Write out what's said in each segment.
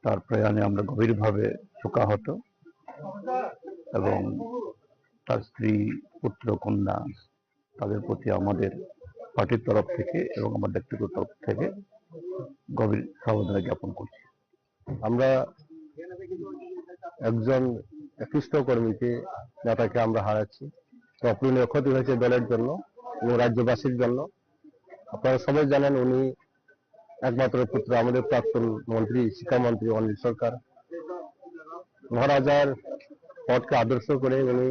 তার প্রয়াণে আমরা গভীরভাবে শোকাহত এবং তার স্ত্রী পুত্র কন্যা তাদের প্রতি আমাদের পার্টির তরফ থেকে এবং আমার ব্যক্তিগত তরফ থেকে গভীর সমবেদনা জ্ঞাপন করছি। আমরা একজন একনিষ্ঠ কর্মীকে নেতাকে আমরা হারাচ্ছি। অপূরণীয় ক্ষতি হয়েছে দলের জন্য এবং রাজ্যবাসীর জন্য। আপনারা সবাই জানেন উনি একমাত্র পুত্র আমাদের প্রাক্তন মন্ত্রী শিক্ষামন্ত্রী অনিল সরকার। মহারাজার পথকে আদর্শ করে উনি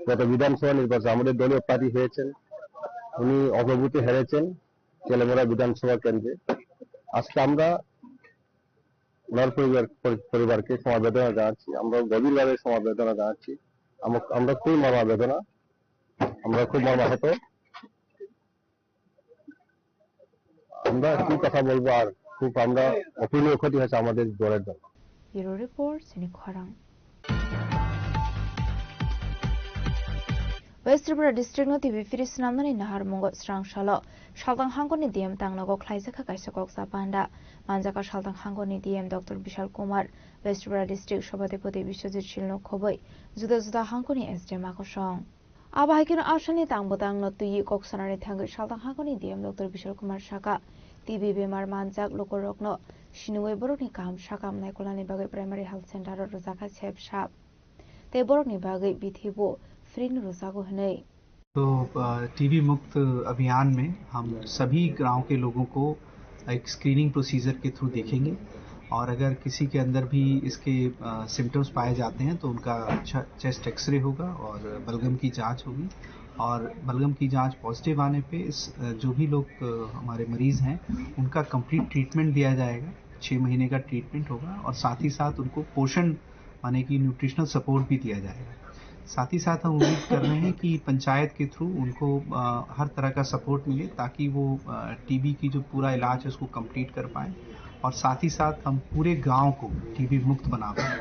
গত বিধানসভা নির্বাচনে আমাদের দলীয় প্রার্থী হয়েছেন। উনি অগ্রগতি হেরেছেন তেলেমরা বিধানসভা কেন্দ্রে। আজকে আমরা ওনার পরিবারকে সমবেদনা জানাচ্ছি। আমরা গভীরভাবে সমবেদনা জানাচ্ছি। আমরা খুব মর্মাবেদনা, আমরা খুব মর্মাহত। আমরা কি কথা বলবো আর খুব আমরা অপূরণীয় ক্ষতি হয়েছে আমাদের দলের জন্য। ব্যুরো রিপোর্ট সিনি খরাং। West Tripura District no TV Firis Namnani Nahar Mungo Strang Shalo Shaltang Hangoni DM Tangnago Klaisaka Kaisakok Sapanda Manjaka Shaltang Hangoni DM Dr. Bishal Kumar West Tripura District Shobhatipati Bishwajit Shilno Khoboi Juda Juda Hangoni SDM Akosong Abahikino Ashani Tangbotang no Tuyi Koksanari Tangi Shaltang Hangoni DM Dr. Bishal Kumar Shaka TV Bemar Manjak Lokorokno Shinue Boroni Kam Shakam Naikolani Bagai Primary Health Center Rozaka Chep Shap Te Boroni Bagai Bithibo तो TB मुक्त अभियान में हम सभी गांव के लोगों को एक स्क्रीनिंग प्रोसीजर के थ्रू देखेंगे और अगर किसी के अंदर भी इसके सिम्टम्स पाए जाते हैं तो उनका चेस्ट एक्सरे होगा और बलगम की जांच होगी और बलगम की जांच पॉजिटिव आने पे जो भी लोग हमारे मरीज हैं उनका कंप्लीट ट्रीटमेंट दिया जाएगा। 6 महीने का ट्रीटमेंट होगा और साथ ही साथ उनको पोषण माने कि न्यूट्रिशनल सपोर्ट भी दिया जाएगा। साथ ही साथ हम उम्मीद कर रहे हैं कि पंचायत के थ्रू उनको हर तरह का सपोर्ट मिले ताकि वो टीबी की जो पूरा इलाज है उसको कंप्लीट कर पाएँ और साथ ही साथ हम पूरे गांव को टीबी मुक्त बना पाएँ।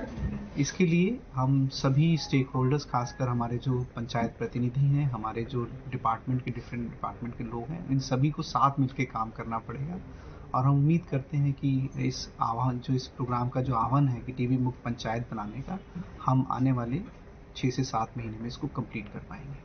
इसके लिए हम सभी स्टेक होल्डर्स खासकर हमारे जो पंचायत प्रतिनिधि हैं, हमारे जो डिपार्टमेंट के डिफरेंट डिपार्टमेंट के लोग हैं, इन सभी को साथ मिलकर काम करना पड़ेगा और हम उम्मीद करते हैं कि इस आह्वान जो इस प्रोग्राम का जो आह्वान है कि टीबी मुक्त पंचायत बनाने का हम आने वाले 6 से 7 महीने में इसको कंप्लीट कर पाएंगे।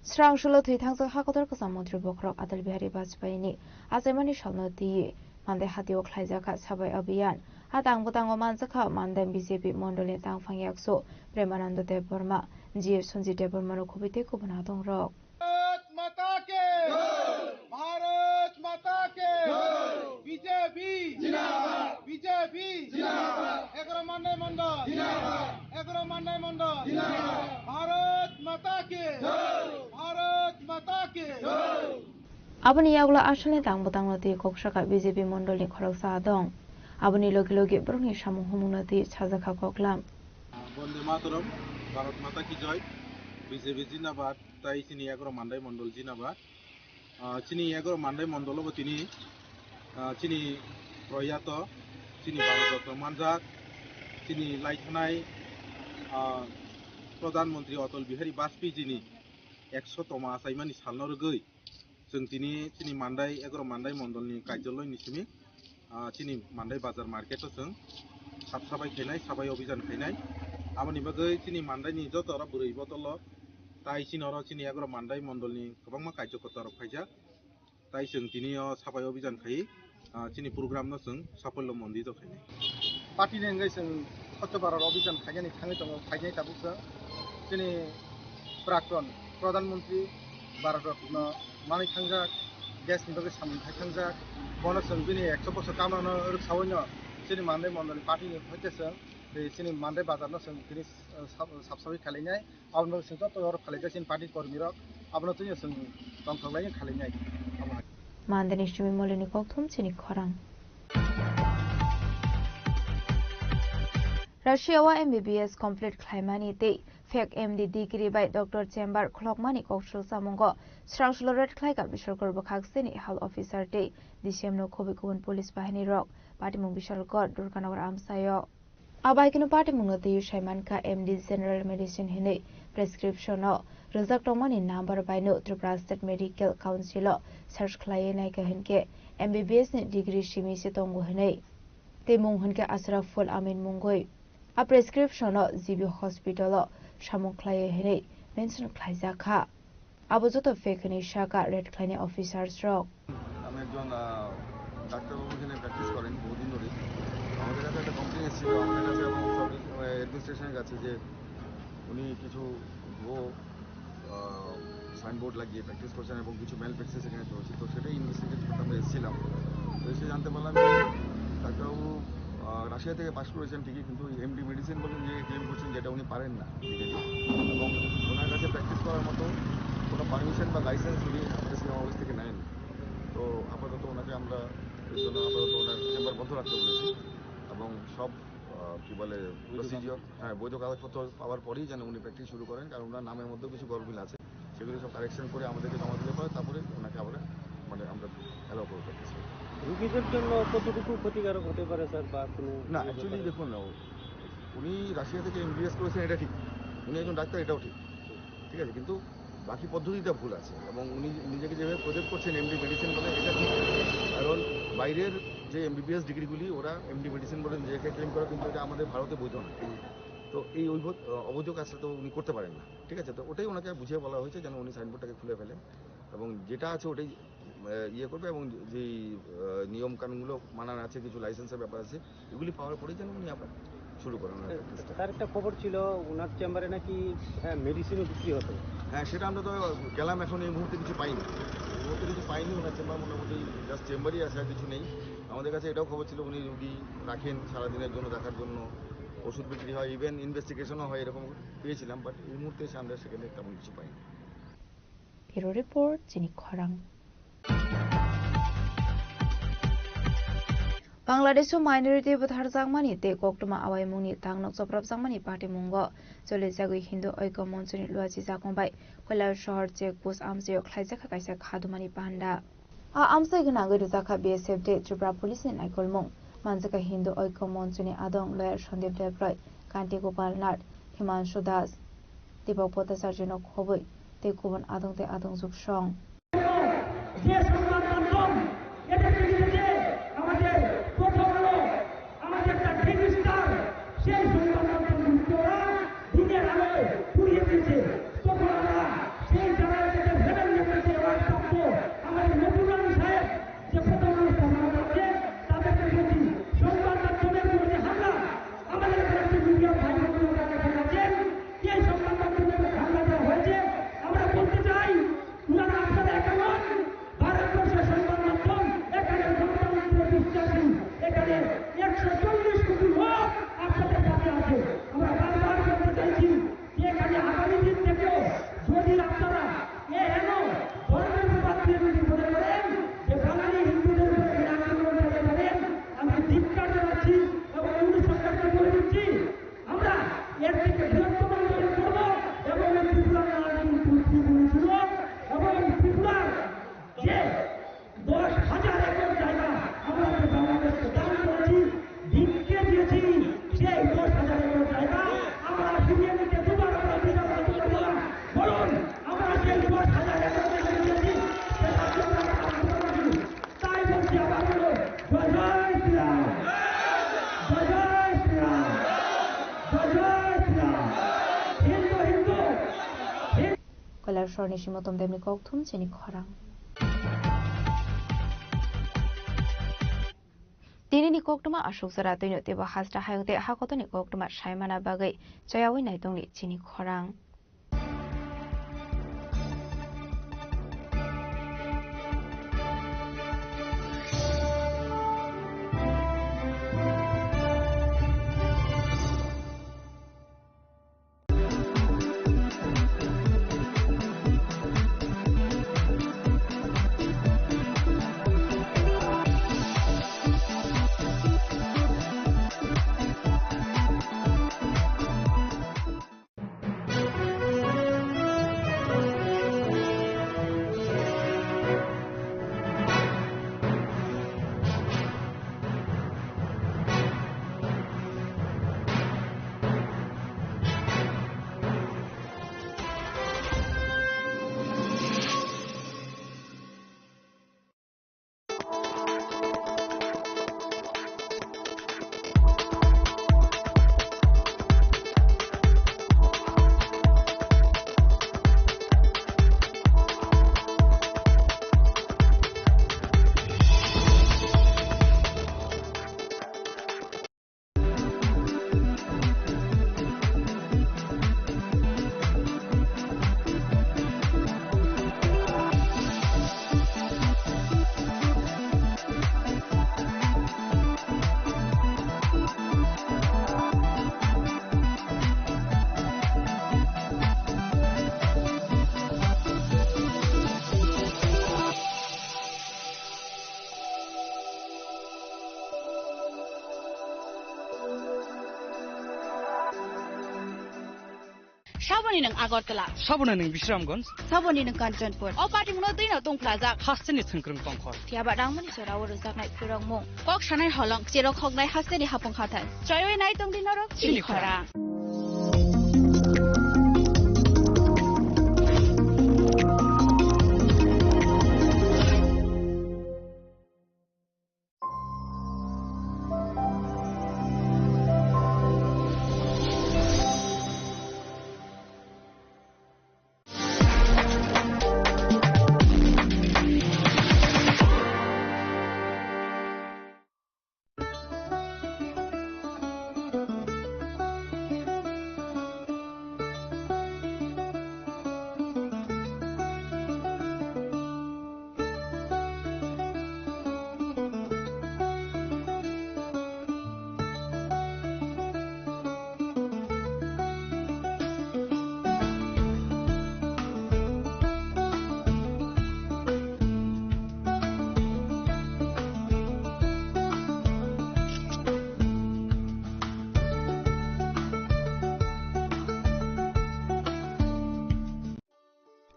Strang Sholo Thangsa Hakotor Kasamudri Bokrok Adal Bihari Bajpayini Azemani Shalno Di Mande Hatio Klaizaka Sabai Abiyan Hatang Butango Manzaka Mandem BJP Mondole Tang Fangyakso Premanando de Burma Jir Sunji de Burma Kubite Kubanadong Rock Bharat माता के BJP जिंदाबाद BJP जिंदाबाद agro मंडल जिंदाबाद भारत माता के Abani Yagla Ashani Tangbotangoti Kokshaka BJP Mondoli Koroksa Adong Abani Logi Logi Bruni Shamu Humunati Chazaka Koklam Bonde Mataram Bharat Mata ki joy BJP जिंदाबाद ताई चिनी एग्रो मंडल मंडल जिंदाबाद चिनी एग्रो मंडल मंडल बतिनी चिनी प्रयात चिनी भारत मानजाक चिनी लाइथनाय प्रधानमंत्री अटल बिहारी वाजपेयी जिनी 100तम आसायमानि सालनो रगै जों दिनै चिनी मान्दाय एग्रो मान्दाय मंडलनि कार्यालय निसिमि चिनी मान्दाय बाजार मार्केटआव जों साबसाबाय खायनाय साबाय अभियान खायनाय आबानि बागै चिनी मान्दायनि जतरा बुरै बतल ताई चिनर चिनी एग्रो मान्दाय मंडलनि गोबां कार्यकर्ता फायजा ताई जों दिनै साबाय अभियान खाय चिनी प्रोग्राम न जों साफल्य मन्दिर खायनाय पार्टी ने जों स्वच्छ भारत अभियान खायनाय थाङै दङ खायनाय ताबुक चिनी प्राक्तन प्रधानमंत्री भारत रत्न मानि थांजाक गैस निबगे सामन्थाय थांजाक बन जों दिनै 100 बोसोर कामनो रखसावैनो चिनी मान्दाय मंडल पार्टी नि फैतेसों चिनी मान्दाय बाजार न जों दिनै साबसाबै खालायनाय आबनो जों तो खालायगा चिनी पार्टी कर्मी रक आबनो जों दंखलायनि खालायनाय Mandani Shimi Molini Koktum Chini Korang Russia wa MBBS complete Klaimani Day Fake MD degree by Dr. Chamber Klokmani Kokshul Samungo Strangshul Red Klaika Bishal Korbokaksini Health Officer Day Dishemno Kobikun Police Bahini Rock Patimung Bishal God Durkanawar Amsayo Abaikino Patimung the Shaimanka MD General Medicine Hine prescription রিজাক টংমানি number বাইনো Tripura state medical council search খালাই নাইকা হিনকে MBBS ni degree সিমি সে তঙ্গ হनै তে মুং হিনকে আশরাফুল আমিন মুঙ্গই a প্রেসক্রিপশন জিবি হসপিটাল সামুং খালাই হनै মেনশন খাইজাখা আবজত ফেকনি শাকা রেড ক্লাইনে অফিসার্স রক আমি একজন ডাক্তারবাবু এখানে প্র্যাকটিস করেন বহুদিন ধরে আমাদের কাছে একটা কমপ্লেন এসেছিল আমাদের কাছে এবং সব অ্যাডমিনিস্ট্রেশনের কাছে যে উনি কিছু ভুয়ো সাইনবোর্ড লাগিয়ে প্র্যাকটিস করছেন এবং কিছু ম্যাল প্র্যাকটিস এখানে চলছে তো সেটাই ইনভেস্টিগেট করতে আমরা এসেছিলাম তো এসে জানতে পারলাম যে ডাক্তারবাবু রাশিয়া থেকে পাস করেছেন ঠিকই কিন্তু এমডি মেডিসিন বলে যে ক্লেম করছেন যেটা উনি পারেন না এবং ওনার কাছে প্র্যাকটিস করার মতো কোনো পারমিশন বা লাইসেন্স উনি আমাদের সিনেমা অফিস থেকে নেন তো আপাতত ওনাকে আমরা এর জন্য আপাতত ওনার চেম্বার বন্ধ রাখতে বলেছি এবং সব কী বলে প্রসিজিওর বৈধ কাগজপত্র পাওয়ার পরেই যেন উনি প্র্যাকটিস শুরু করেন কারণ ওনার নামের মধ্যেও কিছু গরমিল আছে সেগুলি সব কারেকশন করে আমাদেরকে জমা দিলে পরে তারপরে ওনাকে আবার মানে আমরা অ্যালাউ করে করতেছি রোগীদের জন্য কতটুকু ক্ষতিকারক হতে পারে স্যার বা কোনো না অ্যাকচুয়ালি দেখুন উনি রাশিয়া থেকে MBBS করেছেন এটা ঠিক উনি একজন ডাক্তার এটাও ঠিক ঠিক আছে কিন্তু বাকি পদ্ধতিটা ভুল আছে এবং উনি নিজেকে যেভাবে প্রজেক্ট করছেন এমডি মেডিসিন বলে এটা ঠিক কারণ বাইরের যে MBBS ডিগ্রিগুলি ওরা এমডি মেডিসিন বলে নিজেকে ক্লেম করে কিন্তু এটা আমাদের ভারতে বৈধ না তো এই অবৈধ কাজটা তো উনি করতে পারেন না ঠিক আছে তো ওটাই ওনাকে বুঝিয়ে বলা হয়েছে যেন উনি সাইনবোর্ডটাকে খুলে ফেলেন এবং যেটা আছে ওটাই ইয়ে করবে এবং যেই নিয়ম কানুনগুলো মানার আছে কিছু লাইসেন্সের ব্যাপার আছে এগুলি পাওয়ার পরেই যেন উনি আবার শুরু করেন স্যার একটা খবর ছিল ওনার চেম্বারে নাকি মেডিসিনও বিক্রি হতো হ্যাঁ সেটা আমরা তো গেলাম এখন এই মুহূর্তে কিছু পাইনি ওনার চেম্বার মোটামুটি জাস্ট চেম্বারই আছে আর কিছু নেই আমাদের কাছে এটাও খবর ছিল উনি রুগী রাখেন সারাদিনের জন্য দেখার জন্য ওষুধ বিক্রি হয় ইভেন ইনভেস্টিগেশনও হয় এরকম পেয়েছিলাম বাট এই মুহূর্তে এসে আমরা সেখানে তেমন কিছু পাইনি ব্যুরো রিপোর্ট চিনি খরাং বাংলাদেশও মাইনরিটি বুথারজাংমানি তে কোকটুমা আওয়াইমুনি তাংনক জব্রাবজাংমানি পার্টি মুঙ্গ জলিজাগুই হিন্দু ঐক্য মঞ্চনি লুয়াজি জাকंबाय কৈলার শহর চেকপোস্ট আমজেও খ্লাইজাখা কাইসা খাদুমানি পান্ডা आ আমসাই গনাগৈ রুজাখা BSF দে ত্রিপুরা পুলিশনি নাইকলমুং মানজাকা হিন্দু ঐক্য মঞ্চনি আদং লয়ার সন্দীপ দেবরয় কান্তি গোপাল নাথ হিমাংশু দাস দীপক ভট্টাচার্য খবৈ তে গুবুন আদংতে আদং যুগসং কৈলার শহর নিশিমতম দেমনি ককথুম চিনি খরাং दिनैनि कोकटुमा अशोक जरा दैनो तेबो हाजरा हायंते हाकतनि कोकटुमा सायमाना बागै जयावै नायदंनि चिनि खरां Saboni nang Agartala. Sabona nang Bisramganj. Saboni nang Kanchanpur. O party mo din na tong plaza. Hasteni thangkrung tongkhor. Tiaba dangmani soraw rojak nai purang mong. Kok shanai holong jerok hognai hasteni hapong khatan. Joy nai tong din norok chini khora.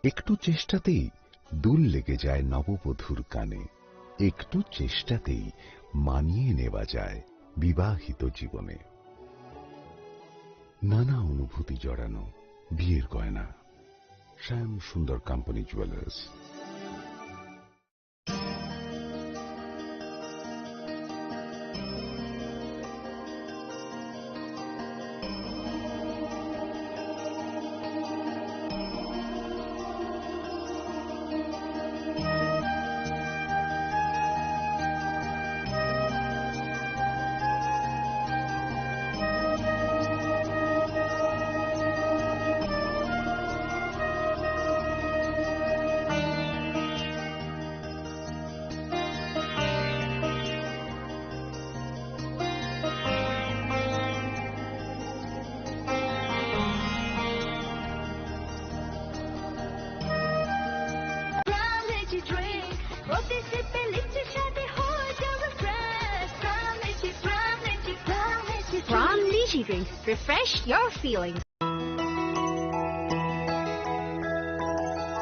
একটু চেষ্টাতেই দুল লেগে যায় নববধূর কানে, একটু চেষ্টাতেই মানিয়ে নেওয়া যায় বিবাহিত জীবনে। নানা অনুভূতি জড়ানো বিয়ের গয়না। শ্যাম সুন্দর company jewellers. Refresh your feelings.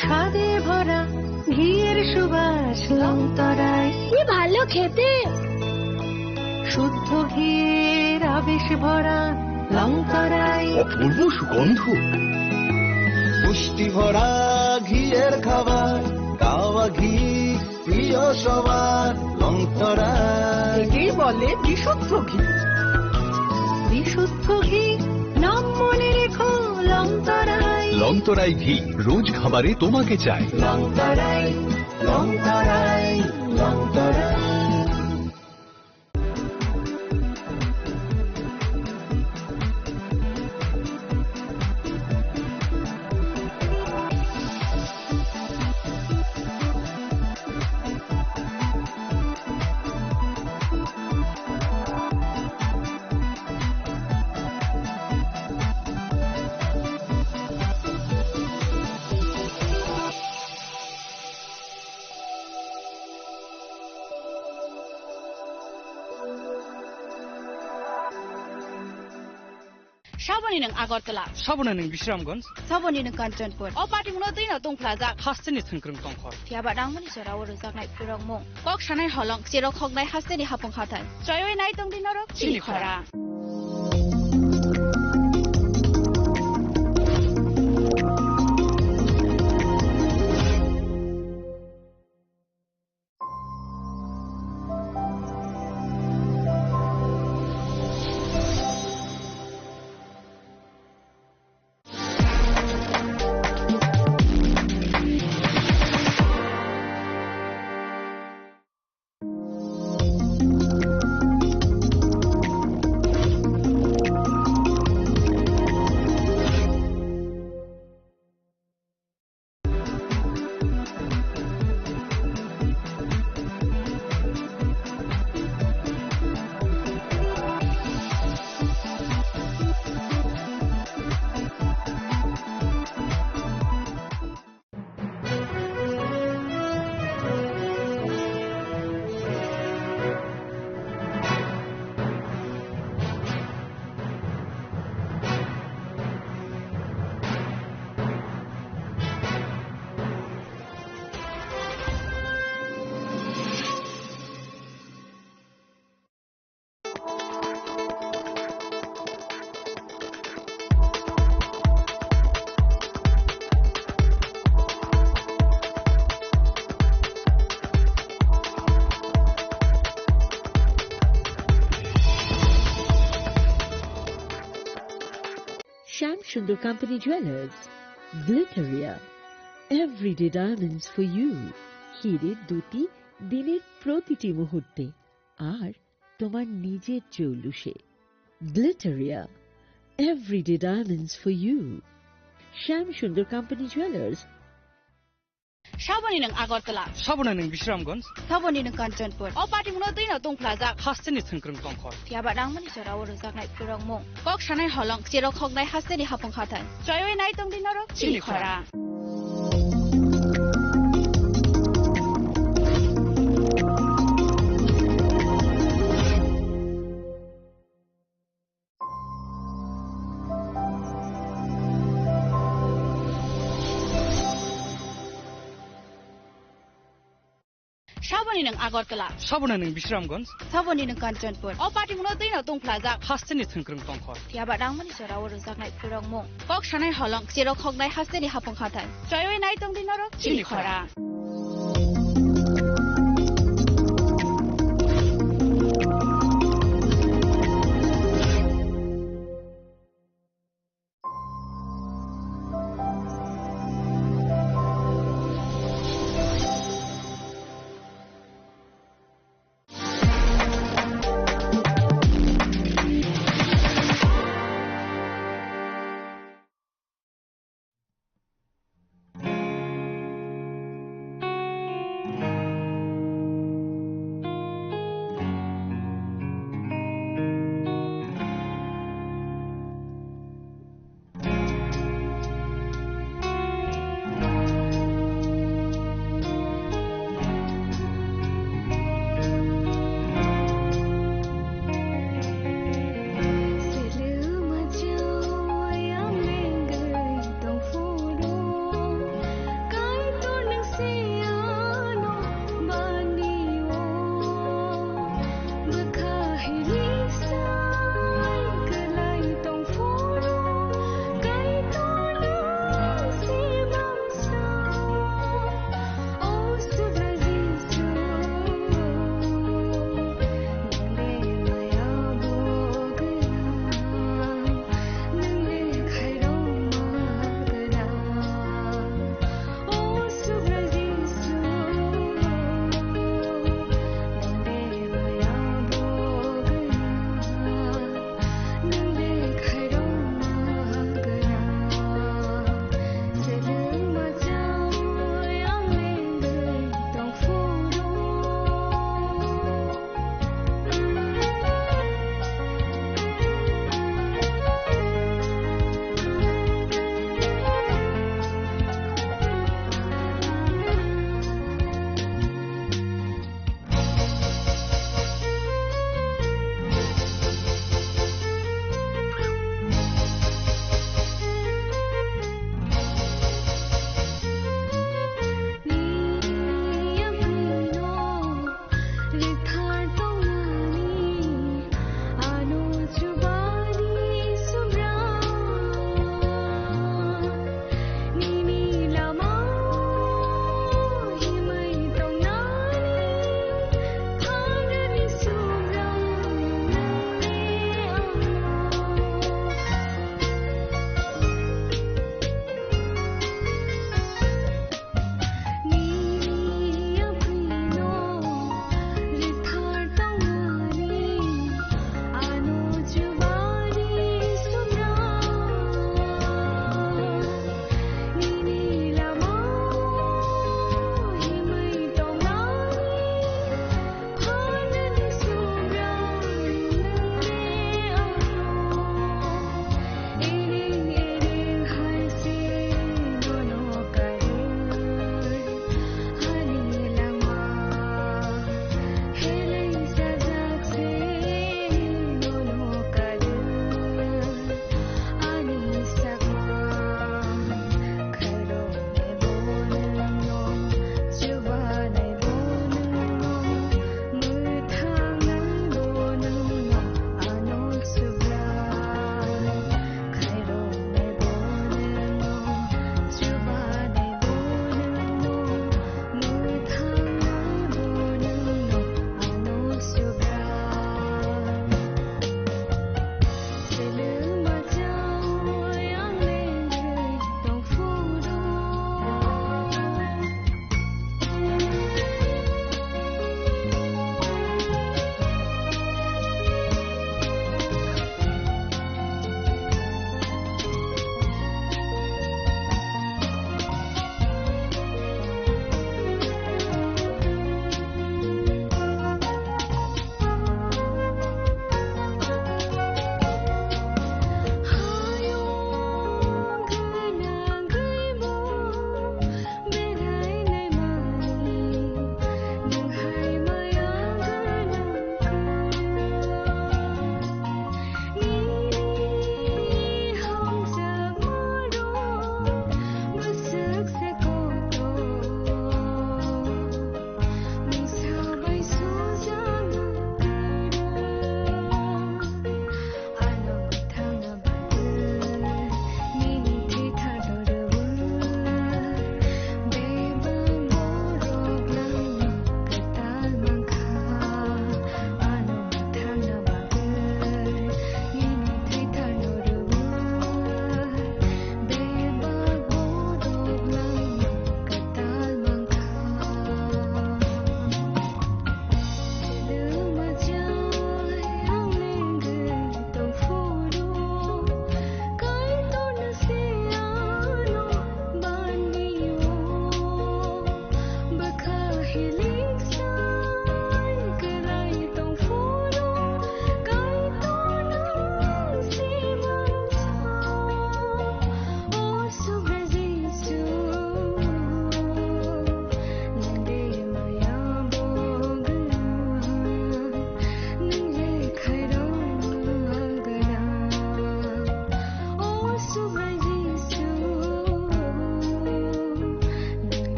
স্বাদে ভরা ঘিয়ের সুবাস লংতরায় কি ভালো খেতে, শুদ্ধ ঘিয়ের আবেশ ভরা লংতরায় অপূর্ব সুগন্ধ, পুষ্টি ভরা ঘিয়ের খাবার, গাওয়া ঘি প্রিয় সবার লংতরায়। একেই বলে বিশুদ্ধ ঘি। বিশুদ্ধ ঘি নাম মনে রেখো লংতরাই। লংতরাই ঘি রোজ খাবারে তোমাকে চাই। লংতরাই লংতরাই লংতরাই। Saboni nang Agartala. Sabona nang Bisramganj. Saboni nang Kanchanpur. O party mo din na tong plaza. Hasteni thangkrung tongkhor. Tiaba dangmani soraw rojak nai purang mong. Kok shanai holong jerok hognai hasteni hapong khatan. Joy nai tong din norok chini khora. Sundar Company Jewelers, Glitteria, Everyday Diamonds for You, হীরের দুটি দিনের প্রতিটি মুহূর্তে আর তোমার নিজের জৌলুসে। Glitteria, Everyday Diamonds for You, Sham Sundar Company Jewelers, Shaboni ng Agartala, Sabona ng Bishramganj, Saboni ng Kanchanpur, o pati mo din na tong plaza. Hasteni Tengkrong Tongkhor. Tiaba nangmani sora uruzak nai purong mong. Kok sanay holong siro khognai hasteni hapong khatan. Joy nai tong din naro chili khora. Shaboni ng Agartala, Sabona ng Bishramganj, Saboni ng Kanchanpur, o pati mo din na tong plaza. Hasteni Tengkrong Tongkhor. Tiaba nangmani sora uruzak nai purong mong. Kok sanay holong siro khognai hasteni hapong khatan. Joy nai tong din naro chili khora.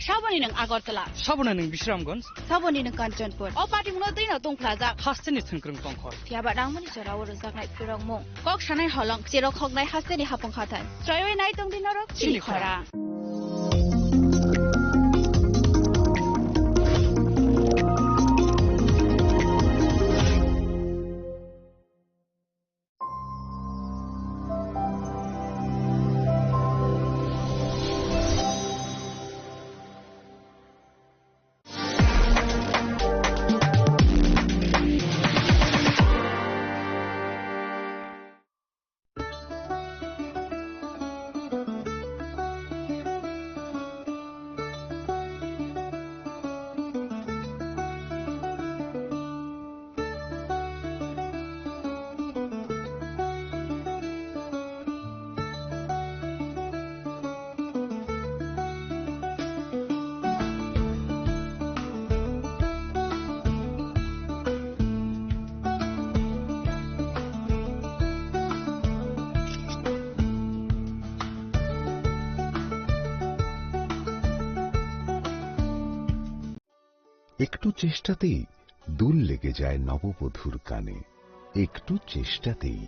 Saboni nang Agartala, Sabona ning Bishramganj, Saboni nang Kanchanpur. O party mo din na tong plaza. Hasteni Thangkrung Tongkhor. Tiaba rangmani jorawo rozak nai pirong mong. Kok sanai holong jero khognai hasteni hapong khatan. Troyoi nai tong din norok chini khora. একটু চেষ্টাতেই দুল লেগে যায় নববধূর কানে, একটু চেষ্টাতেই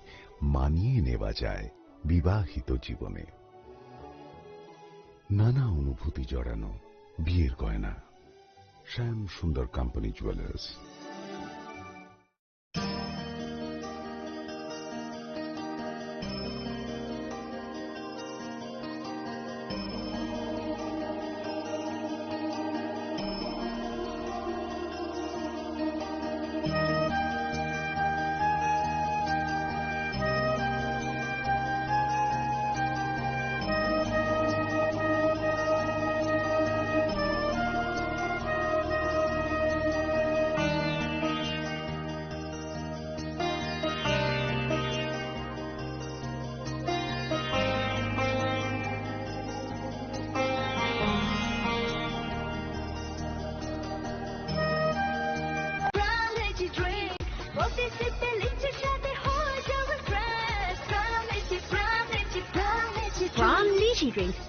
মানিয়ে নেওয়া যায় বিবাহিত জীবনে। নানা অনুভূতি জড়ানো বিয়ের গয়না, শ্যাম সুন্দর company jewellers.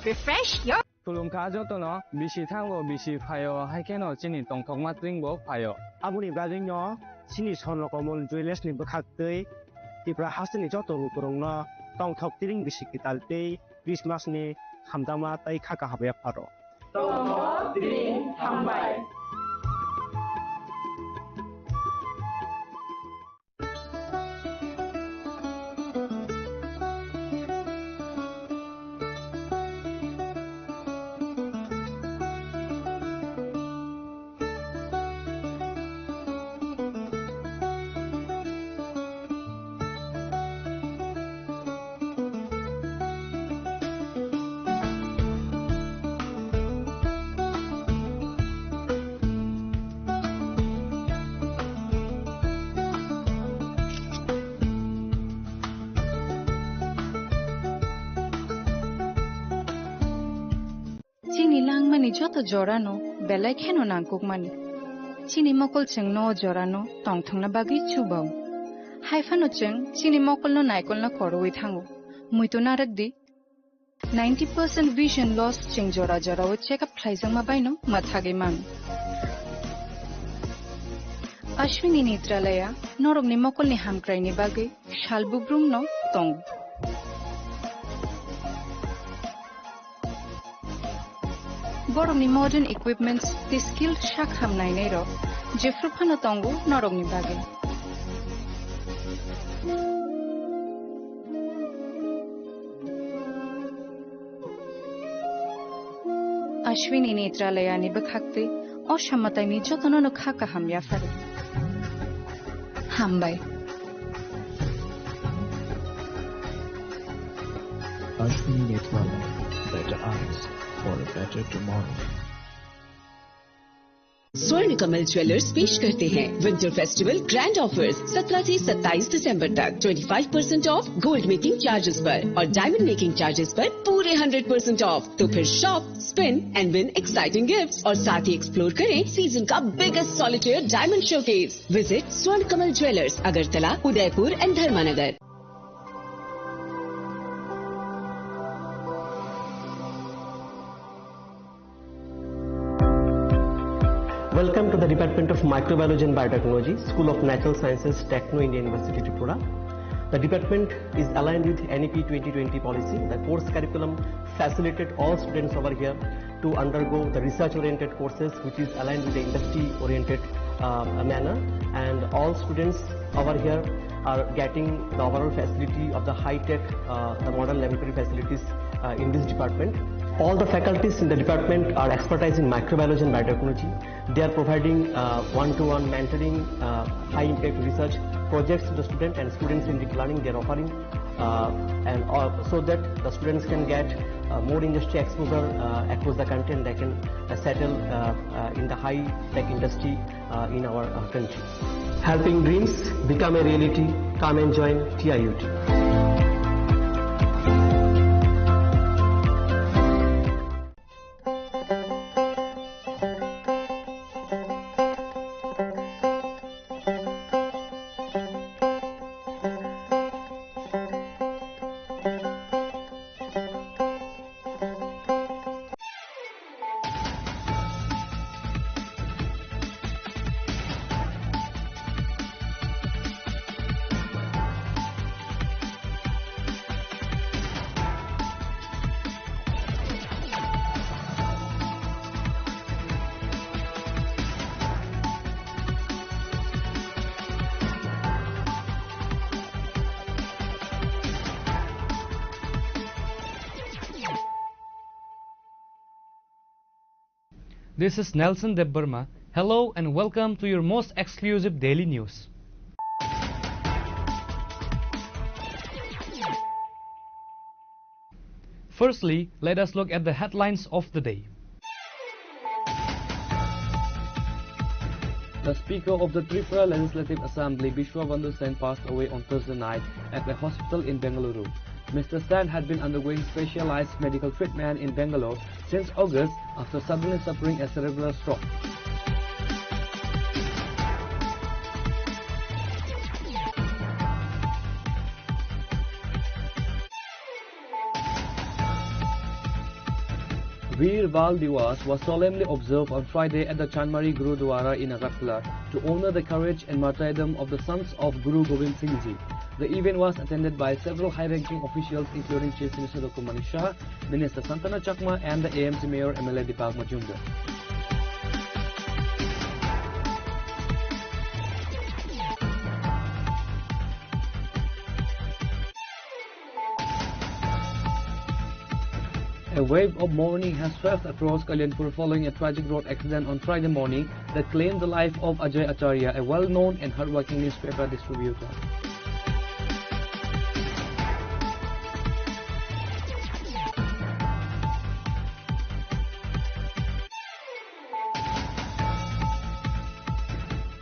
Refresh your Tulungka jotono bisi thango bisi phayo haikeno chini tongthokma twingbo phayo. Abuni gadingno chini sonrokomon jewelers ni bakhaktei tipra hasni joto rukurongno tongthok tiring bisi kitaltei Christmas ni hamdama tai khaka habya pharo. Tongthok tiring hambai. Chini langmani joto jorano belai kheno nangkukmani. Chini mokol cheng no jorano tongthongna bagi chubau. Haifano cheng chini mokol no naikol na koroi thango. Muito narakdi 90% vision loss cheng jora jora o check up thaijang ma baino mathage mang. Ashwini Netralaya norok ni mokol ni hamkrai ni bagi shalbubrum no tong. Borok ni modern equipments the skilled shak hamnai nei ro jefru phano tongo norok ni bagi. Ashwini Netralaya ni bakhakte oshammatai ni jotono no khaka hamya fare. Hambai. Ashwini Netralaya, better eyes for a better tomorrow. स्वर्ण Kamal jewellers पेश करते हैं winter festival grand offers 17 से 27 दिसंबर तक 25% of gold making charges पर और diamond making charges पर पूरे 100% ऑफ। तो फिर shop, spin and win exciting gifts और साथ ही एक्सप्लोर करें सीजन का biggest solitaire diamond showcase. Visit Swarna Kamal jewellers, Agartala, Udaipur and Dharmanagar. Welcome to the Department of Microbiology and Biotechnology, School of Natural Sciences, Techno India University, Tripura. The department is aligned with NEP 2020 policy. The course curriculum facilitated all students over here to undergo the research-oriented courses, which is aligned with the industry-oriented manner. And all students over here are getting the overall facility of the high-tech, the modern laboratory facilities in this department. All the faculties in the department are expertise in microbiology and biotechnology. They are providing one-to-one mentoring, high-impact research projects to the student, and students in deep learning they are offering, so that the students can get more industry exposure across the country, and they can settle in the high-tech industry in our country. Helping dreams become a reality. Come and join TIUT. This is Nelson Debbarma. Hello and welcome to your most exclusive daily news. Firstly, let us look at the headlines of the day. The Speaker of the Tripura Legislative Assembly, Bishwabandhu Sen, passed away on Thursday night at a hospital in Bengaluru. Mr. Sen had been undergoing specialized medical treatment in Bangalore since August after suddenly suffering a cerebral stroke. Veer Bal Diwas was solemnly observed on Friday at the Chanmari Gurudwara in Agartala to honor the courage and martyrdom of the sons of Guru Gobind Singh Ji. The event was attended by several high-ranking officials including Chief Minister Dr. Manish Shah, Minister Santana Chakma and the AMC Mayor MLA Deepak Majumdar. A wave of mourning has swept across Kalyanpur following a tragic road accident on Friday morning that claimed the life of Ajay Acharya, a well-known and hard-working newspaper distributor.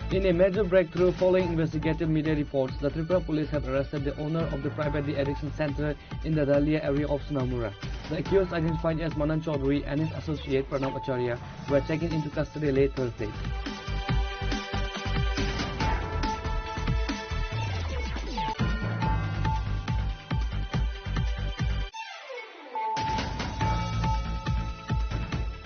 In a major breakthrough following investigative media reports, the Tripura police have arrested the owner of the private de-addiction center in the Dalia area of Sunamura. The accused, identified as Manan Chaudhary and his associate Pranab Acharya, were taken into custody late Thursday.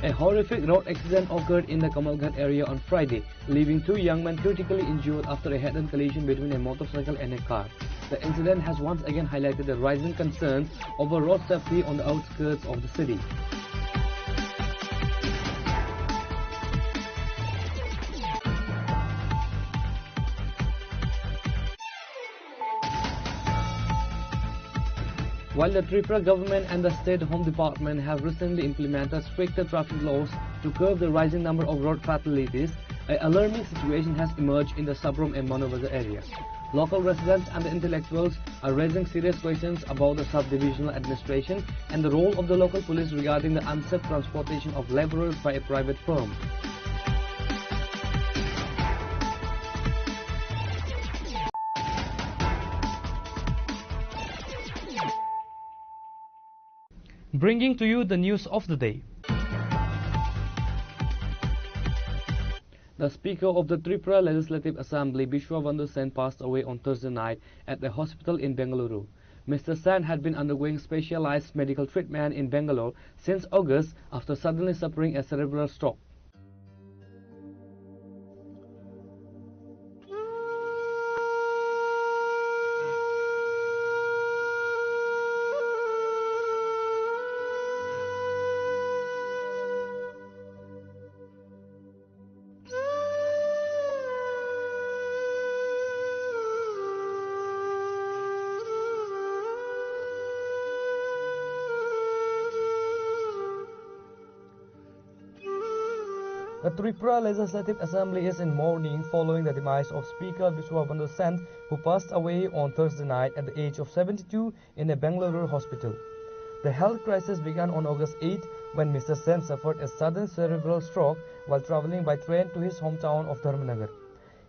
A horrific road accident occurred in the Kamalghat area on Friday, leaving two young men critically injured after a head-on collision between a motorcycle and a car. The incident has once again highlighted the rising concerns over road safety on the outskirts of the city. While the Tripura government and the State Home Department have recently implemented stricter traffic laws to curb the rising number of road fatalities, an alarming situation has emerged in the Sabrom and Manobazar area. Local residents and the intellectuals are raising serious questions about the sub-divisional administration and the role of the local police regarding the unsafe transportation of labourers by a private firm. Bringing to you the news of the day. The Speaker of the Tripura Legislative Assembly, Bishwabandhu Sen, passed away on Thursday night at a hospital in Bengaluru. Mr. Sen had been undergoing specialized medical treatment in Bangalore since August after suddenly suffering a cerebral stroke. The Tripura Legislative Assembly is in mourning following the demise of Speaker Vishwabandhu Sen, who passed away on Thursday night at the age of 72 in a Bengaluru hospital. The health crisis began on August 8 when Mr. Sen suffered a sudden cerebral stroke while travelling by train to his hometown of Dharmanagar.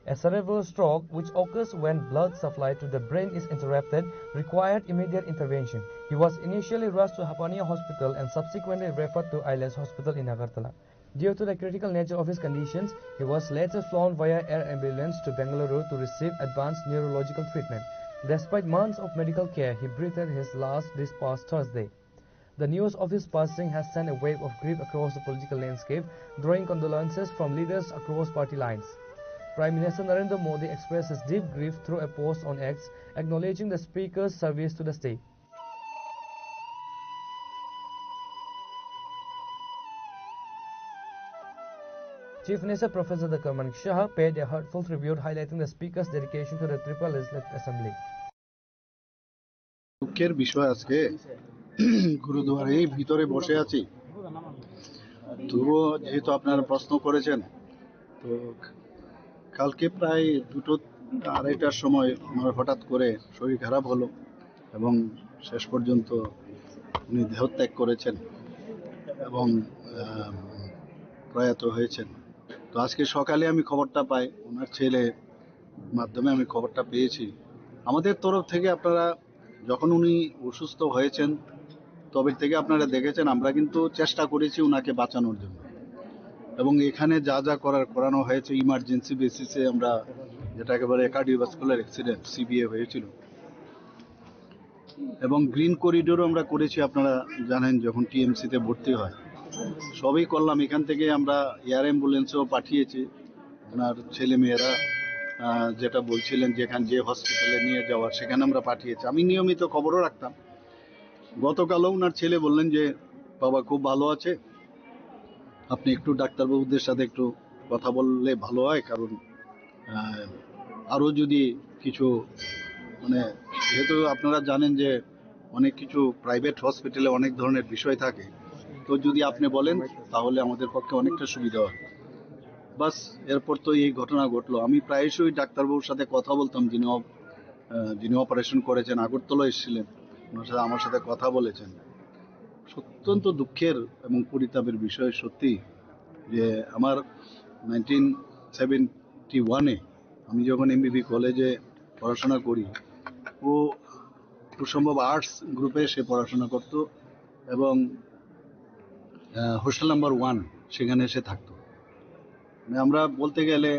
A cerebral stroke, which occurs when blood supply to the brain is interrupted, required immediate intervention. He was initially rushed to Hapania Hospital and subsequently referred to ILS Hospital in Agartala. Due to the critical nature of his conditions, he was later flown via air ambulance to Bengaluru to receive advanced neurological treatment. Despite months of medical care, he breathed his last this past Thursday. The news of his passing has sent a wave of grief across the political landscape, drawing condolences from leaders across party lines. Prime Minister Narendra Modi expressed his deep grief through a post on X, acknowledging the Speaker's service to the state. Chief Minister Professor Dr. Manik Shah paid a heartfelt tribute, highlighting the Speaker's dedication to the Tripura Legislative Assembly. দুঃখের বিষয় আজকে গুরুদুয়ারে ভিতরে বসে আছি, তবুও যেহেতু আপনারা প্রশ্ন করেছেন, তো কালকে প্রায় 2-2:30টার সময় আমার হঠাৎ করে শরীর খারাপ হলো এবং শেষ পর্যন্ত উনি দেহত্যাগ করেছেন এবং প্রয়াত হয়েছেন। তো আজকে সকালে আমি খবরটা পাই, ওনার ছেলে মাধ্যমে আমি খবরটা পেয়েছি। আমাদের তরফ থেকে আপনারা যখন উনি অসুস্থ হয়েছেন তবে থেকে আপনারা দেখেছেন আমরা কিন্তু চেষ্টা করেছি ওনাকে বাঁচানোর জন্য, এবং এখানে যা যা করানো হয়েছে ইমার্জেন্সি বেসিসে, আমরা যেটাকে বলে কার্ডিওভাস্কুলার অ্যাক্সিডেন্ট সিবিএ হয়েছিল, এবং গ্রিন করিডোরও আমরা করেছি। আপনারা জানেন যখন টিএমসিতে ভর্তি হয় সবই করলাম। এখান থেকে আমরা এয়ার অ্যাম্বুলেন্সও পাঠিয়েছি, ওনার ছেলে মেয়েরা যেটা বলছিলেন যেখানে যে হসপিটালে নিয়ে যাওয়ার সেখানে আমরা পাঠিয়েছি। আমি নিয়মিত খবরও রাখতাম। গতকালও ওনার ছেলে বললেন যে বাবা খুব ভালো আছে, আপনি একটু ডাক্তারবাবুদের সাথে একটু কথা বললে ভালো হয়, কারণ আরও যদি কিছু যেহেতু আপনারা জানেন যে অনেক কিছু প্রাইভেট হসপিটালে অনেক ধরনের বিষয় থাকে, তো যদি আপনি বলেন তাহলে আমাদের পক্ষে অনেকটা সুবিধা হয়। বাস এরপর তো এই ঘটনা ঘটলো। আমি প্রায়শই ডাক্তারবাবুর সাথে কথা বলতাম, যিনি অপারেশন করেছেন, আগরতলা এসেছিলেন, ওনার সাথে আমার সাথে কথা বলেছেন। অত্যন্ত দুঃখের এবং পরিতাপের বিষয় সত্যি যে আমার 1971-এ আমি যখন এমবিবি কলেজে পড়াশোনা করি, ও খুব সম্ভব আর্টস গ্রুপে সে পড়াশোনা করত এবং হোস্টেল নাম্বার 1 সেখানে এসে থাকতো। আমরা বলতে গেলে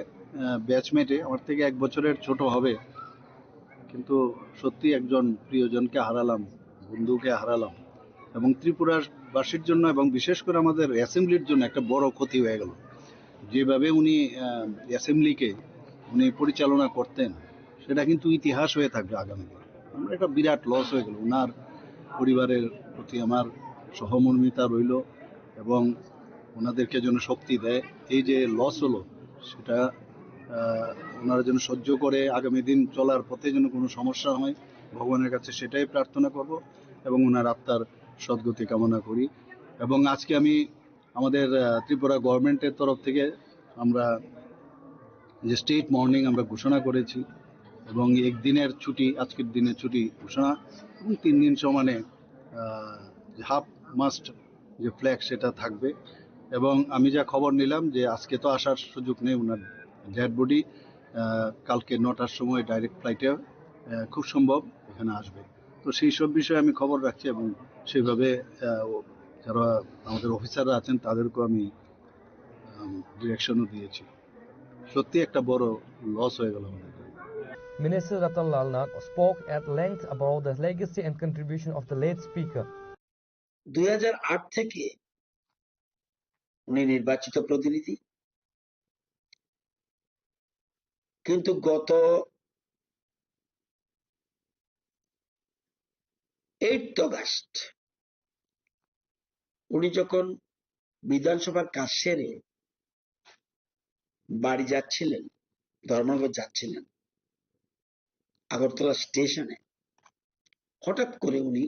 ব্যাচমেটে, আমার থেকে 1 বছরের ছোট হবে, কিন্তু সত্যি একজন প্রিয়জনকে হারালাম, বন্ধুকে হারালাম, এবং ত্রিপুরাবাসীর জন্য এবং বিশেষ করে আমাদের অ্যাসেম্বলির জন্য একটা বড় ক্ষতি হয়ে গেল। যেভাবে উনি অ্যাসেম্বলিকে পরিচালনা করতেন সেটা কিন্তু ইতিহাস হয়ে থাকবে আগামীতে। আমরা একটা বিরাট লস হয়ে গেল। ওনার পরিবারের প্রতি আমার সহমর্মিতা রইল এবং ওনাদেরকে যেন শক্তি দেয়। এই যে লস হলো সেটা ওনারা যেন সহ্য করে আগামী দিন চলার পথে যেন কোনো সমস্যা হয়, ভগবানের কাছে সেটাই প্রার্থনা করব এবং ওনার আত্মার সদ্গতি কামনা করি। এবং আজকে আমি আমাদের ত্রিপুরা গভর্নমেন্টের তরফ থেকে আমরা যে স্টেট মর্নিং আমরা ঘোষণা করেছি এবং একদিনের ছুটি, আজকের দিনের ছুটি ঘোষণা, এবং 3 দিন সমানে হাফ মাস্ট যে ফ্ল্যাগ সেটা থাকবে। এবং আমি যা খবর নিলাম যে আজকে তো আসার সুযোগ নেই, ওনার ডেড বডি কালকে 9টার সময় ডাইরেক্ট ফ্লাইটে খুব সম্ভব এখানে আসবে। তো সেই সব বিষয়ে আমি খবর রাখছি এবং সেইভাবে যারা আমাদের অফিসাররা আছেন তাদেরকেও আমি ডিরেকশনও দিয়েছি। সত্যি একটা বড় লস হয়ে গেল আমাদের। Minister Ratan Lal Nath spoke at length about the legacy and contribution of the late speaker. 2008 থেকে উনি নির্বাচিত প্রতিনিধি, কিন্তু গত 8 অগাস্ট উনি যখন বিধানসভার কাজ সেরে বাড়ি যাচ্ছিলেন, ধর্মনগর যাচ্ছিলেন, আগরতলা স্টেশনে হঠাৎ করে উনি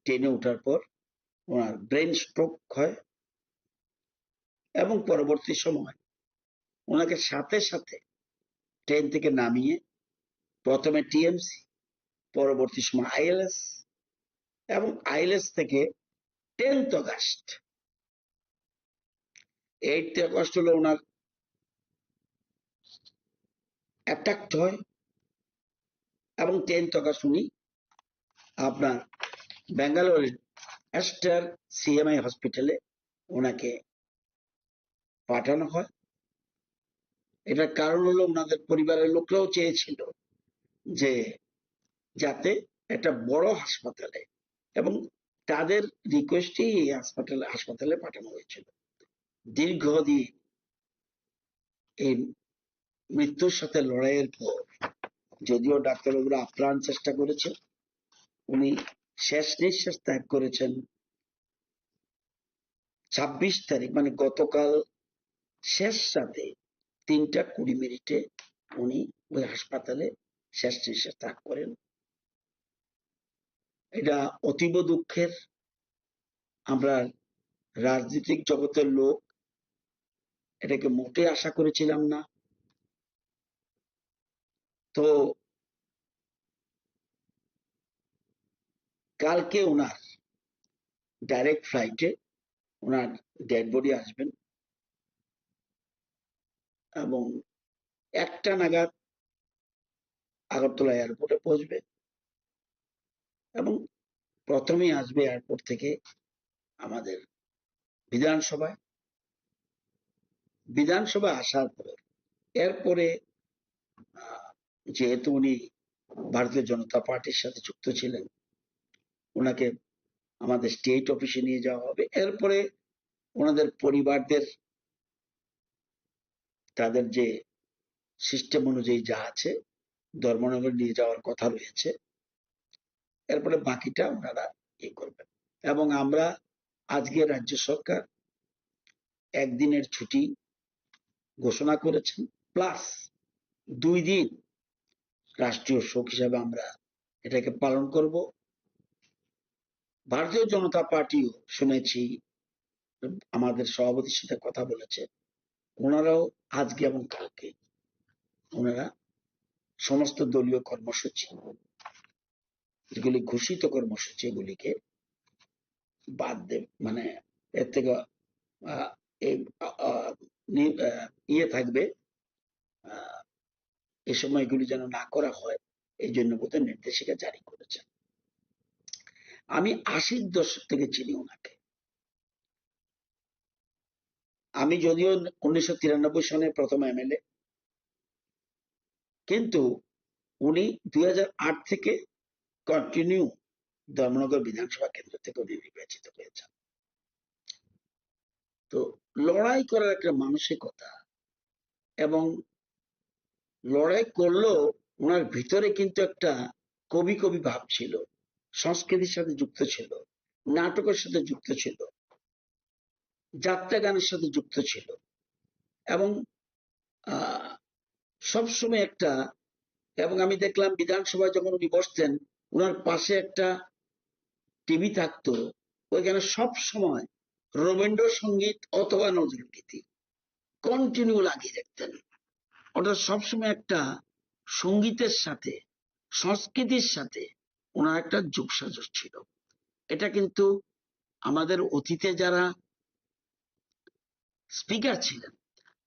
ট্রেনে ওঠার পর ওনার ব্রেন স্ট্রোক হয় এবং পরবর্তী সময় ওনাকে সাথে সাথে ট্রেন থেকে নামিয়ে প্রথমে টিএমসি, পরবর্তী সময় আইএলএস, এবং আইএলএস থেকে 10th অগাস্ট 8th অগাস্ট হলো ওনার অ্যাটাক হয়, এবং 10th অগাস্ট উনি আপনার ব্যাঙ্গালোরের অ্যাস্টার সিএমআই হসপিটালে ওনাকে পাঠানো হয়। এটার কারণ হলো ওনাদের পরিবারের লোকরাও চেয়েছিল যে যাতে একটা বড় হাসপাতালে, এবং তাদের রিকোয়েস্টেই এই হাসপাতালে পাঠানো হয়েছিল। দীর্ঘদিন এই মৃত্যুর সাথে লড়াইয়ের পর যদিও ডাক্তারবাবুরা আপ্রাণ চেষ্টা করেছে, উনি শেষ নিঃশ্বাস ত্যাগ করেছেন 26 তারিখ, মানে গতকাল শেষ রাতে 3:20 উনি ওই হাসপাতালে শেষ নিঃশ্বাস ত্যাগ করেন। এটা অতীব দুঃখের। আমরা রাজনৈতিক জগতের লোক এটাকে মোটে আশা করেছিলাম না। তো কালকে ওনার ডাইরেক্ট ফ্লাইটে ওনার ডেড বডি আসবেন, এবং 1টা নাগাদ আগরতলা এয়ারপোর্টে পৌঁছবে, এবং প্রথমেই আসবে এয়ারপোর্ট থেকে আমাদের বিধানসভায়। বিধানসভা আসার পর এরপরে যেহেতু উনি ভারতীয় জনতা পার্টির সাথে যুক্ত ছিলেন, ওনাকে আমাদের স্টেট অফিসে নিয়ে যাওয়া হবে। এরপরে ওনাদের পরিবারদের তাদের যে সিস্টেম অনুযায়ী যা আছে ধর্মনগর নিয়ে যাওয়ার কথা রয়েছে। এরপরে বাকিটা ওনারা করবেন। এবং আমরা আজকে রাজ্য সরকার একদিনের ছুটি ঘোষণা করেছেন, প্লাস 2 দিন রাষ্ট্রীয় শোক হিসাবে আমরা এটাকে পালন করব। ভারতীয় জনতা পার্টিও শুনেছি আমাদের সভাপতির সাথে কথা বলেছে, ওনারাও আজকে এবং কালকে ওনারা সমস্ত দলীয় কর্মসূচি, যেগুলি ঘোষিত কর্মসূচি, এগুলিকে বাদ দেব, মানে এর থেকে থাকবে, এ সময় এগুলি যেন না করা হয়, এই জন্য বোধহয় নির্দেশিকা জারি করেছেন। আমি 80-র দশক থেকে চিনি ওনাকে। আমি যদিও 1993 সনে প্রথম এমএলএ, কিন্তু উনি 2008 থেকে কন্টিনিউ ধর্মনগর বিধানসভা কেন্দ্র থেকে উনি নির্বাচিত হয়েছেন। তো লড়াই করার একটা মানসিকতা, এবং লড়াই করলেও ওনার ভিতরে কিন্তু একটা কবি কবি ভাব ছিল, সংস্কৃতির সাথে যুক্ত ছিল, নাটকের সাথে যুক্ত ছিল, যাত্রা গানের সাথে যুক্ত ছিল, এবং সবসময় একটা, এবং আমি দেখলাম বিধানসভায় যখন উনি বসতেন ওনার পাশে একটা টিভি থাকতো, ওইখানে সব সময় রবীন্দ্রসঙ্গীত অথবা নজরুলগীতি কন্টিনিউ লাগিয়ে রাখতেন। অর্থাৎ সবসময় একটা সঙ্গীতের সাথে, সংস্কৃতির সাথে ওনার একটা যোগসাজশ ছিল। এটা কিন্তু আমাদের অতীতে যারা স্পিকার ছিলেন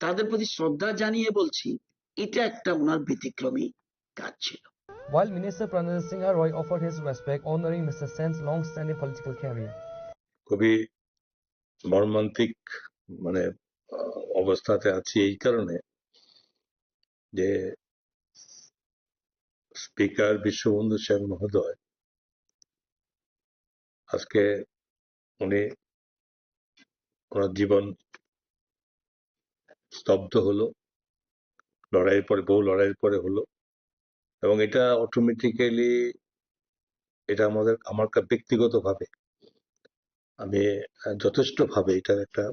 তাদের প্রতি শ্রদ্ধা জানিয়ে বলছি, এটা একটা ওনার ব্যতিক্রমী কাজ ছিল। While Minister Pranajit Singh Roy offered his respect, honoring Mr. Sen's long-standing political career. খুবই মর্মান্তিক অবস্থাতে আছি এই কারণে যে স্পিকার বিশ্ববন্ধু সেন মহোদয় আজকে ওনার জীবন স্তব্ধ হলো, লড়াইয়ের পরে, বহু লড়াইয়ের পরে হলো, এবং এটা অটোমেটিক্যালি এটা আমার ব্যক্তিগতভাবে আমি যথেষ্ট ভাবে এটার একটা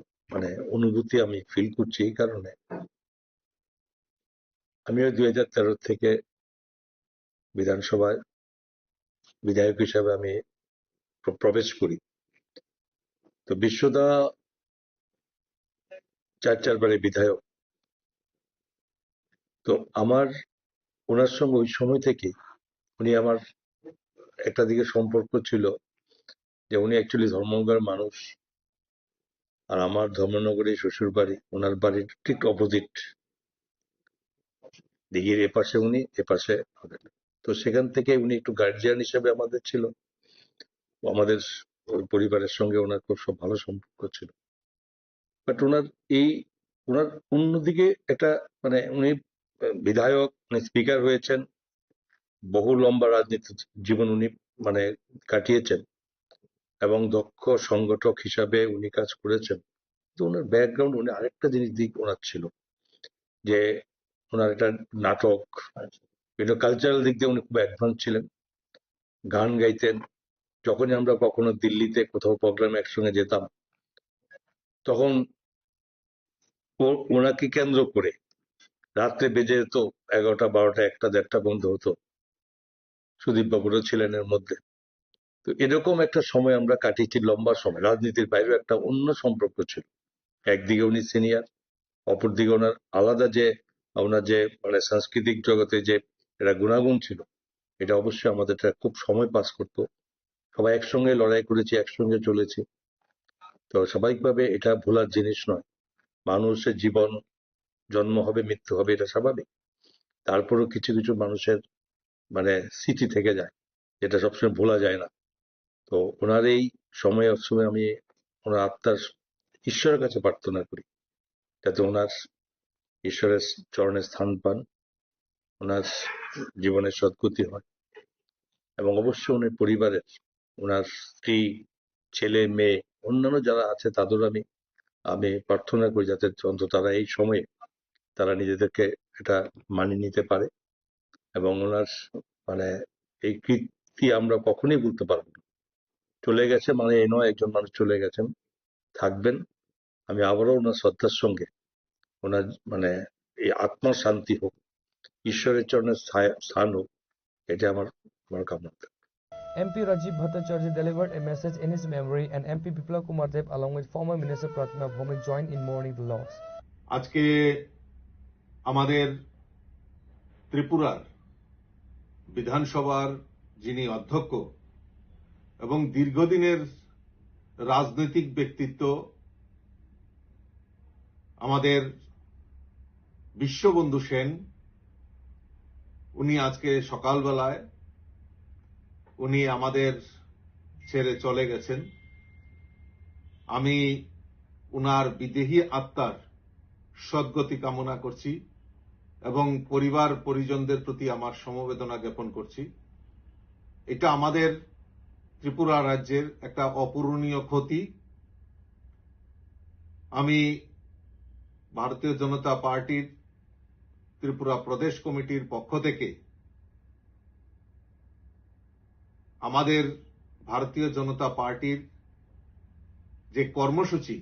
অনুভূতি আমি ফিল করছি। এই কারণে আমিও 2013 থেকে বিধানসভায় বিধায়ক হিসাবে আমি প্রবেশ করি। তো বিশ্বদা 4 বারে বিধায়ক, তো আমার ওনার সঙ্গে ওই সময় থেকে উনি আমার একটা দিকে সম্পর্ক ছিল যে উনি অ্যাকচুয়ালি ধর্মনগরের মানুষ, আর আমার ধর্মনগরে শ্বশুর বাড়ি, ওনার বাড়ির ঠিক অপোজিট দিঘির এপাশে উনি, এপাশে আমাদের। তো সেখান থেকে উনি একটু গার্জিয়ান হিসেবে আমাদের ছিল, আমাদের ওই পরিবারের সঙ্গে ওনার খুব সব ভালো সম্পর্ক ছিল। বাট ওনার অন্যদিকে একটা মানে উনি বিধায়ক, উনি স্পিকার হয়েছেন, বহু লম্বা রাজনীতি জীবন উনি মানে কাটিয়েছেন এবং দক্ষ সংগঠক হিসাবে উনি কাজ করেছেন। তো ওনার ব্যাকগ্রাউন্ড, উনি আরেকটা জিনিস দিক ওনার ছিল যে ওনার একটা নাটক, বিভিন্ন কালচারাল দিক দিয়ে উনি খুব অ্যাডভান্স ছিলেন, গান গাইতেন। যখনই আমরা কখনো দিল্লিতে কোথাও প্রোগ্রামে একসঙ্গে যেতাম, তখন ওনাকে কেন্দ্র করে রাত্রে বেজে যেত 11টা 12টা 1টা 1:30টা বন্ধ হতো। সুদীপ বাবুরও ছিলেন এর মধ্যে। তো এরকম একটা সময় আমরা কাটিয়েছি, লম্বা সময়। রাজনীতির বাইরেও একটা অন্য সম্পর্ক ছিল। একদিকে উনি সিনিয়র, অপরদিকে ওনার আলাদা যে ওনার যে মানে সাংস্কৃতিক জগতে যে একটা গুণাগুণ ছিল, এটা অবশ্যই আমাদের খুব সময় পাস করতো। সবাই একসঙ্গে লড়াই করেছি, একসঙ্গে চলেছি। তো স্বাভাবিকভাবে এটা ভোলার জিনিস নয়। মানুষের জীবন, জন্ম হবে, মৃত্যু হবে, এটা স্বাভাবিক। তারপরেও কিছু কিছু মানুষের মানে স্মৃতি থেকে যায়, যেটা সবসময় ভোলা যায় না। তো ওনার এই সময় আমি ওনার আত্মার ঈশ্বরের কাছে প্রার্থনা করি যাতে ওনার ঈশ্বরের চরণে স্থান পান, ওনার জীবনের সদ্গতি হয়, এবং অবশ্যই ওনার পরিবারের, ওনার স্ত্রী, ছেলে মেয়ে, অন্যান্য যারা আছে তাদেরও আমি প্রার্থনা করি যাতে অন্তত তারা এই সময়ে তারা নিজেদেরকে এটা মানিয়ে নিতে পারে। এবং ওনার মানে এই কীর্তি আমরা কখনোই ভুলতে পারবো না। চলে গেছে মানে এই নয় একজন মানুষ চলে গেছেন, থাকবেন। আমি আবারও ওনার শ্রদ্ধার সঙ্গে ওনার মানে এই আত্মার শান্তি হোক, ঈশ্বরের চরণে স্থান হোক, এটা আমার কামনা। MP Rajiv Bhattacharya delivered a message in his memory, and MP Biplab Kumar Deb along with former Minister Pratima Bhaumik joined in mourning the loss. আজকে আমাদের ত্রিপুরার বিধানসভার যিনি অধ্যক্ষ এবং দীর্ঘদিনের রাজনৈতিক ব্যক্তিত্ব, আমাদের বিশ্ববন্ধু সেন, উনি আজকে সকালবেলায় উনি আমাদের ছেড়ে চলে গেছেন। আমি উনার বিদেহী আত্মার সদ্গতি কামনা করছি এবং পরিবার পরিজনদের প্রতি আমার সমবেদনা জ্ঞাপন করছি। এটা আমাদের ত্রিপুরা রাজ্যের একটা অপূরণীয় ক্ষতি। আমি ভারতীয় জনতা পার্টির ত্রিপুরা প্রদেশ কমিটির পক্ষ থেকে আমাদের ভারতীয় জনতা পার্টির যে কর্মসূচি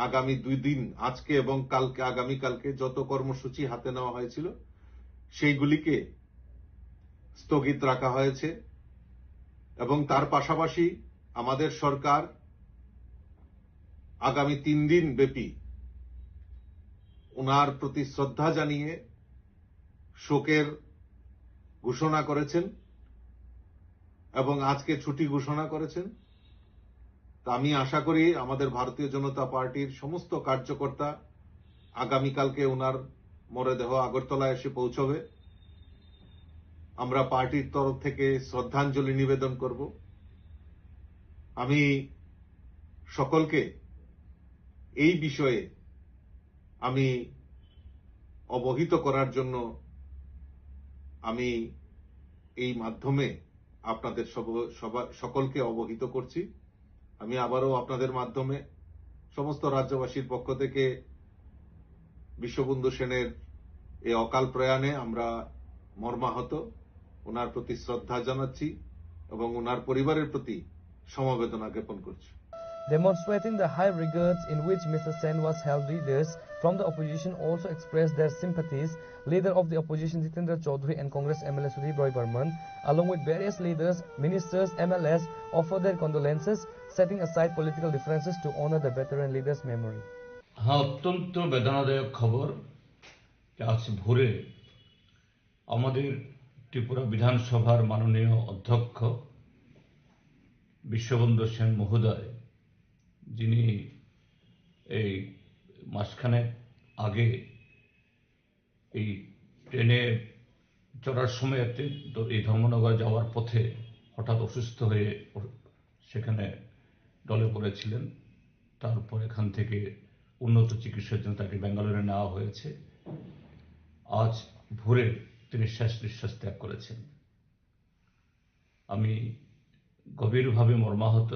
আগামী 2 দিন, আজকে এবং কালকে, আগামীকালকে যত কর্মসূচি হাতে নেওয়া হয়েছিল সেইগুলিকে স্থগিত রাখা হয়েছে এবং তার পাশাপাশি আমাদের সরকার আগামী 3 দিন ব্যাপী ওনার প্রতি শ্রদ্ধা জানিয়ে শোকের ঘোষণা করেছেন এবং আজকে ছুটি ঘোষণা করেছেন। তা আমি আশা করি আমাদের ভারতীয় জনতা পার্টির সমস্ত কার্যকর্তা আগামীকালকে ওনার মরদেহ আগরতলায় এসে পৌঁছবে। আমরা পার্টির তরফ থেকে শ্রদ্ধাঞ্জলি নিবেদন করব। আমি সকলকে এই বিষয়ে আমি অবহিত করার জন্য আমি এই মাধ্যমে আপনাদের সকলকে অবহিত করছি। আমি আবারও আপনাদের মাধ্যমে সমস্ত রাজ্যবাসীর পক্ষ থেকে বিশ্ববন্ধু সেনের এই অকাল প্রয়াণে আমরা মর্মাহত, ওনার প্রতি শ্রদ্ধা জানাচ্ছি এবং ওনার পরিবারের প্রতি সমবেদনা জ্ঞাপন করছি। Demonstrating the high regards in which Mr. Sen was held, leaders from the opposition also expressed their sympathies. Leader of the opposition Jitendra Chaudhary and Congress MLA Sudhir Roy Burman, along with various leaders, ministers, MLAs, offered their condolences, setting aside political differences to honor the veteran leader's memory. হ্যাঁ, অত্যন্ত বেদনাদায়ক খবর। আজ ভোরে আমাদের ত্রিপুরা বিধানসভার মাননীয় অধ্যক্ষ বিশ্ববন্ধু সেন মহোদয়, যিনি এই মাসখানেক আগে এই ট্রেনে চড়ার সময় এই ধর্মনগর যাওয়ার পথে হঠাৎ অসুস্থ হয়ে সেখানে ডলে পড়েছিলেন। তারপর এখান থেকে উন্নত চিকিৎসার জন্য তাকে ব্যাঙ্গালোরে নেওয়া হয়েছে। আজ ভোরে তিনি শেষ নিঃশ্বাস ত্যাগ করেছেন। আমি গভীরভাবে মর্মাহত।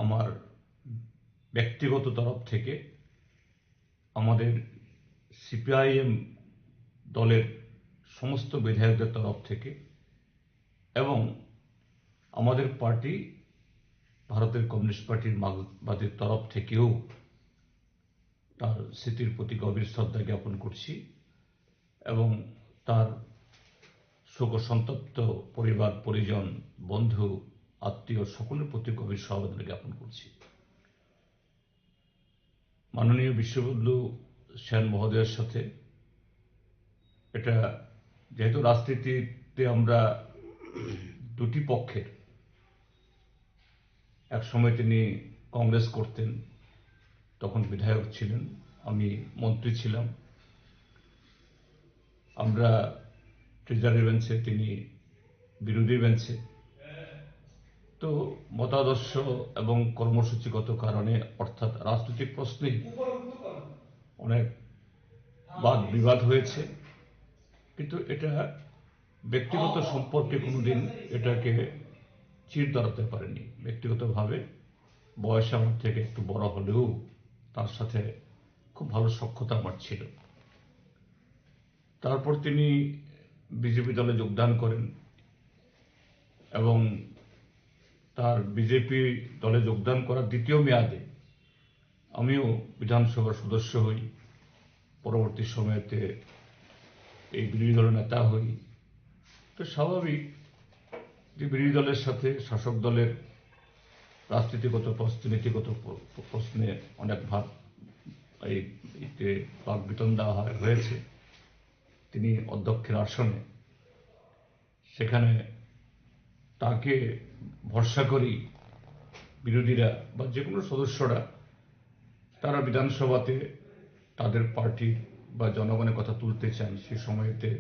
আমার ব্যক্তিগত তরফ থেকে, আমাদের সিপিআইএম দলের সমস্ত বিধায়কদের তরফ থেকে এবং আমাদের পার্টি ভারতের কমিউনিস্ট পার্টির মার্ক্সবাদীর তরফ থেকেও তার স্মৃতির প্রতি গভীর শ্রদ্ধা জ্ঞাপন করছি এবং তার শোকসন্তপ্ত পরিবার, পরিজন, বন্ধু, আত্মীয় সকলের প্রতি গভীর সমবেদনা জ্ঞাপন করছি। মাননীয় বিশ্ববন্ধু সেন মহোদয়ের সাথে এটা, যেহেতু রাজনীতিতে আমরা দুটি পক্ষের, এক সময় তিনি কংগ্রেস করতেন, তখন বিধায়ক ছিলেন, আমি মন্ত্রী ছিলাম, আমরা ট্রেজারি বেঞ্চে, তিনি বিরোধী বেঞ্চে। তো মতাদর্শ এবং কর্মসূচিগত কারণে, অর্থাৎ রাজনৈতিক প্রশ্নে অনেক বাদ বিবাদ হয়েছে, কিন্তু এটা ব্যক্তিগত সম্পর্কে কোনোদিন এটাকে চির ধরাতে পারেনি। ব্যক্তিগতভাবে বয়স আমার থেকে একটু বড় হলেও তার সাথে খুব ভালো সখ্যতা আমার ছিল। তারপর তিনি বিজেপি দলে যোগদান করেন এবং তার বিজেপি দলে যোগদান করার দ্বিতীয় মেয়াদে আমিও বিধানসভার সদস্য হই। পরবর্তী সময়তে এই বিরোধী দলের নেতা হই। তো স্বাভাবিক যে বিরোধী দলের সাথে শাসক দলের রাজনীতিগত প্রশ্নে, নীতিগত প্রশ্নে অনেক বাক বিতণ্ডা হয়েছে। তিনি অধ্যক্ষের আসনে, সেখানে তাকে ভরসা করি বিরোধীরা বা যে কোনো সদস্যরা, তারা বিধানসভাতে তাদের পার্টি বা জনগণের কথা তুলতে চান। সেই সময়তে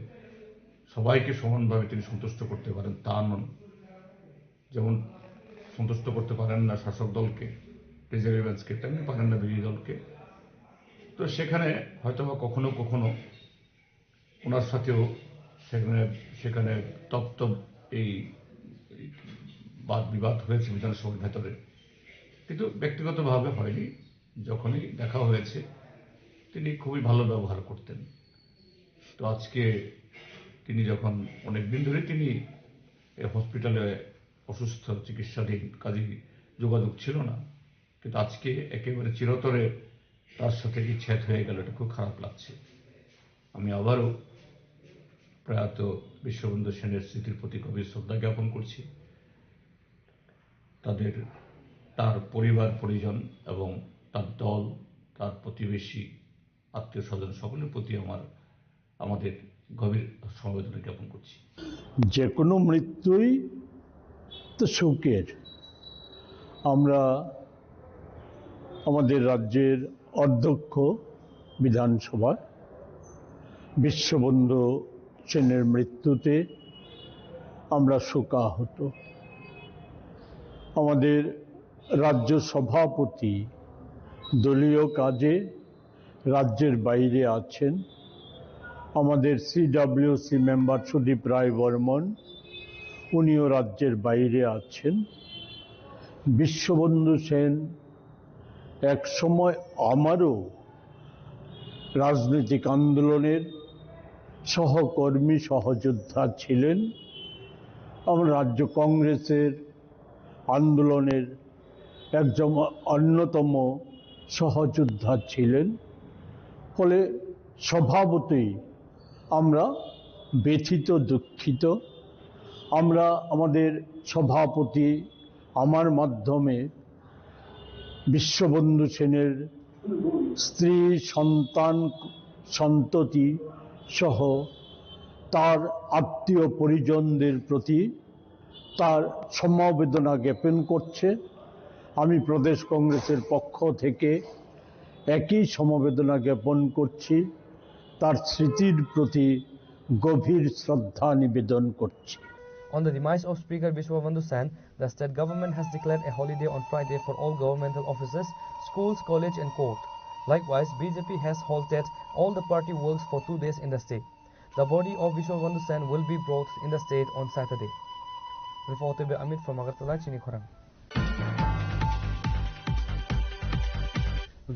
সবাইকে সমানভাবে তিনি সন্তুষ্ট করতে পারেন তা নন। যেমন সন্তুষ্ট করতে পারেন না শাসক দলকে, ট্রেজারি বেঞ্চকে, তেমনি পারেন না বিরোধী দলকে। তো সেখানে হয়তোবা কখনো কখনো ওনার সাথেও সেখানে তপ্ত এই বাদ বিবাদ হয়েছে বিধানসভার ভেতরে, কিন্তু ব্যক্তিগতভাবে হয়নি। যখনই দেখা হয়েছে তিনি খুবই ভালো ব্যবহার করতেন। তো আজকে তিনি যখন অনেকদিন ধরে তিনি হসপিটালে অসুস্থ, চিকিৎসাধীন, কাজে যোগাযোগ ছিল না, কিন্তু আজকে একেবারে চিরতরে তার সাথে বিচ্ছেদ হয়ে গেল, এটা খুব খারাপ লাগছে। আমি আবারও প্রয়াত বিশ্ববন্ধু সেনের স্মৃতির প্রতি গভীর শ্রদ্ধা জ্ঞাপন করছি। তার পরিবার, পরিজন এবং তার দল, তার প্রতিবেশী, আত্মীয় স্বজন সকলের প্রতি আমাদের গভীর সমবেদনা জ্ঞাপন করছি। যে কোনো মৃত্যুই তো শোকের। আমরা আমাদের রাজ্যের অধ্যক্ষ বিধানসভার বিশ্ববন্ধু সেনের মৃত্যুতে আমরা শোকাহত। আমাদের রাজ্য সভাপতি দলীয় কাজে রাজ্যের বাইরে আছেন। আমাদের সিডব্লিউসি মেম্বার সুদীপ রায় বর্মন, উনিও রাজ্যের বাইরে আছেন। বিশ্ববন্ধু সেন এক সময় আমারও রাজনৈতিক আন্দোলনের সহকর্মী, সহযোদ্ধা ছিলেন। আমরা রাজ্য কংগ্রেসের আন্দোলনের একজন অন্যতম সহযোদ্ধা ছিলেন। ফলে স্বভাবতই আমরা ব্যথিত, দুঃখিত। আমরা আমাদের সভাপতি, আমার মাধ্যমে বিশ্ববন্ধু সেনের স্ত্রী, সন্তান, সন্ততি সহ তার আত্মীয় পরিজনদের প্রতি তার সমবেদনা জ্ঞাপন করছে। আমি প্রদেশ কংগ্রেসের পক্ষ থেকে একই সমবেদনা জ্ঞাপন করছি, তার স্মৃতির প্রতি গভীর শ্রদ্ধা নিবেদন করছি। On the demise of Speaker Vishwabandhu Sen, the state government has declared a holiday on Friday for all governmental offices, schools, college and court. Likewise, BJP has halted all the party works for 2 days in the state. The body of Vishwabandhu Sen will be brought in the state on Saturday. Reported by Amit from Agartala, Chinikhorang.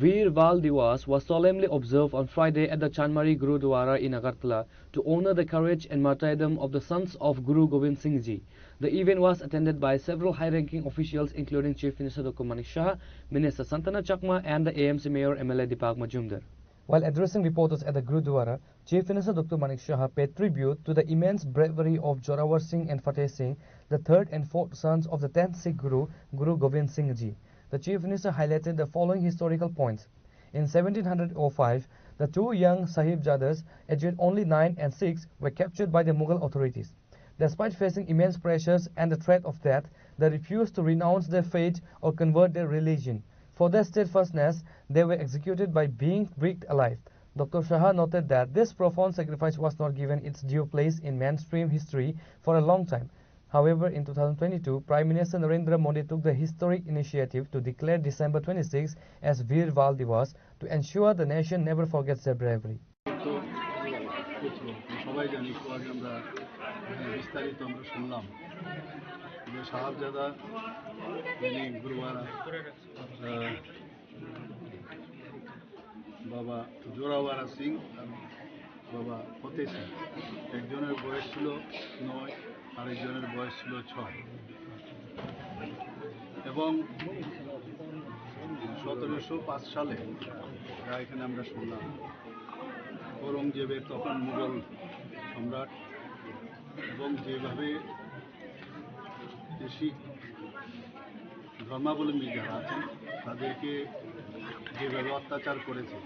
Veer Val Diwas was solemnly observed on Friday at the Chanmari Gurudwara in Agartala to honor the courage and martyrdom of the sons of Guru Gobind Singh Ji. The event was attended by several high-ranking officials including Chief Minister Dr. Manik Shah, Minister Santana Chakma and the AMC Mayor MLA Deepak Majumdar. While addressing reporters at the Gurudwara, Chief Minister Dr. Manik Shah paid tribute to the immense bravery of Jorawar Singh and Fateh Singh, the third and fourth sons of the 10th Sikh Guru, Guru Gobind Singh Ji. The Chief Minister highlighted the following historical points. In 1705, the two young Sahibjadas, aged only 9 and 6, were captured by the Mughal authorities. Despite facing immense pressures and the threat of death, they refused to renounce their faith or convert their religion. For their steadfastness, they were executed by being bricked alive. Dr. Shah noted that this profound sacrifice was not given its due place in mainstream history for a long time. However, in 2022, Prime Minister Narendra Modi took the historic initiative to declare December 26 as Veer Val Diwas to ensure the nation never forgets their bravery. সবাই জানি একটু আগে আমরা বিস্তারিত আমরা শুনলাম যে সাহাবজাদা গুরুওয়ারা বাবা জোরাওয়ারা সিং আর বাবা ফতেহ সিং, একজনের বয়স ছিল 9, আরেকজনের বয়স ছিল 6 এবং 1705 সালে যা এখানে আমরা শুনলাম ঔরঙ্গজেবের তখন মুঘল সম্রাট এবং যেভাবে শিখ ধর্মাবলম্বী যারা আছেন তাদেরকে যেভাবে অত্যাচার করেছে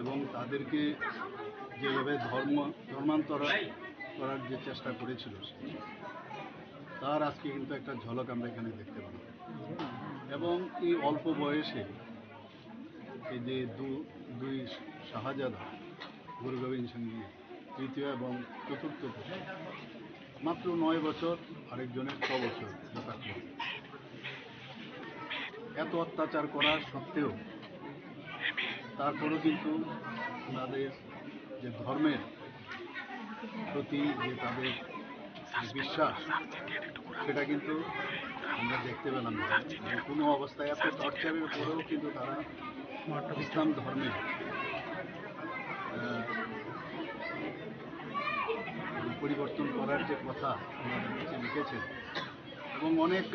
এবং তাদেরকে যেভাবে ধর্মান্তর করার যে চেষ্টা করেছিল তার আজকে কিন্তু একটা ঝলক আমরা এখানে দেখতে পাই। এবং এই অল্প বয়সে এই যে দুই শাহজাদা গুরু গোবিন্দ সিং জি তৃতীয় এবং চতুর্থ মাত্র 9 বছর, আরেকজনের 6 বছর যথাক্রমে, এত অত্যাচার করার সত্ত্বেও তারপরেও কিন্তু তাদের যে ধর্মের প্রতি যে তাদের বিশ্বাস সেটা কিন্তু আমরা দেখতে পেলাম না। কোনো অবস্থায় এত টর্চারের পরেও কিন্তু তারা ইসলাম ধর্মে পরিবর্তন করার যে কথা আমাদের কাছে লিখেছেন এবং অনেক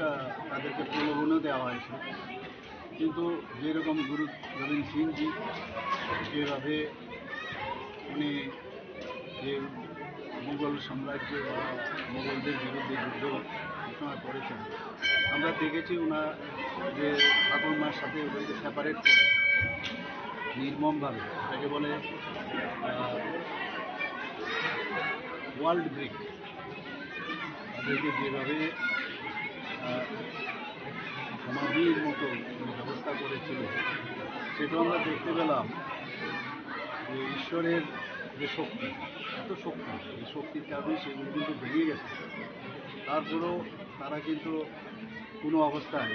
তাদেরকে প্রলোভনও দেওয়া হয়েছে, কিন্তু যেরকম গুরু গোবিন্দ সিং জি যেভাবে উনি যে মুঘল সাম্রাজ্য বা মুঘলদের বিরুদ্ধে যুদ্ধ ঘোষণা করেছেন, আমরা দেখেছি ওনার যে ঠাকুরমার সাথে ওদেরকে সেপারেট করে নির্মমভাবে, তাকে বলে ওয়ার্ল্ড ব্রিক, তাদেরকে যেভাবে সমাধির মতো ব্যবস্থা করেছিল সেটাও আমরা দেখতে পেলাম যে ঈশ্বরের যে শক্তি, এত শক্তি, এই শক্তির কারণে সেগুলো কিন্তু ভেঙে গেছে। তারপরেও তারা কিন্তু কোনো অবস্থায়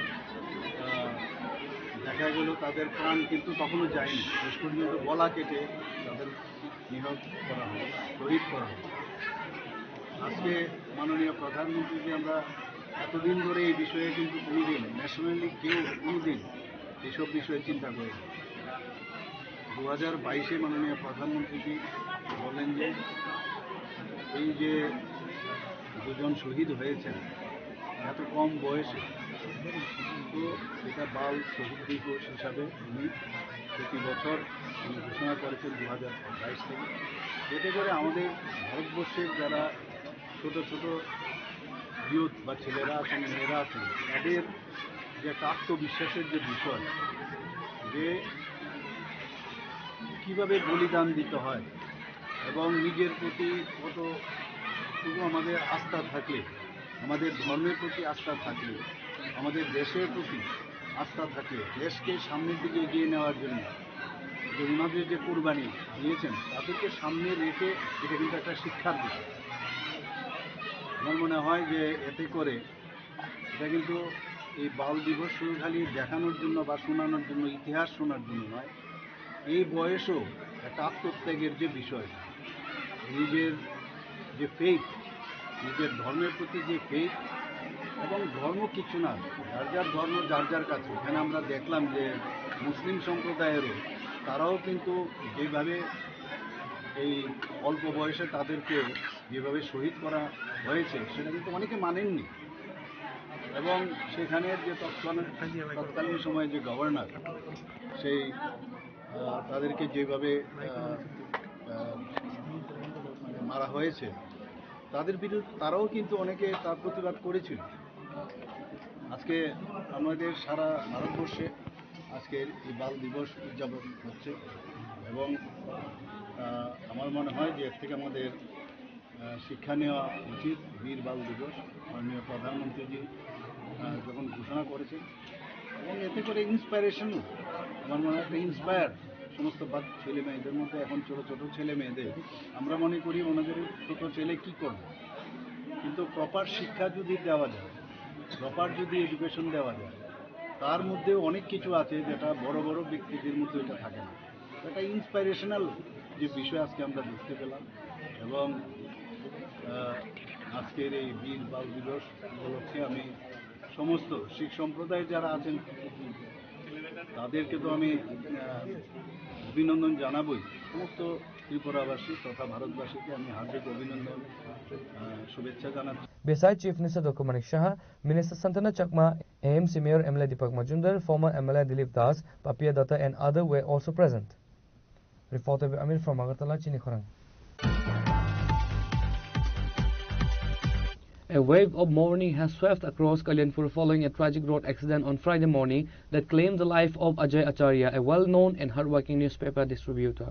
দেখা গেল তাদের প্রাণ কিন্তু তখনও যায়নি, শেষ পর্যন্ত গলা কেটে তাদের নিহত করা হয়, শহীদ করা হয়। আজকে মাননীয় প্রধানমন্ত্রীকে আমরা এতদিন ধরে এই বিষয়ে কিন্তু কোনোদিন ন্যাশনালি কেউ কোনোদিন এইসব বিষয়ে চিন্তা করেনি। 2022-এ মাননীয় প্রধানমন্ত্রীজি বলেন যে এই যে দুজন শহীদ হয়েছেন এত কম বয়সে, তো এটা বাল শহীদ দিবস হিসাবে উনি প্রতি বছর উনি ঘোষণা করেছেন 2022 থেকে, এতে করে আমাদের ভারতবর্ষের যারা ছোট ছোট ইয়ুথ বা ছেলেরা আছেন, মেয়েরা আছেন, তাদের যে একটা আত্মবিশ্বাসের যে বিষয়, যে কীভাবে বলিদান দিতে হয় এবং নিজের প্রতি কতটুকু আমাদের আস্থা থাকলে, আমাদের ধর্মের প্রতি আস্থা থাকলে, আমাদের দেশের প্রতি আস্থা থাকলে, দেশকে সামনের দিকে এগিয়ে নেওয়ার জন্য যে ওনাদের যে কোরবানি দিয়েছেন তাদেরকে সামনে রেখে এটা কিন্তু একটা শিক্ষার বিষয়। আমার মনে হয় যে এতে করে এটা কিন্তু এই বাল দিবস শুধু খালি দেখানোর জন্য বা শোনানোর জন্য, ইতিহাস শোনার জন্য নয়, এই বয়সেও একটা আত্মত্যাগের যে বিষয়, নিজের যে ফেইথ, নিজের ধর্মের প্রতি যে ফেইথ, এবং ধর্ম কিছু না, যার যার ধর্ম যার যার কাছে। এখানে আমরা দেখলাম যে মুসলিম সম্প্রদায়েরও তারাও কিন্তু যেভাবে এই অল্প বয়সে তাদেরকে যেভাবে শহীদ করা হয়েছে সেটা কিন্তু অনেকে মানেননি। এবং সেখানের যে তৎকালীন সময়ে যে গভর্নর, সেই তাদেরকে যেভাবে মারা হয়েছে, তাদের বিরুদ্ধে তারাও কিন্তু অনেকে তার প্রতিবাদ করেছিল। আজকে আমাদের সারা ভারতবর্ষে আজকের এই বাল দিবস উদযাপন হচ্ছে এবং আমার মনে হয় যে এর থেকে আমাদের শিক্ষা নেওয়া উচিত। বীর বাল দিবস মাননীয় প্রধানমন্ত্রীজি যখন ঘোষণা করেছেন, এবং এতে করে ইন্সপায়ারেশন, আমার মনে হয় একটা ইন্সপায়ার সমস্ত ছেলে মেয়েদের মধ্যে, এখন ছোটো ছোটো ছেলে মেয়েদের আমরা মনে করি ওনাদের ছোটো ছেলে কী করবে, কিন্তু প্রপার শিক্ষা যদি দেওয়া যায়, প্রপার যদি এডুকেশন দেওয়া যায়, তার মধ্যেও অনেক কিছু আছে যেটা বড় বড় ব্যক্তিদের মধ্যে এটা থাকে না। এটা ইন্সপাইরেশনাল যে বিষয় আজকে আমরা দেখতে পেলাম। এবং আজকের এই বীর বাল দিবস উপলক্ষে আমি সমস্ত শিখ সম্প্রদায় যারা আছেন তাদেরকে তো আমি অভিনন্দন জানাবই। সমস্ত ত্রিপুরাবাসী তথা ভারতবাসীকে আমি হার্দিক অভিনন্দন, শুভেচ্ছা জানাচ্ছি। Besides Chief Minister Dr. Manik Shah, Minister Santana Chakma, AMC Mayor MLA Deepak Majumdar, former MLA Dilip Das, Papia Datta and others were also present. Reporter Amir from Agartala, Chinikhorang. A wave of mourning has swept across Kalyanpur following a tragic road accident on Friday morning that claimed the life of Ajay Acharya, a well-known and hard-working newspaper distributor.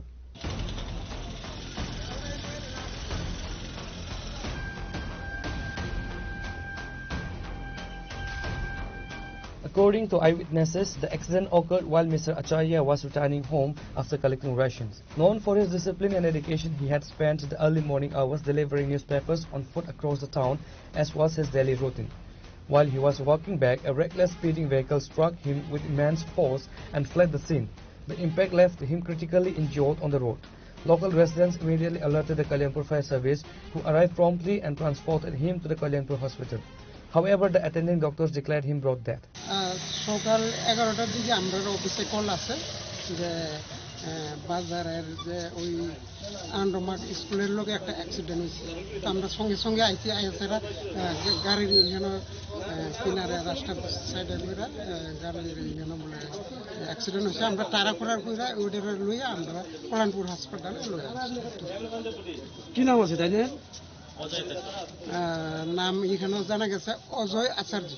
According to eyewitnesses, the accident occurred while Mr. Acharya was returning home after collecting rations. Known for his discipline and dedication, he had spent the early morning hours delivering newspapers on foot across the town, as was his daily routine. While he was walking back, a reckless speeding vehicle struck him with immense force and fled the scene. The impact left him critically injured on the road. Local residents immediately alerted the Kalyanpur Fire Service, who arrived promptly and transported him to the Kalyanpur hospital. However, the attending doctors declared him brought death. সকাল 11টার দিকে আমরা অফিসে call আছে যে বাজারের যে ওই আন্ড্রমার্ট স্কুলের লোক একটা অ্যাক্সিডেন্ট হয়েছে। তো আমরা সঙ্গে সঙ্গে আইসি আইসেরা গাড়ির যেন কিনারে রাস্তার সাইডে করে গাড়ির যেন বলে অ্যাক্সিডেন্ট হয়েছে। আমরা তাড়াহুড়ার করে ওইটার লইয়া আমরা কল্যাণপুর হাসপাতালে লইয়া। কি নাম আছে তাই না? নাম এখানেও জানা গেছে অজয় আচার্য,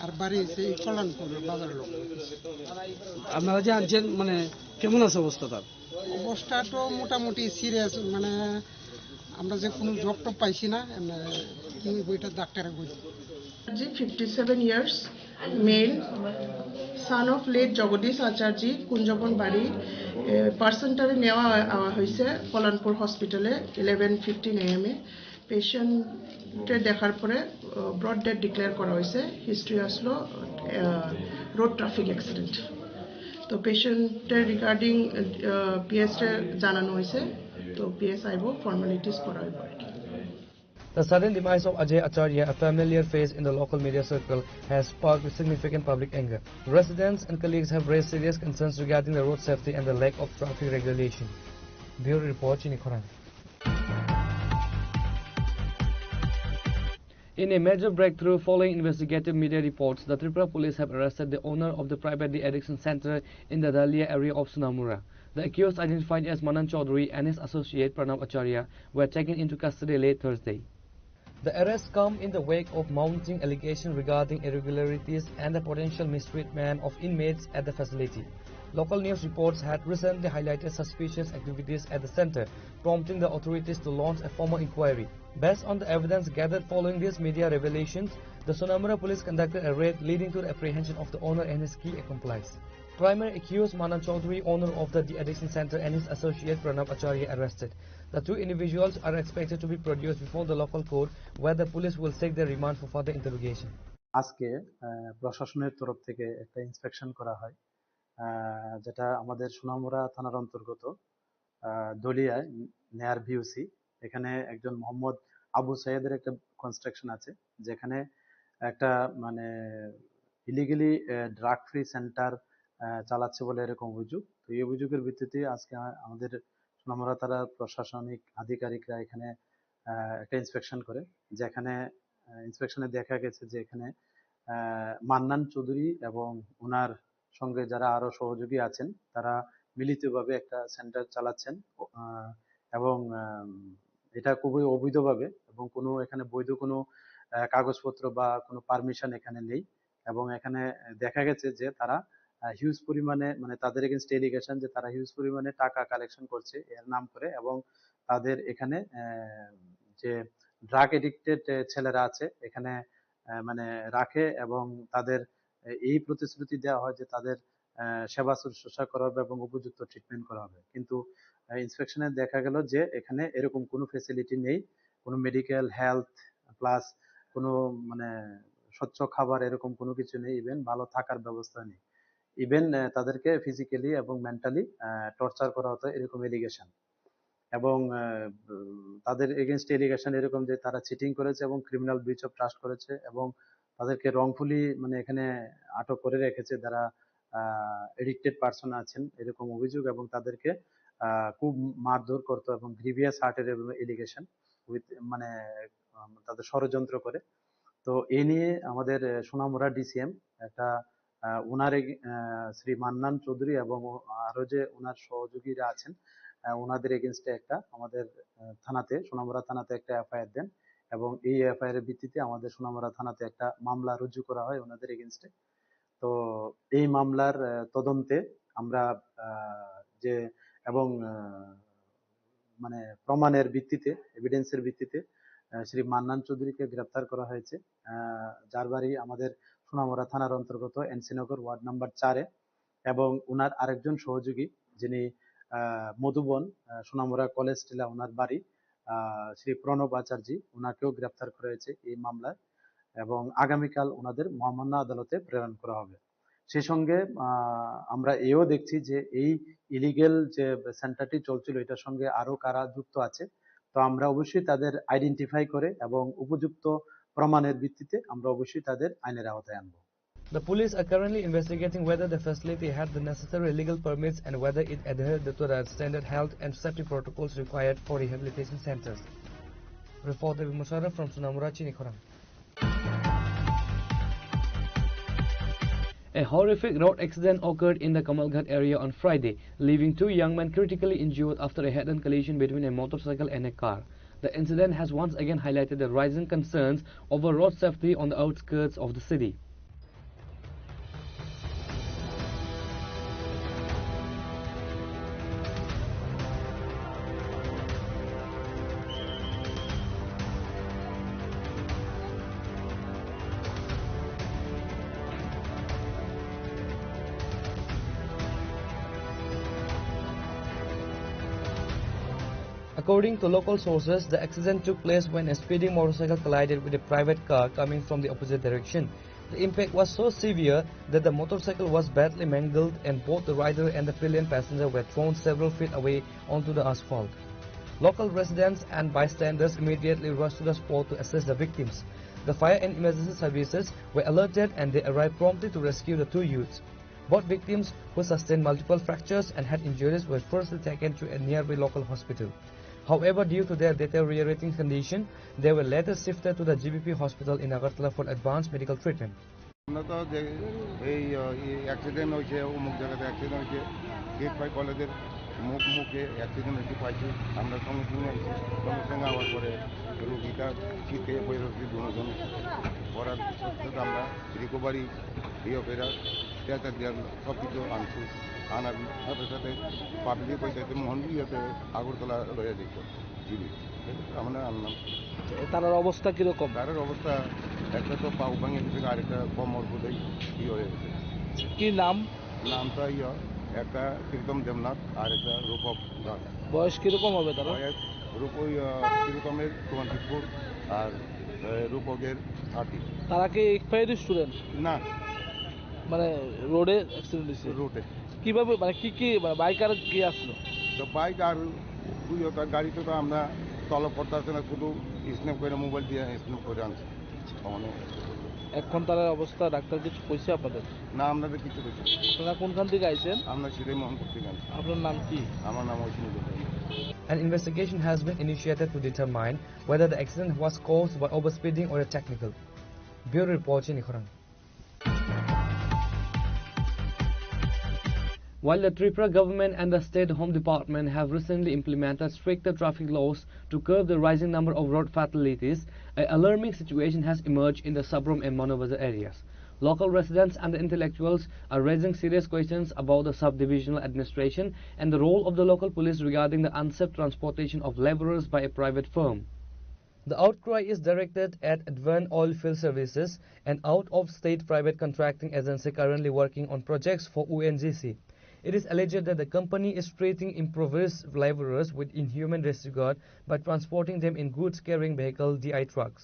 আর বাড়ি হচ্ছে এই কল্যাণপুর বাজারের লোক। আপনারা যে আনছেন মানে কেমন আছে অবস্থা তার? অবস্থা তো মোটামুটি সিরিয়াস, মানে আমরা যে কোনো জব টব পাইছি না, কি বইটা ডাক্তারে বলছি। 57 years, male, son of late Jagadish Acharji, Kunjaban বাড়ি। পার্সেন্টারে নেওয়া হয়েছে কল্যাণপুর হসপিটালে 11:15 AM এ। পেশেন্টের দেখার পরে ব্রড ডেথ ডিক্লেয়ার করা হয়েছে। হিস্ট্রি আসলো রোড ট্রাফিক অ্যাক্সিডেন্ট। তো পেশেন্টের রিগার্ডিং পিএসটা জানানো হয়েছে, তো পিএস আইব ফর্মালিটিস করা হইব আর কি। The sudden demise of Ajay Acharya, a familiar face in the local media circle, has sparked significant public anger. Residents and colleagues have raised serious concerns regarding the road safety and the lack of traffic regulation. Bureau Report, Chinikhorang. In a major breakthrough following investigative media reports, the Tripura police have arrested the owner of the private de-addiction center in the Dalia area of Sunamura. The accused, identified as Manan Chaudhary, and his associate Pranav Acharya, were taken into custody late Thursday. The arrests come in the wake of mounting allegations regarding irregularities and the potential mistreatment of inmates at the facility. Local news reports had recently highlighted suspicious activities at the center, prompting the authorities to launch a formal inquiry. Based on the evidence gathered following these media revelations, the Sonamura police conducted a raid leading to the apprehension of the owner and his key accomplice. Primary accused Manan Chaudhary, owner of the de-addiction center, and his associate Pranab Acharya arrested. The two individuals are expected to be produced before the local court, where the police will seek their remand for further interrogation. আজকে প্রশাসনের তরফ থেকে একটা inspection করা হয়, যেটা আমাদের সোনামুড়া থানার অন্তর্গত দলিয়ায় নেয়ার ভিউসি। এখানে একজন মোহাম্মদ আবু সাইদের একটা কনস্ট্রাকশন আছে, যেখানে একটা মানে ইলিগালি ড্রাগ ফ্রি সেন্টার চালাচ্ছে বলে এরকম অভিযোগ। তো এই অভিযোগের ভিত্তিতে আজকে আমাদের সোনামুড়া থানার প্রশাসনিক আধিকারিকরা এখানে একটা ইন্সপেকশন করে, যেখানে ইন্সপেকশনে দেখা গেছে যে এখানে মান্নান চৌধুরী এবং ওনার সঙ্গে যারা আরো সহযোগী আছেন তারা মিলিতভাবে একটা সেন্টার চালাচ্ছেন, এবং এটা খুবই অবৈধভাবে, এবং কোনো এখানে বৈধ কোনো কাগজপত্র বা কোনো পারমিশন এখানে নেই। এবং এখানে দেখা গেছে যে তারা হিউজ পরিমাণে, মানে তাদের এগেইনস্ট এলিগেশন যে তারা হিউজ পরিমাণে টাকা কালেকশন করছে এর নাম করে, এবং তাদের এখানে যে ড্রাগ এডিক্টেড ছেলেরা আছে এখানে মানে রাখে, এবং তাদের এই প্রতিশ্রুতি দেওয়া হয় যে তাদের সেবা শুশ্রূষা করা হবে এবং উপযুক্ত ট্রিটমেন্ট করা হবে। কিন্তু ইন্সপেকশনে দেখা গেল যে এখানে এরকম কোনো ফেসিলিটি নেই, কোনো মেডিকেল হেলথ প্লাস কোনো মানে স্বচ্ছ খাবার এরকম কোনো কিছু নেই, ইভেন ভালো থাকার ব্যবস্থা নেই, ইভেন তাদেরকে ফিজিক্যালি এবং মেন্টালি টর্চার করা হতো এরকম এলিগেশন। এবং তাদের এগেইনস্ট এলিগেশন এরকম যে তারা চিটিং করেছে এবং ক্রিমিনাল ব্রিচ অফ ট্রাস্ট করেছে, এবং তাদেরকে রংফুলি মানে এখানে আটক করে রেখেছে যারা এডিক্টেড পারসন আছেন এরকম অভিযোগ, এবং তাদেরকে খুব মারধর করতো এবং গ্রিভিয়াস হার্টের এলিগেশন উইথ মানে তাদের ষড়যন্ত্র করে। তো এই নিয়ে আমাদের সোনামুড়া ডিসিএম একটা ওনার শ্রী মান্নান চৌধুরী এবং আরো যে ওনার সহযোগীরা আছেন ওনাদের এগেনস্টে একটা আমাদের থানাতে সোনামুড়া থানাতে একটা এফআইআর দেন, এবং এই এফআইআর এর ভিত্তিতে আমাদের সোনামুড়া থানাতে একটা মামলা রুজু করা হয় ওনাদের এগেনস্টে। তো এই মামলার তদন্তে আমরা যে এবং মানে প্রমাণের ভিত্তিতে এভিডেন্সের ভিত্তিতে শ্রী মান্নান চৌধুরীকে গ্রেপ্তার করা হয়েছে, যার বাড়ি আমাদের সোনামুড়া থানার অন্তর্গত এনসিনগর ওয়ার্ড নাম্বার 4-এ, এবং ওনার আরেকজন সহযোগী যিনি মধুবন সোনামুড়া কলেজ টিলা ওনার বাড়ি, শ্রী প্রণব আচার্য, ওনাকেও গ্রেপ্তার করা হয়েছে এই মামলায়, এবং আগামীকাল ওনাদের মহামান্য আদালতে প্রেরণ করা হবে। সেই সঙ্গে আমরা এও দেখছি যে এই ইলিগেল যে সেন্টারটি চলছিল এটার সঙ্গে আরো কারা যুক্ত আছে, তো আমরা অবশ্যই তাদের আইডেন্টিফাই করে এবং উপযুক্ত প্রমাণের ভিত্তিতে আমরা অবশ্যই তাদের আইনের আওতায় আনবো। The police are currently investigating whether the facility had the necessary legal permits and whether it adhered to the standard health and safety protocols required for rehabilitation centers. Reporter Musharraf from Sonamura, Chinikhorang. A horrific road accident occurred in the Kamalghat area on Friday, leaving two young men critically injured after a head-on collision between a motorcycle and a car. The incident has once again highlighted the rising concerns over road safety on the outskirts of the city. According to local sources, the accident took place when a speeding motorcycle collided with a private car coming from the opposite direction. The impact was so severe that the motorcycle was badly mangled and both the rider and the pillion passenger were thrown several feet away onto the asphalt. Local residents and bystanders immediately rushed to the spot to assess the victims. The fire and emergency services were alerted and they arrived promptly to rescue the two youths. Both victims, who sustained multiple fractures and had injuries, were firstly taken to a nearby local hospital. However, due to their deteriorating condition, they were later shifted to the GBP hospital in Agartala for advanced medical treatment. আমরা তো এই accident হয়েছে অমুক জায়গাতে accident হয়েছে gate by কলেজের মুখে accident হয়েছে পাইছি, আমরা সঙ্গে সঙ্গে আইছি, সঙ্গে সঙ্গে আওয়ার পরে রুগীটা শীতে বই রয়েছে দুজন করার সাথে আমরা রিকভারি করে স্ট্রেচার দেওয়ার সব কিছু আনছি, আনার সাথে সাথে পাবলিক পয়সাতে মোহনবিয়াতে আগরতলা রয়ে যেত জিবি আমরা আনলাম। তার অবস্থা কিরকম? তার অবস্থা একটা তো পাউ ভাঙে গেছে, আরেকটা কোমর বোধহয় হয়ে গেছে। কি নাম? নামটা একটা প্রীতম দেবনাথ আর একটা রূপক দাস। বয়স কিরকম হবে তার? বয়স প্রীতমের 24 আর রূপকের 30। তারা কি এক্সপায়ার্ড স্টুডেন্ট? না, মানে রোডে অ্যাক্সিডেন্ট হয়েছে। রোডে কিভাবে, মানে কি মানে বাইক আর কি আসলো? তো বাইক আর গাড়িতে তো আমরা তলব করতে আসছে না, শুধু স্ন্যাপ করে মোবাইল দিয়ে স্ন্যাপ করে আনছি। এখন তার অবস্থা ডাক্তার কিছু কইছে আপনাদের? না, আপনাদের কিছু কইছে। আপনারা কোনখান থেকে আইছেন? আমরা সিরাই মোহনপুর থেকে আনছি। আপনার নাম কি? আমার নাম Oishi. An investigation has been initiated to determine whether the accident was caused by overspeeding or a technical. Bureau Report, Chini Khorang. While the Tripura government and the State Home Department have recently implemented stricter traffic laws to curb the rising number of road fatalities, an alarming situation has emerged in the Sabrom and Manobazar areas. Local residents and the intellectuals are raising serious questions about the subdivisional administration and the role of the local police regarding the unsafe transportation of laborers by a private firm. The outcry is directed at Advan Oilfield Services, an out-of-state private contracting agency currently working on projects for ONGC. It is alleged that the company is treating impoverished laborers with inhuman disregard by transporting them in goods-carrying vehicle DI trucks.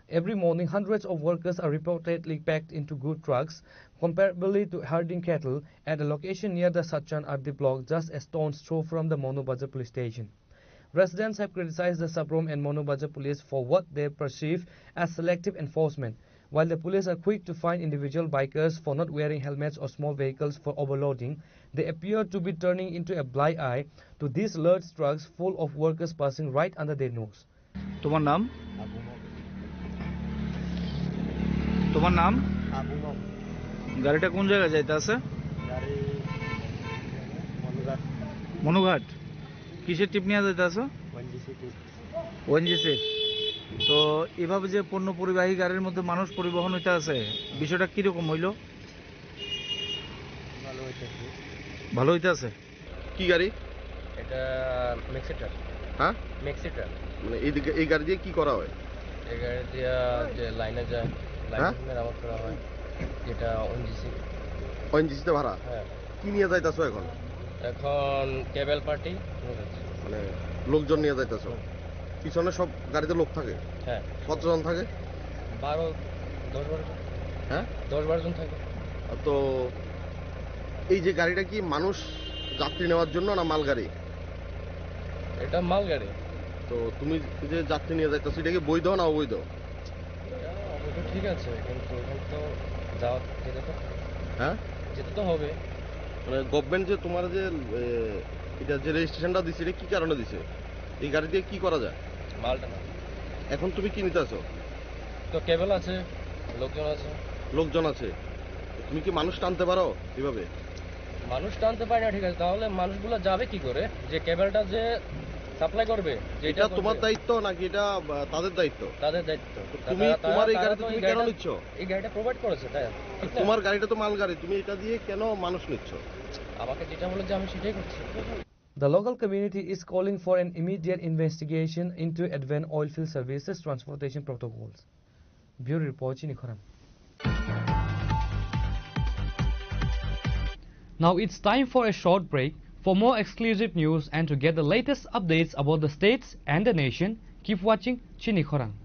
Every morning, hundreds of workers are reportedly packed into good trucks, comparably to herding cattle, at a location near the Sachan Ardi block, just a stone's throw from the Manobazar police station. Residents have criticized the Sabrom and Manobazar police for what they perceive as selective enforcement. While the police are quick to fine individual bikers for not wearing helmets or small vehicles for overloading, they appear to be turning into a blind eye to these large trucks full of workers passing right under their nose. তোমার নাম? তোমার নাম? গাড়িটা কোন জায়গায় যাইতে আছে? মনুঘাট। কিসের টিপ নিয়ে যাইতে আছে? ওএনজিসি। তো এভাবে যে পণ্য পরিবাহী গাড়ির মধ্যে মানুষ পরিবহন হইতে আছে, বিষয়টা কিরকম হইল? ভালো হইতে আছে। কি গাড়ি এটা? মেক্সিটার। হ্যাঁ, মেক্সিটার। মানে এই গাড়ি দিয়ে কি করা হয়? এই গাড়ি দিয়ে যে লাইনে যায়, লাইনে মেরামত করা হয়, যেটা ওএনজিসিতে ভাড়া। হ্যাঁ। কি নিয়ে যাইতাছো এখন? এখন কেবল পার্টি, মানে লোকজন নিয়ে যাইতাছো? পিছনে সব গাড়িতে লোক থাকে? হ্যাঁ। কতজন থাকে? 10-12 জন। হ্যাঁ, 10-12 জন থাকে। তো এই যে গাড়িটা কি মানুষ যাত্রী নেওয়ার জন্য না মাল গাড়ি? এটা মাল গাড়ি। তো তুমি যে যাত্রী নিয়ে যাইতাছো, এটা কি বৈধ না অবৈধ? অবৈধ, ঠিক আছে, কিন্তু এখন তো যাওয়া যেতে তো। হ্যাঁ, যেতে তো হবে। মানে গভর্নমেন্ট যে তোমার যে এটা যে রেজিস্ট্রেশনটা দিছে, এটা কি কারণে দিছে? এই গাড়ি দিয়ে কি করা যায়? মালটা না। এখন তুমি কি নিতে আছো? তো কেবল আছে, লোকজন আছে। লোকজন আছে, তুমি কি মানুষ টানতে পারো এভাবে? মানুষ টানতে পারে না, ঠিক আছে, তাহলে মানুষগুলো যাবে কি করে? যে কেবলটা যে সাপ্লাই করবে, এটা তোমার দায়িত্ব নাকি এটা তাদের দায়িত্ব? তাদের দায়িত্ব। তুমি তোমার এই গাড়িতে তুমি কেন নিচ্ছ? এই গাড়িটা প্রোভাইড করেছে, তাই তোমার গাড়িটা তো মাল গাড়ি, তুমি এটা দিয়ে কেন মানুষ নিচ্ছ? আমাকে যেটা বলে যে আমি সেটাই করছি। The local community is calling for an immediate investigation into Advan Oilfield Services transportation protocols. Bureau Report, Chini Khorang. Now it's time for a short break. For more exclusive news and to get the latest updates about the states and the nation, keep watching Chini Khorang.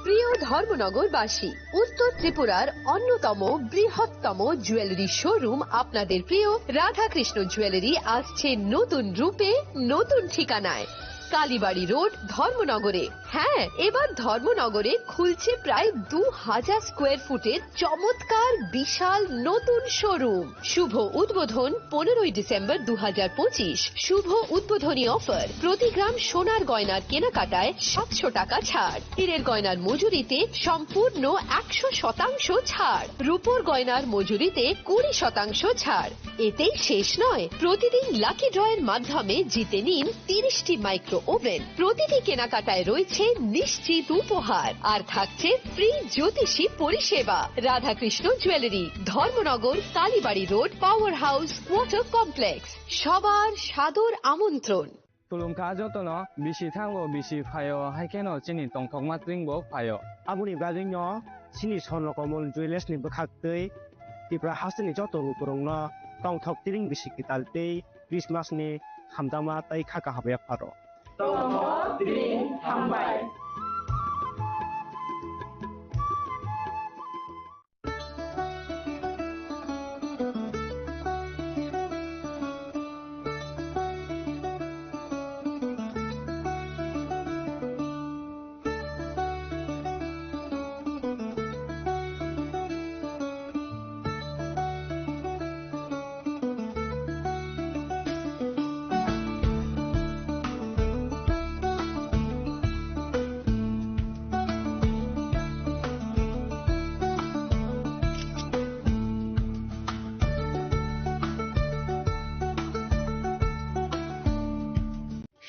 প্রিয় ধর্মনগরবাসী, উত্তর ত্রিপুরার অন্যতম বৃহত্তম jewellery showroom আপনাদের প্রিয় Radhakrishna jewellery আসছে নতুন রূপে, নতুন ঠিকানায়, কালীবাড়ি রোড, ধর্মনগরে। হ্যাঁ, এবার ধর্মনগরে খুলছে প্রায় 2000 স্কোয়ার ফুটের চমৎকার বিশাল নতুন শোরুম। শুভ উদ্বোধন 15ই ডিসেম্বর 2025। শুভ উদ্বোধনী অফার, প্রতি গ্রাম সোনার গয়নার কেনাকাটায় 700 টাকা ছাড়, হীরের গয়নার মজুরিতে সম্পূর্ণ 100% ছাড়, রূপোর গয়নার মজুরিতে 20% ছাড়। এতেই শেষ নয়, প্রতিদিন লাকি ড্রয়ের মাধ্যমে জিতে নিন 30টি মাইক্রো ওভেন। প্রতিটি কেনাকাটায় রয়েছে নিশ্চিত উপহার, আর থাকছে ফ্রি জ্যোতিষী পরিষেবা। Radhakrishna jewellery, Dharmanagar, Kalibari road, power house, water complex. সবার সাদর আমন্ত্রণ। Tulungka jotono bisi thango bisi phayo haikeno chini tongthok matringbo phayo. Abuni gajingno chini sonno komol jewelers ni bkhaktei tipra hasini joto rukurongno tongthok tiring bisi kitaltei Christmas ni hamdama tai khaka habya pharo. Tongthok tiring hambai.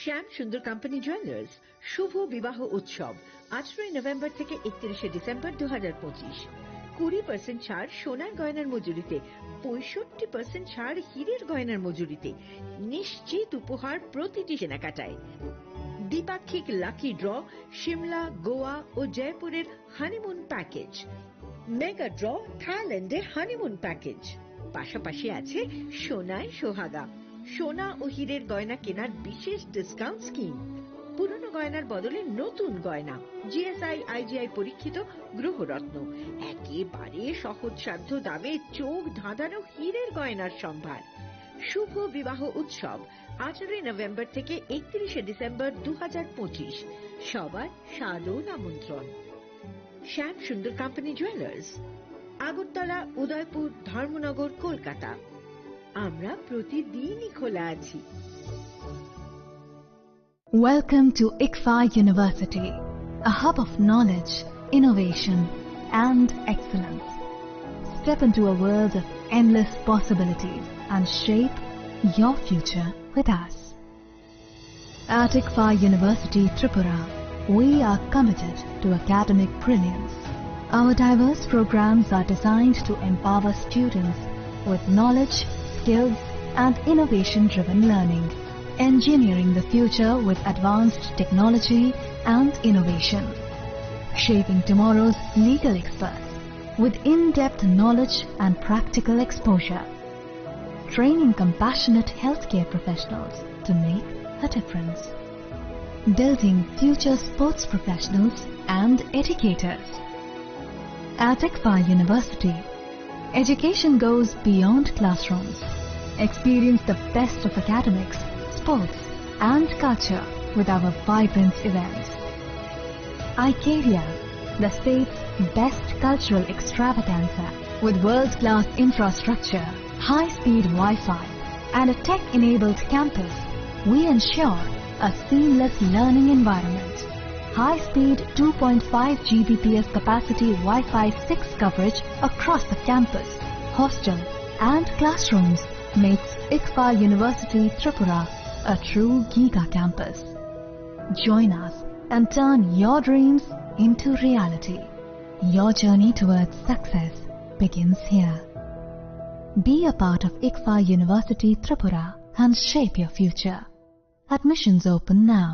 শ্যাম সুন্দর company jewellers শুভ বিবাহ উৎসব 18 November থেকে 31 December 2025। 20% ছাড় সোনার গয়নার মজুরিতে, 65% ছাড় হীরের গয়নার মজুরিতে, নিশ্চিত উপহার প্রতিটি কেনাকাটায়। দ্বিপাক্ষিক লাকি ড্র, শিমলা, গোয়া ও জয়পুরের হানিমুন প্যাকেজ। মেগা ড্র, থাইল্যান্ডে হানিমুন প্যাকেজ। পাশাপাশি আছে সোনায় সোহাগা, সোনা ও হীরের গয়না কেনার বিশেষ ডিসকাউন্ট স্কিম। পুরনো গয়নার বদলে নতুন গয়না, জিএসআই আইজিআই পরীক্ষিত গ্রহরত্ন, একেবারে সহজসাধ্য দামে চোখ ধাঁধানো হীরের গয়নার সম্ভার। শুভ বিবাহ উৎসব 18 নভেম্বর থেকে 31 ডিসেম্বর 2025। সবার সাদর আমন্ত্রণ। শ্যাম সুন্দর কোম্পানি জুয়েলার্স, আগরতলা, উদয়পুর, ধর্মনগর, কলকাতা। আমরা প্রতিদিনই খোলা আছি। Welcome to ICFA University, a hub of knowledge, innovation, and excellence. Step into a world of endless possibilities and shape your future with us. At ICFA University, Tripura, we are committed to academic brilliance. Our diverse programs are designed to empower students with knowledge, skills, and innovation-driven learning, engineering the future with advanced technology and innovation, shaping tomorrow's legal experts with in-depth knowledge and practical exposure, training compassionate healthcare professionals to make a difference, building future sports professionals and educators. At ICFA University, education goes beyond classrooms. Experience the best of academics, sports, and culture with our vibrant events. ICARIA, the state's best cultural extravaganza, with world-class infrastructure, high-speed Wi-Fi, and a tech-enabled campus, we ensure a seamless learning environment. High-speed 2.5 Gbps capacity Wi-Fi 6 coverage across the campus, hostel, and classrooms makes ICFA University Tripura a true Giga campus. Join us and turn your dreams into reality. Your journey towards success begins here. Be a part of ICFA University Tripura and shape your future. Admissions open now.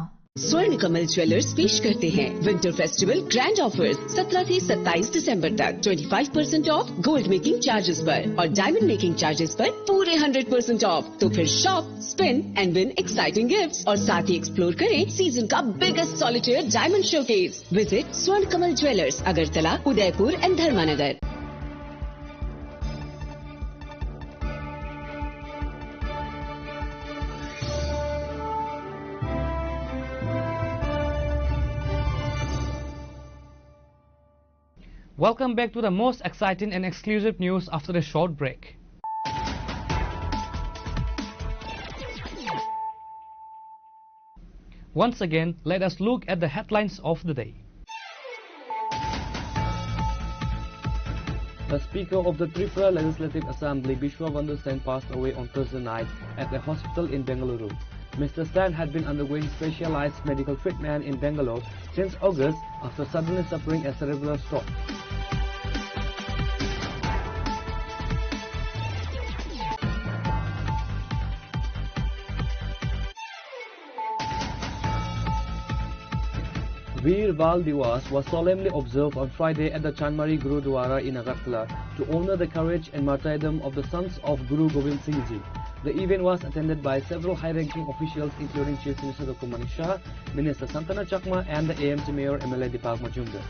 स्वर्ण Kamal jewellers पेश करते हैं winter festival grand offers 17 से 27 दिसंबर तक 25% of gold making charges पर और diamond making charges पर पूरे 100% ऑफ। तो फिर shop, spin and win exciting gifts और साथ ही एक्सप्लोर करें सीजन का biggest solitaire diamond showcase. Visit Swarna Kamal jewellers, Agartala, Udaipur and Dharmanagar. Welcome back to the most exciting and exclusive news after a short break. Once again, let us look at the headlines of the day. The Speaker of the Tripura Legislative Assembly, Bishwabandhu Sen, passed away on Thursday night at a hospital in Bengaluru. Mr. Sen had been undergoing specialized medical treatment in Bangalore since August after suddenly suffering a cerebral stroke. Veer Bal Diwas was solemnly observed on Friday at the Chanmari Gurudwara in Agartala to honor the courage and martyrdom of the sons of Guru Gobind Singh Ji. The event was attended by several high-ranking officials including Chief Minister Dr. Manik Shah, Minister Santana Chakma and the AMC Mayor MLA Deepak Majumdar.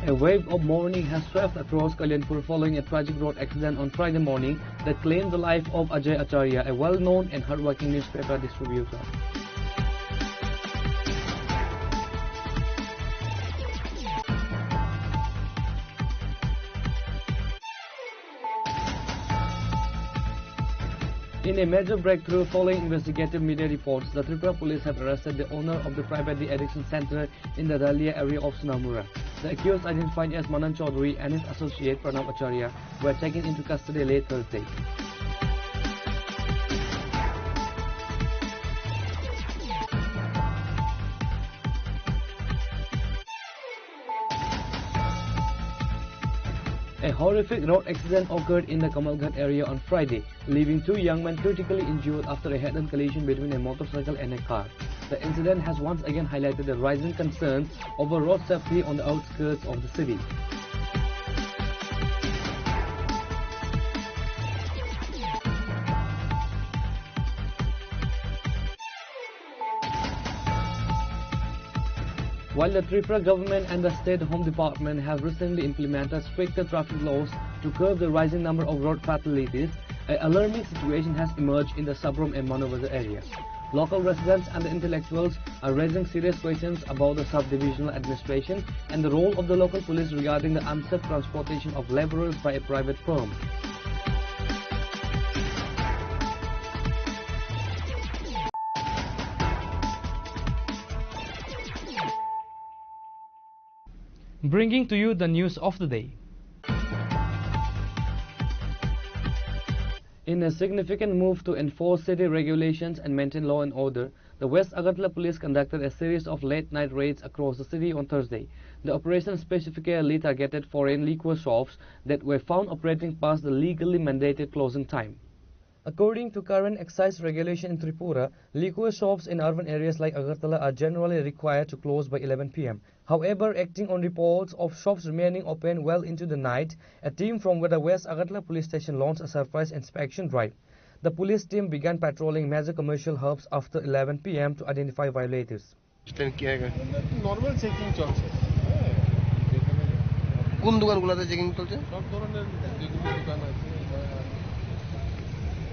A wave of mourning has swept across Kalyanpur following a tragic road accident on Friday morning that claimed the life of Ajay Acharya, a well-known and hard-working newspaper distributor. In a major breakthrough following investigative media reports, the Tripura police have arrested the owner of the private de-addiction center in the Dalia area of Sunamura. The accused, identified as Manan Chaudhary and his associate Pranab Acharya, were taken into custody late Thursday. A horrific road accident occurred in the Kamalghat area on Friday, leaving two young men critically injured after a head-on collision between a motorcycle and a car. The incident has once again highlighted the rising concerns over road safety on the outskirts of the city. While the Tripura government and the State Home Department have recently implemented stricter traffic laws to curb the rising number of road fatalities, an alarming situation has emerged in the Sabrom and Manobazar areas. Local residents and the intellectuals are raising serious questions about the sub-divisional administration and the role of the local police regarding the unsafe transportation of labourers by a private firm. Bringing to you the news of the day. In a significant move to enforce city regulations and maintain law and order, the West Agartala police conducted a series of late-night raids across the city on Thursday. The operation specifically targeted foreign liquor shops that were found operating past the legally mandated closing time. According to current excise regulation in Tripura, liquor shops in urban areas like Agartala are generally required to close by 11 p.m. However, acting on reports of shops remaining open well into the night, a team from the West Agartala police station launched a surprise inspection drive. The police team began patrolling major commercial hubs after 11 p.m. to identify violators. Normal checking চলছে কোন দোকানগুলোতে checking চলছে? সব ধরনের যেগুলো দোকান আছে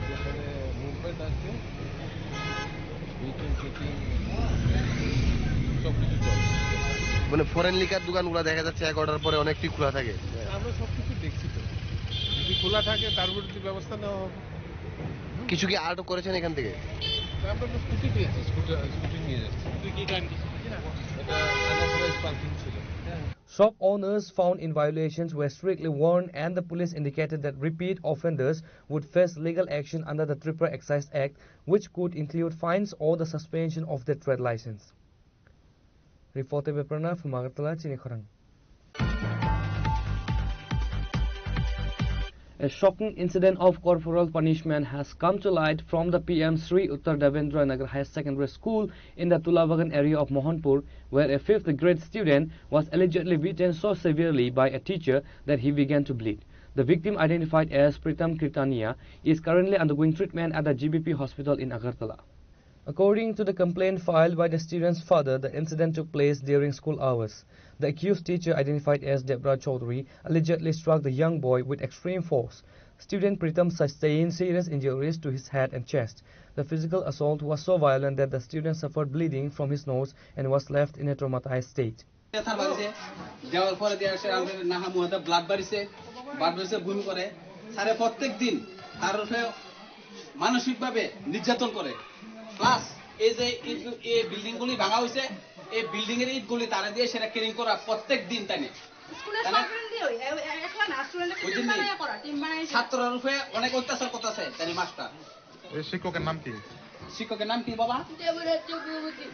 যেখানে মুভমেন্ট আছে চেকিং সব কিছু চলছে। মানে ফরেন লিকার দোকানগুলো দেখা যাচ্ছে 11টার পরে অনেকটি খোলা থাকে। আমরা সব কিছু দেখছি তো, যদি খোলা থাকে তার বিরুদ্ধে ব্যবস্থা নেওয়া হবে। কিছু কি আটক করেছেন এখান থেকে? আমরা তো স্কুটি পেয়েছি, স্কুটি নিয়ে যাচ্ছি। তুই কি গান দিছিস? এটা আনঅথরাইজড পার্কিং ছিল। Shop owners found in violations were strictly warned, and the police indicated that repeat offenders would face legal action under the Tripura Excise Act, which could include fines or the suspension of their trade license. Reported by Pranav from Agartala, Chinikharang. A shocking incident of corporal punishment has come to light from the PM Sri Uttar Devendra Nagar Higher Secondary School in the Tulabagan area of Mohanpur, where a 5th grade student was allegedly beaten so severely by a teacher that he began to bleed. The victim, identified as Pritam Kirtania, is currently undergoing treatment at the GBP hospital in Agartala. According to the complaint filed by the student's father, the incident took place during school hours. The accused teacher, identified as Debra Chaudhary, allegedly struck the young boy with extreme force. Student Pritam sustained serious injuries to his head and chest. The physical assault was so violent that the student suffered bleeding from his nose and was left in a traumatized state. যাওয়ার পরে দেশে আমাদের Naha মুহাতে blood বাড়িছে বমি করে সারে প্রত্যেক দিন তার উপরে মানসিকভাবে নির্যাতন করে প্লাস এই যে এই বিল্ডিং গুলি ভাঙা হইছে এই বিল্ডিং এর ইটগুলি তারা দিয়ে সেটা ক্লিন করা প্রত্যেক দিন তাই ছাত্রের উপরে অনেক অত্যাচার করতেছে তাই মাস্টার। শিক্ষকের নাম কি? শিক্ষকের নাম কি বাবা?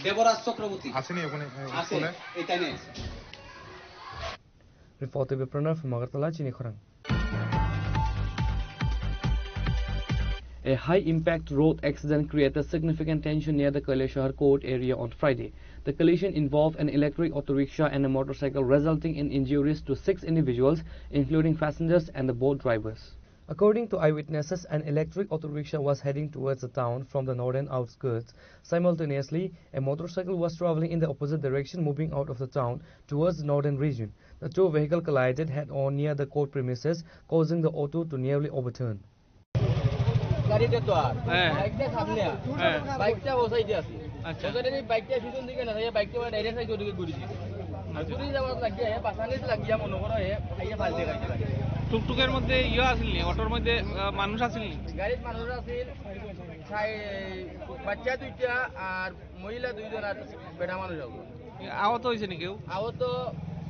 দেবরাজ চক্রবর্তী। আসেনি ওখানে আছে এটাই নেই। Reported by Pranav from Agartala, Chini Khorang. A high-impact road accident created significant tension near the Kailashahar Court area on Friday. The collision involved an electric auto rickshaw and a motorcycle, resulting in injuries to 6 individuals, including passengers and the boat drivers. According to eyewitnesses, an electric auto rickshaw was heading towards the town from the northern outskirts. Simultaneously, a motorcycle was traveling in the opposite direction, moving out of the town towards the northern region. The two vehicles collided head-on near the court premises, causing the auto to nearly overturn. গাড়িতে তো আর বাইকটা সামনে বাইকটা বসাইতে আছে আচ্ছা ওখানে বাইকটা পিছন দিকে না বাইকটা ডাইরেক্ট সাইড ওদিকে ঘুরে দিছে ঘুরে যাওয়ার লাগিয়া পাছানিস লাগিয়া মনে করো আইয়া ফালতে গাড়ি লাগে টুকটুকের মধ্যে আছিল নি অটোর মধ্যে মানুষ আছিল নি গাড়ির মানুষ আছিল বাচ্চা দুইটা আর মহিলা দুইজন আর বেটা মানুষ আছে আহত হইছে নি কেউ আহত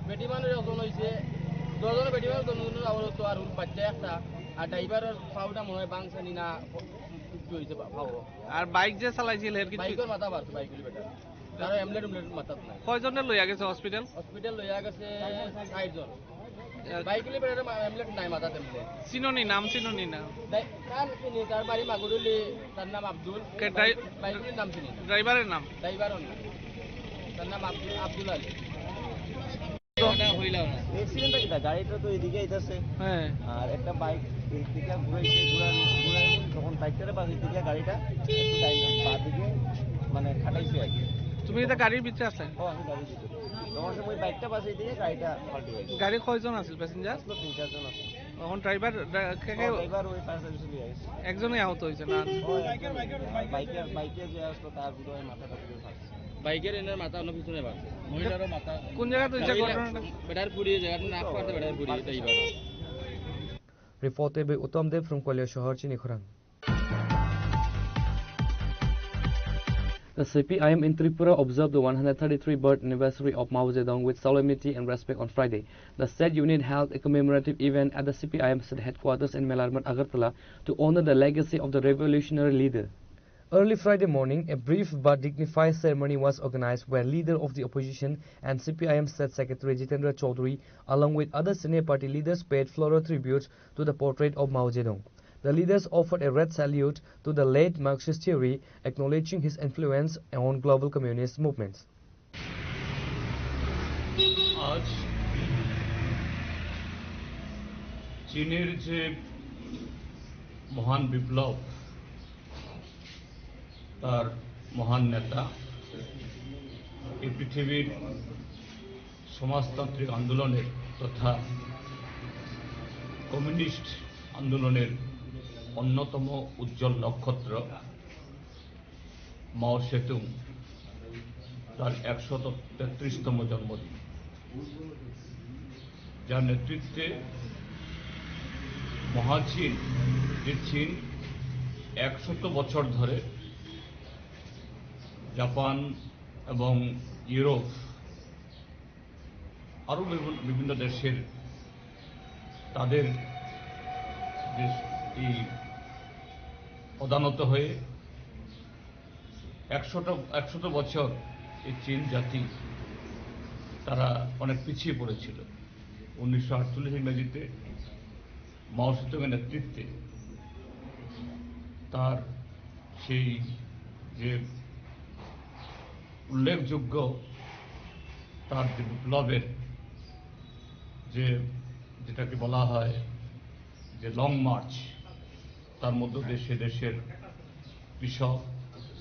বেটি মানুষ একজন হইছে দুজন বেটি মানুষ দুজন আহত আর বাচ্চা একটা আর ড্রাইভারের পাউডা মনে হয় বাংসানি না কিছু হইছে পাও আর বাইক যে চালাইছিল এর কিছু বাইকের মাথা বাড়ছে বাইকের বেটা তার এমলেট মাথা নাই কয়জনে লইয়া গেছে হসপিটাল লইয়া গেছে 60 জন বাইকের বেটা এমলেট নাই মাথা তেমলে চিননি নাম চিননি না কার চিনি তার বাড়ি মাগুরুলি তার নাম আব্দুল বাইকের নাম চিনি ড্রাইভারের নাম তার নাম আব্দুল আলী এক্সিডেন্টটা কি গাড়িটা তো এদিকে আইতাছে হ্যাঁ আর একটা বাইক এইদিকে ঘুরাইছে ঘুরাই তখন বাইকটারে বাস দিকে গাড়িটা একটু বাঁ দিকে মানে খাটাইছে আর কি তুমি এটা গাড়ির ভিতরে আসলে আমি গাড়ির ভিতরে তখন সময় বাইকটা বাসে দিয়ে গাড়িটা পাল্টে গেছে গাড়ি কয়জন আছে প্যাসেঞ্জার 3-4 জন আছে এখন ড্রাইভার ওই পাশে চলে গেছে একজনই আহত হয়েছে না বাইকে যে আসলো তার ভিতরে মাথাটা পুরো ফাটছে বাইকের এনের মাথা অন্য পিছনে বাড়ছে মহিলারও মাথা কোন জায়গাতে হইছে ঘটনাটা বেটার পুরি জায়গাটা নাক পাতে বেটার পুরি এটাই বাড়া Reported by Uttam Dev from Kailashahar, Chini Khorang. The CPIM in Tripura observed the 133rd birth anniversary of Mao Zedong with solemnity and respect on Friday. The state unit held a commemorative event at the CPIM state headquarters in Melarmat, Agartala to honor the legacy of the revolutionary leader. Early Friday morning, a brief but dignified ceremony was organized where leader of the opposition and CPIM State Secretary Jitendra Chaudhary, along with other senior party leaders, paid floral tributes to the portrait of Mao Zedong. The leaders offered a red salute to the late Marxist theory, acknowledging his influence on global communist movements. আজ চীনের যে মহান বিপ্লব তার মহান নেতা এই পৃথিবীর সমাজতান্ত্রিক আন্দোলনের তথা কমিউনিস্ট আন্দোলনের অন্যতম উজ্জ্বল নক্ষত্র মাও সেতুং তার 133তম জন্মদিন, যার নেতৃত্বে মহাচীন, যে চীন 100 বছর ধরে জাপান এবং ইউরোপ আরও বিভিন্ন দেশের তাদের এই প্রধানত হয়ে 100 বছর এই চীন জাতি তারা অনেক পিছিয়ে পড়েছিল। 1948 ইংরেজিতে মাও সেতুংয়ের নেতৃত্বে তার সেই যে উল্লেখযোগ্য তার যে বিপ্লবের যেটাকে বলা হয় যে লং মার্চ, তার মধ্য দিয়ে দেশের কৃষক,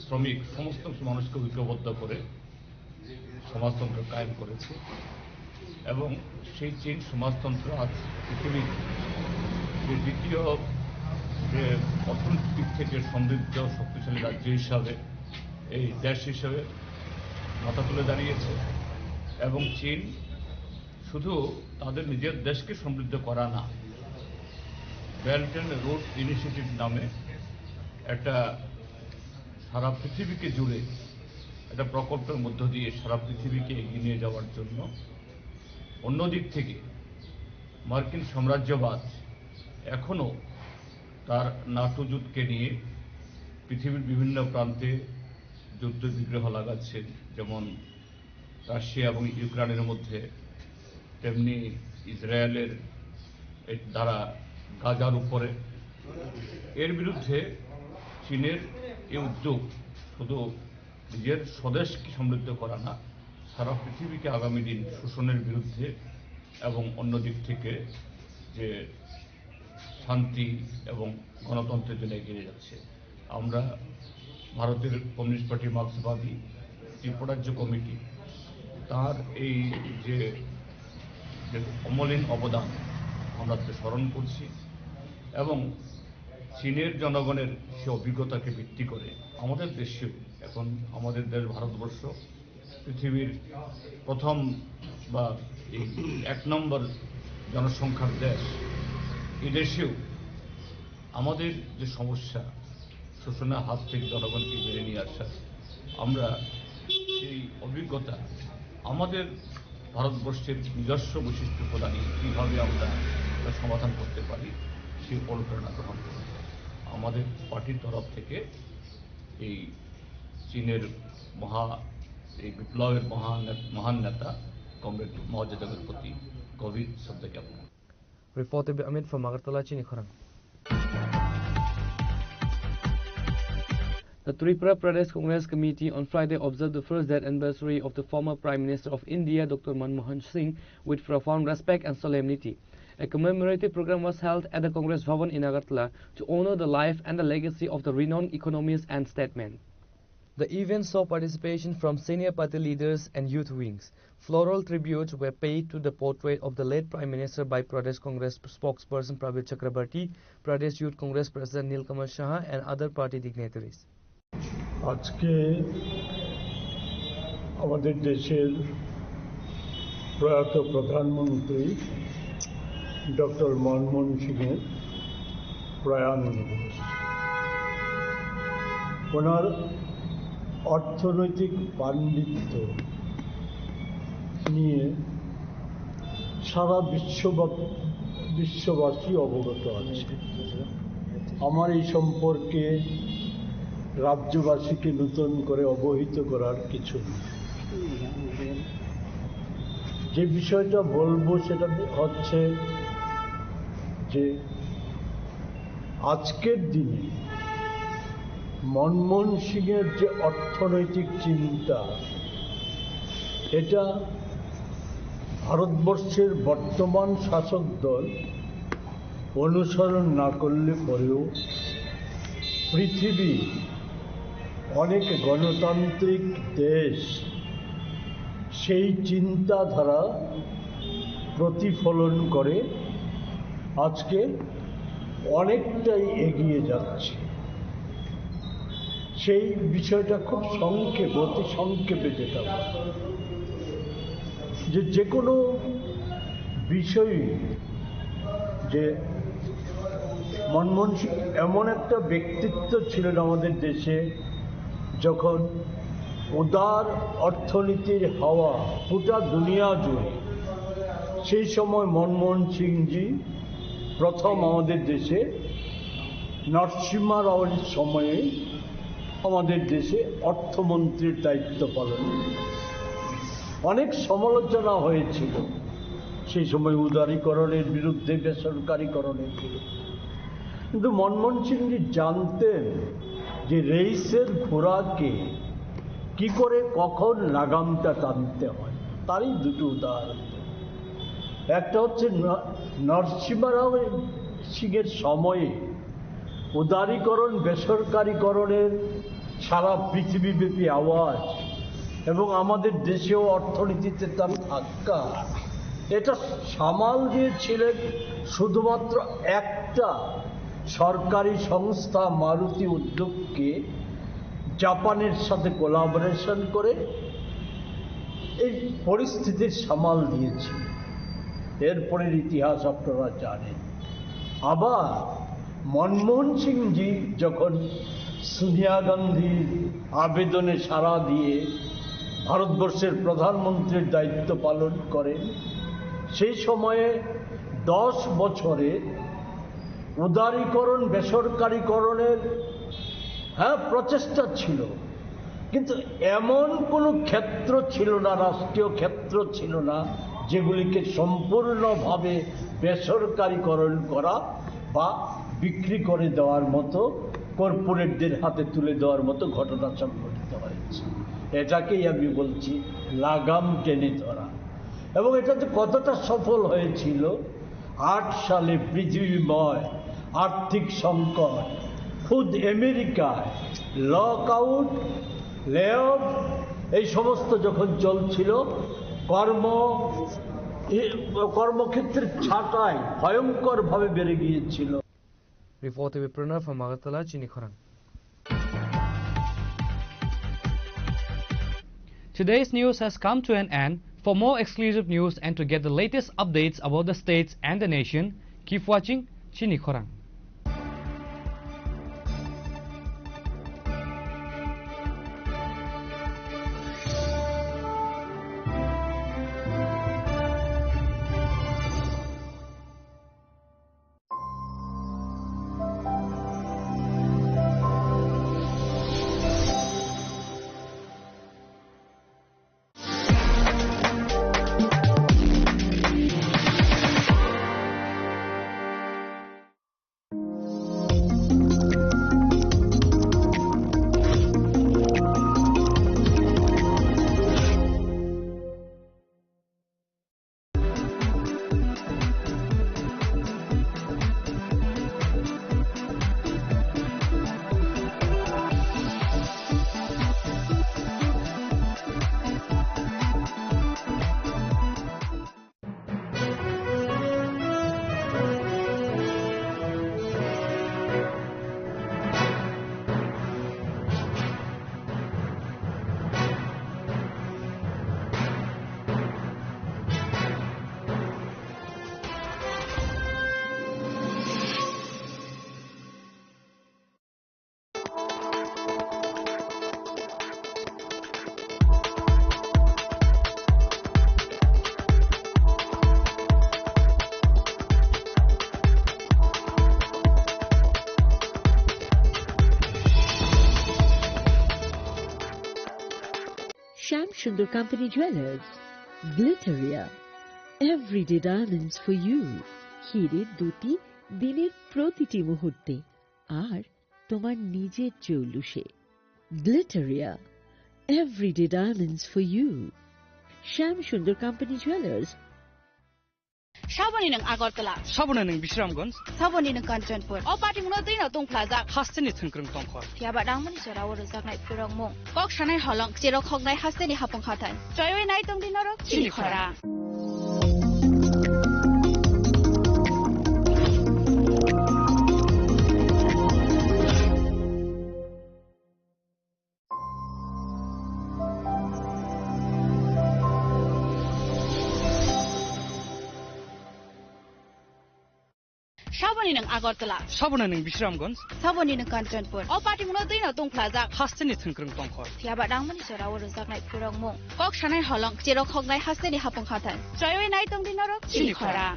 শ্রমিক সমস্ত মানুষকে ঐক্যবদ্ধ করে সমাজতন্ত্র কায়েম করেছে এবং সেই চীন সমাজতন্ত্র আজ পৃথিবীর যে দ্বিতীয় যে অর্থনৈতিক থেকে সমৃদ্ধ শক্তিশালী রাজ্য হিসাবে এই দেশ হিসাবে মাথা তুলে দাঁড়িয়েছে। এবং চীন শুধু তাদের নিজের দেশকে সমৃদ্ধ করা না, বেল্ট অ্যান্ড রোড ইনিশিয়েটিভ নামে একটা সারা পৃথিবীকে জুড়ে একটা প্রকল্পের মধ্য দিয়ে সারা পৃথিবীকে এগিয়ে নিয়ে যাওয়ার জন্য, অন্যদিক থেকে মার্কিন সাম্রাজ্যবাদ এখনও তার নাটো জোটকে নিয়ে পৃথিবীর বিভিন্ন প্রান্তে যুদ্ধ বিগ্রহ লাগাচ্ছে, যেমন রাশিয়া এবং ইউক্রেনের মধ্যে, তেমনি ইসরায়েলের দ্বারা গাজার উপরে। এর বিরুদ্ধে চীনের এই উদ্যোগ শুধু নিজের স্বদেশকে সমৃদ্ধ করা না, সারা পৃথিবীকে আগামী দিন শোষণের বিরুদ্ধে এবং অন্য দিক থেকে যে শান্তি এবং গণতন্ত্রের জন্য এগিয়ে যাচ্ছে। আমরা ভারতের কমিউনিস্ট পার্টি মার্ক্সবাদী ত্রিপুরাজ্য কমিটি তার এই যে অমলিন অবদান আমরা স্মরণ করছি এবং চীনের জনগণের সে অভিজ্ঞতাকে ভিত্তি করে আমাদের দেশেও এখন আমাদের দেশ ভারতবর্ষ পৃথিবীর প্রথম বা এই 1 নম্বর জনসংখ্যার দেশ। এই দেশেও আমাদের যে সমস্যা, শোষণের হাত থেকে জনগণকে বেড়ে নিয়ে আসা, আমরা সেই অভিজ্ঞতা আমাদের ভারতবর্ষের নিজস্ব বৈশিষ্ট্য প্রদানে কীভাবে আমরা সমাধান করতে পারি সেই অনুপ্রেরণা গ্রহণ করি। আমাদের পার্টির তরফ থেকে এই চীনের এই বিপ্লবের মহান নেতা কমরেড মাও জেদুংয়ের প্রতি গভীর শ্রদ্ধা জ্ঞাপন। Reported by Amit from Agartala, Chini Khorang. The Tripura Pradesh Congress Committee on Friday observed the first death anniversary of the former Prime Minister of India, Dr. Manmohan Singh, with profound respect and solemnity. A commemorative program was held at the Congress Bhavan in Agartala to honor the life and the legacy of the renowned economist and statesman. The event saw participation from senior party leaders and youth wings. Floral tributes were paid to the portrait of the late Prime Minister by Pradesh Congress spokesperson Pravir Chakrabarti, Pradesh Youth Congress President Nilkamal Saha and other party dignitaries. আজকে আমাদের দেশের প্রয়াত প্রধানমন্ত্রী doctor Manmohan সিংয়ের প্রয়াণ দিবস। ওনার অর্থনৈতিক পাণ্ডিত্য নিয়ে সারা বিশ্ববাসী অবগত আছে। আমার এই সম্পর্কে রাজ্যবাসীকে নতুন করে অবহিত করার কিছু নেই। যে বিষয়টা বলবো সেটা হচ্ছে যে আজকের দিনে মনমোহন সিংয়ের যে অর্থনৈতিক চিন্তা, এটা ভারতবর্ষের বর্তমান শাসক দল অনুসরণ না করলে পরেও পৃথিবী অনেক গণতান্ত্রিক দেশ সেই চিন্তাধারা প্রতিফলন করে আজকে অনেকটাই এগিয়ে যাচ্ছে। সেই বিষয়টা খুব অতি সংক্ষেপে যেটা যে কোনো বিষয়, যে মনমোহন সিং এমন একটা ব্যক্তিত্ব ছিলেন আমাদের দেশে, যখন উদার অর্থনীতির হাওয়া গোটা দুনিয়া জুড়ে, সেই সময় মনমোহন সিংজি প্রথম আমাদের দেশে নরসিংহ রাওয়ের সময়ে আমাদের দেশে অর্থমন্ত্রীর দায়িত্ব পালন। অনেক সমালোচনা হয়েছিল সেই সময় উদারীকরণের বিরুদ্ধে, বেসরকারীকরণের বিরুদ্ধে, কিন্তু মনমোহন সিংজি জানতেন যে রেইসের ঘোড়াকে কি করে কখন লাগামটা টানতে হয়। তারই দুটো উদাহরণ। একটা হচ্ছে নরসিংহ রাও সিংয়ের সময়ে উদারীকরণ, বেসরকারীকরণের সারা পৃথিবীব্যাপী আওয়াজ এবং আমাদের দেশেও অর্থনীতিতে তার ধাক্কা, এটা সামাল দিয়েছিলেন শুধুমাত্র একটা সরকারি সংস্থা মারুতি উদ্যোগকে জাপানের সাথে কোলাবোরেশন করে এই পরিস্থিতির সামাল দিয়েছিল। এরপরের ইতিহাস আপনারা জানেন। আবার মনমোহন সিংজি যখন সোনিয়া গান্ধীর আবেদনে সাড়া দিয়ে ভারতবর্ষের প্রধানমন্ত্রীর দায়িত্ব পালন করেন, সেই সময়ে 10 বছরে উদারীকরণ বেসরকারীকরণের প্রচেষ্টা ছিল, কিন্তু এমন কোনো ক্ষেত্র ছিল না, রাষ্ট্রীয় ক্ষেত্র ছিল না যেগুলিকে সম্পূর্ণভাবে বেসরকারীকরণ করা বা বিক্রি করে দেওয়ার মতো, কর্পোরেটদের হাতে তুলে দেওয়ার মতো ঘটনা সংঘটিত হয়েছে। এটাকেই আমি বলছি লাগাম টেনে ধরা। এবং এটাতে কতটা সফল হয়েছিল, 8 সালে পৃথিবীময় আর্থিক সংকট, খুদ আমেরিকায় লক আউট, লে অফ, এই সমস্ত যখন চলছিল, কর্মক্ষেত্রের ছাঁটাই ভয়ঙ্করভাবে বেড়ে গিয়েছিল। Reported with Pranav from Agartala, Chini Khorang. Today's news has come to an end. For more exclusive news and to get the latest updates about the states and the nation, keep watching Chini Khorang. Sham Sundar Company Jewelers, Glitteria, everyday diamonds for you. হীরের দুটি দিনের প্রতিটি মুহূর্তে আর তোমার নিজের জৌলুসে। Glitteria, everyday diamonds for you. Sham Sundar Company Jewelers. Shabani ng Agartala. Sabuna ng Bisramganj. Sabani ng Kanchanpur. O pati mo na din na tong plaza. Hasteni thengkrung tongkhor. Tiaba dang mani sora wor jak nai purang mo. Kok shanai holong jero khok nai hasteni hapong khatan. Joy nai tong din norok chini khora. Sabani ng Agartala. Sabuna ng Bisramganj. Sabani ng Kanchanpur. O pati mo na din na tong plaza. Hasteni thengkrung tongkhor. Tiaba dang mani sora wor jak nai purang mo. Kok shanai holong jero khok nai hasteni hapong khatan. Joy nai tong din norok chini khora.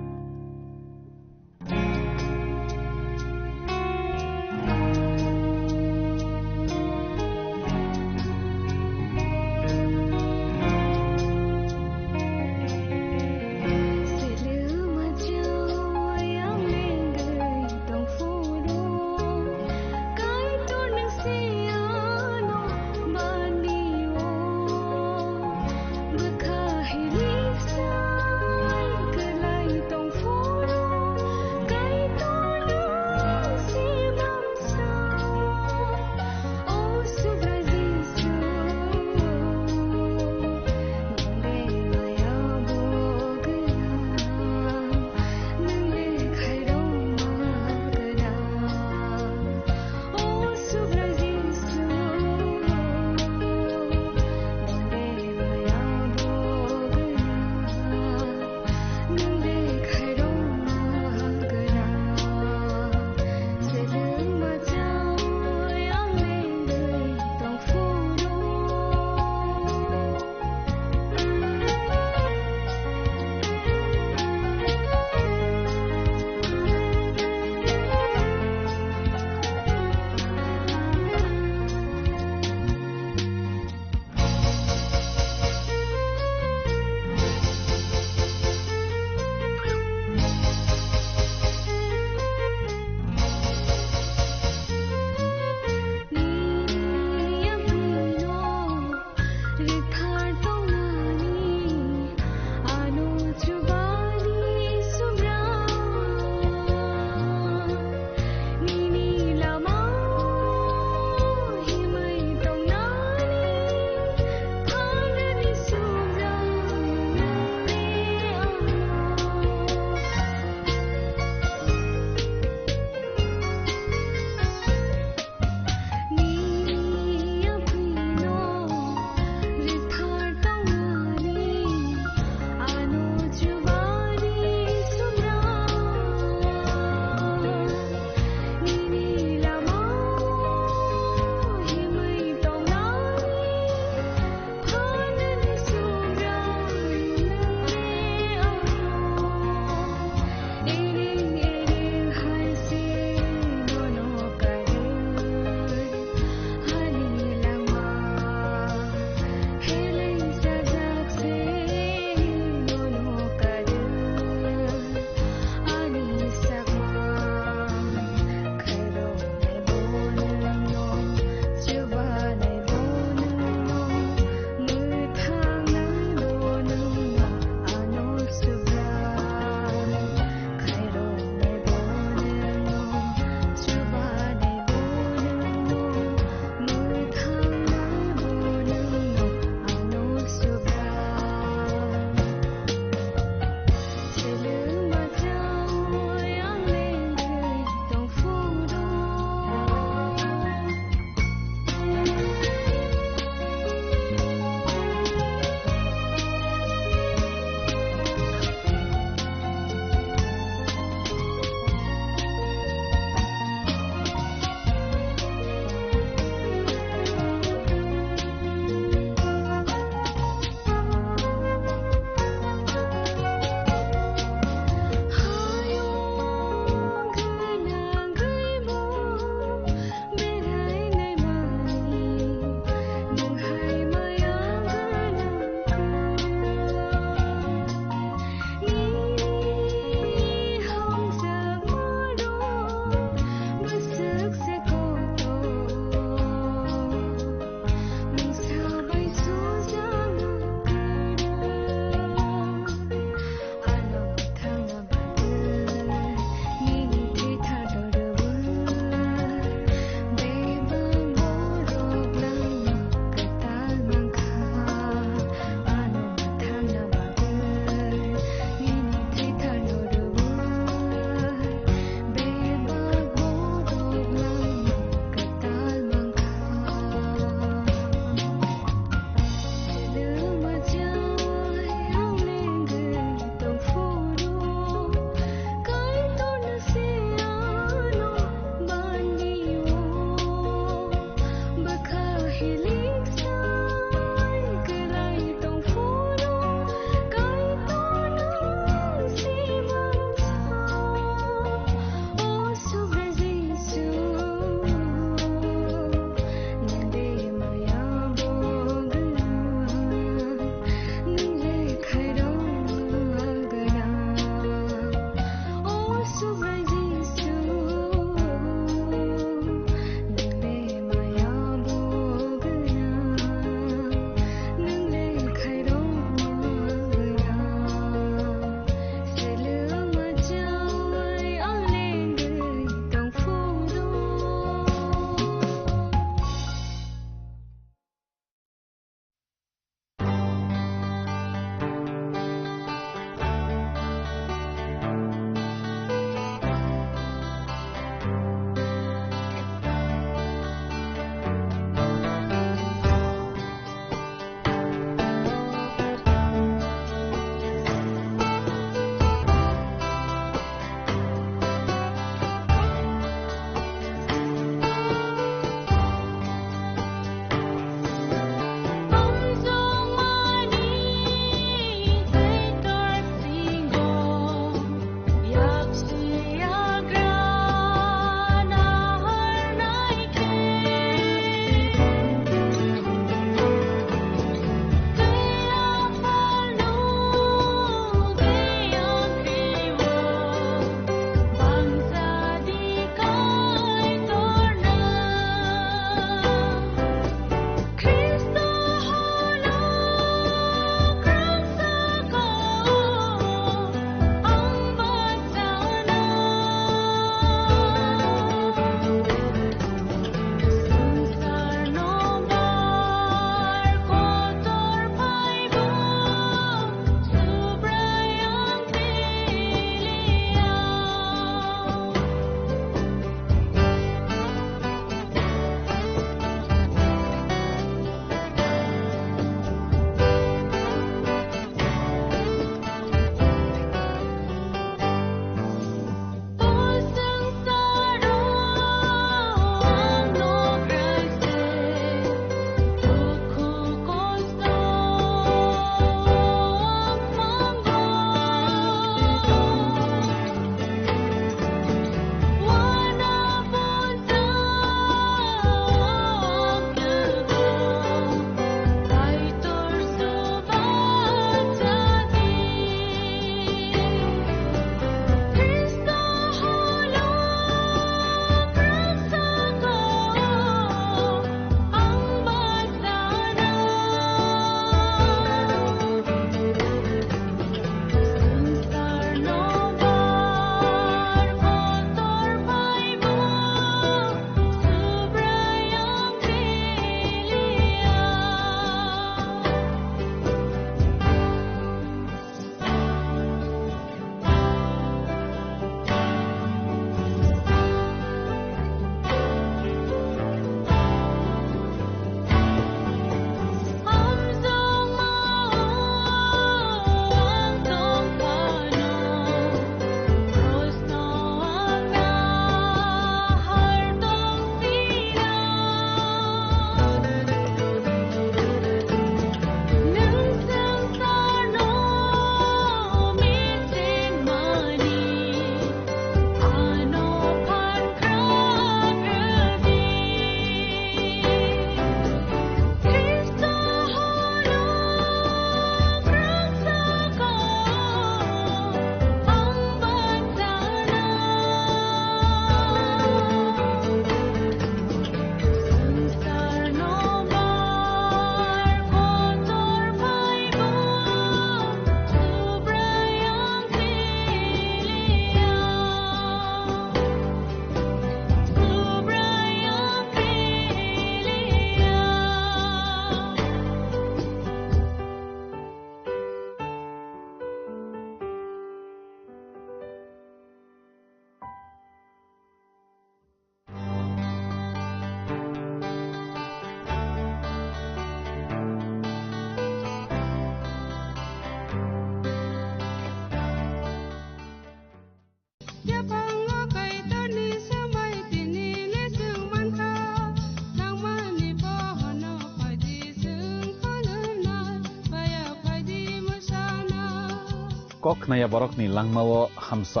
kok naya borok ni langmawo hamsa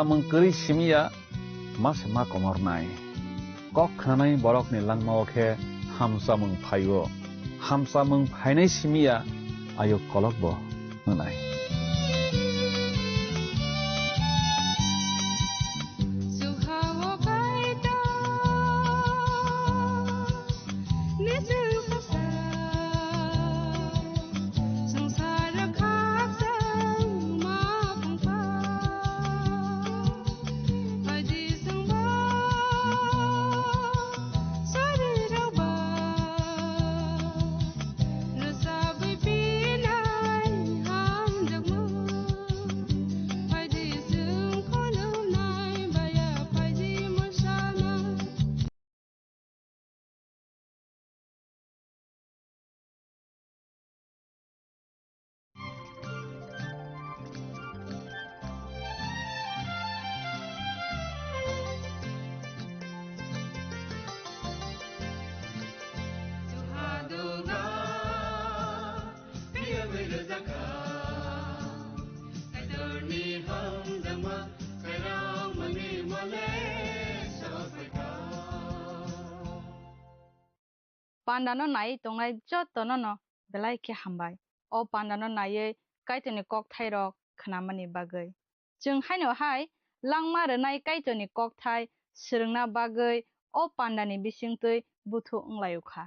mengkeri simia mas ma komor nai kok nanai borok ni langmawo ke hamsa mengphainai simia ayo kolok bo nanai Pandano nai tongai jotono no belai ke hambai o pandano nai kaitoni kok thairok khnamani bagai jung haino hai langma renai kaitoni kok thai srungna bagai o pandani bisingtui buthu unglayukha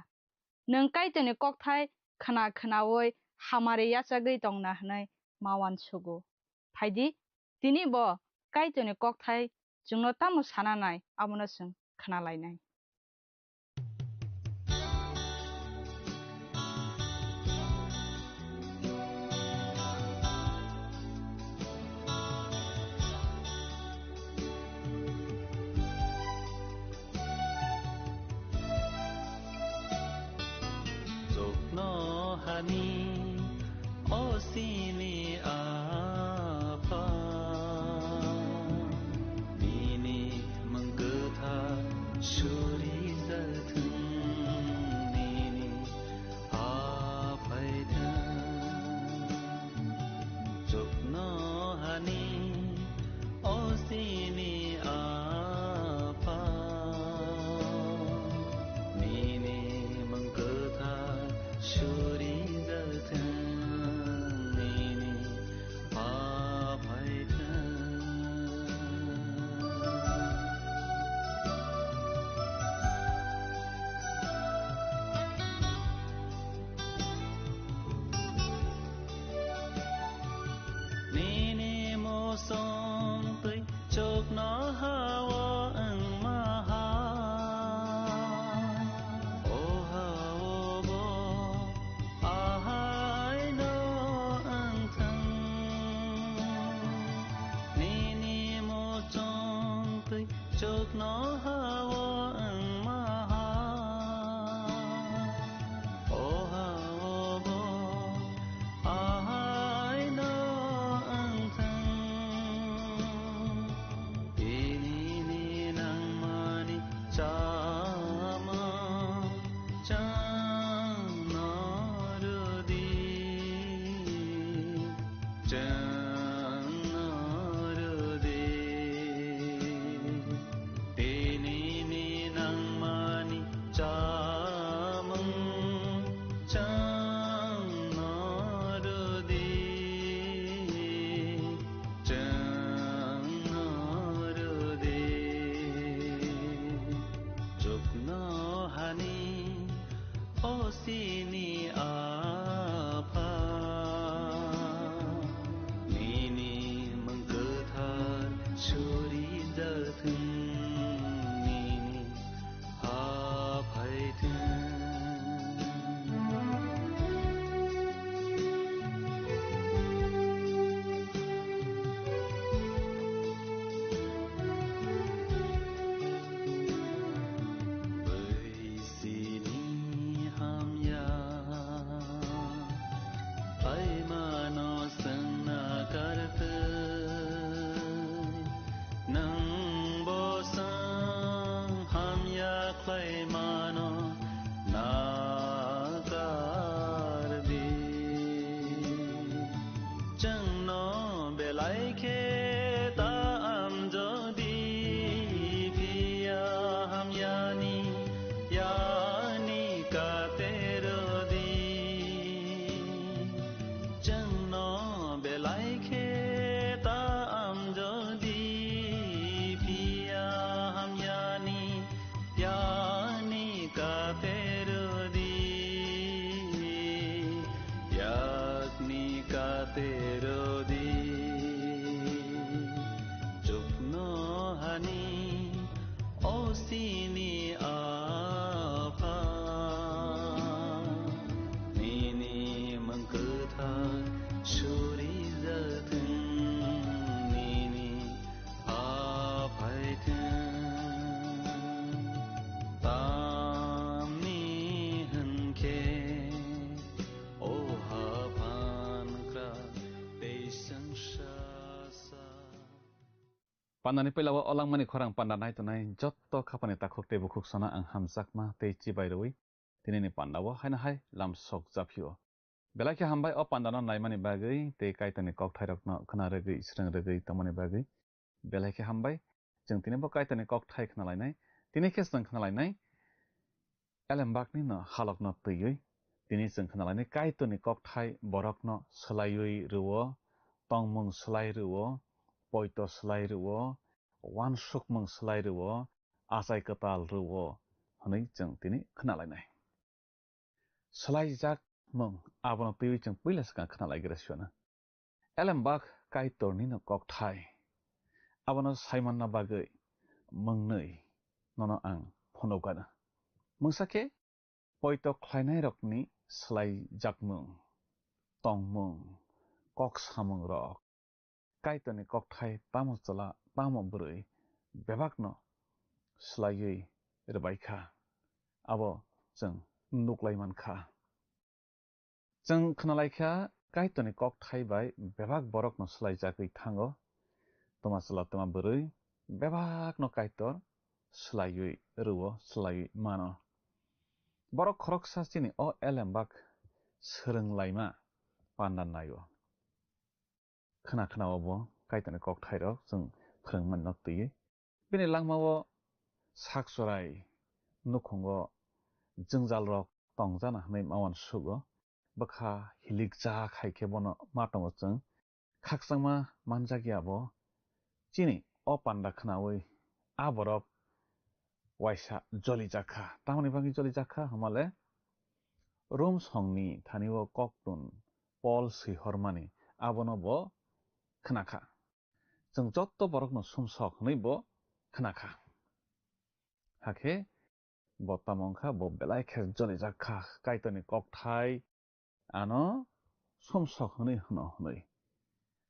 nung kaitoni kok thai khnaoi hamari yachagui tongna hnai mawan sugu phaidi tini bo kaitoni kok thai jungno tamu sananai amono sung khnalainai Sini apa ini menggetha suri zatun ini apa itu jokno hani oh sini apa ini menggetha suri zatun Ni Pandani pelawa olang mani khorang pandanai tunai jotto khapani takhok te bukhuk sana ang hamjakma te chibai roi tinini pandawo haina hai lam sok japio belai ke hambai o pandana naimani bagai te kaitani kok thairokno khna regi srang regi tamani bagai belai ke hambai jeng tini bo kaitani kok thai khna lainai tini ke sang khna lainai elembakni no halokno tuyui tini jeng khna lainai kaitani kok thai borokno slayui ruwo tongmung slai ruwo poito slai ruwo wan sukmung slai ruwo asai katal ruwo hanai jeng tini khna lainai slai jak mung abono tui jeng puila ska khna lai grasiona elembak kaitorni no kok thai abono saiman na bagai mungnei nono ang phonogana mungsake poito khlainai rokni slai jakmung tongmung kok samung rok kaitoni kok thai tamo chala tamo brui bebakno slaiui rbaikha abo jeng nuklai mankha jeng khnalaikha kaitoni kok thai bai bebak borokno slaijakui thango toma chala toma brui bebakno kaitor slaiui ruwo slaiui mano borok khoroksa chini o elembak srunglaima pandan nayo khna khna obo kaitani kok thairok jeng phwrungman no tui bini langmao sak sorai nukhungo jengjal rok tongjana hnai mawan sugo bakha hilikja khaike bono matongo jeng khaksangma manjagi abo chini o panda khnaui a borok waisa joli jakha tamani bagi joli jakha hamale room songni thanio koktun pol sihormani abono bo khnakha jeng jotto borokno sumsok hnai bo khnakha hakhe bo tamongkha bo belai khe joli jakha kaitoni kok thai ano sumsok hnai hno hnai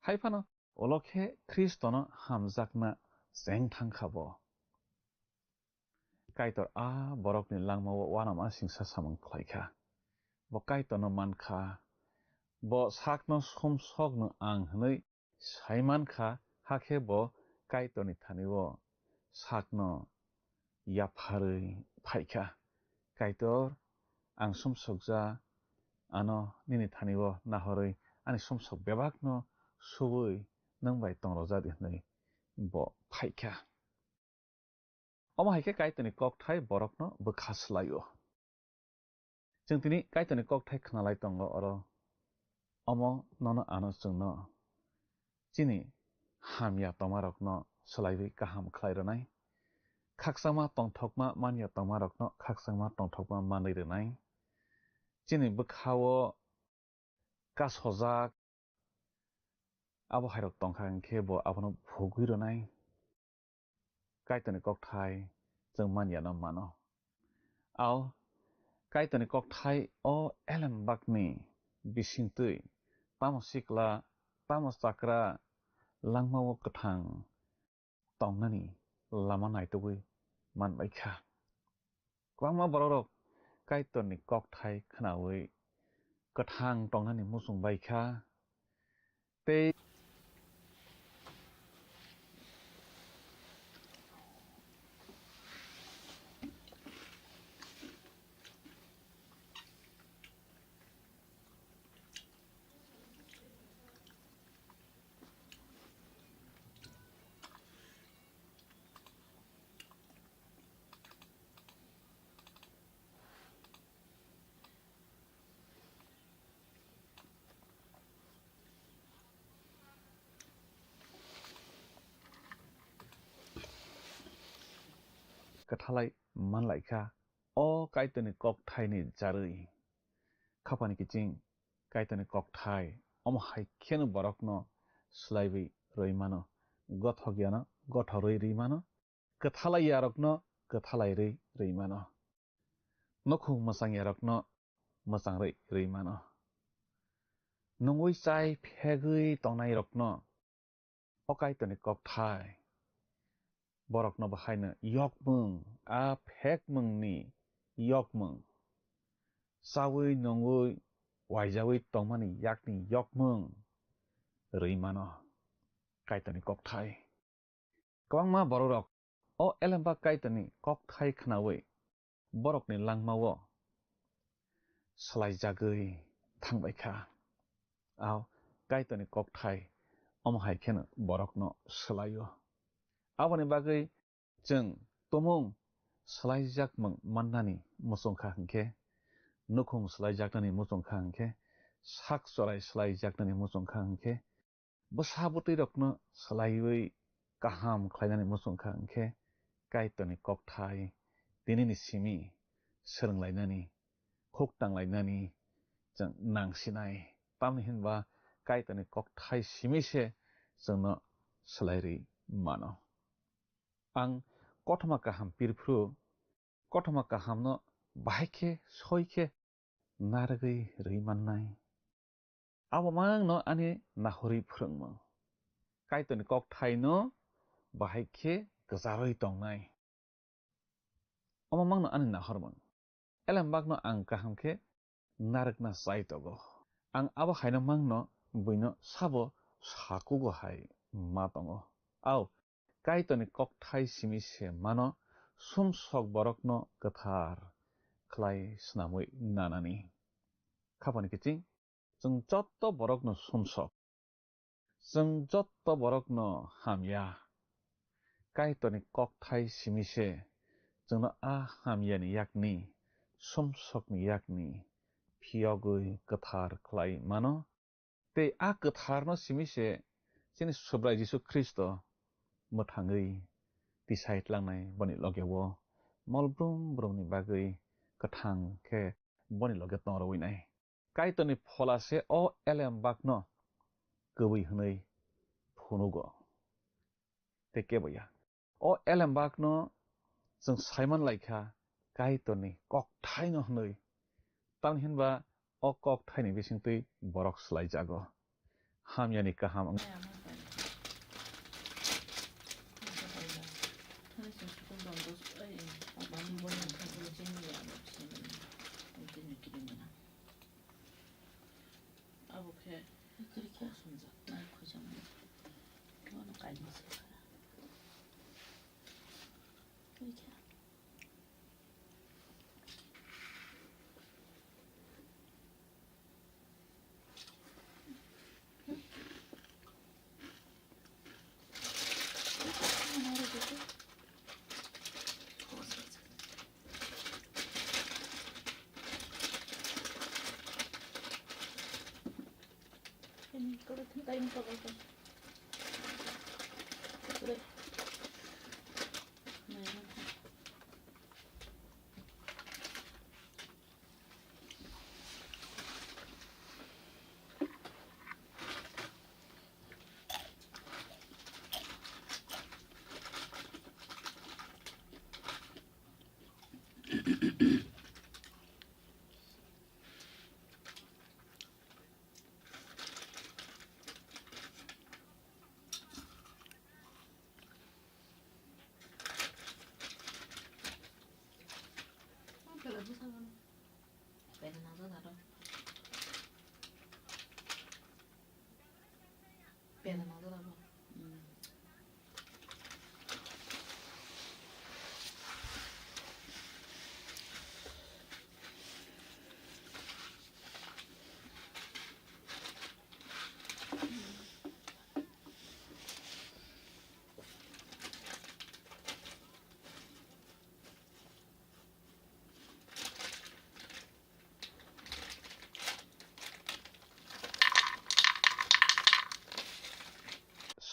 haifano olokhe kristono hamjakna jeng thangkha bo kaitor a borokni langmao wanama singsa samung khlaikha bo kaitono mankha bo sakno sumsokno ang hnai saimankha hakhe bo kaitoni thanio sakno yapharui phaikha kaitor ang sumsokja ano nini thanio nahorui ani sumsok bebakno subui nangbai tongrojadi hnai bo phaikha omo haike kaitoni kok thai borokno bwkhaslaio jeng tini kaitoni kok thai khnalai tongo oro omo nono ano jengno chini hamya tomarokno slaiwi kaham khlaironai khaksangma tongthokma manya tongmarokno khaksangma tongthokma manui rwnai chini bwkhao kasojak abo hairok tongkha hinkhe bo abono phugui ronai kaitoni kok thai jeng manya no mano ao kaitoni kok thai o elembakni bisingtui tamo sikla tamo chakra langmao kwthang tongnani lama naitugui manbaikha kwangma borok kaitoni kok thai khnaui kwthang tongnani muchung baikha tei kathalai manlaikha o kaitoni kok thai ni jarui khapani kiching kaitoni kok thai omo haikheno borokno slaiwi roimano gothogiyano gothorui rimano kathalai yarokno kathalai roimano nokhung mwchang yarokno mwchangrui roimano nungui chai phegui tongnai rokno o kaitoni kok thai borokno bahaino yokmung a phekmungni yokmung chawi nungui waijawi tongmani yakni yokmung rwimano kaitoni kok thai Kawang ma borok o elamba kaitani kok thai khnawi borokni langmawo slaijagoi thangbai kha aw kaitani kok thai omhai khen borokno slayo aboni bagui जों tomong slaijak mang mannani musongkha hingke nukhung slaijaknani musongkha hingke sak sorai slaijaknani musongkha hingke bwsabuti rokno slaiwi kaham khlainani musongkha hingke kaitoni kokthai tinini simi sranglainani khoktanglainani जों nangsinai tamni hinba kaitoni kokthai simise जोंनो slairi mano ang kothoma kaham pirphru kothoma kahamno bahike soike nargui rwimannai abo mangno ani nahori phurungmung kaitoni kokthai no bahike gjaroi tongnai amo mangno ani nahormung elambakno ang kahamke narikna saitogo ang abo haino mangno buino sabo sakugo hai ma tongo aw kaitoni kokthai simise mano sumsok borokno gathar khlai snamui nanani khapani kiching जों जत्त borokno sumsok जों जत्त borokno hamya kaitoni kokthai simise जोंनो आ hamyani yakni sumsokni yakni phiyogui gathar khlai mano te a gatharno simise chini subrai Jisu Kristo mothangui decide langnai boni logewo molbrum brumni bagui kathang ke boni loge tongrowinai kaitoni pholase o elembakno gobui hnoi phunugo te keboya o elembakno जों Simon लाइखा kaitoni kokthai no hnoi tan hinba o kokthai ni bisingtui borok slaijago hamyani kaham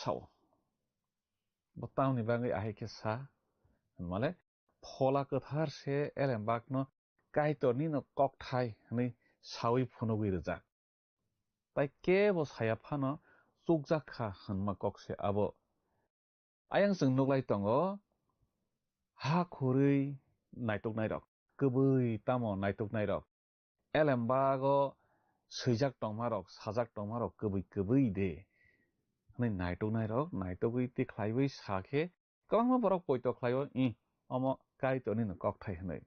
sao botang ni bangai ahi ke sa male phola kathar se elembakno kaitoni no kokthai ni sawi phunugui rejak tai kebo saya phano chukjakha hanma kokse abo ayang जों nuglai tongo ha khurui naitok nairok kubui tamo naitok nairok elembago swijak tongmarok sajak tongmarok kubui de nei naitok nairok naitogui ti khlaiwi sakhe kabangma borok poito khlaio I omo kaitoni no kokthai hnoi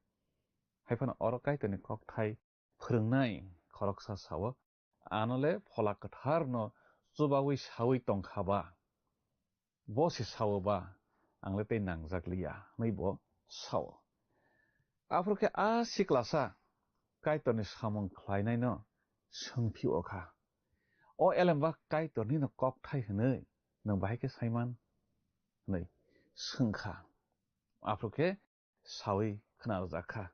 haifano oro kaitoni kokthai phurungnai khoroksa sawo anole phola kathar no chubawi sawi tongkhaba bosi sawoba आंलाय तै नांजागलिया नैबो साव आफोरखे सिक्लासा काइटरनि सामं ख्लायनाय न सोंफि अखा अ एलेमबा काइटरनि न कक Thai हनै नों बाहायके साइमान नै सोंखा आफोरखे सावै खोनारजाखा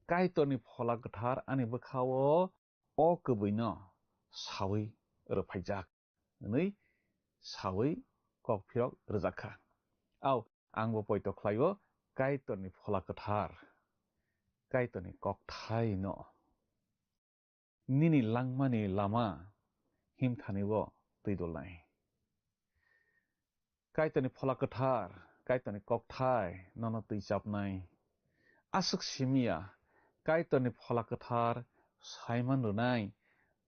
काइटरनि फला गोथार आनि बोखावो अ गोबै न सावै रोफायजाक नै सावै कक फिरक रोजाखा आव आंबो पयत ख्लायो काइटरनि फला गोथार काइटरनि कक थाइ न निनि लांमानि लामा हिमथानिबो दैदलनाय काइटरनि फला गोथार काइटरनि कक थाइ नन दैजाबनाय आसुक सिमिया काइटरनि फला गोथार साइमान रुनाय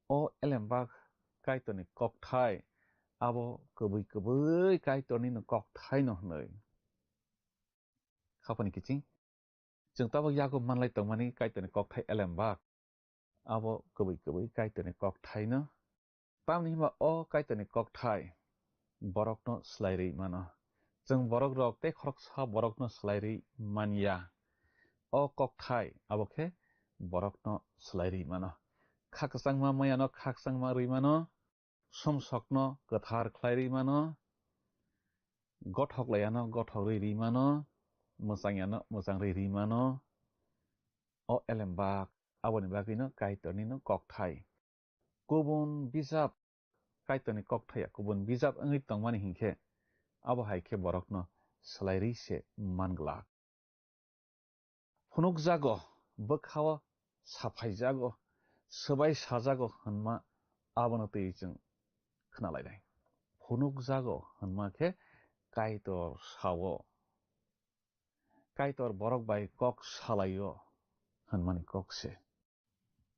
अ एलेमबाग काइटरनि कक थाइ आबो गोबै गोबै काइटरनि न कक थाइ न हनै खापानि किचिं जों ताबो यागो मानलाय तंमानि काइटरनि कक थाइ एलेमबाग आबो गोबै गोबै काइटरनि कक थाइ न तामनि हिमा अ काइटरनि कक Thai borok no slairi mano जों borok rok te khorok sa borok no slairi mania o kok thai abokhe borok no slairi mano khaksang ma maya no khaksang ma rui mano somsok no gothar khlairi mano gothok laya no gothok ri mano mosang ya no mosang ri mano o elembak aboni bagui no kaitorni no kok thai kubun bijap kaitoni kok thaya kubun bijap angui tongmani hingkhe abo haikhe borok no slairi se mangla phunuk jago bokhawo saphai jago sobai sajago hanma abono tei jeng khonalainai phunuk jago hanma khe kaitor sawo kaitor borok bai kok salayo hanmani kok se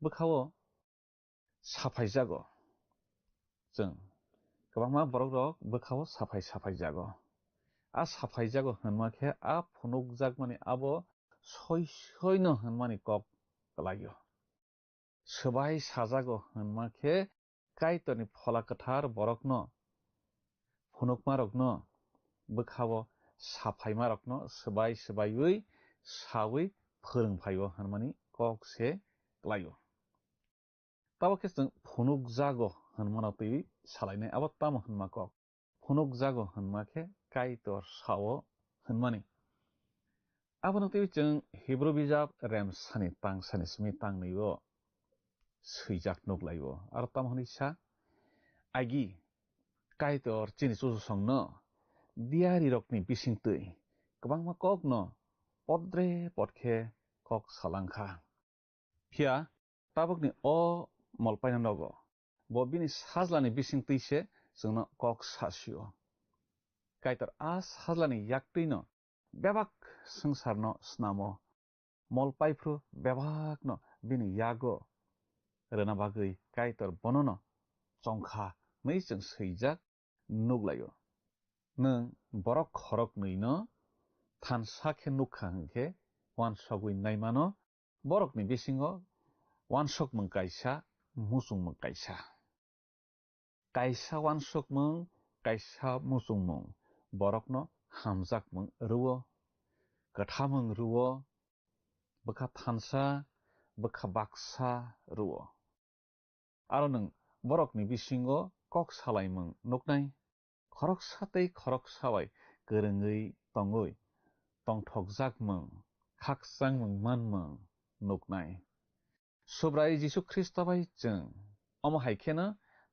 bokhawo saphai jago जों गोबांमा borok rok बोखावो साफाय जागो आ साफाय जागो होनमाखे आ फुनुक जाग माने आबो सयनो होनमानि कक लायो सबाय साजागो होनमाखे काइटरनि फला कथार borok no फुनुक मारक no बोखावो साफाय मारक no सबाय सावै फोरोंफायो होनमानि कक से लायो ताबोखे जों फुनुक जागो हनमाना तै सालायनाय आबाद ताम हनमा कक फुनुक जागो हनमाखे काइटर सावो हनमानि आबानो तै जों हिब्रु बिजाब रेमसानि तांसानि स्मि तांनैबो सैजाक नगलायो आरो ताम हनिसा आगि काइटर चिनि सुसु संनो दियारि रकनि बिसिं तै गोबांमा कक न पद्रे पदखे कक सालांखा फिया ताबकनि अ मलपायना नगो बबिनि साजलानि बिसिं तैसे जोंनो कक सासियो काइटर आ साजलानि याक्तैनो बेबाक संसारनो स्नामो मलपायफ्रु बेबाकनो बिनि यागो रेना बागै काइटर बननो चंखा नै जों सैजाक नुगलायो नों बरक खरक नैनो थानसाखे नुखा हंखे वानसगुइ नायमानो बरकनि बिसिङो वानसक मं काइसा musung mong kaisa wansok mong kaisa musung mong borok no hamjak mong ruwo gotha mong ruwo bokha thansa bokha baksa ruwo aro nang borok ni bisingo kok salai mong noknai khorok satei khorok sawai gorengoi tongoi tongthokjak mong khaksang mong man mong noknai Sobrai Jisu Krista bai जों अम हाइखेनो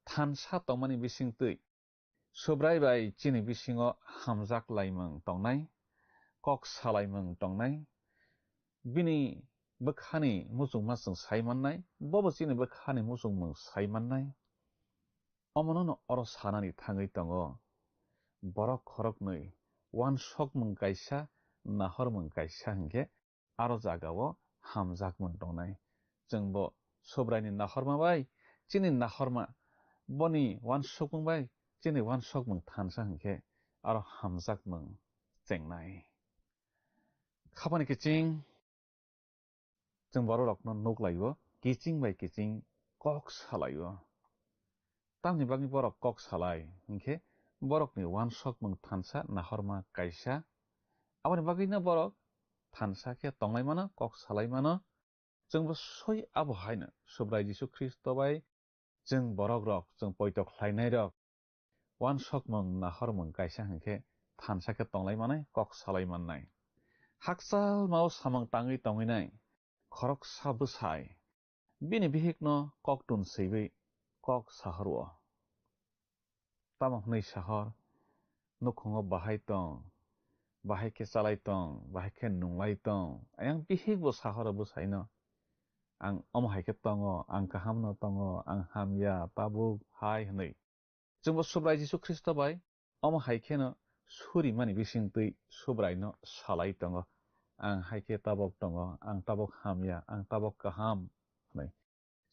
थानसा तंमानि बिसिं तै sobrai bai chini bisingo hamjak laimang tongnai kok salaimang tongnai bini bokhani musung masung saimannai bobo chini bokhani musung mung saimannai omonono oro sanani thangoi tongo borok khorok nei wan sok mung kaisa nahor mung kaisa hingke aro jagao hamjak mung tongnai जोंबो सोब्रायनि नाहरमा bye चिनि नाहरमा बनि वान sok mung bye चिनि वान sok mung थानसा हंखे आरो हामजाक mung चेंनाय खापानि किचिं जों बरो रकनो नोगलायो किचिं bye किचिं कक सालायो तामनि बागनि बरक कक सालाय हंखे बरकनि वान sok mung थानसा नाहरमा काइसा aboni bagui na borok thansa khe tonglai mano kok salai mano जोंबो सय आबहायनो सुब्राय जिसु ख्रिस्ट bai जों borok rok जों poito khlainai rok wan sokmung nahormung kaisa hingkhe thansake tonglai manai kok salai mannai haksal mao samang tangui tonginai khorok sa bwsai bini bihikno kok tun seibai kok sahoro tamo hnei sahor nukhungo bahai tong bahai khe chalai tong bahai khe nunglai tong ayang bihik bo sahoro bwsai no ang omohaike tongo ang kahamno tongo ang hamya tabuk hai hnei जोंबो सुब्राय जिसु Christ bai omohaike no suri mani bisingtui subrai no salai tongo ang haike tabok tongo ang tabok hamya ang tabok kaham hnei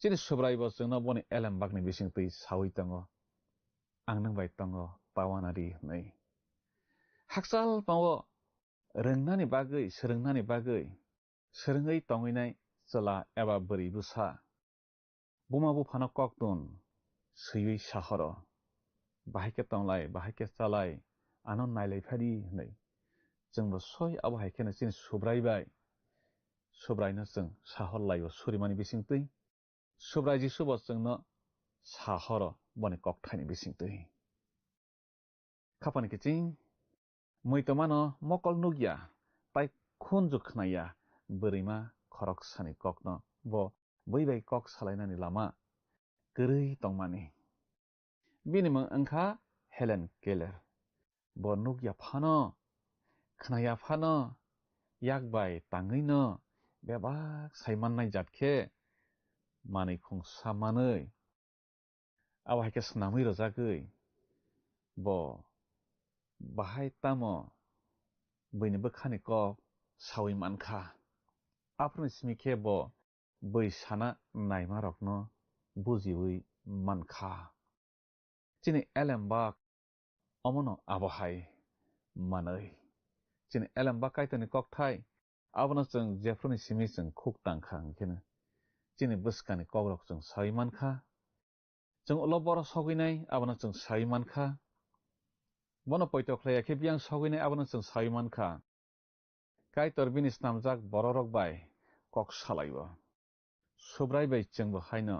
chini subrai bo जोंनो boni elem bakni bisingtui sawi tongo ang nangbai tongo tawanari hnei haksal pawo röngnani bagui srengei tonginai chela eba bwri bwsa buma bufano koktun swiwi sahoro bahai tonglai bahai chalai ano nailai phari hnei जोंबो सय आबहायखे no chini subraibai subraino जों sahor laibo surimani bisingtui subrai jisu bo जोंनो sahoro boni kokthaini bisingtui khapani kiching muitomano mokol nugya tai khunju khnaya bwrima khorok sani kokno bo bwibai kok salainani lama kwrui tongmani binimung angkha Helen Keller bo nugya phano khnaya phano yakbai tangui no bebak saimannai jatkhe manui khungsa manui abahaike snamui rojagui bo bahai tamo bwini bwkhani kok sawi mankha aproni simikhe bo bwui sana naima rokno bujiwi mankha chini elembak omono abahai manui chini elembak kaitoni kokthai abono जों jefroni simi जों khuk tangkha hingkheno chini bwskani kokrok जों sawi mankha जों ulo boro soginai abono जों sawi mankha bono poito khlaiya khe biyang soginai abono जों sawi mankha kaitor bini snamjak bororok bai kok salaibo subrai bai जोंबो haino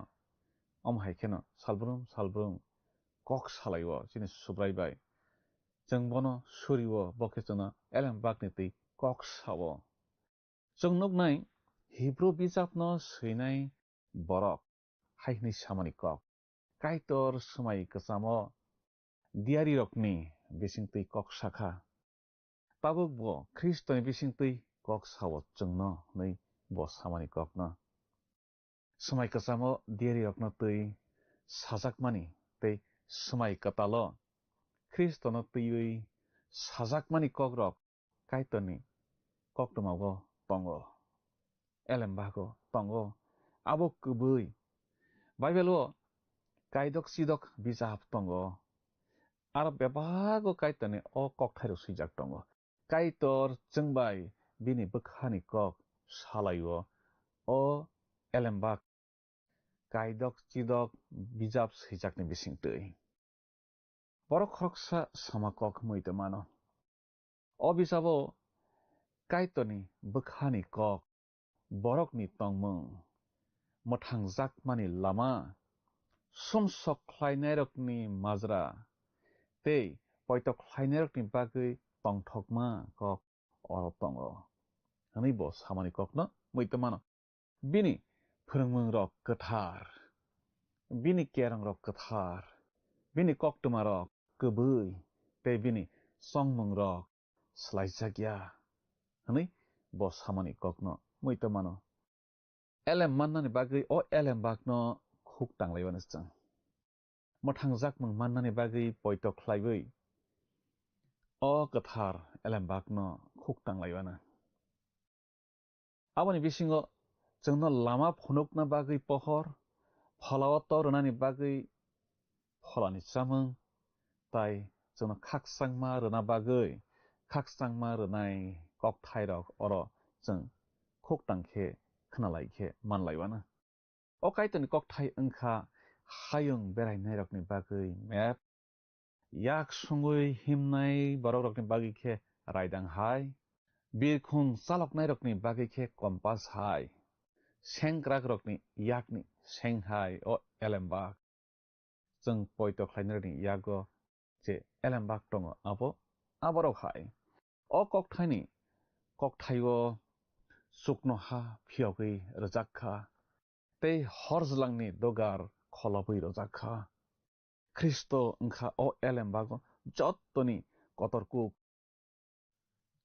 omhaikeno salbrum kok salaibo chini subrai bai जों bono suriwo bokhe जोंनो elembakni tui kok sawo जों nugnai Hebrew bijapno swinai borok haihni samani kok kaitor swmai kwchamo diari rokni bisingtui kok sakha tabuk bo Kristoni bisingtui kok sawo जोंनो nei bo samani kokno swmai kwchamo diari rokno tui sajakmani tei swmai kwtalo Kristono tuiwi sajakmani kokrok kaitoni koktomago tongo elembago tongo abo kubui Bible kaidok sidok bijap tongo aro bebago kaitoni o kokthairo swijak tongo kaitor जोंbai bini bwkhani kok salaiwo o elembak kaidok chidok bijap swijakni bisingtui borok khoroksa samakok muitomano o bijabo kaitoni bwkhani kok borokni tongmung mothangjakmani lama sumsok khlainairokni majra tei poito khlainairokni bagui tongthokma kok oro tongo hwnui bo samani kokno muitomano bini phwrwngmung rok kwthar bini kerong rok kwthar bini koktoma rok kubui tei bini songmung rok slaijakya hwnui bo samani kokno muitomano elem mannani bagui o elembakno khuk tanglaibano chang mothangjakmung mannani bagui poito khlaibai o kwthar elembakno khuk tanglaibano aboni bisingo जोंनो lama phunukna bagui pohor phalao torunani bagui pholani chamung tai जोंनो khaksangma rwna bagui khaksangma rwnai kokthairok oro जों khuk tangkhe khnalaikhe manlaibano o kaitoni kokthai wngkha hayung berainairokni bagui map yak sungui himnai borokrokni bagui khe raidang hai बिरखुं चालकनाय रकनि बागै खे compass हाय सेंग्राक रकनि याकनि सें हाय अ एलेम्बाक जों पयत खायनायनि यागो जे एलेम्बाक दङ आबरक हाय अ ककथायनि सुकनो हा फियागै रजाखा तै हरजलांनि दगार खलबै रजाखा Christ ओंखा अ एलेम्बाक जत्तनि कतरकुक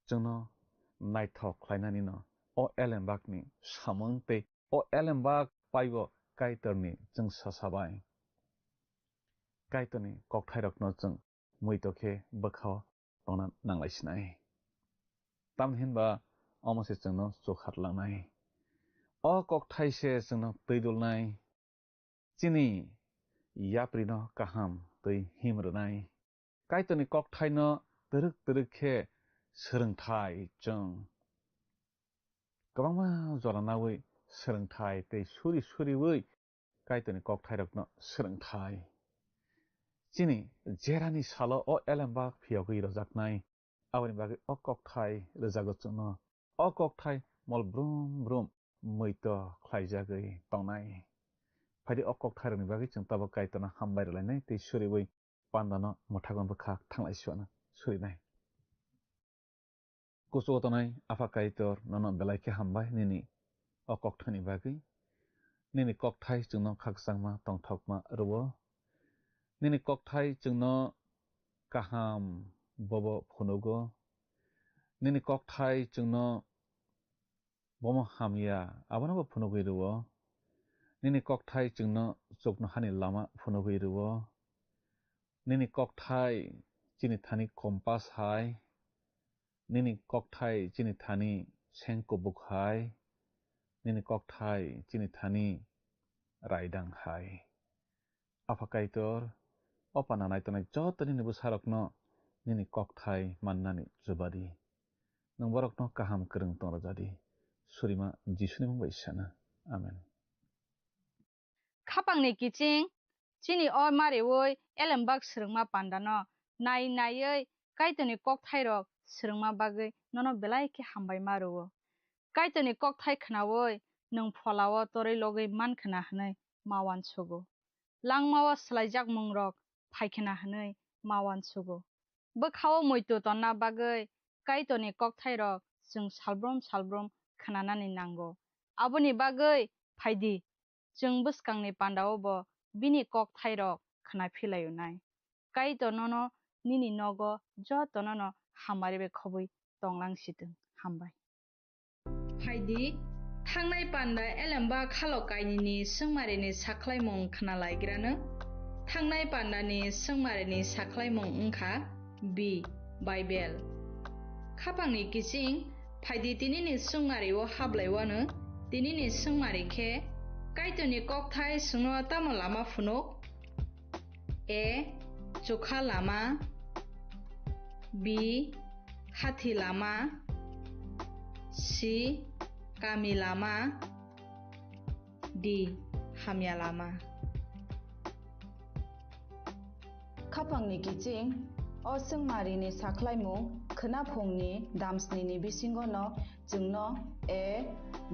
जोंनो नायथक खायनानिनो अ एलेम्बाकनि सामों तै अ एलेम्बाक पाइबो काइटरनि जों सासाबाय काइटरनि ककथायरकनो जों मैतखे बखाव दंना नांलायसिनाय तामहिनबा अमसे जोंनो जखारलांनाय अ ककथायसे जोंनो दैदुलनाय चिनि याप्रिनो काहाम दै हिमरनाय काइटरनि ककथायनो दोरोखे सोलोंथाय जों गोबां जरानावै सोलोंथाय तै सुरिवै काइटरनि ककथायरकनो सोलोंथाय चिनि जेरानि सालो अ एलेम्बाक फियागै रजाकनाय आवनि बागै अ ककथाय रोजागोचनो अ ककथाय मल ब्रुम मैत ख्लायजागै तंनाय फायदि अ ककथायरनि बागै जों ताबो काइटरना हामबाय रलायनाय तै सुरिवै पान्दानो मथागन बखा थांलायसिवानो सुरिनाय कुसुगतनाय आफा काइटर ननो बेलायखे हामबाय निनि अ ककथायनि बागै निनि ककथाय जोंनो खागसांमा तंथकमा रुवो निनि ककथाय जोंनो काहाम बबो फुनुगो निनि ककथाय जोंनो बमो हामिया आबनाबो फुनुगै रुवो निनि ककथाय जोंनो जगनो हानि लामा फुनुगै रुवो निनि ककथाय चिनि थानि कम्पास हाय निनि ककथाय चिनि थानि सेंको बुखाय निनि ककथाय चिनि थानि रायदां हाय आफा काइटर अपाना नायतनाय जत निनि बुसारकनो निनि ककथाय माननानि जुबादी नंबरकनो काहाम करं तंरजादी सुरिमा जिसुनि मुंबाय साना आमेन खापांनि किचिं चिनि अ मारेवै एलेम्बाक सोरंमा पान्दानो नायै काइटोनि ककथायरक सोरंमा बागै ननो बेलायखे हामबाय मारुवो काइटोनि ककथाय खनावै नों फलावो तरै लगै मानखना हनै मावान सुगो लांमावा सलायजाक मुंरक फायखना हनै मावान सुगो बखावो मैतो तन्ना बागै काइटोनि ककथायरक जों सालब्रम खनानानै नांगो आबोनि बागै फायदि जों बसकांनि पान्दावबो बिनि ककथायरक खना फिलायुनाय काइटो ननो निनि नगो जत ननो हामारिबे खबै तंलांसिदों हामबाय फायदि थांनाय पान्दा एलेम्बा खालकायनिनि सोंमारिनि साख्लायमं खनालायग्रानो थांनाय पान्दानि सोंमारिनि साख्लायमं ओंखा बि बाइबेल खापांनि किचिं फायदि तिनिनि सोंमारिवो हाबलायवानो तिनिनि सोंमारिखे काइटोनि ककथाय सोंनो तामो लामा फुनुक ए चोखा लामा बि हाथी लामा सी कामी लामा डी हामिया लामा खापांनि किचिं अ सोंमारिनि साख्लायमुं खोनाफंनि दामस्निनि बिसिंगनो जोंनो ए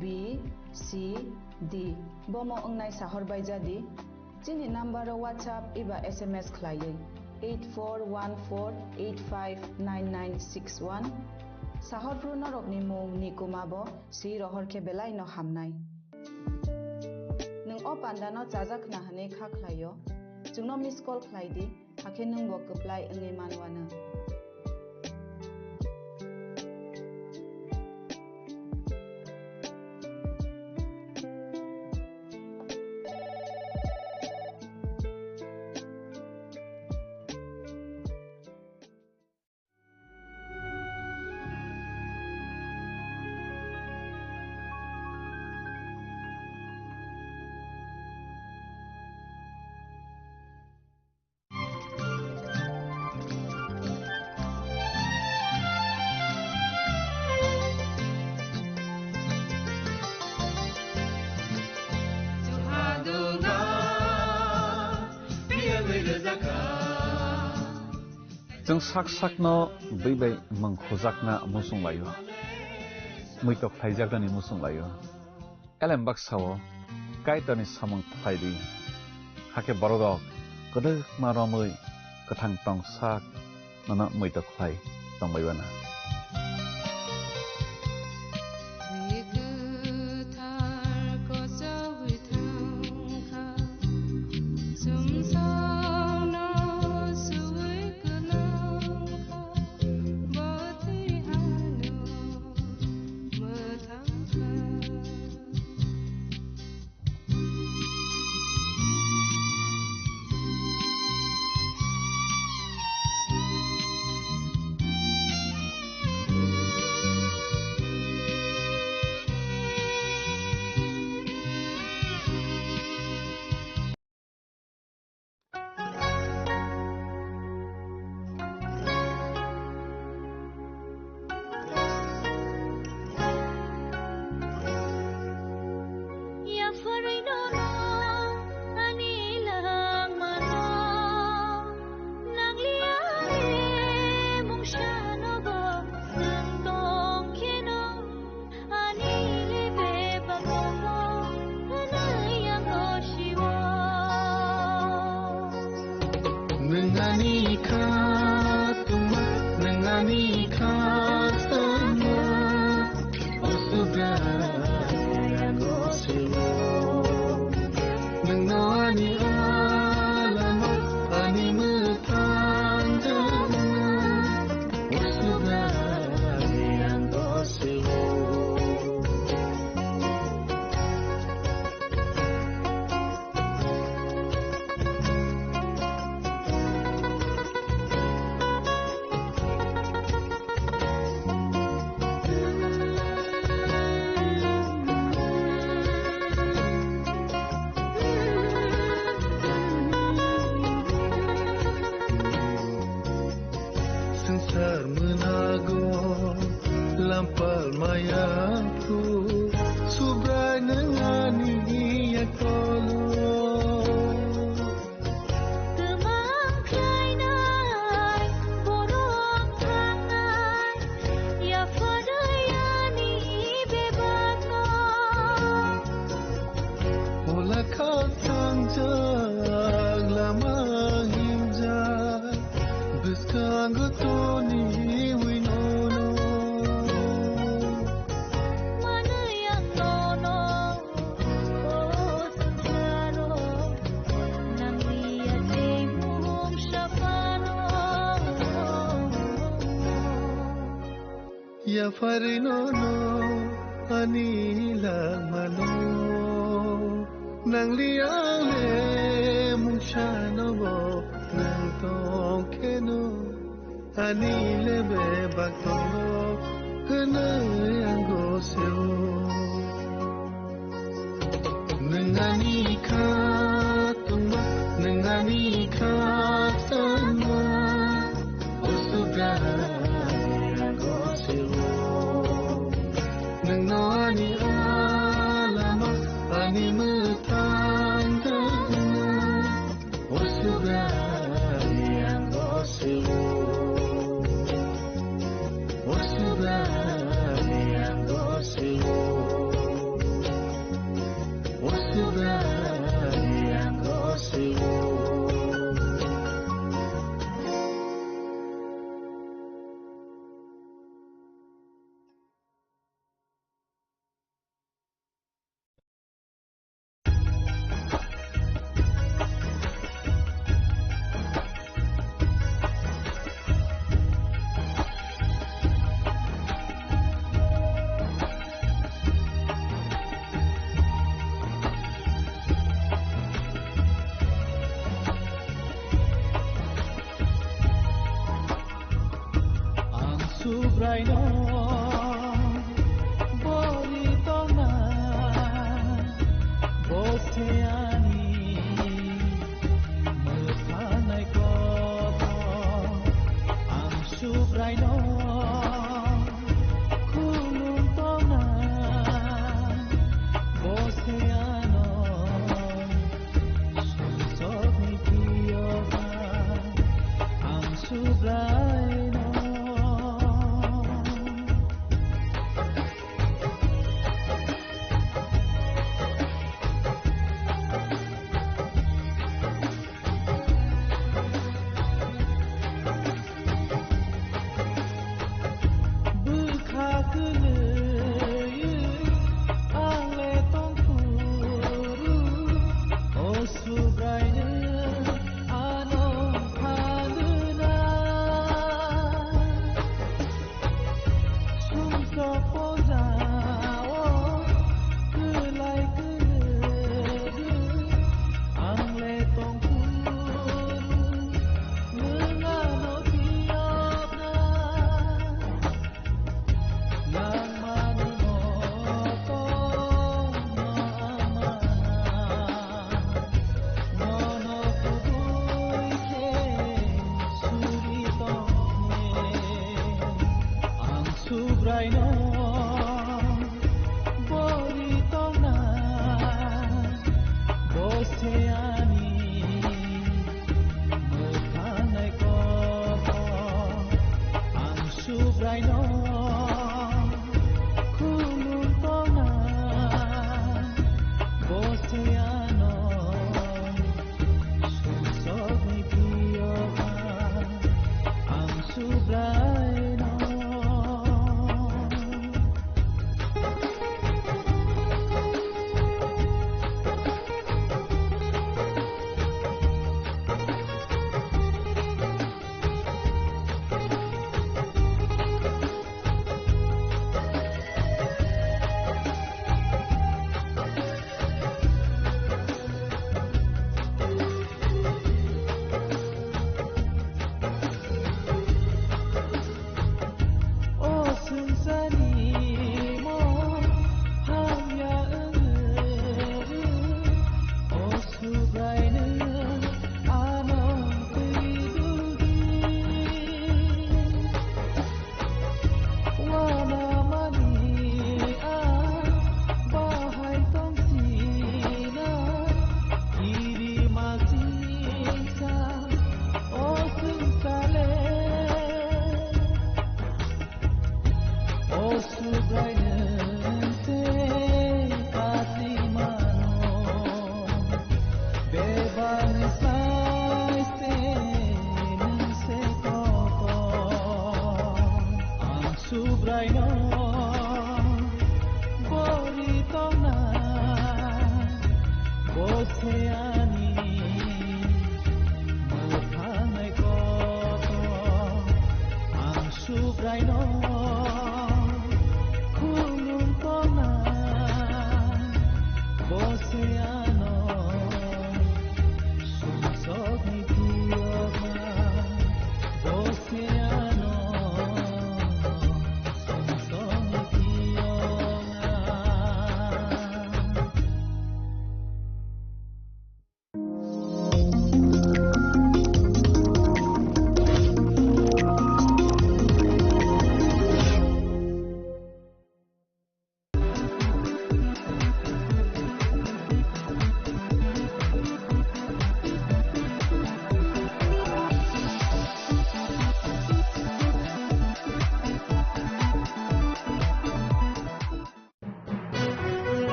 बि सि डी बमो ओंनाय साहरबायजादि चिनि नाम्बार व्हाट्सएप एबा SMS खलायै 8414859961 साहरफ्रु नरकनि मुं निकुमाबो सि रहरखे बेलाय न हामनाय नों अ पान्दानो जाजाखना हनै खाख्लायो जोंनो मिस कल खलायदि हाखे नों बकप्लाय ओङै मानवानो जों साक साकनो बैबाय मंखजाकना मुसुंलायो muitok thaijak dani musung layo elem baksawo kaitani samung thaidi hake borok kodok maromui kathang tong sak nana muitok thai tongbaibana Ya farinono anila mano nang liale mung shano bo nang tong keno anile be bakto hana yango seo nangani kha tumba nangani kha sama osuga Nani alama ani mutanda osuga yang gosiwo osuga yang gosiwo osuga yang gosiwo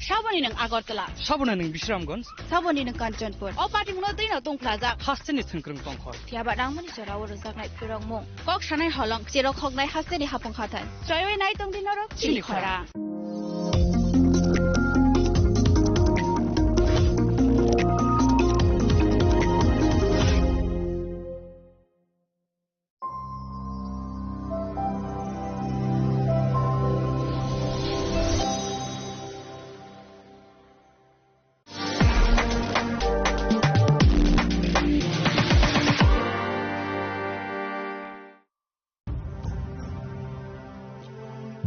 Saboni ng Agartala. Sabona ng Bishramganj. Saboni ng Kanchanpur. O pati mo na din na tong plaza. Hastin itungkrung tongkhor. Tiaba rang mo ni Jarawa rozak nai purong mo. Kok shanai holong zero khok nai haste ni hapong khatan. Troy nai tong din norok chili khora.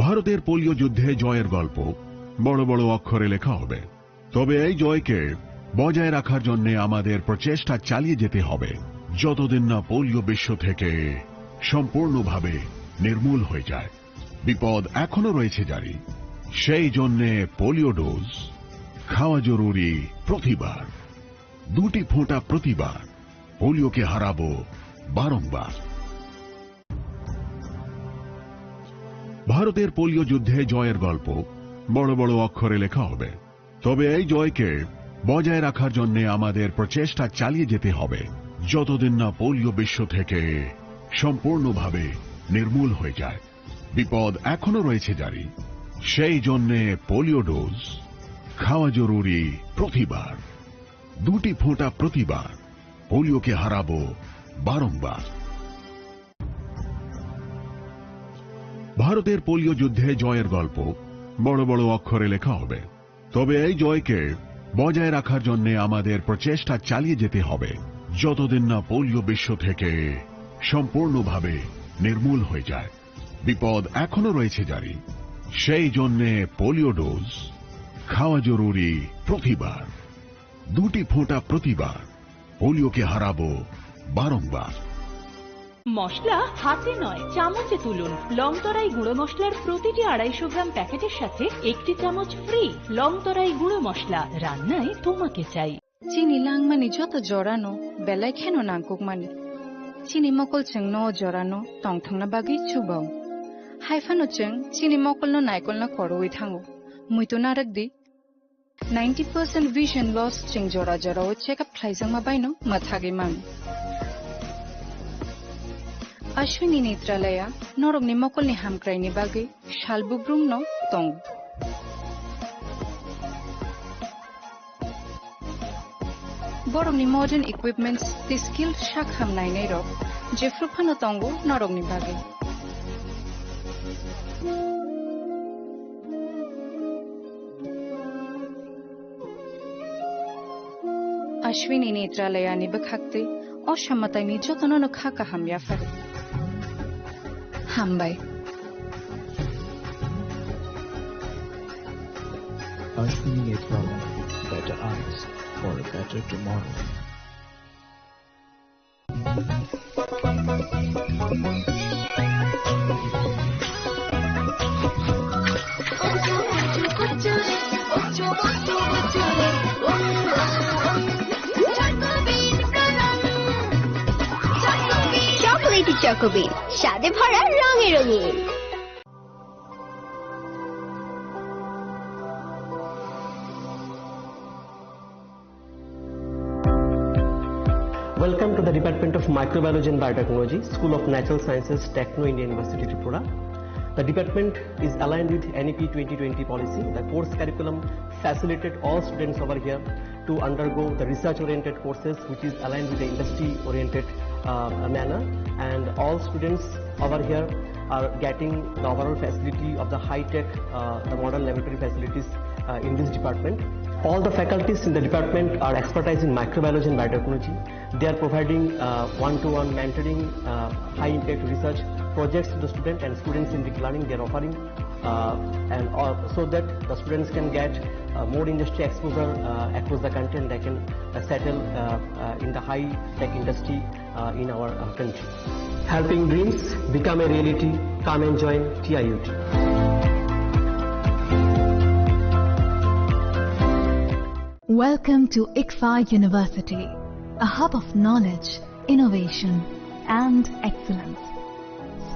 ভারতের polio যুদ্ধে জয়ের গল্প বড় বড় অক্ষরে লেখা হবে, তবে এই জয়কে বজায় রাখার জন্য আমাদের প্রচেষ্টা চালিয়ে যেতে হবে যতদিন না পোলিও বিশ্ব থেকে সম্পূর্ণভাবে নির্মূল হয়ে যায়। বিপদ এখনো রয়েছে জারি, সেই জন্য পোলিও ডোজ খাওয়া জরুরি প্রতিবার, 2টি ফোঁটা প্রতিবার। পোলিওকে হারাবো বারংবার। ভারতের পোলিও যুদ্ধে জয়ের গল্প বড় বড় অক্ষরে লেখা হবে, তবে এই জয়কে বজায় রাখার জন্য আমাদের প্রচেষ্টা চালিয়ে যেতে হবে যতদিন না পোলিও বিশ্ব থেকে সম্পূর্ণভাবে নির্মূল হয়ে যায়। বিপদ এখনো রয়েছে জারি, সেই জন্য পোলিও ডোজ খাওয়া জরুরি প্রতিবার, 2টি ফোঁটা প্রতিবার। পোলিওকে হারাবো বারংবার। ভারতের পোলিও যুদ্ধে জয়ের গল্প বড় বড় অক্ষরে লেখা হবে, তবে এই জয়কে বজায় রাখার জন্য আমাদের প্রচেষ্টা চালিয়ে যেতে হবে যতদিন না পোলিও বিশ্ব থেকে সম্পূর্ণভাবে নির্মূল হয়ে যায়। বিপদ এখনো রয়েছে জারি, সেই জন্য পোলিও ডোজ খাওয়া জরুরি প্রতিবার, 2টি ফোঁটা প্রতিবার। পোলিওকে হারাবো বারংবার। মশলা হাতে নয় চামচে তুলুন। লংতরাই গুঁড়ো মশলার প্রতিটি 250 গ্রাম প্যাকেটের সাথে 1টি চামচ ফ্রি। লংতরাই গুঁড়ো মশলা, রান্নায় তোমাকে চাই। চিনি লাংমানি যত জরানো বেলায় খেন নাংকুকমানি চিনি মকল जों न जरानो tongthangna bagi chubao haifano जों চিনি मकल no नायकल no koroi thango Muito naragdi 90% vision loss ching jora jora o check up thaisang mabaino mathagi mang. Ashwini Netralaya norog ni mokol ni hamkrai ni bagi shalbubrum no tong. Borog ni modern equipments the skill shak hamnai nei rok jefru phano tongo norog ni bagi. Ashwini Netralaya ni bakhakte o shamatai ni jotono no khaka hamya fare. Hambai. Ashwini Netralaya, better eyes for a better tomorrow. Chocolatey চকোবিন স্বাদে ভরা রঙে রঙিন। Welcome to the Department of Microbiology and Biotechnology, School of Natural Sciences, Techno India University, Tripura. The department is aligned with NEP 2020 policy. The course curriculum facilitated all students over here to undergo the research-oriented courses, which is aligned with the industry-oriented manner. And all students over here are getting the overall facility of the high-tech, the modern laboratory facilities in this department. All the faculties in the department are expertise in microbiology and biotechnology. They are providing one-to-one mentoring, high-impact research projects to the student and student-centric learning they are offering, and so that the students can get more industry exposure across the country and they can settle in the high-tech industry in our country. Helping dreams become a reality. Come and join TIUT. Welcome to ICFA University, a hub of knowledge, innovation, and excellence.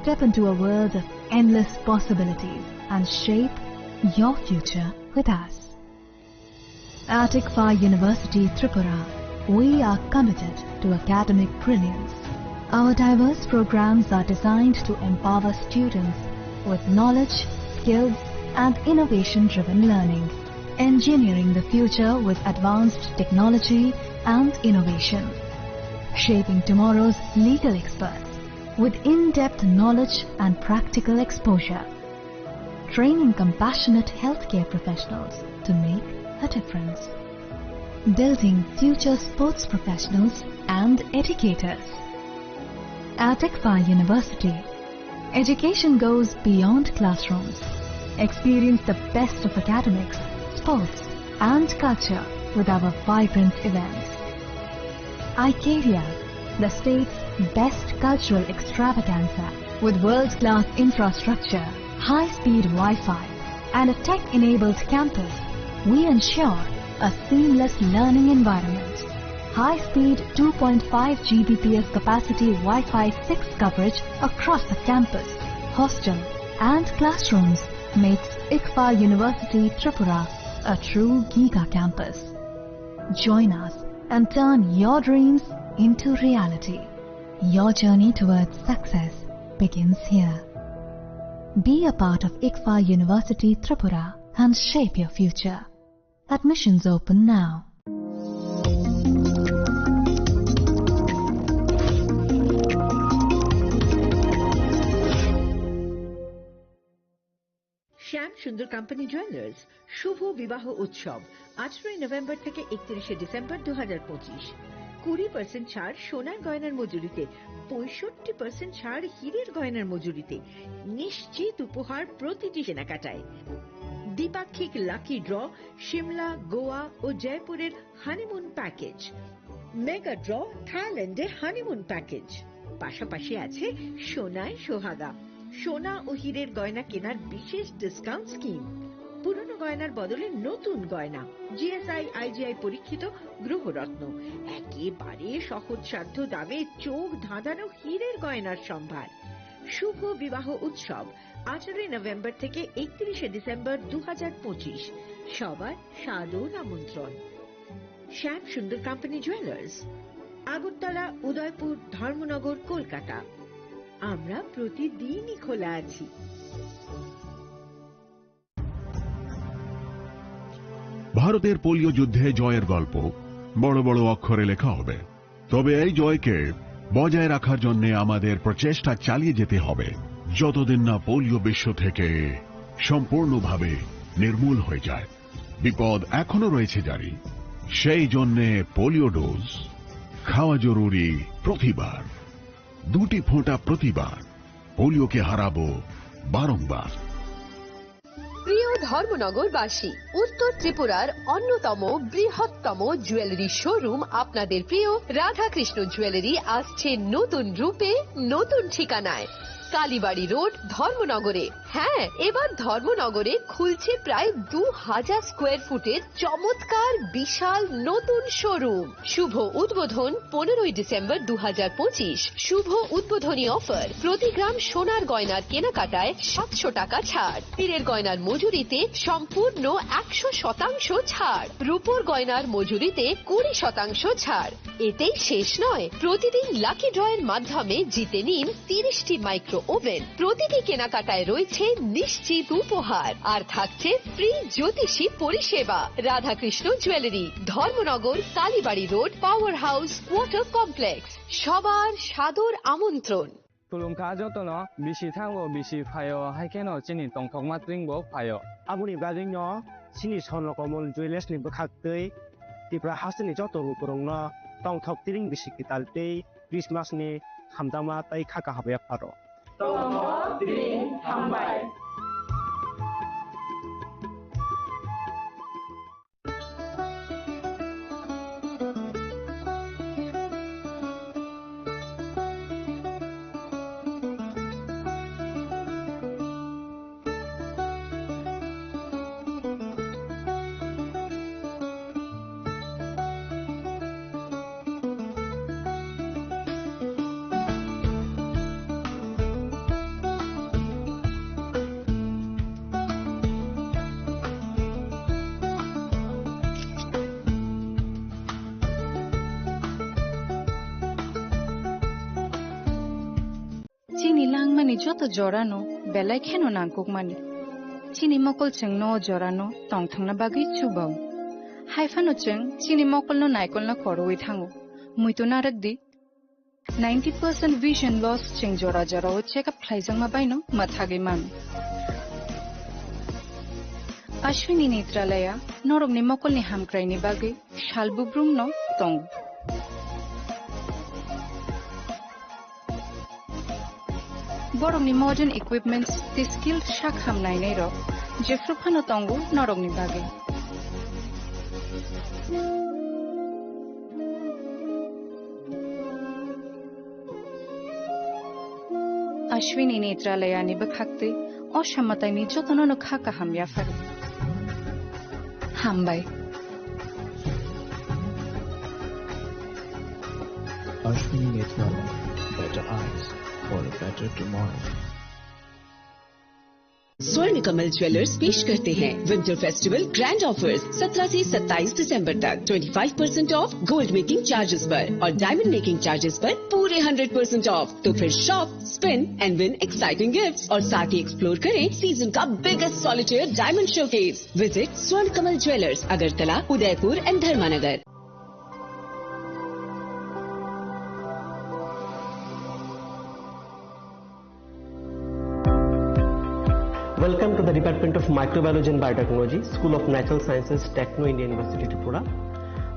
Step into a world of endless possibilities and shape your future with us. At ICFA University, Tripura, we are committed to academic brilliance. Our diverse programs are designed to empower students with knowledge, skills, and innovation-driven learning. Engineering the future with advanced technology and innovation. Shaping tomorrow's legal experts with in-depth knowledge and practical exposure. Training compassionate healthcare professionals to make a difference. Building future sports professionals and educators. At ICFA University, education goes beyond classrooms. Experience the best of academics, sports and culture with our vibrant events. ICARIA, the state's best cultural extravaganza with world-class infrastructure, high-speed Wi-Fi and a tech-enabled campus, we ensure a seamless learning environment. High-speed 2.5 Gbps capacity Wi-Fi 6 coverage across the campus, hostel and classrooms makes ICFA University Tripura a true Giga campus. Join us and turn your dreams into reality. Your journey towards success begins here. Be a part of ICFA University Tripura and shape your future. Admissions open now. শ্যাম সুন্দর company jewellers শুভ বিবাহ উৎসব 18 November থেকে 31 December 2025। 20% ছাড় সোনার গয়নার মজুরিতে, 65% ছাড় হীরের গয়নার মজুরিতে, নিশ্চিত উপহার প্রতিটি কেনাকাটায়। দ্বিপাক্ষিক লাকি ড্র, শিমলা, গোয়া ও জয়পুরের হানিমুন প্যাকেজ, মেগা ড্র থাইল্যান্ডে হানিমুন প্যাকেজ। পাশাপাশি আছে সোনায় সোহাগা, সোনা ও হীরের গয়না কেনার বিশেষ ডিসকাউন্ট স্কিম। পুরনো গয়নার বদলে নতুন গয়না, জিএসআই আইজিআই পরীক্ষিত গ্রহরত্ন, একেবারে সহজসাধ্য দামে চোখ ধাঁধানো হীরের গয়নার সম্ভার। শুভ বিবাহ উৎসব 18 নভেম্বর থেকে 31 ডিসেম্বর 2025। সবার সাদর আমন্ত্রণ। শ্যাম সুন্দর কোম্পানি জুয়েলার্স, আগরতলা, উদয়পুর, ধর্মনগর, কলকাতা। আমরা প্রতিদিনই খোলা আছি। ভারতের পোলিও যুদ্ধে জয়ের গল্প বড় বড় অক্ষরে লেখা হবে, তবে এই জয়কে বজায় রাখার জন্য আমাদের প্রচেষ্টা চালিয়ে যেতে হবে যতদিন না পোলিও বিশ্ব থেকে সম্পূর্ণভাবে নির্মূল হয়ে যায়। বিপদ এখনো রয়েছে জারি, সেই জন্য পোলিও ডোজ খাওয়া জরুরি প্রতিবার, 2টি ফোঁটা প্রতিবার। পোলিওকে হারাবো বারংবার। প্রিয় ধর্মনগরবাসী, উত্তর ত্রিপুরার অন্যতম বৃহত্তম জুয়েলারি শোরুম আপনাদের প্রিয় রাধাকৃষ্ণ জুয়েলারি আসছে নতুন রূপে, নতুন ঠিকানায়, কালীবাড়ি রোড, ধর্মনগরে। হ্যাঁ, এবার ধর্মনগরে খুলছে প্রায় 2000 স্কোয়ার ফুটের চমৎকার বিশাল নতুন শোরুম। শুভ উদ্বোধন 15 ডিসেম্বর 2025। শুভ উদ্বোধনী অফার, প্রতি গ্রাম সোনার গয়নার কেনাকাটায় 700 টাকা ছাড়, হীরের গয়নার মজুরিতে সম্পূর্ণ 100% ছাড়, রূপোর গয়নার মজুরিতে 20% ছাড়। এতেই শেষ নয়, প্রতিদিন লাকি ড্রয়ের মাধ্যমে জিতে নিন 30টি মাইক্রো ওভেন। প্রতিটি কেনাকাটায় রয়েছে নিশ্চিত উপহার, আর থাকছে ফ্রি জ্যোতিষী পরিষেবা। Radhakrishna jewellery, Dharmanagar, Kalibari road, power house, water complex. সবার সাদর আমন্ত্রণ। তুলুমকা যতন বিসি থাঙ্গো বিসি ফায়ো হাইকেন চিনি টংকক মাত্রিংবো ফায়ো আবুনি গাজিং চিনি সনকমল জুয়েলার্স नि बखाक्तै तिब्रा हासनि जतरु पुरंग टंग थक तिरिं बिसि कितालतै क्रिसमास नि हामदामा तै खाका हाबाया फारो टंग तिरिं हामबाय। চিনি লাংমানি যত জরানো বেলায় খেন নাঙ্কুক মানি চিনি মকল চেং ন জরানো টং থাংনা বাগি চুবাও হাইফানো চেং চিনি মকল ন নাইকল না খরওই থাঙ্গো মুইতো নারক দি 90% vision loss চেং জরা জরা ও চেকআপ খাইজং মা বাইনো মাথাগে মান অশ্বিনী নেত্রালয়া নরগনি মকলনি হামক্রাইনি বাগে শালবুব্রুম ন টং Borongni modern equipments, the skilled shak hamnai nei ro, jefrupano tongu norongni bage. Ashwini netralaya ni bakhakte, oshammatai ni jotono no khaka hamya fare. Hambai. Ashwini Netralaya, better eyes for a better tomorrow. स्वर्ण Kamal jewellers पेश करते हैं winter festival grand offers 17 से 27 दिसंबर तक 25% of gold making charges पर और diamond making charges पर पूरे 100% ऑफ। तो फिर shop, spin and win exciting gifts और साथ ही एक्सप्लोर करें सीजन का biggest solitaire diamond showcase. Visit Swarna Kamal jewellers, Agartala, Udaipur and Dharmanagar. Welcome to the Department of Microbiology and Biotechnology, School of Natural Sciences, Techno India University, Tripura.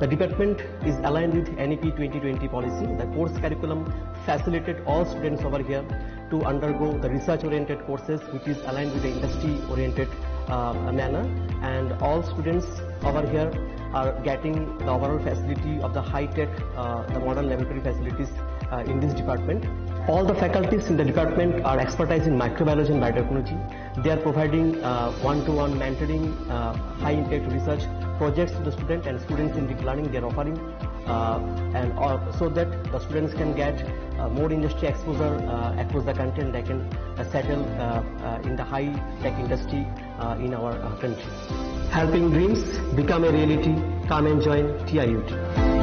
The department is aligned with NEP 2020 policy. The course curriculum facilitated all students over here to undergo the research-oriented courses, which is aligned with the industry-oriented manner. And all students over here are getting the overall facility of the high-tech, the modern laboratory facilities in this department. All the faculties in the department are expertise in microbiology and biotechnology. They are providing one-to-one mentoring, high-impact research projects to the student and students in deep learning. They are offering so that the students can get more industry exposure across the country, and they can settle in the high-tech industry in our country. Helping dreams become a reality. Come and join TIUT.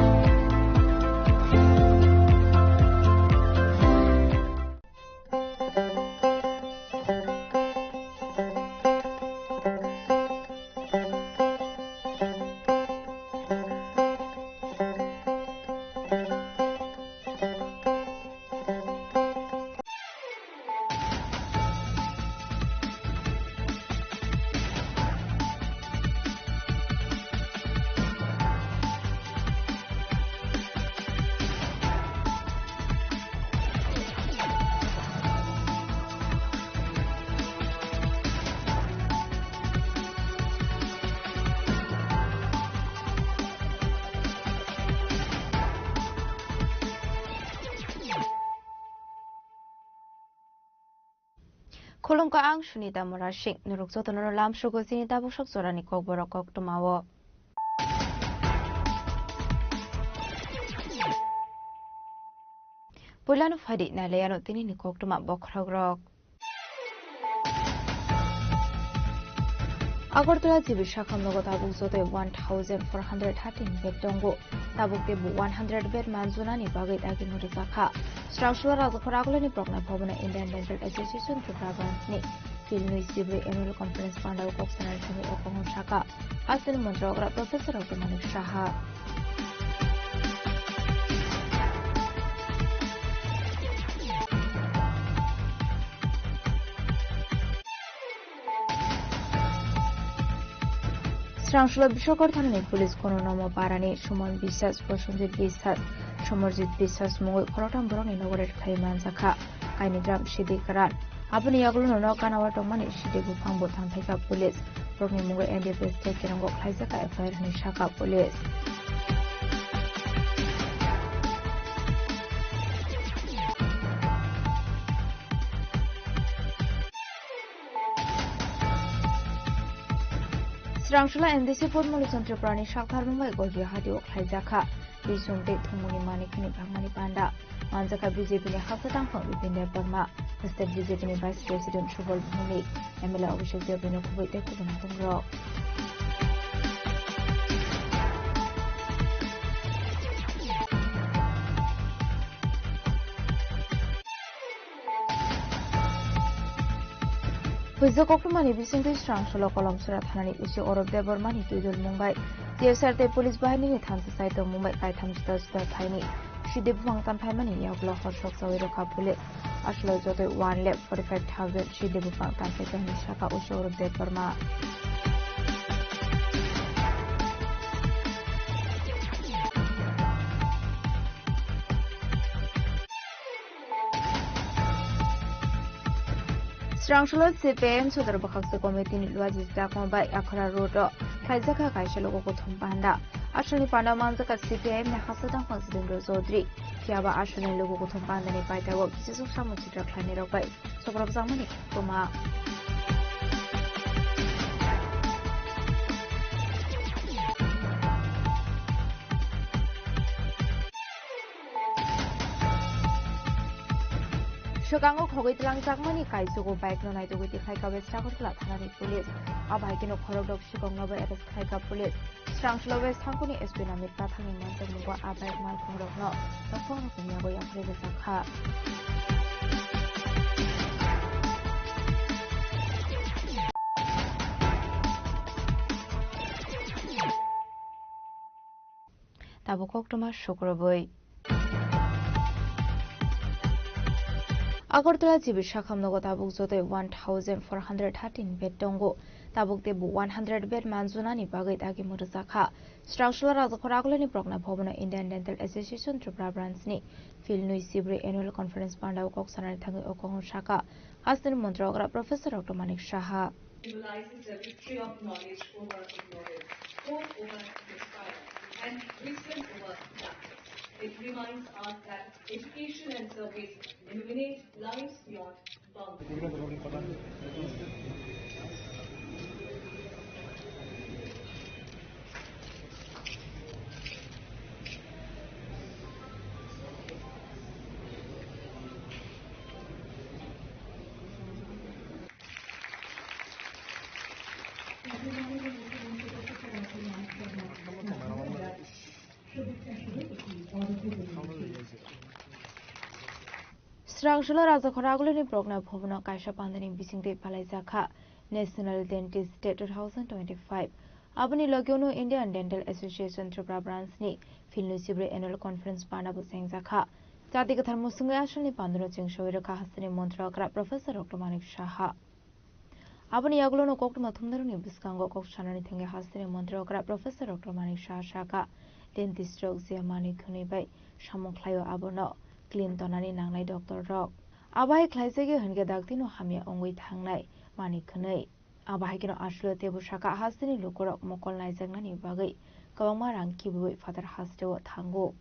Kolong ka ang sunita morashing nurukso tonoro lam shugo sinita bushok sorani kok borok kok tumawo. Pulano fadi na layano tinini kok tuma bokragrok. Agartala jibi shakam logo tabuk zote 1,413 bed dongo tabuk debu 100 bed manzuna ni bagai dagi murizaka. Structural razakoragulo ni progna bhavana Indian Dental Association Tripura ni Filnui Sibri Annual Conference Pandau Koksanar Sami Okongon Shaka Asal Mantrogra Professor Manik Shaha. Structural Bishokar Thanani Police Kononomo Parani Shuman Bisas Proshunjit Bisas Shomarjit Bisas Mungoi Korotam Borong inaugurated Kaiman Zaka Kainidram Shidikaran Abani Yaglu no Kanawa Tomani Shidigu Pambo Tantaka Police Borong Mungoi NDPS Tekirango Kaizaka FIR Nishaka Police. Strangshula NDC Formula Central Prani Shakar Mumbai Golgi Hadi Oklaizaka Bisumde Tumuni Manikani Bangani Panda Manzaka BJP ni Hasatang Pang Bipinda Burma State BJP ni Vice President Shubal Bhumik MLA Abhishek Devino Kuwait Kubanatung Rock. Puzo Kokumani Bisinti Strangshula Kolom Surat Hanani Usi Orob de Burmani Tudul Mumbai TSRT Police Bahini ni Thamsa Saito Mumbai Kai Thamsta Suda Thaini Shidib Wangtan Paimani Yaglo Horshok Sawiroka Police Ashlo Jote 1,45,000 Shidib Wangtan Paimani Shaka Usi Orob de Burma. Strangshula CPM Sudar Bakaksa Committee ni Luajista Kombai Akara Road Kaizaka Kaishalogo Kutumpanda Ashani Panda Manzaka CPM ni Hasatan Considendo Zodri Kiaba Ashani Logo Kutumpanda ni Paitago Kisisu Samuchitra Klanirokai Sobrab Zamani Kuma. Shogango Kogitlang Zakmani Kaisugo bike no night with the Kaika West Sakotla Tanani Police, a bike in a corridor Shigong Nova at Kaika Police, Strangshula West Hankuni Espinamit Patang in Mantamua, a bike man from Rogno, the phone of the Yagoya Predesaka. Tabukok Thomas Shukroboy. Agartala Jibi Shakam Nogo Tabuk Zote 1,413 bed dongo Tabuk Debu 100 bed manzunani Bagait Agi Murazaka Structural Razakoragulani Progna Bhavana Indian Dental Association Tripura Branch ni Filnui Sibri Annual Conference Pandau Koksanar Thangi Okongon Shaka Astin Mantrogra Professor Manik Shaha. Symbolizes a victory of knowledge over ignorance, hope over despair, and wisdom over darkness. It reminds us that education and service illuminate lives beyond boundaries. Srangshula Rajakhoragulani Progna Bhovana Kaisha Pandani Bisingde Palaizakha National Dentist Day 2025 Abani Logyono Indian Dental Association Tripura Branch ni Filnu Sibre Annual Conference Pana Buseng Zakha Jati Kathar Musunga Ashani Pandano Chingshoira Kahasani Montra Kra Professor Dr. Manik Shaha Abani Yagulono Koktuma Thumdaruni Biskango Kokshanani Thenge Hasani Montra Kra Professor Dr. Manik Shaka Dentist Rock Ziamani Thuni Bay Shamonklayo Abono Clintonani Nangnai Dr. Rock Abai Klaisege Henge Daktino Hamia Ongwi Thangnai Mani Khanai Abai Kino Ashlo Tebu Shaka Hasani Lukorok Mokol Naizagnani Bagai Kawamarang Kibu Father Hastewo Thango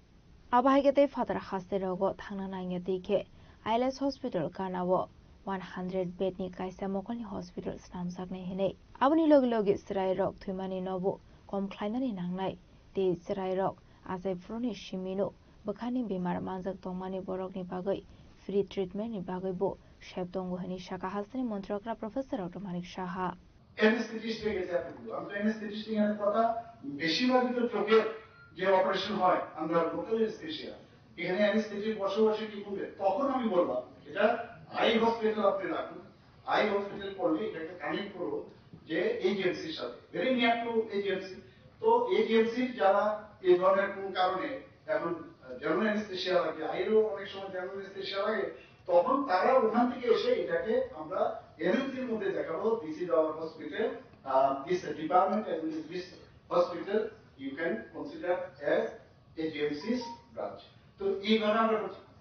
Abai Gete Father Hasterogo Thangna Nangeti Ke ILS Hospital Kanawo 100 bed ni Kaisa Mokolni Hospital Snamsagne Hine Abani Logi Logi Sirai Rock Thumani Nobu Kom Klainani Nangnai Te Sirai Rock Azai Froni Shimino Bakani Bimar Manzak Tongmani Borok ni Bagai Free Treatment ni Bagai Bo Shep Tongu Hani Shaka Hasani Montrakra Professor Dr. Manik Shaha Anesthetic example আমরা anesthetic এর কথা বেশিরভাগই তো চোখের যে operation হয় আমরা local anaesthesia এখানে anesthetic বসে কি করবে তখন আমি বললাম এটা আই হসপিটাল আপনি রাখুন আই হসপিটাল করলে এটাকে কানেক্ট করুন যে এজেন্সির সাথে ভেরি নিয়ার টু এজেন্সি তো এজেন্সির যারা এই ধরনের কোন কারণে এখন জেনারেল অ্যানেস্থেসিয়া লাগে আইরও অনেক সময় জেনারেল অ্যানেস্থেসিয়া লাগে তখন তারা ওখান থেকে এসে এটাকে আমরা এমএনসির মধ্যে দেখাবো this is our hospital this department and this hospital you can consider as agencies branch তো এই কারণে আমরা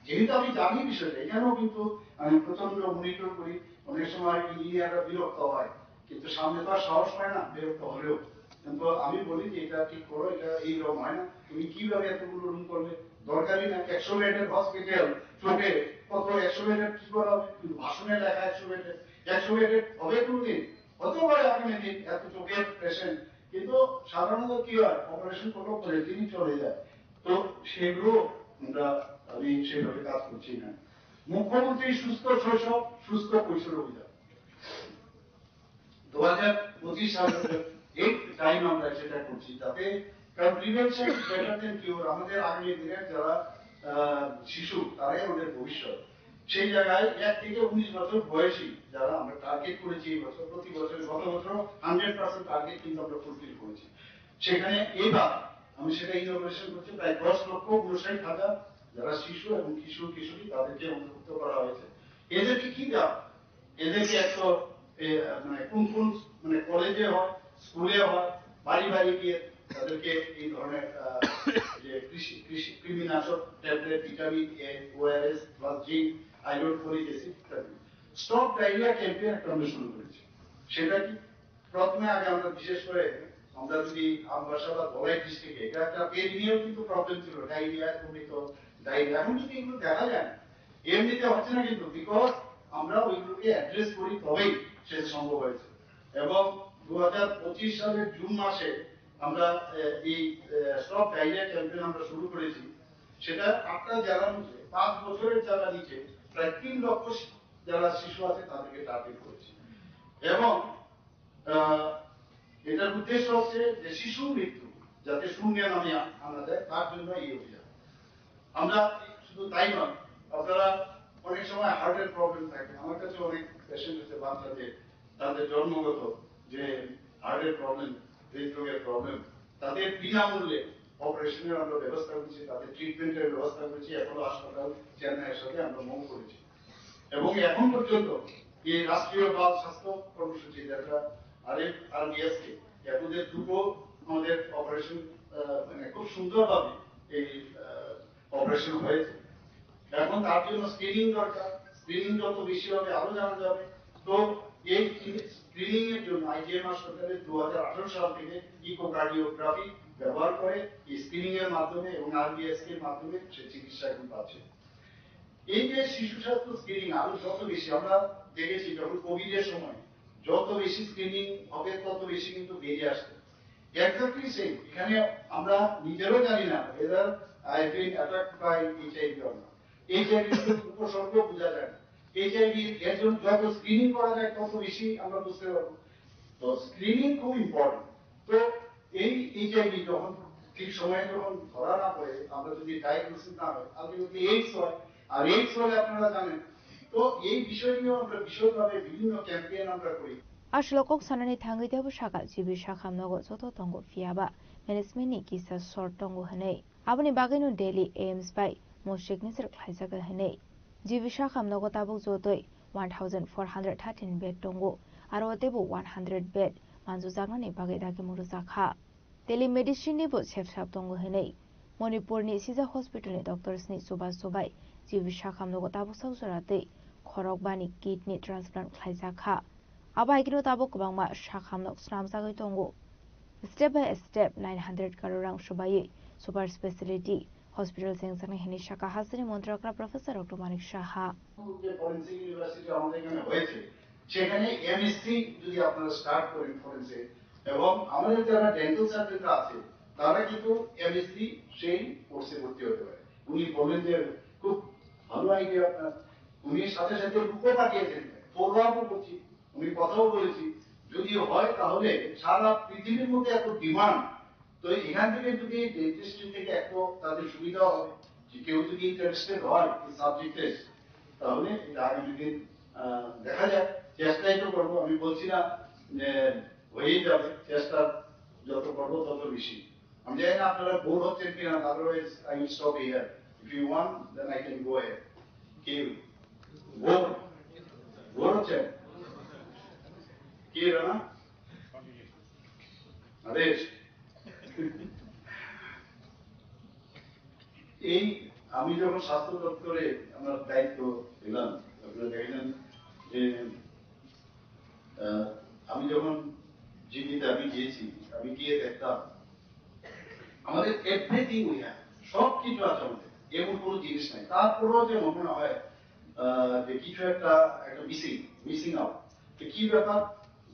যেহেতু আমি জানি বিষয়টা এখানেও কিন্তু আমি প্রচন্ড মনিটর করি অনেক সময় ইঞ্জিনিয়াররা বিরক্ত হয় কিন্তু সামনে তো আর সাহস পায় না বিরক্ত হলেও কিন্তু আমি বলি যে এটা ঠিক করো এটা এইরকম হয় না তুমি কিভাবে এতগুলো রুম করবে দরকারই না 100 বেডের হসপিটাল চোখে কত 100 বেডের কি করা হবে কিন্তু ভাষণে লেখা 100 বেডের হবে কোনদিন হতে পারে আগামী দিন এত চোখের পেশেন্ট কিন্তু সাধারণত কি হয় অপারেশন করলো পরে দিনই চলে যায় তো সেগুলো আমি সেভাবে কাজ করছি না মুখ্যমন্ত্রী সুস্থ শৈশব সুস্থ কৈশোর অভিযান 2025 সালের এই টাইম আমরা সেটা করছি যাতে কারণ প্রিভেনশন বেটার দেন কিউর আমাদের আগামী দিনের যারা শিশু তারাই আমাদের ভবিষ্যৎ সেই জায়গায় 1 থেকে 19 বছর বয়সী যারা আমরা টার্গেট করেছি এই বছর প্রতি বছর গত বছর 100% টার্গেট কিন্তু আমরা ফুলফিল করেছি সেখানে এবার আমি সেটা ইনোভেশন করছি প্রায় 10,59,000 যারা শিশু এবং কিশোরী তাদেরকে অন্তর্ভুক্ত করা হয়েছে এদেরকে কি দেওয়া এদেরকে একটা মানে কোন মানে কলেজে হয় স্কুলে হয় বাড়ি বাড়ি গিয়ে তাদেরকে এই ধরনের যে কৃমিনাশক tablet vitamin A ORS plus zinc iron folic acid ইত্যাদি স্টপ ডায়রিয়া ক্যাম্পেইন একটা আমরা শুরু করেছি সেটা কি প্রথমে আগে আমরা বিশেষ করে আমরা যদি আমবাসা বা ধলাই ডিস্ট্রিক্টে এটা একটা পেরিনিয়াল কিন্তু প্রবলেম ছিল ডায়রিয়া কমিত ডায়রিয়া এখন যদি এগুলো দেখা যায় এমনিতে হচ্ছে না কিন্তু বিকজ আমরা ওইগুলোকে অ্যাড্রেস করি তবেই সেটা সম্ভব হয়েছে এবং 2025 সালের জুন মাসে আমরা এই স্টপ ডায়রিয়া ক্যাম্পেইন আমরা শুরু করেছি সেটা 8টা জেলার মধ্যে 5 বছরের যারা নিচে প্রায় 3 লক্ষ যারা শিশু আছে তাদেরকে টার্গেট করেছি এবং এটার উদ্দেশ্য হচ্ছে যে শিশু মৃত্যু যাতে শূন্যে নামে আনা যায় তার জন্য এই অভিযান আমরা শুধু তাই নয় আপনারা অনেক সময় হার্টের প্রবলেম থাকে আমার কাছে অনেক পেশেন্ট আছে বাচ্চাদের তাদের জন্মগত যে হার্টের প্রবলেম হৃদরোগের প্রবলেম তাদের বিনামূল্যে অপারেশনের আমরা ব্যবস্থা করেছি তাদের ট্রিটমেন্টের ব্যবস্থা করেছি এখনো হাসপাতাল চেন্নাইয়ের সাথে আমরা মুভ করেছি এবং এখন পর্যন্ত এই রাষ্ট্রীয় বাল স্বাস্থ্য কর্মসূচি যেটা আরবিএসকে এদের দুটো আমাদের অপারেশন মানে খুব সুন্দরভাবে এই অপারেশন হয়েছে এখন তার জন্য স্ক্রিনিং দরকার স্ক্রিনিং যত বেশি হবে আরো জানা যাবে তো এই স্ক্রিনিং এর জন্য আইজিএম হাসপাতালে 2018 সাল থেকে ইকোকার্ডিওগ্রাফি ব্যবহার করে এই স্ক্রিনিং এর মাধ্যমে এবং আরবিএসকে এর মাধ্যমে সে চিকিৎসা এখন পাচ্ছে। এই যে শিশু স্বাস্থ্য স্ক্রিনিং আরো যত বেশি আমরা দেখেছি যখন কোভিড এর সময় যত বেশি স্ক্রিনিং হবে তত বেশি কিন্তু বেরিয়ে আসবে। এক্স্যাক্টলি সেম এখানে আমরা নিজেরও জানি না whether I have been attacked by HIV or not. HIV এর উপসর্গ বোঝা যায় না। HIV এর জন্য যত স্ক্রিনিং করা যায় তত বেশি আমরা বুঝতে পারবো। তো স্ক্রিনিং খুব ইম্পর্টেন্ট। তো এই HIV যখন ঠিক সময়ে যখন ধরা না পড়ে আমরা যদি ডায়াগনোসিস না হয় আলটিমেটলি এইডস হয়, আর এইডস হলে আপনারা জানেন। তো এই বিষয় নিয়ে আমরা বিশদভাবে বিভিন্ন ক্যাম্পেইন আমরা করি। Ashlokok sanani thangi debu shaka jibi shakam nogo joto tongo fiaba management kisa sort tongo hanei aboni baginu daily aims by moshik nisir khlaisaga hanei jibi shakam nogo tabuk jotoi 1413 bed tongo aro debu 100 bed manju jagnani bagai dagi muru jakha telemedicine ni bo chepsap tongo hanei Manipur ni sija hospital ni doctors ni subas subai jibi shakam nogo tabuk sausarate khorok bani kidney transplant khlaijakha Abaikino tabuk kubangma shakhamnok snamsagoi tongo. Step by step 900 karorang shubayi super specialty hospital sengsangni hini shaka hasini montrakra professor Dr. Manik Shaha. যে forensic university আমাদের এখানে হয়েছে সেখানে MSc যদি আপনারা start করেন forensic এবং আমাদের যারা ডেন্টাল সার্জনরা আছে তারা কিন্তু এমএসসি সেই কোর্সে ভর্তি হতে পারে। উনি বলেন যে খুব ভালো আইডিয়া আপনার, উনি সাথে সাথে রূপও পাঠিয়েছেন, ফরওয়ার্ডও করছি, উনি কথাও বলেছি যদি হয় তাহলে সারা পৃথিবীর মধ্যে এত ডিমান্ড, তো এখান থেকে যদি ডেন্টিস্ট্রি থেকে একটু তাদের সুবিধা হবে যে কেউ যদি ইন্টারেস্টেড হয় এই সাবজেক্টে তাহলে এটা আগামী দিন দেখা যায়। চেষ্টাই তো করবো, আমি বলছি না যে হয়েই যাবে, চেষ্টা যত করবো তত বেশি। আমি জানি না আপনারা বোর হচ্ছেন কিনা, otherwise I will stop here, if you want then I can go here. কি বোর হচ্ছেন কি রানা আদেশ? এই আমি যখন স্বাস্থ্য দপ্তরে আমার দায়িত্ব দিলাম, আপনারা দেখলেন যে আমি যখন জীবিতে আমি গিয়েছি, আমি গিয়ে দেখতাম আমাদের এভরিথিং উই হ্যাভ, সব কিছু আছে আমাদের, এমন কোনো জিনিস নাই। তারপরেও যে মনে হয় যে কিছু একটা মিসিং আউট। কি ব্যাপার?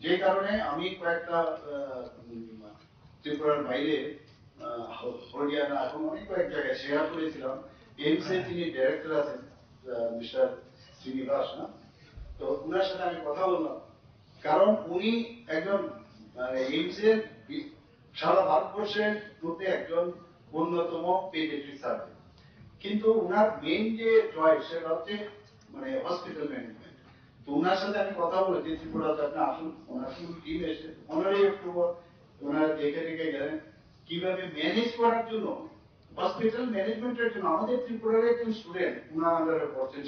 যে কারণে আমি কয়েকটা ত্রিপুরার বাইরে হরিয়ানা এবং অনেক কয়েক জায়গায় শেয়ার করেছিলাম। এইমস এর যিনি ডাইরেক্টর আছেন মিস্টার শ্রীনিবাস, না, তো উনার সাথে আমি কথা বললাম, কারণ উনি একজন এইমস এর সারা ভারতবর্ষের মধ্যে একজন অন্যতম পেডিয়াট্রিক সার্জন, কিন্তু উনার মেইন যে চয়েস সেটা হচ্ছে মানে হসপিটাল ম্যানেজমেন্ট। তো উনার সাথে আমি কথা বলেছি ত্রিপুরাতে, আপনি আসুন, ওনার ফুল টিম এসে 15 অক্টোবর ওনারা দেখে গেলেন কিভাবে ম্যানেজ করার জন্য, হসপিটাল ম্যানেজমেন্টের জন্য। আমাদের ত্রিপুরার একজন স্টুডেন্ট উনার আন্ডারে পড়ছেন,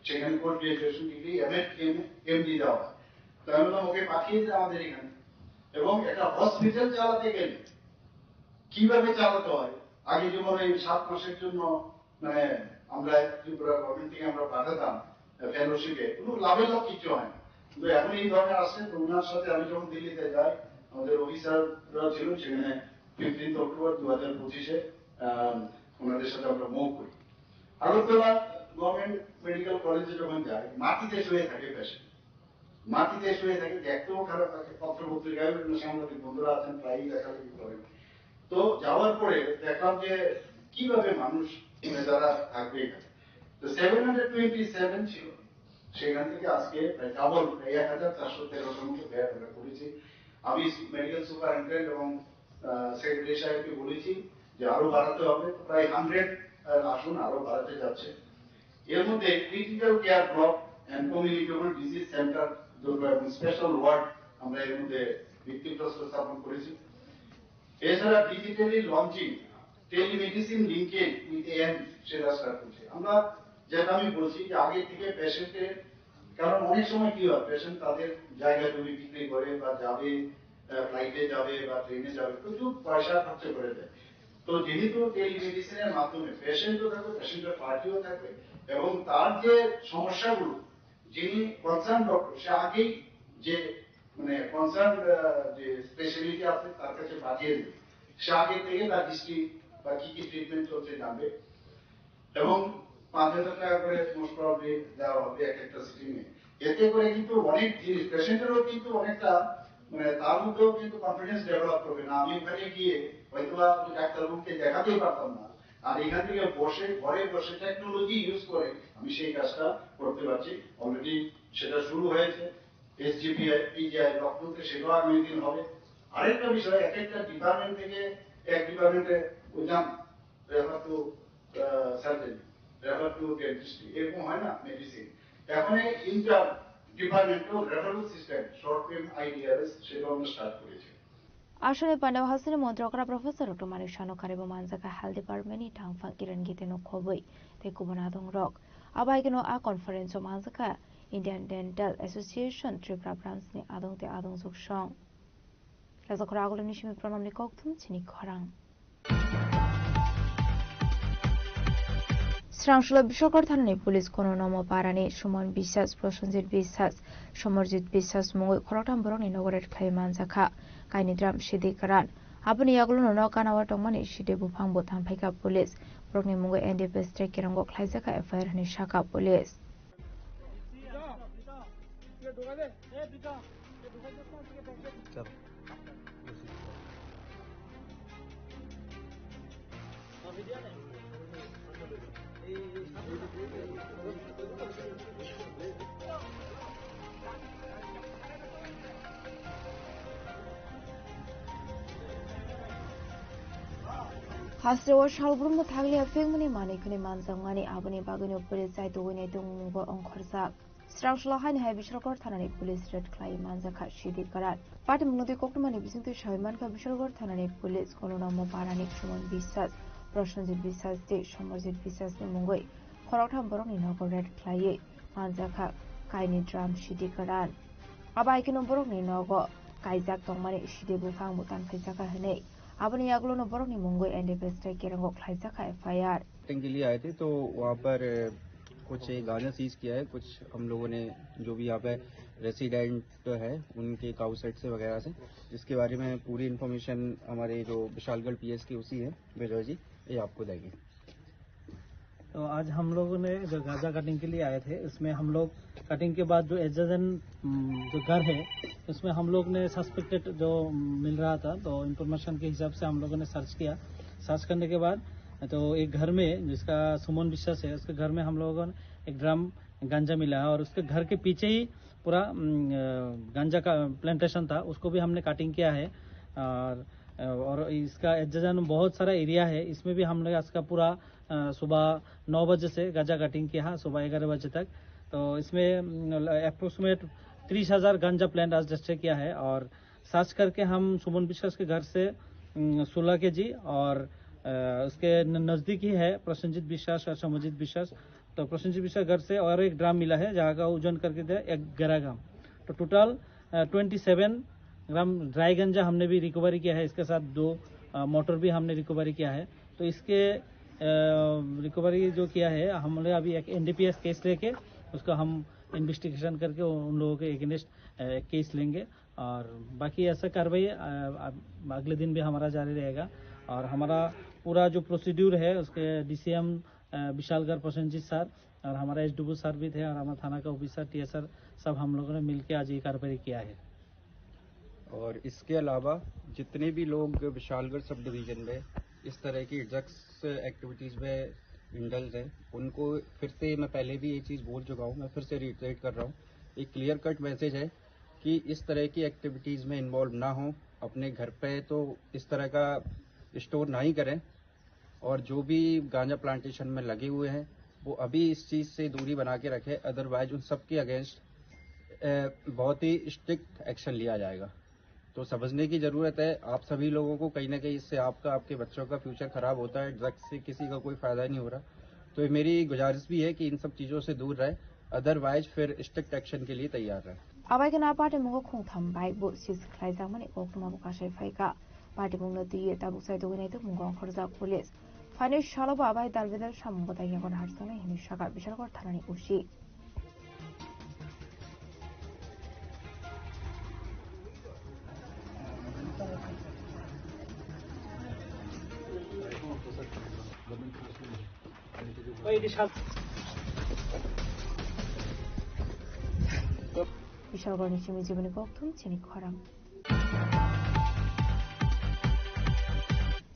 সেখানে পোস্ট গ্রাজুয়েশন ডিগ্রি এমডি দেওয়া হয়। তো আমি বললাম ওকে পাঠিয়ে দিন আমাদের এখানে। এবং একটা হসপিটাল চালাতে গেলে কিভাবে চালাতে হয়, আগে যেমন এই 7 মাসের জন্য মানে আমরা ত্রিপুরা গভর্নমেন্ট থেকে আমরা পাঠাতাম ফেলোশিপে, কোনো লাভের লাভ কিছু হয় না, কিন্তু এখন এই ধরনের আসছে। তো ওনার সাথে আমি যখন দিল্লিতে যাই, আমাদের অফিসাররা ছিল সেখানে 15 অক্টোবর 2025-এ ওনাদের সাথে আমরা মুভ করি। আগরতলা গভর্নমেন্ট মেডিকেল কলেজে যখন যাই, মাটিতে শুয়ে থাকে পেশেন্ট, মাটিতে শুয়ে থাকে, দেখতেও খারাপ থাকে। পত্র পত্রিকায় সাংবাদিক বন্ধুরা আছেন, প্রায়ই লেখালেখি করেন। তো যাওয়ার পরে দেখলাম যে কিভাবে মানুষ যারা থাকবে এখানে। তো 727 ছিল, সেখান থেকে আজকে প্রায় ডাবল, 1413 মতো বেড আমরা করেছি। আমি মেডিকেল সুপারিনটেন্ডেন্ট এবং সেক্রেটারি সাহেবকে বলেছি যে আরো বাড়াতে হবে, প্রায় 100 আসুন আরো বাড়াতে যাচ্ছে। এর মধ্যে critical care block and communicable disease centre এবং স্পেশাল ওয়ার্ড আমরা এর মধ্যে ভিত্তিপ্রস্তর স্থাপন করেছি। এছাড়া digitally launching, telemedicine linkage with and সেটা স্টার্ট করছে। আমরা যেটা আমি বলছি যে আগে থেকে পেশেন্টের, কারণ অনেক সময় কি হয় পেশেন্ট তাদের জায়গা জমি বিক্রি করে বা যাবে, ফ্লাইটে যাবে বা ট্রেনে যাবে, প্রচুর পয়সা খরচ করে দেয়। তো যেহেতু টেলিমেডিসিনের মাধ্যমে পেশেন্টও থাকবে, পেশেন্টের পার্টিও থাকবে এবং তার যে সমস্যাগুলো যিনি কনসার্ন ডক্টর সে আগেই যে মানে কনসার্ন যে স্পেশালিটি আছে তার কাছে পাঠিয়ে দেবে, সে আগে থেকে তার হিস্ট্রি বা কি কি ট্রিটমেন্ট চলছে জানবে এবং 5,000 টাকা করে মোস্ট প্রবাবলি দেওয়া হবে এক একটা সিটিং এ। এতে করে কিন্তু অনেক জিনিস পেশেন্টেরও কিন্তু অনেকটা মানে তার মধ্যেও কিন্তু কনফিডেন্স ডেভেলপ করবে না আমি ওখানে গিয়ে হয়তো ডাক্তারবাবুকে দেখাতেই পারতাম না, আর এখান থেকে বসে ঘরে বসে টেকনোলজি ইউজ করে আমি সেই কাজটা করতে পারছি। অলরেডি সেটা শুরু হয়েছে এসজিপিআই পিজিআই লখনৌতে, সেটাও আগামী দিন হবে। আরেকটা বিষয়, এক একটা ডিপার্টমেন্ট থেকে এক ডিপার্টমেন্টে বুঝলাম refer to surgery, refer to dentistry, এরকম হয় না মেডিসিন। এখন inter departmental referral system short term IDRS সেটা আমরা স্টার্ট করেছি। আসলে পান্ডাব হাসিনি মন্ত্রকরা প্রফেসর অটোমানি সানকারিব মানজাকা হেলথ ডিপার্টমেন্টনি थांफा किरण गितेनो खबै ते कुबना दं रक आबाइगनो आ कॉन्फ्रेंस मानजाका इंडियन डेंटल एसोसिएशन त्रिपुरा ब्रांचनि आदं ते आदं जुगसं राजाखरा आगलनि सिमि प्रणामनि कक्थुम चिनि खरां শ্রাংশলা বিশ্বকর থানানি পুলিশ কোন নম পারানি সুমন বিশ্বাস প্রসঞ্জিত বিশ্বাস সমরজিৎ বিশ্বাস মুঙ্গই খরটাম বরংনি নগরের খাই মানজাখা কাইনিদ্রাম সিদিকারান আপনি ইয়াগুলো নকানাওয়া টংমানি সিদে বুফাংবো থামফাইকা পুলিশ বরংনি মুঙ্গই এনডিপিএস ট্রেক কেরাঙ্গ খাইজাখা এফআইআর হনি শাখা পুলিশ हास्रेवा शालब्रुमनो थागलिया फेंगमनि मानिखनि मानजांमानि आबनि बागैनो पुलिस जाय दुगैनाय दंमुंबो अंखरजाक स्रांसला हानि हाय बिसरगर थानानि पुलिस रेड क्लाइ मानजाखा सिदिकारात पार्टी मुंगदि कक्टमानि बिसिंतु सायमानका बिसरगर थानानि पुलिस कोनोनामो पारानि सुमन বিশ্বাস प्रसन्जित বিশ্বাস दे समरजित বিশ্বাসनि मुंगै खरगथाम बरंनि नगर रेड क्लाइ मानजाखा काइनि ड्राम सिदिकारान आबाइकिनो बरंनि नगो काइजाक दंमानि सिदि बुफां बुतान फैजाका हनै अपने यागलो बरंनि मुंगई एनडीपीएस ट्रेक केरंगो खाइजाखा एफआईआर के लिए आए थे तो वहाँ पर कुछ गांजा सीज किया है। कुछ हम लोगों ने जो भी यहाँ पे रेसिडेंट है उनके काउ सेट से वगैरह से, जिसके बारे में पूरी इन्फॉर्मेशन हमारे जो विशालगढ़ पीएस के उसी है विजय जी, ये आपको देंगे। तो आज हम लोगों ने जो गांजा कटिंग के लिए आए थे, इसमें हम लोग कटिंग के बाद जो एडजेसेंट जो घर है उसमें हम लोग ने सस्पेक्टेड जो मिल रहा था, तो इन्फॉर्मेशन के हिसाब से हम लोगों ने सर्च किया। सर्च करने के बाद तो एक घर में जिसका सुमन বিশ্বাস है, उसके घर में हम लोगों ने एक ड्रम गांजा मिला है और उसके घर के पीछे ही पूरा गांजा का प्लांटेशन था, उसको भी हमने कटिंग किया है। और इसका एडजेसेंट बहुत सारा एरिया है, इसमें भी हमने इसका पूरा सुबह 9 बजे से गांजा कटिंग किया, सुबह 11 बजे तक। तो इसमें अप्रोक्सीमेट 30,000 गांजा प्लांट आज रजिस्टर किया है। और सर्च करके हम सुमन বিশ্বাস के घर से 16 kg और उसके नजदीक ही है प्रसन्नजीत বিশ্বাস और समरजीत বিশ্বাস, तो प्रसन्नजीत বিশ্বাস घर से और एक ड्राम मिला है जहाँ का ओजन करके दिया 11 ग्राम, तो टोटल 27 ग्राम ड्राई गंजा हमने भी रिकवरी किया है। इसके साथ 2 मोटर भी हमने रिकवरी किया है। तो इसके रिकवरी जो किया है हमने अभी एक एनडीपीएस केस लेके उसका हम इन्वेस्टिगेशन करके उन लोगों के अगेंस्ट केस लेंगे और बाकी ऐसा कार्रवाई अगले दिन भी हमारा जारी रहेगा। और हमारा पूरा जो प्रोसीड्यूर है उसके डीसीएम विशालगढ़ प्रसन्नजीत सर और हमारा एसडब्ल्यू सर भी थे और हमारा थाना का ऑफिसर टीएसआर सब हम लोगों ने मिलकर आज ये कार्रवाई किया है। और इसके अलावा जितने भी लोग विशालगढ़ सब डिवीजन में इस तरह की ड्रग्स एक्टिविटीज़ में इंडल्ज है, उनको फिर से मैं पहले भी ये चीज़ बोल चुका हूँ, मैं फिर से रिट्रेट कर रहा हूँ। एक क्लियर कट मैसेज है कि इस तरह की एक्टिविटीज़ में इन्वॉल्व ना हो, अपने घर पे तो इस तरह का स्टोर ना ही करें और जो भी गांजा प्लांटेशन में लगे हुए हैं वो अभी इस चीज़ से दूरी बना के रखें, अदरवाइज उन सब के अगेंस्ट बहुत ही स्ट्रिक्ट एक्शन लिया जाएगा। तो समझने की ज़रूरत है आप सभी लोगों को, कहीं ना कहीं इससे आपका आपके बच्चों का फ्यूचर ख़राब होता है, ड्रग्स से किसी का कोई फ़ायदा नहीं हो रहा। तो मेरी गुजारिश भी है कि इन सब चीज़ों से दूर रहे, अदरवाइज फिर स्ट्रिक्ट एक्शन के लिए तैयार रहे। आबाइके ना पार्टी मुंगो खोंथाम बाइक बो सिस ख्लाइजांमानि कोक्टमा बुकाशै फाइका पार्टी मुंगनो दिये ताबुक साइ दुगैनाय तो मुंगो खरजा पुलिस फाइने शालाबो आबाइ दालबेदाल सामुंगो दाइयागन हारसंनाय हिनि शाखा बिशालगढ़ थानानि उसी 비설거니 시민 지분이 꼭통 지니 커랑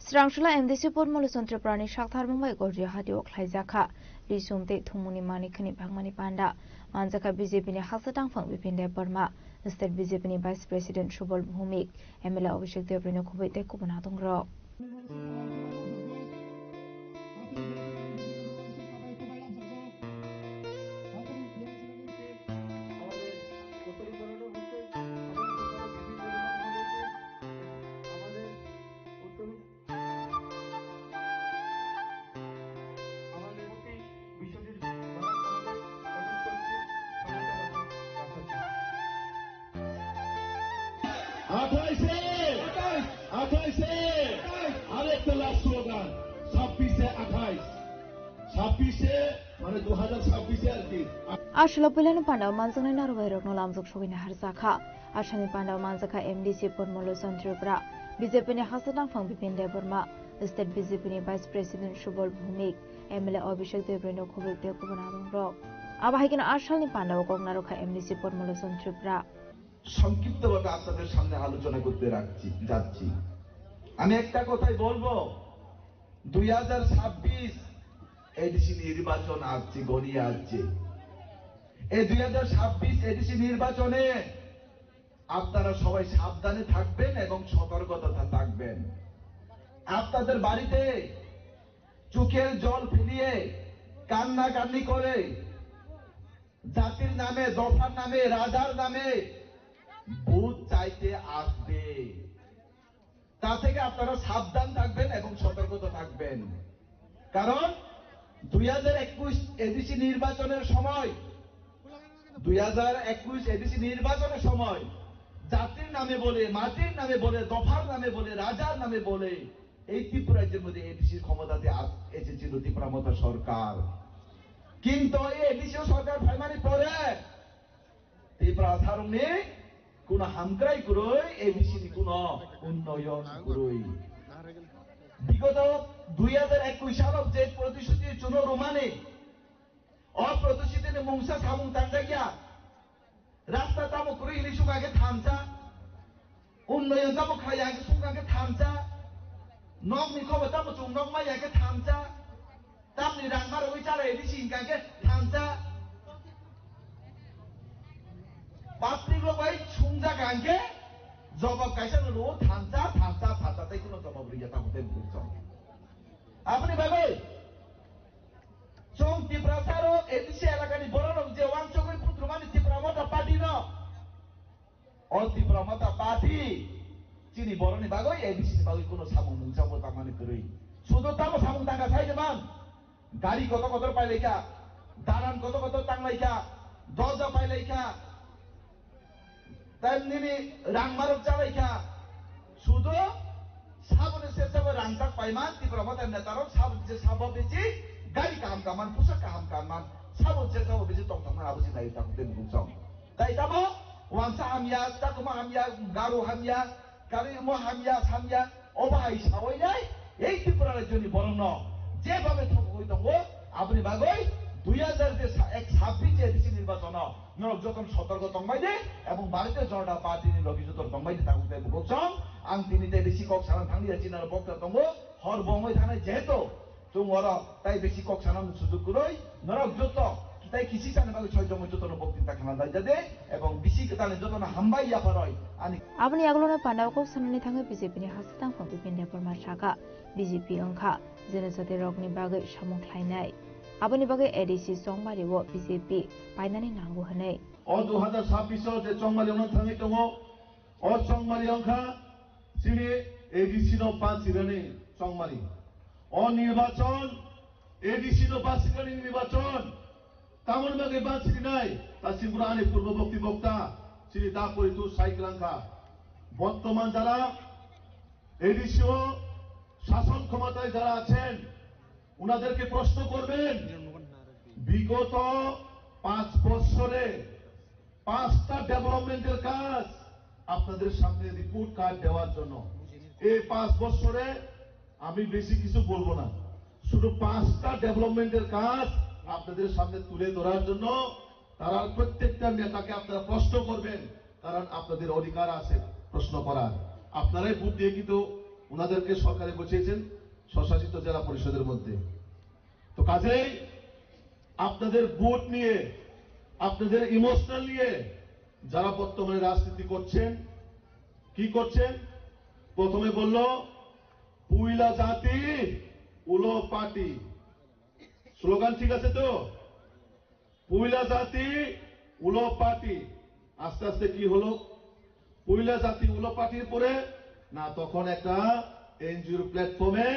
Srangshula MDC Podmolu Santra Prani Shakthar Mumbai Gorji Hadio Klaizaka Risumte Thumuni Mani Khani Bhagmani Panda Manjaka BJP ni Hasatang Phang Bipinde Burma State BJP ni Vice President Shubal Bhumik MLA Abhishek Devrino Khubite Kubana Dongro Ashla Pilanu Panda Manzana Narway Nolamzuk Shogina Harsaka, Ashani Panda Manzaka MDC Podmolo Santrupra, BJP Hasatang Phang Bipinde Burma, State BJP Vice President Shubal Bhumik, MLA Abhishek Devrino Khubite Kubana Rock. Abahikina Ashani Panda Kognaroka MDC Podmolo Santrupra. সংক্ষিপ্তভাবে আপনাদের সামনে আলোচনা করতে যাচ্ছি আমি একটা কথাই বলবো 2026 এডিসি নির্বাচন আসছে গড়িয়ে আসছে এই 2026 এডিসি নির্বাচনে আপনারা সবাই সাবধানে থাকবেন এবং সতর্কতা থাকবেন আপনাদের বাড়িতে চোখের জল ফেলিয়ে কান্নাকান্নি করে জাতির নামে দফার নামে রাজার নামে ভোট চাইতে আসবে তা থেকে আপনারা সাবধান থাকবেন এবং সতর্কতা থাকবেন কারণ 2021 এডিসি নির্বাচনের সময় 2021 এডিসি নির্বাচনের সময় জাতির নামে বলে মাটির নামে বলে দফার নামে বলে রাজার নামে বলে এই ত্রিপুরা রাজ্যের মধ্যে এডিসির ক্ষমতাতে এসেছিল ত্রিপুরা মতো সরকার কিন্তু এই এডিসি সরকার ফাইমানি পরে ত্রিপুরা সারণে কোন হামক্রাই করই এডিসি কোন উন্নয়ন করই বিগত 2021 সালত যে প্রতিশ্রুতি চুনো রোমানে অপ্রতিশ্রুতি মংসা সামুং তান্ডাগিয়া রাস্তা তামো করে ইলিশু আগে থামছা উন্নয়ন তামো খাই আগে সুং আগে থামছা নক নি খবর তামো চুং নক মাই আগে থামছা তামনি রাংমার ওই চারা এডিসি আগে থামছা পাত্রিগুলো ভাই সুংজা গাঙ্গে জবাব কাইসানো লো থামছা তাই কোনো জবাব রিয়া তাহতে বুঝছো আপনি ভাবে চং ত্রিপুরা সারো এডিসি এলাকানি বড় লোক যে ওয়াংচগই পুত্র মানে ত্রিপুরা মতা পার্টি ন ও ত্রিপুরা মতা পার্টি চিনি বড়নি বাগই এডিসি বাগই কোনো সামুং মুংসাবো তামানে করেই শুধু তামো সামুং টাকা চাইতে মান গাড়ি কত কত পাইলেইকা দালান কত কত টাংলাইকা দরজা পাইলেইকা তেমনি রাংমারক চালাইকা শুধু সাবনে সেসবে রাংটাক পাইমান ত্রিপুরা মতা নেতারক সাব যে সাব বেজি গাড়ি কাহাম কামান পোশাক কাহাম কামান সাবন সেসবে বেজি টংটংনা আবুজি নাই তাকতে বুঝছং তাই তামো ওয়াংসা হামিয়া তাকুমা হামিয়া গারো হামিয়া কারিমো হামিয়া সামিয়া অবাই সাবই নাই এই ত্রিপুরা রাজ্যনি বরণ যেভাবে ঠকই দङ আপনি বাগই 2026 এডিসি নির্বাচন নরক যতন সতর্ক দংবাইদে এবং ভারতীয় জনতা পার্টিনি লগি যতন দংবাইদে তাকুতে বুঝছং আং তিনি তে বেশি কক সারান থাংলিয়া চিনার বক্তা দङ হর বংই থানে যেহেতু जों अरा ताई बेसि कक साना सुजुग करई नरक जत ताई किसी साने बागै छय जम जतन बक्तिता खाना दाइ जादे एवं बिसि कताले जतन हामबाय या परय आनि आपनि आगलना पान्डावको साननि थाङै बिजेपिनि हासतां फं बिपिन्डे परमार शाखा बिजेपि अंखा जेनेसते रगनि बागै सामुं ख्लायनाय आपनि बागै एडिसि संबारि व बिजेपि पाइनानै नांगौ हनै अ 2026 जे चंगमारि नं थाङै दङ अ चंगमारि अंखा सिनि एडिसि नो पासिरनि चंगमारि অনির্বাচন এডিসি নো বাসিকানি নির্বাচন তামন বাগে বাসিনি নাই তাসিমপুর আনি পূর্ববর্তী বক্তা শ্রী দাপরিতু সাইক্লাঙ্কা বর্তমান যারা এডিসি ও শাসন ক্ষমতায় যারা আছেন উনাদেরকে প্রশ্ন করবেন বিগত 5 বছরে 5টা ডেভেলপমেন্টের কাজ আপনাদের সামনে রিপোর্ট কার্ড দেওয়ার জন্য এই 5 বছরে আমি বেশি কিছু বলবো না শুধু 5টা ডেভেলপমেন্টের কাজ আপনাদের সামনে তুলে ধরার জন্য তারা প্রত্যেকটা নেতাকে আপনারা প্রশ্ন করবেন, কারণ আপনাদের অধিকার আছে প্রশ্ন করার। আপনারাই ভোট দিয়ে কিন্তু ওনাদেরকে সরকারে বসিয়েছেন স্বশাসিত জেলা পরিষদের মধ্যে। তো কাজেই আপনাদের ভোট নিয়ে, আপনাদের ইমোশনাল নিয়ে যারা বর্তমানে রাজনীতি করছেন, কি করছেন? প্রথমে বলল পুইলা জাতি উলো পার্টি, স্লোগান ঠিক আছে তো? পুইলা জাতি উলো পার্টি। আস্তে আস্তে কি হলো? পুইলা জাতি উলো পার্টির পরে না, তখন একটা এনজিওর প্ল্যাটফর্মে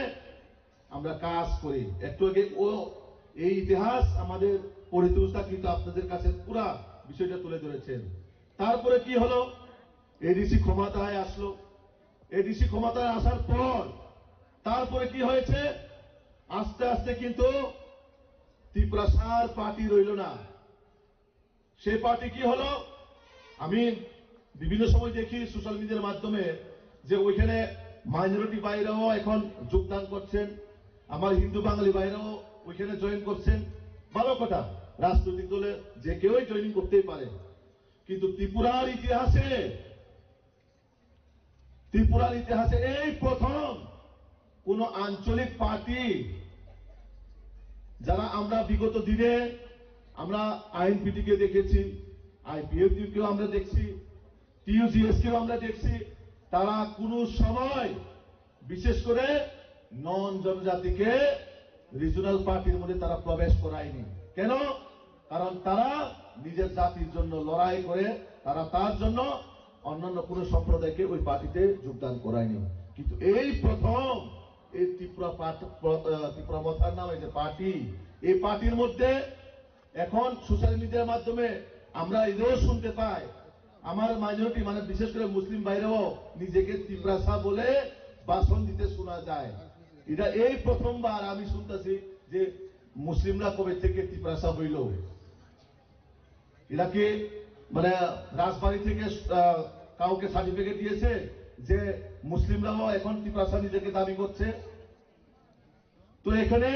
আমরা কাজ করি। একটু আগে এই ইতিহাস আমাদের পরিতোষটা কিন্তু আপনাদের কাছে পুরা বিষয়টা তুলে ধরেছেন। তারপরে কি হলো? এডিসি ক্ষমতায় আসলো। এডিসি ক্ষমতায় আসার পর তারপরে কি হয়েছে? আস্তে আস্তে কিন্তু ত্রিপুরাসার পার্টি রইল না। সেই পার্টি কি হলো? আমি বিভিন্ন সময় দেখি সোশ্যাল মিডিয়ার মাধ্যমে যে ওইখানে মাইনরিটি ভাইরাও এখন যোগদান করছেন, আমার হিন্দু বাঙালি ভাইরাও ওইখানে জয়েন করছেন। ভালো কথা, রাজনৈতিক দলে যে কেউই জয়েনিং করতেই পারে। কিন্তু ত্রিপুরার ইতিহাসে এই প্রথম কোন আঞ্চলিক পার্টি, যারা আমরা বিগত দিনে আমরা আইএনপিটি কে দেখেছি, আইপিএফটি কেও আমরা দেখছি, টিইউজিএস কেও আমরা দেখছি, তারা কোনো সময় বিশেষ করে নন জনজাতিকে রিজনাল পার্টির মধ্যে তারা প্রবেশ করায়নি। কেন? কারণ তারা নিজের জাতির জন্য লড়াই করে তারা তার জন্য অন্যান্য কোন সম্প্রদায়কে ওই পার্টিতে যোগদান করায়নি। কিন্তু এই প্রথম এই ত্রিপুরা মথার নামে যে পার্টি, এই পার্টির মধ্যে এখন সোশ্যাল মিডিয়ার মাধ্যমে আমরা এটাও শুনতে পাই, আমার মাইনরিটি মানে বিশেষ করে মুসলিম বাইরেও নিজেকে ত্রিপুরাসা বলে ভাষণ দিতে শোনা যায়। এটা এই প্রথমবার আমি শুনতেছি যে মুসলিমরা কবে থেকে ত্রিপুরাসা হইল। এটা কি মানে রাজবাড়ি থেকে কাউকে সার্টিফিকেট দিয়েছে যে মুসলিমরাও এখন ত্রিপুরাসা নিজেকে দাবি করছে? তো এখানে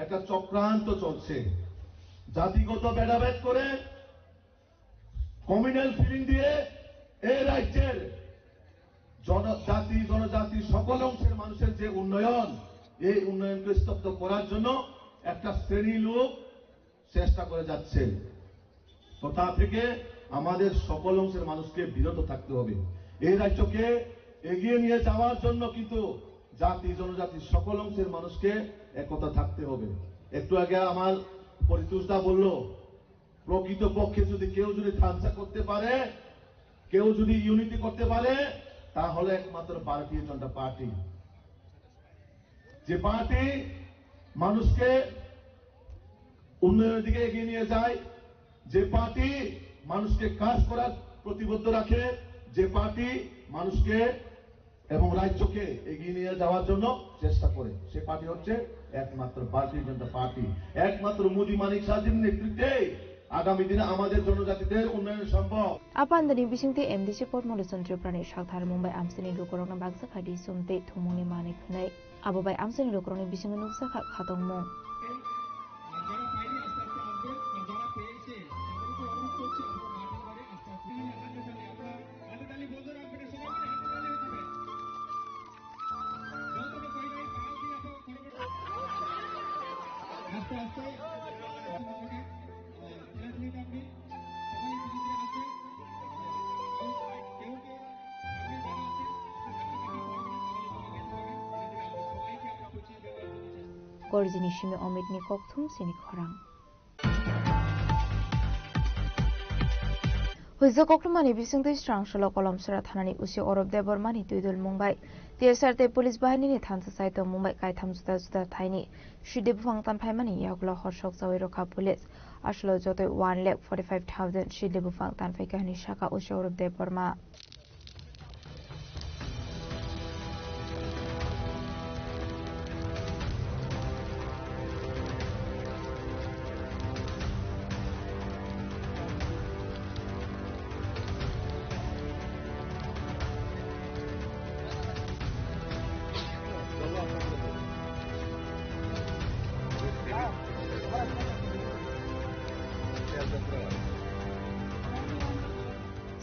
একটা চক্রান্ত চলছে, জাতিগত ভেদাভেদ করে, কমিউনাল ফিলিং দিয়ে এই রাজ্যের জনজাতি সকল অংশের মানুষের যে উন্নয়ন, এই উন্নয়নকে স্তব্ধ করার জন্য একটা শ্রেণী লোক চেষ্টা করে যাচ্ছে। তো তা থেকে আমাদের সকল অংশের মানুষকে বিরত থাকতে হবে। এই রাজ্যকে এগিয়ে নিয়ে যাওয়ার জন্য কিন্তু জাতি জনজাতি সকল অংশের মানুষকে একতা থাকতে হবে। একটু আগে আমার পরিতোষদা বলল, প্রকৃত পক্ষে যদি কেউ যদি ধ্বংসা করতে পারে, কেউ যদি ইউনিটি করতে পারে, তাহলে একমাত্র ভারতীয় জনতা পার্টি। যে পার্টি মানুষকে উন্নয়নের দিকে এগিয়ে নিয়ে যায়, যে পার্টি মানুষকে কাজ করার প্রতিবদ্ধ রাখে, যে পার্টি মানুষকে এবং রাজ্যকে এগিয়ে নিয়ে যাওয়ার জন্য চেষ্টা করে, সে পার্টি হচ্ছে একমাত্র ভারতীয় জনতা পার্টি। একমাত্র মোদী মানিক শাহজির নেতৃত্বে আগামী দিনে আমাদের জনজাতিদের উন্নয়ন সম্ভব। Apandani bisingte MDC Port Molison Triprani Shakthar Mumbai Amsini Lukorona Bagsa Khadi Sumte Thumuni Mane Khunai Ababai Amsini Lukoroni Bisingu Nuksa Khatong Mong Gorjini Shimi Omid ni Kokthum Sini Khorang Huizo Kokrumani Bisingte Strang Sholo Kolom Sara Thanani Usi Orob Debormani Tuidul Mumbai TSRT Police Bahini ni Thansa Saito Mumbai Kaitam Juta Juta Thaini Shide Bufang Tanpaimani Yaglo Hoshok Zawiroka Police Ashlo Joto 1,45,000 Shide Bufang Tanpaikani Shaka Usi Orob Deborma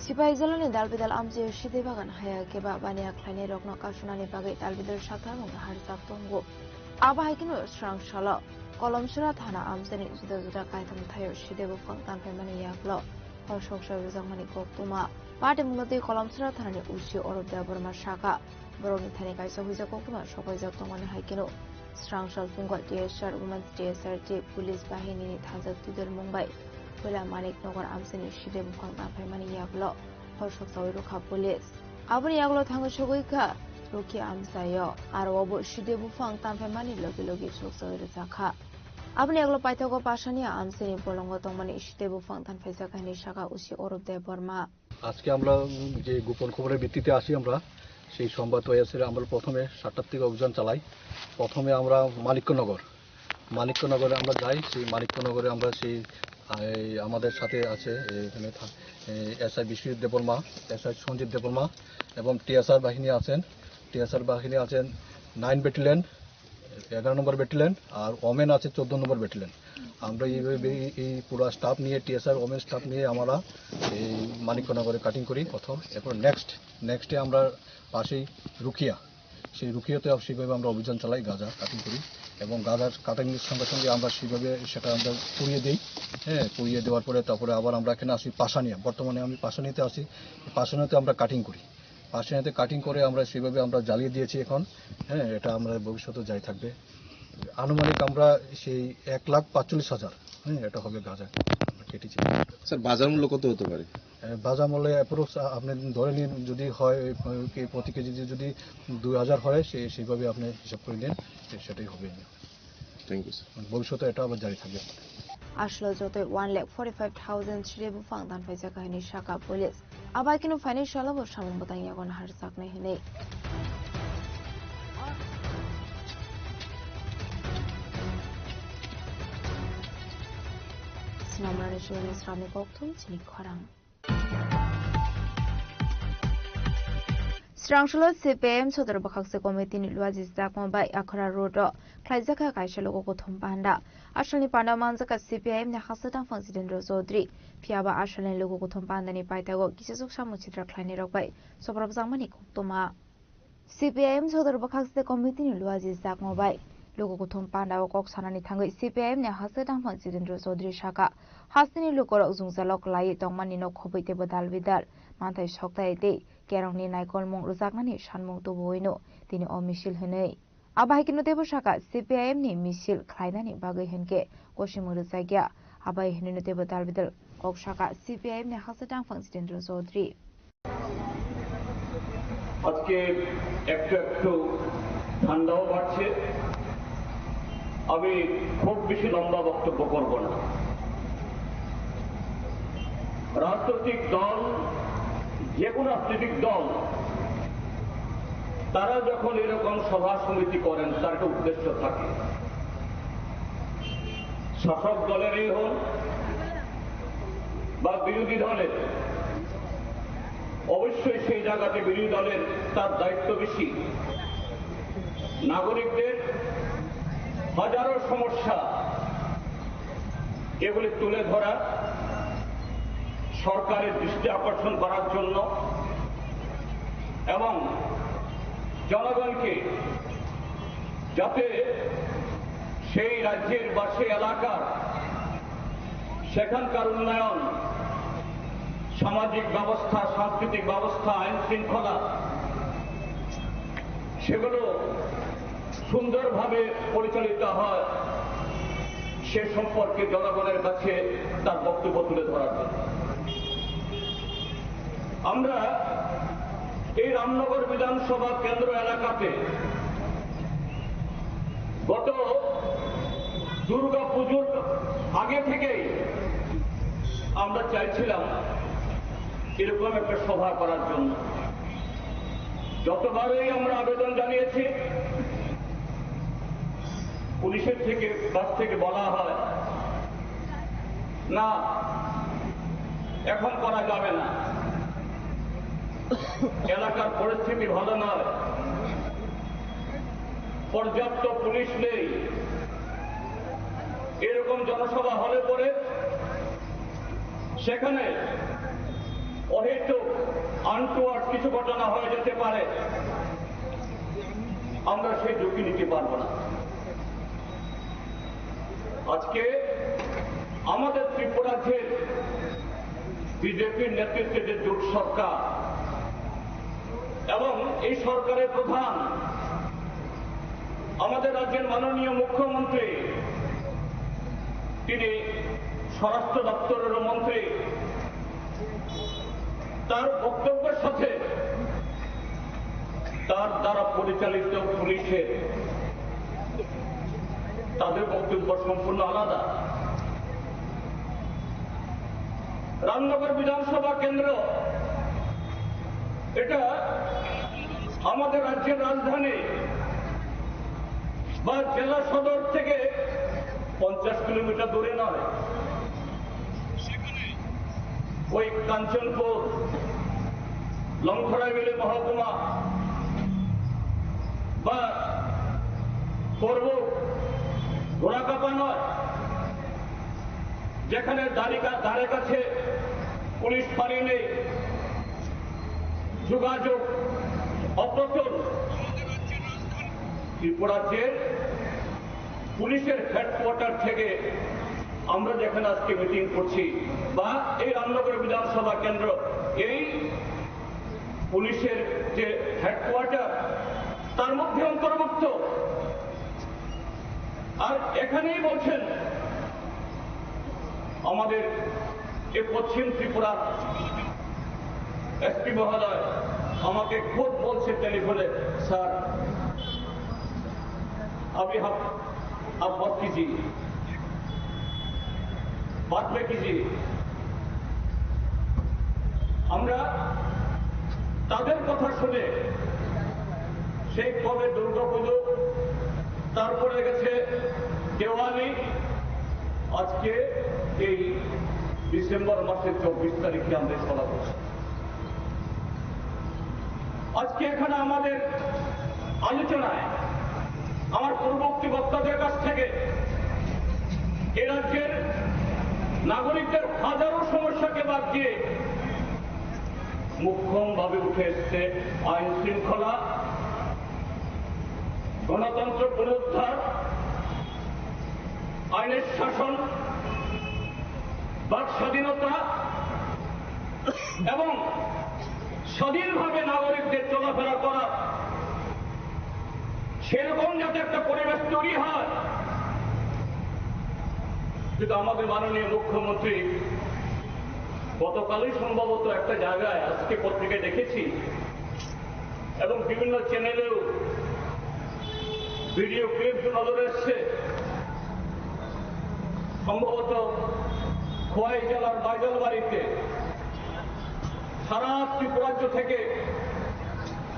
Sipai jalani dalbidal amje shide bagan haya keba baniya khlani rokno kasunani bagai dalbidal sakha mong harsak tongo aba haikino strang shala kolomsura thana amjani juda juda kaitam thayo shide bu fangtan pemani yaklo hoshok shabuzangmani koktuma pate mungati kolomsura thanani usi orobda borma shaka boroni thani kaisa huja koktuma sokoi jak tongmani haikino strang shal pungwa tsr women tsr je police bahini thajak tudel mumbai Pula Manik Nogar Amsini Shide Bukang Pemani Yaglo, Hoshok Ruka Police. Abuni Yaglo Tango Shoguika, Ruki Amsayo, Arabo Shide Bufang Tampemani Logi Logi Chok Zaka. Abuni Yaglo Paitogo Pashania Amsini Polongo Tomani Shide Bufang Tanfesakani Shaka Usi Orob de Burma. আজকে আমরা যে গোপন খবরের ভিত্তিতে আসি আমরা সেই সংবাদ হয়েছে আমরা প্রথমে 7টার থেকে অভিযান চালাই প্রথমে আমরা মানিক্যনগরে আমরা যাই সেই মানিক্যনগরে আমরা সেই আমাদের সাথে আছে এখানে এসআই বিশ্বজিৎ দেববর্মা এসআই সঞ্জিত দেববর্মা এবং টিএসআর বাহিনী আছেন 9 ব্যাটালিয়ন 11 নম্বর ব্যাটালিয়ন আর ওমেন আছে 14 নম্বর ব্যাটালিয়ন আমরা এইভাবে এই পুরো স্টাফ নিয়ে টিএসআর ওমেন স্টাফ নিয়ে আমরা এই মানিক্যনগরে কাটিং করি প্রথম এরপর নেক্সটে আমরা পাশেই রুকিয়া সেই রুকিয়াতে সেইভাবে আমরা অভিযান চালাই গাঁজা কাটিং করি এবং গাঁজার কাটিংয়ের সঙ্গে সঙ্গে আমরা সেইভাবে সেটা আমরা পুড়িয়ে দিই পুড়িয়ে দেওয়ার পরে তারপরে আবার আমরা এখানে আসি পাশানিয়া বর্তমানে আমি পাশানিতে আসি পাশানিতে আমরা কাটিং করি পাশানিতে কাটিং করে আমরা সেইভাবে আমরা জ্বালিয়ে দিয়েছি এখন এটা আমরা ভবিষ্যতে যাই থাকবে আনুমানিক আমরা সেই 1,45,000 এটা হবে গাঁজা কেটেছি স্যার বাজার মূল্য কত হতে পারে বাজার মূল্যে অ্যাপ্রক্স আপনি ধরে নিন যদি হয় প্রতি কেজি যদি 2,000 হয় সেইভাবে আপনি হিসাব করে নেন সেটাই হবে থ্যাংক ইউ ভবিষ্যতে এটা আবার জারি থাকবে আসলো যতই 1,45,000 Shide Bufang Tanfesakani Shaka Police Abakino Financial Labo Shamon Botanyagon Harsak Nehine Snamrani Shuri Srami Koktum Chini Kwarang Strangshalo CPM Sodar Bakakse Committee ni Luazis Dakma by Akara Road Klaizaka Kaishalogo Kotum Panda Ashani Panda Manzaka CPM na Hasatan Fansidin Rosodri Piaba Ashani Logo Kotum Panda ni Paitago Kisuk Shamuchitra Klani Rokai Sobrab Zamani Koktuma CPM Sodar Bakakse Committee ni Luazis Dakma by Logo Kotum Panda Kok Sanani Tango CPM na Hasatan Fansidin Rosodri Shaka Hasini Lukora Uzungzalok Lai Tongmani no Kobite Badal Vidal Mantai Shokta Ete Kerongni Naikol Mong Ruzakmani Shanmong Tubuino Tini O Misil Hene Abahikino Debo Shaka CPIM ni Misil Klainani Bagai Henke Koshimuru Zagya Abai Henu Debo Dalvidal Kok Shaka CPIM ni Hasatang Fangsidin Rosodri আজকে একটু ঠান্ডাও বাড়ছে আমি খুব বেশি লম্বা বক্তব্য করব না রাজনৈতিক দল যে কোনো রাজনৈতিক দল তারা যখন এরকম সভা সমিতি করেন তার একটা উদ্দেশ্য থাকে শাসক দলেরই হোক বা বিরোধী দলের অবশ্যই সেই জায়গাতে বিরোধী দলের তার দায়িত্ব বেশি নাগরিকদের হাজারো সমস্যা এগুলি তুলে ধরা সরকারের দৃষ্টি আকর্ষণ করার জন্য এবং জনগণকে যাতে সেই রাজ্যের বা সেই এলাকার সেখানকার উন্নয়ন সামাজিক ব্যবস্থা সাংস্কৃতিক ব্যবস্থা আইন শৃঙ্খলা সেগুলো সুন্দরভাবে পরিচালিত হয় সে সম্পর্কে জনগণের কাছে তার বক্তব্য তুলে ধরার জন্য আমরা এই রামনগর বিধানসভা কেন্দ্র এলাকাতে গত দুর্গা পুজোর আগে থেকেই আমরা চাইছিলাম এরকম একটা সভা করার জন্য যতবারই আমরা আবেদন জানিয়েছি পুলিশের কাছ থেকে বলা হয় না এখন করা যাবে না এলাকার পরিস্থিতি ভালো নয় পর্যাপ্ত পুলিশ নেই এরকম জনসভা হলে পরে সেখানে অহেতুক আনটুয়ার্ড কিছু ঘটনা হয়ে যেতে পারে, আমরা সেই ঝুঁকি নিতে পারবো না। আজকে আমাদের ত্রিপুরাজ্যের বিজেপির নেতৃত্বে যে জোট সরকার এবং এই সরকারের প্রধান আমাদের রাজ্যের মাননীয় মুখ্যমন্ত্রী, তিনি স্বরাষ্ট্র দপ্তরের মন্ত্রী, তার বক্তব্যের সাথে তার দ্বারা পরিচালিত পুলিশের তাদের বক্তব্য সম্পূর্ণ আলাদা। রামনগর বিধানসভা কেন্দ্র এটা আমাদের রাজ্যের রাজধানী বা জেলা সদর থেকে 50 কিলোমিটার দূরে নয়। ওই কাঞ্চনপুর, লংথরাইবেলি মহকুমা বা পূর্ব ঘোড়াকাপা নয়, যেখানে ধারে কাছে পুলিশ ফাঁড়ি নেই, যোগাযোগ অপ্রচল। ত্রিপুরাজ্যের পুলিশের হেডকোয়ার্টার থেকে আমরা যেখানে আজকে মিটিং করছি বা এই রামনগর বিধানসভা কেন্দ্র, এই পুলিশের যে হেডকোয়ার্টার তার মধ্যে অন্তর্ভুক্ত। আর এখানেই বলছেন আমাদের এই পশ্চিম ত্রিপুরার এসপি মহোদয় আমাকে খুব বলছে টেলিফোনে, স্যার अभी आप बात कीजिए, बात में कीजिए। আমরা তাদের কথা শুনে সেই কবে দুর্গাপুজো, তারপরে গেছে দেওয়ালি, আজকে এই ডিসেম্বর মাসের 24 তারিখে আমরা সভা করছি। আজকে এখানে আমাদের আলোচনায় আমার পূর্ববর্তী বক্তাদের কাছ থেকে এ রাজ্যের নাগরিকদের হাজারো সমস্যাকে বাদ দিয়ে মুখ্যমভাবে উঠে এসছে আইন শৃঙ্খলা, গণতন্ত্র পুনরুদ্ধার, আইনের শাসন, বাক স্বাধীনতা এবং স্বাধীনভাবে নাগরিকদের চলাফেরা করা, সেরকম যাতে একটা পরিবেশ তৈরি হয়। কিন্তু আমাদের মাননীয় মুখ্যমন্ত্রী গতকালই সম্ভবত একটা জায়গায়, আজকে পত্রিকায় দেখেছি এবং বিভিন্ন চ্যানেলেও ভিডিও ক্লিপ নজরে এসছে, সম্ভবত খোয়াই জেলার বাইজালবাড়িতে সারা ত্রিপুরাজ্য থেকে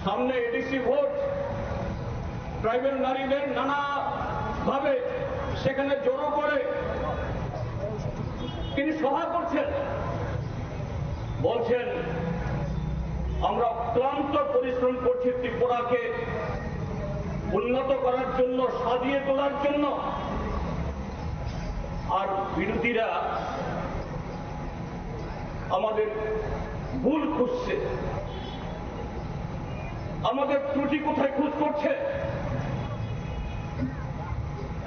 সামনে এডিসি ভোট, ট্রাইবেল নারীদের নানাভাবে সেখানে জড়ো করে তিনি সভা করছেন, বলছেন আমরা ক্লান্ত পরিশ্রম করছি ত্রিপুরাকে উন্নত করার জন্য, সাজিয়ে তোলার জন্য। আর বিরোধীরা আমাদের ভুল খুঁজছে, আমাদের ত্রুটি কোথায় খোঁজ করছে।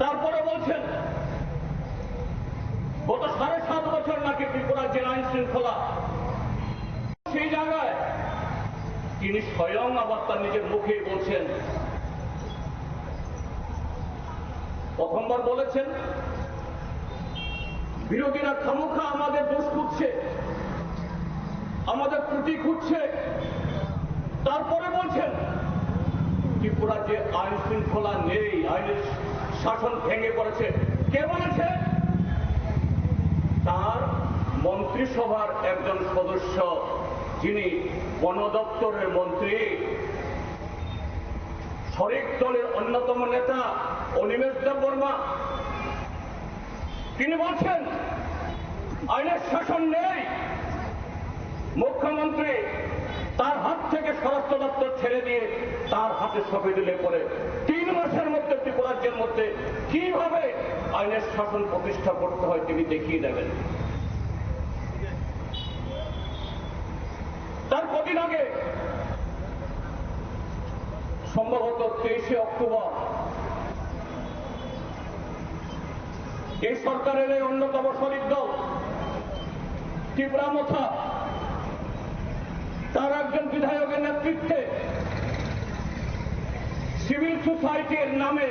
তারপরে বলছেন গত 7.5 বছর নাকি ত্রিপুরার যে আইন শৃঙ্খলা, সেই জায়গায় তিনি স্বয়ং আবার তার নিজের মুখে বলছেন, প্রথমবার বলেছেন বিরোধীরা খামোখা আমাদের দোষ খুঁজছে, আমাদের ত্রুটি খুঁজছে। তারপরে বলছেন ত্রিপুরার যে আইন শৃঙ্খলা নেই, আইনের শাসন ভেঙে পড়েছে। কে বলেছে? তার মন্ত্রিসভার একজন সদস্য, যিনি বন দপ্তরের মন্ত্রী, শরিক দলের অন্যতম নেতা অনিমেষ দেববর্মা, তিনি বলছেন আইনের শাসন নেই। মুখ্যমন্ত্রী তার হাত থেকে স্বরাষ্ট্র দপ্তর ছেড়ে দিয়ে তার হাতে সঁপে দিলে পরে 3 মাসের মধ্যে ত্রিপুরাজ্যের মধ্যে কিভাবে আইনের শাসন প্রতিষ্ঠা করতে হয় তিনি দেখিয়ে দেবেন। কয়েকদিন আগে সম্ভবত 23শে অক্টোবর এই সরকারের এই অন্যতম শরিক দল ত্রিপুরা মথা তার একজন বিধায়কের নেতৃত্বে সিভিল সোসাইটির নামে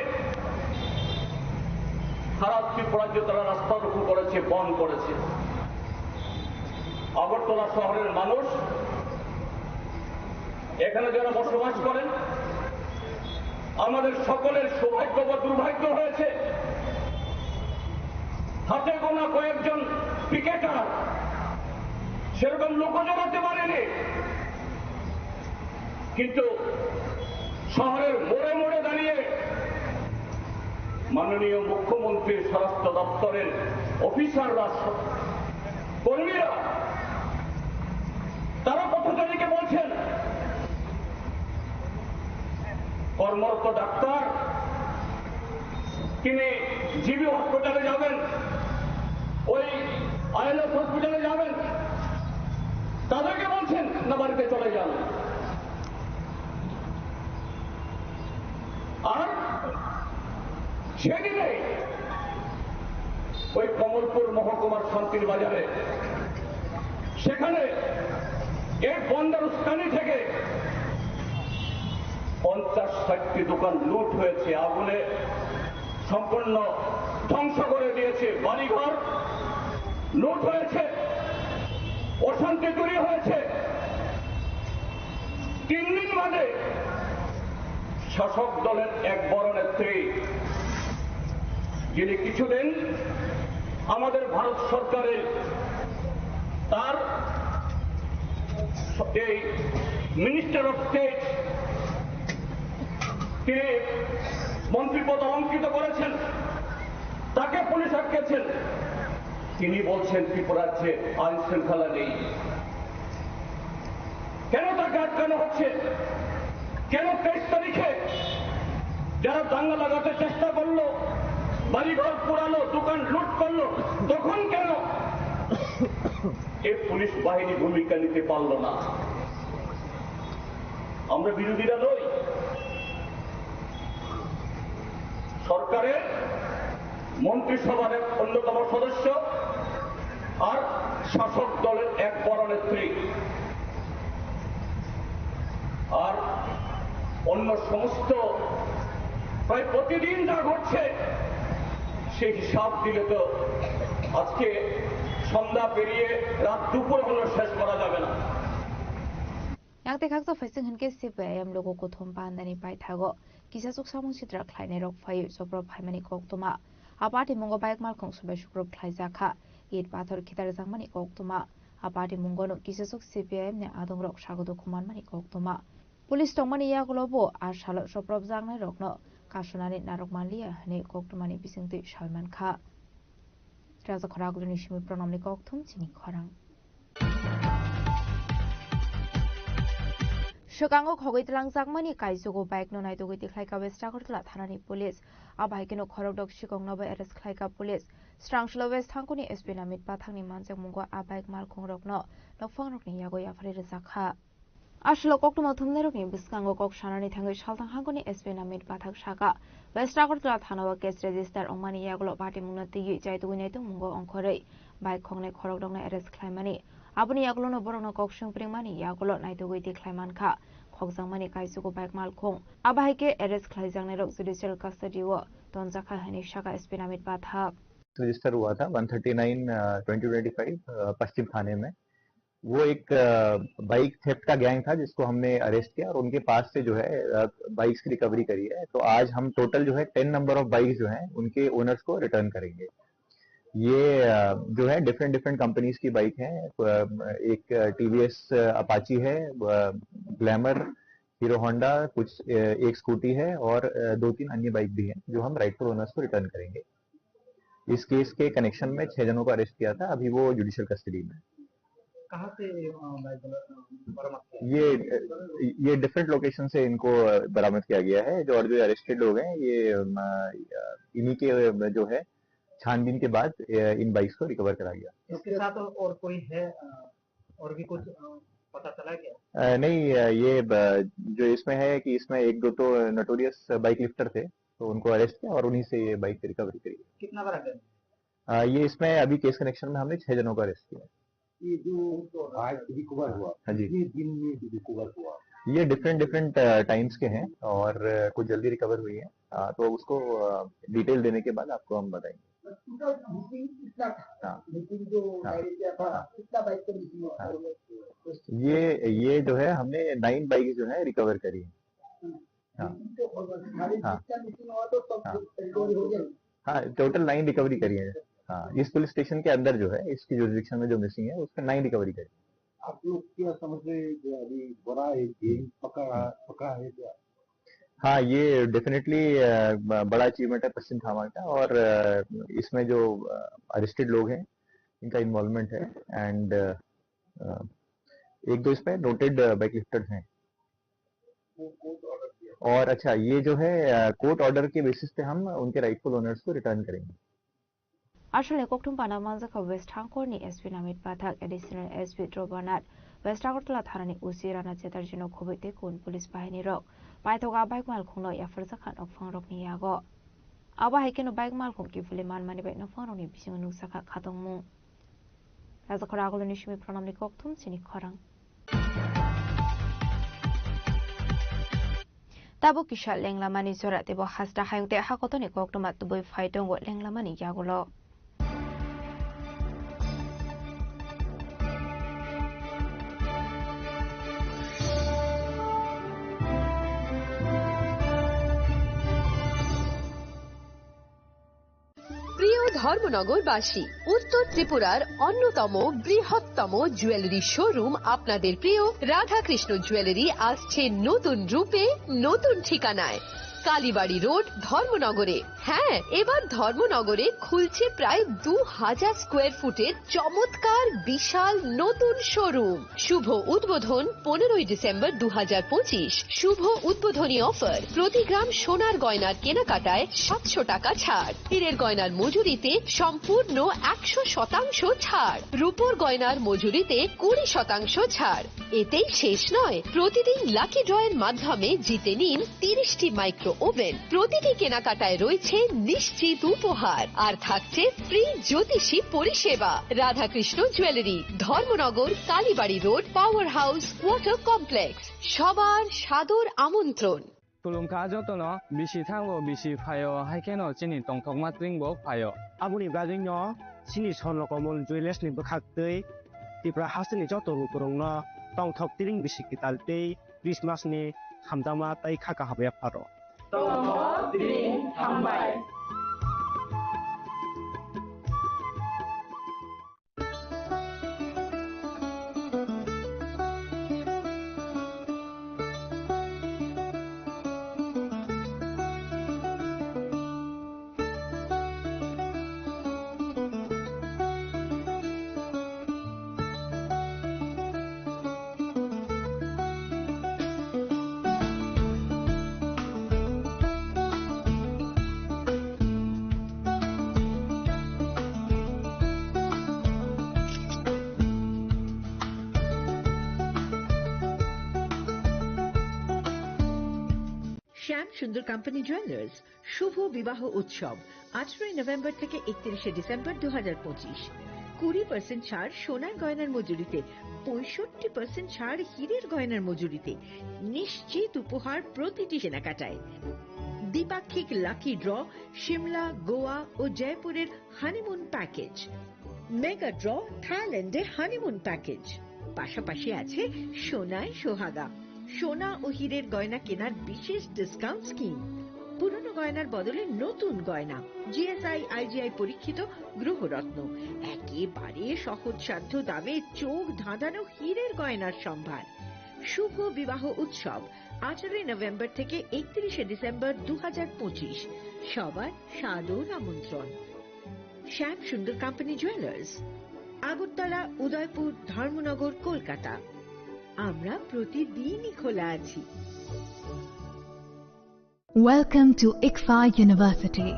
সারা ত্রিপুরাজ্যে তারা রাস্তা রুখু করেছে, বন্ধ করেছে। আগরতলা শহরের মানুষ এখানে যারা বসবাস করেন, আমাদের সকলের সৌভাগ্য বা দুর্ভাগ্য হয়েছে হাতে গোনা কয়েকজন পিকেটার সেরকম লোক জমাতে পারেনি, কিন্তু শহরের মোড়ে মোড়ে দাঁড়িয়ে মাননীয় মুখ্যমন্ত্রীর স্বরাষ্ট্র দপ্তরের অফিসাররা, কর্মীরা তারা পথচারীকে বলছেন কর্মরত ডাক্তার তিনি জিবি হসপিটালে যাবেন, ওই আইএলএস হসপিটালে যাবেন, তাদেরকে বলছেন না বাড়িতে চলে যান। আর সেদিনে ওই কমলপুর মহকুমার শান্তির বাজারে সেখানে এই বন্দর উস্কানি থেকে 50-60টি দোকান লুট হয়েছে, আগুনে সম্পূর্ণ ধ্বংস করে দিয়েছে, বাড়িঘর লুট হয়েছে, অশান্তি তৈরি হয়েছে। 3 দিন বাদে শাসক দলের এক বড় নেত্রী, যিনি কিছুদিন আমাদের ভারত সরকারের তার এই মিনিস্টার অফ স্টেট তিনি মন্ত্রী পদ অলঙ্কৃত করেছেন, তাকে পুলিশ আটকেছেন। তিনি বলছেন ত্রিপুরাজ্যে আইন শৃঙ্খলা নেই। কেন তাকে আটকানো হচ্ছে? কেন 23 তারিখে যারা দাঙ্গা লাগাতে চেষ্টা করলো, বাড়িঘর পোড়ালো, দোকান লুট করলো, তখন কেন এই পুলিশ বাহিনী ভূমিকা নিতে পারল না? আমরা বিরোধীরা নই, সরকারের মন্ত্রিসভার এক অন্যতম সদস্য আর শাসক দলের এক বড় নেত্রী। আর অন্য সমস্ত প্রায় প্রতিদিন যা ঘটছে সেই হিসাব দিলে তো আজকে সন্ধ্যা পেরিয়ে রাত দুপুর হলো শেষ করা যাবে না। Yang tekak to facing hen ke CPIM logo ko thom pan dani pai thago kisa suk samung chitra khlaine rok phai sopro phaimani kok tuma apati mungo baik mal khong subai sukro khlai jakha it pathor khitar jangmani kok tuma apati mungo no kisa suk CPIM ne adong rok sagodo khuman mani kok tuma police tongmani ya golobo ar salo sopro jangnai rok no kasonani narok manliya hne kok tumani bisingti salman kha raja khoraguluni shimi pranamni kok thum chini khorang Shokango khogitlang jakmani kaijugo bike no naitugui tikhlaika West Agartala thanani police abaikeno khorokdok shikong nobo arrest khlaika police strangshlo West thangkuni SP namit pathangni manjak mungo abaik malkhong rokno nokphang rokni yagoi afari rejakha Ashlo koktuma thumne rokni biskango kok sanani thangai saltang hangkuni SP namit pathak saka West Agartala thanawa case register ongmani yagulo party mungna tigi jaitugui naitung mungo ongkhorei bike khongne khorokdokna arrest khlaimani aboni yagulo no borokno kok sungpringmani yagulo naitugui tikhlaiman kha khokjangmani kaisugo bike malkhong abahaike arrest khlaijangnai rok judicial custody o tonjakha hani saka SP namit pathak register हुआ था 139/2025 पश्चिम थाने में। वो एक bike theft का gang था जिसको हमने arrest किया और उनके पास से जो है बाइक्स की रिकवरी करी है। तो आज हम टोटल जो है 10 नंबर ऑफ बाइक्स जो हैं उनके ओनर्स को रिटर्न करेंगे। ये जो है डिफरेंट कंपनीज की बाइक हैं। एक TVS अपाची है, ग्लैमर, हीरो होंडा, कुछ एक स्कूटी है और 2-3 अन्य बाइक भी हैं जो हम राइटफुल ओनर्स को रिटर्न करेंगे। इस केस के कनेक्शन में 6 जनों को अरेस्ट किया था, अभी वो जुडिशियल कस्टडी में। कहाँ से ये डिफरेंट लोकेशन से इनको बरामद किया गया है। जो अरेस्टेड लोग हैं ये इन्हीं के जो है छानबीन के बाद इन बाइक्स को रिकवर करा गया। इसके साथ और कोई है और भी कुछ पता चला क्या? नहीं, ये जो इसमें है कि इसमें एक दो तो नोटोरियस बाइक लिफ्टर थे, तो उनको अरेस्ट किया और उन्हीं से ये बाइक की रिकवरी करी। कितना बड़ा गन? ये इसमें अभी केस कनेक्शन में हमने 6 जनों को अरेस्ट किया। ये जो आज रिकवर हुआ, हाँ जी, ये दिन में रिकवर हुआ, ये डिफरेंट टाइम्स के हैं और कुछ जल्दी रिकवर हुई है, तो उसको डिटेल देने के बाद आपको हम बताएंगे। कितना था? हाँ, लेकिन जो हाँ, किया था कितना बाइक का मिसिंग हुआ? ये जो है हमने 9 बाइक जो है रिकवर करी है। हाँ, हाँ, हाँ, टोटल 9 रिकवरी करी है। हाँ, इस पुलिस स्टेशन के अंदर जो है, इसकी जुरिडिक्शन में जो मिसिंग है उसका 9 रिकवरी करी। आप लोग क्या समझ रहे हैं कि अभी बड़ा एक गेम पकड़ा है क्या? हाँ, ये डेफिनेटली बड़ा अचीवमेंट है पश्चिम थाना का, और इसमें जो अरेस्टेड लोग हैं इनका इन्वॉल्वमेंट है, एंड एक दो इसमें नोटेड बाइक लिफ्टर्स हैं। और अच्छा, ये जो है कोर्ट ऑर्डर के बेसिस पे हम उनके राइटफुल ओनर्स को रिटर्न करेंगे। আসলে কোকটুম পানামানজাখা ওয়েস্ট হাংকরনি SP Namit Pathak additional SP Drabnath west Agartala থানানি উসি রানা চেতার জন্য খবইতে কোন পুলিশ বাহিনী রক পাইথকা বাইক মাল খুংনো ইয়াফারজাখান অফাং রকনি ইয়াগো আবা হাইকেনো বাইক মাল খুং কিফুলি মানমানি বাইক নফাং রকনি বিসিং নুসাখা খাতংমু রাজাখরা আগলনি সিমি প্রণামনি কোকটুম চিনি খরাং Tabo kisha lenglamani zora tebo hasta hayungte hakotoni koktomat tuboy faitongo lenglamani yagulo. প্রিয় ধর্মনগরবাসী, উত্তর ত্রিপুরার অন্যতম বৃহত্তম জুয়েলারি শোরুম আপনাদের প্রিয় রাধাকৃষ্ণ জুয়েলারি আসছে নতুন রূপে, নতুন ঠিকানায়, কালীবাড়ি রোড, ধর্মনগরে। হ্যাঁ, এবার ধর্মনগরে খুলছে প্রায় 2000 স্কোয়ার ফুটের চমৎকার বিশাল নতুন শোরুম। শুভ উদ্বোধন 15ই ডিসেম্বর 2025। শুভ উদ্বোধনী অফার, প্রতি গ্রাম সোনার গয়নার কেনাকাটায় 700 টাকা ছাড়, হীরের গয়নার মজুরিতে সম্পূর্ণ 100% ছাড়, রূপোর গয়নার মজুরিতে 20% ছাড়। এতেই শেষ নয়, প্রতিদিন লাকি ড্রয়ের মাধ্যমে জিতে নিন 30টি মাইক্রো ওভেন। প্রতিটি কেনাকাটায় রয়েছে নিশ্চিত উপহার, আর থাকছে ফ্রি জ্যোতিষী পরিষেবা। Radhakrishna jewellery, Dharmanagar, Kalibari road, power house, water complex. সবার সাদর আমন্ত্রণ। Tulungka jotono bisi thango bisi phayo haikeno chini tongthok matring bo phayo. Abuni gajingno chini sonlo komol jewelers ni bkhaktai tipra hasni jotoru kurungno tongthok tiring bisi kitaltei Christmas ni hamdama tai khaka habya pharo. Tongthok tiring hambai. শ্যাম সুন্দর company jewellers শুভ বিবাহ উৎসব 18 November থেকে 31 December 2025। 20% ছাড় সোনার গয়নার মজুরিতে, 65% ছাড় হীরের গয়নার মজুরিতে, নিশ্চিত উপহার প্রতিটি কেনাকাটায়, দ্বিপাক্ষিক লাকি ড্র, শিমলা, গোয়া ও জয়পুরের হানিমুন প্যাকেজ, মেগা ড্র থাইল্যান্ডে হানিমুন প্যাকেজ, পাশাপাশি আছে সোনায় সোহাগা, সোনা ও হীরের গয়না কেনার বিশেষ ডিসকাউন্ট স্কিম, পুরনো গয়নার বদলে নতুন গয়না, জিএসআই আইজিআই পরীক্ষিত গ্রহরত্ন, একেবারে সহজসাধ্য দামে চোখ ধাঁধানো হীরের গয়নার সম্ভার। শুভ বিবাহ উৎসব 18 নভেম্বর থেকে 31 ডিসেম্বর 2025। সবার সাদর আমন্ত্রণ। শ্যাম সুন্দর কোম্পানি জুয়েলার্স, আগরতলা, উদয়পুর, ধর্মনগর, কলকাতা। আমরা প্রতিদিনই খোলা আছি। Welcome to ICFA University,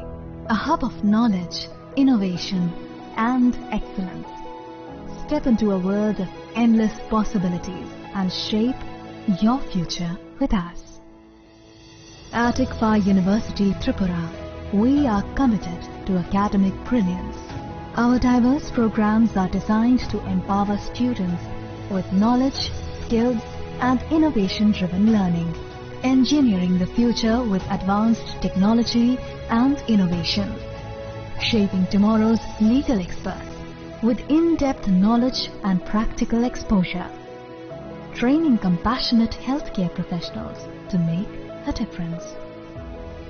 a hub of knowledge, innovation, and excellence. Step into a world of endless possibilities and shape your future with us. At ICFA University, Tripura, we are committed to academic brilliance. Our diverse programs are designed to empower students with knowledge, skills, and innovation-driven learning, engineering the future with advanced technology and innovation, shaping tomorrow's legal experts with in-depth knowledge and practical exposure, training compassionate healthcare professionals to make a difference,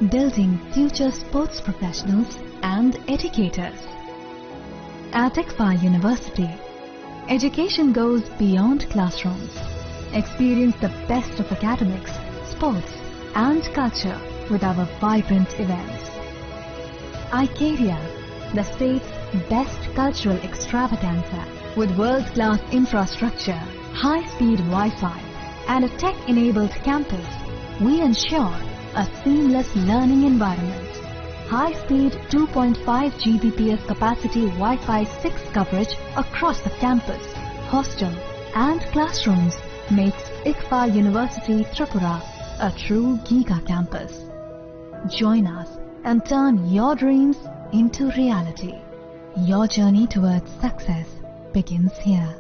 building future sports professionals and educators. At ICFA University, education goes beyond classrooms. Experience the best of academics, sports, and culture with our vibrant events. ICARIA, the state's best cultural extravaganza, with world-class infrastructure, high-speed Wi-Fi, and a tech-enabled campus, we ensure a seamless learning environment. High-speed 2.5 Gbps capacity Wi-Fi 6 coverage across the campus, hostel, and classrooms makes ICFA University Tripura a true Giga campus. Join us and turn your dreams into reality. Your journey towards success begins here.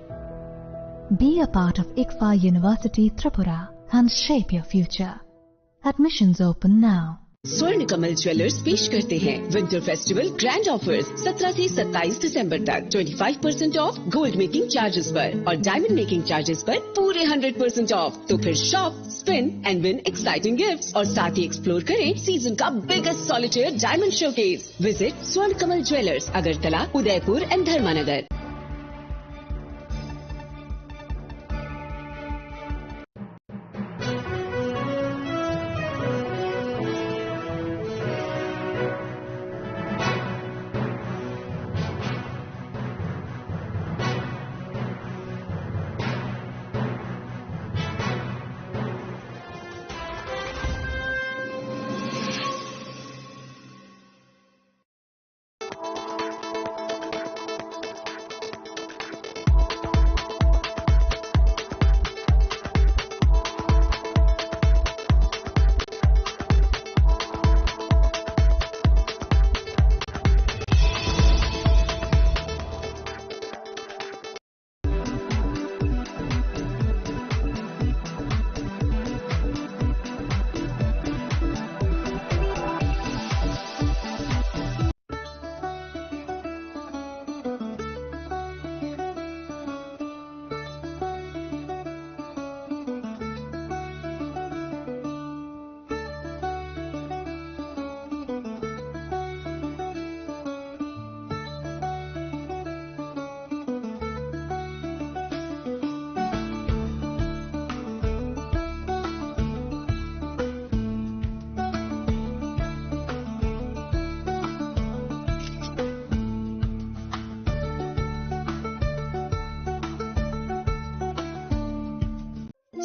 Be a part of ICFA University Tripura and shape your future. Admissions open now. स्वर्ण Kamal jewellers पेश करते हैं winter festival grand offers 17 से 27 दिसंबर तक 25% of gold making charges पर और diamond making charges पर पूरे 100% ऑफ। तो फिर shop, spin and win exciting gifts और साथ ही एक्सप्लोर करें सीजन का biggest solitaire diamond showcase. Visit Swarna Kamal jewellers, Agartala, Udaipur and Dharmanagar.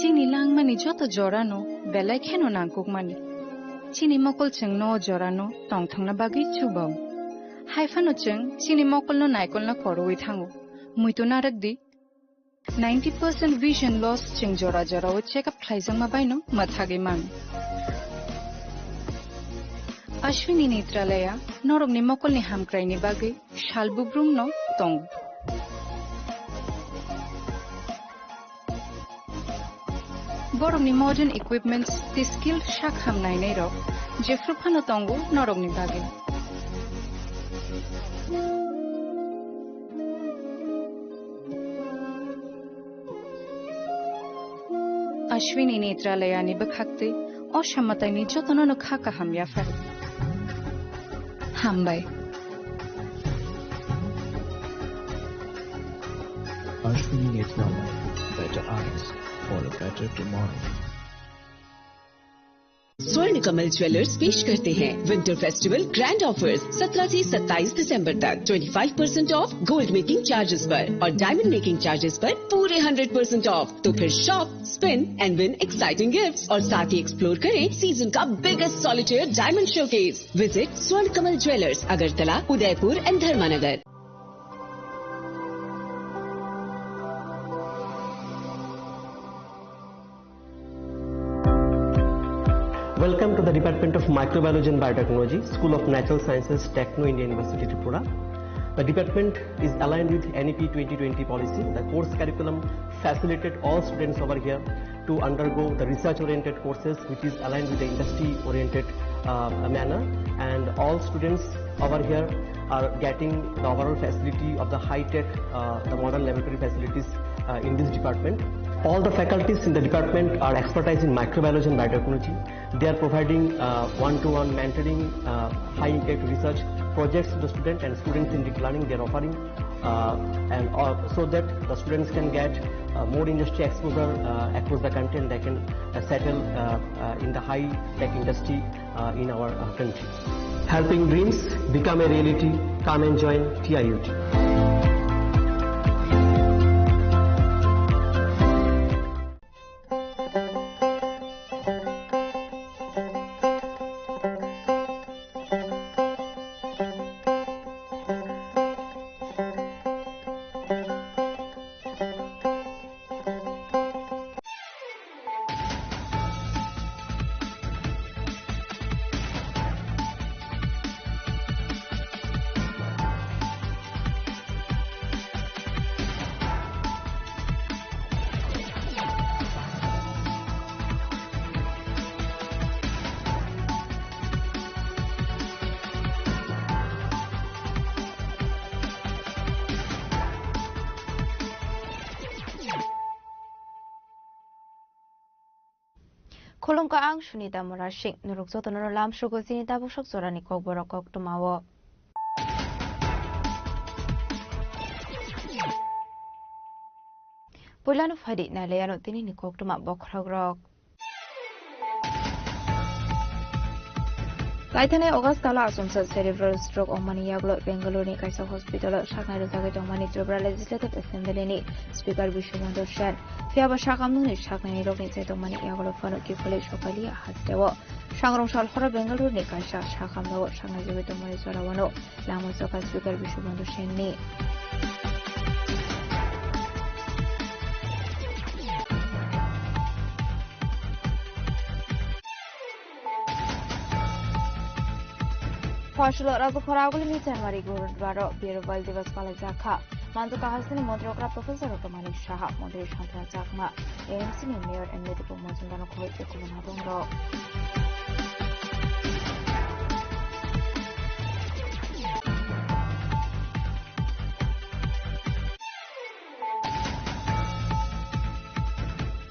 Chini lang mani joto jorano, belai keno nangkuk mani. Chini mokol cheng no jorano, tong thang na bagi chubao. Haifano cheng, chini mokol no naikol na koroi thango. Muito narak di. 90% vision loss cheng jora jora o check up thaisang mabaino, mathage man. Ashwini Netralaya, norog ni mokol ni hamkrai ni bagi, shalbubrum no tong. Borong ni modern equipments ti skill shak ham nai nei rok jefru phano tongo norong ni bage Ashwini Netralaya ni bakhakte o shamatai ni jotono no khaka ham ya far hambai Ashwini Netralaya, better eyes for a better tomorrow. स्वर्ण Kamal jewellers पेश करते हैं winter festival grand offers 17 से 27 दिसंबर तक 25% of gold making charges पर और diamond making charges पर पूरे 100% ऑफ। तो फिर shop, spin and win exciting gifts और साथ ही एक्सप्लोर करें सीजन का biggest solitaire diamond showcase. Visit Swarna Kamal jewellers, Agartala, Udaipur and Dharmanagar. the Department of Microbiology and Biotechnology, School of Natural Sciences, Techno India University, Tripura. The department is aligned with NEP 2020 policy. The course curriculum facilitated all students over here to undergo the research-oriented courses, which is aligned with the industry-oriented manner. And all students over here are getting the overall facility of the high-tech, the modern laboratory facilities in this department. All the faculties in the department are expertise in microbiology and biotechnology. They are providing one-to-one mentoring, high-impact research projects to the student, and students in deep learning they are offering, so that the students can get more industry exposure across the country, and they can settle in the high-tech industry in our country. Helping dreams become a reality. Come and join TIUT. Kolong ka ang sunita morashing nuruk soto nuro lam shugo sinita bushok sorani kok borok kok tumawo. Pulano fadi na leyano tini ni kok tuma bokragrok. Kaitane August kala asumsa cerebral stroke omani yaglo Bangalore ni Kaisa Hospital shakna rozage tomani Tripura Legislative Assembly ni Speaker Vishwabandhu Sen fiaba shakamnu ni shakna ni rok ni sai tomani yaglo fano ki fule shokali hastewo shangrong shal khora Bangalore ni Kaisa shakamnu shakna joge tomani sorawano lamo soka Speaker Vishwabandhu Sen ni ফসল রাজখরাগুলি নি জানুয়ারি গুরুবার বীরবল দিবস পালন জাখা মানজুকা হাসিনী মন্ত্রকরা professor রতমানি Saha মন্ত্রী সন্ত্রা Chakma AMC নি mayor এমনিদিপু Majumdar খবর একুমন হাদং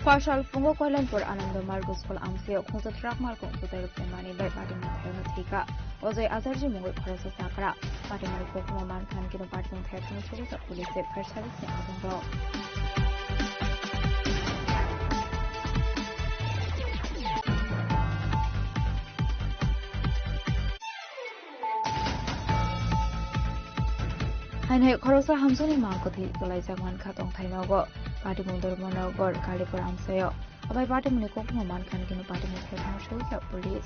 ফসল ফুঙ্গো Kalyanpur Ananda Marga school আমসিও খুঁজো ট্রাক মার্গ খুঁজে রূপমানি বাই পার্টি মাথায়নো থিকা অজয় আজারজি মুঙ্গল খরচ চাকরা পার্টি মারি কোকুমা মান খান কিনো পার্টি মাথায় থানো সরিতা পুলিশে ফায়ার সার্ভিস নি আদং হাইনাই খরচা হামসনি মাংকথি গলাই জাগমান খাতং থাইনাওগো পার্টি মুন্দর মনগর কালিপুর আমসায় আবাই পার্টি মুনি কোকুমা মান খান কিনো পার্টি মাথায় থানো সরিতা police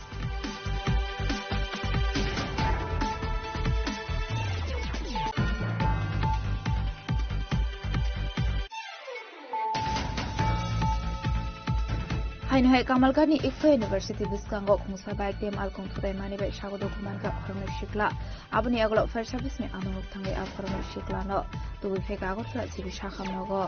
Hainhai Kamalgani Ikfa University Biskango Khungsa Baik Dem Alkong Thudai Mani Bai Shagodo Kuman Ka Khorno Shikla Abuni Aglo Fire Service Ni Anung Thangai A Khorno Shikla No Tubi Feka Agor Tra Sibi Shakham Nogo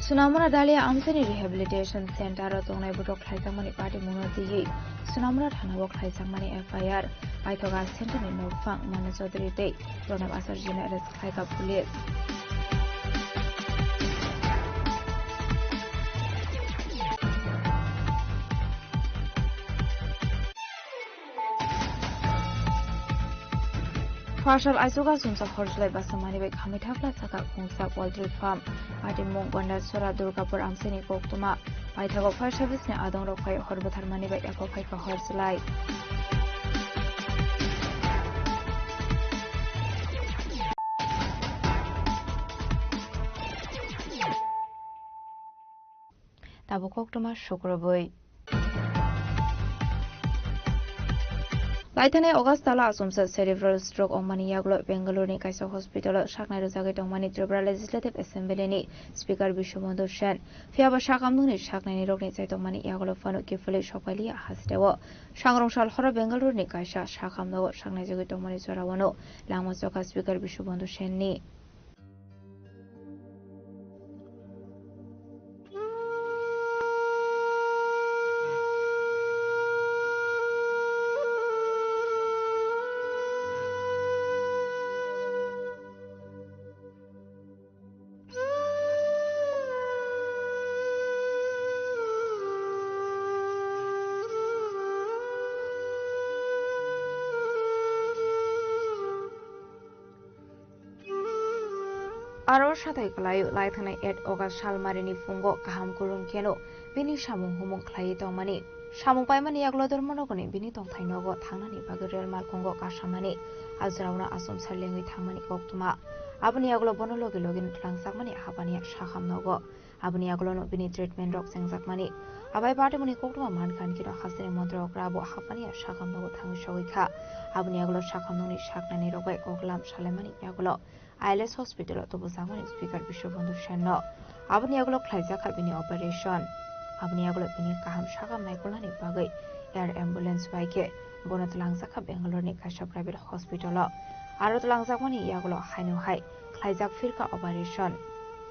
Sunamura Dalia Amsani Rehabilitation Center Tongai Budok Khaisangmani Party Munoti Sunamura Thanawok Khaisangmani FIR Paitoga Center ni Nofang Manasodri Day Ronab Asarjina Arrest Khaika Police Partial Isuga Sumsa Horsley Basamani by Kamitafla Saka Kungsa Poultry Farm, Party Mungwanda Sura Durgapur Amsini Koktuma, Paitago Fire Service ni Adong Rokai Horbatharmani by Ekopaika Horsley. Tabu Koktuma Shukrabui. Laitane Augustala Asumsa cerebral stroke Omani Yaglo Bengaluru ni Kaisa Hospital Shakna Rozagit Omani Tribal Legislative Assembly ni Speaker Bishobandhu Sen Fiaba Shakamduni Shakna ni Rogni Saitomani Yaglo Fanu Kifuli Shopalia Hastewo Shangrongshal Hora Bengaluru ni Kaisa Shakamno Shakna Jagit Omani Sorawano Lamosoka Speaker Bishobandhu Sen ni Aro Shatai Kalayu Laitana 8 August Shalmarini Fungo Kaham Kurun Keno Bini Shamu Humung Klai Tomani Shamu Paimani Yaglo Monogoni Bini Tong Tainogo Tangani Bagarial Malkongo Kashamani Azrauna Asum Salengi Tamani Koktuma Abani Yaglo Bonologi Login Tlangsakmani Habani Shaham Nogo Abani Yaglo no Bini Treatment Dog Sengzakmani Abai Batamuni Koktuma Mankan Kino Hasani Montro Grabo Habani Shaham Nogo Tang Shawika Abani Yaglo Shakam Noni Shaknani Rogai Koklam Shalemani Yaglo ILS Hospital to Buzamani Speaker Bishobandhu Sen Abani Yaglo Klaizaka Bini Operation Abani Yaglo Bini Kaham Shakam Naikulani Bagai Air Ambulance Bike Bonat Langsaka Bangalore ni Kasha Private Hospital Arot Langsakmani Yaglo Hainu Hai Klaizak Firka Operation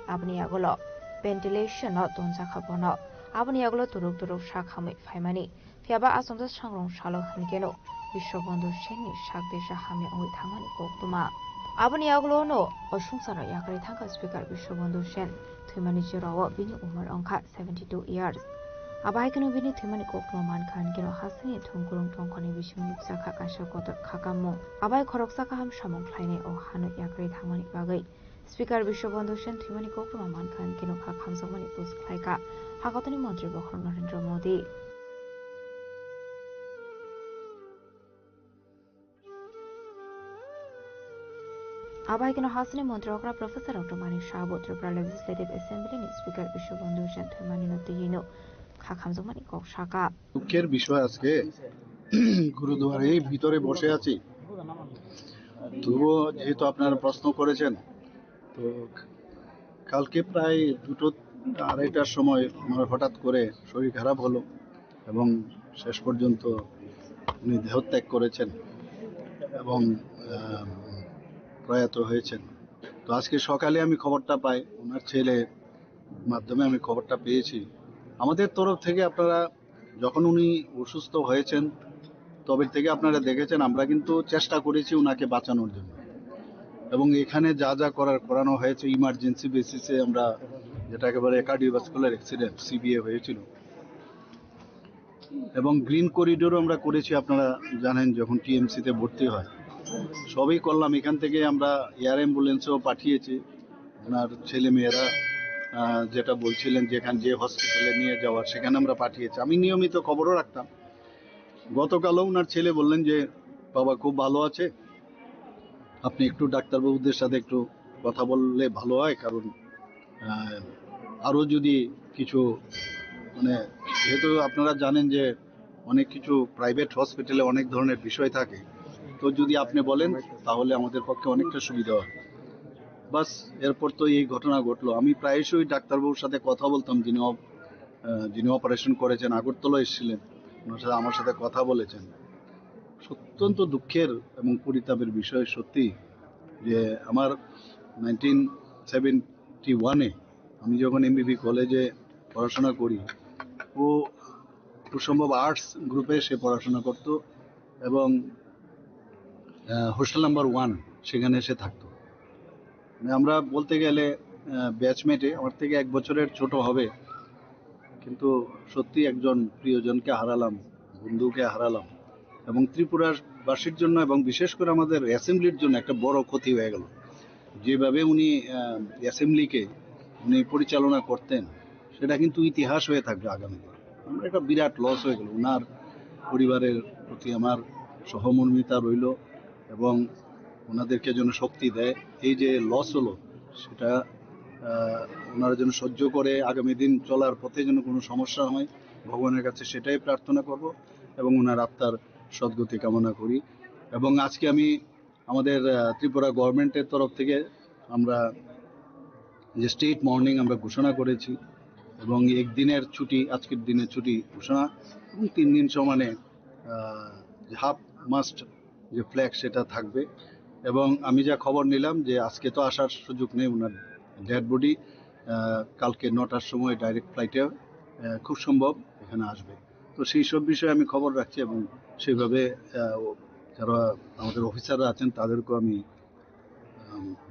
Abani Yaglo Ventilation no Donzaka Bono Abani Yaglo Turuk Shakami Faimani Fiaba Asumda Shangrong Shalo Hangeno Bishobandhu Sen Shakdesha Hami Oi Tangani Koktuma Abani Yaglo no Oshungsara Yakari Tanga Speaker Bishobandhu Sen Thimani Jirawa Bini Umar Onka 72 years Abaikano Bini Thimani Kokno Mankan Gino Hasani Tungurung Tongkoni Bishimuni Saka Kasha Kotor Kakamo Abai Koroksaka Ham Shamong Kleine O Hanu Yakari Tangani Bagai Speaker Bishobandhu Sen Thimani Kokno Mankan Gino Kakam Somani Pus Klaika Hakotani Montri Bokron Narendra Modi Abaikano Hasani Montrokra Professor Dr. Mani Shabo Tripura Legislative Assembly ni Speaker Bishobandhu Sen Thimani Notino Kakam Somani Kok Shaka দুঃখের বিষয় আজকে গুরুদুয়ারে ভিতরে বসে আছি তবুও যেহেতু আপনারা প্রশ্ন করেছেন তো কালকে প্রায় 2:30টার সময় আমার হঠাৎ করে শরীর খারাপ হলো এবং শেষ পর্যন্ত উনি দেহত্যাগ করেছেন এবং প্রয়াত হয়েছেন তো আজকে সকালে আমি খবরটা পাই ওনার ছেলে মাধ্যমে আমি খবরটা পেয়েছি আমাদের তরফ থেকে আপনারা যখন উনি অসুস্থ হয়েছেন তবে থেকে আপনারা দেখেছেন আমরা কিন্তু চেষ্টা করেছি উনাকে বাঁচানোর জন্য এবং এখানে যা যা করানো হয়েছে ইমার্জেন্সি বেসিসে আমরা যেটাকে বলে কার্ডিওভাস্কুলার অ্যাক্সিডেন্ট সিবিএ হয়েছিল এবং গ্রিন করিডোরও আমরা করেছি আপনারা জানেন যখন টিএমসিতে ভর্তি হয় সবই করলাম এখান থেকে আমরা এয়ার অ্যাম্বুলেন্সও পাঠিয়েছি ওনার ছেলে মেয়েরা যেটা বলছিলেন যেখানে যে হসপিটালে নিয়ে যাওয়ার সেখানে আমরা পাঠিয়েছি আমি নিয়মিত খবরও রাখতাম গতকালও ওনার ছেলে বললেন যে বাবা খুব ভালো আছে আপনি একটু ডাক্তারবাবুদের সাথে একটু কথা বললে ভালো হয় কারণ আরও যদি কিছু মানে যেহেতু আপনারা জানেন যে অনেক কিছু প্রাইভেট হসপিটালে অনেক ধরনের বিষয় থাকে তো যদি আপনি বলেন তাহলে আমাদের পক্ষে অনেকটা সুবিধা হয় বাস এরপর তো এই ঘটনা ঘটলো আমি প্রায়শই ডাক্তারবাবুর সাথে কথা বলতাম যিনি অপারেশন করেছেন আগরতলা এসেছিলেন ওনার সাথে আমার সাথে কথা বলেছেন অত্যন্ত দুঃখের এবং পরিতাপের বিষয় সত্যি যে আমার 1971-এ আমি যখন এমবিবি কলেজে পড়াশোনা করি ও খুব সম্ভব আর্টস গ্রুপে সে পড়াশোনা করত এবং হোস্টেল নাম্বার 1 সেখানে সে থাকতো আমরা বলতে গেলে ব্যাচমেটে আমার থেকে 1 বছরের ছোট হবে কিন্তু সত্যি একজন প্রিয়জনকে হারালাম বন্ধুকে হারালাম এবং ত্রিপুরার বাসীর জন্য এবং বিশেষ করে আমাদের অ্যাসেম্বলির জন্য একটা বড় ক্ষতি হয়ে গেল যেভাবে উনি অ্যাসেম্বলিকে উনি পরিচালনা করতেন সেটা কিন্তু ইতিহাস হয়ে থাকবে আগামীতে আমরা একটা বিরাট লস হয়ে গেল ওনার পরিবারের প্রতি আমার সহমর্মিতা রইল এবং ওনাদেরকে যেন শক্তি দেয় এই যে লস হলো সেটা ওনারা যেন সহ্য করে আগামী দিন চলার পথে যেন কোনো সমস্যা হয় ভগবানের কাছে সেটাই প্রার্থনা করব এবং ওনার আত্মার সদ্গতি কামনা করি। এবং আজকে আমি আমাদের ত্রিপুরা গভর্নমেন্টের তরফ থেকে আমরা যে স্টেট মর্নিং আমরা ঘোষণা করেছি এবং একদিনের ছুটি, আজকের দিনের ছুটি ঘোষণা, এবং 3 দিন সমানে হাফ মাস্ট যে ফ্ল্যাগ সেটা থাকবে। এবং আমি যা খবর নিলাম যে আজকে তো আসার সুযোগ নেই, ওনার ডেড বডি কালকে 9টার সময় ডাইরেক্ট ফ্লাইটে খুব সম্ভব এখানে আসবে। তো সেই সব বিষয়ে আমি খবর রাখছি এবং সেইভাবে যারা আমাদের অফিসাররা আছেন তাদেরকেও আমি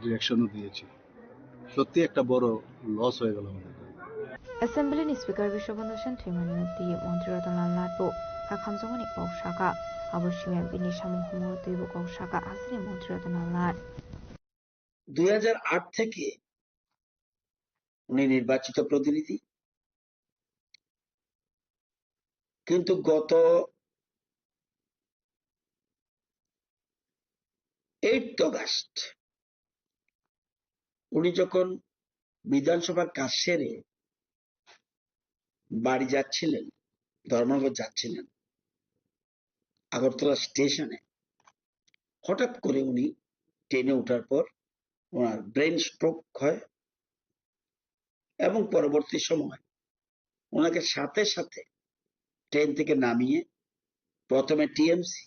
ডিরেকশনও দিয়েছি। সত্যি একটা বড় লস হয়ে গেল আমাদের। Assembly Speaker Vishwabandhu Shantimani Mantri Ratan Latbo Kakamjongani Kawshaka Abushime Bini Shamuhumo Tibu Kawshaka Asini Mantri Ratan Lat 2008 থেকে উনি নির্বাচিত প্রতিনিধি, কিন্তু গত 8 অগাস্ট উনি যখন বিধানসভার কাজ সেরে বাড়ি যাচ্ছিলেন, ধর্মনগর যাচ্ছিলেন, আগরতলা স্টেশনে হঠাৎ করে উনি ট্রেনে ওঠার পর ওনার ব্রেন স্ট্রোক হয় এবং পরবর্তী সময় ওনাকে সাথে সাথে ট্রেন থেকে নামিয়ে প্রথমে টিএমসি,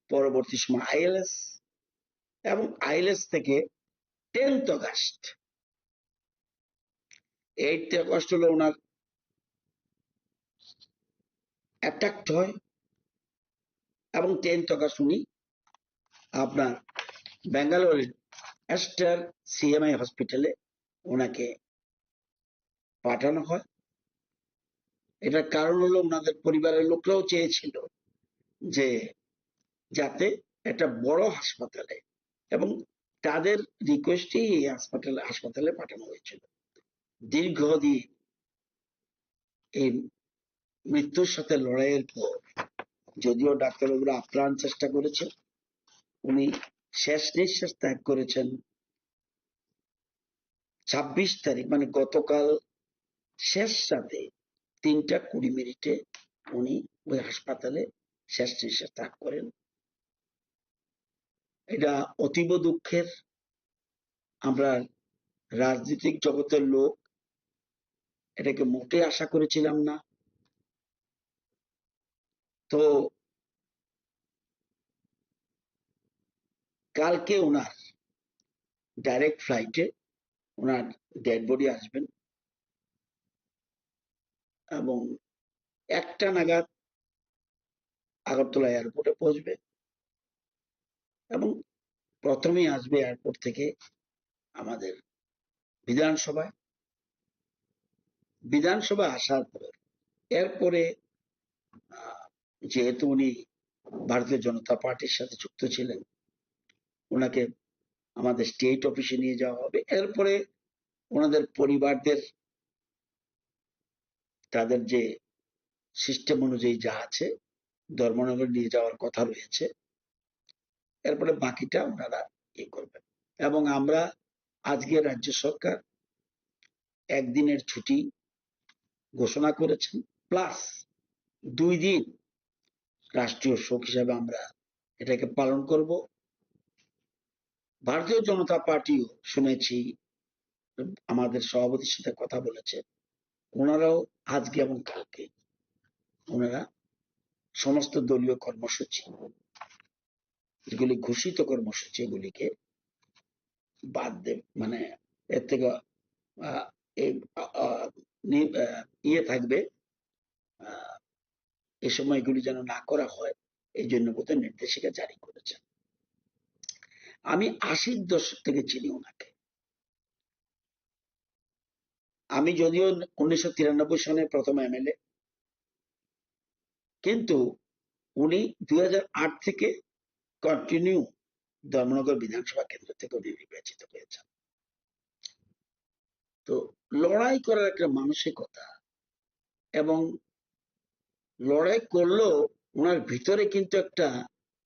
পরবর্তী সময় আইএলএস এবং আইএলএস থেকে 10th অগাস্ট 8th অগাস্ট হলো ওনার অ্যাটাক হয় এবং 10th অগাস্ট উনি আপনার ব্যাঙ্গালোরের অ্যাস্টার সিএমআই হসপিটালে ওনাকে পাঠানো হয়। এটার কারণ হলো ওনাদের পরিবারের লোকরাও চেয়েছিল যে যাতে একটা বড় হাসপাতালে, এবং তাদের রিকোয়েস্টেই এই হাসপাতালে পাঠানো হয়েছিল। দীর্ঘদিন এই মৃত্যুর সাথে লড়াইয়ের পর যদিও ডাক্তারবাবুরা আপ্রাণ চেষ্টা করেছে, উনি শেষ নিঃশ্বাস ত্যাগ করেছেন 26 তারিখ, মানে গতকাল শেষ রাতে 3:20 উনি ওই হাসপাতালে শেষ নিঃশ্বাস ত্যাগ করেন। এটা অতীব দুঃখের। আমরা রাজনৈতিক জগতের লোক এটাকে মোটে আশা করেছিলাম না। তো কালকে ওনার ডাইরেক্ট ফ্লাইটে ওনার ডেড বডি আসবেন এবং 1টা নাগাদ আগরতলা এয়ারপোর্টে পৌঁছবে এবং প্রথমেই আসবে এয়ারপোর্ট থেকে আমাদের বিধানসভা আসার পর এরপরে যেহেতু উনি ভারতীয় জনতা পার্টির সাথে যুক্ত ছিলেন, ওনাকে আমাদের স্টেট অফিসে নিয়ে যাওয়া হবে। এরপরে ওনাদের পরিবারদের তাদের যে সিস্টেম অনুযায়ী যা আছে ধর্মনগর নিয়ে যাওয়ার কথা রয়েছে। এরপরে বাকিটা ওনারা করবেন। এবং আমরা আজকে রাজ্য সরকার একদিনের ছুটি ঘোষণা করেছেন, প্লাস 2 দিন রাষ্ট্রীয় শোক হিসাবে আমরা এটাকে পালন করব। ভারতীয় জনতা পার্টিও শুনেছি আমাদের সভাপতির সাথে কথা বলেছে, ওনারাও আজকে এবং কালকে ওনারা সমস্ত দলীয় কর্মসূচি যেগুলি ঘোষিত কর্মসূচি এগুলিকে বাদ দেবে, মানে এর থেকে ইয়ে থাকবে, এই সময় এগুলি যেন না করা হয় এই জন্য বোধহয় নির্দেশিকা জারি করেছেন। আমি 80-র দশক থেকে চিনি ওনাকে। আমি যদিও 1993 সনে প্রথম এমএলএ, কিন্তু উনি 2008 থেকে কন্টিনিউ ধর্মনগর বিধানসভা কেন্দ্র থেকে উনি নির্বাচিত হয়েছেন। তো লড়াই করার একটা মানসিকতা এবং লড়াই করলেও ওনার ভিতরে কিন্তু একটা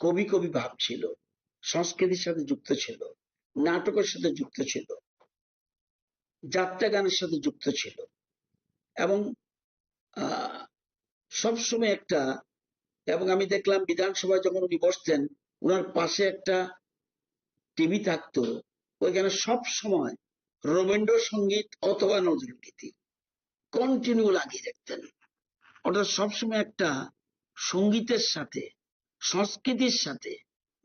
কবি ভাব ছিল, সংস্কৃতির সাথে যুক্ত ছিল, নাটকের সাথে যুক্ত ছিল, যাত্রা গানের সাথে যুক্ত ছিল এবং সবসময় একটা এবং আমি দেখলাম বিধানসভায় যখন উনি বসতেন ওনার পাশে একটা টিভি থাকতো, ওইখানে সব সময় রবীন্দ্রসঙ্গীত অথবা নজরুলগীতি কন্টিনিউ লাগিয়ে রাখতেন। অর্থাৎ সবসময় একটা সঙ্গীতের সাথে সংস্কৃতির সাথে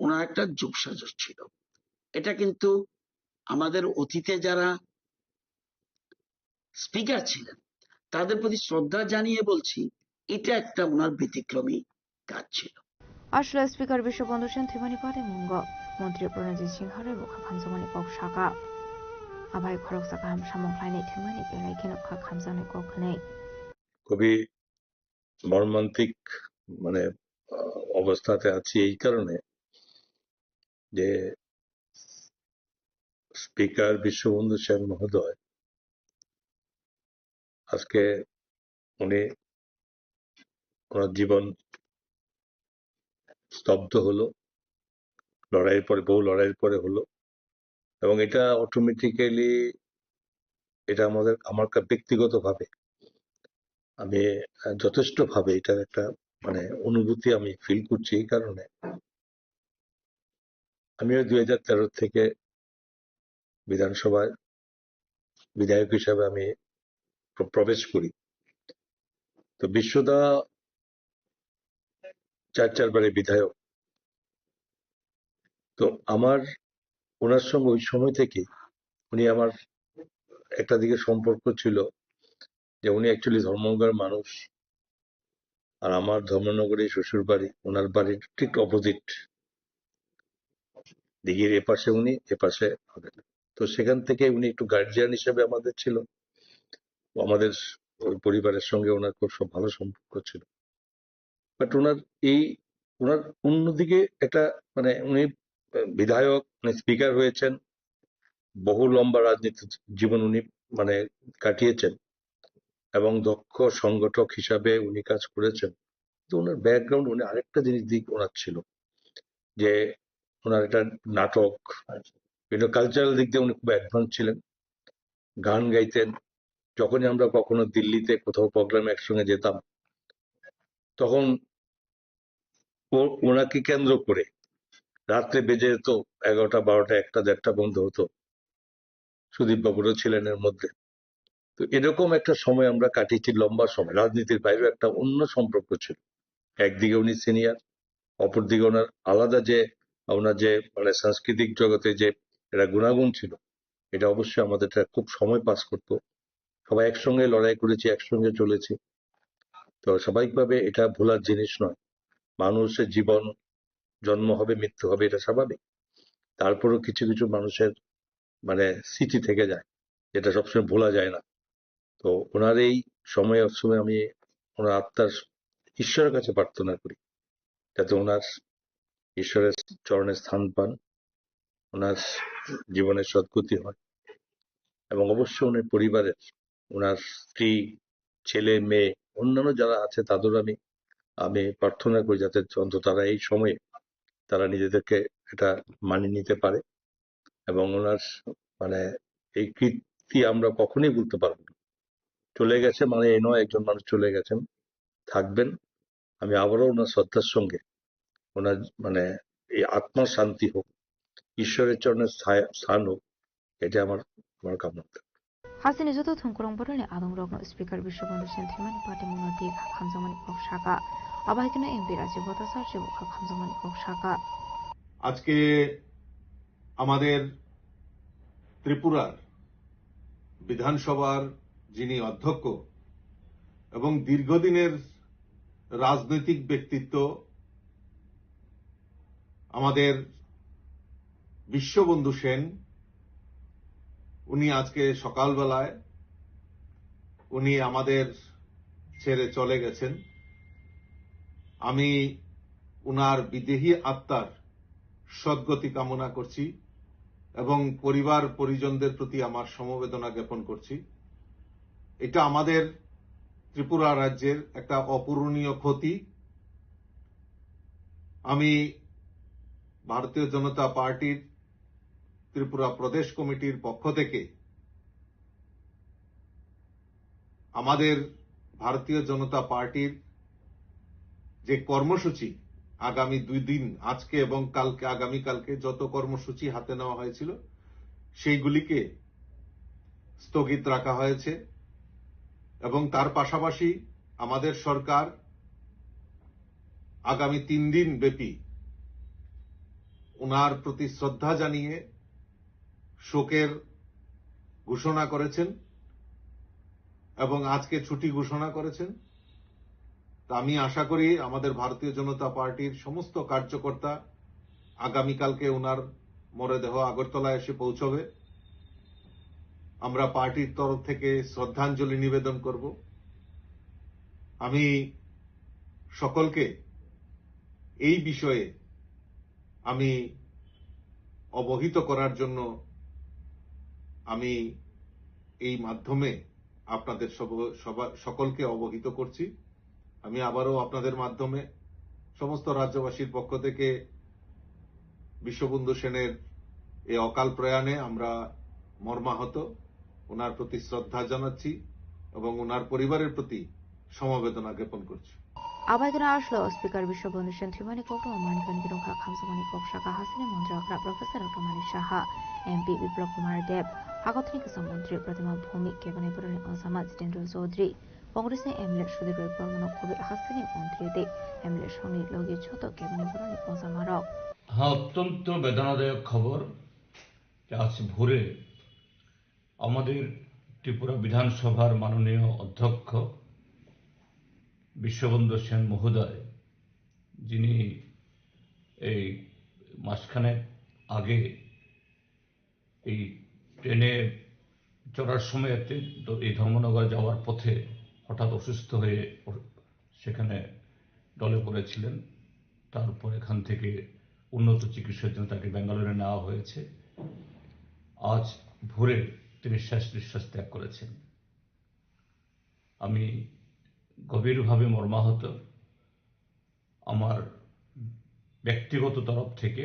ওনার একটা যোগসাজশ ছিল। এটা কিন্তু আমাদের অতীতে যারা স্পিকার ছিলেন তাদের প্রতি শ্রদ্ধা জানিয়ে বলছি, এটা একটা ওনার ব্যতিক্রমী কাজ ছিল। আসলে স্পিকার বিশ্ববন্ধু সেন থিমানি পাতে মুঙ্গ মন্ত্রী প্রণজিৎ সিংহরে বুখা খামজামানি কক শাখা আবাই খরক সাকা হাম সামংখ্লাইনি থিমানি বেলাই খেনকা খামজানি কক নেই। খুবই মর্মান্তিক অবস্থাতে আছি এই কারণে যে স্পিকার বিশ্ববন্ধু সেন মহোদয় আজকে উনি ওনার জীবন স্তব্ধ হলো, লড়াইয়ের পরে বহু লড়াইয়ের পরে হলো, এবং এটা অটোমেটিক্যালি এটা আমার ব্যক্তিগতভাবে আমি যথেষ্ট ভাবে এটার একটা অনুভূতি আমি ফিল করছি। এই কারণে আমিও 2013 থেকে বিধানসভায় বিধায়ক হিসাবে আমি প্রবেশ করি। তো বিশ্বদা 4 বারে বিধায়ক। তো আমার ওনার সঙ্গে ওই সময় থেকে উনি আমার একটা দিকে সম্পর্ক ছিল যে উনি অ্যাকচুয়ালি ধর্মনগরের মানুষ, আর আমার ধর্মনগরে শ্বশুর বাড়ি, ওনার বাড়ির ঠিক অপোজিট দিঘির এপাশে উনি, এপাশে হবে। তো সেখান থেকে উনি একটু গার্জিয়ান হিসেবে আমাদের ছিল, আমাদের ওই পরিবারের সঙ্গে ওনার খুব ভালো সম্পর্ক ছিল। বাট ওনার অন্যদিকে একটা উনি বিধায়ক, স্পিকার হয়েছেন, বহু লম্বা রাজনীতি জীবন উনি কাটিয়েছেন এবং দক্ষ সংগঠক হিসাবে উনি কাজ করেছেন। তো ওনার ব্যাকগ্রাউন্ড, উনি আরেকটা দিক ওনার ছিল যে ওনার একটা নাটক, কালচারাল দিক দিয়ে উনি খুব অ্যাডভান্স ছিলেন, গান গাইতেন। যখনই আমরা কখনো দিল্লিতে কোথাও প্রোগ্রামে একসঙ্গে যেতাম তখন ওনাকে কেন্দ্র করে রাত্রে বেজে যেত 11টা 12টা 1টা 1:30 বন্ধ হতো। সুদীপ বাবুরও ছিলেন এর মধ্যে। তো এরকম একটা সময় আমরা কাটিয়েছি, লম্বা সময়। রাজনীতির বাইরে একটা অন্য সম্পর্ক ছিল। একদিকে উনি সিনিয়র, অপরদিকে ওনার আলাদা যে ওনার যে সাংস্কৃতিক জগতে যে একটা গুণাগুণ ছিল, এটা অবশ্যই আমাদের খুব সময় পাস করতো। সবাই একসঙ্গে লড়াই করেছি, একসঙ্গে চলেছি। তো স্বাভাবিকভাবে এটা ভোলার জিনিস নয়। মানুষের জীবন, জন্ম হবে, মৃত্যু হবে, এটা স্বাভাবিক। তারপরেও কিছু কিছু মানুষের স্মৃতি থেকে যায়, যেটা সবসময় ভোলা যায় না। তো ওনার এই সময় আমি ওনার আত্মার ঈশ্বরের কাছে প্রার্থনা করি যাতে ওনার ঈশ্বরের চরণে স্থান পান, ওনার জীবনের সদ্গতি হয়, এবং অবশ্যই ওনার পরিবারের, ওনার স্ত্রী, ছেলে মেয়ে, অন্যান্য যারা আছে তাদেরও আমি প্রার্থনা করি যাতে অন্তত তারা এই সময়ে তারা নিজেদেরকে এটা মানিয়ে নিতে পারে। এবং ওনার এই কীর্তি আমরা কখনোই বলতে পারবো না। চলে গেছে এ নয় একজন মানুষ চলে গেছেন, থাকবেন। আমি আবারও ওনার শ্রদ্ধার সঙ্গে ওনার এই আত্মার শান্তি হোক, ঈশ্বরের চরণে স্থান হোক, এটা আমার কামনা। হাসিনি যত থুংকুরং বরলে আদং রগ্ন স্পিকার বিশ্ববন্ধু সেন থিমানি পাতে মুঙ্গ দিঘ খামজামানি কক শাখা আবাহিকনে এমপি রাজীব ভট্টাচার্য বুখা খামজামানি কক শাখা। আজকে আমাদের ত্রিপুরার বিধানসভার যিনি অধ্যক্ষ এবং দীর্ঘদিনের রাজনৈতিক ব্যক্তিত্ব আমাদের বিশ্ববন্ধু সেন, উনি আজকে সকালবেলায় উনি আমাদের ছেড়ে চলে গেছেন। আমি উনার বিদেহী আত্মার সদ্গতি কামনা করছি এবং পরিবার পরিজনদের প্রতি আমার সমবেদনা জ্ঞাপন করছি। এটা আমাদের ত্রিপুরা রাজ্যের একটা অপূরণীয় ক্ষতি। আমি ভারতীয় জনতা পার্টির ত্রিপুরা প্রদেশ কমিটির পক্ষ থেকে আমাদের ভারতীয় জনতা পার্টির যে কর্মসূচি আগামী 2 দিন আজকে এবং কালকে আগামীকালকে যত কর্মসূচি হাতে নেওয়া হয়েছিল সেইগুলিকে স্থগিত রাখা হয়েছে এবং তার পাশাপাশি আমাদের সরকার আগামী 3 দিন ব্যাপী ওনার প্রতি শ্রদ্ধা জানিয়ে শোকের ঘোষণা করেছেন এবং আজকে ছুটি ঘোষণা করেছেন। তা আমি আশা করি আমাদের ভারতীয় জনতা পার্টির সমস্ত কার্যকর্তা আগামীকালকে ওনার মরদেহ আগরতলা এসে পৌঁছবে। আমরা পার্টির তরফ থেকে শ্রদ্ধাঞ্জলি নিবেদন করব। আমি সকলকে এই বিষয়ে আমি অবহিত করার জন্য আমি এই মাধ্যমে আপনাদের সকলকে অবহিত করছি। আমি আবারও আপনাদের মাধ্যমে সমস্ত রাজ্যবাসীর পক্ষ থেকে বিশ্ববন্ধু সেনের এই অকাল প্রয়াণে আমরা মর্মাহত, ওনার প্রতি শ্রদ্ধা জানাচ্ছি এবং ওনার পরিবারের প্রতি সমবেদনা জ্ঞাপন করছি। আবাইদনা আসলো স্পিকার বিশ্ববন্ধু সেন থিমানি কক মানিকন গিরংখা খামসামানি কক শাখা হাসিনি মন্ত্রী অখরা professor doctor Manik Saha MP Biplab Kumar Deb হাগতনি কিসম মন্ত্রী প্রতিমা ভৌমিক কেবনে পুরনি অসামা জিতেন্দ্র চৌধুরী কংগ্রেসনি এমএলএ সুধীর বর্মন কবি হাসিনি মন্ত্রী দে এমএলএ সঙ্গী লগি ছোট কেবনে পুরনি অসামা রক। হ্যাঁ, অত্যন্ত বেদনাদায়ক খবর আজ ভোরে আমাদের ত্রিপুরা বিধানসভার মাননীয় অধ্যক্ষ বিশ্ববন্ধু সেন মহোদয়, যিনি এই মাসখানেক আগে এই ট্রেনে চড়ার সময়তে এই ধর্মনগর যাওয়ার পথে হঠাৎ অসুস্থ হয়ে সেখানে ডলে পড়েছিলেন। তারপর এখান থেকে উন্নত চিকিৎসার জন্য তাকে ব্যাঙ্গালোরে নেওয়া হয়েছে। আজ ভোরে তিনি শেষ নিঃশ্বাস ত্যাগ করেছেন। আমি গভীরভাবে মর্মাহত। আমার ব্যক্তিগত তরফ থেকে,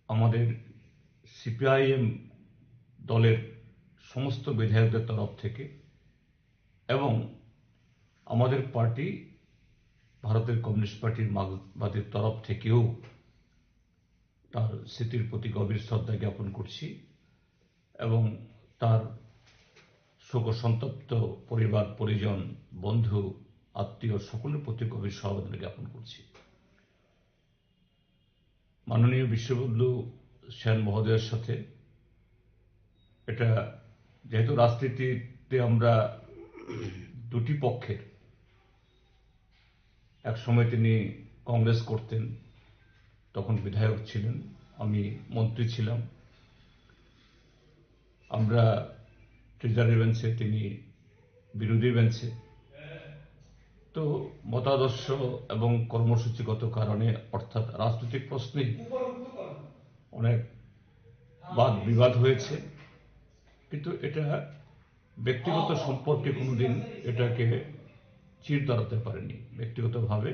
আমাদের সিপিআইএম দলের সমস্ত বিধায়কদের তরফ থেকে এবং আমাদের পার্টি ভারতের কমিউনিস্ট পার্টির মার্ক্সবাদীর তরফ থেকেও তার স্মৃতির প্রতি গভীর শ্রদ্ধা জ্ঞাপন করছি এবং তার শোকসন্তপ্ত পরিবার পরিজন বন্ধু আত্মীয় সকলের প্রতি গভীর সমবেদনা জ্ঞাপন করছি। মাননীয় বিশ্ববন্ধু সেন মহোদয়ের সাথে এটা যেহেতু রাজনীতিতে আমরা দুটি পক্ষের, এক সময় তিনি কংগ্রেস করতেন, তখন বিধায়ক ছিলেন, আমি মন্ত্রী ছিলাম, আমরা ট্রেজারি বেঞ্চে, তিনি বিরোধী বেঞ্চে। তো মতাদর্শ এবং কর্মসূচিগত কারণে অর্থাৎ রাজনৈতিক প্রশ্নে অনেক বাদ বিবাদ হয়েছে, কিন্তু এটা ব্যক্তিগত সম্পর্কে কোনোদিন এটাকে চির দাঁড়াতে পারেনি। ব্যক্তিগতভাবে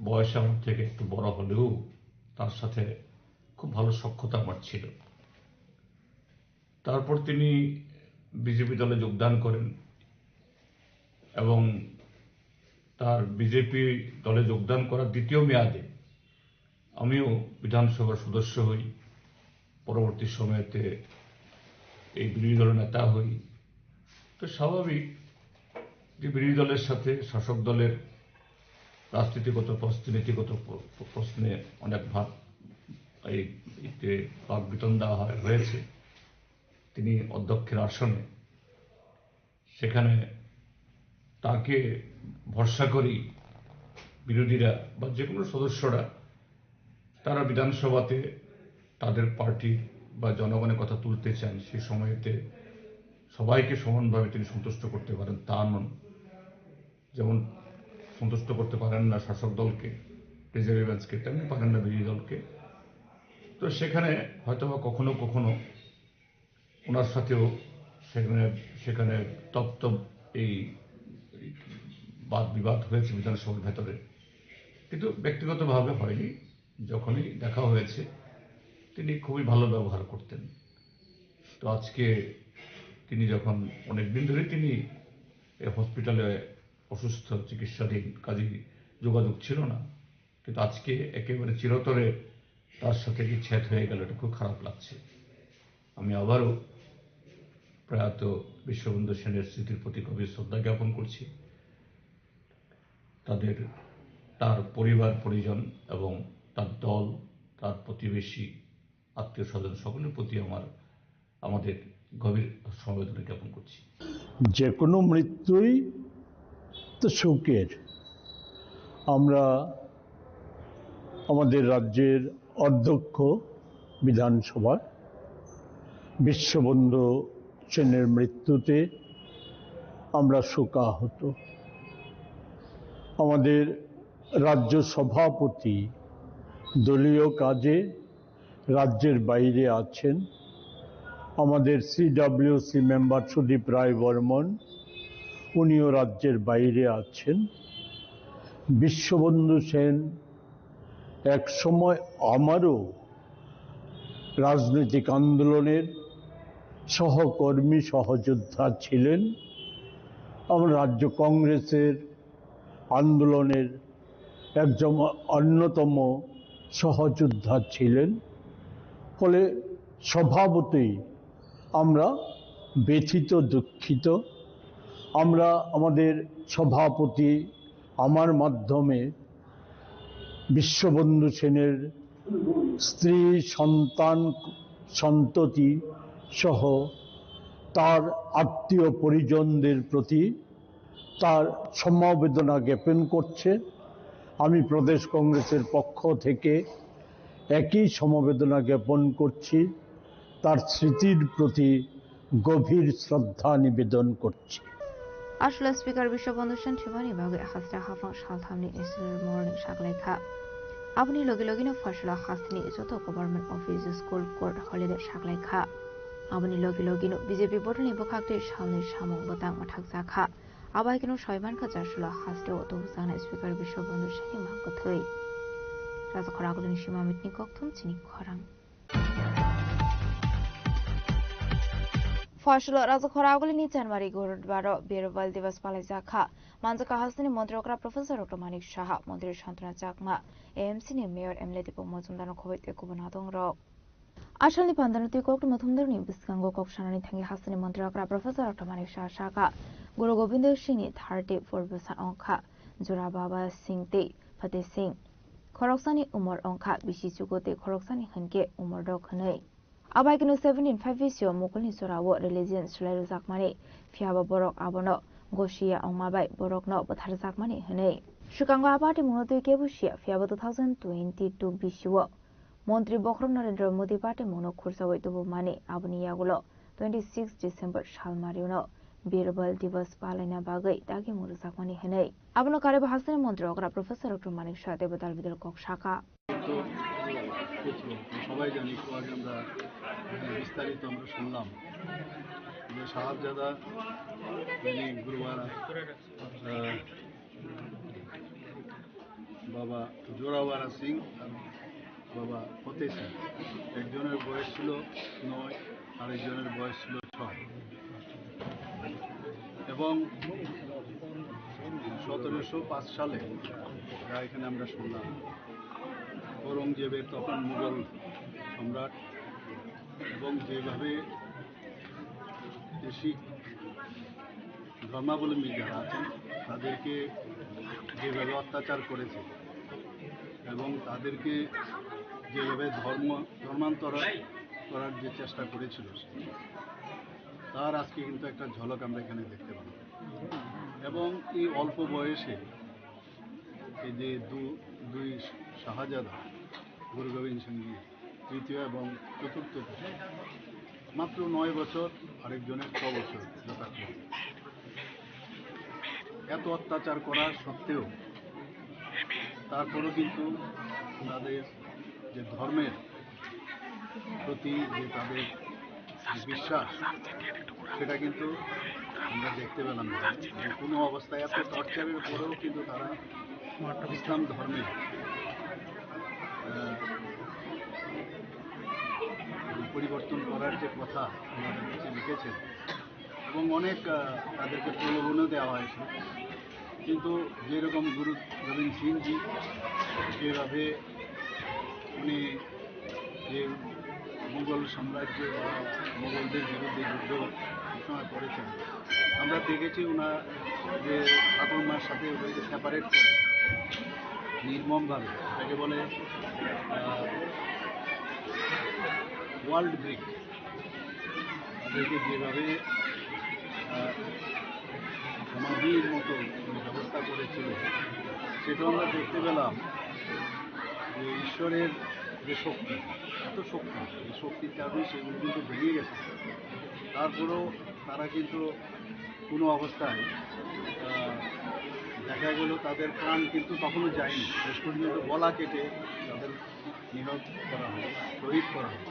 বয়স আমার থেকে একটু বড় হলেও তার সাথে খুব ভালো সখ্যতা আমার ছিল। তারপর তিনি বিজেপি দলে যোগদান করেন এবং তার বিজেপি দলে যোগদান করার দ্বিতীয় মেয়াদে আমিও বিধানসভার সদস্য হই। পরবর্তী সময়তে এই বিরোধী দলের নেতা হই। তো স্বাভাবিক যে বিরোধী দলের সাথে শাসক দলের রাজনীতিগত প্রশ্নে, নীতিগত প্রশ্নে অনেক ভাগ বিতণ্ডা হয়েছে। তিনি অধ্যক্ষের আসনে, সেখানে তাকে ভরসা করি বিরোধীরা বা যে কোনো সদস্যরা তারা বিধানসভাতে তাদের পার্টি বা জনগণের কথা তুলতে চান, সেই সময়তে সবাইকে সমানভাবে তিনি সন্তুষ্ট করতে পারেন তা নন। যেমন সন্তুষ্ট করতে পারেন না শাসক দলকে, ট্রেজারি বেঞ্চকে, তেমনি পারেন না বিরোধী দলকে। তো সেখানে হয়তোবা কখনো কখনো ওনার সাথেও সেখানে তপ্ত এই বাদ বিবাদ হয়েছে বিধানসভার ভেতরে, কিন্তু ব্যক্তিগতভাবে হয়নি। যখনই দেখা হয়েছে তিনি খুবই ভালো ব্যবহার করতেন। তো আজকে তিনি যখন অনেকদিন ধরে তিনি হসপিটালে অসুস্থ চিকিৎসাধীন, কাজী যোগাযোগ ছিল না, কিন্তু আজকে একেবারে চিরতরে তার সাথে বিচ্ছেদ হয়ে গেল, এটা খুব খারাপ লাগছে। আমি আবারও প্রয়াত বিশ্ববন্ধু সেনের স্মৃতির প্রতি গভীর শ্রদ্ধা জ্ঞাপন করছি। তার পরিবার পরিজন এবং তার দল, তার প্রতিবেশী, আত্মীয় স্বজন সকলের প্রতি আমাদের গভীর সমবেদনা জ্ঞাপন করছি। যে কোনো মৃত্যুই তো শোকের। আমরা আমাদের রাজ্যের অধ্যক্ষ বিধানসভার বিশ্ববন্ধু সেনের মৃত্যুতে আমরা শোকাহত। আমাদের রাজ্য সভাপতি দলীয় কাজে রাজ্যের বাইরে আছেন। আমাদের CWC মেম্বার সুদীপ রায় বর্মন, উনিও রাজ্যের বাইরে আছেন। বিশ্ববন্ধু সেন এক সময় আমারও রাজনৈতিক আন্দোলনের সহকর্মী, সহযোদ্ধা ছিলেন। আমরা রাজ্য কংগ্রেসের আন্দোলনের একজন অন্যতম সহযোদ্ধা ছিলেন। ফলে স্বভাবতই আমরা ব্যথিত, দুঃখিত। আমরা আমাদের সভাপতি আমার মাধ্যমে বিশ্ববন্ধু সেনের স্ত্রী, সন্তান, সন্ততি সহ তার আত্মীয় পরিজনদের প্রতি তার সমবেদনা জ্ঞাপন করছে। আমি প্রদেশ কংগ্রেসের পক্ষ থেকে একই সমবেদনা জ্ঞাপন করছি। তার স্মৃতির প্রতি গভীর শ্রদ্ধা নিবেদন করছি। আসলে স্পিকার বিশ্ববন্ধু সেন थिबानि बागै हास्रा हाफां सालथामनि नेशनेल मर्निं सागलायखा आबुनि लगे लगेनो फसला हास्तिनि जत government office school court holiday सागलायखा आबुनि लगे लगेनो बीजेपी बदलनि बखाक्ति सालनि सामं बतां माथाक जाखा आबायकेनो सयमानखा जासुला हास्तेव दौजानाय स्पिकार बिश्वबন্ধु सेननि मागथै राजाखरागुलनि सीमामितनि कक्थुम चिनि खरां फसलो राजाखरागुलनि जनवरी 12 बीरबल दिवस पालायजाखा मानजाका हास्तिनि मन्त्रिग्रा प्रोफेसर डक्टर मानिक साहा मन्त्री सन्तना चाकमा AMCनि मेयर एमएलए दीपक मजुमदारनो खबैते गुबुना दंरक आसामनि पान्दानति कक्ट मथुमदारनि बिस्कांगो कक्सानानि थांगि हास्तिनि मन्त्रिग्रा प्रोफेसर डक्टर मानिक साहा गुरु गोविंद सिंहनि 34 बोसोर अंखा जोरा बाबा सिंह ते फते सिंह खरकसानि उमर अंखा बिसि चुगोते खरकसानि हनके उमर दखनै आबायकेनो 17 बिसियो मुकुलनि सोरावो रिलिजियन सुलाइरु जाकमानि फियाबा बरक आबनो गसिया अंमाबाय बरकनो बथार जाकमानि हनै सुकांगो आबाति मुनोतै केबुसिया फियाबा 2022 बिसियो मन्त्री बख्र नरेन्द्र मोदी पार्टी मुनो खुरसावै दुबुमानि आबनि यागुलो 26 डिसेम्बर सालमारिउनो बीरबल दिवस पालायना बागै दागि मुरु जाकमानि हनै आबनो कारे भाषानि मन्त्री अग्रा प्रोफेसर डक्टर मानिक साहा देबदाल बिदल कक्साका সবাই জানি আজ আমরা বিস্তারিত আমরা শুনলাম যে সাহাবজাদা যিনি গুরুবারা বাবা জোরাওয়ারা সিং আর বাবা ফতে সিং, একজনের বয়স ছিল 9, আরেকজনের বয়স ছিল 6 এবং 1705 সালে যা এখানে আমরা শুনলাম औरंगजेबेर तখন मुगल सम्राट এবং যেভাবে শিখ ধর্মাবলম্বী যারা আছেন তাদেরকে যেভাবে অত্যাচার করেছে এবং তাদেরকে যেভাবে ধর্মান্তর করার যে চেষ্টা করেছিল তার আজকে কিন্তু একটা ঝলক আমরা এখানে দেখতে পাই। এবং এই অল্প বয়সে এই যে দুই শাহজাদা গুরু গোবিন্দ সিং তৃতীয় এবং চতুর্থ মাত্র 9 বছর, আরেকজনের 6 বছর যথাক্রমে। এত অত্যাচার করার সত্ত্বেও তারপরও কিন্তু তাদের যে ধর্মের প্রতি যে তাদের বিশ্বাস সেটা কিন্তু আমরা দেখতে পেলাম না। কোনো অবস্থায় এত টর্চারের পরেও কিন্তু তারা ইসলাম ধর্মে পরিবর্তন করার যে কথা আমাদের কাছে লিখেছেন এবং অনেক তাদেরকে প্রলোভনও দেওয়া হয়েছিল কিন্তু যেরকম গুরু গোবিন্দ সিংজি যেভাবে উনি যে মুঘল সাম্রাজ্য বা মুঘলদের বিরুদ্ধে যুদ্ধ ঘোষণা করেছেন, আমরা দেখেছি ওনার যে ঠাকুরমার সাথে ওদেরকে সেপারেট করে নির্মমভাবে, এটাকে বলে ওয়ার্ল্ড ব্রিক, তাদেরকে যেভাবে সমাধির মতো ব্যবস্থা করেছিল, সেটাও আমরা দেখতে পেলাম যে ঈশ্বরের যে শক্তি, এত শক্তি, এই শক্তির কারণে সেগুলো কিন্তু বেরিয়ে গেছে। তারপরেও তারা কিন্তু কোনো অবস্থায় দেখা গেল তাদের প্রাণ কিন্তু কখনো যায়নি, শেষ পর্যন্ত গলা কেটে তাদের নিহত করা হয়, শহীদ করা হয়।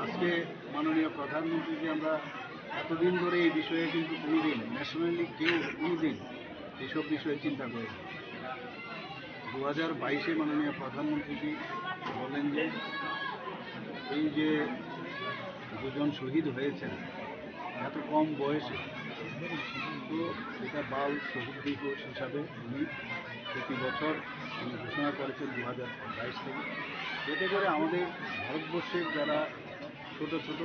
আজকে মাননীয় প্রধানমন্ত্রীকে আমরা এতদিন ধরে এই বিষয়ে কিন্তু কোনোদিন ন্যাশনালি কেউ কোনোদিন এইসব বিষয়ে চিন্তা করে 2022-এ মাননীয় প্রধানমন্ত্রীজি বলেন যে এই যে দুজন শহীদ হয়েছেন এত কম বয়সে, তো এটা বাল শহীদ দিবস হিসাবে উনি প্রতি বছর উনি ঘোষণা করেছেন 2022 থেকে। এতে করে আমাদের ভারতবর্ষের যারা ছোট ছোট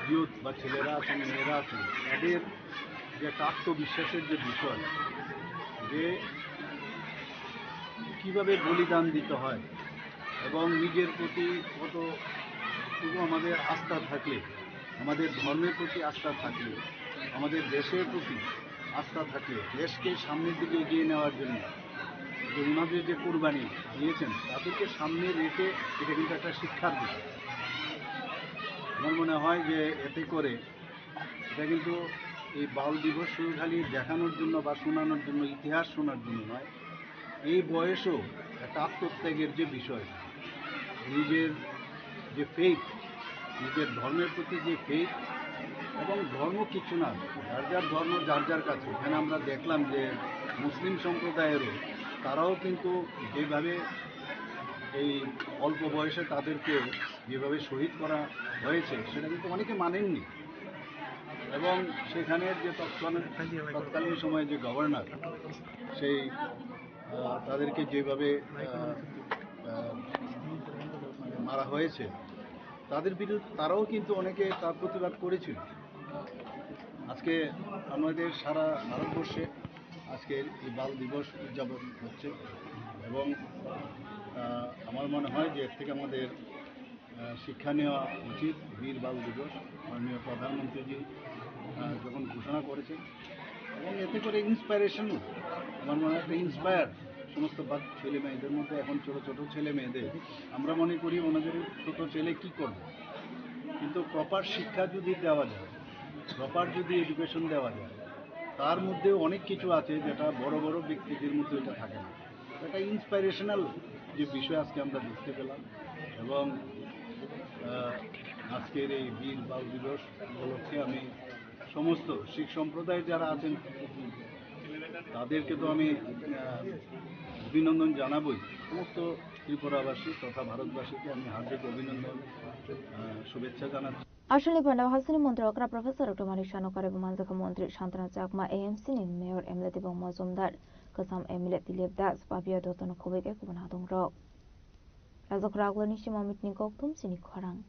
ইয়ুথ বা ছেলেরা আছেন, মেয়েরা আছেন, তাদের যে একটা আত্মবিশ্বাসের যে বিষয়, যে কীভাবে বলিদান দিতে হয় এবং নিজের প্রতি কতটুকু আমাদের আস্থা থাকলে, আমাদের ধর্মের প্রতি আস্থা থাকলে, আমাদের দেশের প্রতি আস্থা থাকলে, দেশকে সামনের দিকে এগিয়ে নেওয়ার জন্য যে ওনাদের যে কোরবানি দিয়েছেন, তাদেরকে সামনে রেখে এটা কিন্তু একটা শিক্ষার বিষয়। আমার মনে হয় যে এতে করে এটা কিন্তু এই বাল দিবস শুধু খালি দেখানোর জন্য বা শোনানোর জন্য, ইতিহাস শোনার জন্য নয়, এই বয়সেও একটা আত্মত্যাগের যে বিষয়, নিজের যে ফেইথ, নিজের ধর্মের প্রতি যে ফেইথ, এবং ধর্ম কিছু না, যার যার ধর্ম যার যার কাছে। এখানে আমরা দেখলাম যে মুসলিম সম্প্রদায়েরও তারাও কিন্তু যেভাবে এই অল্প বয়সে তাদেরকে যেভাবে শহীদ করা হয়েছে, সেটা কিন্তু অনেকে মানেননি। এবং সেখানের যে তৎকালীন সময়ে যে গভর্নর, সেই তাদেরকে যেভাবে মারা হয়েছে, তাদের বিরুদ্ধে তারাও কিন্তু অনেকে তার প্রতিবাদ করেছিল। আজকে আমাদের সারা ভারতবর্ষে আজকে এই বাল দিবস উদযাপন হচ্ছে এবং আমার মনে হয় যে এর থেকে আমাদের শিক্ষা নেওয়া উচিত। বীর বাল দিবস মাননীয় প্রধানমন্ত্রীজি যখন ঘোষণা করেছেন, এবং এতে করে ইন্সপায়ারেশন, আমার মনে হয় একটা ইন্সপায়ার সমস্ত ছেলে মেয়েদের মধ্যে, এখন ছোটো ছোটো ছেলে মেয়েদের আমরা মনে করি ওনাদের ছোটো ছেলে কি করবে, কিন্তু প্রপার শিক্ষা যদি দেওয়া যায়, প্রপার যদি এডুকেশন দেওয়া যায়, তার মধ্যে অনেক কিছু আছে যেটা বড় বড় ব্যক্তিদের মধ্যে এটা থাকে না। এটা ইন্সপাইরেশনাল যে বিষয় আজকে আমরা দেখতে পেলাম। এবং আজকের এই বীর বাল দিবস উপলক্ষে আমি সমস্ত শিখ সম্প্রদায় যারা আছেন তাদেরকে তো আমি অভিনন্দন জানাবই। সমস্ত ত্রিপুরাবাসী তথা ভারতবাসীকে আমি হার্দিক অভিনন্দন, শুভেচ্ছা জানাচ্ছি। Ashley Panda Hasini Montreokra Professor Dr. Manishano Karebo Manzaka Montri Shantana Chakma AMC ni Mayor Emleti Bong Mozumdar Kasam Emilet Dilip Das Babia Dotono Kobeke Kubanadong Rok Razok Raglo Nishima Mitni Koktum Sini Korang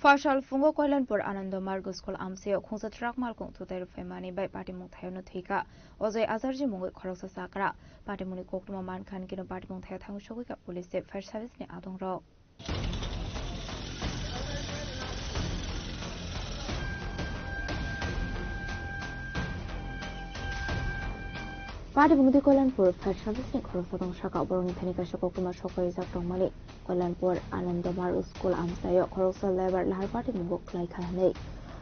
Fashal Fungo Koilanpur Anando Margo School Amseo Khungsa Trak Malkong Tutai Femani by Party Mungthayono Thika Ozoi Azarji Mungo Khoroksa Sakra Party Muni Koktuma Man Khan Kino Party Mungthayo Thang Shogika Police Fire Service ni Adong Rok Party Mungdi Koilanpur Fire Service ni Khoroksa Dong Shaka Boroni Thanika Shokokuma Shokoi Zaktong Mali Koilanpur Anando Margo School Amsayo Khoroksa Lebar Lahar Party Mungo Klai Khanei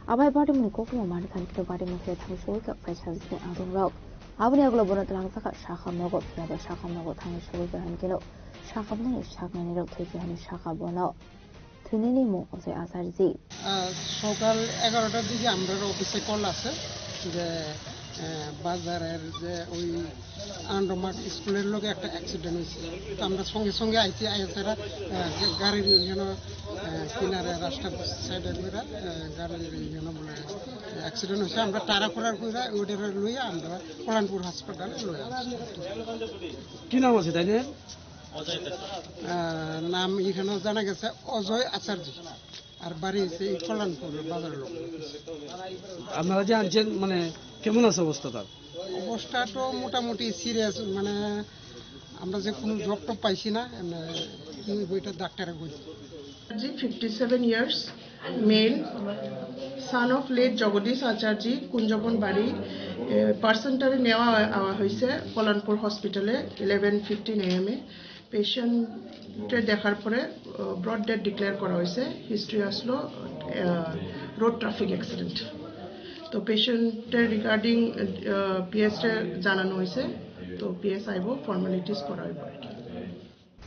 Abai Party Muni Koktuma Man Khan Kino Party Mungthayo Thang Shogika Fire Service ni Adong Rok Abni aglo bonat lang saka shakam nogo piada shakam nogo thang shogi gahan kilo shakam ni shakam ni rok theke hani shaka bono thunini mo ose asarji সকাল 11টার দিকে আমরা অফিসে call আছে যে বাজারের যে ওই আন্ডারমার্ক স্কুলের লোকে একটা অ্যাক্সিডেন্ট হয়েছে। তো আমরা সঙ্গে সঙ্গে আইছি, আইসারা গাড়ির যেন কিনারে রাস্তার সাইডে করে গাড়ির যেন বলে অ্যাক্সিডেন্ট হয়েছে। আমরা টারা করার করে ওইটার লইয়া আমরা কল্যাণপুর হাসপাতালে লইয়া। কি নাম আছে তাই নাম এখানেও জানা গেছে অজয় আচার্য, আর বাড়ি হচ্ছে এই কল্যাণপুর বাজারের লোক। আপনারা যে আনছেন মানে কেমন আছে অবস্থা তার? অবস্থা তো মোটামুটি সিরিয়াস, মানে আমরা যে কোনো জব টব পাইছি না, বইটা ডাক্তারে বলছি। 57 years, male, son of late Jagadish আচার্য, কুঞ্জবন বাড়ি। পার্সেন্টারে নেওয়া হয়েছে কল্যাণপুর হসপিটালে 11:15 AM এ। পেশেন্টে দেখার পরে ব্রড ডেথ ডিক্লেয়ার করা হয়েছে। হিস্ট্রি আসলো রোড ট্রাফিক অ্যাক্সিডেন্ট। তো পেশেন্টের রিগার্ডিং পিএসে জানানো হয়েছে। তো পিএস আইব ফর্মালিটিস করা হইব।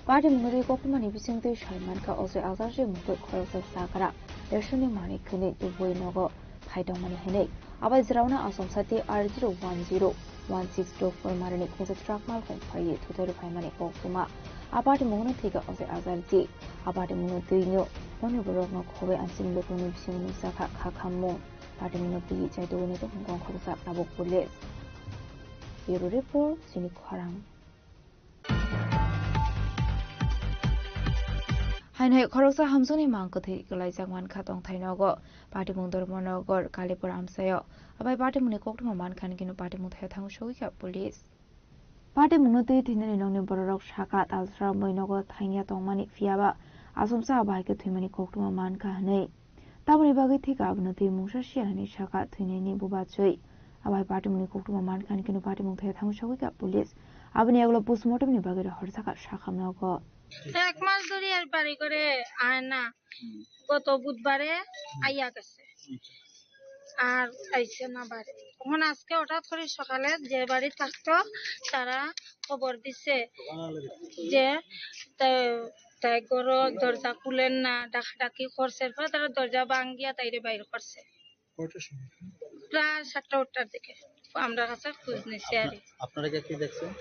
পার্টি মুঙ্গদে ককমানি বিসিংতে সাইমানকা অজয় আজারজে মুঙ্গই খরসা সাগরা দেশনি মানিকনি দুবই নগ ফাইদংমানি হেনে আবাই জিরাউনা আসম সাথে R0101624 মারনি খুঁজে ট্রাক মাল ফাইয়ে থুতারু ফাইমানি ককতুমা আপাটি মুঙ্গন থেকে অজয় আজারজি আপাটি মুঙ্গন দুইনো ননি বরক নক হবে আনসিং লোকনি বিসিংনি সাখা খাখামু পার্টি মুঙ্গন দুই চাইদোনি তো হংকং খরসা তাবক পুলিশ ব্যুরো রিপোর্ট সিনি খরাং। হাইনাই খরকসা হামসনি মাংকথি গলাইজাক মানখা তংথাইনগো পাটিमुं धर्मनगर कालीपुर आमसायाव आबाय पाटिमुंनि कक्टमा मानखान किनु पाटिमुं थाया थांगु सौइखा पुलिस पाटिमुंनो दै थिननि नंनि बररक शाखा तालस्रा मैनगो थाइया तंमानि फियाबा आसमसा आबायके थुइमानि कक्टमा मानखा हनै ताबनि बागै थिका आबनो दै मुंसा सियानि शाखा थुइनायनि बुबाचै आबाय पाटिमुंनि कक्टमा मानखान किनु पाटिमुं थाया थांगु सौइखा पुलिस आबनि एगलो पोस्टमर्टमनि बागै हरसाखा शाखामनगो এক মাস ধরে আর বাড়ি করে আয় না। গত বুধবারে আইয়া গেছে আর আইছে না বাড়ি। তখন আজকে হঠাৎ করে সকালে যে বাড়ি থাকতো তারা খবর দিছে যে তাই ঘর দরজা খুলেন না, ডাকাডাকি করছে। এরপরে তারা দরজা ভাঙ্গিয়া তাইরে বাইর করছে প্রায় 7টা-8টার দিকে। আমরা কাছে খোঁজ নিছি। আর আপনারা কি দেখছেন?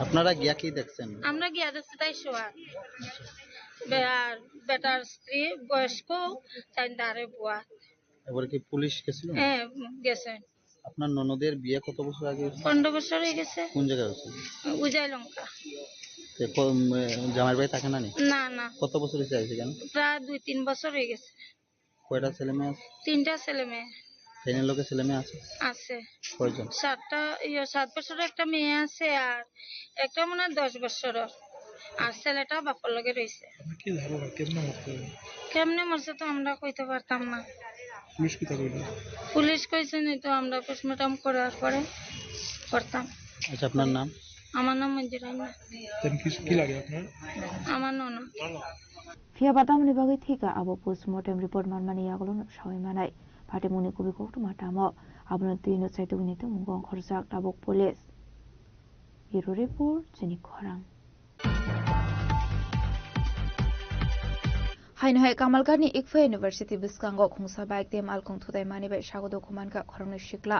আপনারা গিয়া কি দেখছেন? আমরা গিয়া দেখছি তাই শোয়া আর বেটার স্ত্রী বয়স্ক তাই দাঁড়ে বুয়া। এবারে কি পুলিশ গেছিল? হ্যাঁ গেছে। আপনার ননদের বিয়ে কত বছর আগে? 15 বছর হয়ে গেছে। কোন জায়গায় হয়েছে? উজাই লঙ্কা। জামাই ভাই থাকে না? না না। কত বছর হয়েছে আইছে কেন? প্রায় 2-3 বছর হয়ে গেছে। কয়টা ছেলে মেয়ে আছে? 3টা ছেলে মেয়ে। ট্রেনের লোকে ছেলে মেয়ে আছে? আছে। কয়জন? 7 বছরের একটা মেয়ে আছে আর একটা মনে হয় 10 বছরের। আর ছেলেটা বাপের লগে রয়েছে। কি ধারণা কেমনে মরছে? কেমনে মরছে তো আমরা কইতে পারতাম না। পুলিশ কি কইল? পুলিশ কইছে নি তো আমরা পোস্টমর্টম করার পরে করতাম। আচ্ছা আপনার নাম? আমার নাম মঞ্জুরাইনা। কি লাগে আপনার? আমার ননদ। ফিয়া বাতামনি বাগै थिका अब पोस्टमर्टम रिपोर्ट मानमानि यागलन सय मानाय पाटिमुंनि कुबि कक्टमा टामो आबनो दुइनो चाइदुनि तो मुंगं खरजाक ताबक पुलिस ब्युरो रिपोर्ट जिनि खरां। हाइनहाय कामालगानि इकफा इउनिभार्सिटी बिस्कांगो खुंसा बाइक दे मालखं थुदाय मानिबाय सागदो खुमानका खरंनि सिक्ला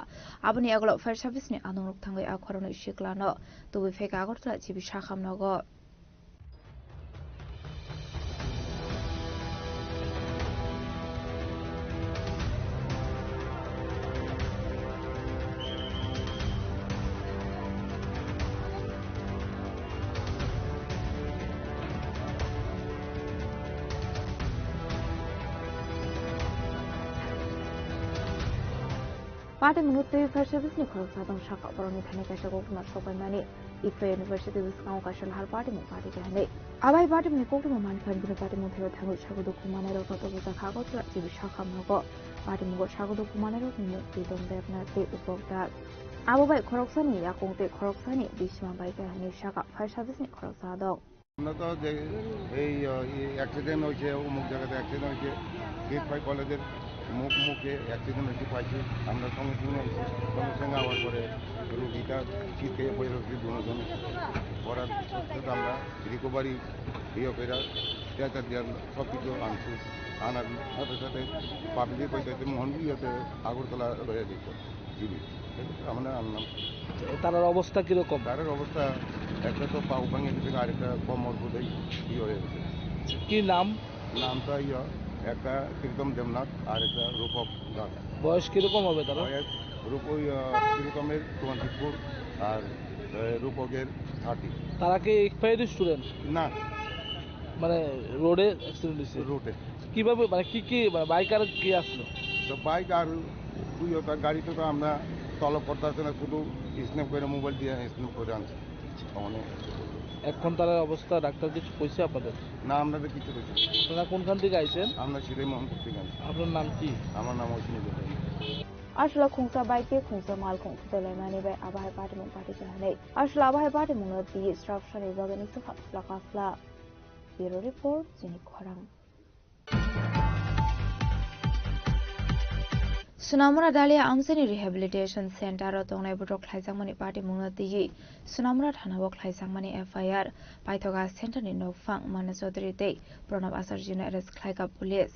आबनि आगलो फायर सार्भिसनि आनंरुक थांगै आ खरंनि सिक्लानो तुबि फेक आगरतला जिबि साखामनगो पाटिमुंनि फायर सार्भिसनि खरंसा दं शाखा बरनि थानाय कायसा कक्टमा सबायमानि इकफा इउनिभार्सिटी बिस्कांगो कायसल हाल पाटिमुं पार्टी गाहनै आबाय पाटिमुंनि कक्टमा मानखान बिनो पाटिमुं थायो थाङै सागदो खुमानाय रक तबजा खागतरा जिबि शाखामनगो पाटिमुंगो सागदो खुमानाय रक नि बिदम देबनाते उपकदार आबाय खरकसानि याकंते खरकसानि बिसिमा बाइक गाहनै शाखा फायर सार्भिसनि खरंसा दं। আমরা তো এই অ্যাক্সিডেন্ট হয়েছে অমুক জায়গাতে অ্যাক্সিডেন্ট হয়েছে গেট 5 কলেজের মুখে অ্যাক্সিডেন্ট হয়েছে পাইছি। আমরা সঙ্গে সঙ্গে সঙ্গে আওয়ার পরে রুগীটা শীতে পড়ে রয়েছে দুজন করার সত্ত্বেও আমরা রিকভারি করে টিয়াচার দিয়ে সব কিছু আনছি আনার সাথে সাথে পাবলিক কইতে মহনগুলিতে আগরতলা রয়ে যেত জিবি আমরা আনলাম। তার অবস্থা কিরকম? তার অবস্থা একটা তো পাও ভাঙে গেছে আরেকটা কমর বোধহয় হয়ে গেছে। কি নাম? নামটা একটা প্রীতম দেবনাথ আর একটা রূপক দাস। বয়স কিরকম হবে তারা? প্রীতমের 24 আর রূপকের 30। তারা কি এক্সপায়ারি স্টুডেন্ট? না, মানে রোডে অ্যাক্সিডেন্ট হয়েছে। রোডে কিভাবে মানে কি মানে বাইক আর কি আসলো? তো বাইক আর দুইটা গাড়িতে তো আমরা তলব করতে আসছে না, শুধু স্ন্যাপ করে মোবাইল দিয়ে স্ন্যাপ করে আনছি। এখন তার অবস্থা ডাক্তার কিছু কইছে আপনাদের? না, আপনাদের কিছু কইছে। আপনারা কোনখান থেকে আইছেন? আমরা সিরাই মোহনপুর থেকে আনছি। আপনার নাম কি? আমার নাম Ashwini Gopal. Ashla khungsa baike khungsa mal khungsa dole mani bai abahai party mung party jahane ashla abahai party mung di instruction e bagani su flakafla bureau report jini khorang Sunamura Dalia Amsini Rehabilitation Center tongnai budok khlaijangmani party mung di Sunamura thana bok khlaijangmani FIR paithoga center ni nokfang Mana Chaudhary tei Pranab Acharjina arrest khlaiga police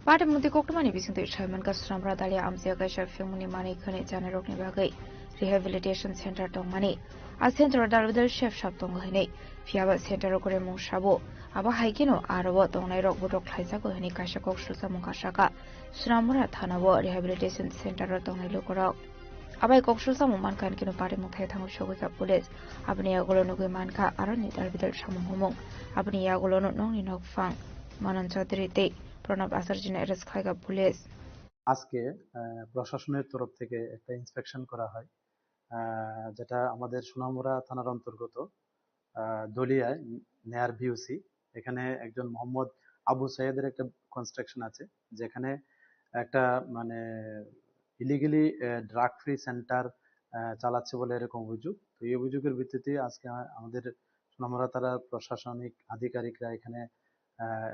Party Mundi Kokmani Bisinte Chairman Sunamura Dalia Amsia Gaisha Filmuni Mani Khani Janarokni Bagai Rehabilitation Center Tongmani A Center Dalvidal Chef Shop Tonghani Fiaba Center Okore Mung Shabo Aba Haikino Arabo Tongnai Rok Budok Khlaijago Hani Kasha Kok Shulsa Mungkashaka Sunamura Thanabo Rehabilitation Center Tongnai Lokorok Abai Kok Shulsa Mungman Kino Party Mungthai Thangu Shogoja Police Abni Yagolono Manka Arani Dalvidal Shamung Homong Abni Yagolono Nongni Nokfang Manan Chaudhary Tei Pranab আচার্যিনা arrest খাইগা police আজকে প্রশাসনের তরফ থেকে একটা inspection করা হয় যেটা আমাদের সোনামুড়া থানার অন্তর্গত দলিয়ায় নেয়ার ভিউসি এখানে একজন মোহাম্মদ আবু সাইদের একটা কনস্ট্রাকশন আছে যেখানে একটা মানে ইলিগালি ড্রাগ ফ্রি সেন্টার চালাচ্ছে বলে এরকম অভিযোগ তো এই অভিযোগের ভিত্তিতে আজকে আমাদের সোনামুড়া থানার প্রশাসনিক আধিকারিকরা এখানে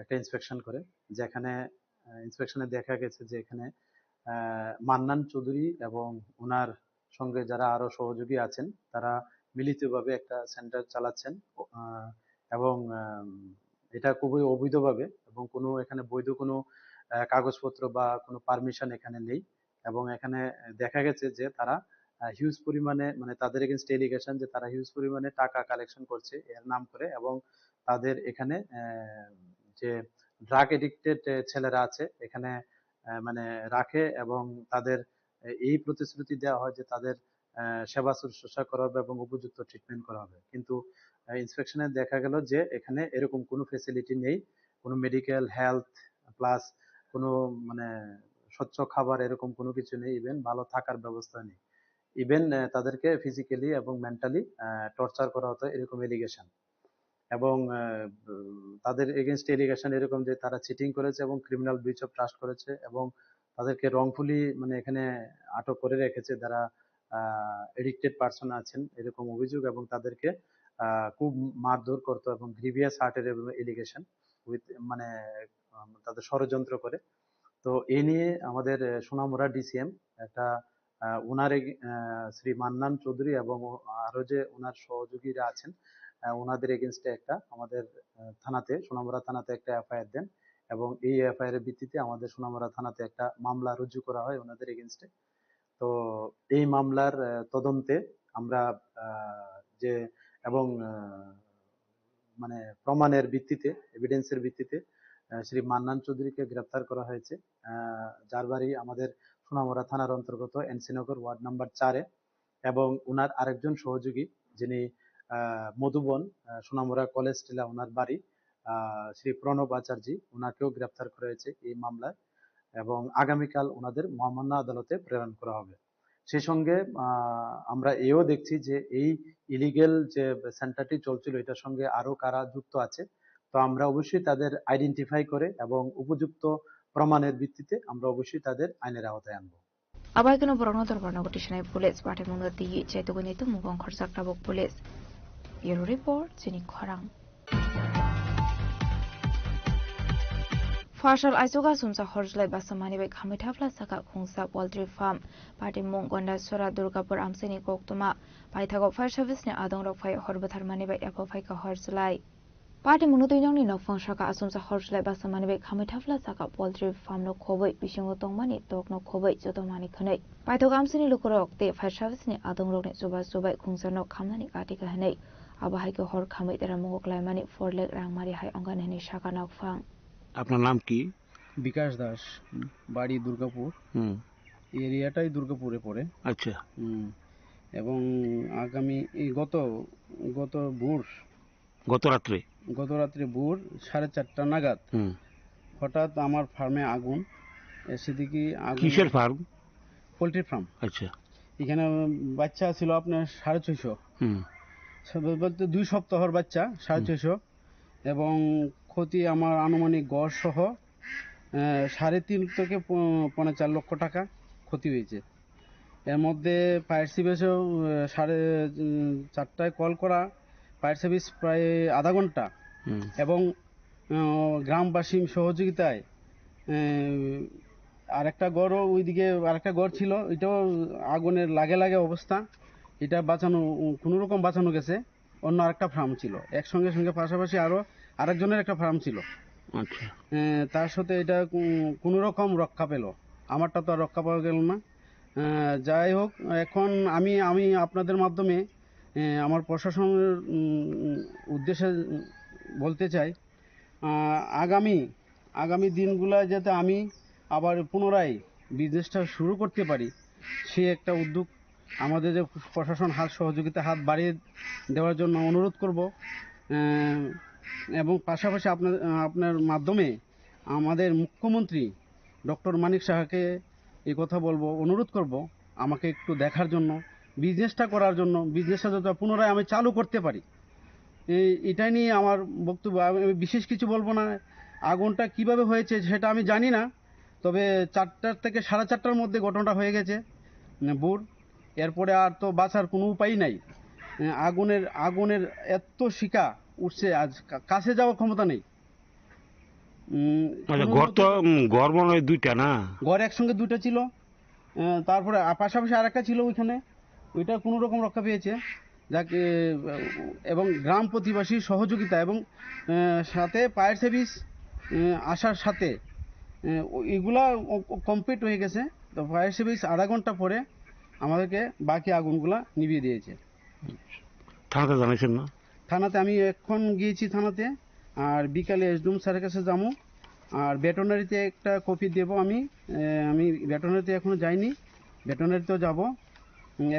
একটা ইন্সপেকশন করে যেখানে ইন্সপেকশনে দেখা গেছে যে এখানে মান্নান চৌধুরী এবং ওনার সঙ্গে যারা আরো সহযোগী আছেন তারা মিলিতভাবে একটা সেন্টার চালাচ্ছেন এবং এটা খুবই অবৈধভাবে এবং কোনো এখানে বৈধ কোনো কাগজপত্র বা কোনো পারমিশন এখানে নেই এবং এখানে দেখা গেছে যে তারা হিউজ পরিমাণে মানে তাদের এগেইনস্ট এলিগেশন যে তারা হিউজ পরিমাণে টাকা কালেকশন করছে এর নাম করে এবং তাদের এখানে যে ড্রাগ এডিক্টেড ছেলেরা আছে এখানে মানে রাখে এবং তাদের এই প্রতিশ্রুতি দেওয়া হয় যে তাদের সেবা শুশ্রূষা করা হবে এবং উপযুক্ত ট্রিটমেন্ট করা হবে কিন্তু ইন্সপেকশনে দেখা গেল যে এখানে এরকম কোনো ফ্যাসিলিটি নেই কোনো মেডিকেল হেলথ প্লাস কোনো মানে স্বচ্ছ খাবার এরকম কোনো কিছু নেই ইভেন ভালো থাকার ব্যবস্থা নেই ইভেন তাদেরকে ফিজিক্যালি এবং মেন্টালি টর্চার করা হতো এরকম এলিগেশন এবং তাদের এগেইনস্ট এলিগেশন এরকম যে তারা চিটিং করেছে এবং ক্রিমিনাল ব্রিচ অফ ট্রাস্ট করেছে এবং তাদেরকে রংফুলি মানে এখানে আটক করে রেখেছে যারা এডিক্টেড পারসন আছেন এরকম অভিযোগ এবং তাদেরকে খুব মারধর করতো এবং গ্রিভিয়াস হার্টের এলিগেশন উইথ মানে তাদের ষড়যন্ত্র করে তো এই নিয়ে আমাদের সোনামুড়া ডিসিএম একটা ওনার শ্রী মান্নান চৌধুরী এবং আরো যে ওনার সহযোগীরা আছেন ওনাদের এগেইনস্টে একটা আমাদের থানাতে সোনামুড়া থানাতে একটা এফআইআর দেন এবং এই এফআইআর এর ভিত্তিতে আমাদের সোনামুড়া থানাতে একটা মামলা রুজু করা হয় ওনাদের এগেইনস্টে তো এই মামলার তদন্তে আমরা যে এবং মানে প্রমাণের ভিত্তিতে এভিডেন্সের ভিত্তিতে শ্রী মান্নান চৌধুরীকে গ্রেফতার করা হয়েছে যার বাড়ি আমাদের সোনামুড়া থানার অন্তর্গত এনসিনগর ওয়ার্ড নাম্বার 4-এ এবং ওনার আরেকজন সহযোগী যিনি মধুবন সোনামুড়া কলেজ টিলা ওনার বাড়ি শ্রী প্রণব আচার্যি ওনাকেও গ্রেফতার করা হয়েছে এই মামলায় এবং আগামীকাল ওনাদের মহামান্য আদালতে প্রেরণ করা হবে সেই সঙ্গে আমরা এও দেখছি যে এই ইলিগেল যে সেন্টারটি চলছিল এটার সঙ্গে আরো কারা যুক্ত আছে তো আমরা অবশ্যই তাদের আইডেন্টিফাই করে এবং উপযুক্ত প্রমাণের ভিত্তিতে আমরা অবশ্যই তাদের আইনের আওতায় আনবো আবার কোনো বড় ধরনের পুলিশ পাঠে মনে দিয়ে চাইতগনিত মুগং খরচা টাবক পুলিশ ব্যুরো রিপোর্ট চিনি খরাং Farshal Aisoga Sumsa Horjlai Basamani by Kamitafla Saka Kungsa Poultry Farm, Party Mungonda Sura Durgapur Amsini Koktuma, Paitago Fire Service ne Adong Rok Fire Horbatharmani by Apofika Horjlai. Party Munutuyong ni Nokfang Shaka Asumsa Horsley Basamani Hamitafla Saka Poultry Farm no Kobe, Bishingo Tongmani, Dog no Kobe, Jotomani Kane. Paitogamsini Lukurok, the Fire Service ni Adong Rock Suba Suba Kungsano Kamani Article Hane. Abahiko Hor Kamit Ramok Lamani 4 leg Rangmari High Ongan Shaka Nokfang. আপনার নাম কি? বিকাশ দাস, বাড়ি দুর্গাপুর। এরিয়াটাই দুর্গাপুরে পড়ে। আচ্ছা। এবং আগামী গত ভোর গত রাত্রে ভোর 4:30 নাগাদ হঠাৎ আমার ফার্মে আগুন এসে দেখি। কিসের ফার্ম? Poultry farm. আচ্ছা। এখানে বাচ্চা ছিল আপনার 650 বলতে 2 সপ্তাহের বাচ্চা 650 এবং ক্ষতি আমার আনুমানিক গড় সহ 3.5 থেকে 4.5 লক্ষ টাকা ক্ষতি হয়েছে। এর মধ্যে ফায়ার সার্ভিসেও 4:30টায় কল করা, ফায়ার সার্ভিস প্রায় আধা ঘন্টা এবং গ্রামবাসীর সহযোগিতায় আরেকটা গড়ও ওইদিকে আরেকটা গড় ছিল, এটাও আগুনের লাগে অবস্থা, এটা বাঁচানো কোনো রকম বাঁচানো গেছে। অন্য আরেকটা ফার্ম ছিল, সঙ্গে পাশাপাশি আরেকজনের একটা ফার্ম ছিল। আচ্ছা। তার সাথে এটা কোনো রকম রক্ষা পেল, আমারটা তো আর রক্ষা পাওয়া গেল না। যাই হোক, এখন আমি আপনাদের মাধ্যমে আমার প্রশাসনের উদ্দেশ্যে বলতে চাই, আগামী দিনগুলো যাতে আমি আবার পুনরায় বিজনেসটা শুরু করতে পারি, সে একটা উদ্যোগ আমাদের যে প্রশাসন সহযোগিতা হাত বাড়িয়ে দেওয়ার জন্য অনুরোধ করব। এবং পাশাপাশি আপনার মাধ্যমে আমাদের মুখ্যমন্ত্রী ডক্টর মানিক সাহাকে এই কথা বলবো, অনুরোধ করব আমাকে একটু দেখার জন্য, বিজনেসটা করার জন্য, বিজনেসটা যাতে পুনরায় আমি চালু করতে পারি। এটাই নিয়ে আমার বক্তব্য। আমি বিশেষ কিছু বলবো না। আগুনটা কিভাবে হয়েছে সেটা আমি জানি না, তবে 4টা থেকে 4:30টার মধ্যে ঘটনাটা হয়ে গেছে ভোর। এরপরে আর তো বাঁচার কোনো উপায় নাই। আগুনের এত শিকা উঠছে, আজ কাছে যাওয়ার ক্ষমতা নেই। ঘর মনে হয় 2টা না? ঘর একসঙ্গে 2টা ছিল, তারপরে পাশাপাশি আরেকটা ছিল ওইখানে, ওইটা কোনো রকম রক্ষা পেয়েছে যাকে। এবং গ্রাম প্রতিবাসীর সহযোগিতা এবং সাথে ফায়ার সার্ভিস আসার সাথে এগুলা কমপ্লিট হয়ে গেছে। তো ফায়ার সার্ভিস আধা ঘন্টা পরে আমাদেরকে বাকি আগুনগুলা নিভিয়ে দিয়েছে। থানাতে জানাইছেন না? থানাতে আমি এখন গিয়েছি থানাতে, আর বিকালে এসডিএম স্যারের কাছে যাবো, আর ভেটেরিনারিতে একটা কপি দেব। আমি ভেটেরিনারিতে এখনো যাইনি, ভেটেরিনারিতেও যাব।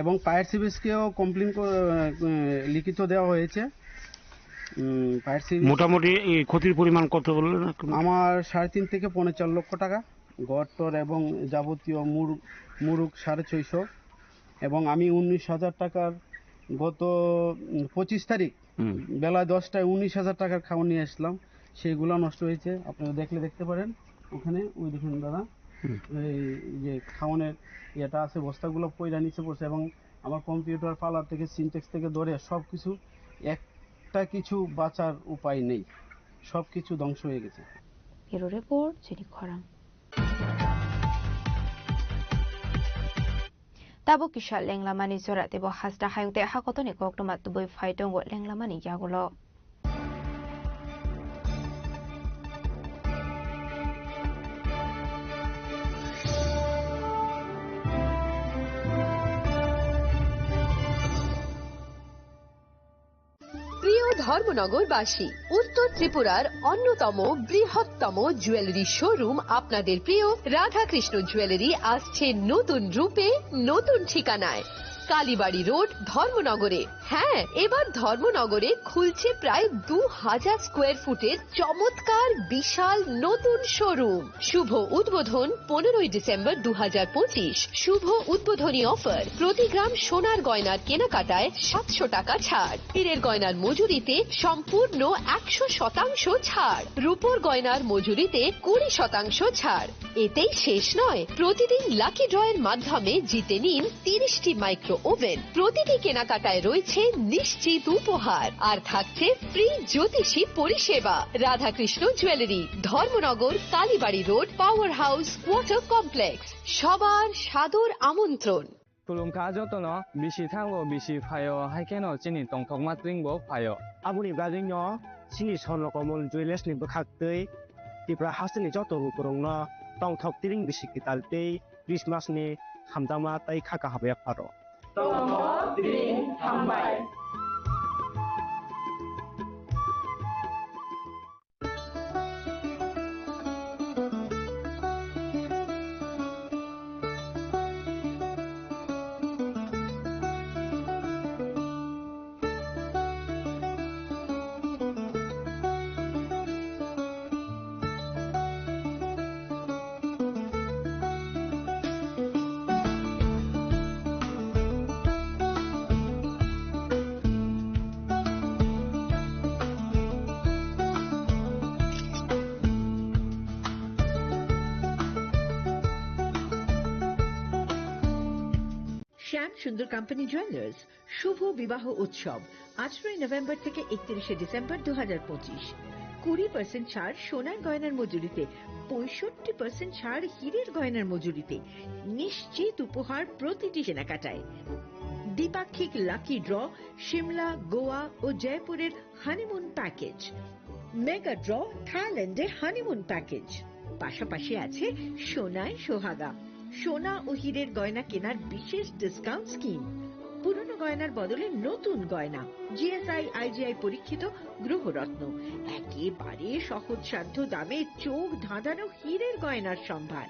এবং ফায়ার সার্ভিসকেও কমপ্লেন লিখিত দেওয়া হয়েছে। ফায়ার সার্ভিস মোটামুটি ক্ষতির পরিমাণ কত বললেন? আমার 3.5 থেকে 4.5 লক্ষ টাকা গড়টর এবং যাবতীয় মুরুগ 650, এবং আমি 19,000 টাকার গত 25 তারিখ বেলা 10টায় 19,000 টাকার খাওয়ার নিয়ে আসলাম, সেইগুলো নষ্ট হয়েছে। আপনারা দেখতে পারেন ওখানে, ওই দেখুন দাদা, এই যে খাওয়ানোর ইয়েটা আছে, বস্তাগুলো পয়লা নিচে পড়ছে, এবং আমার কম্পিউটার পার্লার থেকে সিনটেক্স থেকে ধরে সব কিছু, একটা কিছু বাঁচার উপায় নেই, সব কিছু ধ্বংস হয়ে গেছে। ব্যুরো রিপোর্ট জিনি খরাং। Tabo kisha lenglamani zora tebo hasta hayungte hakotoni koktomat tuboi faitongo lenglamani yagulo. প্রিয় ধর্মনগরবাসী, উত্তর ত্রিপুরার অন্যতম বৃহত্তম জুয়েলারি শোরুম আপনাদের প্রিয় রাধাকৃষ্ণ জুয়েলারি আসছে নতুন রূপে, নতুন ঠিকানায়, কালীবাড়ি রোড, ধর্মনগরে। হ্যাঁ, এবার ধর্মনগরে খুলছে প্রায় 2000 স্কোয়ার ফুটের চমৎকার বিশাল নতুন শোরুম। শুভ উদ্বোধন 15ই ডিসেম্বর 2025। শুভ উদ্বোধনী অফার, প্রতি গ্রাম সোনার গয়নার কেনাকাটায় 700 টাকা ছাড়, হীরের গয়নার মজুরিতে সম্পূর্ণ 100% ছাড়, রূপোর গয়নার মজুরিতে 20% ছাড়। এতেই শেষ নয়, প্রতিদিন লাকি ড্রয়ের মাধ্যমে জিতে নিন 30টি মাইক্রো ওভেন। প্রতিটি কেনাকাটায় রয়েছে নিশ্চিত উপহার, আর থাকছে ফ্রি জ্যোতিষী পরিষেবা। Radhakrishna jewellery, Dharmanagar, Kalibari road, power house, water complex. সবার সাদর আমন্ত্রণ। Tulungka jotono bisi thango bisi phayo haikeno chini tongthokma tringbo phayo. Abuni gading no sini Swarnakamol Jewelers ni bukhaktei Tripura House ni jotong kurungno tongthok tiring bisik kitaltei Christmas ni hamdama tai khaka habayak paro tongthok tiring hambai শ্যাম সুন্দর company jewellers শুভ বিবাহ উৎসব 18 November থেকে 31 December 2025 20% ছাড় সোনার গয়নার মজুরিতে 65% ছাড় হীরের গয়নার মজুরিতে নিশ্চিত উপহার প্রতিটি কেনাকাটায় দ্বিপাক্ষিক লাকি ড্র শিমলা গোয়া ও জয়পুরের হানিমুন প্যাকেজ মেগা ড্র থাইল্যান্ডে হানিমুন প্যাকেজ পাশাপাশি আছে সোনায় সোহাগা সোনা ও হীরের গয়না কেনার বিশেষ ডিসকাউন্ট স্কিম পুরনো গয়নার বদলে নতুন গয়না জিএসআই আইজিআই পরীক্ষিত গ্রহরত্ন একেবারে সহজসাধ্য দামে চোখ ধাঁধানো হীরের গয়নার সম্ভার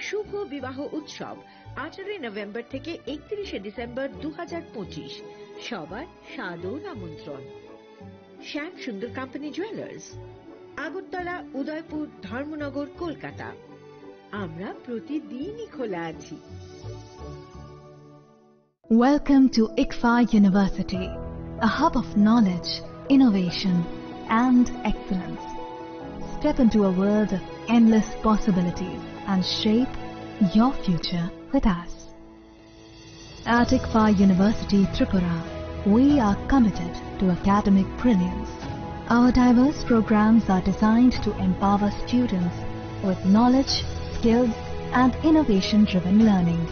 শুভ বিবাহ উৎসব 18 নভেম্বর থেকে 31 ডিসেম্বর 2025 সবার সাদর আমন্ত্রণ শ্যাম সুন্দর কোম্পানি জুয়েলার্স আগরতলা উদয়পুর ধর্মনগর কলকাতা আমরা প্রতিদিনই খোলা আছি Welcome to ICFA University, a hub of knowledge, innovation, and excellence. Step into a world of endless possibilities and shape your future with us. At ICFA University, Tripura, we are committed to academic brilliance. Our diverse programs are designed to empower students with knowledge, skills, and innovation-driven learning,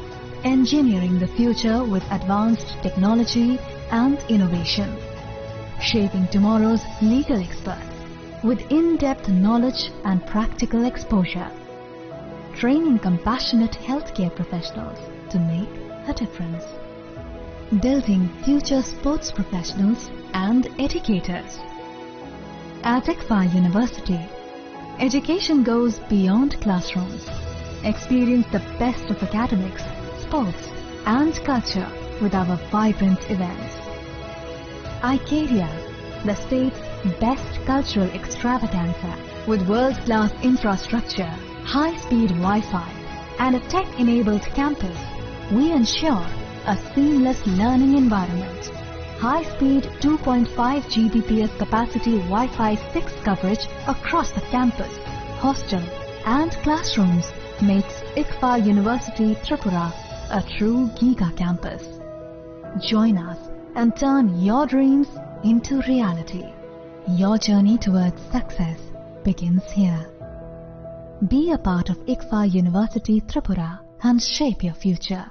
engineering the future with advanced technology and innovation, shaping tomorrow's legal experts with in-depth knowledge and practical exposure, training compassionate healthcare professionals to make a difference, building future sports professionals and educators. At ICFA University, education goes beyond classrooms. Experience the best of academics, sports, and culture with our vibrant events. ICARIA, the state's best cultural extravaganza, with world-class infrastructure, high-speed Wi-Fi, and a tech-enabled campus, we ensure a seamless learning environment. High-speed 2.5 Gbps capacity Wi-Fi 6 coverage across the campus, hostel, and classrooms makes ICFA University Tripura a true Giga campus. Join us and turn your dreams into reality. Your journey towards success begins here. Be a part of ICFA University Tripura and shape your future.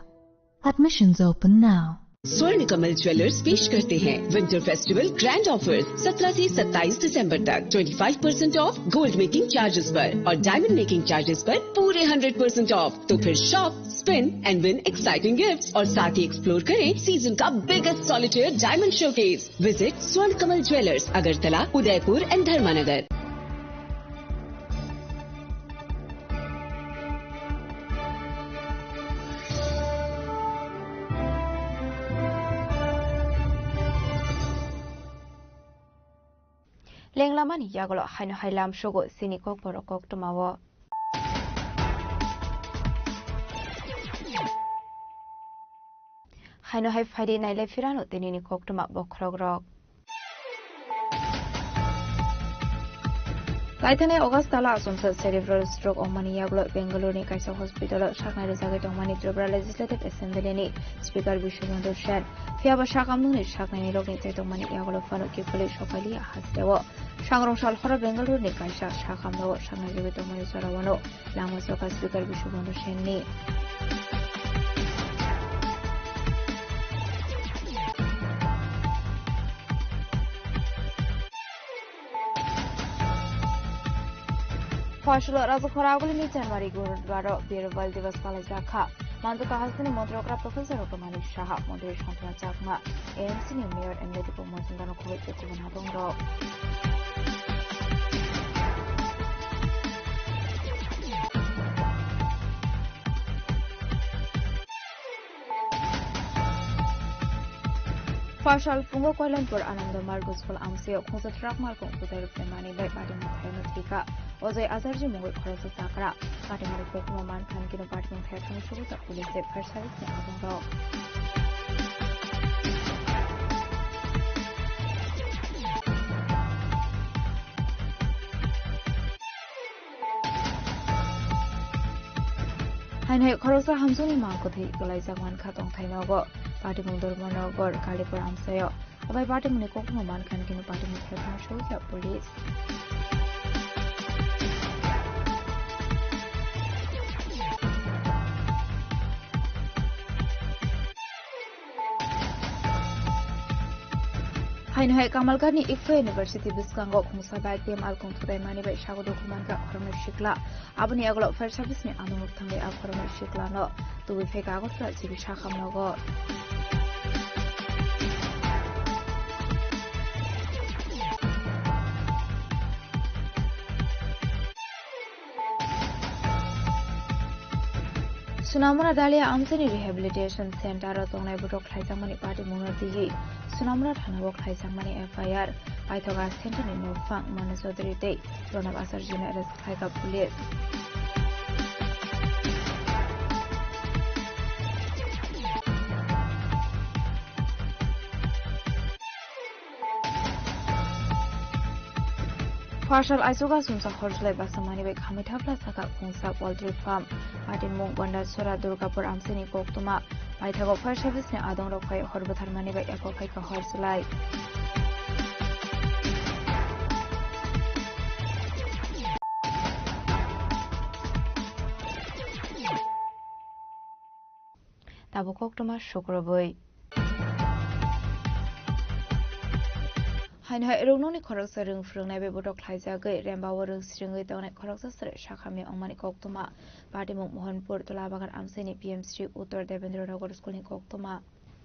Admissions open now. स्वर्ण Kamal jewellers पेश करते हैं winter festival grand offers 17 से 27 दिसंबर तक 25% of gold making charges पर और diamond making charges पर पूरे 100% ऑफ। तो फिर shop, spin and win exciting gifts और साथ ही एक्सप्लोर करें सीजन का biggest solitaire diamond showcase. Visit Swarna Kamal jewellers Agartala, Udaipur and Dharmanagar. Lenglamani yagolo haino hailam shogo sinikok borokok tumawo. Haino hai faidi naile firano tinini kok tuma bokrogrok. Kaitane August tala asumsa cerebral stroke omani yagolo Bengaluru ni kaisa hospital shakna rezaga tomani Tripura Legislative Assembly ni Speaker Bishwabandhu Sen fiaba shakamnu ni shakna ni rogni tomani yagolo fano kifuli shokali hasdewo Shangrong shal hora Bengaluru ni kaisa shakamno shakna rezaga tomani sarawano lama soka Speaker Bishwabandhu Sen ni ফয়সল রাজখরাগুলিনি জানুয়ারি গুরুবার বীরবল দিবস পালাইজাখা মানজুকা হাসিনি মন্ত্রকরা professor doctor Manik Saha মন্ত্রী সন্তনা চাকমা এএমসিনি মেয়র এমলেদিপু মজুমদারনো খুবই গুবুন হাদং র ফয়সল ফুঙ্গো কয়লানপুর আনন্দ মার্গসফল আমসিও খোঁজা ট্রাক মার্গং পুতার প্রেমানি বাই পার্টি মুথায়নো থিকা অজয় আজারজি মঙ্গল খরচ চাকরা পার্টি মারি প্রথম মান খান কিনো পার্টি মুথায় খান সুবিধা পুলিশে ফায়ার সার্ভিস নি আদং র হাইনাই খরচা হামজনি মাংকথি গলাইজাক মানখা তংথাইনাগো পার্টি মুদরমনগর কালীপুর আমসায় আবাই পার্টি মুনি কোকনো মানখান কিনো পার্টি মুথায় খান সুবিধা পুলিশ হাইনাই কামালগানি ইফো ইউনিভার্সিটি বিসকাঙ্গ খুমসা বাইক বেম আলকং থুদাই মানি বাই সাগদ কুমানকা খরমের শিকলা আবনি আগলো ফায়ার সার্ভিস নি আনুমুক থাঙ্গে আ খরমের শিকলা ন তুবি ফে কাগজরা জিবি শাখামনগ সুনামুনা দালিয়া আমসেনি রিহ্যাবিলিটেশন সেন্টার তংনাই বুটক খাইজাংমানি পার্টি মুনাদিহি সুনামুনা থানাবো খাইজাংমানি এফআইআর পাইথगा सेन्टारनि न'फां मानु चौधुरी दै प्रणब आचार्यनो एरेस्ट खालायगा पुलिस फयसल आइसुगा सुमसा खरजलाय बासामानि बै खामिथाफ्ला साका खुंसा पोल्ट्री फार्म पार्टी मुं बन्दासरा दुर्गापुर आमसेनि कोक्तुमा पाइथागो फायर सार्भिसनि आदं रखाय हरबथारमानि बै एको फाइका हरसलाय তাবো কোক্তমা শুক্রবৈ हाइनहाय रौनोनि खरकसा रों फ्रोंनाय बे बटक खायजागै रेमबाव रों स्रिङै तंनाय खरकसा सरे शाखामे अंमानि कोक्तमा पार्टी मुं मोहनपुर तलाबागान आमसेनि पीएमसी उत्तर देवेंद्र नगर स्कुलनि कोक्तमा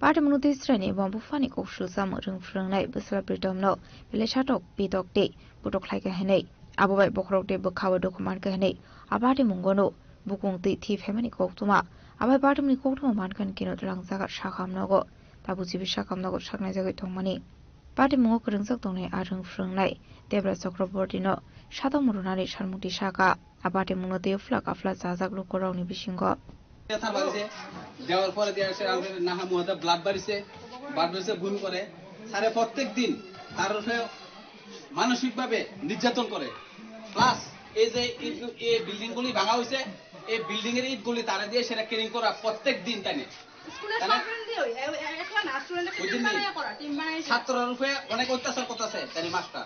पार्टी मुं दिस्रानि बंबुफानि कोक्सुलसाम रों फ्रोंनाय बोसला प्रितमनो बेलेसाटक पितक दे बटक खायगा हेनै आबोबाय बखरक दे बखाव डकुमेन्ट का हेनै आबादि मुंगनो बुकुं दै थि फेमानि कोक्तमा आबाय पार्टी मुंनि कोक्तमा मानखान किनो रंजागा शाखामनगो ताबुजिबि शाखामनगो शाखनाय जागै थंमानि पार्टी मुंगो करंजक दंनाय आरं फ्रोंनाय देब्रा चक्रबर्तीनो सादाव मुरुनानि सारमुति शाखा आबादि मुंनो देफ्ला काफ्ला जाजाक लोकरावनि बिसिंगो দেওয়ার পরে দিয়ে আসে আমাদের নাহা মুহাদা ব্লাড বাড়িছে ভুল করে সারে প্রত্যেক দিন তার উপরে মানসিকভাবে নির্যাতন করে প্লাস এই যে এই বিল্ডিং গুলি ভাঙা হইছে এই বিল্ডিং এর ইটগুলি তারা দিয়ে সেটা ক্লিন করা প্রত্যেক দিন টানে ছাত্রর উপরে অনেক অত্যাচার করতেছে তাই মাস্টার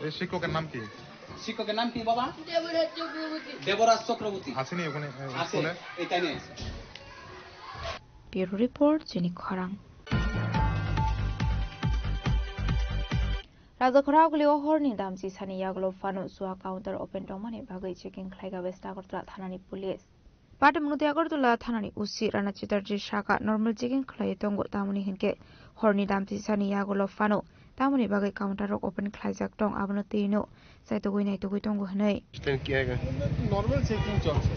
এই শিক্ষকের নাম কি শিক্ষকের নাম কি বাবা দেবরাজ চক্রবর্তী আছেনি ওখানে আছে এটাই নিয়ে আছে ব্যুরো রিপোর্ট জিনি খরাং রাজখরাগুলি হরনি দামজি সানি ইয়াগলো ফানো সুয়া কাউন্টার ওপেন টমানি বাগै চেকিং খাইगा वेस्ट আগরতলা থানানি পুলিশ पार्टी मुनुते আগরতলা থানানি উসি রানা চিটারজি শাখা নরমাল চেকিং খালাই তঙ্গ তামুনি হিনকে হরনি দামজি সানি ইয়াগলো ফানো তামুনি বাগै কাউন্টাर ओपन খাইজাক টং আবনো তেইনো সাইতো গইনাই তো গই তঙ্গ হनै নরমাল চেকিং চলছে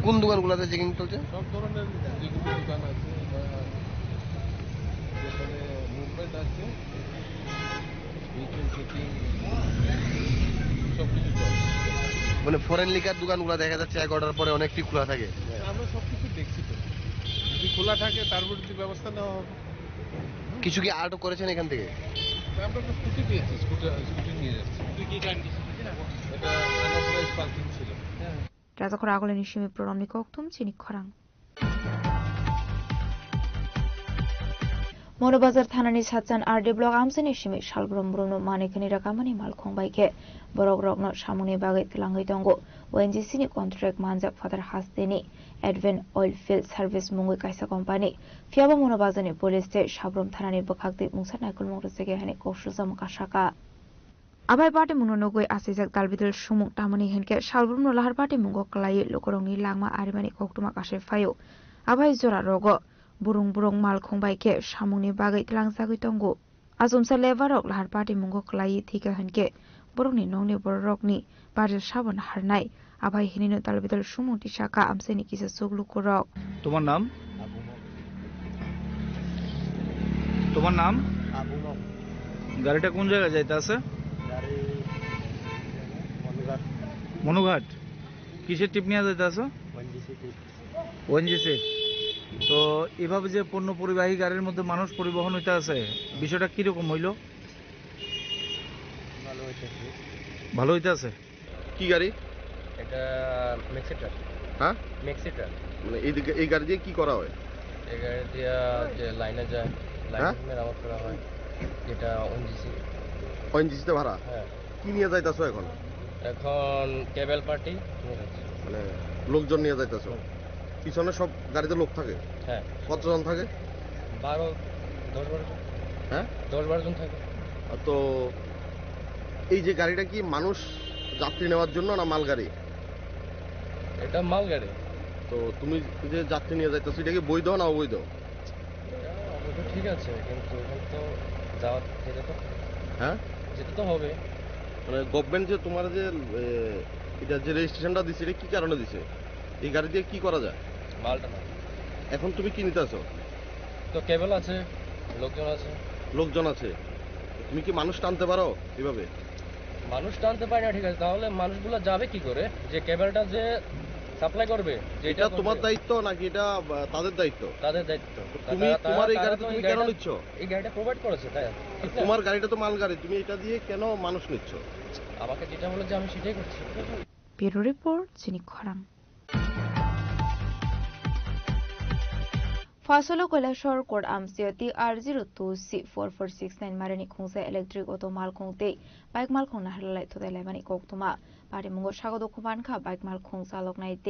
কোন দোকানগুলোতে চেকিং চলছে সব ধরনের যেগুলো দোকান আছে যেখানে মুভমেন্ট আছে চেকিং সব কিছু চলছে মানে ফরেন লিকার দোকানগুলো দেখা যাচ্ছে 11টার পরে অনেকটি খোলা থাকে আমরা সবকিছু দেখছি তো যদি খোলা থাকে তার বিরুদ্ধে ব্যবস্থা নেওয়া হবে কিছু কি আটক করেছেন এখান থেকে আমরা তো স্কুটি পেয়েছি স্কুটি নিয়ে যাচ্ছি তুই কি কান্ডি এটা আনাপ্রাইজ পার্কিং ছিল রাজখরাগুলি নিশিমি প্রণামনি কোক্তুম চিনি খরাং মনোবাজার থানানি সাতজান আরডি ব্লক আমসেনি সিমি শালব্রম ব্রুনো মানিকনি রাকামানি মালখংবাইকে বরগ্রগ্ন সামুনি বাগै তলাঙ্গै दंगो ओएनजीसी नि कन्ट्रैक्ट मानजाक फादार हासदेनि एडवेन ऑयल फील्ड सर्विस मुंगै काइसा कम्पानी फियाबा मনোबाजारनि पुलिस ते साब्रम थानानि बखागदै मुंसा नायकुल मंगरसेगे हानि कौशलजा मकाशाका Abai party mungno nogoi asijak dalbidal sumung tamani henke salbrum lahar party mungo klai lokorongni langma arimani koktuma kashe fayo. Abai jora rogo burung mal khongbai ke samungni bagai tlangsagui tongo. Asumsa levarok lahar party mungo klai thika henke borongni nongni borokni party sabon harnai. Abai hinino dalbidal sumung tisaka amseni kisa suglu korok. তোমার নাম তোমার নাম গাড়িটা কোন জায়গায় যাইতে আছে মনুঘাট কিসের টিপ নিয়ে যাইতে আছে ওএনজিসি তো এভাবে যে পণ্য পরিবাহী গাড়ির মধ্যে মানুষ পরিবহন হইতে আছে বিষয়টা কিরকম হইল ভালো হইতে আছে কি গাড়ি এটা ম্যাক্সি ট্রাক হ্যাঁ ম্যাক্সি ট্রাক মানে এই গাড়ি দিয়ে কি করা হয় এই গাড়ি দিয়ে যে লাইনে যায় লাইনে মেরামত করা হয় যেটা ওএনজিসিতে ভাড়া হ্যাঁ কি নিয়ে যাইতাছো এখন এখন কেবল পার্টি মানে লোকজন নিয়ে যাইতাছো পিছনে সব গাড়িতে লোক থাকে হ্যাঁ কতজন থাকে 10-12 জন হ্যাঁ 10-12 জন থাকে তো এই যে গাড়িটা কি মানুষ যাত্রী নেওয়ার জন্য না মাল গাড়ি এটা মাল গাড়ি তো তুমি যে যাত্রী নিয়ে যাইতেছো এটা কি বৈধ না অবৈধ এটা ঠিক আছে কিন্তু এখন তো যাওয়া যেতে তো হ্যাঁ যেতে তো হবে মানে গভর্নমেন্ট যে তোমার যে এটা যে রেজিস্ট্রেশনটা দিছে এটা কি কারণে দিছে এই গাড়ি দিয়ে কি করা যায় মালটা না এখন তুমি কি নিতেছো তো কেবল আছে লোকজন আছে তুমি কি মানুষ টানতে পারো এভাবে মানুষ টানতে পারে না ঠিক আছে তাহলে মানুষগুলো যাবে কি করে যে কেবলটা যে সাপ্লাই করবে এটা তোমার দায়িত্ব নাকি এটা তাদের দায়িত্ব তাদের দায়িত্ব তুমি তোমার এই গাড়িটা তুমি কেন নিচ্ছ এই গাড়িটা প্রোভাইড করেছে তাই তোমার গাড়িটা তো মাল গাড়ি তুমি এটা দিয়ে কেন মানুষ নিচ্ছ আমাকে যেটা বলে যে আমি সেটাই করছি ব্যুরো রিপোর্ট চিনি খরাং Fasolo Kolashor Court Amsioti R02C4469 Marani Kungsa Electric Auto Malkongte Bike Malkong Nahalai to the Lemani Koktuma Parimungo Shago Kumanka Bike Malkong Salok Night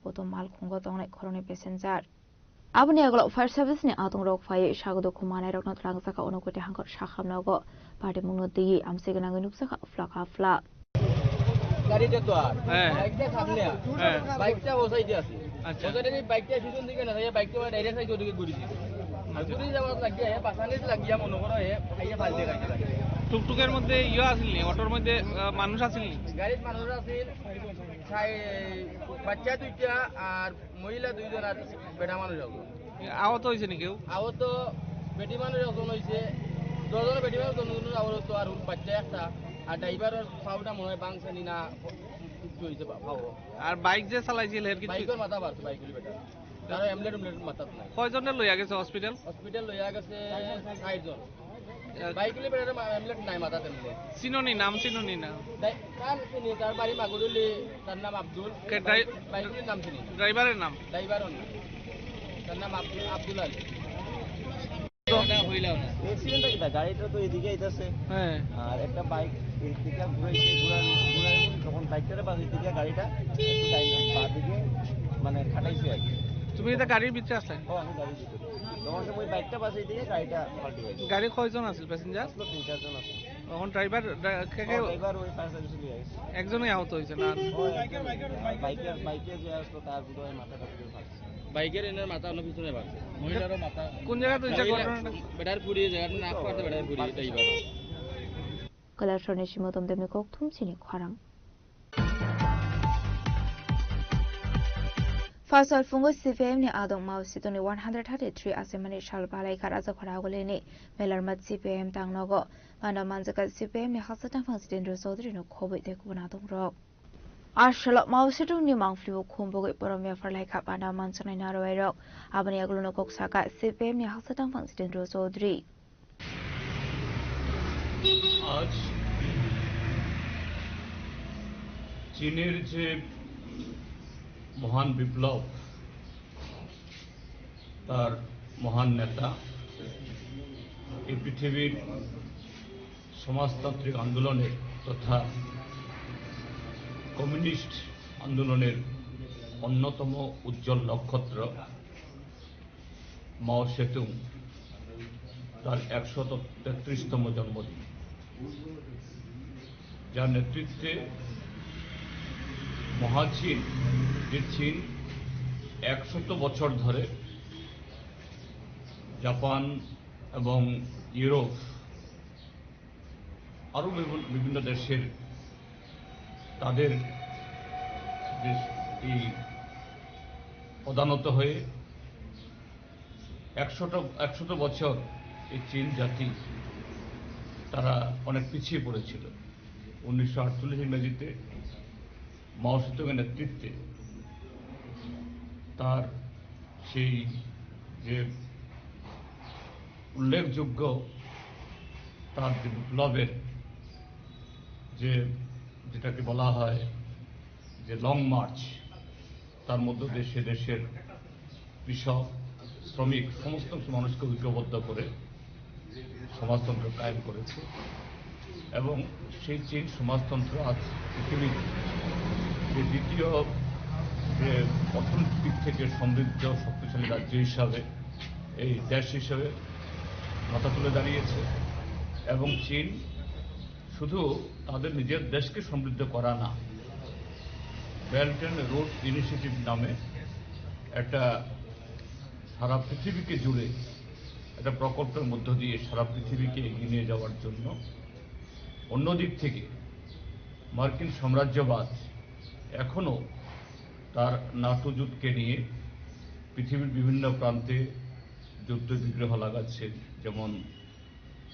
Auto Malkongo Tone Corone Passenger Abunaglo Fire Service ni Atung Rock Fire Shago Kumana Rocknot Langsaka Onokote Hankot Shaham Nago Parimungo Di Amsegananusaka Flaka Fla গাড়িটা তো আর বাইকটা সামনে বাইকটা ও সাইডে আছে আচ্ছা ওখানে এই বাইকটা পিছন দিকে না এই বাইকটা ডাইরেক্ট সাইডে ওদিকে ঘুরে দিছে আর ঘুরে যাওয়ার লাগিয়া পাছানে লাগিয়া মনে করো খাইয়া ফাল দিয়ে গাড়ি লাগে টুকটুকের মধ্যে আছিল নি অটোর মধ্যে মানুষ আছিল নি গাড়ির মানুষ আছিল বাচ্চা দুইটা আর মহিলা দুইজন আর বেটা মানুষ আছে আহত হইছে নি কেউ আহত বেটি মানুষ একজন হইছে 10 জন বেটি মানুষ দুজন আহত আর বাচ্চা একটা আর ড্রাইভারের পাউটা মনে হয় বাংসানি না কিছু হইছে পাও আর বাইক যে চালাইছিল এর কিছু বাইকের মাথা বাড়ছে বাইকের বেটা তার এমলেট মাথা নাই কয়জনের লইয়া গেছে হসপিটাল লইয়া গেছে 60 জন বাইকের বেটা এমলেট নাই মাথা তেমলে চিনোনি নাম চিনোনি না কার চিনি তার বাড়ি মাগুরুলি তার নাম আব্দুল বাইকের নাম চিনি ড্রাইভারের নাম তার নাম আব্দুল আলী গাড়িটা তো এদিকে আইতাছে হ্যাঁ আর একটা বাইক এদিকে ঘুরাইছে ঘুরাই তখন বাইকটারে বাস এদিকে গাড়িটা বাদিকে মানে খাটাইছে আর তুমি এটা গাড়ির ভিতরে আসলে আমি গাড়ির ভিতরে তখন ওই বাইকটা বাস এদিকে গাড়িটা পাল্টি গেছে গাড়ি কয়জন আছে প্যাসেঞ্জার 3-4 জন আছে তখন ড্রাইভার ড্রাইভার ওই ফায়ার সার্ভিস লিয়ে আইছে একজনই আহত হইছে না বাইকে যে আসলো তার ভিতরে মাথাটা পুরো ফাটছে বাইকের এনার মাথা অন্য পিছনে বাড়ছে মহিলারও মাথা কোন জায়গাতে হইছে ঘটনাটা বেটার পুরি জায়গাটা নাক পাতে বেটার পুরি এটাই বাড়া Kalashone Shimotom Demni Koktum Chini Kwarang Fasal Fungo CPM ni Adong Mao Situni 133 Asemani Shalbalai Karaza Kwaragoleni Melarmat CPM Tangnogo Manda Manzaka CPM ni Hasatan Fangstin Rosodri no Kobe de Kubanatung Rock Ashalot Mao Situ ni Mangflu Kumbogi Boromia for like up and a Mansana Narrow Rock Abani Agluno Koksaka CPM ni Hasatan Fangstin Rosodri আজ চীনের যে মহান বিপ্লব তার মহান নেতা এই পৃথিবীর সমাজতান্ত্রিক আন্দোলনের তথা কমিউনিস্ট আন্দোলনের অন্যতম উজ্জ্বল নক্ষত্র মাও সেতুং তার 133তম জন্মদিন যার নেতৃত্বে মহাচীন, যে চীন 100 বছর ধরে জাপান এবং ইউরোপ আরও বিভিন্ন দেশের তাদের এই প্রধানত হয়ে 100 বছর এই চীন জাতি তারা অনেক পিছিয়ে পড়েছিল। 1948 ইংরেজিতে মাও সেতুংয়ের নেতৃত্বে তার সেই যে উল্লেখযোগ্য তার যে বিপ্লবের যেটাকে বলা হয় যে লং মার্চ, তার মধ্যে দেশের কৃষক, শ্রমিক সমস্ত মানুষকে ঐক্যবদ্ধ করে সমাজতন্ত্র কায়েম করেছে এবং সেই চীন সমাজতন্ত্র আজ পৃথিবীর যে দ্বিতীয় যে অর্থনৈতিক দিক থেকে সমৃদ্ধ শক্তিশালী রাজ্য হিসাবে, এই দেশ হিসাবে মাথা তুলে দাঁড়িয়েছে। এবং চীন শুধু তাদের নিজের দেশকে সমৃদ্ধ করা না, বেল্ট অ্যান্ড রোড ইনিশিয়েটিভ নামে একটা সারা পৃথিবীকে জুড়ে একটা প্রকল্পের মধ্য দিয়ে সারা পৃথিবীকে এগিয়ে নিয়ে যাওয়ার জন্য, অন্যদিক থেকে মার্কিন সাম্রাজ্যবাদ এখনও তার নাটো জোটকে নিয়ে পৃথিবীর বিভিন্ন প্রান্তে যুদ্ধ বিগ্রহ লাগাচ্ছে, যেমন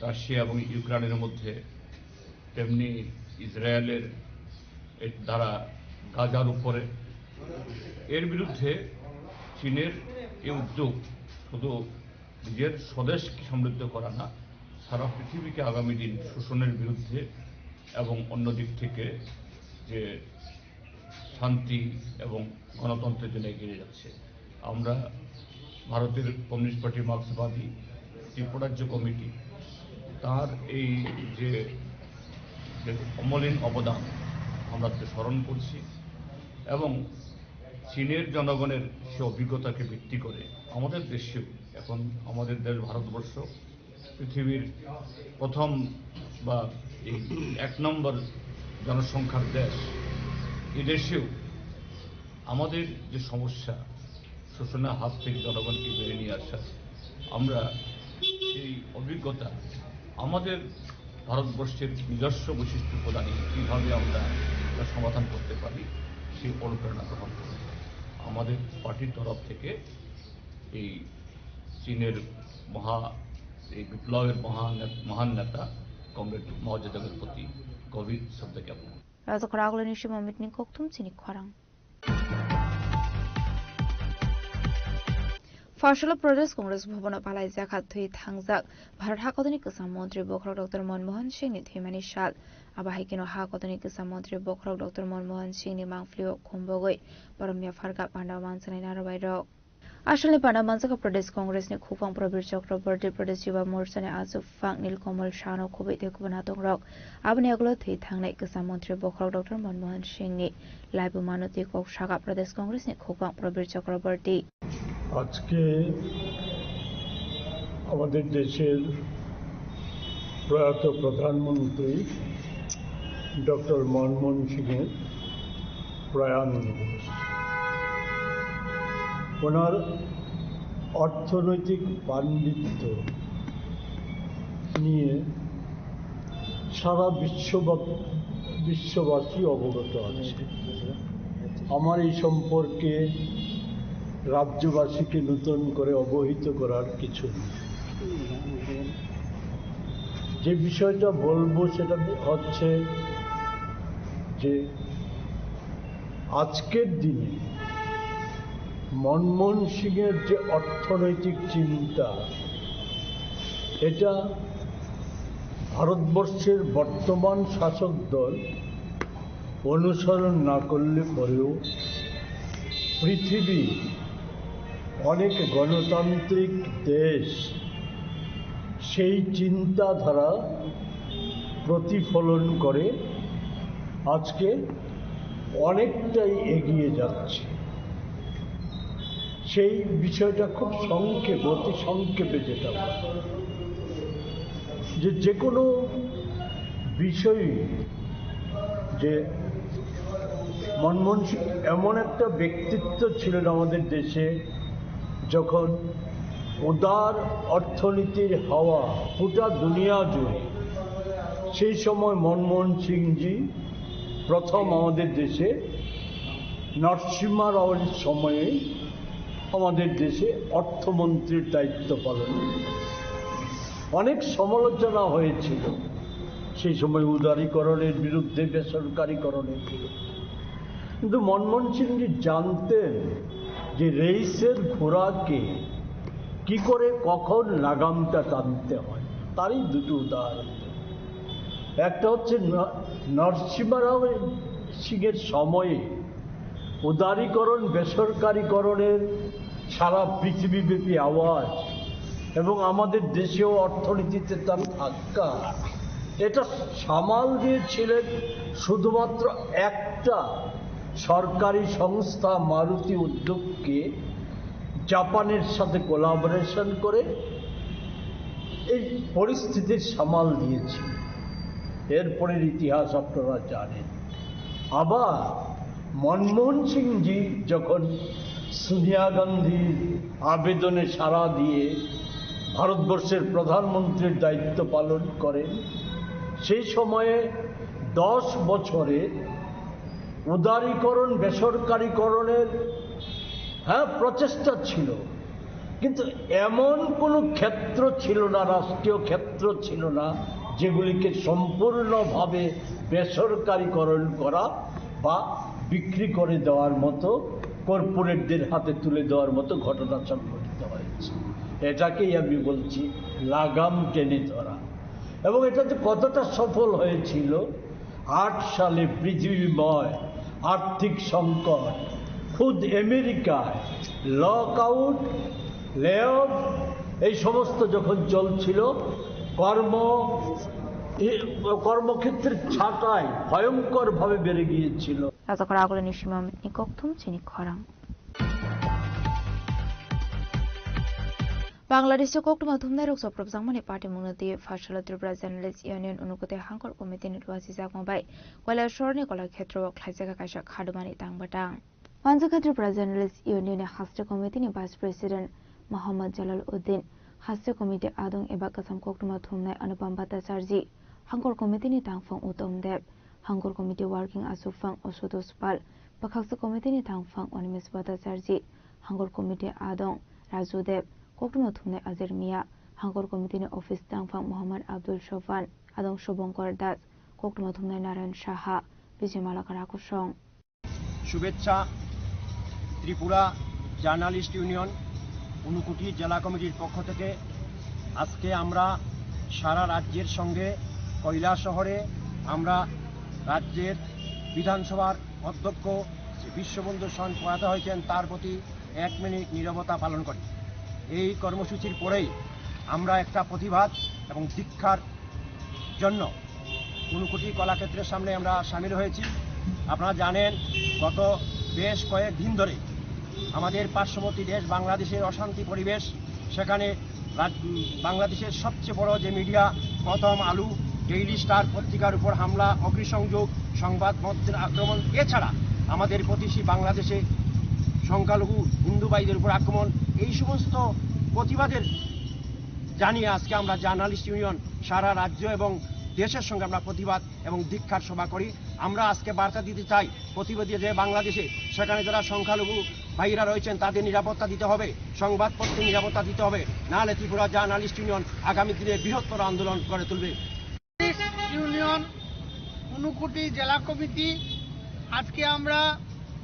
রাশিয়া এবং ইউক্রেনের মধ্যে, তেমনি ইসরায়েলের দ্বারা গাজার উপরে। এর বিরুদ্ধে চীনের এই উদ্যোগ শুধু নিজের স্বদেশকে সমৃদ্ধ করা না, সারা পৃথিবীকে আগামী দিন শোষণের বিরুদ্ধে এবং অন্য দিক থেকে যে শান্তি এবং গণতন্ত্রের জন্য এগিয়ে যাচ্ছে। আমরা ভারতের কমিউনিস্ট পার্টি মার্ক্সবাদী ত্রিপুরাজ্য কমিটি তার এই যে অমলিন অবদান আমরা স্মরণ করছি এবং চীনের জনগণের সে অভিজ্ঞতাকে ভিত্তি করে আমাদের দেশেও, এখন আমাদের দেশ ভারতবর্ষ পৃথিবীর প্রথম বা এই 1 নম্বর জনসংখ্যার দেশ, এই দেশেও আমাদের যে সমস্যা, শোষণের হাত থেকে জনগণকে বেড়ে নিয়ে আসা, আমরা সেই অভিজ্ঞতা আমাদের ভারতবর্ষের নিজস্ব বৈশিষ্ট্য প্রদানে কীভাবে আমরা সমাধান করতে পারি সেই অনুপ্রেরণা গ্রহণ করি। আমাদের পার্টির তরফ থেকে এই চীনের এই বিপ্লবের মহান নেতা কমরেড মাও জেদুংয়ের প্রতি গভীর শ্রদ্ধা জ্ঞাপন। রাজকরাগলনি শিমমিতনি koktum chini khwarang Farshala Pradesh Congress Bhavana Palai Zakat Thui Thangjak Bharat Hakotoni Kisam Mantri Bokhrok Dr. Manmohan Singh ni Thimani Shal Abahikino Hakotoni Kisam Mantri Bokhrok Dr. Manmohan Singh ni Mangflio Khombogoi Paramya Farga Pandawansani Narabai Rok Ashalni Pandawansaka Pradesh Congress ni Khupang Prabir Chakraborty Pradesh Yuva Morcha ni Asu Fang Nilkamal Shano Khubei de Kubanatong Rok Abni Aglo Thui Thangnai Kisam Mantri Bokhrok Dr. Manmohan Singh ni Laibu Manuti Kok Shaka Pradesh Congress ni Khupang Prabir Chakraborty আজকে আমাদের দেশের প্রয়াত প্রধানমন্ত্রী doctor Manmohan সিংয়ের প্রয়াণ দিবস। ওনার অর্থনৈতিক পাণ্ডিত্য নিয়ে সারা বিশ্ববাসী অবগত আছে। আমার এই সম্পর্কে রাজ্যবাসীকে নতুন করে অবহিত করার কিছু নেই। যে বিষয়টা বলবো সেটা হচ্ছে যে আজকের দিনে মনমোহন সিংয়ের যে অর্থনৈতিক চিন্তা, এটা ভারতবর্ষের বর্তমান শাসক দল অনুসরণ না করলে পরেও পৃথিবী অনেক গণতান্ত্রিক দেশ সেই চিন্তাধারা প্রতিফলন করে আজকে অনেকটাই এগিয়ে যাচ্ছে। সেই বিষয়টা খুব অতি সংক্ষেপে যেটা যে কোনো বিষয় যে মনমোহন সিং এমন একটা ব্যক্তিত্ব ছিলেন আমাদের দেশে, যখন উদার অর্থনীতির হাওয়া গোটা দুনিয়া জুড়ে, সেই সময় মনমোহন সিংজি প্রথম আমাদের দেশে নরসিংহা রাওয়ের সময়ে আমাদের দেশে অর্থমন্ত্রীর দায়িত্ব পালন করেন। অনেক সমালোচনা হয়েছিল সেই সময় উদারীকরণের বিরুদ্ধে, বেসরকারীকরণের বিরুদ্ধে, কিন্তু মনমোহন সিংজি জানতেন যে রেইসের ঘোড়াকে কি করে কখন লাগামটা টানতে হয়। তারই দুটো উদাহরণ। একটা হচ্ছে নরসিংহা রাও সিংয়ের সময়ে উদারীকরণ, বেসরকারীকরণের সারা পৃথিবীব্যাপী আওয়াজ এবং আমাদের দেশেও অর্থনীতিতে তার ধাক্কা, এটা সামাল দিয়েছিলেন শুধুমাত্র একটা সরকারি সংস্থা মারুতি উদ্যোগকে জাপানের সাথে কোলাবোরেশন করে এই পরিস্থিতির সামাল দিয়েছিল। এরপরের ইতিহাস আপনারা জানেন। আবার মনমোহন সিংজি যখন সোনিয়া গান্ধীর আবেদনে সাড়া দিয়ে ভারতবর্ষের প্রধানমন্ত্রীর দায়িত্ব পালন করেন, সেই সময়ে 10 বছরে উদারীকরণ, বেসরকারীকরণের প্রচেষ্টা ছিল, কিন্তু এমন কোনো ক্ষেত্র ছিল না, রাষ্ট্রীয় ক্ষেত্র ছিল না যেগুলিকে সম্পূর্ণভাবে বেসরকারীকরণ করা বা বিক্রি করে দেওয়ার মতো, কর্পোরেটদের হাতে তুলে দেওয়ার মতো ঘটনা সংঘটিত হয়েছে। এটাকেই আমি বলছি লাগাম টেনে ধরা। এবং এটা যে কতটা সফল হয়েছিল, 8 সালে পৃথিবীময় আর্থিক সংকট, খুদ আমেরিকায় লক আউট, লে অফ, এই সমস্ত যখন চলছিল, কর্মক্ষেত্রের ছাঁটাই ভয়ঙ্করভাবে বেড়ে গিয়েছিল। রাজাখরাগুলোনি সীমামিতনি ককথুম চিনি খরাং বাংলাদেশে কক্টমা থুমনাই রকসব প্রবজাংমানি পার্টি মুংনতি ফাশালা ত্রিপুরা জার্নালিস্ট ইউনিয়ন অনুকুতে হাঙ্কর কমিটিनि রুয়াসি জাকমাबाय কৈलासरनि कलाक्षेत्रआव ख्लाइजागा कायसा खादुमानि तांबाटां मानजाखा त्रिपुरा জার্নালিস্ট ইউনিয়ন हास्टे कमिटिनि भाइस प्रेसिडेंट मोहम्मद जलाल उद्दीन हास्टे कमिटि आदं एबा कासाम कक्टमा थुमनाय अनुपम भट्टाचार्य हांकर कमिटिनि तांफां उत्तम देव हांकर कमिटि वर्किंग आसुफां असुतोष पाल बखाक्सा कमिटिनि तांफां अनिमेश भट्टाचार्य हांकर कमिटि आदं राजू देव कक्टमा थुमनाय आजिर मिया हांकर कमिटिनि अफिस तांफां मोहम्मद आब्दुल शफान आदं शुभंकर दास कक्टमा थुमनाय नारायण साहा विजयमाला काराकुसं शुभेच्छा त्रिपुरा জার্নালিস্ট ইউনিয়ন ঊনকোটি জেলা কমিটির পক্ষ থেকে আজকে আমরা সারা রাজ্যের সঙ্গে কৈলাসহরে আমরা রাজ্যের বিধানসভার অধ্যক্ষ বিশ্ববন্ধু সেন প্রয়াত হয়েছেন, তার প্রতি 1 মিনিট নীরবতা পালন করি। এই কর্মসূচির পরেই আমরা একটা প্রতিবাদ এবং দীক্ষার জন্য ঊনকোটি কলাক্ষেত্রের সামনে আমরা সামিল হয়েছি। আপনারা জানেন গত বেশ কয়েকদিন ধরে আমাদের পার্শ্ববর্তী দেশ বাংলাদেশের অশান্তি পরিবেশ, সেখানে বাংলাদেশের সবচেয়ে বড় যে মিডিয়া প্রথম আলো, ডেইলি স্টার পত্রিকার উপর হামলা, অগ্নিসংযোগ, সংবাদ মাধ্যমের আক্রমণ, এছাড়া আমাদের প্রতিবেশী বাংলাদেশে সংখ্যালঘু হিন্দু ভাইদের উপর আক্রমণ, এই সমস্ত প্রতিবাদের জানিয়ে আজকে আমরা জার্নালিস্ট ইউনিয়ন সারা রাজ্য এবং দেশের সঙ্গে আমরা প্রতিবাদ এবং দীক্ষার সভা করি। আমরা আজকে বার্তা দিতে চাই, প্রতিবাদী যে বাংলাদেশে সেখানে যারা সংখ্যালঘু ভাইরা রয়েছেন তাদের নিরাপত্তা দিতে হবে, সংবাদপত্রের নিরাপত্তা দিতে হবে, নাহলে ত্রিপুরা জার্নালিস্ট ইউনিয়ন আগামী দিনে বৃহত্তর আন্দোলন করে তুলবে। ইউনিয়ন ঊনকোটি জেলা কমিটি আজকে আমরা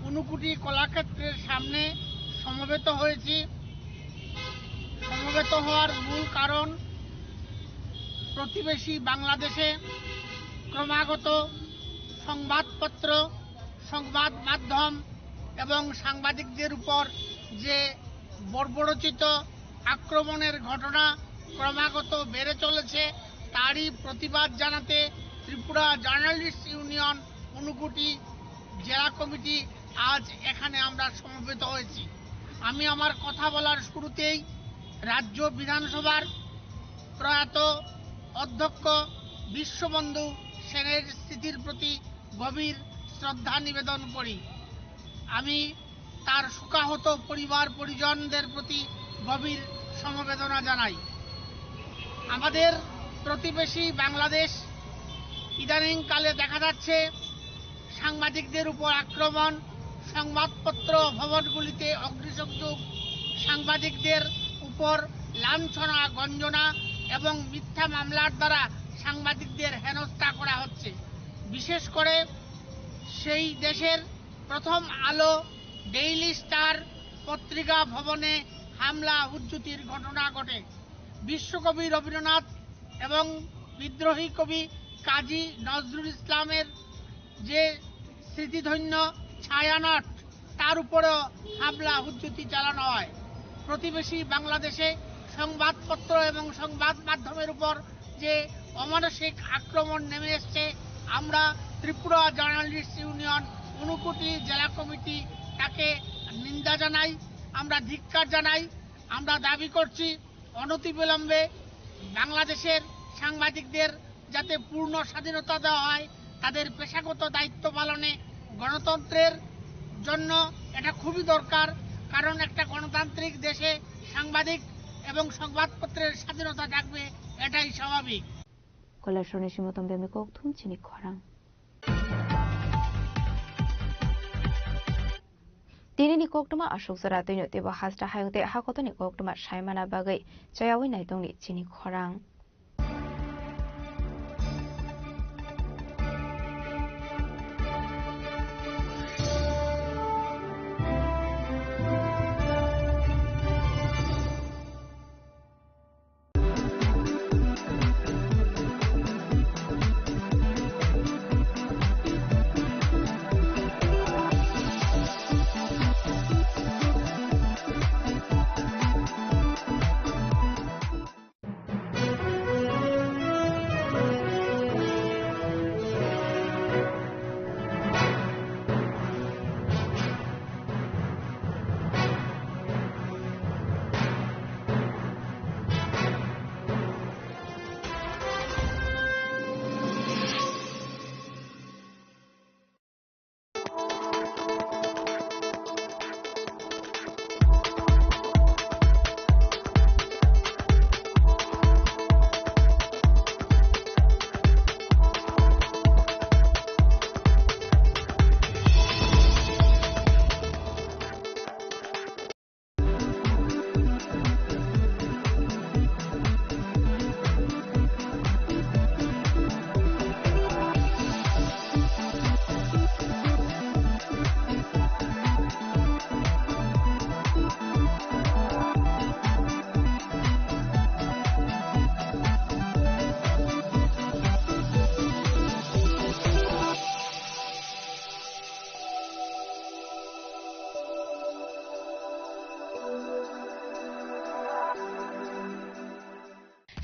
ঊনকোটি কলাক্ষেত্রের সামনে সমবেত হয়েছি। সমবেত হওয়ার মূল কারণ, প্রতিবেশী বাংলাদেশে ক্রমাগত সংবাদপত্র, সংবাদ মাধ্যম এবং সাংবাদিকদের উপর যে বর্বরোচিত আক্রমণের ঘটনা ক্রমাগত বেড়ে চলেছে, তারই প্রতিবাদ জানাতে ত্রিপুরা জার্নালিস্ট ইউনিয়ন ঊনকোটি জেলা কমিটি আজ এখানে আমরা সমবেত হয়েছি। আমি আমার কথা বলার শুরুতেই রাজ্য বিধানসভার প্রয়াত অধ্যক্ষ বিশ্ববন্ধু সেনের স্মৃতির প্রতি গভীর শ্রদ্ধা নিবেদন করি। আমি তার শোকাহত পরিবার পরিজনদের প্রতি গভীর সমবেদনা জানাই। আমাদের প্রতিবেশী বাংলাদেশ ইদানিংকালে দেখা যাচ্ছে সাংবাদিকদের উপর আক্রমণ, সংবাদপত্র ভবনগুলিতে অগ্নিসংযোগ, সাংবাদিকদের উপর লাঞ্ছনা গঞ্জনা এবং মিথ্যা মামলার দ্বারা সাংবাদিকদের হেনস্থা করা হচ্ছে। বিশেষ করে সেই দেশের প্রথম আলো, ডেইলি স্টার পত্রিকা ভবনে হামলা হুজ্জুতির ঘটনা ঘটে। বিশ্বকবি রবীন্দ্রনাথ এবং বিদ্রোহী কবি কাজী নজরুল ইসলামের যে স্মৃতিধন্য ছায়ানট, তার উপরেও হামলা হুজ্জুতি চালানো হয়। প্রতিবেশী বাংলাদেশে সংবাদপত্র এবং সংবাদ মাধ্যমের উপর যে অমানসিক আক্রমণ নেমে এসছে, আমরা ত্রিপুরা জার্নালিস্ট ইউনিয়ন ঊনকোটি জেলা কমিটি তাকে নিন্দা জানাই, আমরা ধিক্কার জানাই। আমরা দাবি করছি অনতিবিলম্বে বাংলাদেশের সাংবাদিকদের যাতে পূর্ণ স্বাধীনতা দেওয়া হয়, তাদের পেশাগত দায়িত্ব পালনে গণতন্ত্রের জন্য এটা খুবই দরকার। কারণ একটা গণতান্ত্রিক দেশে সাংবাদিক এবং সংবাদপত্রের স্বাধীনতা থাকবে, এটাই স্বাভাবিক। কৈলাসরণে সিমতম বেমে ককথুম চিনি খরাং Dinini koktuma ashok sara tino teba hasta hayungte hakotoni koktuma shaimana bagai chayawi naitongni chini khorang.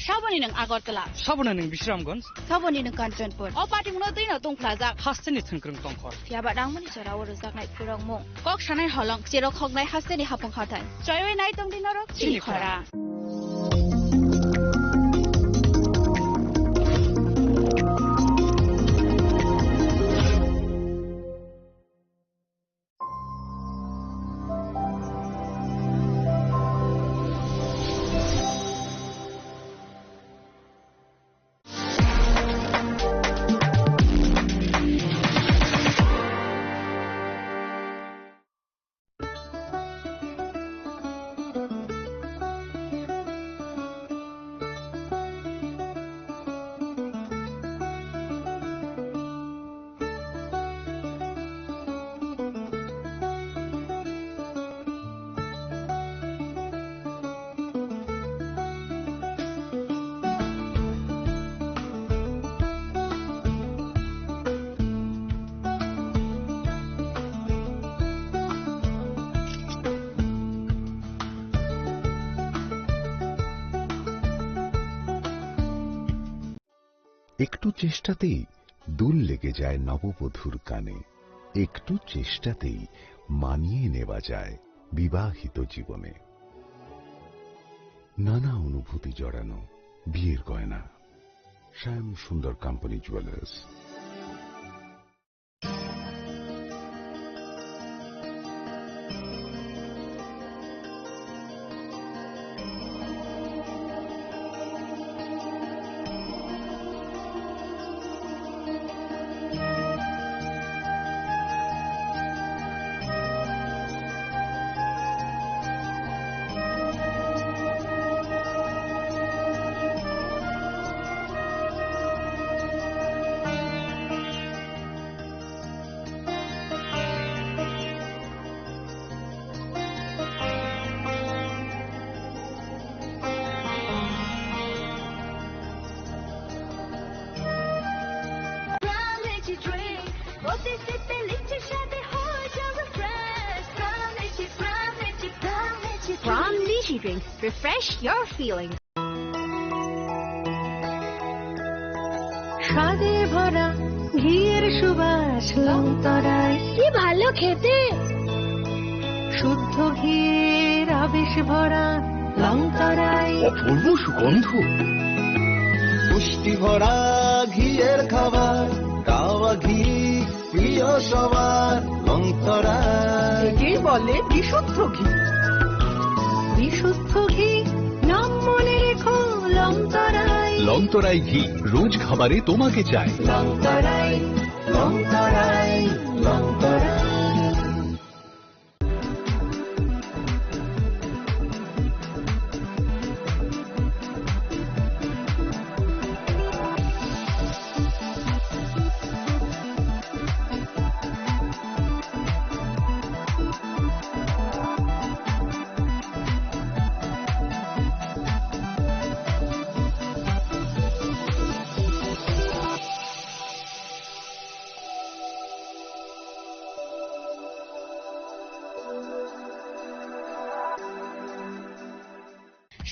Shaboni nang Agartala. Shaboni nang Bishramganj. Shaboni nang Kanchanpur. O party muna dino tong plaza. Hasteni thangkrung tongkhor. Fiaba dangmani chara oro zaknai purang mo. Kok shanai holong chero khognai hasteni hapong khatai. Choyoi nai tong dinoro chini khora. একটু চেষ্টাতেই দুল লেগে যায় নববধূর কানে, একটু চেষ্টাতেই মানিয়ে নেওয়া যায় বিবাহিত জীবনে। নানা অনুভূতি জড়ানো বিয়ের গয়না। শ্যাম সুন্দর company jewellers. drinks. Refresh your feelings. স্বাদে ভরা ঘিয়ের সুবাস লংতরায় কি ভালো খেতে, শুদ্ধ ঘিয়ের আবেশ ভরা লংতরায় অপূর্ব সুগন্ধ, পুষ্টি ভরা ঘিয়ের খাবার, গাওয়া ঘি প্রিয় সবার লংতরায়। একে বলে বিশুদ্ধ ঘি। বিশুদ্ধ ঘি নাম মনে রেখো লংতরায়। লংতরাই ঘি রোজ খাবারে তোমাকে চাই। Longtharai Longtharai Longtharai.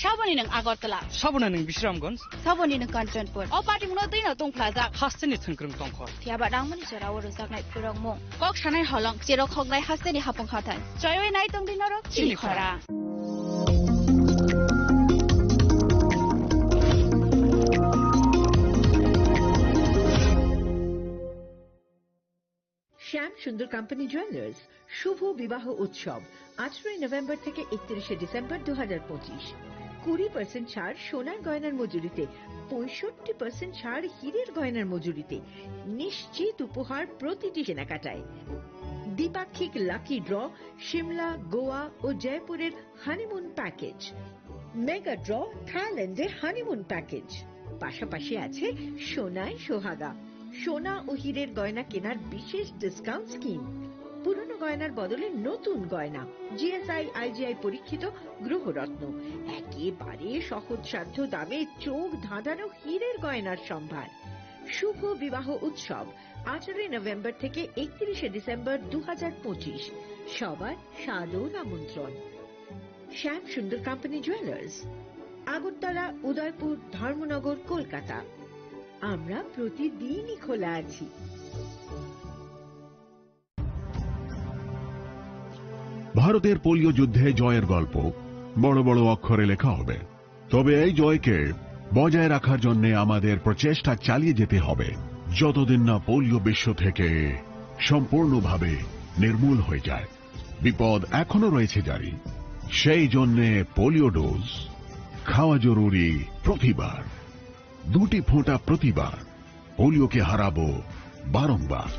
Saboni ng Agartala, Sabona ng Bisramganj, Saboni ng Kanchanpur, o pati mo din na tong plaza. Hasteni Thankring Tongkhor. Tiaba dang man sira waro sak nai purang mo. Kok sanai holong jero khok nai hasteni hapong khatan. Joyoi nai tong din ro chili khora. শ্যাম সুন্দর company jewellers শুভ বিবাহ উৎসব 18 November থেকে 31 December 2025। 20% ছাড় সোনার গয়নার মজুরিতে, 65% ছাড় হীরের গয়নার মজুরিতে, নিশ্চিত উপহার প্রতিটি কেনাকাটায়। দ্বিপাক্ষিক লাকি ড্র, শিমলা, গোয়া ও জয়পুরের হানিমুন প্যাকেজ, মেগা ড্র থাইল্যান্ডে হানিমুন প্যাকেজ, পাশাপাশি আছে সোনায় সোহাগা, সোনা ও হীরের গয়না কেনার বিশেষ ডিসকাউন্ট স্কিম, পুরনো গয়নার বদলে নতুন গয়না, জিএসআই আইজিআই পরীক্ষিত গ্রহরত্ন, একেবারে সহজসাধ্য দামে চোখ ধাঁধানো হীরের গয়নার সম্ভার। শুভ বিবাহ উৎসব 18 নভেম্বর থেকে 31 ডিসেম্বর 2025। সবার সাদর আমন্ত্রণ। শ্যাম সুন্দর কোম্পানি জুয়েলার্স, আগরতলা, উদয়পুর, ধর্মনগর, কলকাতা। আমরা প্রতিদিনই খোলা আছি। ভারতের পোলিও যুদ্ধে জয়ের গল্প বড় বড় অক্ষরে লেখা হবে, তবে এই জয়কে বজায় রাখার জন্য আমাদের প্রচেষ্টা চালিয়ে যেতে হবে যতদিন না পোলিও বিশ্ব থেকে সম্পূর্ণভাবে নির্মূল হয়ে যায়। বিপদ এখনো রয়েছে জারি, সেই জন্যে পোলিও ডোজ খাওয়া জরুরি প্রতিবার। 2টি ফোঁটা প্রতিবার, পোলিওকে হারাবো বারংবার।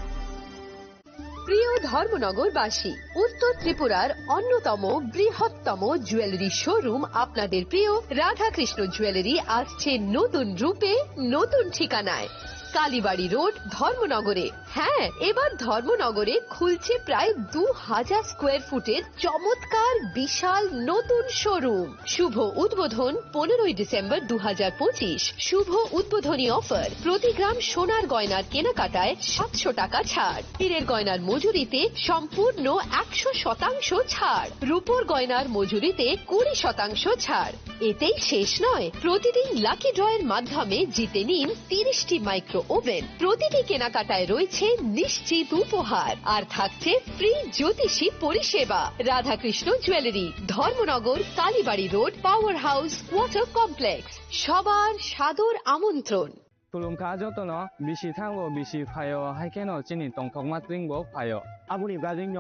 প্রিয় ধর্মনগরবাসী, উত্তর ত্রিপুরার অন্যতম বৃহত্তম জুয়েলারি শোরুম আপনাদের প্রিয় রাধাকৃষ্ণ জুয়েলারি আসছে নতুন রূপে, নতুন ঠিকানায়, কালীবাড়ি রোড, ধর্মনগরে। হ্যাঁ, এবার ধর্মনগরে খুলছে প্রায় 2000 স্কোয়ার ফুটের চমৎকার বিশাল নতুন শোরুম। শুভ উদ্বোধন 15 ডিসেম্বর 2025। শুভ উদ্বোধনী অফার, প্রতি গ্রাম সোনার গয়নার কেনাকাটায় 700 টাকা ছাড়, হীরের গয়নার মজুরিতে সম্পূর্ণ 100% ছাড়, রূপোর গয়নার মজুরিতে 20% ছাড়। এতেই শেষ নয়, প্রতিদিন লাকি ড্রয়ের মাধ্যমে জিতে নিন 30টি মাইক্রো ওভেন। প্রতিটি কেনাকাটায় রয়েছে নিশ্চিত উপহার, আর থাকছে ফ্রি জ্যোতিষী পরিষেবা। Radhakrishna jewellery, Dharmanagar, Kalibari road, power house, water complex. সবার সাদর আমন্ত্রণ। তুলুমকা যতন বিশি থাঙ্গো বিশি ফায়ো হাইকেন চিনি টংথক মাত্রিংবো ফায়ো আবুনি ব্রাজিং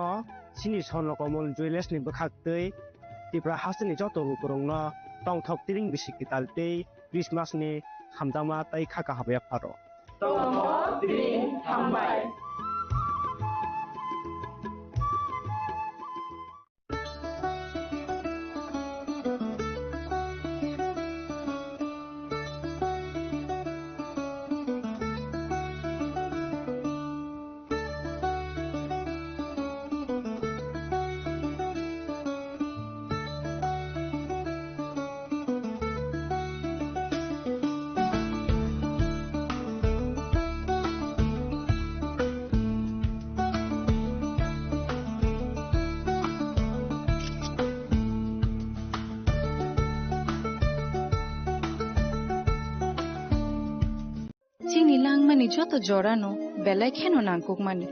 চিনি সনকমল জুয়েলার্সনি বখাকতৈ ত্রিপুরা হাউসनि যত রুপরং টংথক তিরিং বিশি কিতালতৈ ক্রিসমাসনি হামজামা তাই খাকা হাবায়া Faro Drink Hambai. ni joto jorano belai kheno nangkukmani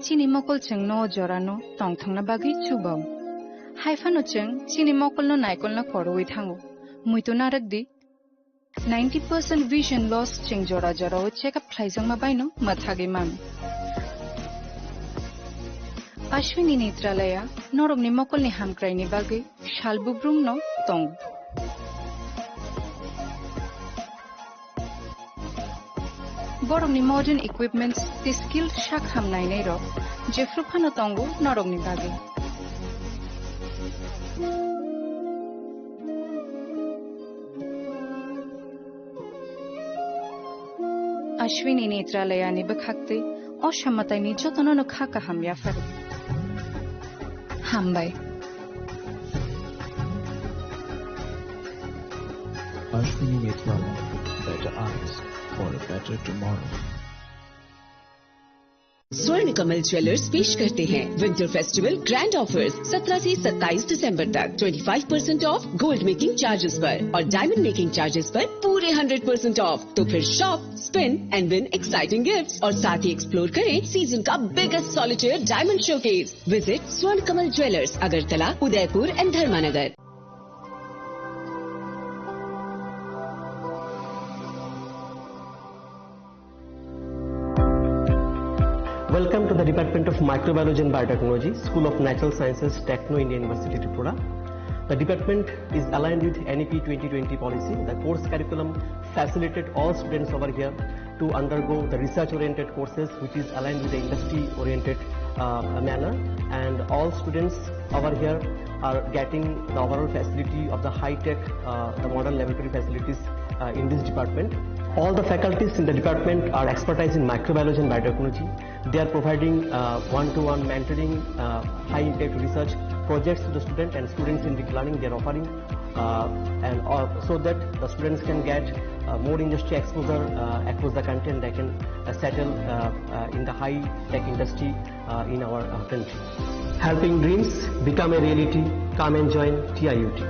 chini mokol cheng no jorano tongthangna bagi chubam haifano cheng chini mokol no naikol na koroi thango muito narakdi 90% vision loss cheng jora jora o check up thaijang ma baino mathage mam Ashwini Netralaya norok ni mokol ni hamkrai ni bagi shalbubrum no tong borok ni modern equipments ti skill shak hamnai nei ro jefru phano tongo norok ni bagi Ashwini Netralaya ni bakhakte oshammatai ni jotono no khaka hamya faru hambai Ashwini Netralaya, better eyes for a better tomorrow. स्वर्ण Kamal jewellers पेश करते हैं winter festival grand offers 17 से 27 दिसंबर तक 25% of gold making charges पर और diamond making charges पर पूरे 100% ऑफ। तो फिर shop, spin and win exciting gifts और साथ ही एक्सप्लोर करें सीजन का biggest solitaire diamond showcase. Visit Swarna Kamal jewellers, Agartala, Udaipur and Dharmanagar. Welcome to the Department of Microbiology and Biotechnology, School of Natural Sciences, Techno India University, Tripura. The department is aligned with NEP 2020 policy. The course curriculum facilitated all students over here to undergo the research-oriented courses, which is aligned with the industry-oriented manner. And all students over here are getting the overall facility of the high-tech, the modern laboratory facilities in this department. All the faculties in the department are expertise in microbiology and biotechnology. They are providing one-to-one mentoring, high-impact research projects to the student and students in deep learning. They are offering so that the students can get more industry exposure across the country and they can settle in the high-tech industry in our country. Helping dreams become a reality. Come and join TIUT.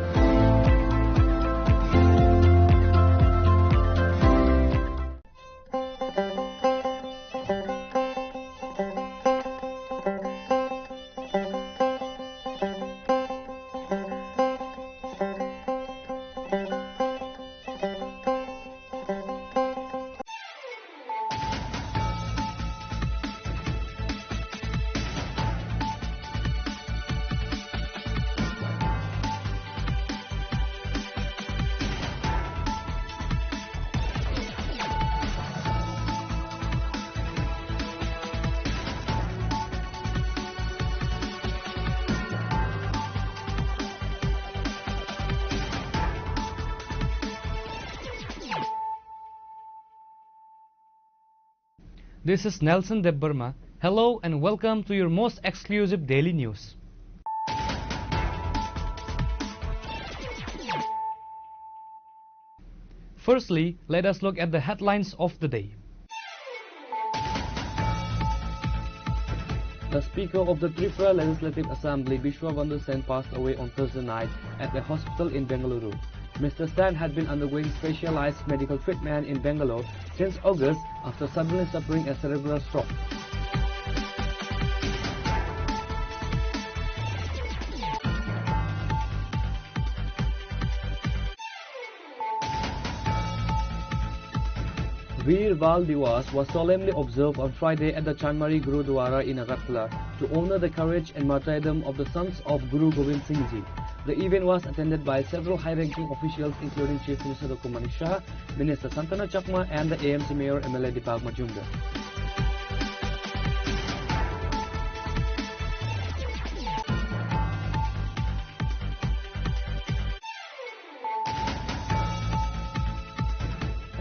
This is Nelson Debbarma. Hello and welcome to your most exclusive daily news. Firstly, let us look at the headlines of the day. The Speaker of the Tripura Legislative Assembly, Bishwabandhu Sen, passed away on Thursday night at a hospital in Bengaluru. Mr. Sen had been undergoing specialized medical treatment in Bangalore since August after suddenly suffering a cerebral stroke. Veer Val Diwas was solemnly observed on Friday at the Chanmari Gurudwara in Agartala to honor the courage and martyrdom of the sons of Guru Gobind Singh Ji. The event was attended by several high-ranking officials including Chief Minister Dr. Manish Shah, Minister Santana Chakma and the AMC Mayor MLA Deepak Majumdar.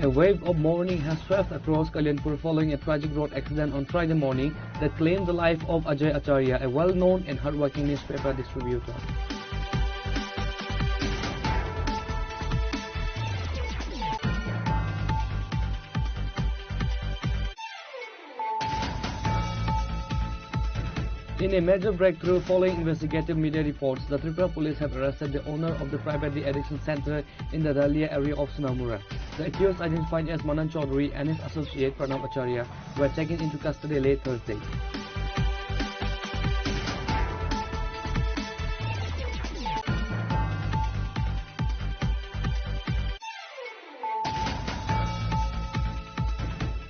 A wave of mourning has swept across Kalyanpur following a tragic road accident on Friday morning that claimed the life of Ajay Acharya, a well-known and hard-working newspaper distributor. In a major breakthrough following investigative media reports, the Tripura police have arrested the owner of the private de-addiction center in the Dalia area of Sunamura. The accused, identified as Manan Chaudhary and his associate Pranam Acharya, were taken into custody late Thursday.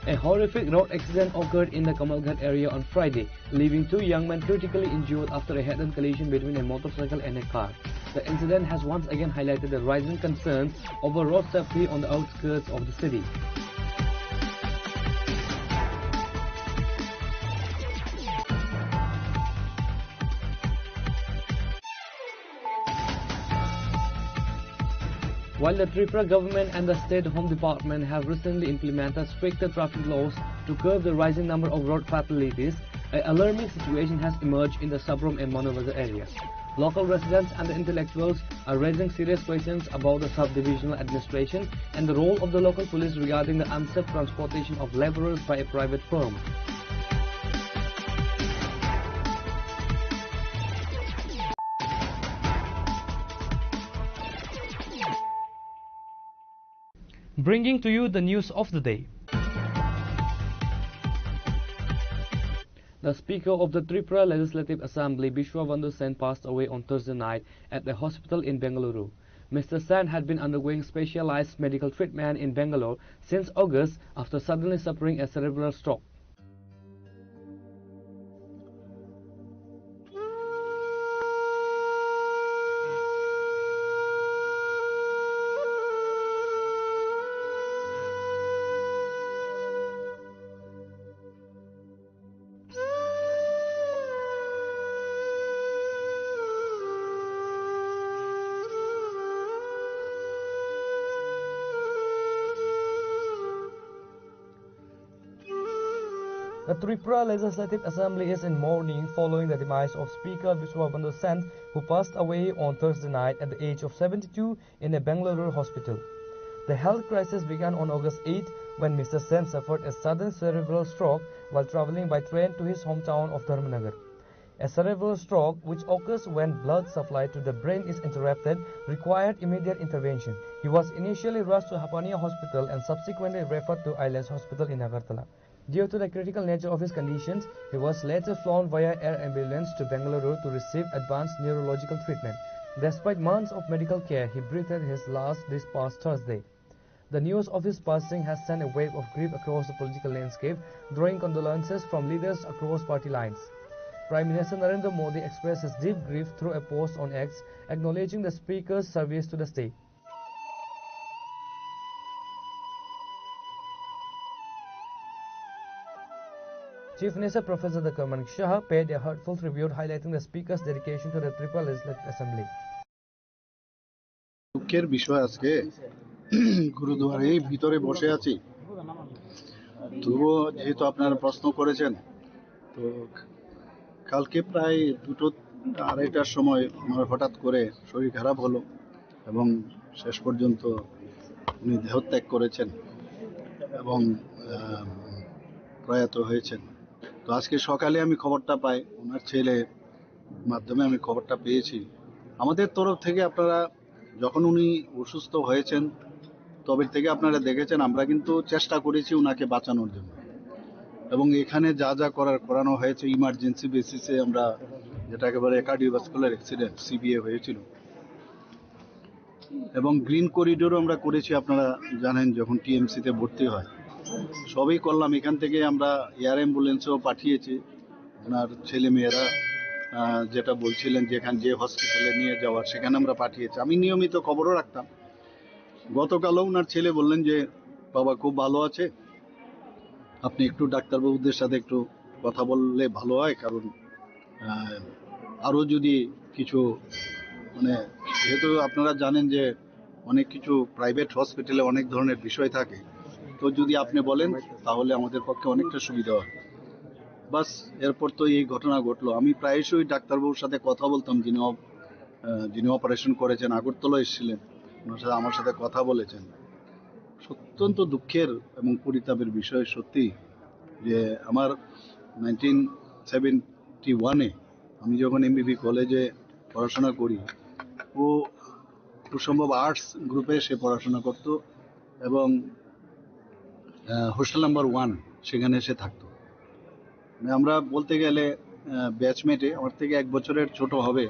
A horrific road accident occurred in the Kamalghat area on Friday, leaving 2 young men critically injured after a head-on collision between a motorcycle and a car. The incident has once again highlighted the rising concerns over road safety on the outskirts of the city. While the Tripura government and the State Home Department have recently implemented stricter traffic laws to curb the rising number of road fatalities, an alarming situation has emerged in the Sabrom and Manobazar areas. Local residents and the intellectuals are raising serious questions about the sub-divisional administration and the role of the local police regarding the unsafe transportation of laborers by a private firm. Bringing to you the news of the day. The Speaker of the Tripura Legislative Assembly, Bishwabandhu Sen, passed away on Thursday night at the hospital in Bengaluru. Mr. Sen had been undergoing specialized medical treatment in Bangalore since August after suddenly suffering a cerebral stroke. The Tripura Legislative Assembly is in mourning following the demise of Speaker Bishwabandhu Sen, who passed away on Thursday night at the age of 72 in a Bengaluru hospital. The health crisis began on August 8 when Mr. Sen suffered a sudden cerebral stroke while travelling by train to his hometown of Dharmanagar. A cerebral stroke, which occurs when blood supply to the brain is interrupted, required immediate intervention. He was initially rushed to Hapania Hospital and subsequently referred to Ailes Hospital in Agartala. Due to the critical nature of his conditions, he was later flown via air ambulance to Bengaluru to receive advanced neurological treatment. Despite months of medical care, he breathed his last this past Thursday. The news of his passing has sent a wave of grief across the political landscape, drawing condolences from leaders across party lines. Prime Minister Narendra Modi expressed his deep grief through a post on X, acknowledging the Speaker's service to the state. Chief Minister Professor Dr. Manik Shah paid a heartfelt tribute, highlighting the Speaker's dedication to the Tripura Legislative Assembly. দুঃখের বিষয় আজকে গুরুদুয়ারে ভিতরে বসে আছি, তবুও যেহেতু আপনারা প্রশ্ন করেছেন, তো কালকে প্রায় 2-2:30টার সময় আমার হঠাৎ করে শরীর খারাপ হলো এবং শেষ পর্যন্ত উনি দেহত্যাগ করেছেন এবং প্রয়াত হয়েছেন। তো আজকে সকালে আমি খবরটা পাই, ওনার ছেলে মাধ্যমে আমি খবরটা পেয়েছি। আমাদের তরফ থেকে আপনারা যখন উনি অসুস্থ হয়েছেন তবে থেকে আপনারা দেখেছেন আমরা কিন্তু চেষ্টা করেছি ওনাকে বাঁচানোর জন্য, এবং এখানে যা যা করানো হয়েছে ইমার্জেন্সি বেসিসে, আমরা যেটাকে বলে কার্ডিওভাস্কুলার অ্যাক্সিডেন্ট সিবিএ হয়েছিল, এবং গ্রিন করিডোরও আমরা করেছি। আপনারা জানেন যখন টিএমসিতে ভর্তি হয় সবই করলাম। এখান থেকে আমরা এয়ার অ্যাম্বুলেন্সও পাঠিয়েছি, ওনার ছেলে মেয়েরা যেটা বলছিলেন যেখানে যে হসপিটালে নিয়ে যাওয়ার সেখানে আমরা পাঠিয়েছি। আমি নিয়মিত খবরও রাখতাম। গতকালও ওনার ছেলে বললেন যে বাবা খুব ভালো আছে, আপনি একটু ডাক্তারবাবুদের সাথে একটু কথা বললে ভালো হয়, কারণ আরও যদি কিছু যেহেতু আপনারা জানেন যে অনেক কিছু প্রাইভেট হসপিটালে অনেক ধরনের বিষয় থাকে, তো যদি আপনি বলেন তাহলে আমাদের পক্ষে অনেকটা সুবিধা হয়। বাস এরপর তো এই ঘটনা ঘটলো। আমি প্রায়শই ডাক্তারবাবুর সাথে কথা বলতাম, যিনি অপারেশন করেছেন, আগরতলা এসেছিলেন, ওনার সাথে আমার সাথে কথা বলেছেন। অত্যন্ত দুঃখের এবং পরিতাপের বিষয় সত্যি যে আমার 1971-এ আমি যখন এমবিবি কলেজে পড়াশোনা করি, ও খুব সম্ভব আর্টস গ্রুপে সে পড়াশোনা করত এবং হোস্টেল নাম্বার 1 সেখানে সে থাকতো। আমরা বলতে গেলে ব্যাচমেটে, আমার থেকে 1 বছরের ছোট হবে,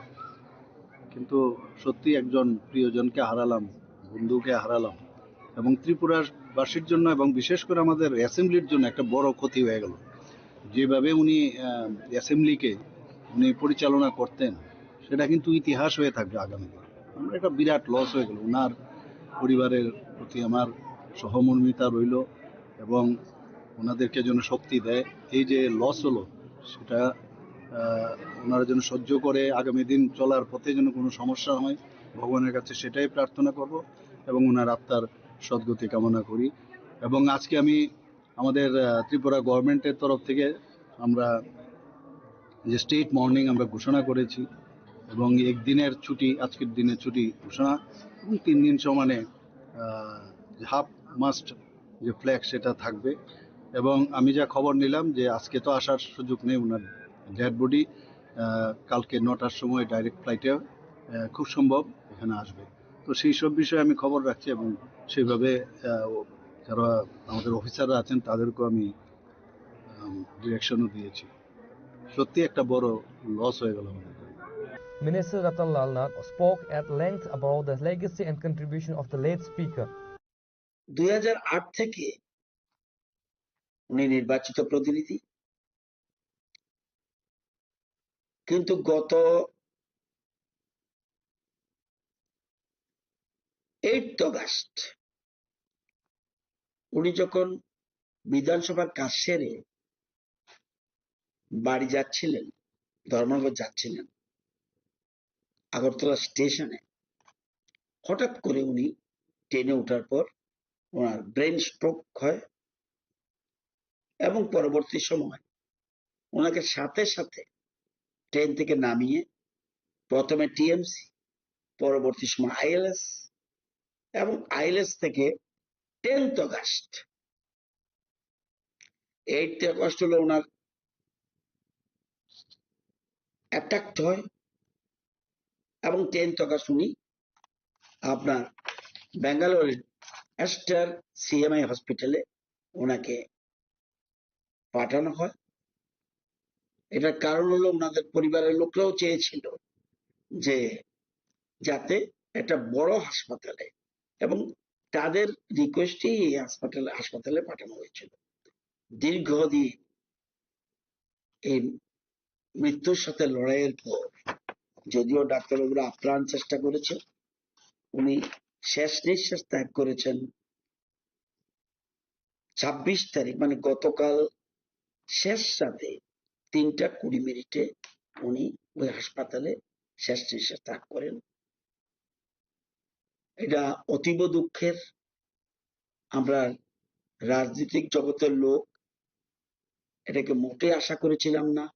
কিন্তু সত্যি একজন প্রিয়জনকে হারালাম, বন্ধুকে হারালাম, এবং ত্রিপুরাবাসীর জন্য এবং বিশেষ করে আমাদের অ্যাসেম্বলির জন্য একটা বড় ক্ষতি হয়ে গেল। যেভাবে উনি অ্যাসেম্বলিকে উনি পরিচালনা করতেন সেটা কিন্তু ইতিহাস হয়ে থাকবে আগামীতে। আমরা একটা বিরাট লস হয়ে গেল। ওনার পরিবারের প্রতি আমার সহমর্মিতা রইল এবং ওনাদেরকে যেন শক্তি দেয়। এই যে লস হলো সেটা ওনারা যেন সহ্য করে আগামী দিন চলার পথে যেন কোনো সমস্যা হয়, ভগবানের কাছে সেটাই প্রার্থনা করব এবং ওনার আত্মার সদ্গতি কামনা করি। এবং আজকে আমি আমাদের ত্রিপুরা গভর্নমেন্টের তরফ থেকে আমরা যে স্টেট মর্নিং আমরা ঘোষণা করেছি এবং একদিনের ছুটি, আজকের দিনের ছুটি ঘোষণা, এবং 3 দিন সমানে হাফ মাস্ট যে ফ্ল্যাগ সেটা থাকবে। এবং আমি যা খবর নিলাম যে আজকে তো আসার সুযোগ নেই, ওনার ডেড বডি কালকে 9টার সময় ডাইরেক্ট ফ্লাইটে খুব সম্ভব এখানে আসবে। তো সেই সব বিষয়ে আমি খবর রাখছি এবং সেইভাবে যারা আমাদের অফিসাররা আছেন তাদেরকেও আমি ডিরেকশনও দিয়েছি। সত্যি একটা বড় লস হয়ে গেল আমাদের। Minister Ratan Lal Nath spoke at length about the legacy and contribution of the late speaker. 2008 থেকে উনি নির্বাচিত প্রতিনিধি, কিন্তু গত 8 অগাস্ট উনি যখন বিধানসভার কাজ সেরে বাড়ি যাচ্ছিলেন, ধর্মনগর যাচ্ছিলেন, আগরতলা স্টেশনে হঠাৎ করে উনি ট্রেনে ওঠার পর ওনার ব্রেন স্ট্রোক হয় এবং পরবর্তী সময় ওনাকে সাথে সাথে ট্রেন থেকে নামিয়ে প্রথমে টিএমসি, পরবর্তী সময় আইএলএস এবং আইএলএস থেকে 10th অগাস্ট, 8th অগাস্ট হলো ওনার অ্যাটাক হয় এবং 10th অগাস্ট উনি আপনার ব্যাঙ্গালোরের অ্যাস্টার সিএমআই হসপিটালে ওনাকে পাঠানো হয়। এটার কারণ হলো ওনাদের পরিবারের লোকরাও চেয়েছিল যে যাতে একটা বড় হাসপাতালে, এবং তাদের রিকোয়েস্টেই এই হাসপাতালে পাঠানো হয়েছিল। দীর্ঘদিন এই মৃত্যুর সাথে লড়াইয়ের পর যদিও ডাক্তারবাবুরা আপ্রাণ চেষ্টা করেছে, উনি শেষ নিঃশ্বাস ত্যাগ করেছেন 26 তারিখ, মানে গতকাল শেষ রাতে 3:20 উনি ওই হাসপাতালে শেষ নিঃশ্বাস ত্যাগ করেন। এটা অতীব দুঃখের। আমরা রাজনৈতিক জগতের লোক এটাকে মোটে আশা করেছিলাম না।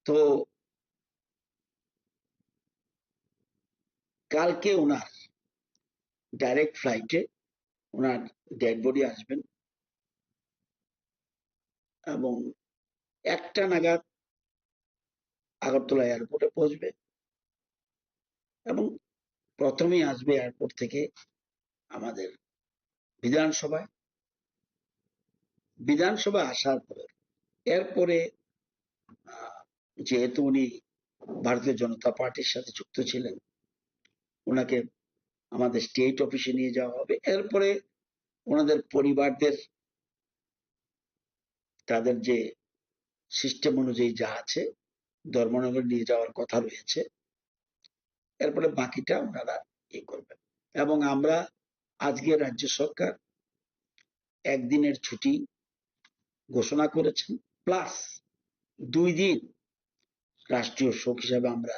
তো কালকে ওনার ডাইরেক্ট ফ্লাইটে ওনার ডেড বডি আসবেন এবং 1টা নাগাদ আগরতলা এয়ারপোর্টে পৌঁছবে এবং প্রথমেই আসবে এয়ারপোর্ট থেকে আমাদের বিধানসভায়। বিধানসভা আসার পর এরপরে যেহেতু উনি ভারতীয় জনতা পার্টির সাথে যুক্ত ছিলেন, ওনাকে আমাদের স্টেট অফিসে নিয়ে যাওয়া হবে। এরপরে ওনাদের পরিবারদের তাদের যে সিস্টেম অনুযায়ী যা আছে ধর্মনগর নিয়ে যাওয়ার কথা রয়েছে। এরপরে বাকিটা ওনারা করবেন। এবং আমরা আজকে রাজ্য সরকার একদিনের ছুটি ঘোষণা করেছেন, প্লাস 2 দিন রাষ্ট্রীয় শোক হিসাবে আমরা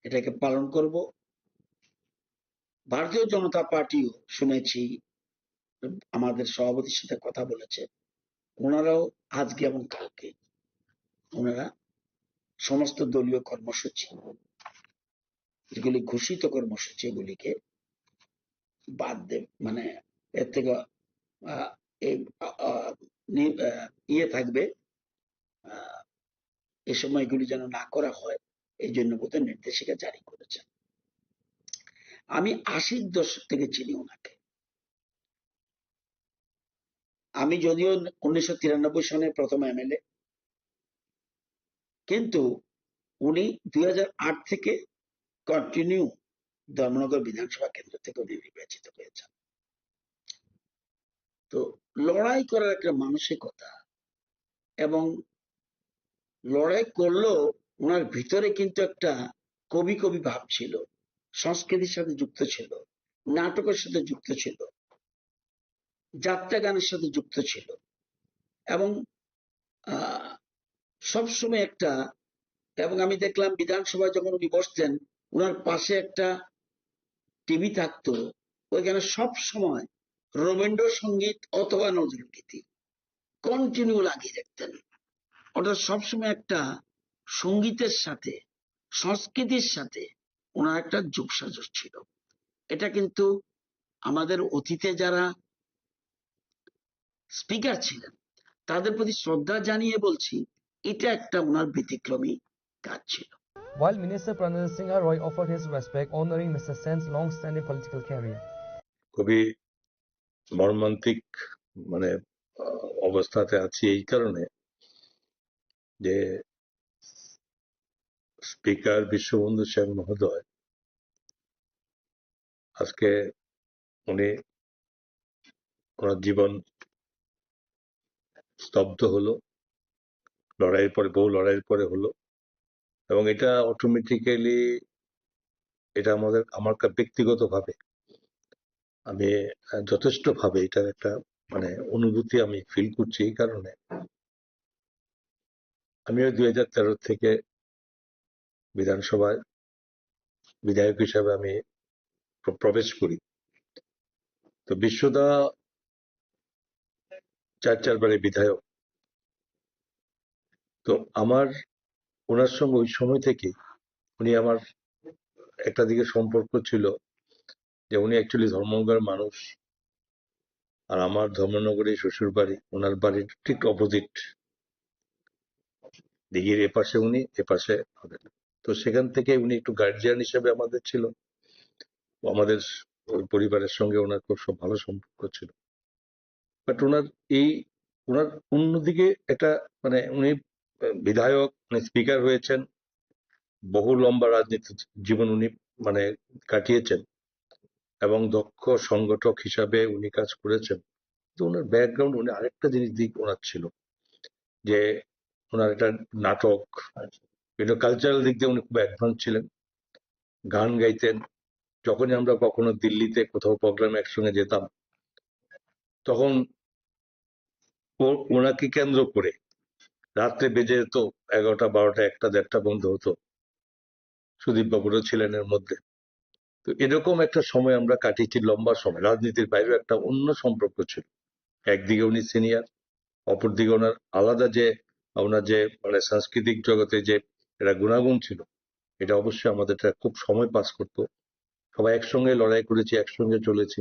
এটাকে পালন করব। ভারতীয় জনতা পার্টিও শুনেছি আমাদের সভাপতির সাথে কথা বলেছে, ওনারাও আজকে এবং কালকে ওনারা সমস্ত দলীয় কর্মসূচি, যেগুলি ঘোষিত কর্মসূচি, এগুলিকে বাদ দেব, মানে এর থেকে ইয়ে থাকবে, এই সময় এগুলি যেন না করা হয়, এই জন্য বোধহয় নির্দেশিকা জারি করেছেন। আমি 80-র দশক থেকে চিনি ওনাকে। আমি যদিও 1993 সনে প্রথম এমএলএ, কিন্তু উনি 2008 থেকে কন্টিনিউ ধর্মনগর বিধানসভা কেন্দ্র থেকে উনি নির্বাচিত হয়েছেন। তো লড়াই করার একটা মানসিকতা, এবং লড়াই করলেও ওনার ভিতরে কিন্তু একটা কবি কবি ভাব ছিল, সংস্কৃতির সাথে যুক্ত ছিল, নাটকের সাথে যুক্ত ছিল, যাত্রা গানের সাথে যুক্ত ছিল, এবং সবসময় একটা, এবং আমি দেখলাম বিধানসভায় যখন উনি বসতেন ওনার পাশে একটা টিভি থাকতো, ওইখানে সব সময় রবীন্দ্রসঙ্গীত অথবা নজরুলগীতি কন্টিনিউ লাগিয়ে রাখতেন। অর্থাৎ সবসময় একটা সঙ্গীতের সাথে, সংস্কৃতির সাথে ওনার একটা যোগসাজশ ছিল। এটা কিন্তু আমাদের অতীতে যারা স্পিকার ছিলেন তাদের প্রতি শ্রদ্ধা জানিয়ে বলছি, এটা একটা ওনার ব্যতিক্রমী কাজ ছিল। While Minister Pranil Singh Roy offered his respect, honoring Mr. Sen's long-standing political career. খুবই মর্মান্তিক অবস্থাতে আছি এই কারণে যে স্পিকার বিশ্ববন্ধু সেন মহোদয় আজকে উনি ওনার জীবন স্তব্ধ হলো, লড়াইয়ের পরে, বহু লড়াইয়ের পরে হলো, এবং এটা অটোমেটিক্যালি এটা আমার ব্যক্তিগতভাবে আমি যথেষ্ট ভাবে এটার একটা অনুভূতি আমি ফিল করছি। এই কারণে আমিও 2013 থেকে বিধানসভায় বিধায়ক হিসাবে আমি প্রবেশ করি। তো বিশ্বদা 4 বারে বিধায়ক। তো আমার ওনার সঙ্গে ওই সময় থেকে উনি আমার একটা দিকে সম্পর্ক ছিল যে উনি অ্যাকচুয়ালি ধর্মনগরের মানুষ, আর আমার ধর্মনগরে শ্বশুর বাড়ি, ওনার বাড়ির ঠিক অপোজিট দিঘির এপাশে উনি, এপাশে হবেন। তো সেখান থেকে উনি একটু গার্জিয়ান হিসেবে আমাদের ছিল, আমাদের ওই পরিবারের সঙ্গে ওনার খুব ভালো সম্পর্ক ছিল। বাট ওনার অন্যদিকে একটা উনি বিধায়ক, উনি স্পিকার হয়েছেন, বহু লম্বা রাজনীতি জীবন উনি কাটিয়েছেন, এবং দক্ষ সংগঠক হিসাবে উনি কাজ করেছেন। তো ওনার ব্যাকগ্রাউন্ড, উনি আরেকটা দিক ওনার ছিল যে ওনার একটা নাটক, বিভিন্ন কালচারাল দিক দিয়ে উনি খুব অ্যাডভান্স ছিলেন, গান গাইতেন। যখনই আমরা কখনো দিল্লিতে কোথাও প্রোগ্রামে একসঙ্গে যেতাম, তখন ওনাকে কেন্দ্র করে রাত্রে বেজে যেত 11টা, 12টা, 1টা, 1:30 বন্ধ হতো। সুদীপ বাবুরও ছিলেন এর মধ্যে। তো এরকম একটা সময় আমরা কাটিয়েছি, লম্বা সময়। রাজনীতির বাইরেও একটা অন্য সম্পর্ক ছিল। একদিকে উনি সিনিয়র, অপরদিকে ওনার আলাদা যে ওনার যে সাংস্কৃতিক জগতে যে একটা গুণাগুণ ছিল, এটা অবশ্যই আমাদের খুব সময় পাস করতো। সবাই একসঙ্গে লড়াই করেছি, একসঙ্গে চলেছি।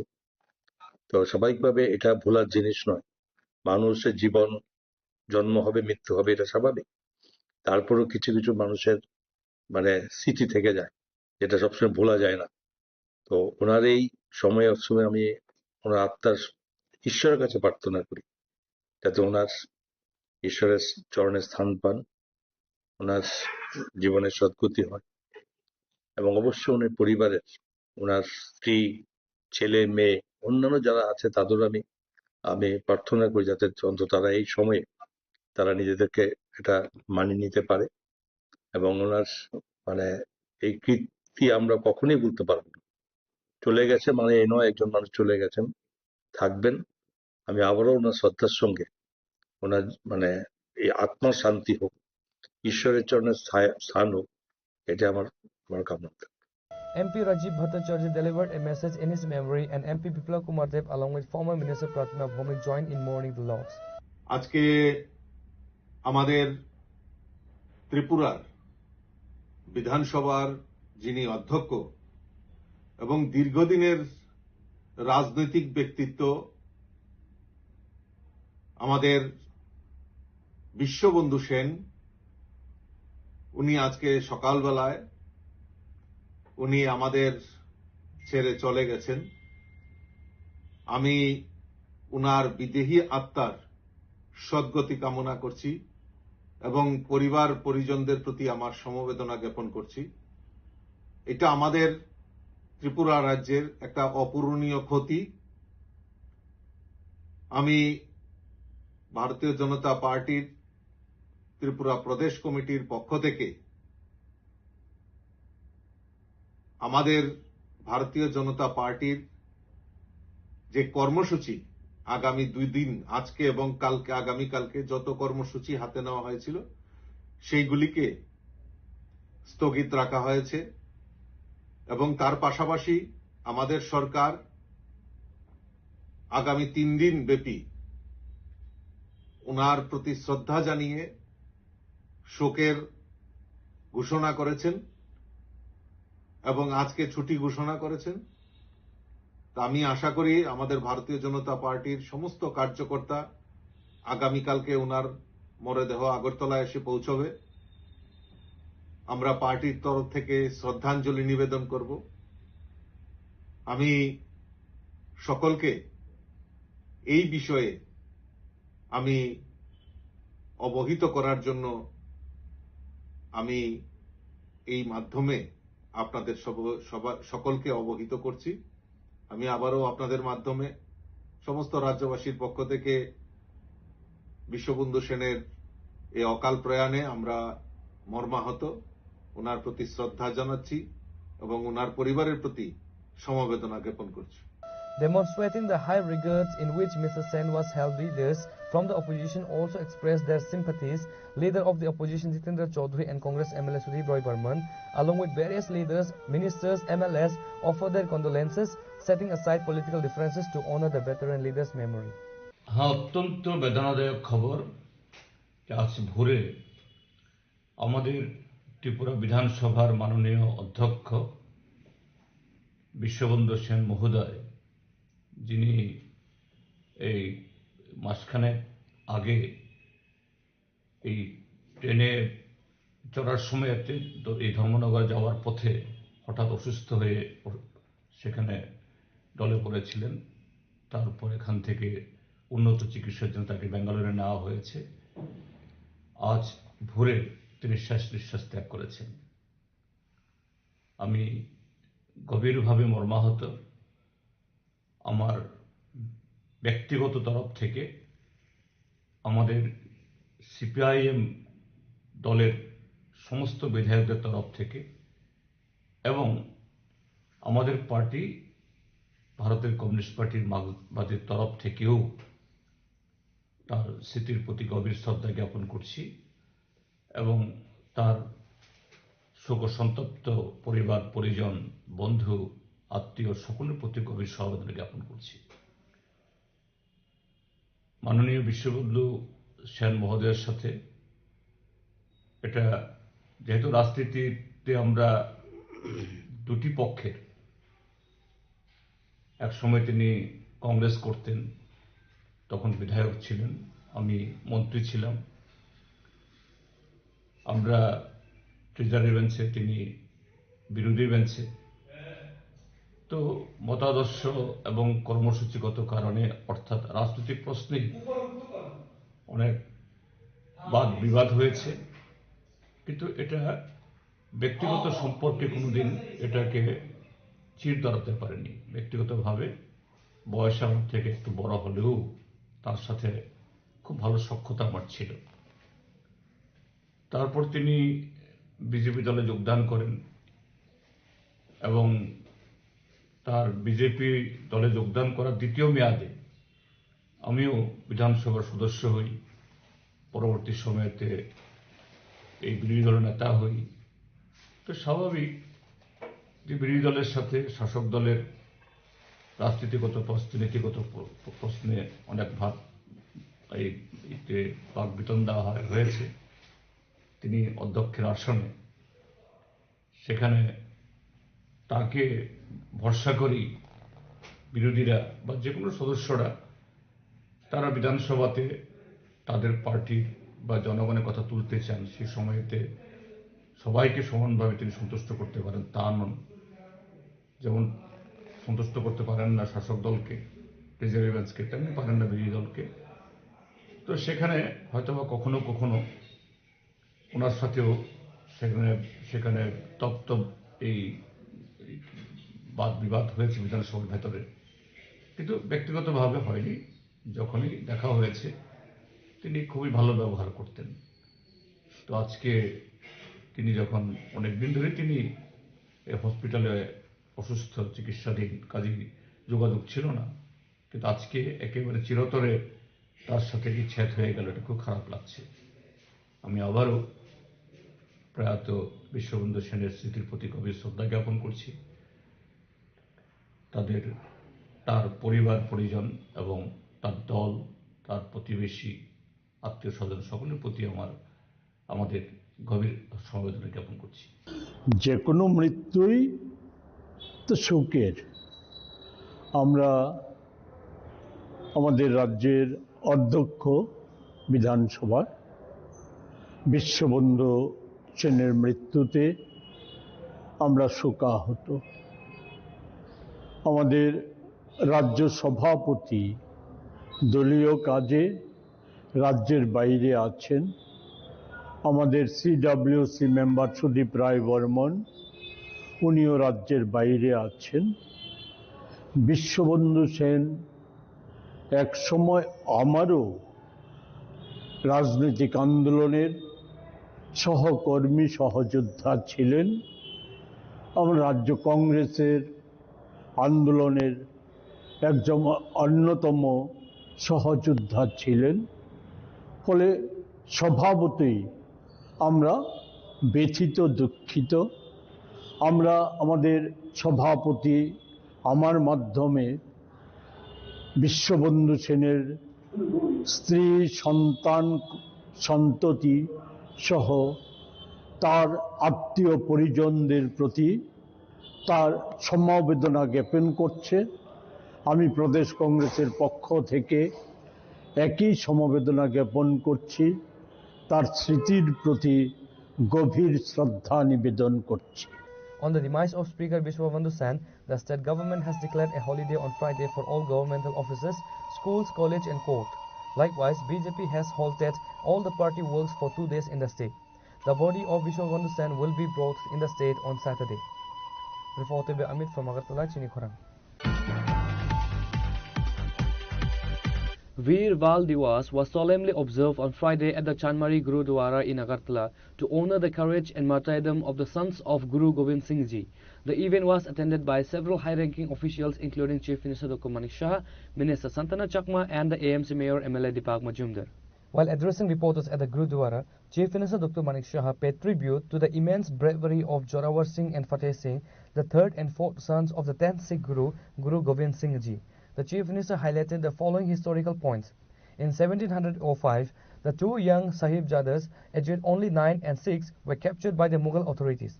তো স্বাভাবিকভাবে এটা ভোলার জিনিস নয়। মানুষের জীবন, জন্ম হবে, মৃত্যু হবে, এটা স্বাভাবিক। তারপরেও কিছু কিছু মানুষের স্মৃতি থেকে যায়, যেটা সবসময় ভোলা যায় না। তো ওনার এই সময় আমি ওনার আত্মার ঈশ্বরের কাছে প্রার্থনা করি যাতে ওনার ঈশ্বরের চরণে স্থান পান, ওনার জীবনের সদ্গতি হয়, এবং অবশ্যই ওনার পরিবারের, ওনার স্ত্রী, ছেলে, মেয়ে, অন্যান্য যারা আছে তাদেরও আমি প্রার্থনা করি যাতে অন্তত তারা এই সময়ে তারা নিজেদেরকে এটা মানিয়ে নিতে পারে, এবং ওনার এই কীর্তি আমরা কখনোই বলতে পারবো না। চলে গেছে এ নয়, একজন মানুষ চলে গেছেন, থাকবেন। আমি আবারও ওনার শ্রদ্ধার সঙ্গে ওনার এই আত্মার শান্তি হোক, ঈশ্বরের চরণে স্থান হোক, এটা আমার কামনা। MP Rajiv Bhattacharya delivered a message in his memory, and MP Biplab Kumar Deb along with former Minister Pratima Bhaumik joined in mourning the loss. আজকে আমাদের ত্রিপুরার বিধানসভার যিনি অধ্যক্ষ এবং দীর্ঘদিনের রাজনৈতিক ব্যক্তিত্ব, আমাদের বিশ্ববন্ধু সেন, উনি আজকে সকালবেলায় উনি আমাদের ছেড়ে চলে গেছেন। আমি উনার বিদেহী আত্মার সদ্গতি কামনা করছি এবং পরিবার পরিজনদের প্রতি আমার সমবেদনা জ্ঞাপন করছি। এটা আমাদের ত্রিপুরা রাজ্যের একটা অপূরণীয় ক্ষতি। আমি ভারতীয় জনতা পার্টির ত্রিপুরা প্রদেশ কমিটির পক্ষ থেকে আমাদের ভারতীয় জনতা পার্টির যে কর্মসূচি আগামী 2 দিন, আজকে এবং কালকে, আগামীকালকে যত কর্মসূচি হাতে নেওয়া হয়েছিল সেইগুলিকে স্থগিত রাখা হয়েছে এবং তার পাশাপাশি আমাদের সরকার আগামী 3 দিন ব্যাপী ওনার প্রতি শ্রদ্ধা জানিয়ে শোকের ঘোষণা করেছেন এবং আজকে ছুটি ঘোষণা করেছেন। তা আমি আশা করি আমাদের ভারতীয় জনতা পার্টির সমস্ত কার্যকর্তা আগামীকালকে ওনার মরদেহ আগরতলায় এসে পৌঁছবে। আমরা পার্টির তরফ থেকে শ্রদ্ধাঞ্জলি নিবেদন করব। আমি সকলকে এই বিষয়ে আমি অবহিত করার জন্য আমি এই মাধ্যমে আপনাদের সকলকে অবহিত করছি। আমি আবারও আপনাদের মাধ্যমে সমস্ত রাজ্যবাসীর পক্ষ থেকে বিশ্ববন্ধু সেনের এই অকাল প্রয়াণে আমরা মর্মাহত, ওনার প্রতি শ্রদ্ধা জানাচ্ছি এবং ওনার পরিবারের প্রতি সমবেদনা জ্ঞাপন করছি। Demonstrating the high regards in which Mr. Sen was held, leaders from the opposition also expressed their sympathies. Leader of the opposition Jitendra Chaudhary and Congress MLA Sudhir Roy Burman, along with various leaders, ministers, MLAs, offered their condolences, setting aside political differences to honor the veteran leader's memory. হ্যাঁ, অত্যন্ত বেদনাদায়ক খবর যে আজ ভোরে আমাদের ত্রিপুরা বিধানসভার মাননীয় অধ্যক্ষ বিশ্ববন্ধু সেন মহোদয়, যিনি এই মাসখানেক আগে এই ট্রেনে চড়ার সময় এই ধর্মনগর যাওয়ার পথে হঠাৎ অসুস্থ হয়ে সেখানে ডলে পড়েছিলেন। তারপর এখান থেকে উন্নত চিকিৎসার জন্য তাকে ব্যাঙ্গালোরে নেওয়া হয়েছে। আজ ভোরে তিনি শেষ নিঃশ্বাস ত্যাগ করেছেন। আমি গভীরভাবে মর্মাহত। আমার ব্যক্তিগত তরফ থেকে, আমাদের সিপিআইএম দলের সমস্ত বিধায়কদের তরফ থেকে এবং আমাদের পার্টি ভারতের কমিউনিস্ট পার্টির মার্ক্সবাদীর তরফ থেকেও তার স্মৃতির প্রতি গভীর শ্রদ্ধা জ্ঞাপন করছি এবং তার শোকসন্তপ্ত পরিবার পরিজন, বন্ধু, আত্মীয় সকলের প্রতি গভীর সমবেদনা জ্ঞাপন করছি। মাননীয় বিশ্ববন্ধু সেন মহোদয়ের সাথে এটা, যেহেতু রাজনীতিতে আমরা দুটি পক্ষের, এক সময় তিনি কংগ্রেস করতেন, তখন বিধায়ক ছিলেন, আমি মন্ত্রী ছিলাম, আমরা ট্রেজারি বেঞ্চে, তিনি বিরোধী বেঞ্চে। তো মতাদর্শ এবং কর্মসূচিগত কারণে, অর্থাৎ রাজনৈতিক প্রশ্নেই অনেক বাদ বিবাদ হয়েছে, কিন্তু এটা ব্যক্তিগত সম্পর্কে কোনোদিন এটাকে চির ধরাতে পারেনি। ব্যক্তিগতভাবে বয়স আমার থেকে একটু বড় হলেও তার সাথে খুব ভালো সখ্যতা আমার ছিল। তারপর তিনি বিজেপি দলে যোগদান করেন এবং তার বিজেপি দলে যোগদান করার দ্বিতীয় মেয়াদে আমিও বিধানসভার সদস্য হই। পরবর্তী সময়তে এই বিরোধী দলের নেতা হই। তো স্বাভাবিক যে বিরোধী দলের সাথে শাসক দলের রাজনীতিগত প্রশ্নে, নীতিগত প্রশ্নে অনেক বাকবিতণ্ডা হয়েছে। তিনি অধ্যক্ষের আসনে, সেখানে তাকে ভরসা করি বিরোধীরা বা যে কোনো সদস্যরা তারা বিধানসভাতে তাদের পার্টির বা জনগণের কথা তুলতে চান। সেই সময়তে সবাইকে সমানভাবে তিনি সন্তুষ্ট করতে পারেন তা নন। যেমন সন্তুষ্ট করতে পারেন না শাসক দলকে, প্রিজাইডিং বেঞ্চকে, তেমনি পারেন না বিরোধী দলকে। তো সেখানে হয়তোবা কখনো কখনো ওনার সাথেও সেখানে তপ্ত এই বাদ বিবাদ হয়েছে বিধানসভার ভেতরে, কিন্তু ব্যক্তিগতভাবে হয়নি। যখনই দেখা হয়েছে তিনি খুবই ভালো ব্যবহার করতেন। তো আজকে তিনি যখন অনেকদিন ধরে তিনি হসপিটালে অসুস্থ চিকিৎসাধীন, কাজে যোগাযোগ ছিল না, কিন্তু আজকে একেবারে চিরতরে তার সাথে বিচ্ছেদ হয়ে গেল, এটা খুব খারাপ লাগছে। আমি আবারও প্রয়াত বিশ্ববন্ধু সেনের স্মৃতির প্রতি গভীর শ্রদ্ধা জ্ঞাপন করছি। তার পরিবার পরিজন এবং তার দল, তার প্রতিবেশী, আত্মীয় স্বজন সকলের প্রতি আমাদের গভীর সমবেদনা জ্ঞাপন করছি। যে কোনো মৃত্যুই তো শোকের। আমরা আমাদের রাজ্যের অধ্যক্ষ বিধানসভার বিশ্ববন্ধু সেনের মৃত্যুতে আমরা শোকাহত। আমাদের রাজ্য সভাপতি দলীয় কাজে রাজ্যের বাইরে আছেন। আমাদের CWC মেম্বার সুদীপ রায় বর্মন, উনিও রাজ্যের বাইরে আছেন। বিশ্ববন্ধু সেন এক সময় আমারও রাজনৈতিক আন্দোলনের সহকর্মী, সহযোদ্ধা ছিলেন। আমরা রাজ্য কংগ্রেসের আন্দোলনের একজন অন্যতম সহযোদ্ধা ছিলেন। ফলে স্বভাবতই আমরা ব্যথিত, দুঃখিত। আমরা আমাদের সভাপতি আমার মাধ্যমে বিশ্ববন্ধু সেনের স্ত্রী, সন্তান, সন্ততি সহ তার আত্মীয় পরিজনদের প্রতি তার সমবেদনা জ্ঞাপন করছে। আমি প্রদেশ কংগ্রেসের পক্ষ থেকে একই সমবেদনা জ্ঞাপন করছি, তার স্মৃতির প্রতি গভীর শ্রদ্ধা নিবেদন করছি। On the demise of Speaker Biswabandhu Sen, the state government has declared a holiday on Friday for all governmental offices, schools, college and court. Likewise, BJP has halted all the party works for 2 days in the state. The body of Biswabandhu Sen will be brought in the state on Saturday. Reported by Amit from Agartala, Chinikhorang. Veer Val Diwas was solemnly observed on Friday at the Chanmari Gurudwara in Agartala to honor the courage and martyrdom of the sons of Guru Gobind Singh Ji. The event was attended by several high-ranking officials including Chief Minister Dr. Manik Shah, Minister Santana Chakma and the AMC Mayor MLA Deepak Majumdar. While addressing reporters at the Gurudwara, Chief Minister Dr. Manik Shah paid tribute to the immense bravery of Jorawar Singh and Fateh Singh, the third and fourth sons of the 10th Sikh Guru, Guru Gobind Singh Ji. The Chief Minister highlighted the following historical points. In 1705, the two young Sahibjadas, aged only 9 and 6, were captured by the Mughal authorities.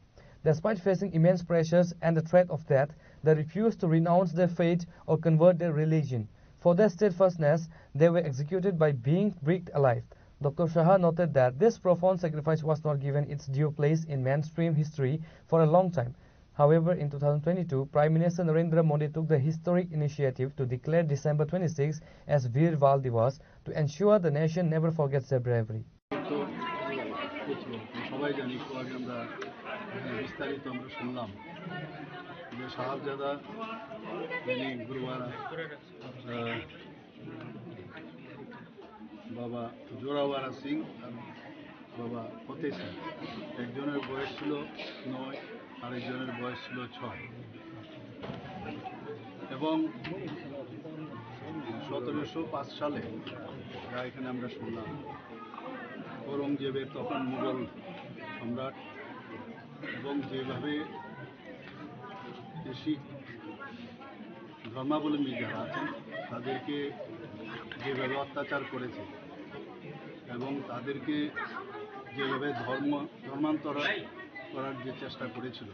Despite facing immense pressures and the threat of death, they refused to renounce their faith or convert their religion. For their steadfastness, they were executed by being bricked alive. Dr. Shah noted that this profound sacrifice was not given its due place in mainstream history for a long time. However, in 2022, Prime Minister Narendra Modi took the historic initiative to declare December 26 as Veer Val Diwas to ensure the nation never forgets their bravery. সবাই জানি, একটু আগে আমরা বিস্তারিত আমরা শুনলাম যে সাহাবজাদা গুরুওয়ারা বাবা জোরাওয়ারা সিং আর বাবা ফতে সিং, একজনের বয়স ছিল 9, আরেকজনের বয়স ছিল 6 এবং 1705 সালে যা এখানে আমরা শুনলাম, ঔরঙ্গজেবের তখন মুঘল সম্রাট এবং যেভাবে শিখ ধর্মাবলম্বী যারা আছেন তাদেরকে যেভাবে অত্যাচার করেছে এবং তাদেরকে যেভাবে ধর্মান্তর করার যে চেষ্টা করেছিল,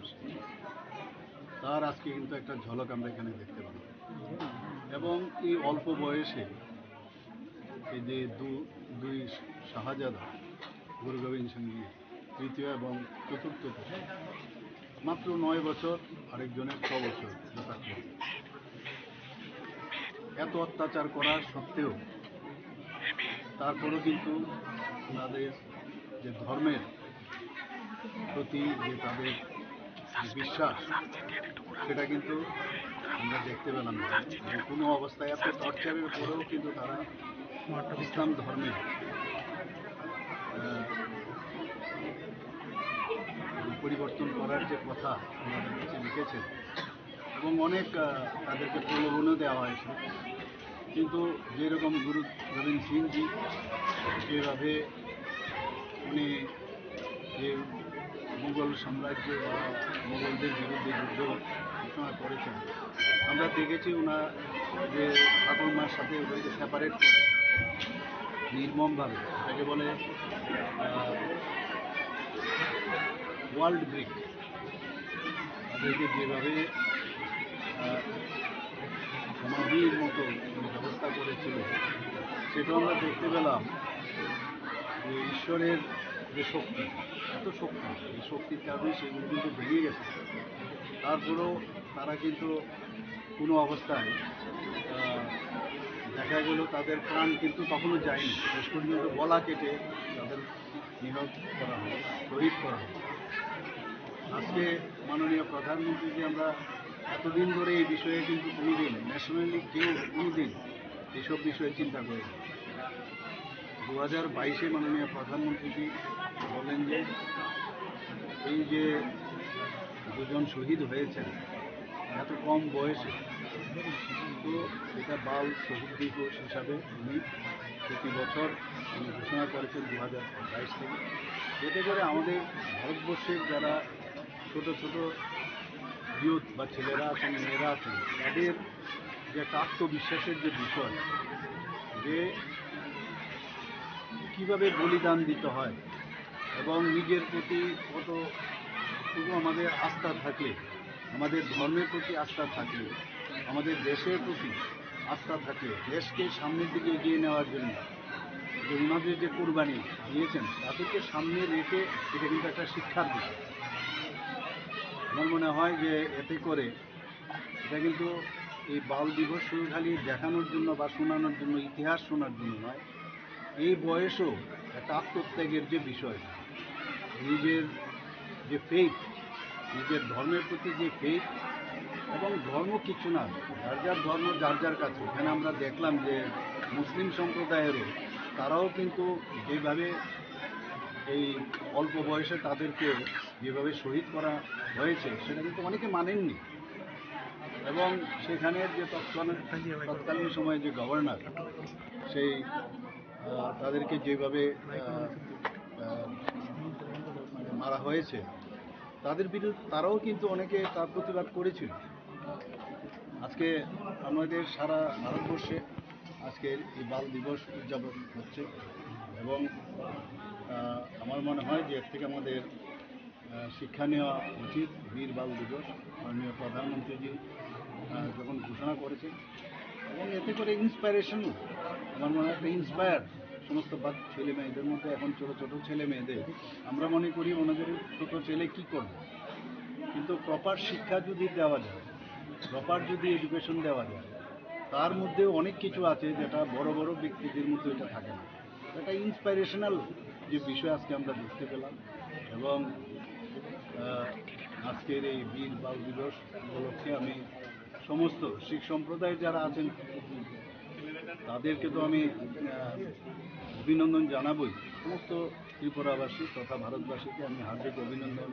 তার আজকে কিন্তু একটা ঝলক আমরা এখানে দেখতে পাই। এবং এই অল্প বয়সে এই যে দুই শাহজাদা গুরু গোবিন্দ সিং জি, তৃতীয় এবং চতুর্থ থেকে মাত্র 9 বছর, আরেকজনের 6 বছর যথাক্রমে। এত অত্যাচার করার সত্ত্বেও তারপরেও কিন্তু তাদের যে ধর্মের প্রতি যে তাদের বিশ্বাস, সেটা কিন্তু আমরা দেখতে পেলাম না। যে কোনো অবস্থায় এত টর্চারের পরেও কিন্তু তারা ইসলাম ধর্মে পরিবর্তন করার যে কথা আমাদের কাছে লিখেছেন এবং অনেক তাদেরকে প্রলোভনও দেওয়া হয়েছে। কিন্তু যেরকম গুরু গোবিন্দ সিংজি যেভাবে উনি যে মুঘল সাম্রাজ্য বা মুঘলদের বিরুদ্ধে যুদ্ধ ঘোষণা করেছেন, আমরা দেখেছি ওনার যে ঠাকুরমার সাথে ওদেরকে সেপারেট করে নির্মমভাবে, এটাকে বলে ওয়ার্ল্ড ব্রিক, তাদেরকে যেভাবে সমাধির মতো ব্যবস্থা করেছিল, সেটাও আমরা দেখতে পেলাম যে ঈশ্বরের যে শক্তি, এত শক্তি, এই শক্তির কারণে সেগুলো কিন্তু ভেঙে গেছে। তারপরেও তারা কিন্তু কোনো অবস্থায় দেখা গেল তাদের প্রাণ কিন্তু তখনও যায়নি, শেষ পর্যন্ত গলা কেটে তাদের নিহত করা হয়, শহীদ করা হয়। আজকে মাননীয় প্রধানমন্ত্রীকে আমরা এতদিন ধরে এই বিষয়ে কিন্তু কোনোদিন ন্যাশনালি কেউ কোনোদিন এসব বিষয়ে চিন্তা করেনি। 2022-এ মাননীয় প্রধানমন্ত্রীজি বলেন যে এই যে দুজন শহীদ হয়েছেন এত কম বয়সে, তো এটা বাল শহীদ দিবস হিসাবে উনি প্রতি বছর উনি ঘোষণা করেছেন 2022 থেকে, এতে করে আমাদের ভারতবর্ষের যারা ছোট ছোট ইয়ুথ বা ছেলেরা আছেন, মেয়েরা আছেন, তাদের যে একটা আত্মবিশ্বাসের যে বিষয়, যে কীভাবে বলিদান দিতে হয় এবং নিজের প্রতি কতটুকু আমাদের আস্থা থাকলে, আমাদের ধর্মের প্রতি আস্থা থাকলে, আমাদের দেশের প্রতি আস্থা থাকলে, দেশকে সামনের দিকে এগিয়ে নেওয়ার জন্য যে ওনাদের যে কোরবানি দিয়েছেন, তাদেরকে সামনে রেখে এটা কিন্তু একটা শিক্ষার বিষয়। আমার মনে হয় যে এতে করে এটা কিন্তু এই বাল দিবস শুধু খালি দেখানোর জন্য বা শোনানোর জন্য, ইতিহাস শোনার জন্য নয়, এই বয়সেও একটা আত্মত্যাগের যে বিষয়, নিজের যে ফেইথ, নিজের ধর্মের প্রতি যে ফেইথ, এবং ধর্ম কিছু না, যার যার ধর্ম যার যার কাছে। এখানে আমরা দেখলাম যে মুসলিম সম্প্রদায়েরও তারাও কিন্তু যেভাবে এই অল্প বয়সে তাদেরকে যেভাবে শহীদ করা হয়েছে, সেটা কিন্তু অনেকে মানেননি। এবং সেখানের যে তৎকালীন সময়ে যে গভর্নর, সেই তাদেরকে যেভাবে মারা হয়েছে, তাদের বিরুদ্ধে তারাও কিন্তু অনেকে তার প্রতিবাদ করেছিল। আজকে আমাদের সারা ভারতবর্ষে আজকে এই বাল দিবস উদযাপন হচ্ছে এবং আমার মনে হয় যে এর থেকে আমাদের শিক্ষা নেওয়া উচিত। বীর বাল দিবস মাননীয় প্রধানমন্ত্রীজি যখন ঘোষণা করেছেন, এবং এতে করে ইন্সপায়ারেশন, আমার মনে হয় একটা ইন্সপায়ার সমস্ত ছেলে মেয়েদের মধ্যে, এখন ছোটো ছোটো ছেলে মেয়েদের আমরা মনে করি ওনাদের ছোটো ছেলে কী করবে, কিন্তু প্রপার শিক্ষা যদি দেওয়া যায়, প্রপার যদি এডুকেশন দেওয়া যায়, তার মধ্যেও অনেক কিছু আছে যেটা বড় বড় ব্যক্তিদের মধ্যে এটা থাকে না। একটা ইন্সপাইরেশনাল যে বিষয় আজকে আমরা দেখতে পেলাম। এবং আজকের এই বীর বাল দিবস উপলক্ষে আমি সমস্ত শিখ সম্প্রদায়ের যারা আছেন তাদেরকে তো আমি অভিনন্দন জানাবই। সমস্ত ত্রিপুরাবাসী তথা ভারতবাসীকে আমি হার্দিক অভিনন্দন,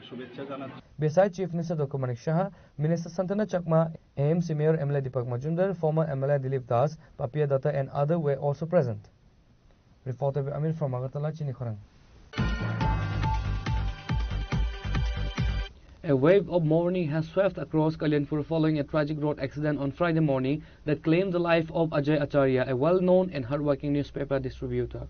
শুভেচ্ছা জানাচ্ছি। Besides Chief Minister Dr. Manik Shah, Minister Santana Chakma, AMC Mayor MLA Deepak Majumdar, former MLA Dilip Das, Papia Datta and others were also present. Reporter Amir from Agartala, Chinikhorang. A wave of mourning has swept across Kalyanpur following a tragic road accident on Friday morning that claimed the life of Ajay Acharya, a well-known and hard-working newspaper distributor.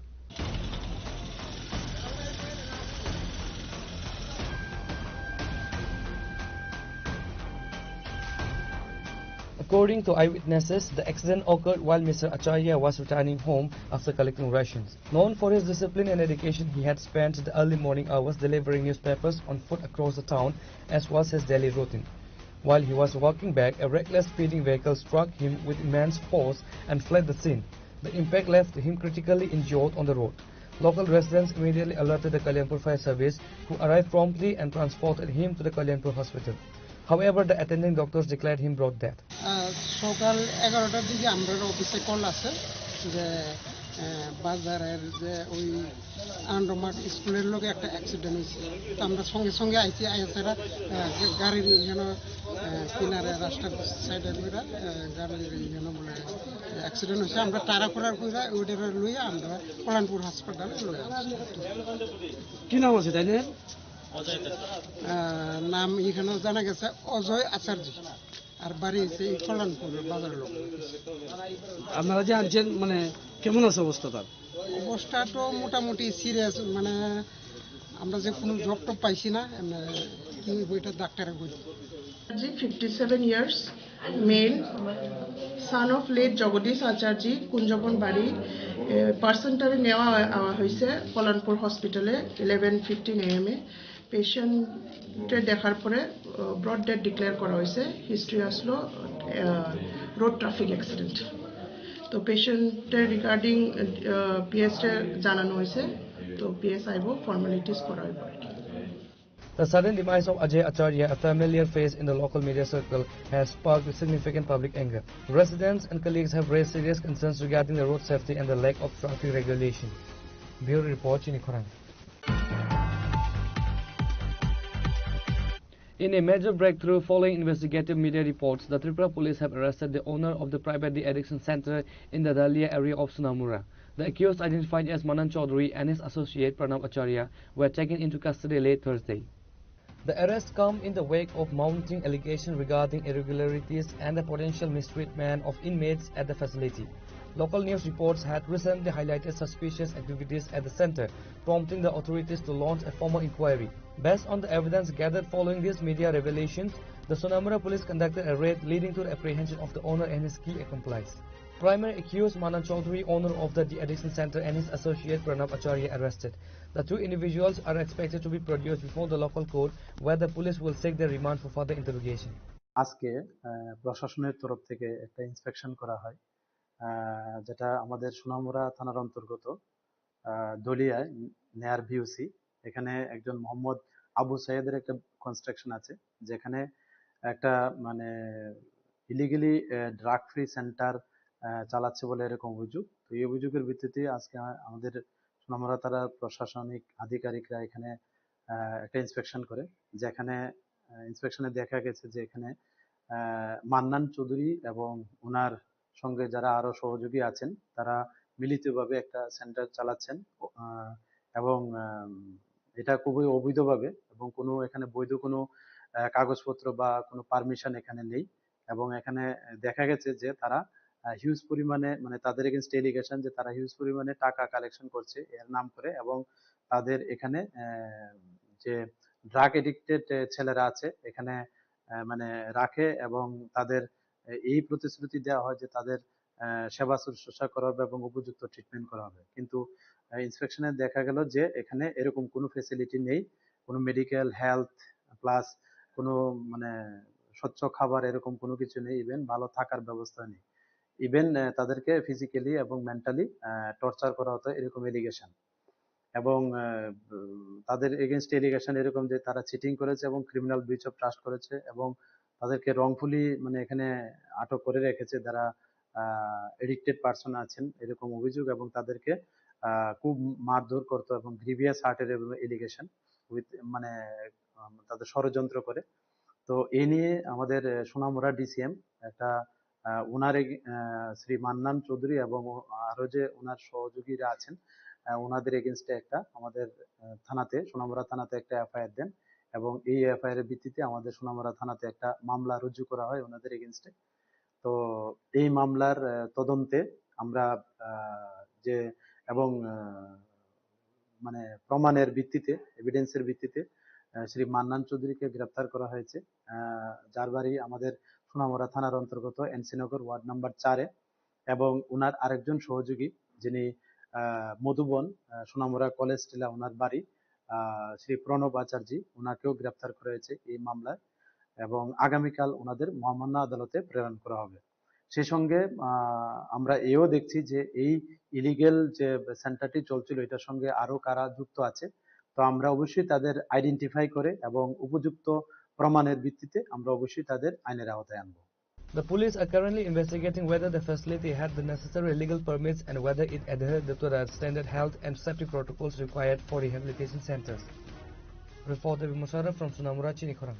According to eyewitnesses, the accident occurred while Mr. Acharya was returning home after collecting rations. Known for his discipline and dedication, he had spent the early morning hours delivering newspapers on foot across the town, as was his daily routine. While he was walking back, a reckless speeding vehicle struck him with immense force and fled the scene. The impact left him critically injured on the road. Local residents immediately alerted the Kalyanpur Fire Service, who arrived promptly and transported him to the Kalyanpur hospital. However, the attending doctors declared him brought death. সকাল 11টার দিকে আমরা অফিসে call আছে যে বাজারের যে ওই আন্ডারমার্ট স্কুলের লোকে একটা অ্যাক্সিডেন্ট হয়েছে। তো আমরা সঙ্গে সঙ্গে আইছি আইসারা গাড়ির যেন কিনারে রাস্তার সাইডে করে গাড়ির যেন বলে অ্যাক্সিডেন্ট হয়েছে। আমরা টারাফাড়ার করে ওইটা লইয়া আমরা কল্যাণপুর হাসপাতালে লইয়া কি নাম আছে তাই না? নাম এখানেও জানা গেছে অজয় আচার্য, আর বাড়ি হচ্ছে এই কল্যাণপুর বাজারের লোক। আপনারা যে আনছেন মানে কেমন আছে অবস্থা তার? অবস্থা তো মোটামুটি সিরিয়াস, মানে আমরা যে কোনো জব টব পাইছি না, কি বইটা ডাক্তারের বই। 57 years, male, son of late Jagadish Acharji, Kunjaban বাড়ি। পার্সেন্টারে নেওয়া হয়েছে কল্যাণপুর হসপিটালে 11:15 AM এ। পেশেন্টের দেখার পরে ব্রড ডেথ ডিক্লেয়ার করা হয়েছে। হিস্ট্রি আসলো রোড ট্রাফিক অ্যাক্সিডেন্ট। তো পেশেন্টের রিগার্ডিং পিএসটা জানানো হয়েছে, তো পিএস আইব ফর্মালিটিস করা হইব। The sudden demise of Ajay Acharya, a familiar face in the local media circle, has sparked significant public anger. Residents and colleagues have raised serious concerns regarding the road safety and the lack of traffic regulation. Bureau Report, Chini Khorang. In a major breakthrough following investigative media reports, the Tripura police have arrested the owner of the private de-addiction center in the Dalia area of Sunamura. The accused, identified as Manan Chaudhary and his associate Pranab Acharya, were taken into custody late Thursday. The arrests come in the wake of mounting allegations regarding irregularities and the potential mistreatment of inmates at the facility. Local news reports had recently highlighted suspicious activities at the center, prompting the authorities to launch a formal inquiry. Based on the evidence gathered following these media revelations, the Sonamura police conducted a raid leading to the apprehension of the owner and his key accomplice. Primary accused Manan Chaudhary, owner of the de-addiction center, and his associate Pranab Acharya arrested. The two individuals are expected to be produced before the local court, where the police will seek their remand for further interrogation. আজকে প্রশাসনের তরফ থেকে একটা inspection করা হয়, যেটা আমাদের সোনামুড়া থানার অন্তর্গত দলিয়ায় নেয়ার ভিউসি। এখানে একজন মোহাম্মদ আবু সাইদের একটা কনস্ট্রাকশন আছে, যেখানে একটা মানে ইলিগালি ড্রাগ ফ্রি সেন্টার চালাচ্ছে বলে এরকম অভিযোগ। তো এই অভিযোগের ভিত্তিতে আজকে আমাদের সোনামুড়া থানার প্রশাসনিক আধিকারিকরা এখানে একটা ইন্সপেকশন করে, যেখানে ইন্সপেকশনে দেখা গেছে যে এখানে মান্নান চৌধুরী এবং ওনার সঙ্গে যারা আরো সহযোগী আছেন তারা মিলিতভাবে একটা সেন্টার চালাচ্ছেন, এবং এটা খুবই অবৈধভাবে, এবং কোনো এখানে বৈধ কোনো কাগজপত্র বা কোনো পারমিশন এখানে নেই। এবং এখানে দেখা গেছে যে তারা হিউজ পরিমাণে, মানে তাদের এগেইনস্ট এলিগেশন যে তারা হিউজ পরিমাণে টাকা কালেকশন করছে এর নাম করে, এবং তাদের এখানে যে ড্রাগ এডিক্টেড ছেলেরা আছে এখানে মানে রাখে, এবং তাদের এই প্রতিশ্রুতি দেওয়া হয় যে তাদের সেবা শুশ্রূষা করা হবে এবং উপযুক্ত ট্রিটমেন্ট করা হবে। কিন্তু ইন্সপেকশনে দেখা গেল যে এখানে এরকম কোনো ফেসিলিটি নেই, কোনো মেডিকেল হেলথ প্লাস কোনো মানে স্বচ্ছ খাবার এরকম কোনো কিছু নেই, ইভেন ভালো থাকার ব্যবস্থা নেই, ইভেন তাদেরকে ফিজিক্যালি এবং মেন্টালি টর্চার করা হতো এরকম এলিগেশন। এবং তাদের এগেইনস্ট এলিগেশন এরকম যে তারা চিটিং করেছে এবং ক্রিমিনাল ব্রিচ অফ ট্রাস্ট করেছে, এবং তাদেরকে রংফুলি মানে এখানে আটক করে রেখেছে যারা এডিক্টেড পারসন আছেন এরকম অভিযোগ, এবং তাদেরকে খুব মারধর করতো এবং গ্রিভিয়াস হার্টের এলিগেশন উইথ মানে তাদের ষড়যন্ত্র করে। তো এই নিয়ে আমাদের সোনামুড়া ডিসিএম একটা ওনার শ্রী মান্নান চৌধুরী এবং আরো যে ওনার সহযোগীরা আছেন ওনাদের এগেনস্টে একটা আমাদের থানাতে সোনামুড়া থানাতে একটা এফআইআর দেন, এবং এই এফআইআর এর ভিত্তিতে আমাদের সোনামুড়া থানাতে একটা মামলা রুজু করা হয় ওনাদের এগেনস্টে। তো এই মামলার তদন্তে আমরা যে এবং মানে প্রমাণের ভিত্তিতে এভিডেন্সের ভিত্তিতে শ্রী মান্নান চৌধুরীকে গ্রেপ্তার করা হয়েছে, যার বাড়ি আমাদের সোনামুড়া থানার অন্তর্গত এনসিনগর ওয়ার্ড নাম্বার 4-এ, এবং ওনার আরেকজন সহযোগী যিনি মধুবন সোনামুড়া কলেজ টিলা ওনার বাড়ি, শ্রী প্রণব আচার্য, ওনাকেও গ্রেপ্তার করা হয়েছে এই মামলায়, এবং আগামীকাল ওনাদের মহামান্য আদালতে প্রেরণ করা হবে। সেই সঙ্গে আমরা এও দেখছি যে এই ইলিগেল যে সেন্টারটি চলছিল এটার সঙ্গে আরো কারা যুক্ত আছে, তো আমরা অবশ্যই তাদের আইডেন্টিফাই করে এবং উপযুক্ত প্রমাণের ভিত্তিতে আমরা অবশ্যই তাদের আইনের আওতায় আনবো। The police are currently investigating whether the facility had the necessary legal permits and whether it adhered to the standard health and safety protocols required for rehabilitation centers. Report Musharraf from Sonamuড়া, Chinikhorang.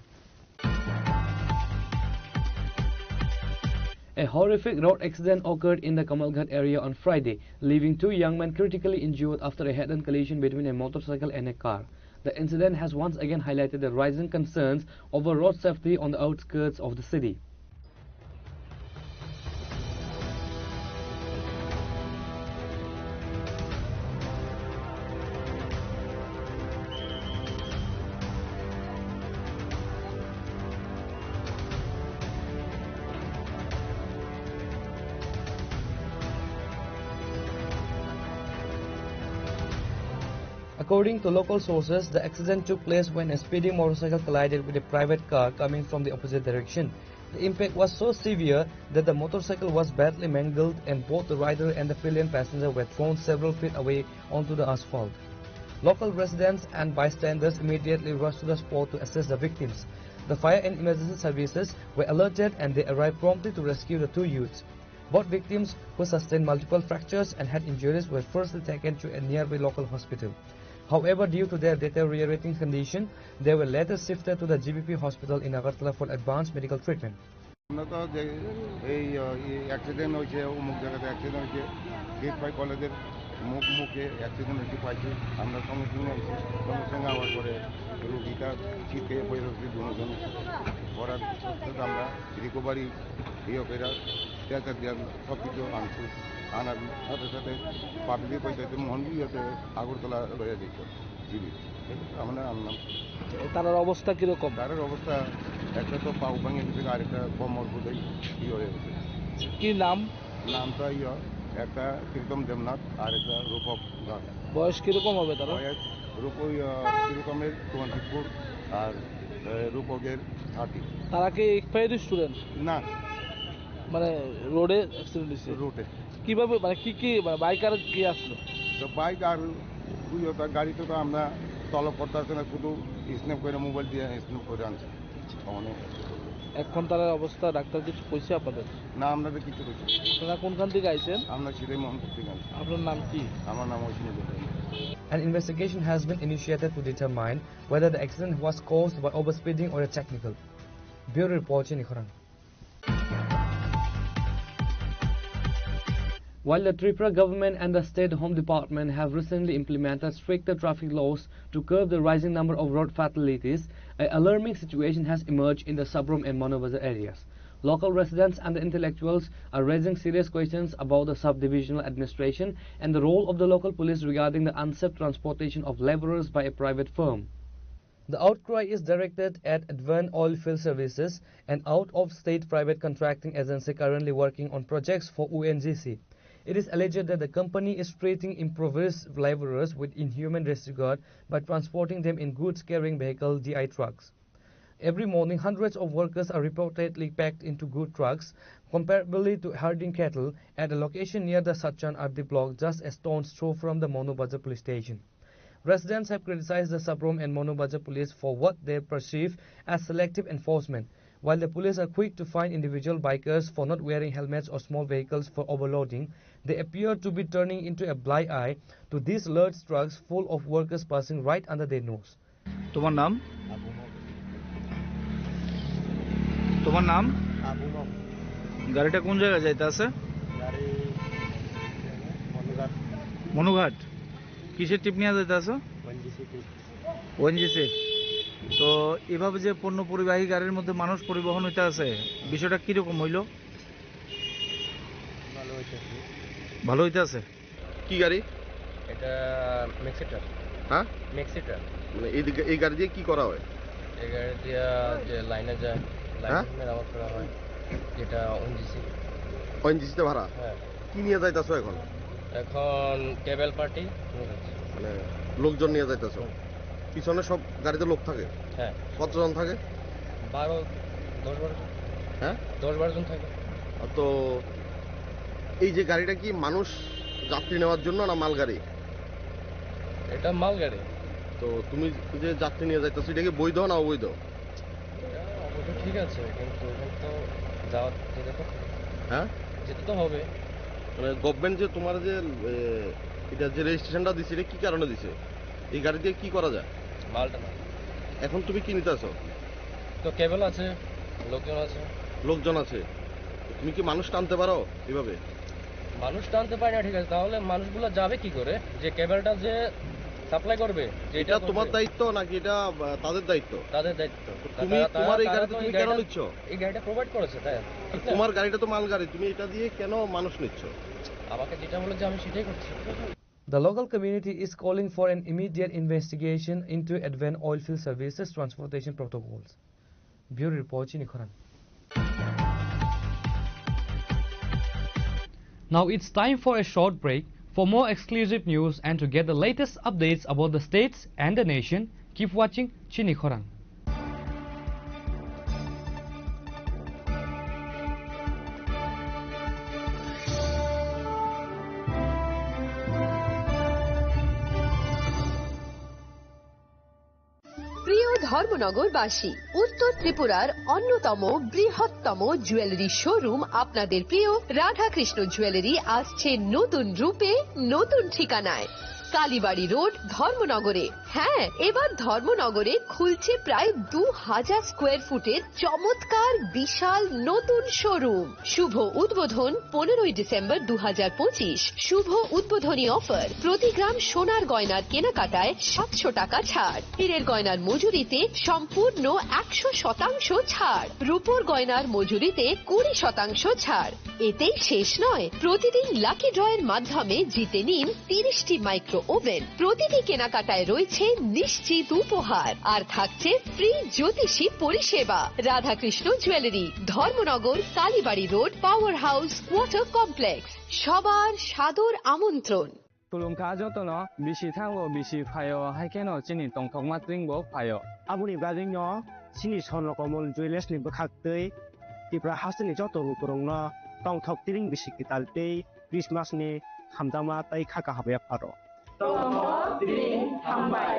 A horrific road accident occurred in the Kamalghat area on Friday, leaving 2 young men critically injured after a head-on collision between a motorcycle and a car. The incident has once again highlighted the rising concerns over road safety on the outskirts of the city. According to local sources, the accident took place when a speeding motorcycle collided with a private car coming from the opposite direction. The impact was so severe that the motorcycle was badly mangled and both the rider and the pillion passenger were thrown several feet away onto the asphalt. Local residents and bystanders immediately rushed to the spot to assess the victims. The fire and emergency services were alerted and they arrived promptly to rescue the 2 youths. Both victims, who sustained multiple fractures and had injuries, were firstly taken to a nearby local hospital. However, due to their deteriorating condition, they were later shifted to the GBP hospital in Agartala for advanced medical treatment. Accident হয়েছে অমুক জায়গাতে accident হয়েছে, gate by কলেজের মুখে accident হয়েছে পাইছি, আমরা সঙ্গে সঙ্গে আইছি, সঙ্গে সঙ্গে আওয়ার পরে রুগীটা শীতে বই রয়েছে দুজন করার সাথে আমরা রিকভারি করে ট্যাচার দিয়ে সব কিছু আনছি, আনার সাথে সাথে পাবলিক পয়সাতে মোহনবিতে আগরতলা রয়ে যেত জিবি আমরা আনলাম। তার অবস্থা কিরকম? তার অবস্থা একটা তো পাউ ভাঙে গেছে, আরেকটা কোমর বোধহয় হয়ে গেছে। কি নাম? নামটা একটা প্রীতম দেবনাথ আর একটা রূপক দাস। বয়স কিরকম হবে তারা? বয়স প্রীতমের 24 আর রূপকের 30। তারা কি এক্সপায়ার্ড স্টুডেন্ট? না, মানে রোডে অ্যাক্সিডেন্ট হয়েছে। রোডে কিভাবে, মানে কি মানে বাইক আর কি আসলো? তো বাইক আর গাড়িতে তো আমরা তলব করতে আসছে না, শুধু স্ন্যাপ করে মোবাইল দিয়ে স্ন্যাপ করে আনছে। এখন তার অবস্থা ডাক্তার কিছু কইছে আপনাদের? না, আমরা তো কিছু কইছি। আপনারা কোনখান থেকে আইছেন? আমরা সিরাই মোহনপুর থেকে আনছি। আপনার নাম কি? আমার নাম Oishi. An investigation has been initiated to determine whether the accident was caused by overspeeding or a technical. Bureau Report, Chinikhorang. While the Tripura government and the State Home Department have recently implemented stricter traffic laws to curb the rising number of road fatalities, an alarming situation has emerged in the Sabrom and Manobazar areas. Local residents and the intellectuals are raising serious questions about the subdivisional administration and the role of the local police regarding the unsafe transportation of laborers by a private firm. The outcry is directed at Advent Oilfield Services, an out-of-state private contracting agency currently working on projects for ONGC. It is alleged that the company is treating impoverished laborers with inhuman disregard by transporting them in goods-carrying vehicle DI trucks. Every morning, hundreds of workers are reportedly packed into good trucks, comparably to herding cattle, at a location near the Sachan Ardi block, just a stone's throw from the Manobazar police station. Residents have criticized the Sabrom and Manobazar police for what they perceive as selective enforcement. While the police are quick to fine individual bikers for not wearing helmets or small vehicles for overloading, they appear to be turning into a blind eye to these large trucks full of workers passing right under their nose. তোমার নাম? তোমার নাম? গাড়িটা কোন জায়গায় যাইতে আছে? মনুঘাট। কিসের টিপ নিয়ে যাইতে আছে? ওএনজিসি। তো এভাবে যে পণ্য পরিবাহী গাড়ির মধ্যে মানুষ পরিবহন হইতে আছে, বিষয়টা কিরকম হইল? ভালো হইতে আছে। কি গাড়ি এটা? ম্যাক্সিটার। হ্যাঁ, ম্যাক্সিটার। মানে এই গাড়ি দিয়ে কি করা হয়? এই গাড়ি দিয়ে যে লাইনে যায়, লাইনে মেরামত করা হয়। যেটা ওএনজিসি। ওএনজিসিতে ভাড়া? হ্যাঁ। কি নিয়ে যাইতাছো এখন? এখন কেবল পার্টি মানে লোকজন নিয়ে যাইতাছো? পিছনে সব গাড়িতে লোক থাকে? হ্যাঁ। কতজন থাকে? 10-12 জন। হ্যাঁ, 10-12 জন থাকে। তো এই যে গাড়িটা কি মানুষ যাত্রী নেওয়ার জন্য না মাল গাড়ি? এটা মাল গাড়ি। তো তুমি যে যাত্রী নিয়ে যাইতেছো এটা কি বৈধ না অবৈধ? অবশ্য ঠিক আছে, কিন্তু এখন তো যাওয়া যেতে তো, হ্যাঁ যেতে তো হবে। মানে গভর্নমেন্ট যে তোমার যে এটা যে রেজিস্ট্রেশনটা দিছে এটা কি কারণে দিছে? এই গাড়ি দিয়ে কি করা যায়? মালটা না। এখন তুমি কি নিতেছো? তো কেবল আছে, লোকজন আছে। লোকজন আছে, তুমি কি মানুষ টানতে পারো এভাবে? মানুষ টানতে পারে না, ঠিক আছে, তাহলে মানুষগুলো যাবে কি করে? যে কেবলটা যে সাপ্লাই করবে, এটা তোমার দায়িত্ব নাকি এটা তাদের দায়িত্ব? তাদের দায়িত্ব। তুমি তোমার এই গাড়িতে তুমি কেন নিচ্ছ? এই গাড়িটা প্রোভাইড করেছে, তাই তোমার গাড়িটা তো মাল গাড়ি, তুমি এটা দিয়ে কেন মানুষ নিচ্ছ? আমাকে যেটা বলেছে আমি সেটাই করছি। The local community is calling for an immediate investigation into Advent Oilfield Services transportation protocols. Bureau Report, Chini Khoran. Now it's time for a short break. For more exclusive news and to get the latest updates about the states and the nation, keep watching Chini Khoran. প্রিয় ধর্মনগরবাসী, উত্তর ত্রিপুরার অন্যতম বৃহত্তম jewellery showroom আপনাদের প্রিয় Radhakrishna jewellery আসছে নতুন রূপে, নতুন ঠিকানায়, কালীবাড়ি রোড, ধর্মনগরে। হ্যাঁ, এবার ধর্মনগরে খুলছে প্রায় 2000 স্কোয়ার ফুটের চমৎকার বিশাল নতুন শোরুম। শুভ উদ্বোধন 15ই ডিসেম্বর 2025। শুভ উদ্বোধনী অফার, প্রতি গ্রাম সোনার গয়নার কেনাকাটায় 700 টাকা ছাড়, হীরের গয়নার মজুরিতে সম্পূর্ণ 100% ছাড়, রূপোর গয়নার মজুরিতে 20% ছাড়। এতেই শেষ নয়, প্রতিদিন লাকি ড্রয়ের মাধ্যমে জিতে নিন 30টি মাইক্রো ওভেন। প্রতিটি কেনাকাটায় রয়েছে নিশ্চিত উপহার, আর থাকছে ফ্রি জ্যোতিষী পরিষেবা। Radhakrishna jewellery, Dharmanagar, Kalibari road, power house, water complex. সবার সাদর আমন্ত্রণ। Tulungka jotono bisi thango bisi phayo haikeno chini tongthokma tringbo phayo. Abuni bajingno chini sonrokomol jewelers ni bokhaktei tipra hasni joto rukurongno tongthok tiring bisi kitaltei Christmas ni hamjama tai khaka habe pharo. Tongmo tring thambai.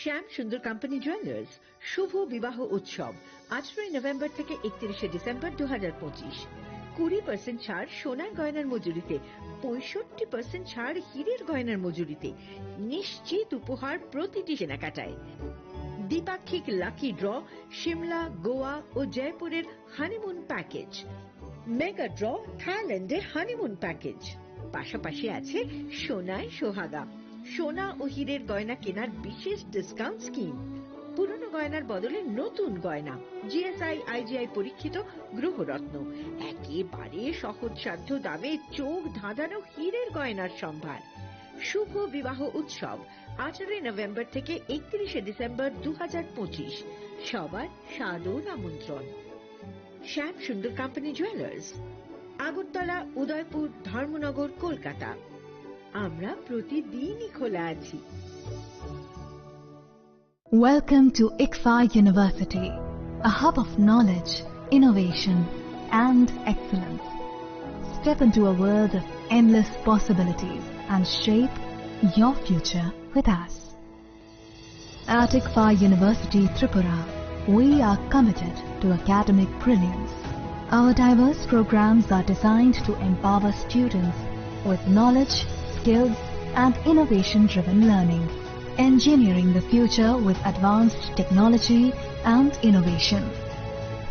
শ্যাম সুন্দর company jewellers শুভ বিবাহ উৎসব 18 November থেকে 31 December 2025। 20% ছাড় সোনার গয়নার মজুরিতে, 65% ছাড় হীরের গয়নার মজুরিতে, নিশ্চিত উপহার প্রতিটি কেনাকাটায়, দ্বিপাক্ষিক লাকি ড্র, শিমলা, গোয়া ও জয়পুরের হানিমুন প্যাকেজ, মেগা ড্র থাইল্যান্ডের হানিমুন প্যাকেজ। পাশাপাশি আছে সোনায় সোহাগা, সোনা ও হীরের গয়না কেনার বিশেষ ডিসকাউন্ট স্কিম, পুরনো গয়নার বদলে নতুন গয়না, জিএসআই আইজিআই পরীক্ষিত গ্রহরত্ন, একেবারে সহজসাধ্য দামে চোখ ধাঁধানো হীরের গয়নার সম্ভার। শুভ বিবাহ উৎসব 18 নভেম্বর থেকে 31 ডিসেম্বর 2025। সবার সাদর আমন্ত্রণ। শ্যাম সুন্দর কোম্পানি জুয়েলার্স, আগরতলা, উদয়পুর, ধর্মনগর, কলকাতা। আমরা প্রতিদিনই খোলা আছি। Welcome to ICFA University, a hub of knowledge, innovation, and excellence. Step into a world of endless possibilities and shape your future with us. At ICFA University, Tripura, we are committed to academic brilliance. Our diverse programs are designed to empower students with knowledge, skills, and innovation-driven learning, engineering the future with advanced technology and innovation,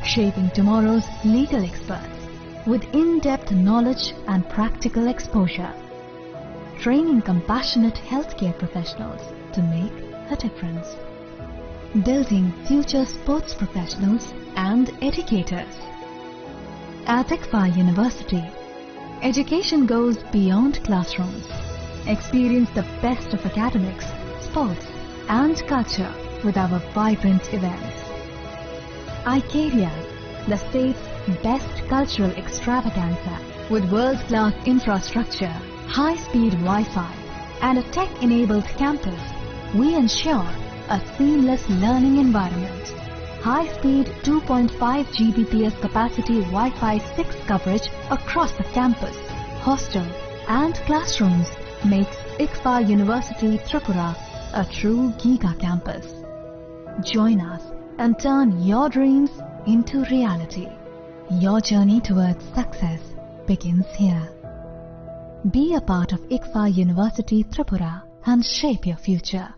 shaping tomorrow's legal experts with in-depth knowledge and practical exposure, training compassionate healthcare professionals to make a difference, building future sports professionals and educators. At ICFA University, education goes beyond classrooms. Experience the best of academics, sports, and culture with our vibrant events. ICARIA, the state's best cultural extravaganza, with world-class infrastructure, high-speed Wi-Fi, and a tech-enabled campus, we ensure a seamless learning environment. High-speed 2.5 Gbps capacity Wi-Fi 6 coverage across the campus, hostel, and classrooms makes ICFA University Tripura a true Giga campus. Join us and turn your dreams into reality. Your journey towards success begins here. Be a part of ICFA University Tripura and shape your future.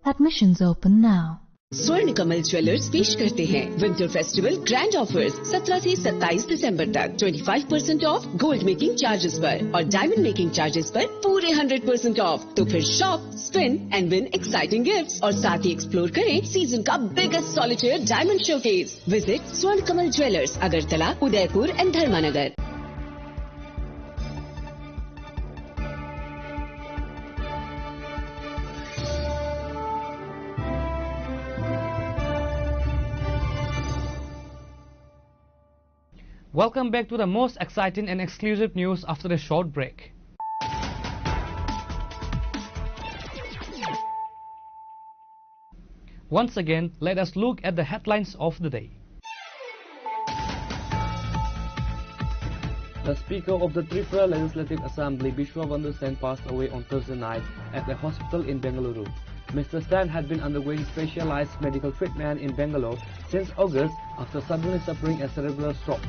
Admissions open now. स्वर्ण Kamal jewellers पेश करते हैं winter festival grand offers 17 से 27 दिसंबर तक 25% of gold making charges पर और diamond making charges पर पूरे 100% ऑफ। तो फिर shop, spin and win exciting gifts और साथ ही एक्सप्लोर करें सीजन का biggest solitaire diamond showcase. Visit Swarna Kamal jewellers, Agartala, Udaipur and Dharmanagar. Welcome back to the most exciting and exclusive news after a short break. Once again, let us look at the headlines of the day. The Speaker of the Tripura Legislative Assembly, Bishwa Bandhu Sen, passed away on Thursday night at a hospital in Bengaluru. Mr. Sen had been undergoing specialized medical treatment in Bangalore since August after suddenly suffering a cerebral stroke.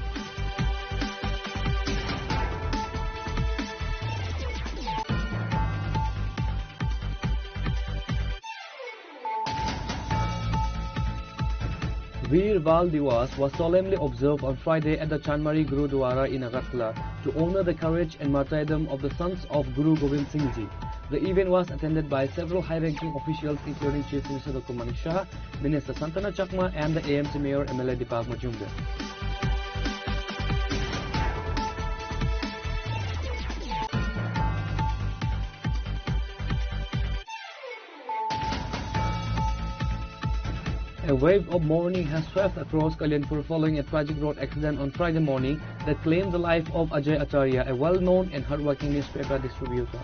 Veer Bal Diwas was solemnly observed on Friday at the Chanmari Gurudwara in Agartala to honor the courage and martyrdom of the sons of Guru Gobind Singh Ji. The event was attended by several high-ranking officials including Chief Minister Dr. Manish Shah, Minister Santana Chakma and the AMC Mayor MLA Deepak Majumdar. A wave of mourning has swept across Kalyanpur following a tragic road accident on Friday morning that claimed the life of Ajay Acharya, a well-known and hard-working newspaper distributor.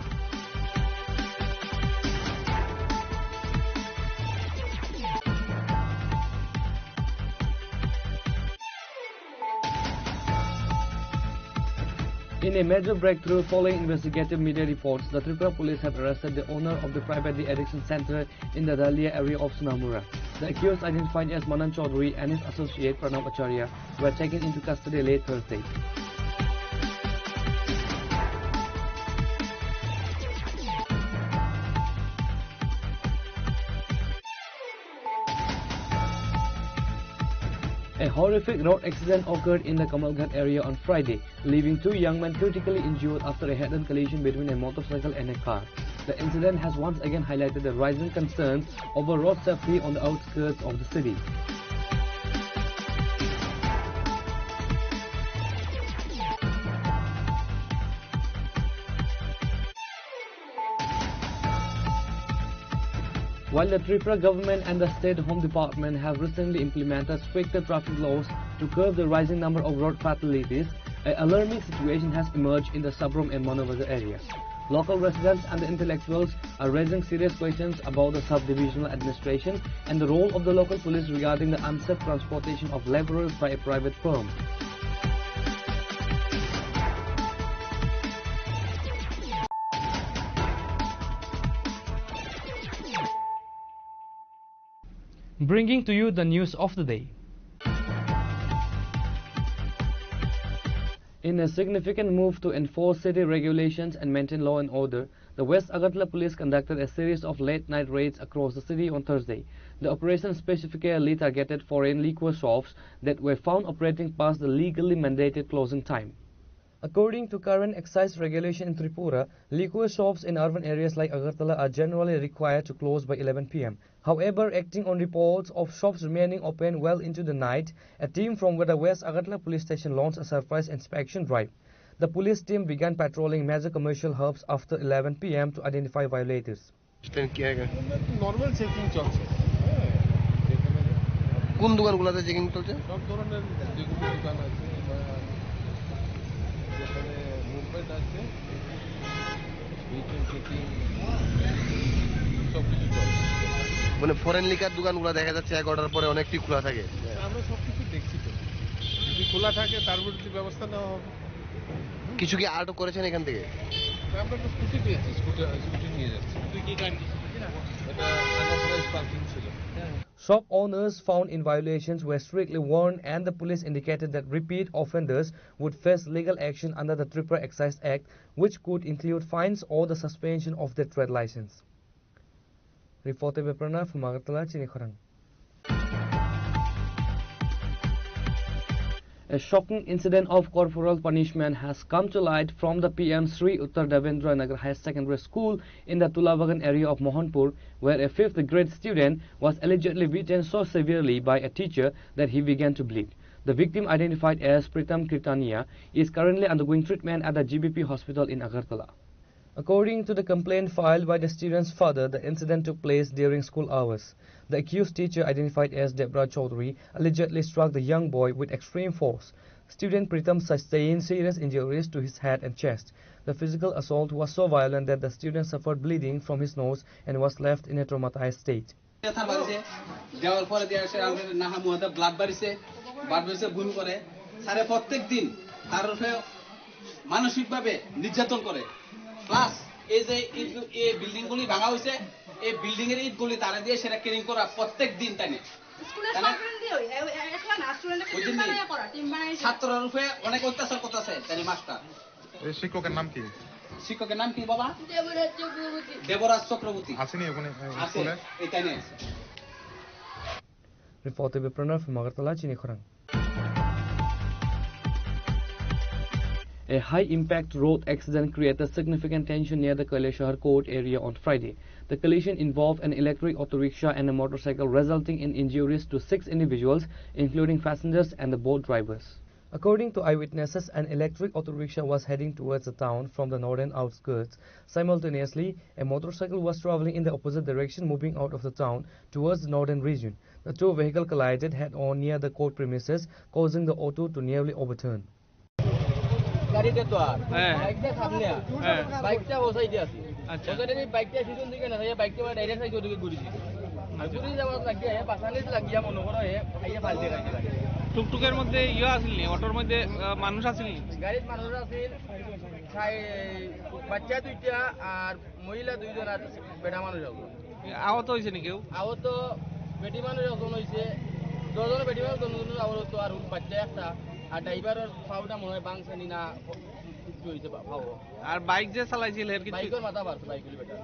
In a major breakthrough following investigative media reports, the Tripura police have arrested the owner of the private de-addiction center in the Dalia area of Sunamura. The accused, identified as Manan Chaudhary and his associate Pranab Acharya, were taken into custody late Thursday. A horrific road accident occurred in the Kamalghat area on Friday, leaving two young men critically injured after a head-on collision between a motorcycle and a car. The incident has once again highlighted the rising concerns over road safety on the outskirts of the city. While the Tripura government and the State Home Department have recently implemented stricter traffic laws to curb the rising number of road fatalities, an alarming situation has emerged in the Sabrom and Manobazar areas. Local residents and the intellectuals are raising serious questions about the sub-divisional administration and the role of the local police regarding the unsafe transportation of laborers by a private firm. Bringing to you the news of the day. In a significant move to enforce city regulations and maintain law and order, the West Agartala police conducted a series of late-night raids across the city on Thursday. The operation specifically targeted foreign liquor shops that were found operating past the legally mandated closing time. According to current excise regulation in Tripura, liquor shops in urban areas like Agartala are generally required to close by 11 p.m. However, acting on reports of shops remaining open well into the night, a team from the West Agartala police station launched a surprise inspection drive. The police team began patrolling major commercial hubs after 11 p.m. to identify violators. Normal checking চলছে কোন দোকানগুলোতে checking চলছে সব ধরনের যেগুলো দোকান আছে বা যেখানে মুভমেন্ট আছে রিটেল চেকিং সব কিছু চলছে মানে ফরেন লিকার দোকানগুলো দেখা যাচ্ছে 11টার পরে অনেকটি খোলা থাকে আমরা সব কিছু দেখছি তো যদি খোলা থাকে তার বিরুদ্ধে ব্যবস্থা নেওয়া হবে কিছু কি আটক করেছেন এখান থেকে আমরা তো স্কুটি পেয়েছি স্কুটি নিয়ে যাচ্ছি তুই কি গাড়ি এটা আনঅথরাইজড পার্কিং ছিল Shop owners found in violations were strictly warned, and the police indicated that repeat offenders would face legal action under the Tripura Excise Act, which could include fines or the suspension of their trade license. Reported by Pranav from Agartala, Chinikhorang. A shocking incident of corporal punishment has come to light from the PM Sri Uttar Devendra Nagar High Secondary School in the Tulabagan area of Mohanpur, where a 5th grade student was allegedly beaten so severely by a teacher that he began to bleed. The victim, identified as Pritam Kirtania, is currently undergoing treatment at the GBP hospital in Agartala. According to the complaint filed by the student's father, the incident took place during school hours. The accused teacher, identified as Debra Chaudhary, allegedly struck the young boy with extreme force. Student Pritam sustained serious injuries to his head and chest. The physical assault was so violent that the student suffered bleeding from his nose and was left in a traumatized state. Plus এই যে এই building গুলি ভাঙা হয়েছে এই building এর ইট গুলি তারা দিয়ে সেটা ক্লিন করা প্রত্যেক দিন টানে ছাত্রর রূপে অনেক অত্যাচার করতেছে তাই মাস্টার শিক্ষকের নাম কি শিক্ষকের নাম কি বাবা দেবরাজ চক্রবর্তী আসেনি ওখানে আছে এটাই নেই Reported by Pranav from Agartala, Chinikhorang. A high-impact road accident created significant tension near the Kailashahar Court area on Friday. The collision involved an electric auto rickshaw and a motorcycle, resulting in injuries to 6 individuals, including passengers and the boat drivers. According to eyewitnesses, an electric auto rickshaw was heading towards the town from the northern outskirts. Simultaneously, a motorcycle was traveling in the opposite direction, moving out of the town towards the northern region. The two vehicles collided head-on near the court premises, causing the auto to nearly overturn. গাড়িতে তো আর বাইকটা সামনে বাইকটা বসাই দিয়ে আছে আচ্ছা ওখানে বাইকটা সিজন দিকে না এই বাইকটা ডাইরেক্ট সাইড ওদিকে ঘুরিছি আর ঘুরি যাওয়ার লাগিয়া পাছানে লাগিয়া মনে করো আইয়া ফালতে গাড়ি টুকটুকের মধ্যে ইয়া আছিল নি অটোর মধ্যে মানুষ আছিল নি গাড়িতে মানুষ আছিল বাচ্চা দুইটা আর মহিলা দুইজন আর বেটা মানুষ আছে আহত হইছে নি কেউ আহত বেটি মানুষ একজন হইছে দুজন বেটি মানুষ দুজন আহত আর বাচ্চা একটা আর ড্রাইভারের পাউটা মনে হয় বাংসানি না কিছু হইছে পাও আর বাইক যে চালাইছিল এর কিছু বাইকের মাথা বাড়ছে বাইকগুলি বেটা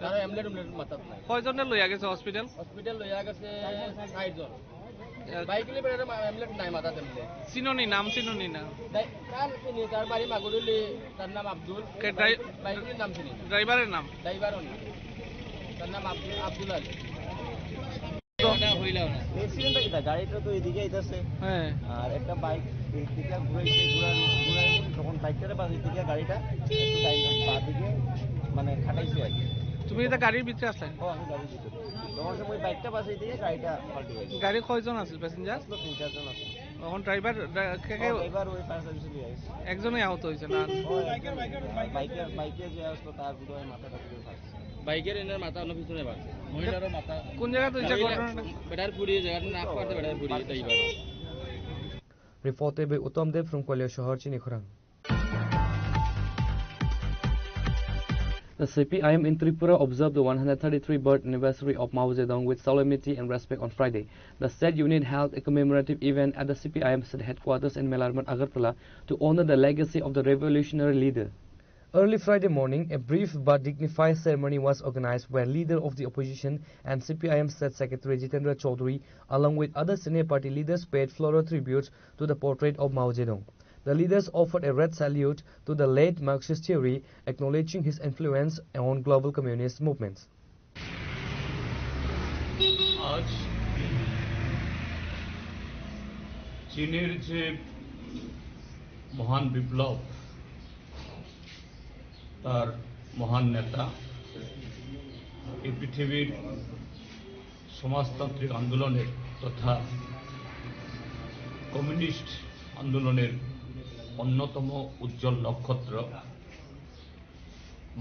কারণ এমলেট মাথা নাই কয়জনের লইয়া গেছে হসপিটাল লইয়া গেছে 60 জন বাইকগুলি বেটা এমলেট নাই মাথা তেমলে চিনোনি নাম চিনোনি না কার চিনি তার বাড়ি মাগুরুলি তার নাম আব্দুল বাইকের নাম চিনি ড্রাইভারের নাম তার নাম আব্দুল আলী এক্সিডেন্টটা কি গাড়িটা তো এদিকে আইতাছে হ্যাঁ আর একটা বাইক এদিকে ঘুরাইছে ঘুরাই যখন বাইকটারে বাস এদিকে গাড়িটা বা দিকে মানে খাটাইছে আর কি তুমি এটা গাড়ির ভিতরে আসলে ও আমি গাড়ির ভিতরে যখন ওই বাইকটা বাস এদিকে গাড়িটা পাল্টে গেছে গাড়ি কয়জন আছে প্যাসেঞ্জার 3-4 জন আছে এখন ড্রাইভার ড্রাইভার ওই ফায়ার সার্ভিসে নিয়ে আসছে একজনই আহত হইছে না বাইকে যে আসলো তার বুড়োয় মাথাটা পুরো ফাটছে বাইকের এনার মাথা অন্য পিছনে বাড়ছে মহিলারও মাথা কোন জায়গা তো এটা ঘটনাটা বেটার পুড়িয়ে জায়গাটা নাক পাতে বেটার পুড়িয়ে Taiba Reported by Uttam Dev from Kailashahar, Chinikhorang. The CPIM in Tripura observed the 133rd birth anniversary of Mao Zedong with solemnity and respect on Friday. The state unit held a commemorative event at the CPIM state headquarters in Melarmat, Agartala to honor the legacy of the revolutionary leader. Early Friday morning, a brief but dignified ceremony was organized where leader of the opposition and CPIM State Secretary Jitendra Chaudhary, along with other senior party leaders, paid floral tributes to the portrait of Mao Zedong. The leaders offered a red salute to the late Marxist theory, acknowledging his influence on global communist movements. आज चीनेर जे महान विप्लव तार महान नेता এই পৃথিবীর সমাজতান্ত্রিক আন্দোলনের তথা কমিউনিস্ট আন্দোলনের অন্যতম উজ্জ্বল নক্ষত্র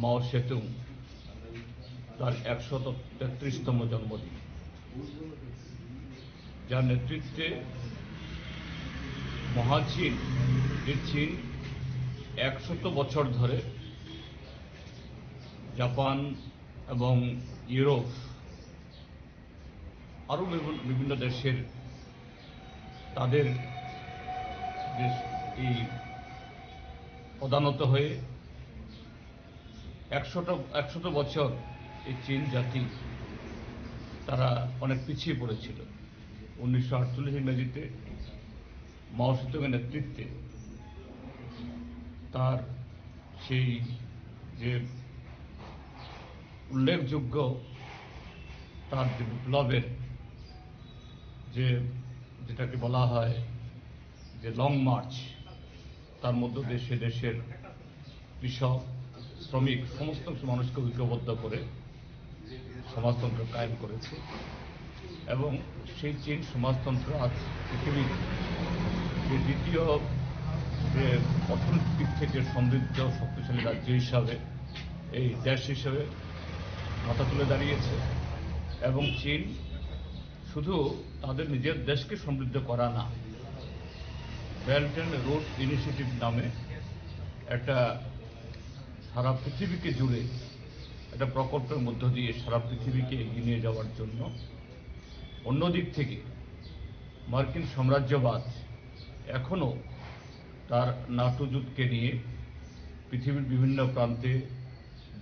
মাও সেতুং তার 133তম জন্মদিন, যার নেতৃত্বে মহাচীন চীন 100 বছর ধরে জাপান এবং ইউরোপ আরও বিভিন্ন দেশের তাদের এই প্রধানত হয়ে 100 বছর এই চীন জাতি তারা অনেক পিছিয়ে পড়েছিল। 1948 ইংরেজিতে মাও সেতুংয়ের নেতৃত্বে তার সেই যে উল্লেখযোগ্য তার যে বিপ্লবের যেটাকে বলা হয় যে লং মার্চ, তার মধ্যে দেশের কৃষক শ্রমিক সমস্ত মানুষকে ঐক্যবদ্ধ করে সমাজতন্ত্র কায়েম করেছে এবং সেই চীন সমাজতন্ত্র আজ পৃথিবীর যে দ্বিতীয় যে অর্থনৈতিক দিক থেকে সমৃদ্ধ শক্তিশালী রাজ্য হিসাবে এই দেশ হিসেবে মাথা তুলে দাঁড়িয়েছে। এবং চীন শুধু তাদের নিজের দেশকে সমৃদ্ধ করা না, বেল্ট অ্যান্ড রোড ইনিশিয়েটিভ নামে একটা সারা পৃথিবীকে জুড়ে একটা প্রকল্পের মধ্য দিয়ে সারা পৃথিবীকে এগিয়ে নিয়ে যাওয়ার জন্য, অন্যদিক থেকে মার্কিন সাম্রাজ্যবাদ এখনও তার নাটো জোটকে নিয়ে পৃথিবীর বিভিন্ন প্রান্তে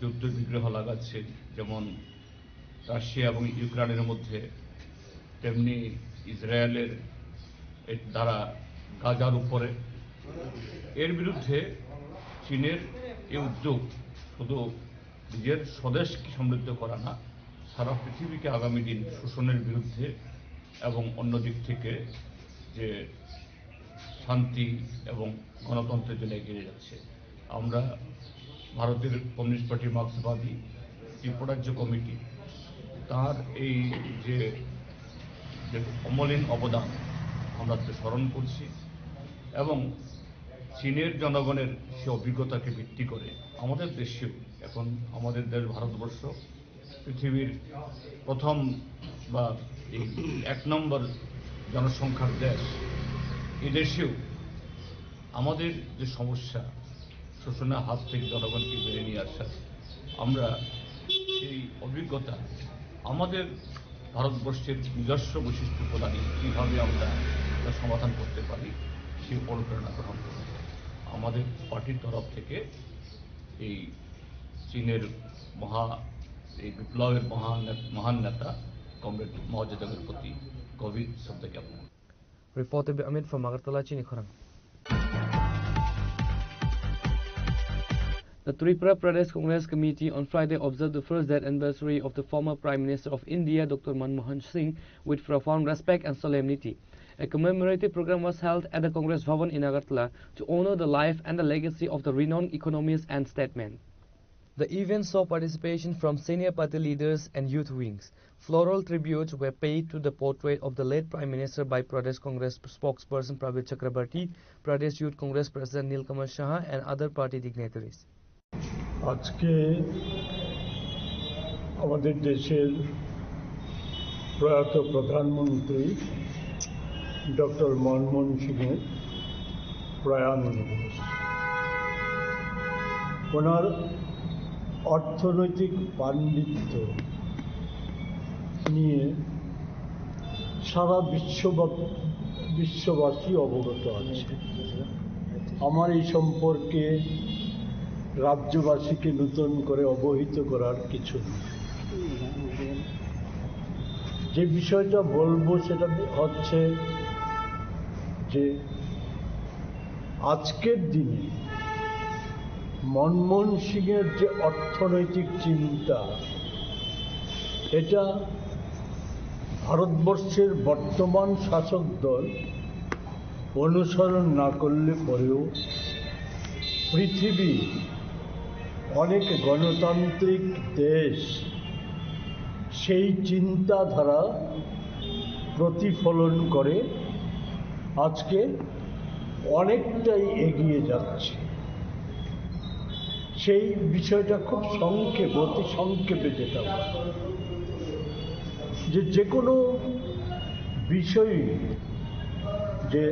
যুদ্ধ বিগ্রহ লাগাচ্ছে, যেমন রাশিয়া এবং ইউক্রেনের মধ্যে, তেমনি ইসরায়েলের দ্বারা গাজার উপরে। এর বিরুদ্ধে চীনের এই উদ্যোগ শুধু নিজের স্বদেশকে সমৃদ্ধ করা না, সারা পৃথিবীকে আগামী দিন শোষণের বিরুদ্ধে এবং অন্যদিক থেকে যে শান্তি এবং গণতন্ত্রের জন্য এগিয়ে যাচ্ছে। আমরা ভারতের কমিউনিস্ট পার্টি মার্ক্সবাদী ত্রিপুরাজ্য কমিটি তার এই যে অমলিন অবদান আমরা স্মরণ করছি এবং চীনের জনগণের সে অভিজ্ঞতাকে ভিত্তি করে আমাদের দেশেও এখন আমাদের দেশ ভারতবর্ষ পৃথিবীর প্রথম বা এই 1 নম্বর জনসংখ্যার দেশ, এই দেশেও আমাদের যে সমস্যা শোষণের হাত থেকে জনগণকে বেড়ে নিয়ে আসা, আমরা সেই অভিজ্ঞতা আমাদের ভারতবর্ষের নিজস্ব বৈশিষ্ট্য প্রদানে কীভাবে আমরা তা সমাধান করতে পারি সেই অনুপ্রেরণা গ্রহণ করব। আমাদের পার্টির তরফ থেকে এই চীনের এই বিপ্লবের মহান নেতা কমরেড মাও জেদংয়ের প্রতি গভীর শ্রদ্ধা জ্ঞাপন। Reported by Amit from Agartala, Chini Khorang. The Tripura Pradesh Congress Committee on Friday observed the first death anniversary of the former Prime Minister of India, Dr. Manmohan Singh, with profound respect and solemnity. A commemorative program was held at the Congress Bhavan in Agartala to honor the life and the legacy of the renowned economist and statesman. The event saw participation from senior party leaders and youth wings. Floral tributes were paid to the portrait of the late Prime Minister by Pradesh Congress spokesperson Pravit Chakrabarti, Pradesh Youth Congress President Nilkamal Saha and other party dignitaries. আজকে আমাদের দেশের প্রয়াত প্রধানমন্ত্রী doctor Manmohan সিংয়ের প্রয়াণ দিবস। ওনার অর্থনৈতিক পাণ্ডিত্য নিয়ে সারা বিশ্ববাসী অবগত আছে। আমার এই সম্পর্কে রাজ্যবাসীকে নতুন করে অবহিত করার কিছু নেই। যে বিষয়টা বলবো সেটা হচ্ছে যে আজকের দিনে মনমোহন সিংয়ের যে অর্থনৈতিক চিন্তা, এটা ভারতবর্ষের বর্তমান শাসক দল অনুসরণ না করলে পরেও পৃথিবী অনেক গণতান্ত্রিক দেশ সেই চিন্তাধারা প্রতিফলন করে আজকে অনেকটাই এগিয়ে যাচ্ছে। সেই বিষয়টা খুব সংক্ষেপে, অতি সংক্ষেপে যেটা যে কোনো বিষয়ই যে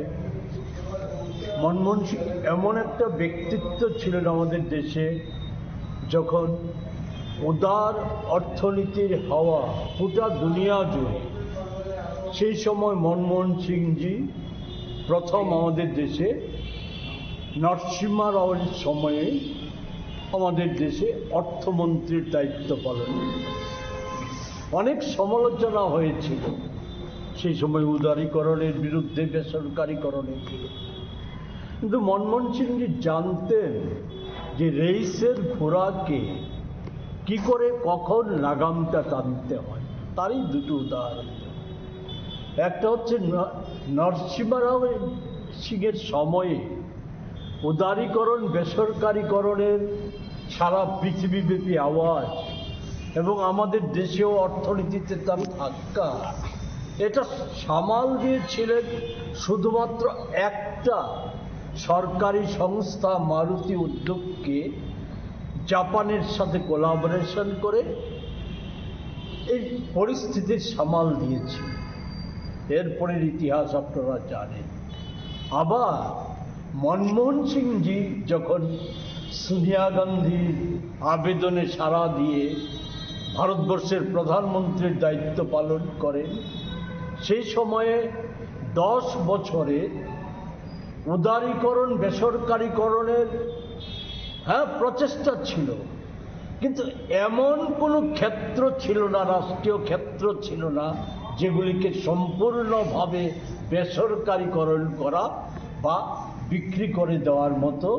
মনমোহন সিং এমন একটা ব্যক্তিত্ব ছিলেন আমাদের দেশে, যখন উদার অর্থনীতির হাওয়া গোটা দুনিয়া জুড়ে, সেই সময় মনমোহন সিংজি প্রথম আমাদের দেশে নরসিংহ রাওয়ের সময়ে আমাদের দেশে অর্থমন্ত্রীর দায়িত্ব পালন করেন। অনেক সমালোচনা হয়েছিল সেই সময় উদারীকরণের বিরুদ্ধে, বেসরকারীকরণের বিরুদ্ধে, কিন্তু মনমোহন সিংজি জানতেন যে রেইসের ঘোড়াকে কি করে কখন লাগামটা টানতে হয়। তারই দুটো উদাহরণ। একটা হচ্ছে নরসিংহ রাও সিংয়ের সময়ে উদারীকরণ, বেসরকারীকরণের সারা পৃথিবীব্যাপী আওয়াজ এবং আমাদের দেশেও অর্থনীতিতে তার ধাক্কা, এটা সামাল দিয়েছিলেন শুধুমাত্র একটা সরকারি সংস্থা মারুতি উদ্যোগকে জাপানের সাথে কোলাবোরেশন করে এই পরিস্থিতির সামাল দিয়েছে। এরপরের ইতিহাস আপনারা জানেন। আবার মনমোহন সিংজি যখন সোনিয়া গান্ধীর আবেদনে সাড়া দিয়ে ভারতবর্ষের প্রধানমন্ত্রীর দায়িত্ব পালন করেন, সেই সময়ে 10 বছরে উদারীকরণ, বেসরকারীকরণের প্রচেষ্টা ছিল, কিন্তু এমন কোনো ক্ষেত্র ছিল না, রাষ্ট্রীয় ক্ষেত্র ছিল না যেগুলিকে সম্পূর্ণভাবে বেসরকারীকরণ করা বা বিক্রি করে দেওয়ার মতো,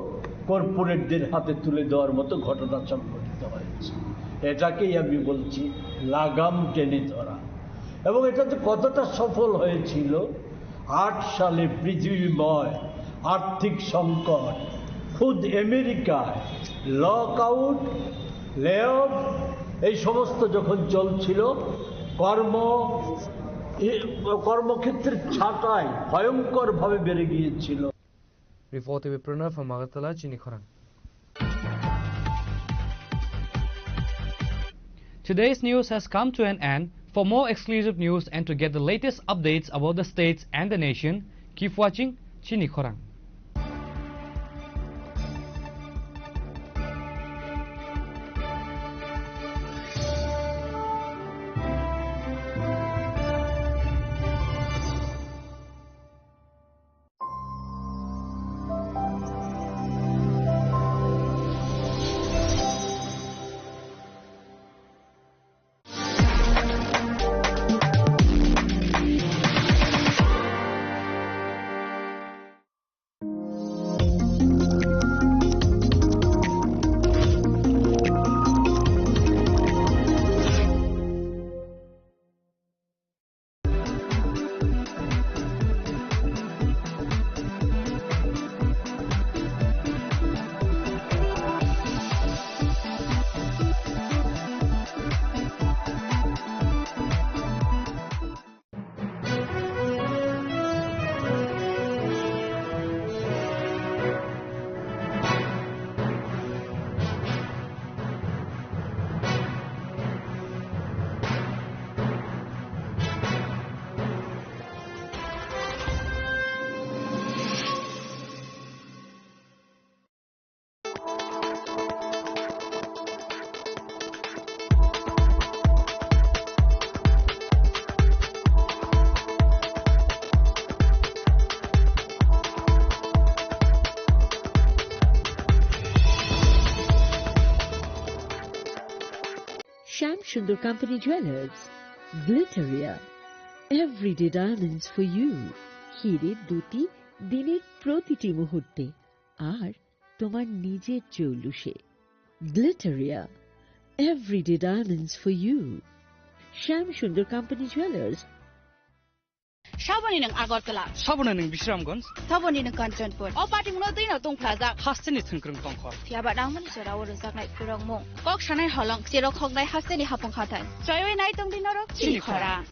কর্পোরেটদের হাতে তুলে দেওয়ার মতো ঘটনা সংঘটিত হয়েছে। এটাকেই আমি বলছি লাগাম টেনে ধরা। এবং এটাতে কতটা সফল হয়েছিল, 8 সালে পৃথিবীময় আর্থিক সংকট, খুদ আমেরিকায় লকআউট, লে অফ, এই সমস্ত যখন চলছিল, কর্মক্ষেত্রের ছাঁটাই ভয়ঙ্করভাবে বেড়ে গিয়েছিল। Reported with Pranav from Agartala, Chini Khorang. Today's news has come to an end. For more exclusive news and to get the latest updates about the states and the nation, keep watching Chini Khorang. Shyam Sundar Company Jewelers, Glitteria, everyday diamonds for you. হীরের দুটি দিনের প্রতিটি মুহূর্তে আর তোমার নিজের জৌলুসে। Glitteria, everyday diamonds for you. Shyam Sundar Company Jewelers. Shabani ng Agartala. Sabuna ng Bisramganj. Sabani ng Kanchanpur. O pati mo na din na tong plaza. Hasteni thungkrung tongkhor. Tiaba nang man sura wala saknai kurang mo. Kok sanay halong siro khognai hasteni hapong khatan. Choy nai tong dinaro chini khora.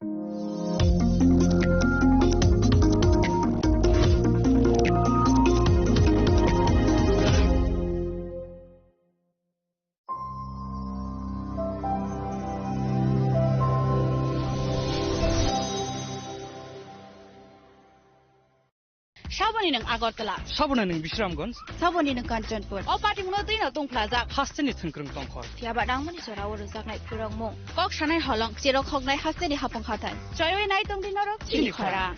Shabani ng Agartala. Sabuna ng Bisramganj. Sabani ng Kanchanpur. O pati mo na din na tong plaza. Hasteni thungkrung tongkhor. Tiaba nang man sura wala saknai kurang mo. Kok sanay halong siro khognai hasteni hapong khatan. Choy nai tong dinaro chini khora.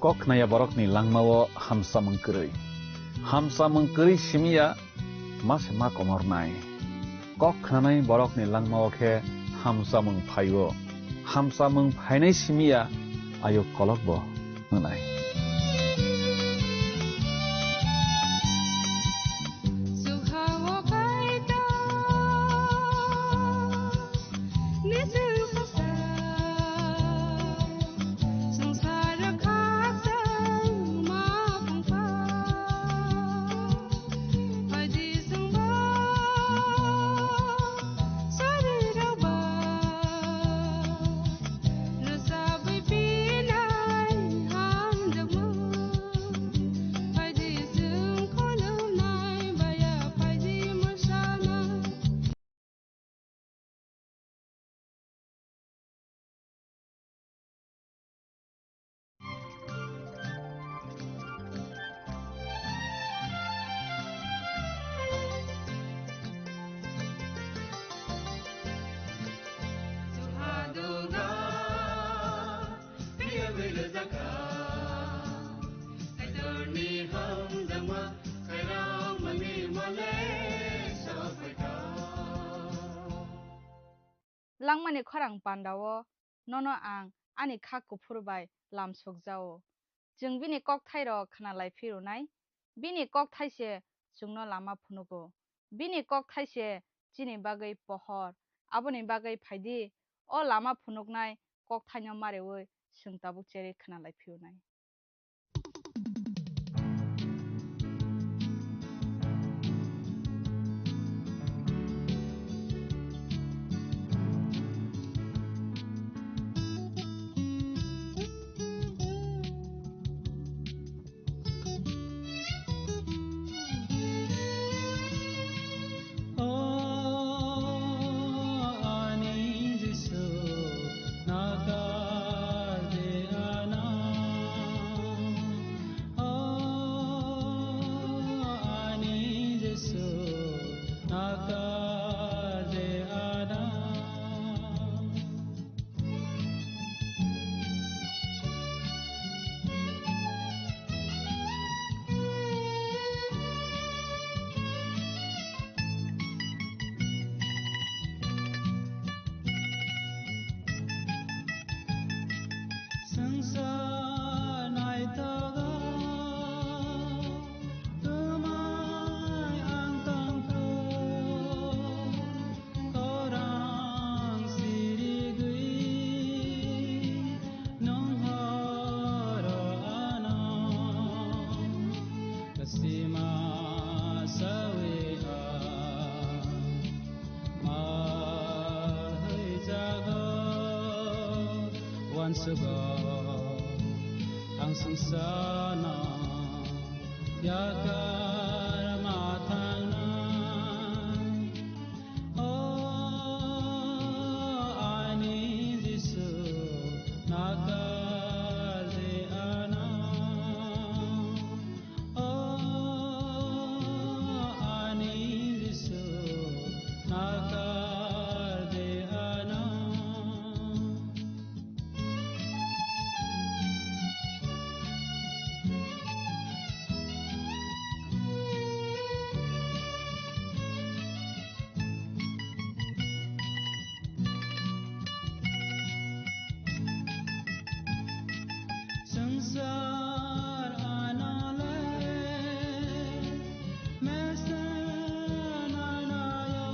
kok naya borok ni langmawo hamsa mengkeri simia mas ma komor nai kok nanai borok ni langmawo ke hamsa mengphainai simia ayo kolok bo nanai Langmani khorang pandawo nono ang ani khakku phurbai lam sokjao jung bini kok thairo khana lai phirunai bini kok thaise jungno lama phunugo bini kok thaise chini bagai pohor aboni bagai phaidi o lama phunuknai kok thaino mareoi sungtabuk cheri khana lai phirunai once ago ang sangsana yakar matang na ani jisu nakar de ana ani jisu nakar de ana संसार आनाले मेसनानायो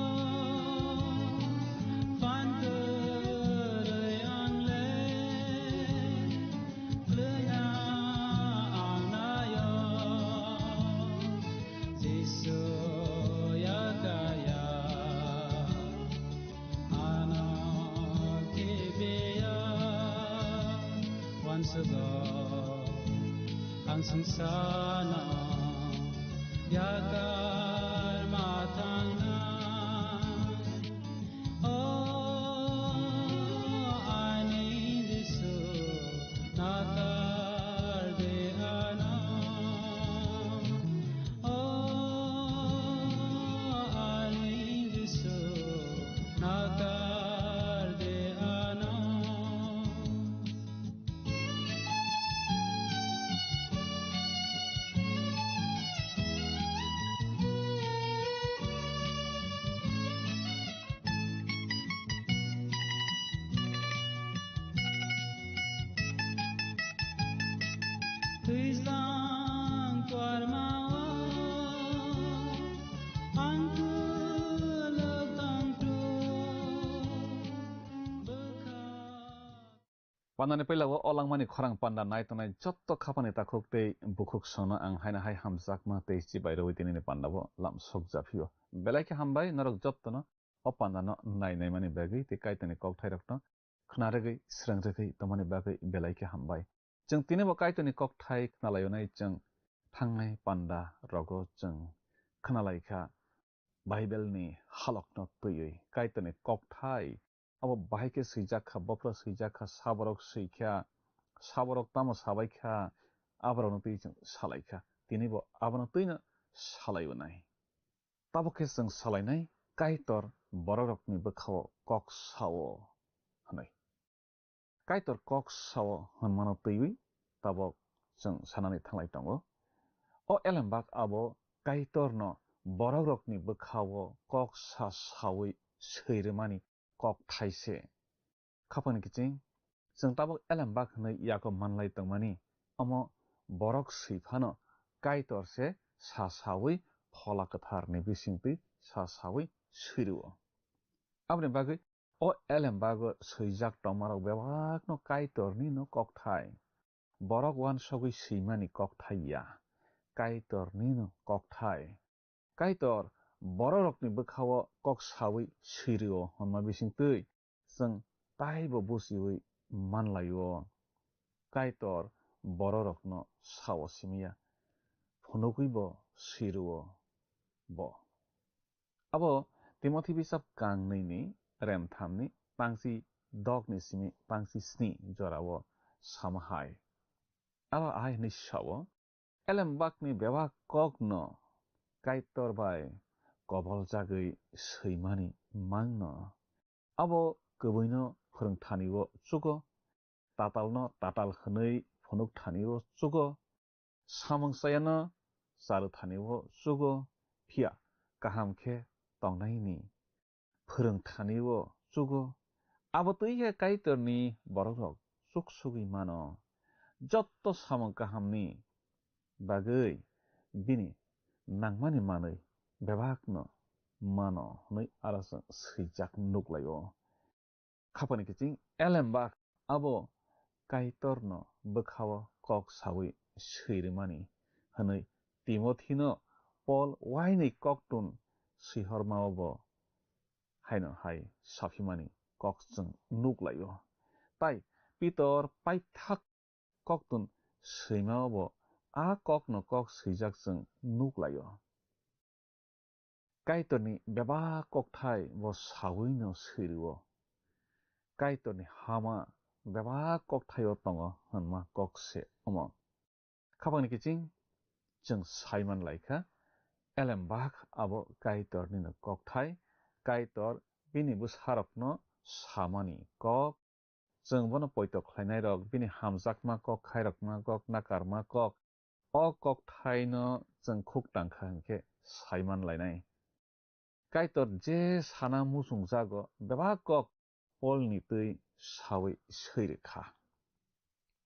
fankeryangle kleya anayo jisu yakaya ana kebeya once ago ang sangsana yakar matang na ani jisu nakar de ana ani jisu nakar de ana दैज्लां तुवारमावो आंखो लोगदांथो Panani pelawo olangmani khorang panda nai tonai jotto khapani takhuk tei bukhuk sona ang haina hai hamjakma tei chibai roi tinini pandabo lam sokja phio belaike hambai norok jotto no o panda no nai nai mani bagi tei kaitani kok thai rok no khnaregei srangregei tomani bagi belaike hambai jeng tinebo kaitani kok thai khnalayonai jeng thangnai panda rogo jeng khnalaikha Bible ni halok no tuyoi kaitani kok thai abo bahike swijak kha bopro swijak kha saborok swijkha saborok tamo sabaikha aborok tui salaikha tinibo abono tuino salaibonai tabokhe jeng salainai kaitor bororokni bokhao kok sao hanai kaitor kok sao hanmano tuiwi tabok jeng sanani thanglai tongo o elembak abo kaitor no bororokni bokhao kok sa sawi seirimani kok thaise khapani kiching jeng tabok elembak hanai yako manlai tongmani omo borok swiphano kaitor se sa sawi phola kathar ni bisingtui sa sawi siruo abni bagui o elembago swijak tongmarok bebak no kaitor ni no kok thai borok wan sogui simani kok thaiya kaitor ni no kok thai kaitor bororokni bokhao kok sawi siruo honma bisingtui jeng taibo busiwi manlaio kaitor bororokno sao simia phunukuibo siruo bo abo Timothy bisap kangnei ni remthamni pangsi dogni simi pangsi sni jorao samahai aba ai ni sawo elembakni bebak kokno kaitor bai kobol jagui seimani mangno abo kubuino phurungthaniwo chugo tatalno tatal hwnui phunuk thaniwo chugo samungsayano charu thaniwo chugo phia kaham khe tongnaini phurungthaniwo chugo abo tuihe kaitorni borokrok chuksugui mano jotto samung kahamni bagui bini nangmani manui bebakno mano hnui arasang swijak nuklaio khapani kiching elembak abo kaitorno bokhao kok sawi seirimani hanui Timothy no Paul waini koktun sihormaobo haino hai safimani kok jeng nuklaio tai Peter paithak koktun seimaobo a kokno kok swijak jeng nuklaio kaitorni bebak kok thai bo sawi no siruo kaitorni hama bebak kok thaio tongo hanma kok se omo khapani kiching jeng saiman laikha elembak abo kaitorni no kok thai kaitor bini bwsarokno samani kok jeng bono poito khlainai rok bini hamjakma kok khairokma kok nakarma kok o kok thai no jeng khuk tangkha hingkhe saiman lainai kaitor je sana musungjago bebak kok Paul ni tui sawi seirikha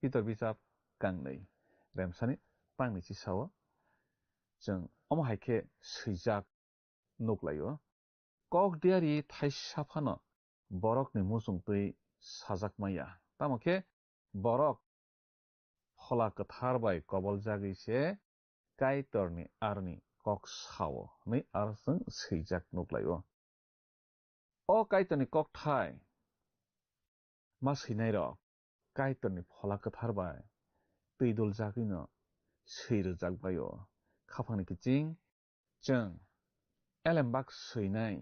Peter bisap kangnei remsani pangni chi sao jeng omo haikhe swijak nuklaio kok diari thaisafano borokni musungtui sajakmaya tamokhe borok phola kathar bai kobol jagui se kaitorni arni kok sao ni arsang swijak nuklaio o kaitorni kok thai ma sinai rok kaitorni phola kathar bai tuidul jagui no seirujakbaio khapani kiching jeng elembak seinai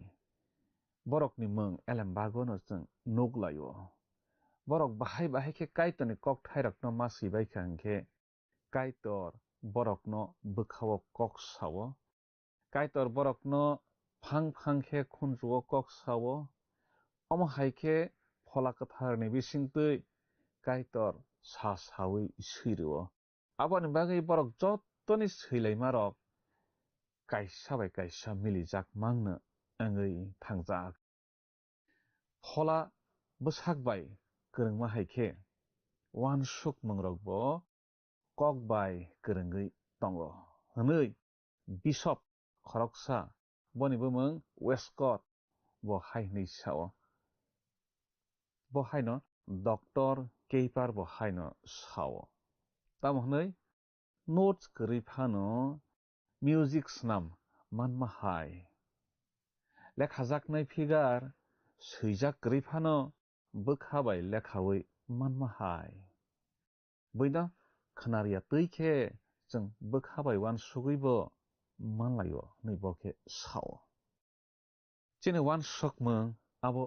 borokni mung elembago no jeng nuklaio borok bahai bahai khe kaitorni kok thai rokno ma sibaikha hingkhe kaitor borokno bokhao kok sao kaitor borokno phang phang khe khunjuo kok sao omo haikhe phola katharni bisingtui kaitor sa sawi siruo aboni bagui borok jottoni seilaima rok kaisa bai kaisa milijak mangno angui thangjak phola bwsak bai kwrwngma haikhe wansuk mungrok bo kok bai kerengui tongo hनै bishop khoroksa boni bumung Westcott bo hai ni sao bo hai no doctor keeper bo hai no sao tam hनै notes kri phano music snam manma hai lekhajak nai figure suijak kri phano bokhabai lekhawi manma hai boina khanaria tuikhe जों bokhabai wan sugibo manlayo nei bokhe sao chini wan sokmung abo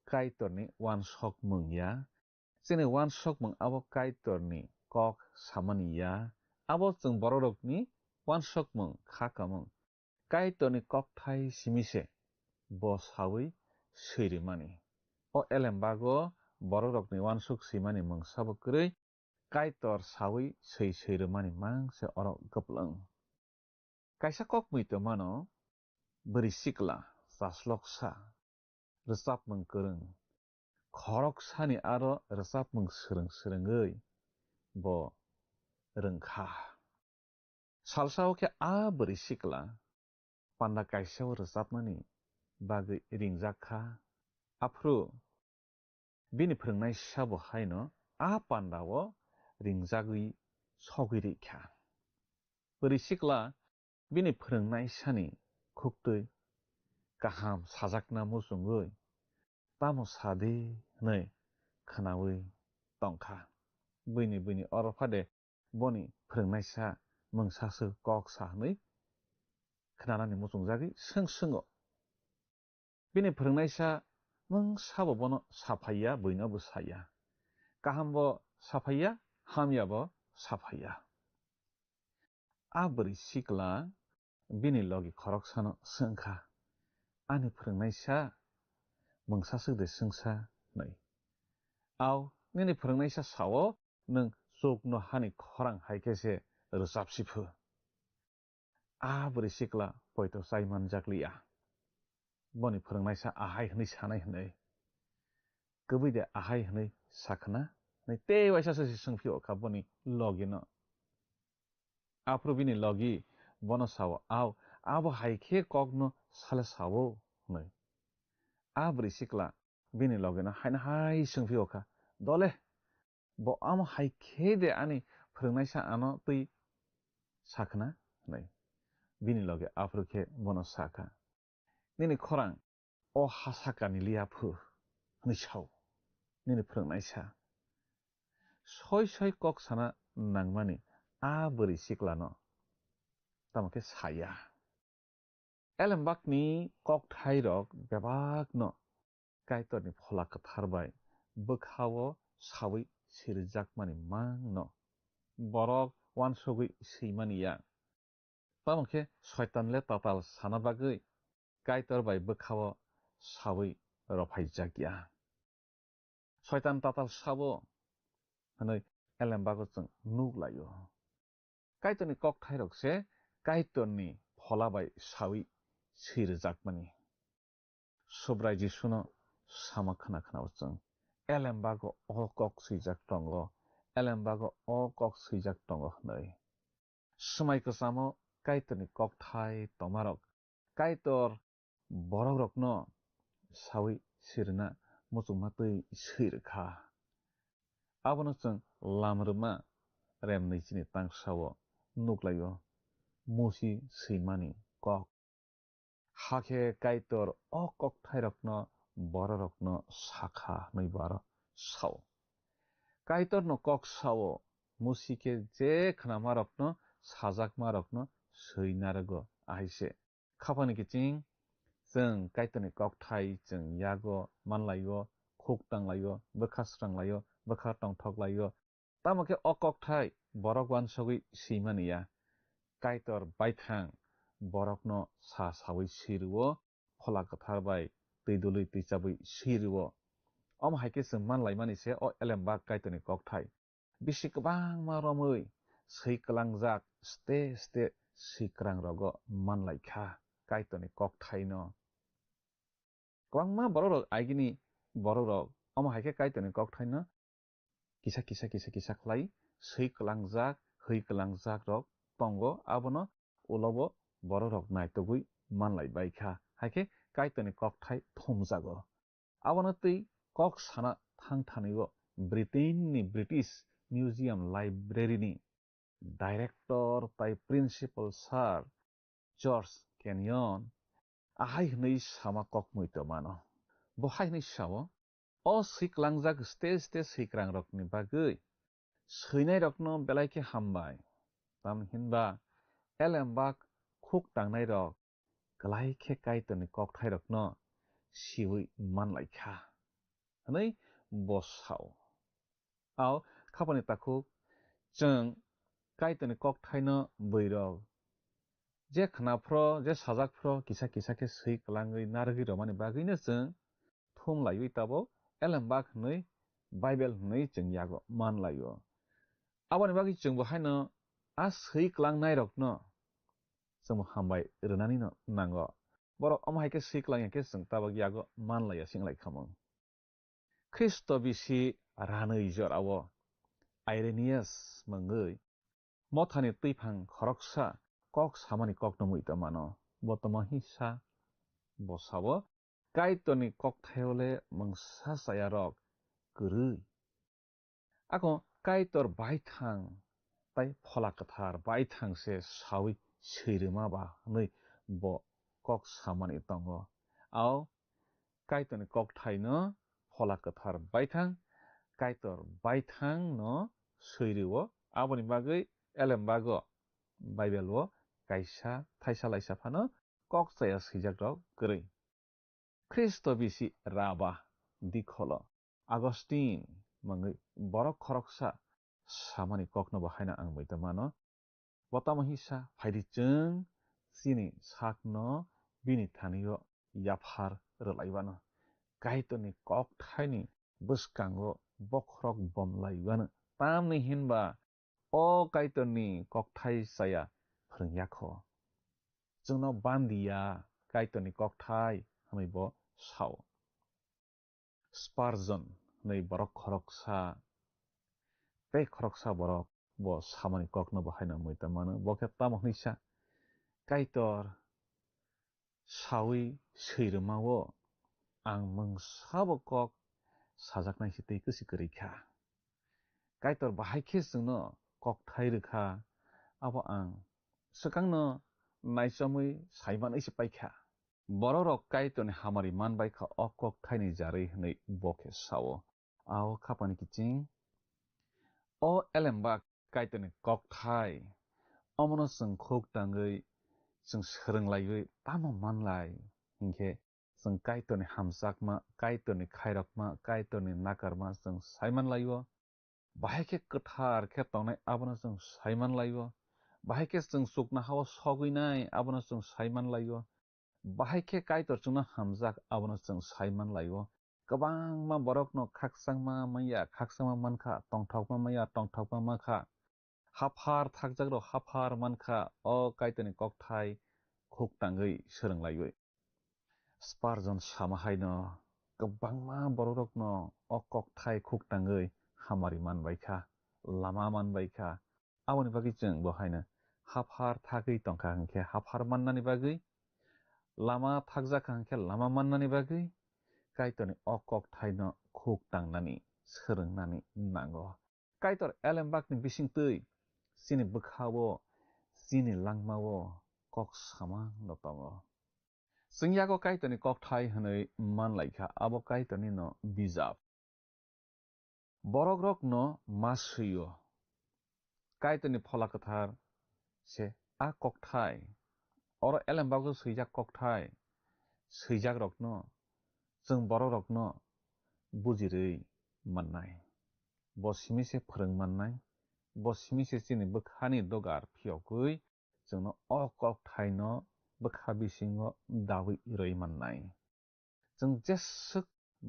kaitorni wan sokmung ya chini wan sokmung abo kaitorni kok samani ya abo जों bororokni wan sokmung khakamung kaitorni kok thai simise bo sawi seirimani o elembago bororokni wan sok simani mung sabo krei kaitor sawi seirimani mangse oro goplang kaisa kok muito mano beri sikla sasloksa resap mung kereng khorok sani aro resap mung sereng bo rengkha salsao ke a beri sikla panda kaisa resap mani bagi ringjakha afro bini phrungnai sabo haino a pandao ringjagui sogiri kha beri sikla bini phrungnai sani khuktui kaham sajakna musungui tamo sadi nei khanawi tongkha bini oro phade boni phrungnai sa mungsasu kok sa nei khnanani musungjagi sengsengo bini phrungnai sa mung sabo bono safaya boina bo saya kaham bo safaya hamya bo safaya abri sikla bini logi khorok sano sengkha ani phrungnai sa mungsasu de sengsa nei aw nini phrungnai sa sao nung jogno hani khorang haikese rusapsiphu abri sikla poito saiman jakliya boni phrungnai sa ahai hnai sanai hnai kubui de ahai hnai sakhna nei te waisa se sengphi okha boni logi no afro bini logi bono sao aw abo haikhe kokno sale sao nei abri sikla bini logi no haina hai sengphi okha dole bo amo haikhe de ani phrungnai sa ano tui sakhna nei bini logi afro khe bono sakha nini khorang o hasakani liaphu ni sao nini phrungnai sa soi kok sana nangmani abri sikla no tamake saya elembakni kok thai rok bebak no kaitorni phola katharbai bokhawo sawi sirjakmani mang no borok wansogui seimani ya tamake shaitanle tatal sana bagui kaitor bai bokhawo sawi rophaijakya shaitan tatal sabo hanoi elembago chung nuglayo kaitorni kok thai rok se kaitorni phola bai sawi sirjakmani sobrai jisuno sama khana chung elembago o kok sijak tongo elembago o kok sijak tongo hnai smai kasamo kaitorni kok thai tomarok kaitor borok rok no sawi sirna muchungmatui sirkha abono chung lamruma remni chini tangsao nuglayo musi seimani kok hakhe kaitor o kok thai rok no borok no sakha nei baro sao kaitor no kok sao musike je khnama rok no sajakma rok no seinarago aise khapani kiching जों kaitorni kok thai जों yago manlayo khuk tanglayo bokhastranglayo bokha tongthoklayo tamake o kok thai borok wansogui seimaniya kaitor baithang borok no sa sawi siruo phola katharbai teidului teichabui siruo om haike जों manlaimani se o elemba kaitorni kok thai bisi kwbangma romui seiklangjak ste sikrang rogo manlaikha kaitorni kok thai no kwbangma borok aigini borok rok omo haike kaitorni kok thai no kisa khlai seiklangjak höykalangjak rok tongo abono ulobo borok rok naitogui manlaibaikha haike kaitoni kokthai thomjago abono tui kok sana thangthanio Britain ni British Museum Library ni Director tai Principal Sir George Kenyon ahai hnei sama kok muito mano bo hai hnei sao o siklangjak stage sikrang rok ni bagui seinai rokno belaike hambai tam hinba elembak khuk tangnai rok klaike kaitoni kokthai rokno siwi manlaikha hnei bo sao ao khapani takhuk chung kaitoni kokthai no boirok je khnapro je sajakpro kisa ke sei klangui nargui romani bagui chung thum laiui tabo elembak hnei Bible hnei chung yago manlaio aboni bagui chung bo haino a sei klangnai rokno chung hambai rwnani no nango borok amhaike sei klangya ke chung tabak yago manlaia singlai khamung Christo bisi ranui jorao Irenaeus mangui mothani tuiphang khoroksa kok samani kok no muita mano botoma hisa bosabo kaitoni kokthaile mangsa saya rok kurui ako kaitor baithang tai phola kathar baithang se sawi seirima ba nei bo kok samani tongo ao kaitoni kokthai no phola kathar baithang kaitor baithang no seiriwo aboni bagui elembago Bible o kaisa thaisa laisa phano kok chaya sijak rok kurui Christo bisi raba dikholo Augustine mangui borok khoroksa samani kokno bahaina ang boita mano botama hisa phaidi chung chini sakno bini thanio yaphar rlaibano kaitoni kokthaini bwskango bokrok bomlaibano tamni hinba o kaitoni kokthai saya phringyakho chungno bandia kaitoni kokthai hamibo sao Spurgeon nei borok khoroksa tei khoroksa borok bo samani kokno bahaina moita mano boke tamo hnisa kaitor sawi seirmao ang mangsabo kok sajaknai sitei kusi kurikha kaitor bahaikhe chungno kokthai rwkha abo ang swkangno naichamui saimanui se paikha borok kaitoni hamari manbaikha o kokthaini jarui hnei boke sao ao khapani kiching o elembak kaitoni kokthai omono chung khuk tangui chung swrunglaiui tamo manlai hinkhe chung kaitoni hamjakma kaitoni khairokma kaitoni nakarma chung saimanlaio bahaike kwthar khe tongnai abono chung saimanlaio bahaike chung chukna hao soguinai abono chung saimanlaio bahaike kaitor chungno hamjak abono chung saimanlaio kwbangma borokno khaksangma mankha tongthokma maya tongthokma mankha hafar thakjak rok hafar mankha o kaitoni kokthai khuk tangui swrunglaiui Spurgeon sama haino kwbangma borokrokno o kokthai khuk tangui hamari manbaikha lama manbaikha aboni bagui chung bo haino hafar thagui tongkha hinkhe hafar mannani bagui lama thakjak hinkhe lama mannani bagui kaitoni o kokthai no khuk tangnani swrungnani nango kaitor elembakni bisingtui chini bwkhao chini langmao kok sama no tongo chung yago kaitoni kokthai hwnui manlaikha abo kaitoni no bijap borok rok no masuio kaitoni phola kathar se a kokthai oro elembago swijak kokthai swijak rokno chung borok rokno bujirui mannai bo simi se phwrwngmannai bo simi se chini bwkhani dogar phiyogui chungno o kokthai no bwkha bisingo dawi roi mannai chung jesuk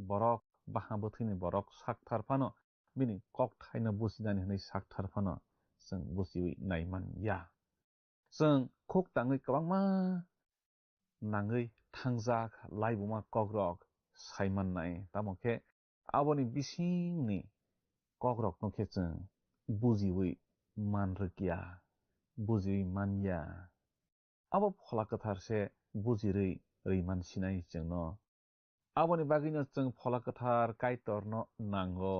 borok baha bwthini borok sakthar phano bini kokthai no bujinani hnai sakthar phano chung bujiwi naimanya chung khuk tangui kwbangma nangui thangjak laibuma kokrok saimannai tamokhe aboni bisingni kokrok no khe chung bujiwi manrikya buji manya abo phola kathar se bujirai reiman sinai jengno aboni bagino jeng phola kathar kaitorno nango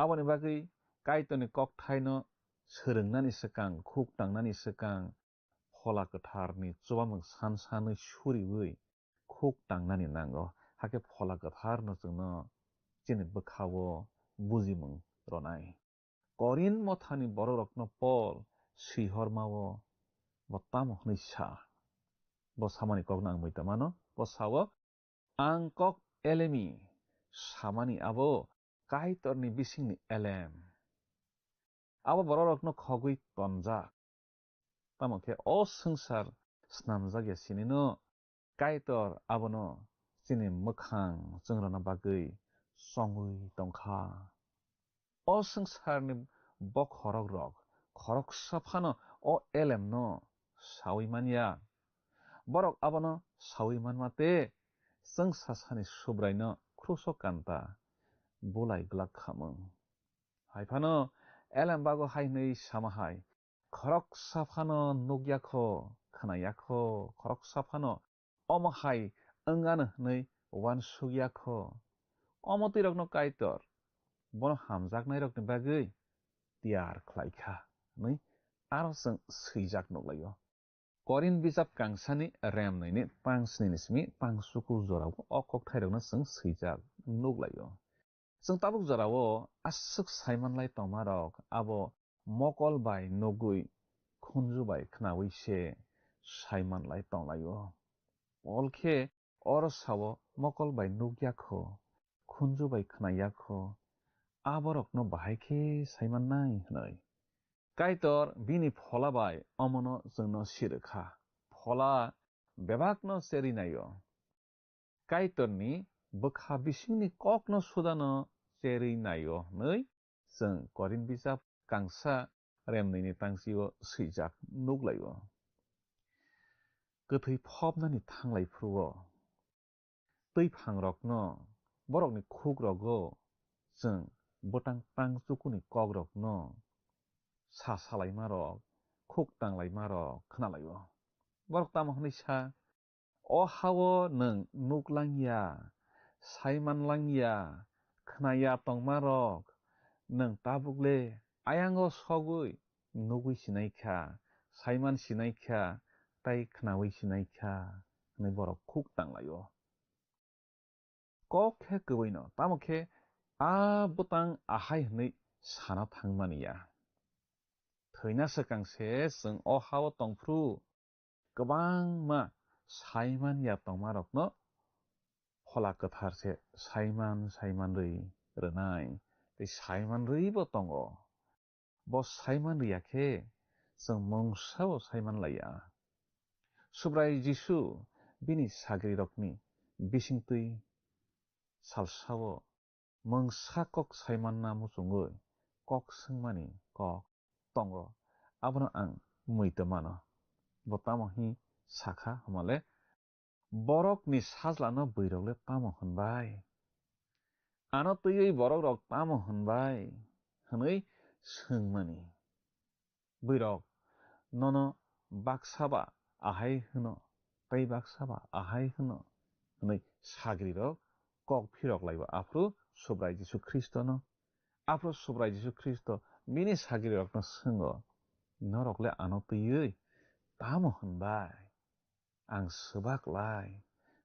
aboni bagi kaitoni kokthaino sorongnani sekang khuk tangnani sekang phola katharni chubamung sansanui suriui khuk tangnani nango hake phola katharno jengno chini bwkhawo bujimung ronai korin mothani bororokno Paul sihormao bo tamo hnui sa bo samani kokno ang muitamano bo sawo ang kok elemi samani abo kaitorni bisingni elem abo bororokno khogui tonjak tamo khe o sangsar snamjak sinino kaitor abono chini mukhang jengrona bagui songui tongkha o sangsarni bokhorok rok khorok saphano o elemno sawi mania borok abono sawi manmate jeng sasani subraino khruso kanta bulai glak khamung haifano elem bago hainei samahai khorok saphano nugyakho khanayakho khorok saphano omahai angano nei wan sugyakho omotirokno kaitor bono hamjaknai rokni bagui tiar khlaikha nei aro jeng swijak nuglaio korin bijap kangsani remnaini pangsni simi pangsuku jorao o kokthairokno jeng swijak nuglaio jeng tabuk jorao asuk saimanlai tongmarok abo mokol bai nugui khunju bai khnawi se saimanlai tonglaio olkhe oro sawo mokol bai nugyakho khunju bai khnayakho aborokno bahaikhe saimannai hnai kaitor bini phola bai omono jengno sirikha phola bebakno cherinaio kaitorni bwkha bisingni kokno sudano cherinaio nei jeng korin bijap kangsa remnaini tangsio swijak nuglaio gothui phopnani thanglaiphruo tui phangrokno borokni khugrogo jeng botang pangchukuni kogrokno sasalaimarok khuk tanglaimarok khnalaio borok tamo hnisa o hawo nung nuglangya saimanlangya khnaya tongmarok nung tabukle ayango sogui nugui sinaikha saiman sinaikha tai khnawi sinaikha nei borok khuk tanglaio kok khe kwbino tamo khe a botang ahai hnei sana thangmaniya thৈना sekangse jeng o hawo tongphru kwbangma saimanya tongmarokno phola kathar se saiman rui rwnai tei saiman rui bo tongo bo saiman ruya khe jeng mungsao saiman laya subrai jisu bini sagri rokni bisingtui salsao mungsa kok saimanna muchungui kok singmani kok tongo abono ang muitamano bo tamo hi sakha hamale borok ni sajlano bwrokle tamo hunbai ano tui borok rok tamo hunbai hwnui singmani bwrok nono baksaba ahai hno tei baksaba ahai hno hwnui sagri rok kok phirok laibo afru subrai jisu Kristo no afro subrai jisu Kristo bini sagri rokno singo norokle ano tui tamo hunbai ang swaklai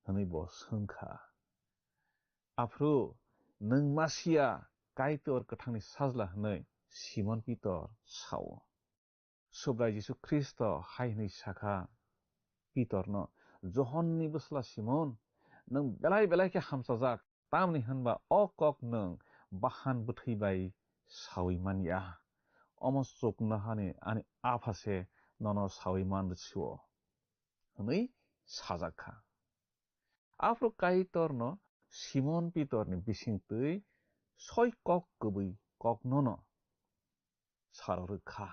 hwnui bo singkha afru nung masia kaitor kathangni sajla hnui Simon Peter sawo subrai jisu Kristo hainui sakha Peter no Johannni busla Simon nung belai ke hamsajak tamni hanba o kok nung bahan bwthaibai sawi mania omo chukna hani ani aphase nono sawi manrchio hwnui sajakha afro kaitor no Simon Peter ni bisingtui soi kok kubui kok nono sarorkha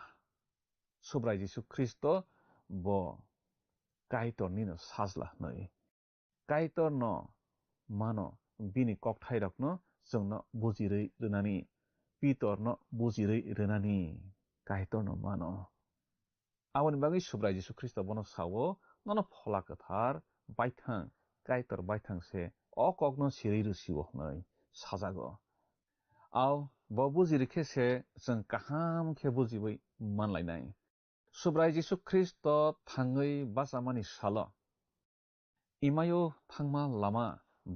subrai jisu Kristo bo kaitor ni no sajla hnui kaitor no mano bini kokthai rokno jengno bujirui rwnani Peter no bujirui rwnani kahito no mano aboni bagi subrai Jesu Kristo bono sawo nono phola kathar baithang kaitor baithang se o kokno siri rusiwo hnai sajago aw bo bujirikhe se jeng kaham khe bujibai manlainai subrai Jesu Kristo thangoi basamani salo imayo thangma lama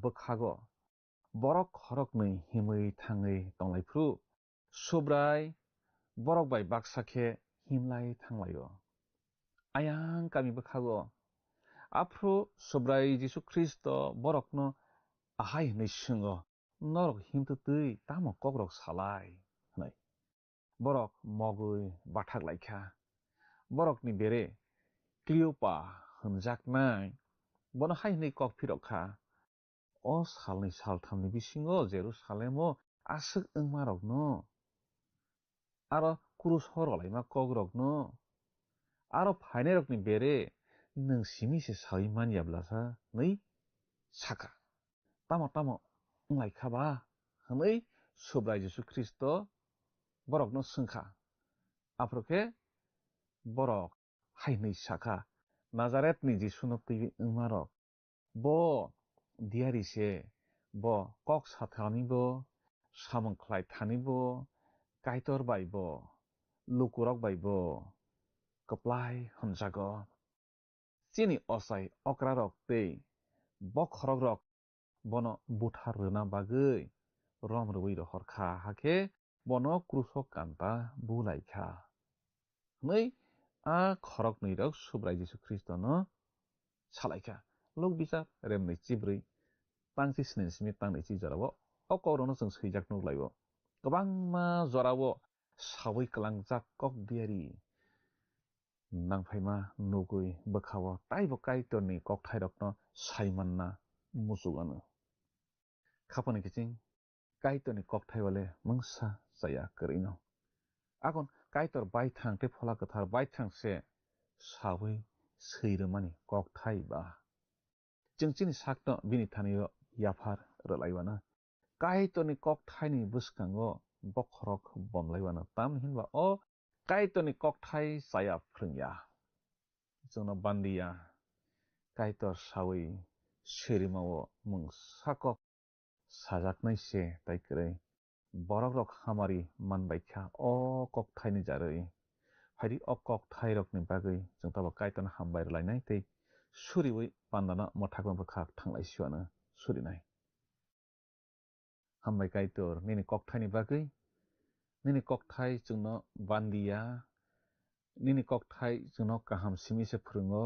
bokhago borok khorok nei himui thangoi tonglaiphru subrai borok bai baksakhe himlai thanglayo ayang kami bokhago afro subrai Jesu Kristo borokno ahai nei singo norok himtutui tamo kokrok salai hnai borok mogui bathak laikha borok ni bere Cleopa hunjaknai bono hai nei kok phirokha o salni salthamni bisingo Jerusalemo asuk wngmarokno aro krus horolaima kogrokno aro phainairokni bere nung simi se sai maniablasa nei saka tamo wnglaikha ba hnai subrai Jesu Kristo borokno sungkha afroke borok hai nei saka Nazaret ni Jesuno tui wngmarok bo diari se bo kok sathani bo samung khlai thani bo kaitor bai bo lukurok bai bo kaplai hamjago chini osai okrarok tei bokhorok rok bono buthar rwna bagui rom rwui rohorkha hake bono krusok kanta bulaikha nei a khorok ni rok subrai Jesu Kristo no salaikha lok bisa rem nei chibrui tangsi sinin simi tang nei chi jarabo o korono jeng swijak nuglaibo kwbangma jorao sawui klangjak kok diari nangphaima nugui bokhawo taibo kaitorni kokthairokno saimanna musugano khaponi kiching kaitorni kokthai wale mungsa jaya kwrino akon kaitor baithang te phola kathar baithang se sawui sirmani kokthai ba jengchini sakno bini thaniyo yafar rwlaibana kaitorni kokthai ni bwskango bokhorok bomlaibana tamhinba o kaitorni kokthai saya phrungya jongno bandiya kaitor sawui sirimao mungsakok sajaknai se taikrei borok rok hamari manbaikha o kokthai ni jarui hairi o kokthai rok ni bagui jong tabo kaitorno hambai rwlainai tei suriwi pandana mothakma bwkhak thanglai siwana surinai hambai kaitor nini kokthai ni bagui nini kokthai jongno bandiya nini kokthai jongno kaham simi se phurungo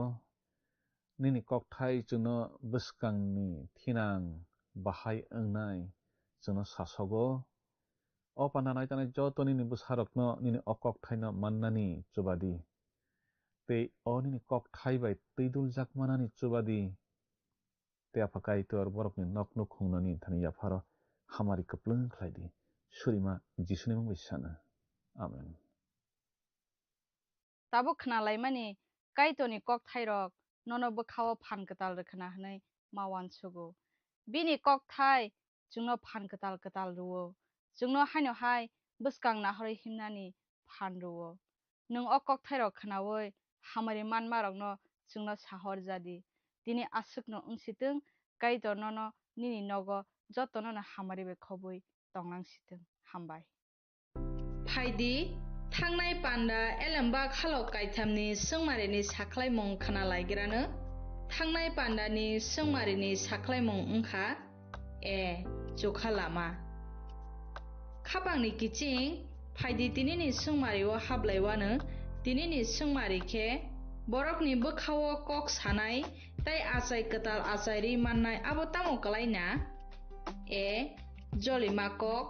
nini kokthai jongno bwskangni thinang bahai ongnai jongno sasogo o pandanai tanai joto nini bwsarokno nini o kokthai no mannani chubadi tei o nini kokthai bai twiduljak manani chubadi tei apa kaitor borokni nok nukhungnani thani yafaro hamari kwplung khlaidi surima Jisuni mungbai sana amen tabo khnalaimani kaitoni kokthairok nono bokhawo phan katal rkhna hnai mawan sugo bini kokthai jungno phan katal ruwo jungno haino hai bwskang nahori himnani phan ruwo nung o kokthairok khnawoi hamari manmarokno jungno sahor jadi tini asukno ungsitung kaitor nono nini nogo jotono na hamari be khobui tonglangsitung hambai phaidi thangnai panda elamba khalok kaithamni sungmarini saklaimung khana laigrano thangnai pandani sungmarini saklaimung ungkha e chokha lama khapangni kiching phaidi tinini sungmario hablaiwano tinini sungmari khe borokni bokhawo kok sanai tai achai katal achairi mannai abo tamo kalaina e jolima kok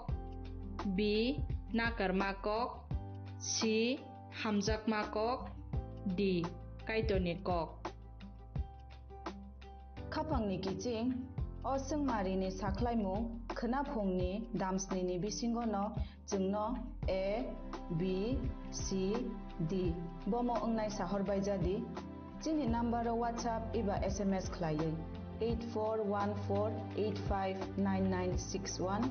b nakarma kok c hamjakma kok d kaitorni kok khapangni kiching o sungmarini saklaimung khnaphungni damsnini bisingo no jungno a b c d bomo ongnai sahor baijadi chini number WhatsApp iba SMS khlaiye 8414859961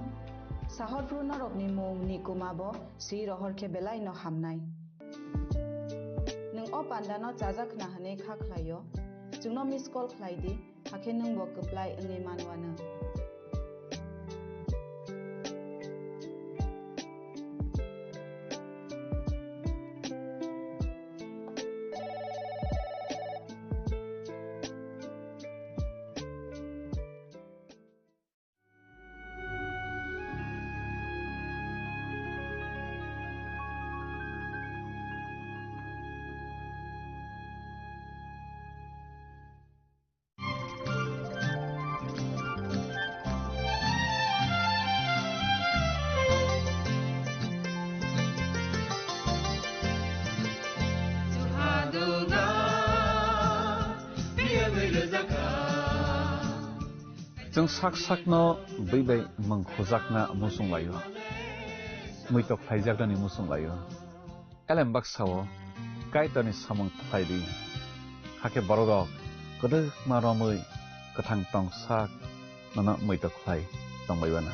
sahor pru norokni mung nikuma bo si rohor ke belai no hamnai pandano chaja khna hane kha khlayo jungno miss call khlaidi hake nung bo apply ngai manwana जों sak sakno by mangkhojakna musung layo muitok phaijakni musung layo elem baksao kaitani samung phaidi hake borok kodo maromui kathang tong sak nana muitok phai tongbaibana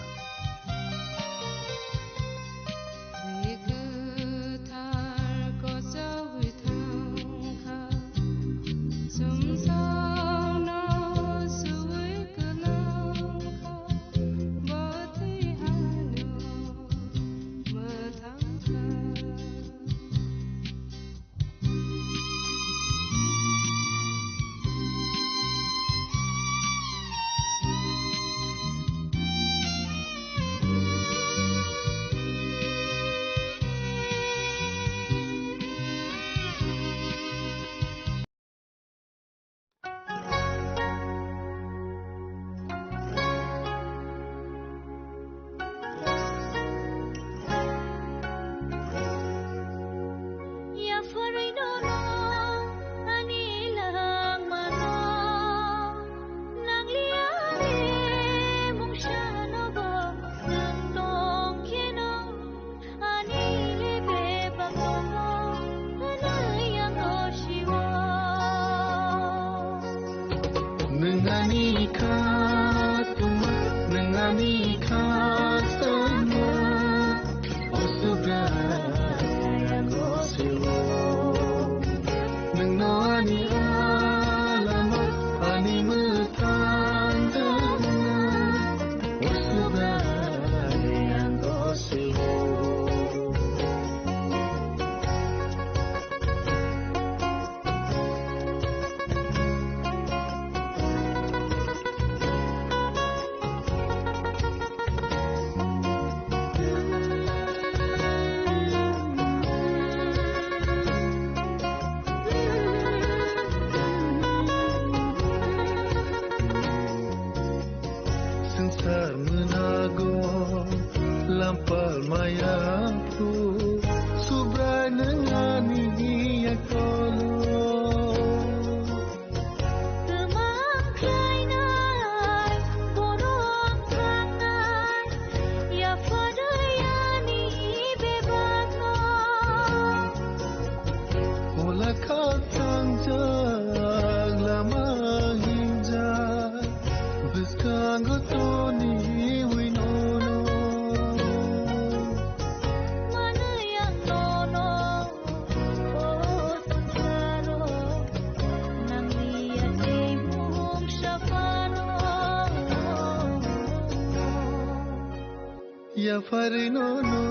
Ya farinono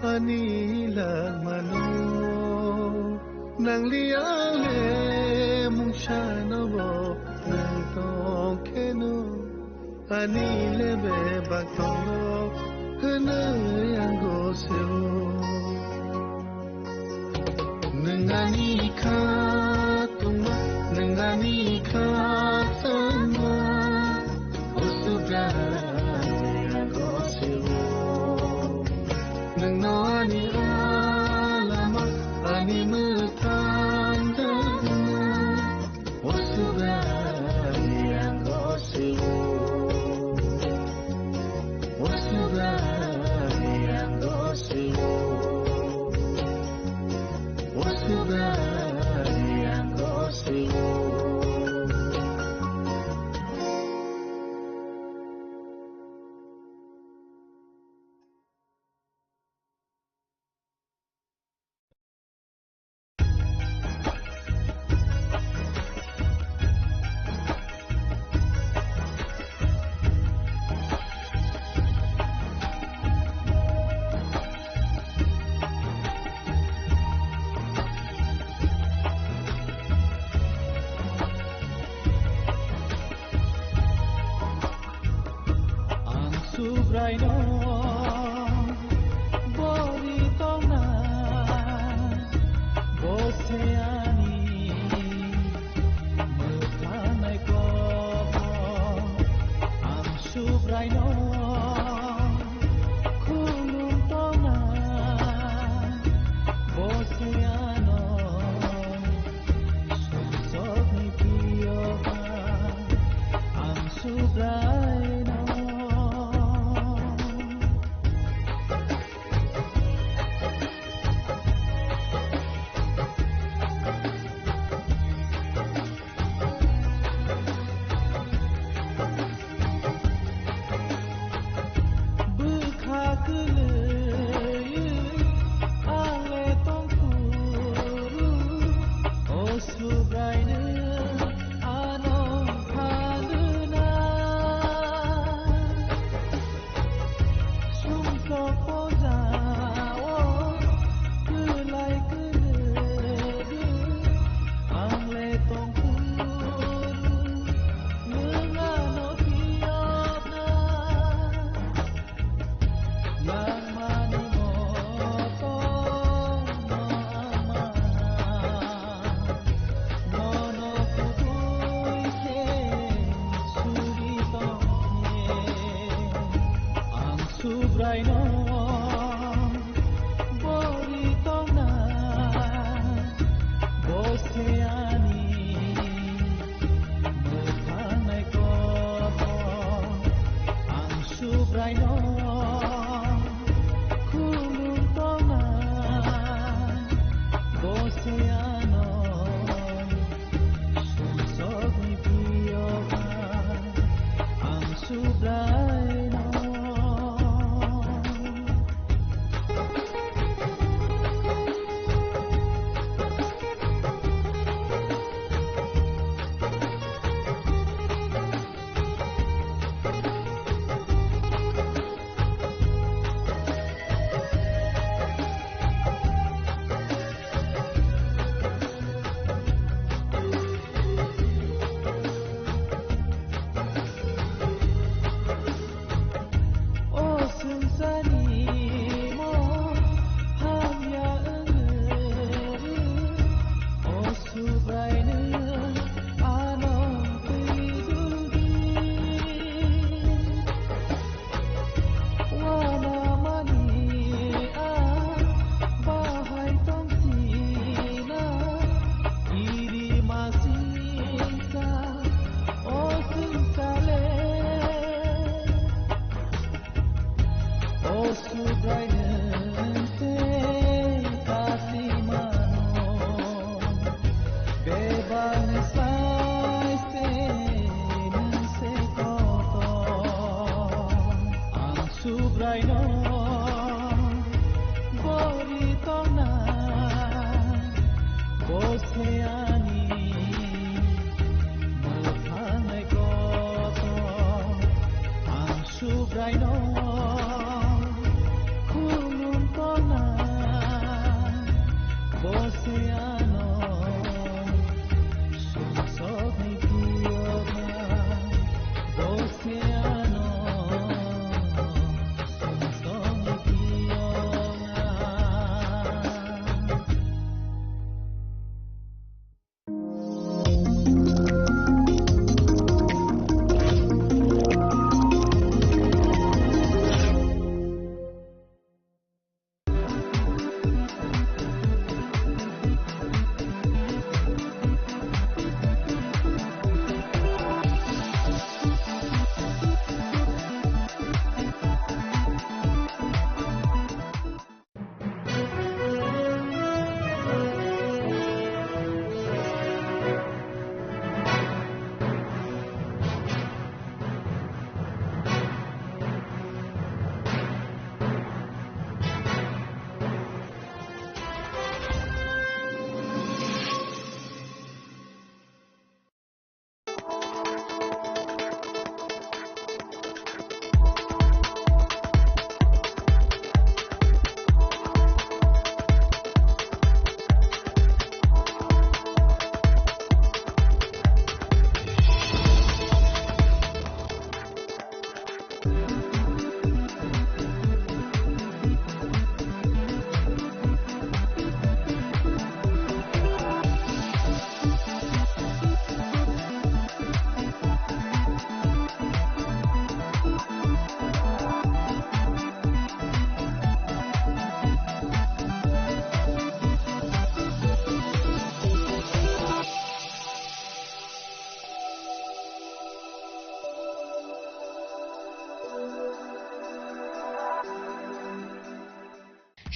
anila mano nang liale mungshano bo nang tongkeno anile be baktono hene yango seo nangani kha tuma nangani kha sama osubra Nani alama ani mutandana Osubani angosiwo Osubani angosiwo Osubani angosiwo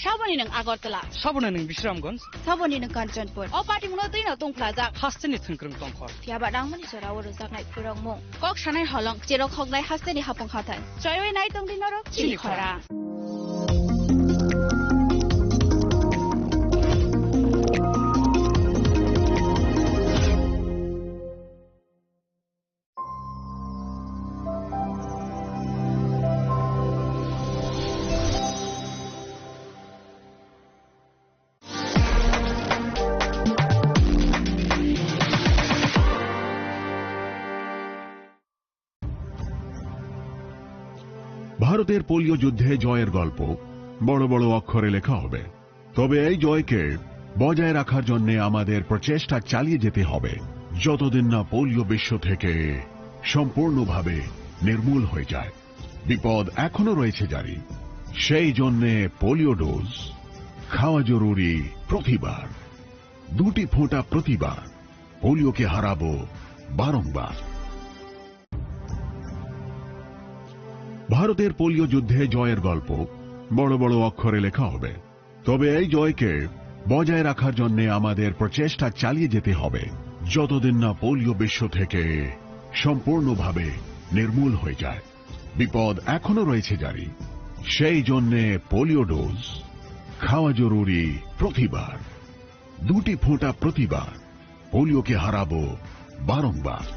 Saboni nang Agartala. Sabona nang Bishramganj. Saboni nang Kanchanpur. O party muna tuina tong plaza. Hasteni thungkrung tongkhor. Tiaba dangmani sora woro jaknai purang mo. Kok sanai halong jerok hognai hasteni hapong khatai. Joyoi nai tong dinarok chili khora. ভারতের polio যুদ্ধে জয়ের গল্প বড় বড় অক্ষরে লেখা হবে, তবে এই জয়কে বজায় রাখার জন্য আমাদের প্রচেষ্টা চালিয়ে যেতে হবে যতদিন না পোলিও বিশ্ব থেকে সম্পূর্ণভাবে নির্মূল হয়ে যায়। বিপদ এখনো রয়েছে জারি, সেই জন্য পোলিও ডোজ খাওয়া জরুরি প্রতিবার, 2টি ফোঁটা প্রতিবার। পোলিওকে হারাবো বারংবার। ভারতের পোলিও যুদ্ধে জয়ের গল্প বড় বড় অক্ষরে লেখা হবে, তবে এই জয়কে বজায় রাখার জন্য আমাদের প্রচেষ্টা চালিয়ে যেতে হবে যতদিন না পোলিও বিশ্ব থেকে সম্পূর্ণভাবে নির্মূল হয়ে যায়। বিপদ এখনো রয়েছে জারি, সেই জন্য পোলিও ডোজ খাওয়া জরুরি প্রতিবার, 2টি ফোঁটা প্রতিবার। পোলিওকে হারাবো বারংবার।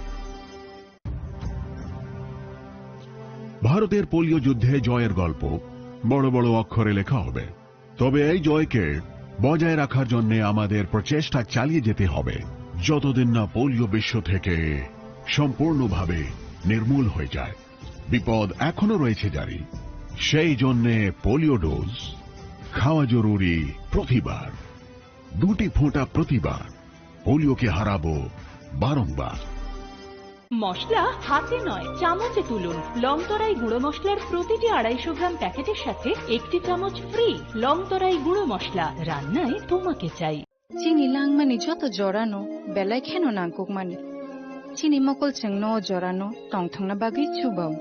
ভারতের পোলিও যুদ্ধে জয়ের গল্প বড় বড় অক্ষরে লেখা হবে, তবে এই জয়কে বজায় রাখার জন্য আমাদের প্রচেষ্টা চালিয়ে যেতে হবে যতদিন না পোলিও বিশ্ব থেকে সম্পূর্ণভাবে নির্মূল হয়ে যায়। বিপদ এখনো রয়েছে জারি, সেই জন্য পোলিও ডোজ খাওয়া জরুরি প্রতিবার, 2টি ফোঁটা প্রতিবার। পোলিওকে হারাবো বারংবার। মশলা হাতে নয় চামচে তুলুন। লংতরাই গুঁড়ো মশলার প্রতিটি 250 গ্রাম প্যাকেটের সাথে 1টি চামচ ফ্রি। লংতরাই গুঁড়ো মশলা, রান্নায় তোমাকে চাই। চিনি লাংমানি যত জরানো বেলায় খেন নাংকুকমানি চিনি মকল চেং ন জরানো টংথংনা বাগি চুবাও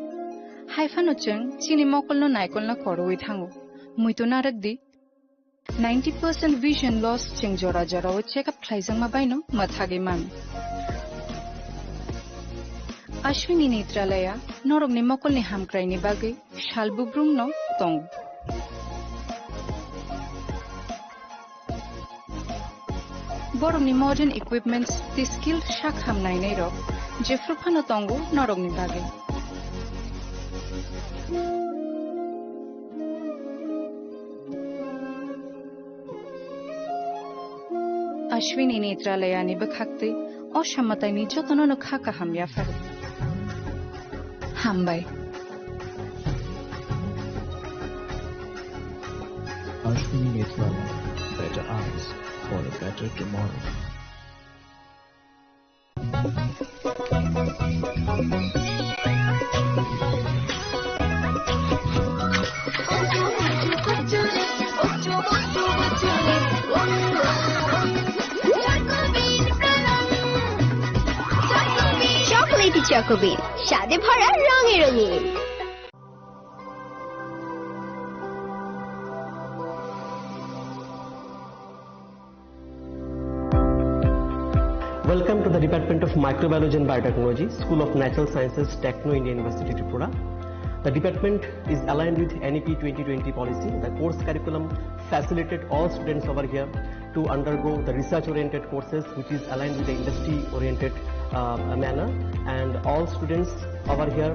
হাইফানো চেং চিনি মকল ন নাইকল না করওই থাঙ্গো মুইতো নারক দি 90% vision loss চেং জরা জরা ও চেকআপ খাইজাং মাবাইনো মাথাগে মান Ashwini Netralaya Norogni Mokolni Hamkraini Bagi Shalbubrung no Tong Borogni modern equipments the skilled Shakham Nainero Jeffrupano Tongo Norogni Bagi Ashwini Netralayani Bakhakti, O Shamatani Jotono Kaka Hamya Fari. Hambai. Ashwini Netralaya, better eyes for a better tomorrow. Chocolatey চকোবিন স্বাদে ভরা রঙে রঙিন। Welcome to the Department of Microbiology and Biotechnology, School of Natural Sciences, Techno India University, Tripura. The department is aligned with NEP 2020 policy. The course curriculum facilitated all students over here to undergo the research-oriented courses, which is aligned with the industry-oriented manner. And all students over here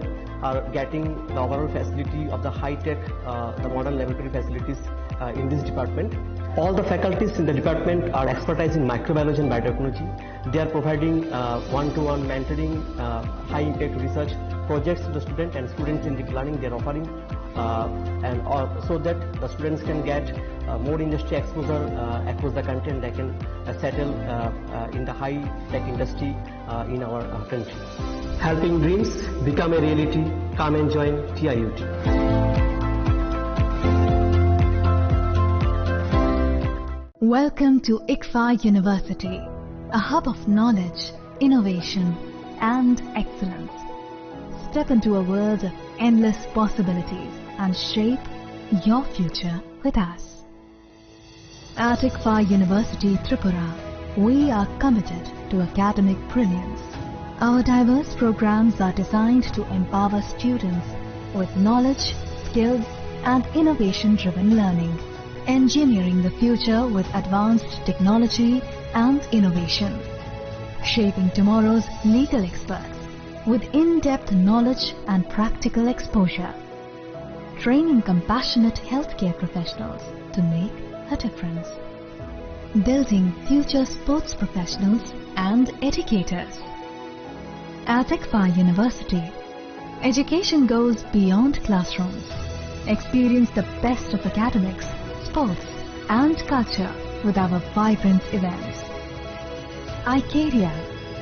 are getting the overall facility of the high-tech, the modern laboratory facilities in this department. All the faculties in the department are expertise in microbiology and biotechnology. They are providing one-to-one mentoring, high-impact research projects to the student and students in deep learning they are offering, and so that the students can get more industry exposure across the country and they can settle in the high-tech industry in our country. Helping dreams become a reality. Come and join TIUT. Welcome to ICFA University, a hub of knowledge, innovation, and excellence. Step into a world of endless possibilities and shape your future with us. At ICFA University, Tripura, we are committed to academic brilliance. Our diverse programs are designed to empower students with knowledge, skills, and innovation-driven learning. Engineering the future with advanced technology and innovation. Shaping tomorrow's legal experts with in-depth knowledge and practical exposure. Training compassionate healthcare professionals to make a difference. Building future sports professionals and educators. At ICFA University, education goes beyond classrooms. Experience the best of academics, sports and culture with our vibrant events. Icaria,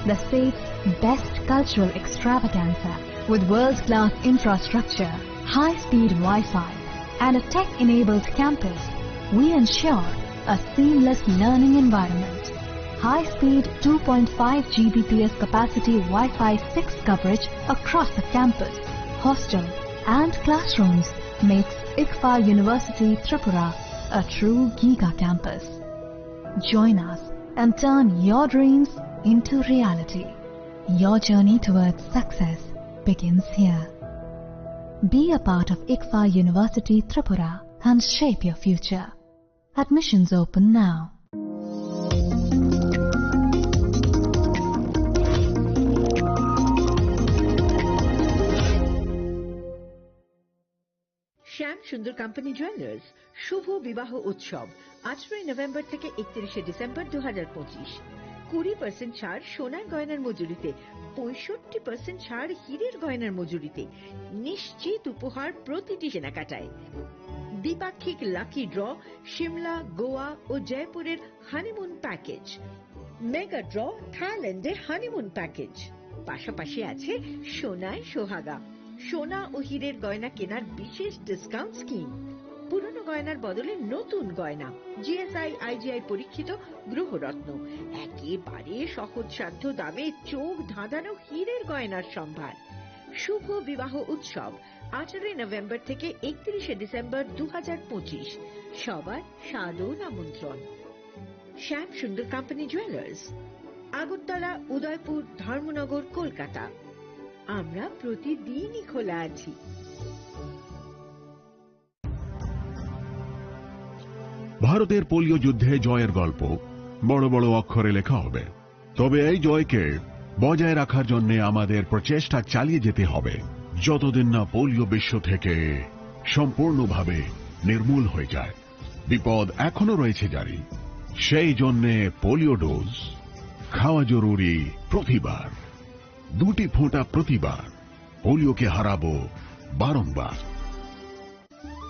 the state's best cultural extravaganza with world-class infrastructure, high-speed Wi-Fi and a tech-enabled campus, we ensure a seamless learning environment. High-speed 2.5 Gbps capacity Wi-Fi 6 coverage across the campus, hostel and classrooms makes ICFA University Tripura a true Giga campus. Join us and turn your dreams into reality. Your journey towards success begins here. Be a part of ICFA University Tripura and shape your future. Admissions open now. শ্যাম সুন্দর company jewellers শুভ বিবাহ উৎসব 18 November থেকে 31 December 2025। 20% ছাড় সোনার গয়নার মজুরিতে, 65% ছাড় হীরের গয়নার মজুরিতে, নিশ্চিত উপহার প্রতিটি কেনাকাটায়। দ্বিপাক্ষিক লাকি ড্র, শিমলা, গোয়া ও জয়পুরের হানিমুন প্যাকেজ, মেগা ড্র থাইল্যান্ডের হানিমুন প্যাকেজ। পাশাপাশি আছে সোনায় সোহাগা, সোনা ও হীরের গয়না কেনার বিশেষ ডিসকাউন্ট স্কিম। পুরনো গয়নার বদলে নতুন গয়না, জিএসআই আইজিআই পরীক্ষিত গ্রহরত্ন, একেবারে সহজসাধ্য দামে চোখ ধাঁধানো হীরের গয়নার সম্ভার। শুভ বিবাহ উৎসব 18 নভেম্বর থেকে 31 ডিসেম্বর 2025। সবার সাদর আমন্ত্রণ। শ্যাম সুন্দর কোম্পানি জুয়েলার্স, আগরতলা, উদয়পুর, ধর্মনগর, কলকাতা। আমরা প্রতিদিনই খোলা আছি। ভারতের পোলিও যুদ্ধে জয়ের গল্প বড় বড় অক্ষরে লেখা হবে, তবে এই জয়কে বজায় রাখার জন্য আমাদের প্রচেষ্টা চালিয়ে যেতে হবে যতদিন না পোলিও বিশ্ব থেকে সম্পূর্ণভাবে নির্মূল হয়ে যায়। বিপদ এখনো রয়েছে জারি, সেই জন্যে পোলিও ডোজ খাওয়া জরুরি প্রতিবার, 2টি ফোঁটা প্রতিবার। পোলিওকে হারাবো বারংবার।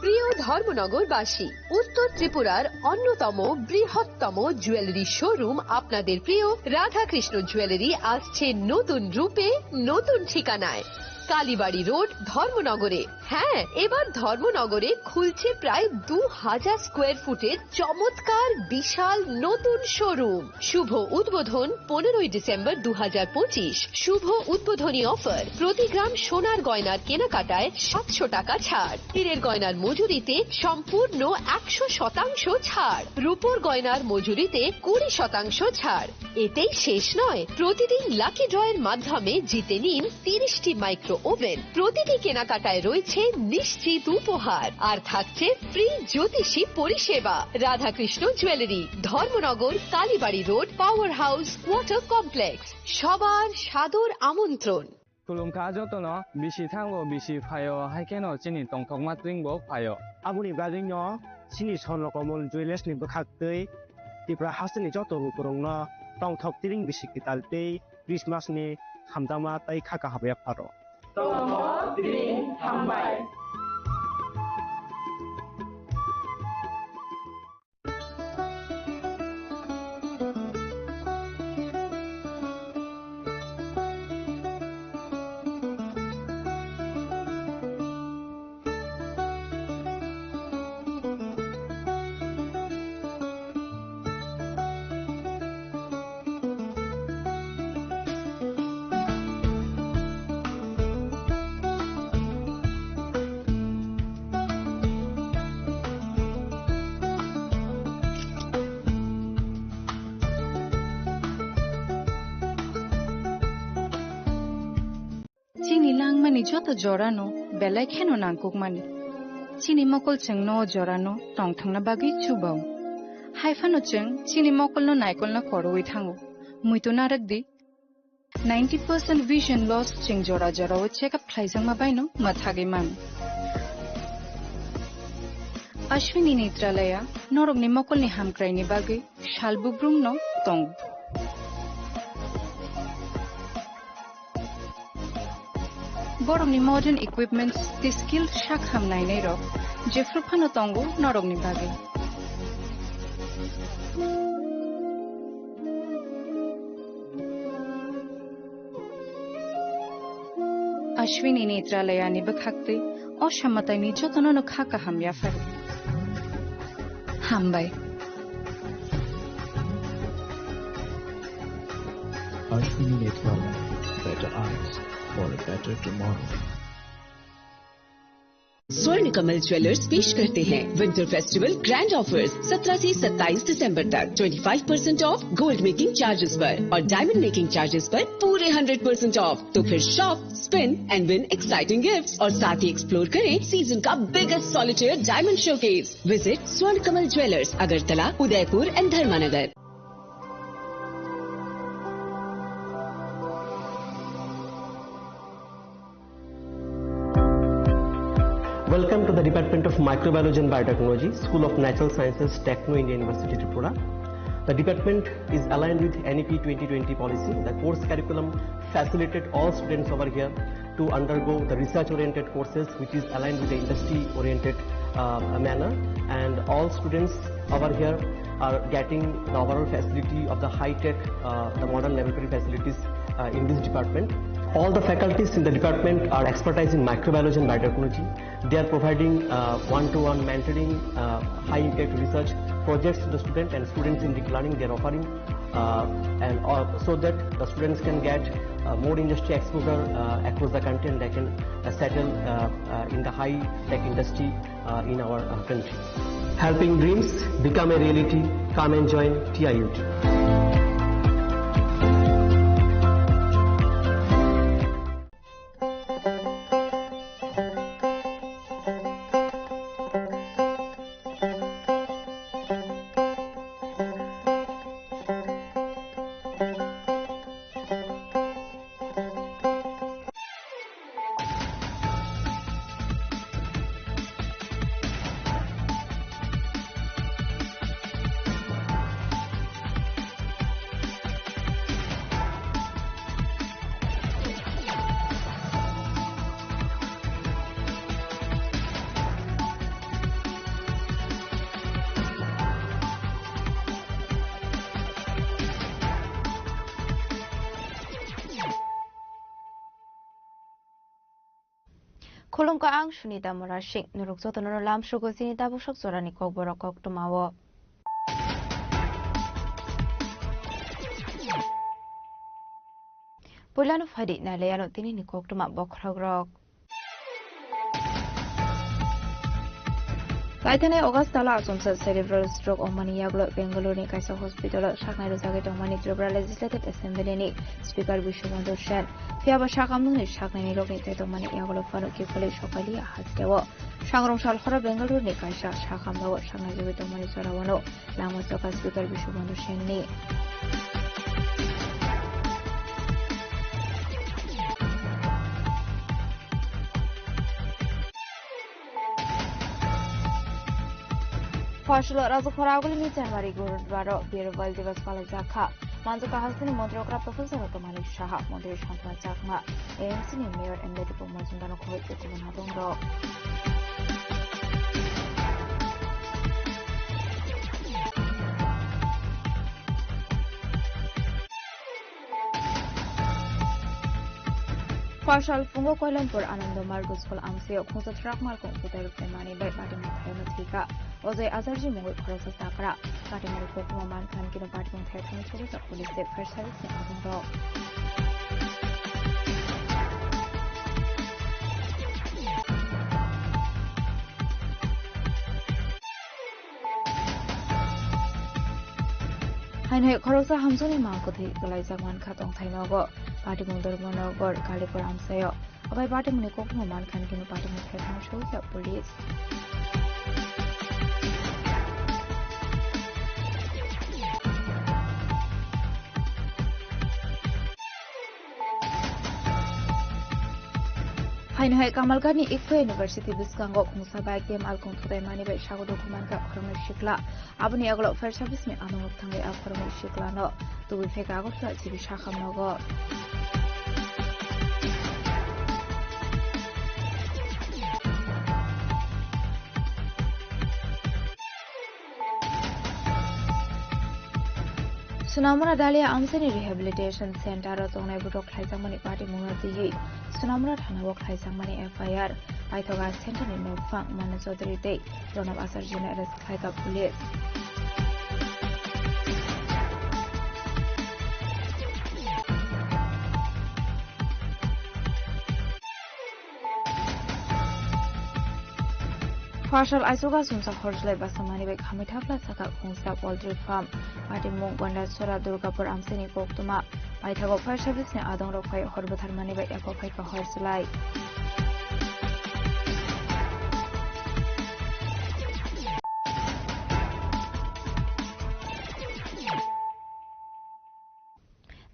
প্রিয় ধর্মনগরবাসী, উত্তর ত্রিপুরার অন্যতম বৃহত্তম জুয়েলারি শোরুম আপনাদের প্রিয় রাধাকৃষ্ণ জুয়েলারি আসছে নতুন রূপে, নতুন ঠিকানায়, কালীবাড়ি রোড, ধর্মনগরে। হ্যাঁ, এবার ধর্মনগরে খুলছে প্রায় 2000 স্কোয়ার ফুটের চমৎকার বিশাল নতুন শোরুম। শুভ উদ্বোধন 15ই ডিসেম্বর 2025। শুভ উদ্বোধনী অফার, প্রতি গ্রাম সোনার গয়নার কেনাকাটায় 700 টাকা ছাড়, হীরের গয়নার মজুরিতে সম্পূর্ণ 100% ছাড়, রূপোর গয়নার মজুরিতে 20% ছাড়। এতেই শেষ নয়, প্রতিদিন লাকি ড্রয়ের মাধ্যমে জিতে নিন 30টি মাইক্রো ওভেন। প্রতিটি কেনাকাটায় রয়েছে নিশ্চিত উপহার, আর থাকছে ফ্রি জ্যোতিষী পরিষেবা। Radhakrishna jewellery, Dharmanagar, Kalibari road, power house, water complex. সবার সাদর আমন্ত্রণ। खुलुमखा जतनो बिसि थांगो बिसि फायो हाइकेनो चिनि तंथंमा त्रिंगो फायो आबुनि बाजैनो चिनि सनकमल जुएलार्सनि बोखाक्तै तिब्रा हासनि जतनो पुरंनो तंथक तिरिं बिसि कितालतै क्रिसमासनि हामदामा तै खाका हाबाया फारो तंथक तिरिं हामबाय। Chini lang mani joto jorano belai kheno nangkuk mani. Chini mokol cheng no jorano tong thang na bagi chubao. Haifano cheng chini mokol no naikol na koroi thango. Muito narak di 90% vision loss cheng jora jora o check up thaisang mabaino mathagi man. Ashwini Netralaya norog ni mokol ni hamkrai ni bagi shalbubrum no tong. Borong ni modern equipments the skill shak ham nai nei ro jefru phano tongo norong ni bage Ashwini Netralaya ni bakhakte oshammatai ni jotono no khaka ham ya far hambai Ashwini Netralaya, better eyes for a better tomorrow. स्वर्ण Kamal jewellers पेश करते हैं winter festival grand offers 17 से 27 दिसंबर तक 25% of gold making charges पर और diamond making charges पर पूरे 100% ऑफ। तो फिर shop, spin and win exciting gifts और साथ ही एक्सप्लोर करें सीजन का biggest solitaire diamond showcase. Visit Swarna Kamal jewellers, Agartala, Udaipur and Dharmanagar. Welcome to the Department of Microbiology and Biotechnology, School of Natural Sciences, Techno India University, Tripura. The department is aligned with NEP 2020 policy. The course curriculum facilitated all students over here to undergo the research-oriented courses, which is aligned with the industry-oriented manner. And all students over here are getting the overall facility of the high-tech, the modern laboratory facilities in this department. All the faculties in the department are expertise in microbiology and biotechnology. They are providing one-to-one mentoring, high-impact research projects to the student, and students in deep learning they are offering, so that the students can get more industry exposure across the country, and they can settle in the high-tech industry in our country. Helping dreams become a reality. Come and join TIUT. Khulumka ang Sunita Morashik nuruk jotono lam sugo sinita busok jorani kok borok kok tumawo. Pulano fadi na leyano tinini kok tuma bokragrok. Laitane August tala asumsa cerebral stroke omani yaglo Bangalore ni kaisa hospital shaknai rojage tomani Tripura Legislative Assembly ni Speaker Vishwabandhu Sen fiaba shakamnu ni shaknai ni rogni tai tomani yaglo fano kifole shokali ahasdewo Shangrong shal khora Bangalore ni kaisa shakamno shaknai joge tomani sarawano lamo soka Speaker Vishwabandhu Sen ni Fashlo Razakhoragul ni January Gurudwara Birwal Divas Palajaka Manzuka Hasini Mondrokra Professor Otomani Shaha Mondre Shantma Chakma AMC ni Mayor and Letipo Mazundano Khoi Kukuman Hadongro Fashal Fungo Kualampur Anando Margo School Amseo Khonsa Trak Malkong Kutai Femani by Party Mathayo Thika Ozoi Azarji Mongol Khorosa Sakra Party Mariko Kumaman Khan Kino Party Mathayo Thani Chogosa Police First Service ni Adongro Hainhai Khorosa Hamsoni Mangkothi Galai Jagman Khatong Thainogo Party Mongdor Monogor Kalipur Amsayo Abai Party Muniko Kumaman Khan Kino Party Mathayo Thani Chogosa Police Hainhai Kamalgani Ikko University Biskango Khungsa Bag Game Alkong Thutai Mani Bai Shagodo Kumanka Khoromai Shikla Abuni Aglo Fair Service ni Anong Thangai Khoromai Shikla no Tuwi Feka Agotla Chibi Shakham Nogo Sunamura Dalia Amsani Rehabilitation Center Tongai Budok Khaisangmani Party Mungati Sunamura Thanawok Khaisangmani FIR Paithoga Center ni Nofang Manu Chaudhary Tei Ronab Asarjina Arrest Khaika Police Fashal Aisoga Sumsa Horjlai Basamani Bek Hamitafla Saka Khungsa Poultry Farm Party Mung Gwanda Sora Durgapur Amsini Koktuma Paithago Fire Service ni Adong Rokhai Horbatharmani Bek Yakokhai Ka Horjlai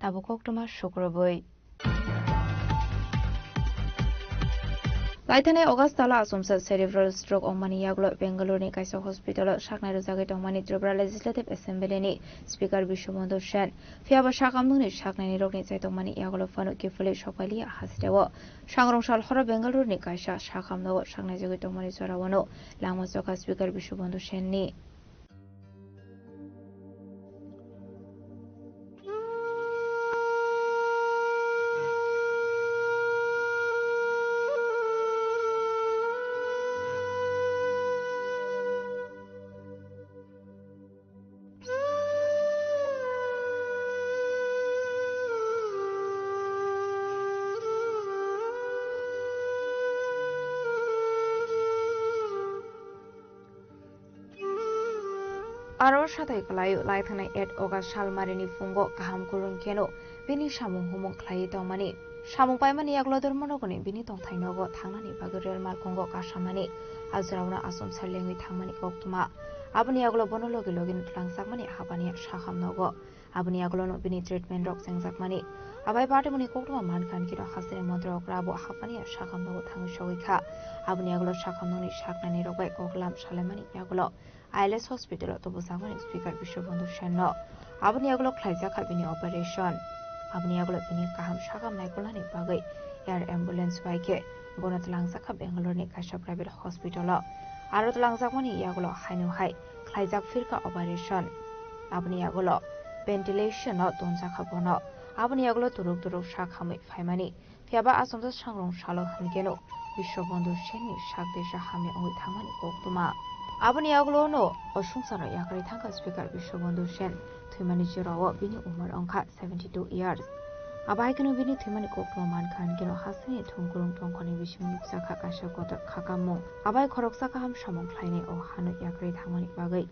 Tabo Koktuma Shukraboi Laitane August tala asumsa cerebral stroke omani yaglo Bangalore ni kaisa hospital shaknai rojage tomani Tripura Legislative Assembly ni Speaker Vishwabandhu Sen fiaba shakamnu ni shaknai ni rogni chai tomani yaglo fano kifole shokali ahasdewo Shangrong shal khora Bangalore ni kaisa shakamno shaknai joge tomani sarawano langmo soka Speaker Vishwabandhu Sen ni Aro shatai kalayu laithana 8 August salmarini fungo kaham kurun keno bini samung humung khlai tomani samung paimani yaglo dormonogoni bini tongthainogo thangnani bagurel malkongo kasamani azrauna asum sarlengwi thangmani koktuma abuni yaglo bonologi login tlangsakmani habani shakhamnogo abuni yaglo no bini treatment rok sengjakmani abai party muni koktuma mankhan kiro hasene modro krabo habani shakhamnogo thangi shogikha abuni yaglo shakhamnoni shaknani rokbai koklam salemani yaglo ILS Hospital to Busamani Speaker Vishwabandhu Sen no Abuni Yaglo Khlaijaka bini operation Abuni Yaglo bini kaham shakam naikolani bagai air ambulance baike bonat langsaka Bangalore ni kaisa private hospital aro langjakmani Yaglo hainu hai Khlaijak firka operation Abuni Yaglo ventilation no donjaka bono Abuni Yaglo turuk turuk shakhamai phaimani fiaba asomsa sangrong salo hangeno Bishwabandhu সেননি সাকদেশা হামে ওই থামানি কক্তমা আবনি আগলোনো অসংসার ইয়াকারি থাকা স্পিকার বিশ্ববন্ধু সেন থৈমানি জিরাও বিনি উমার अंखा 72 ইয়ার্স আবাইকেনো বিনি থৈমানি কক্তমা মানখান কেনো হাসিনি থুমকুরুং টংখনি বিশমুনি সাখা কাশা গত খাকামো আবাই খরক সাকা হাম সামং খ্লাইনে ও হানো ইয়াকারি থামানি বাগै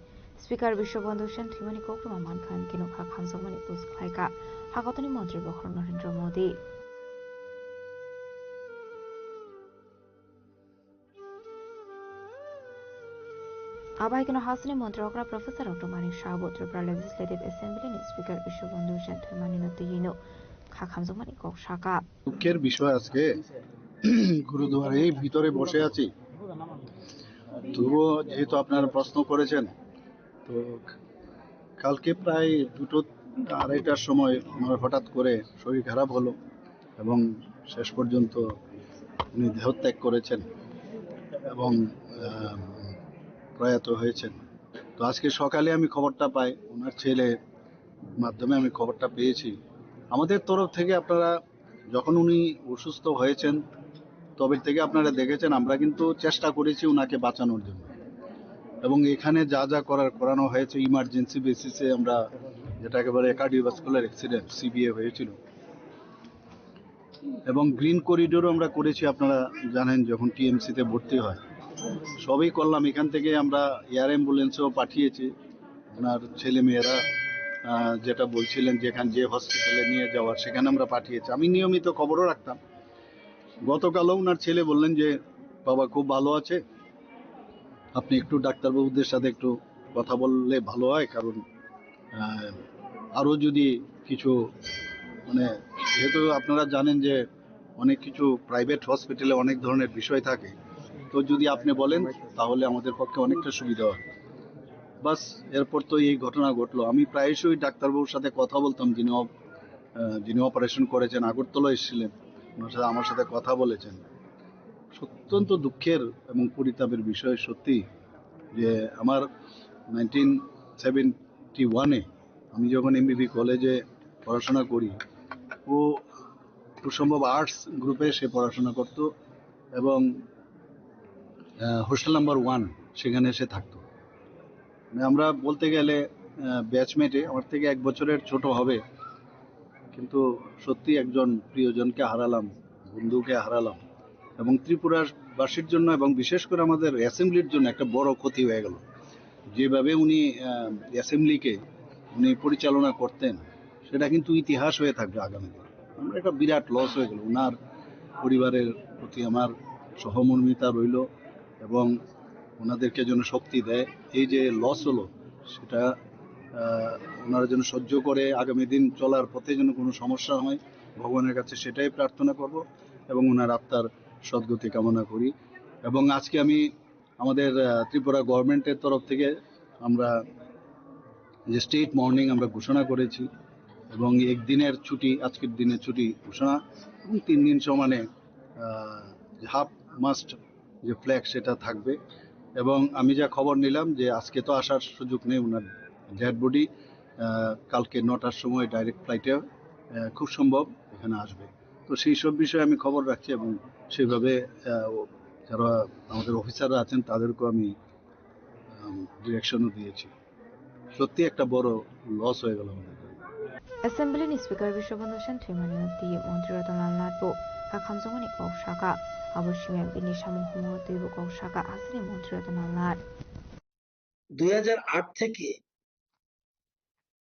স্পিকার বিশ্ববন্ধু সেন থৈমানি কক্তমা মানখান কেনো খা খামজমানি পুস খ্লাইকা হাগতনি মন্ত্রী বখর নরেন্দ্র মোদী আবাইকেনো হাসিনি মন্ত্রকরা প্রফেসর ডক্টর মানিক শাহবু ত্রিপুরা লেজিসলেটিভ অ্যাসেম্বলিনি স্পিকার বিশ্ববন্ধু সেন থৈমানি নতিহিনো খাখামজমানি কক শাকা দুঃখের বিষয় আজকে গুরুদুয়ারের ভিতরে বসে আছি তবুও যেহেতু আপনারা প্রশ্ন করেছেন তো কালকে প্রায় 2-2:30টার সময় আমার হঠাৎ করে শরীর খারাপ হলো এবং শেষ পর্যন্ত উনি দেহত্যাগ করেছেন এবং প্রয়াত হয়েছেন। তো আজকে সকালে আমি খবরটা পাই, ওনার ছেলে মাধ্যমে আমি খবরটা পেয়েছি। আমাদের তরফ থেকে আপনারা যখন উনি অসুস্থ হয়েছেন তবে থেকে আপনারা দেখেছেন আমরা কিন্তু চেষ্টা করেছি ওনাকে বাঁচানোর জন্য এবং এখানে যা যা করানো হয়েছে ইমার্জেন্সি বেসিসে আমরা যেটাকে বলে কার্ডিওভাস্কুলার অ্যাক্সিডেন্ট সিবিএ হয়েছিল এবং গ্রিন করিডোরও আমরা করেছি। আপনারা জানেন যখন টিএমসিতে ভর্তি হয় সবই করলাম। এখান থেকে আমরা এয়ার অ্যাম্বুলেন্সও পাঠিয়েছি। ওনার ছেলে মেয়েরা যেটা বলছিলেন যেখানে যে হসপিটালে নিয়ে যাওয়ার সেখানে আমরা পাঠিয়েছি। আমি নিয়মিত খবরও রাখতাম। গতকালও ওনার ছেলে বললেন যে বাবা খুব ভালো আছে, আপনি একটু ডাক্তারবাবুদের সাথে একটু কথা বললে ভালো হয়, কারণ আরও যদি কিছু মানে যেহেতু আপনারা জানেন যে অনেক কিছু প্রাইভেট হসপিটালে অনেক ধরনের বিষয় থাকে, তো যদি আপনি বলেন তাহলে আমাদের পক্ষে অনেকটা সুবিধা হয়। বাস এরপর তো এই ঘটনা ঘটলো। আমি প্রায়শই ডাক্তারবাবুর সাথে কথা বলতাম, যিনি অপারেশন করেছেন, আগরতলা এসেছিলেন, ওনার সাথে আমার সাথে কথা বলেছেন। অত্যন্ত দুঃখের এবং পরিতাপের বিষয় সত্যি যে আমার 1971-এ আমি যখন এমবিবি কলেজে পড়াশোনা করি, ও খুব সম্ভব আর্টস গ্রুপে সে পড়াশোনা করত এবং হোস্টেল নাম্বার 1 সেখানে এসে থাকতো। আমরা বলতে গেলে ব্যাচমেটে, আমার থেকে 1 বছরের ছোট হবে, কিন্তু সত্যি একজন প্রিয়জনকে হারালাম, বন্ধুকে হারালাম এবং ত্রিপুরাবাসীর জন্য এবং বিশেষ করে আমাদের অ্যাসেম্বলির জন্য একটা বড় ক্ষতি হয়ে গেল। যেভাবে উনি অ্যাসেম্বলিকে উনি পরিচালনা করতেন সেটা কিন্তু ইতিহাস হয়ে থাকবে আগামী দিনে। আমরা একটা বিরাট লস হয়ে গেল। ওনার পরিবারের প্রতি আমার সহমর্মিতা রইল এবং ওনাদেরকে যেন শক্তি দেয়। এই যে লস হলো সেটা ওনারা যেন সহ্য করে আগামী দিন চলার পথে যেন কোনো সমস্যা হয়, ভগবানের কাছে সেটাই প্রার্থনা করব এবং ওনার আত্মার সদ্গতি কামনা করি। এবং আজকে আমি আমাদের ত্রিপুরা গভর্নমেন্টের তরফ থেকে আমরা যে স্টেট মর্নিং আমরা ঘোষণা করেছি এবং একদিনের ছুটি, আজকের দিনের ছুটি ঘোষণা এবং 3 দিন সমানে হাফ মাস্ট যে ফ্ল্যাগ সেটা থাকবে। এবং আমি যা খবর নিলাম যে আজকে তো আসার সুযোগ নেই, ওনার ডেড বডি কালকে 9টার সময় ডাইরেক্ট ফ্লাইটে খুব সম্ভব এখানে আসবে। তো সেই সব বিষয়ে আমি খবর রাখছি এবং সেইভাবে যারা আমাদের অফিসাররা আছেন তাদেরকেও আমি ডিরেকশনও দিয়েছি। সত্যি একটা বড় লস হয়ে গেল আমাদের। অ্যাসেম্বলিনি স্পিকার বিশ্ববন্ধু সেন থৈমানি নতি মন্ত্রী রতনলাল নাথবো খামজমানি কক শাকা অবশ্যই বিনি সামু হুমতৈব কক শাকা হাসিনি মন্ত্রী রতনলাল নাথ 2008 থেকে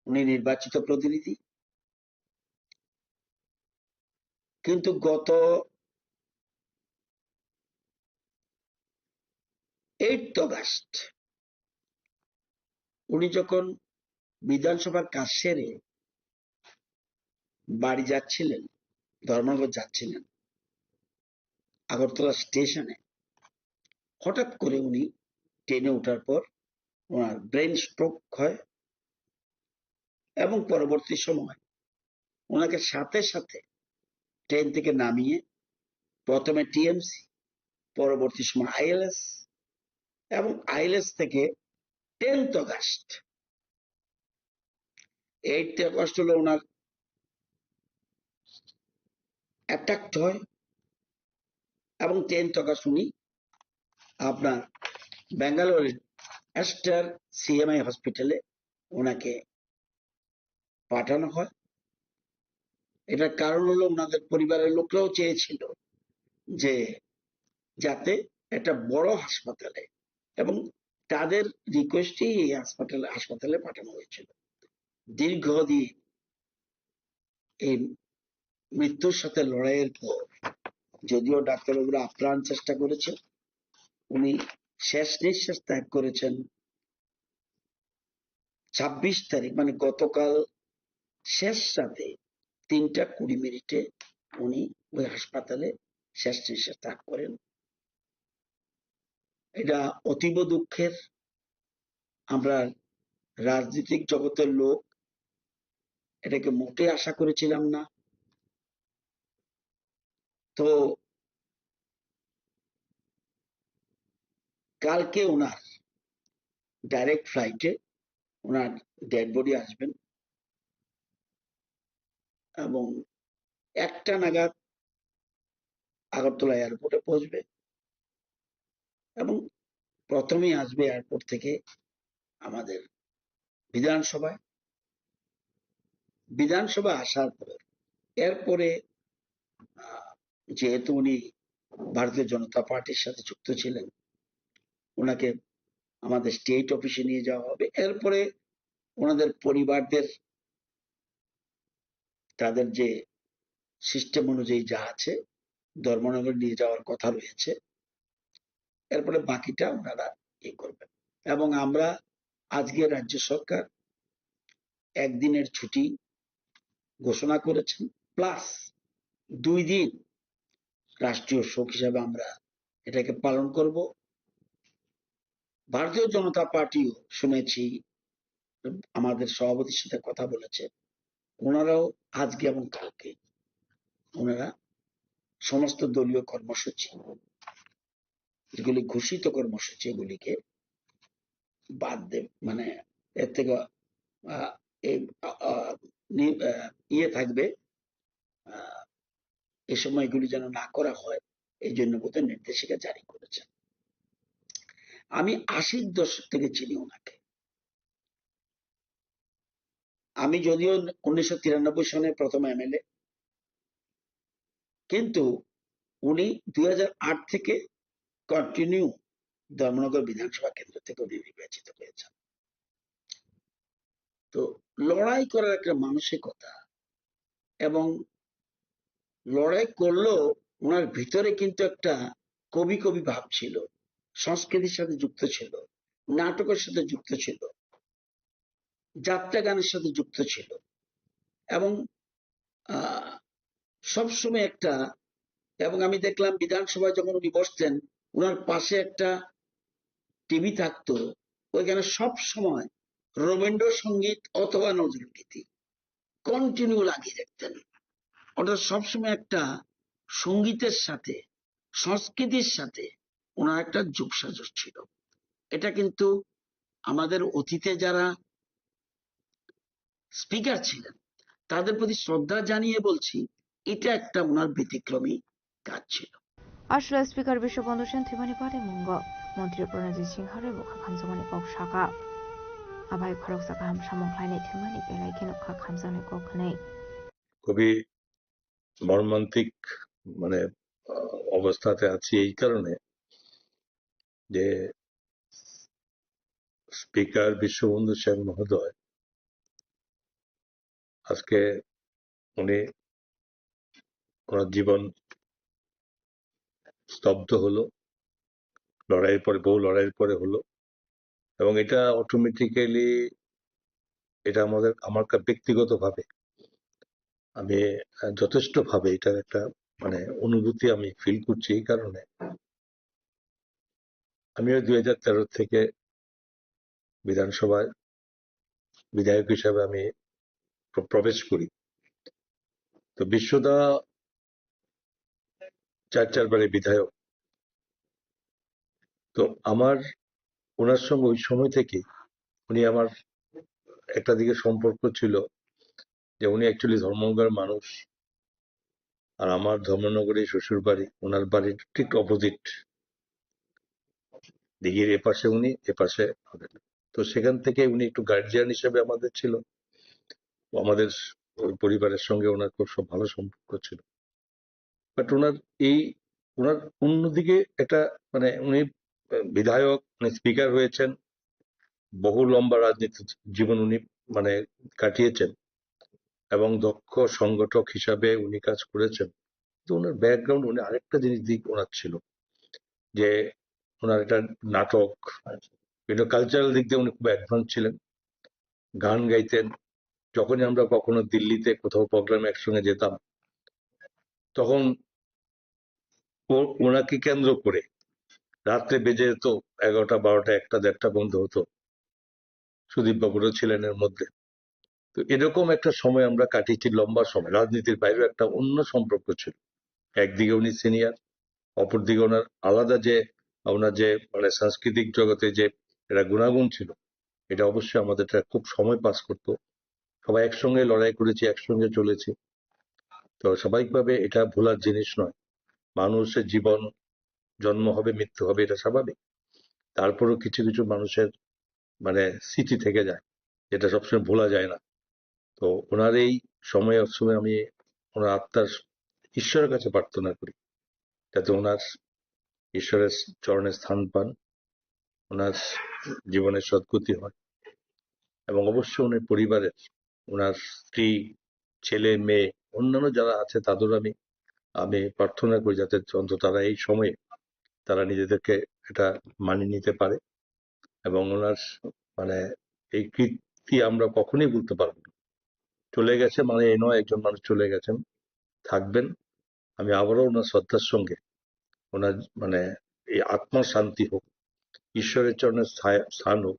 উনি নির্বাচিত প্রতিনিধি, কিন্তু গত 8 অগাস্ট উনি যখন বিধানসভার কাজ সেরে বাড়ি যাচ্ছিলেন, ধর্মনগর যাচ্ছিলেন, আগরতলা স্টেশনে হঠাৎ করে উনি ট্রেনে ওঠার পর ওনার ব্রেন স্ট্রোক হয় এবং পরবর্তী সময় ওনাকে সাথে সাথে ট্রেন থেকে নামিয়ে প্রথমে টিএমসি, পরবর্তী সময় আইএলএস এবং আইএলএস থেকে 10th অগাস্ট 8th অগাস্ট হলো ওনার অ্যাটাক হয় এবং 10th অগাস্ট উনি আপনার ব্যাঙ্গালোরের অ্যাস্টার সিএমআই হসপিটালে ওনাকে পাঠানো হয়। এটার কারণ হলো ওনাদের পরিবারের লোকরাও চেয়েছিল যে যাতে একটা বড় হাসপাতালে, এবং তাদের রিকোয়েস্টেই এই হাসপাতালে পাঠানো হয়েছিল। দীর্ঘদিন এই মৃত্যুর সাথে লড়াইয়ের পর যদিও ডাক্তারবাবুরা আপ্রাণ চেষ্টা করেছে, উনি শেষ নিঃশ্বাস ত্যাগ করেছেন 26 তারিখ, মানে গতকাল শেষ রাতে 3:20 উনি ওই হাসপাতালে শেষ নিঃশ্বাস ত্যাগ করেন। এটা অতীব দুঃখের। আমরা রাজনৈতিক জগতের লোক এটাকে মোটে আশা করেছিলাম না। তো কালকে ওনার ডাইরেক্ট ফ্লাইটে ওনার ডেড বডি আসবেন এবং 1টা নাগাদ আগরতলা এয়ারপোর্টে পৌঁছবে এবং প্রথমেই আসবে এয়ারপোর্ট থেকে আমাদের বিধানসভায়। বিধানসভা আসার পর এরপরে যেহেতু উনি ভারতীয় জনতা পার্টির সাথে যুক্ত ছিলেন, ওনাকে আমাদের স্টেট অফিসে নিয়ে যাওয়া হবে। এরপরে ওনাদের পরিবারদের তাদের যে সিস্টেম অনুযায়ী যা আছে ধর্মনগর নিয়ে যাওয়ার কথা রয়েছে। এরপরে বাকিটা ওনারা ইয়ে করবেন। এবং আমরা আজকে রাজ্য সরকার একদিনের ছুটি ঘোষণা করেছেন, প্লাস 2 দিন রাষ্ট্রীয় শোক হিসাবে আমরা এটাকে পালন করব। ভারতীয় জনতা পার্টিও শুনেছি আমাদের সভাপতির সাথে কথা বলেছে, ওনারাও আজকে এবং কালকে ওনারা সমস্ত দলীয় কর্মসূচি যেগুলি ঘোষিত কর্মসূচি এগুলিকে বাদ দেব, মানে এর থেকে ইয়ে থাকবে, এই সময় এগুলি যেন না করা হয় এই জন্য বোধহয় নির্দেশিকা জারি করেছেন। আমি 80-র দশক থেকে চিনি ওনাকে। আমি যদিও 1993 সনে প্রথম এমএলএ, কিন্তু উনি 2008 থেকে কন্টিনিউ ধর্মনগর বিধানসভা কেন্দ্র থেকে উনি নির্বাচিত হয়েছেন। তো লড়াই করার একটা মানসিকতা, এবং লড়াই করলেও ওনার ভিতরে কিন্তু একটা কবি কবি ভাব ছিল, সংস্কৃতির সাথে যুক্ত ছিল, নাটকের সাথে যুক্ত ছিল, যাত্রা গানের সাথে যুক্ত ছিল, এবং সবসময় একটা, এবং আমি দেখলাম বিধানসভায় যখন উনি বসতেন ওনার পাশে একটা টিভি থাকতো, ওইখানে সব সময় রবীন্দ্রসঙ্গীত অথবা নজরুল গীতি কন্টিনিউ লাগিয়ে রাখতেন। অর্থাৎ সবসময় একটা সঙ্গীতের সাথে সংস্কৃতির সাথে ওনার একটা যোগসাজশ ছিল। এটা কিন্তু আমাদের অতীতে যারা স্পিকার ছিলেন তাদের প্রতি শ্রদ্ধা জানিয়ে বলছি, এটা একটা ওনার ব্যতিক্রমী কাজ ছিল। আসলে স্পিকার বিশ্ববন্ধু সেন্থিমানি পারে মুঙ্গ মন্ত্রী প্রণজিৎ সিংহারে বুখা খামজামানি কক শাখা আবাই খরক সাকা হাম সামংখ্লাইনি থিমানি বেলাই কেনখা খামজানাই কক নেই। খুবই মর্মান্তিক মানে অবস্থাতে আছি এই কারণে যে স্পিকার বিশ্ববন্ধু সেন মহোদয় আজকে উনি ওনার জীবন স্তব্ধ হলো, লড়াইয়ের পরে, বহু লড়াইয়ের পরে হলো, এবং এটা অটোমেটিক্যালি এটা আমার ব্যক্তিগতভাবে আমি যথেষ্ট ভাবে এটার একটা মানে অনুভূতি আমি ফিল করছি। এই কারণে আমিও 2013 থেকে বিধানসভায় বিধায়ক হিসাবে আমি প্রবেশ করি। তো বিশ্বদা 4 বারে বিধায়ক। তো আমার ওনার সঙ্গে ওই সময় থেকে উনি আমার একটা দিকে সম্পর্ক ছিল যে উনি অ্যাকচুয়ালি ধর্মনগরের মানুষ, আর আমার ধর্মনগরে শ্বশুর বাড়ি, ওনার বাড়ির ঠিক অপোজিট, দিঘির এপাশে উনি, এপাশে আমাদের। তো সেখান থেকে উনি একটু গার্জিয়ান হিসেবে আমাদের ছিল, আমাদের ওই পরিবারের সঙ্গে ওনার খুব সব ভালো সম্পর্ক ছিল। বাট ওনার অন্যদিকে একটা মানে উনি বিধায়ক, উনি স্পিকার হয়েছেন, বহু লম্বা রাজনীতি জীবন উনি মানে কাটিয়েছেন এবং দক্ষ সংগঠক হিসাবে উনি কাজ করেছেন। তো ওনার ব্যাকগ্রাউন্ড, উনি আরেকটা জিনিস দিক ওনার ছিল যে ওনার একটা নাটক, বিভিন্ন কালচারাল দিক দিয়ে উনি খুব অ্যাডভান্স ছিলেন, গান গাইতেন। যখনই আমরা কখনো দিল্লিতে কোথাও প্রোগ্রামে একসঙ্গে যেতাম, তখন ওনাকে কেন্দ্র করে রাত্রে বেজে যেত 11টা 12টা 1টা 1:30টা বন্ধ হতো। সুদীপ বাবুরও ছিলেন এর মধ্যে। তো এরকম একটা সময় আমরা কাটিয়েছি, লম্বা সময়। রাজনীতির বাইরেও একটা অন্য সম্পর্ক ছিল। একদিকে উনি সিনিয়র, অপরদিকে ওনার আলাদা যে ওনার যে মানে সাংস্কৃতিক জগতে যে একটা গুণাগুণ ছিল, এটা অবশ্যই আমাদের খুব সময় পাস করতো। সবাই একসঙ্গে লড়াই করেছি, একসঙ্গে চলেছি। তো স্বাভাবিকভাবে এটা ভোলার জিনিস নয়। মানুষের জীবন, জন্ম হবে, মৃত্যু হবে, এটা স্বাভাবিক। তারপরেও কিছু কিছু মানুষের মানে স্মৃতি থেকে যায়, যেটা সবসময় ভোলা যায় না। তো ওনার এই সময় আমি ওনার আত্মার ঈশ্বরের কাছে প্রার্থনা করি যাতে ওনার ঈশ্বরের চরণে স্থান পান, ওনার জীবনের সদ্গতি হয়, এবং অবশ্যই ওনার পরিবারের, ওনার স্ত্রী, ছেলে মেয়ে, অন্যান্য যারা আছে তাদেরও আমি প্রার্থনা করি যাতে অন্তত তারা এই সময়ে তারা নিজেদেরকে এটা মানিয়ে নিতে পারে। এবং ওনার মানে এই কীর্তি আমরা কখনোই ভুলতে পারবো না। চলে গেছে মানে এ নয় একজন মানুষ চলে গেছেন, থাকবেন। আমি আবারও ওনার শ্রদ্ধার সঙ্গে ওনার মানে এই আত্মার শান্তি হোক, ঈশ্বরের চরণে স্থান হোক,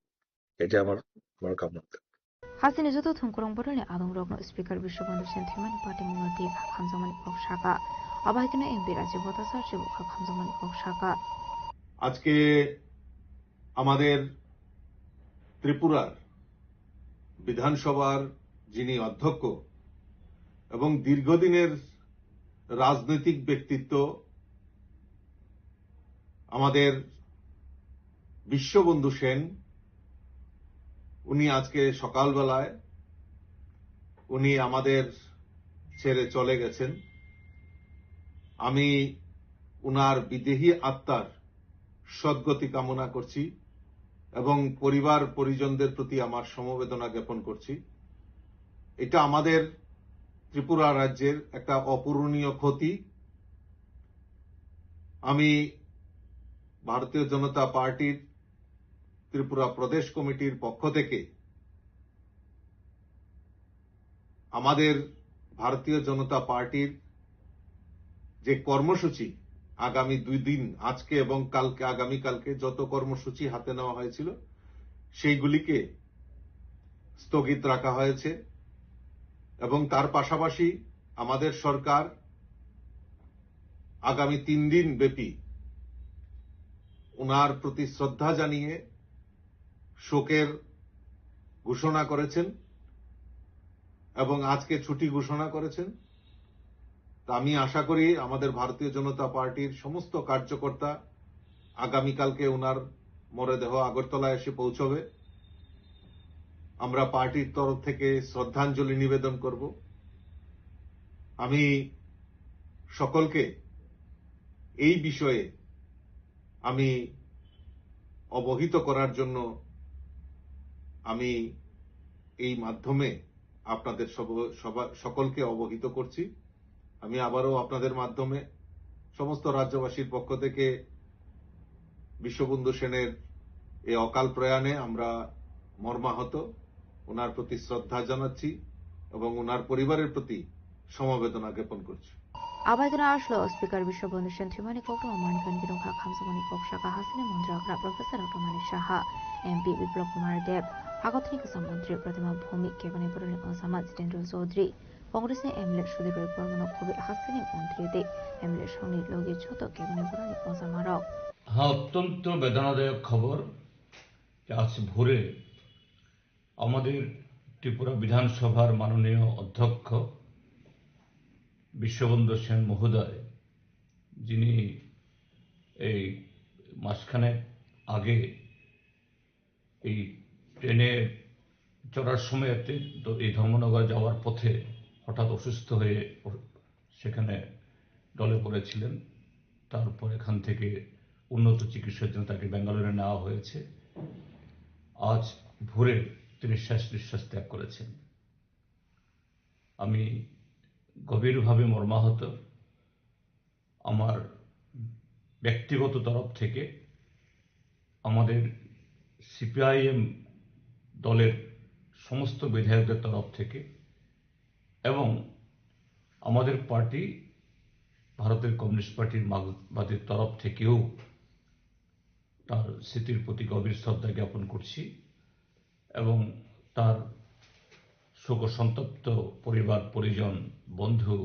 এটা আমার কামনা। হাসিনি যত থুমকুরং বরলে আদং রগ্ন স্পিকার বিশ্ববন্ধু সেন্থিমানি পার্টি মুরতি খামজামানি পকসাকা আবাহিতনে এমপি রাজ্য বতাসার যে খামজামানি পকসাকা। আজকে আমাদের ত্রিপুরার বিধানসভার যিনি অধ্যক্ষ এবং দীর্ঘদিনের রাজনৈতিক ব্যক্তিত্ব আমাদের বিশ্ববন্ধু সেন, উনি আজকে সকালবেলায় উনি আমাদের ছেড়ে চলে গেছেন। আমি উনার বিদেহী আত্মার সদ্গতি কামনা করছি এবং পরিবার পরিজনদের প্রতি আমার সমবেদনা জ্ঞাপন করছি। এটা আমাদের ত্রিপুরা রাজ্যের একটা অপূরণীয় ক্ষতি। আমি ভারতীয় জনতা পার্টির ত্রিপুরা প্রদেশ কমিটির পক্ষ থেকে আমাদের ভারতীয় জনতা পার্টির যে কর্মসূচি আগামী 2 দিন, আজকে এবং কালকে, আগামীকালকে যত কর্মসূচি হাতে নেওয়া হয়েছিল সেইগুলিকে স্থগিত রাখা হয়েছে এবং তার পাশাপাশি আমাদের সরকার আগামী 3 দিন ব্যাপী ওনার প্রতি শ্রদ্ধা জানিয়ে শোকের ঘোষণা করেছেন এবং আজকে ছুটি ঘোষণা করেছেন। তা আমি আশা করি আমাদের ভারতীয় জনতা পার্টির সমস্ত কার্যকর্তা আগামীকালকে ওনার মরদেহ আগরতলায় এসে পৌঁছবে। আমরা পার্টির তরফ থেকে শ্রদ্ধাঞ্জলি নিবেদন করব। আমি সকলকে এই বিষয়ে আমি অবহিত করার জন্য আমি এই মাধ্যমে আপনাদের সকলকে অবহিত করছি। আমি আবারও আপনাদের মাধ্যমে সমস্ত রাজ্যবাসীর পক্ষ থেকে বিশ্ববন্ধু সেনের এই অকাল প্রয়াণে আমরা মর্মাহত, ওনার প্রতি শ্রদ্ধা জানাচ্ছি এবং ওনার পরিবারের প্রতি সমবেদনা জ্ঞাপন করছি। আবাহিতনে আসলো স্পিকার বিশ্ববন্ধু সেন থিমানি কক্রম মানিকান গিরংখা খামজামানি পকসাকা হাসিনি মন্ত্রী professor doctor Manik Saha, MP Biplab Kumar দেব, আগতনি কিষাণ মন্ত্রী প্রতিমা ভৌমিক, কেবিনেট বরণী অসামা জিতেন্দ্র চৌধুরী, কংগ্রেসনি এমএলএ সুদীপ বর্মন কবি হাসিনি মন্ত্রী দে এমএলএ সংনি লগি ছোট কেবিনেট বরণী অসামা রক। হ্যাঁ, অত্যন্ত বেদনাদায়ক খবর। আজ ভোরে আমাদের ত্রিপুরা বিধানসভার মাননীয় অধ্যক্ষ বিশ্ববন্ধু সেন মহোদয়, যিনি এই মাসখানেক আগে এই ট্রেনে চড়ার সময়তে এই ধর্মনগর যাওয়ার পথে হঠাৎ অসুস্থ হয়ে সেখানে ডলে পড়েছিলেন। তারপর এখান থেকে উন্নত চিকিৎসার জন্য তাকে ব্যাঙ্গালোরে নেওয়া হয়েছে। আজ ভোরে তিনি শেষ নিঃশ্বাস ত্যাগ করেছেন। আমি গভীরভাবে মর্মাহত। আমার ব্যক্তিগত তরফ থেকে, আমাদের সিপিআইএম দলের সমস্ত বিধায়কদের তরফ থেকে এবং আমাদের পার্টি ভারতের কমিউনিস্ট পার্টির মার্ক্সবাদীর তরফ থেকেও তার স্মৃতির প্রতি গভীর শ্রদ্ধা জ্ঞাপন করছি এবং তার শোকসন্তপ্ত পরিবার, পরিজন, বন্ধু,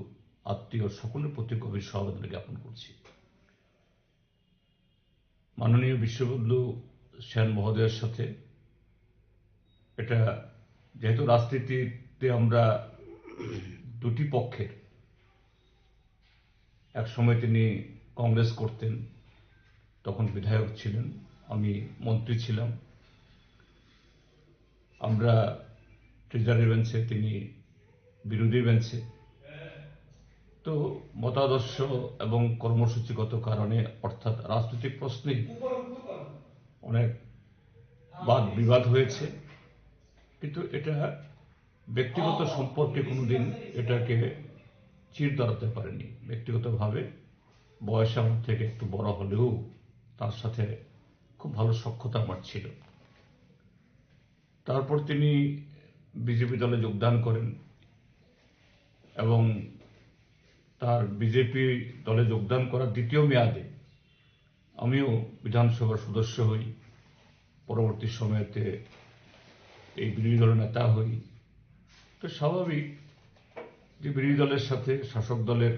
আত্মীয় সকলের প্রতি গভীর সমবেদনা জ্ঞাপন করছি। মাননীয় বিশ্ববন্ধু সেন মহোদয়ের সাথে এটা, যেহেতু রাজনীতিতে আমরা দুটি পক্ষের, এক সময় তিনি কংগ্রেস করতেন, তখন বিধায়ক ছিলেন, আমি মন্ত্রী ছিলাম, আমরা ট্রেজারি বেঞ্চে, তিনি বিরোধী বেঞ্চে। তো মতাদর্শ এবং কর্মসূচিগত কারণে, অর্থাৎ রাজনৈতিক প্রশ্নে অনেক বাদ বিবাদ হয়েছে, কিন্তু এটা ব্যক্তিগত সম্পর্কে কোনোদিন এটাকে চির ধরাতে পারেনি। ব্যক্তিগতভাবে বয়সে আমার থেকে একটু বড় হলেও তার সাথে খুব ভালো সখ্যতা আমার ছিল। তারপর তিনি বিজেপি দলে যোগদান করেন এবং তার বিজেপি দলে যোগদান করার দ্বিতীয় মেয়াদে আমিও বিধানসভার সদস্য হই। পরবর্তী সময়েতে এই বিরোধী দলের নেতা হই। তো স্বাভাবিক যে বিরোধী দলের সাথে শাসক দলের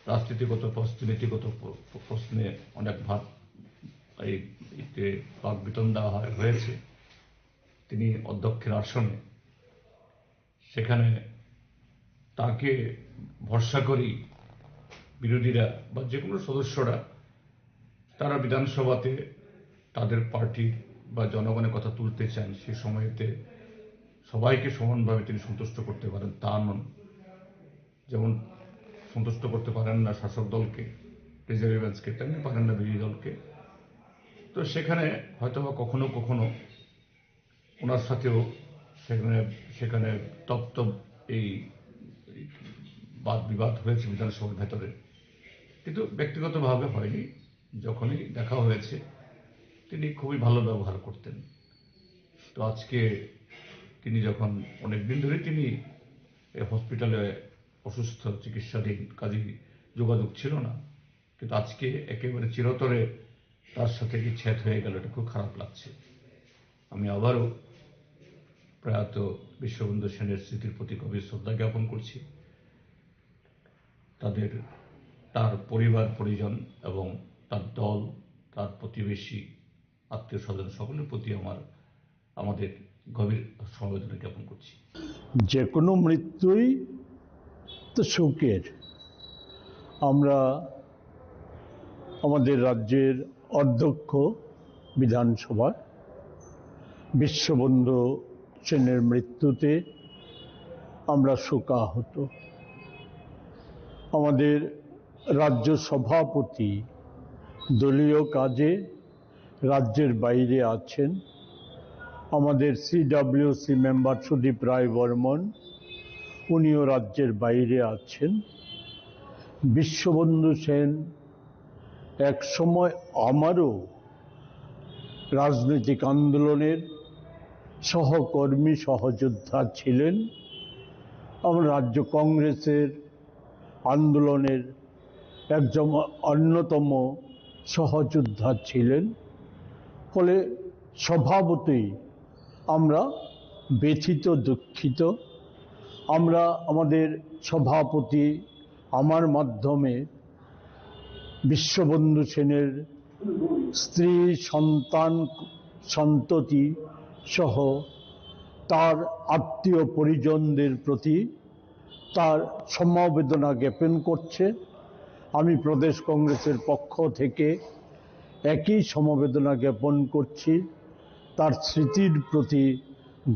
রাজনীতিগত প্রশ্নে, নীতিগত প্রশ্নে অনেক বাক বিতণ্ডা হয়েছে। তিনি অধ্যক্ষের আসনে, সেখানে তাকে ভরসা করি বিরোধীরা বা যে কোনো সদস্যরা, তারা বিধানসভাতে তাদের পার্টি বা জনগণের কথা তুলতে চান, সে সময়তে সবাইকে সমানভাবে তিনি সন্তুষ্ট করতে পারেন তা নন। যেমন সন্তুষ্ট করতে পারেন না শাসক দলকে, ট্রেজারি বেঞ্চকে, তেমনি পারেন না বিরোধী দলকে। তো সেখানে হয়তোবা কখনো কখনো ওনার সাথেও সেখানে তপ্ত এই বাদ বিবাদ হয়েছে বিধানসভার ভেতরে, কিন্তু ব্যক্তিগতভাবে হয়নি। যখনই দেখা হয়েছে তিনি খুবই ভালো ব্যবহার করতেন। তো আজকে তিনি যখন অনেকদিন ধরে তিনি হসপিটালে অসুস্থ, চিকিৎসাধীন, কাজেই যোগাযোগ ছিল না, কিন্তু আজকে একেবারে চিরতরে তার সাথে বিচ্ছেদ হয়ে গেল, এটা খুব খারাপ লাগছে। আমি আবারও প্রয়াত বিশ্ববন্ধু সেনের স্মৃতির প্রতি গভীর শ্রদ্ধা জ্ঞাপন করছি। তার পরিবার, পরিজন এবং তার দল, তার প্রতিবেশী, আত্মীয় স্বজন সকলের প্রতি আমাদের গভীর সমবেদনা জ্ঞাপন করছি। যে কোনো মৃত্যুই তো শোকের। আমরা আমাদের রাজ্যের অধ্যক্ষ বিধানসভার বিশ্ববন্ধু সেনের মৃত্যুতে আমরা শোকাহত। আমাদের রাজ্য সভাপতি দলীয় কাজে রাজ্যের বাইরে আছেন। আমাদের সিডব্লিউসি মেম্বার সুদীপ রায় বর্মন, উনিও রাজ্যের বাইরে আছেন। বিশ্ববন্ধু সেন এক সময় আমারও রাজনৈতিক আন্দোলনের সহকর্মী, সহযোদ্ধা ছিলেন। আমরা রাজ্য কংগ্রেসের আন্দোলনের একজন অন্যতম সহযোদ্ধা ছিলেন। ফলে স্বভাবতই আমরা ব্যথিত, দুঃখিত। আমরা আমাদের সভাপতি, আমার মাধ্যমে বিশ্ববন্ধু সেনের স্ত্রী, সন্তান, সন্ততি সহ তার আত্মীয় পরিজনদের প্রতি তার সমবেদনা জ্ঞাপন করছে। আমি প্রদেশ কংগ্রেসের পক্ষ থেকে একই সমবেদনা জ্ঞাপন করছি, তার স্মৃতির প্রতি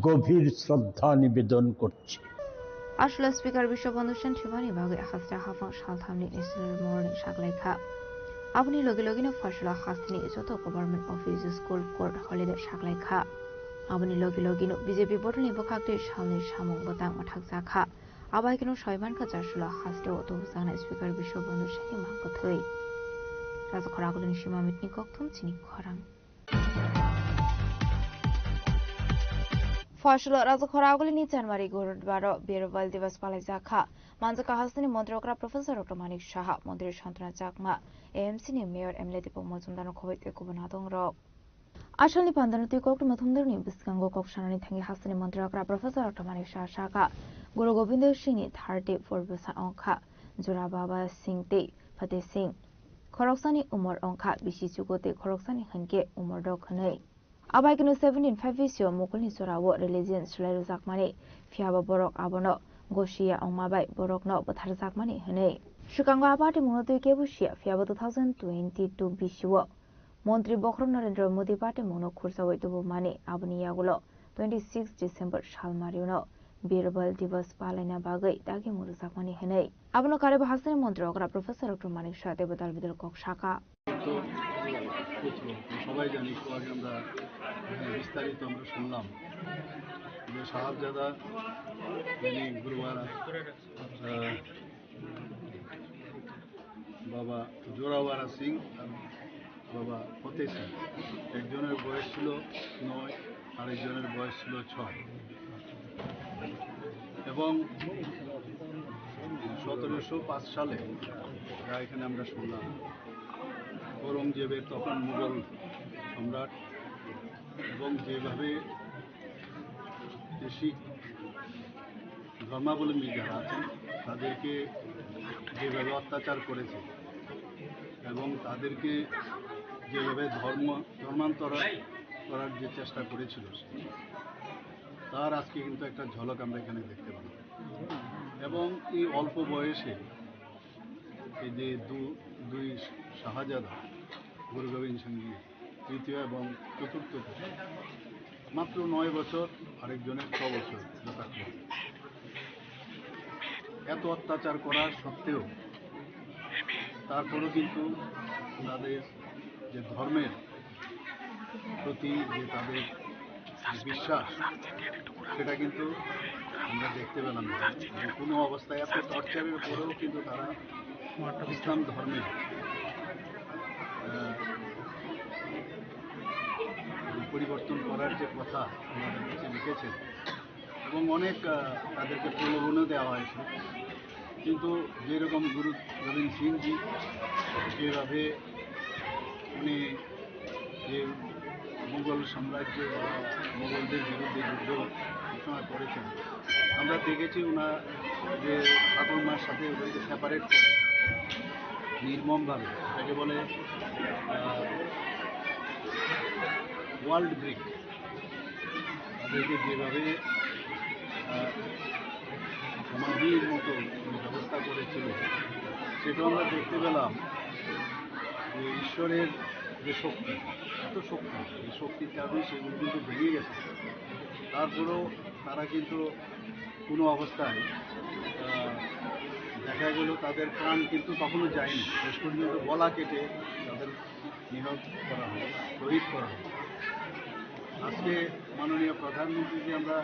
গভীর শ্রদ্ধা নিবেদন করছি। আসলে স্পিকার বিশ্ববন্ধু সেন্ট্রিমানি বাগে হাসরা হাফাং সালথামনি ন্যাশনাল মর্নিং সাগলাইখা আবনি লগে লগেनो फसला हास्तिनि जत government office school court holiday सागलाइखा आबनि लगे लगेनो बीजेपी बटलनि बखाक्ति सालनि सामुं बतां माथाकजाखा आबायकेनो सयमानखा जासुला हास्तेव तबुजानाय स्पिकार बिश्वबন্ধু सेन्ट्रिमां गथै राजखरागुलनि सीमा मिटनि कक्थम चिनि खरां फसला राजखरागुलनि जनवरी गुरुबार बीरबल दिवस पालाइजाखा मानजाका हास्तिनि मन्त्रिग्रा प्रोफेसर डॉक्टर मानिक शाह मन्त्री सन्तना चाकमा एएमसीनि मेयर एमएलए दीपक मजुमदार खबै एकबना दं र आसामनि पान्दानति कक्ट मथुमदरनि बिस्कांगो कक्सानानि थांगि हास्तिनि मन्त्रिग्रा प्रोफेसर डॉक्टर मानिक शाह शाका गुरु गोविंद सिंहनि 34 बोसोर अंखा जुरा बाबा सिंह ते फतेह सिंह खरकसानि उमर अंखा बिसि जुगोते खरकसानि हनके उमर दखनै आबायकेनो 75 बिसियो मुकुलनि जरावो रिलिजियन सुलाइरु जाकमानि फियाबा बरक आबनो गसिया अंमाबाय बरकनो बोथार जाकमानि हनै सुकांगो आबादि मुनतुइ केबुसिया फियाबा 2022 बिसियो मन्त्री बख्र नरेंद्र मोदी पार्टी मुनो खुरसावै तुबुमानि आबनि यागुलो 26 डिसेम्बर सालमारिउनो बीरबल दिवस पालायना बागै दागि मुरु जाकमानि हनै आबनो कारे भाषानि मन्त्री अग्रा प्रोफेसर डॉक्टर मानिक शाह देबदाल बिदल कक शाखा সবাই জানি একটু আগে আমরা বিস্তারিত আমরা শুনলাম যে সাহাবজাদা গুরুবারা বাবা জোরাওয়ারা সিং আর বাবা ফতেহ সিং একজনের বয়স ছিল 9 আরেকজনের বয়স ছিল 6 এবং 1705 সালে যা এখানে আমরা শুনলাম औरंगजेबेर तখন मुगल सम्राट এবং যেভাবে শিখ ধর্মাবলম্বী যারা আছেন তাদেরকে যেভাবে অত্যাচার করেছে এবং তাদেরকে যেভাবে ধর্মান্তর করার যে চেষ্টা করেছিল তার আজকে কিন্তু একটা ঝলক আমরা এখানে দেখতে পাই এবং এই অল্প বয়সে এই যে দুই শাহজাদা গুরু গোবিন্দ সিং তৃতীয় এবং চতুর্থ মাত্র 9 বছর আরেকজনের 6 বছর যথাক্রমে এত অত্যাচার করার সত্ত্বেও তারপরও কিন্তু তাদের যে ধর্মের প্রতি যে তাদের বিশ্বাস সেটা কিন্তু আমরা দেখতে পেলাম না কোনো অবস্থায় এত টর্চারের পরেও কিন্তু তারা ইসলাম ধর্মে পরিবর্তন করার যে কথা আমাদের কাছে লিখেছেন এবং অনেক তাদেরকে প্রলোভনও দেওয়া হয়েছে কিন্তু যেরকম গুরু গোবিন্দ সিংজি যেভাবে উনি যে মুঘল সাম্রাজ্য বা মুঘলদের বিরুদ্ধে যুদ্ধ ঘোষণা করেছেন আমরা দেখেছি ওনার যে ঠাকুরমার সাথে ওদেরকে সেপারেট করে নির্মমভাবে তাকে বলে ওয়ার্ল্ড ব্রিক তাদেরকে যেভাবে সমাধির মতো ব্যবস্থা করেছিল সেটাও আমরা দেখতে পেলাম যে ঈশ্বরের যে শক্তি এত শক্তি এই শক্তির কারণে সেগুলো কিন্তু ভেঙে গেছে তারপরেও তারা কিন্তু কোনো অবস্থায় দেখা গেল তাদের প্রাণ কিন্তু তখনও যায়নি শেষ পর্যন্ত গলা কেটে তাদের নিহত করা হয় শহীদ করা হয় আজকে মাননীয় প্রধানমন্ত্রীকে আমরা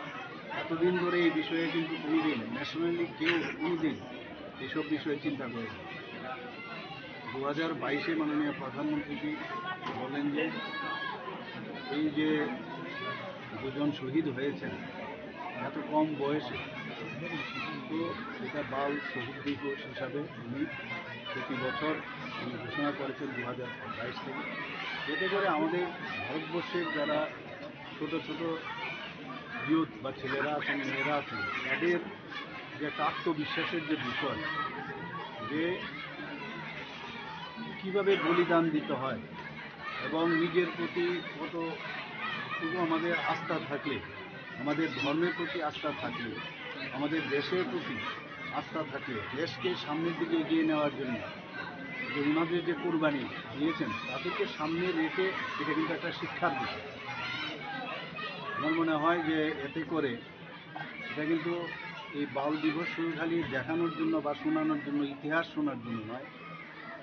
এতদিন ধরে এই বিষয়ে কিন্তু কোনোদিন ন্যাশনালি কেউ কোনোদিন এইসব বিষয়ে চিন্তা করে 2022-এ মাননীয় প্রধানমন্ত্রীজি বলেন যে এই যে দুজন শহীদ হয়েছেন এত কম বয়সে তো এটা বাল শহীদ দিবস হিসাবে উনি প্রতি বছর উনি ঘোষণা করেছেন 2022 থেকে এতে করে আমাদের ভারতবর্ষের যারা ছোট ছোট ইয়ুথ বা ছেলেরা আছেন মেয়েরা আছেন তাদের যে একটা আত্মবিশ্বাসের যে বিষয় যে কীভাবে বলিদান দিতে হয় এবং নিজের প্রতি কতটুকু আমাদের আস্থা থাকলে আমাদের ধর্মের প্রতি আস্থা থাকলে আমাদের দেশের প্রতি আস্থা থাকে দেশকে সামনের দিকে এগিয়ে নেওয়ার জন্য, যে ওনাদের যে কোরবানি দিয়েছেন তাদেরকে সামনে রেখে এটা কিন্তু একটা শিক্ষার বিষয়। আমার মনে হয় যে এতে করে এটা কিন্তু এই বাউল দিবস শুধু খালি দেখানোর জন্য বা শোনানোর জন্য, ইতিহাস শোনার জন্য নয়,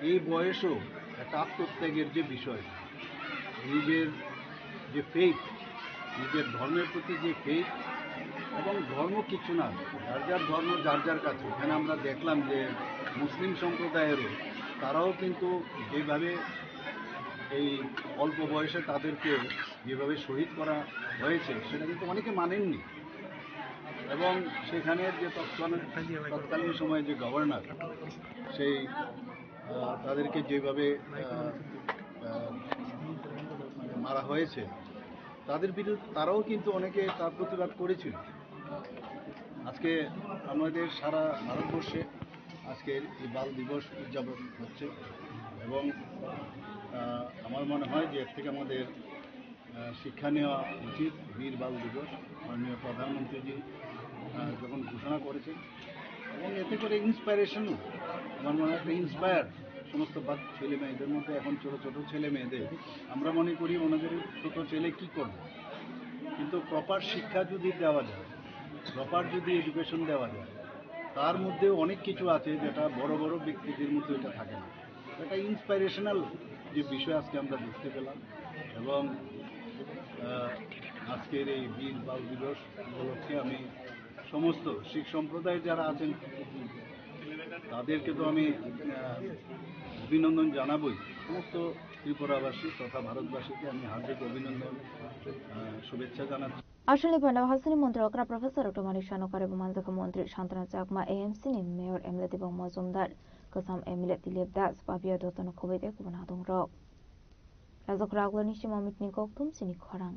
এই বয়সেও একটা আত্মত্যাগের যে বিষয়, নিজের যে ফেইথ, নিজের ধর্মের প্রতি যে ফেইথ, এবং ধর্ম কিছু না, যার যার ধর্ম যার যার কাছে। এখানে আমরা দেখলাম যে মুসলিম সম্প্রদায়েরও তারাও কিন্তু যেভাবে এই অল্প বয়সে তাদেরকে যেভাবে শহীদ করা হয়েছে সেটা কিন্তু অনেকে মানেননি। এবং সেখানের যে তৎকালীন সময়ে যে গভর্নর, সেই তাদেরকে যেভাবে মারা হয়েছে, তাদের বিরুদ্ধে তারাও কিন্তু অনেকে তার প্রতিবাদ করেছিল। আজকে আমাদের সারা ভারতবর্ষে আজকে এই বাল দিবস উদযাপন হচ্ছে এবং আমার মনে হয় যে এর থেকে আমাদের শিক্ষা নেওয়া উচিত। বীর বাল দিবস মাননীয় প্রধানমন্ত্রীজি যখন ঘোষণা করেছেন, এবং এতে করে ইন্সপায়ারেশনও, আমার মনে হয় একটা ইন্সপায়ার সমস্ত ছেলে মেয়েদের মধ্যে, এখন ছোটো ছোটো ছেলে মেয়েদের আমরা মনে করি ওনাদের ছোটো ছেলে কী করবে, কিন্তু প্রপার শিক্ষা যদি দেওয়া যায়, প্রপার যদি এডুকেশন দেওয়া যায়, তার মধ্যে অনেক কিছু আছে যেটা বড় বড় ব্যক্তিদের মধ্যে এটা থাকে না। এটা ইন্সপাইরেশনাল যে বিষয় আজকে আমরা দেখতে পেলাম। এবং আজকের এই বীর বাল দিবস উপলক্ষে আমি সমস্ত শিখ সম্প্রদায় যারা আছেন তাদেরকে তো আমি অভিনন্দন জানাবই। সমস্ত ত্রিপুরাবাসী তথা ভারতবাসীকে আমি হার্দিক অভিনন্দন, শুভেচ্ছা জানাচ্ছি। Ashali Panda Hasani Montrokra Professor Dr. Manisha Nokare Bumanzaka Montri Shantana Chakma AMC ni Mayor Emile Dibang Mazumdar Kasam Emile Dilip Das Babia Dotana Kobede Kubanadong Rock Razokra Glanishi Mamit Nikok Tum Sini Korang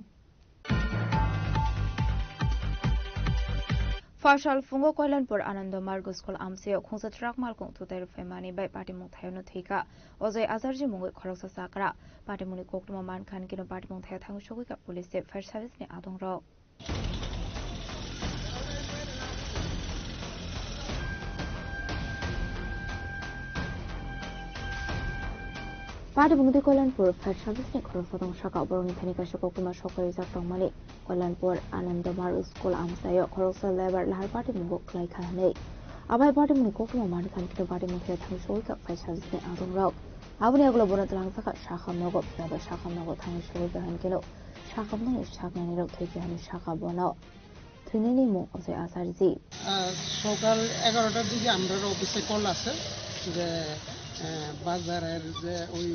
Fashal Fungo Kualanpur Ananda Margus Kol Amseo Khungsa Trak Malkong to their Femani by Party Montayano Tika Ozay Azarji Mungu Korosa Sakra Party Muni Kokuma Man Kan Kino Party Montayang Shogika Police Fire Service ni Adong Rock Party Mungdi Kualanpur Fire Service ni Korosa Dong Shaka Boroni Tanika Shokokuma Shokari Zaktomani Kualanpur Ananda Margus Kol Amsayo Korosa Lever Lahar Party Mungu Klai Kahane Abai Party Muni Kokuma Man Kan Kino Party Montayang Shogika Fire Service ni Adong Rock Abuni Aglo Bonat Lang Saka Shaka Nogo Prada Shaka Nogo Tang Shogika Hankino Shaka Nang Shaka Nero Tiki Han Shaka Bono Trinini Mo Ose Asarji সকাল 11টার দিকে আমরা অফিসে call আছে যে বাজারের যে ওই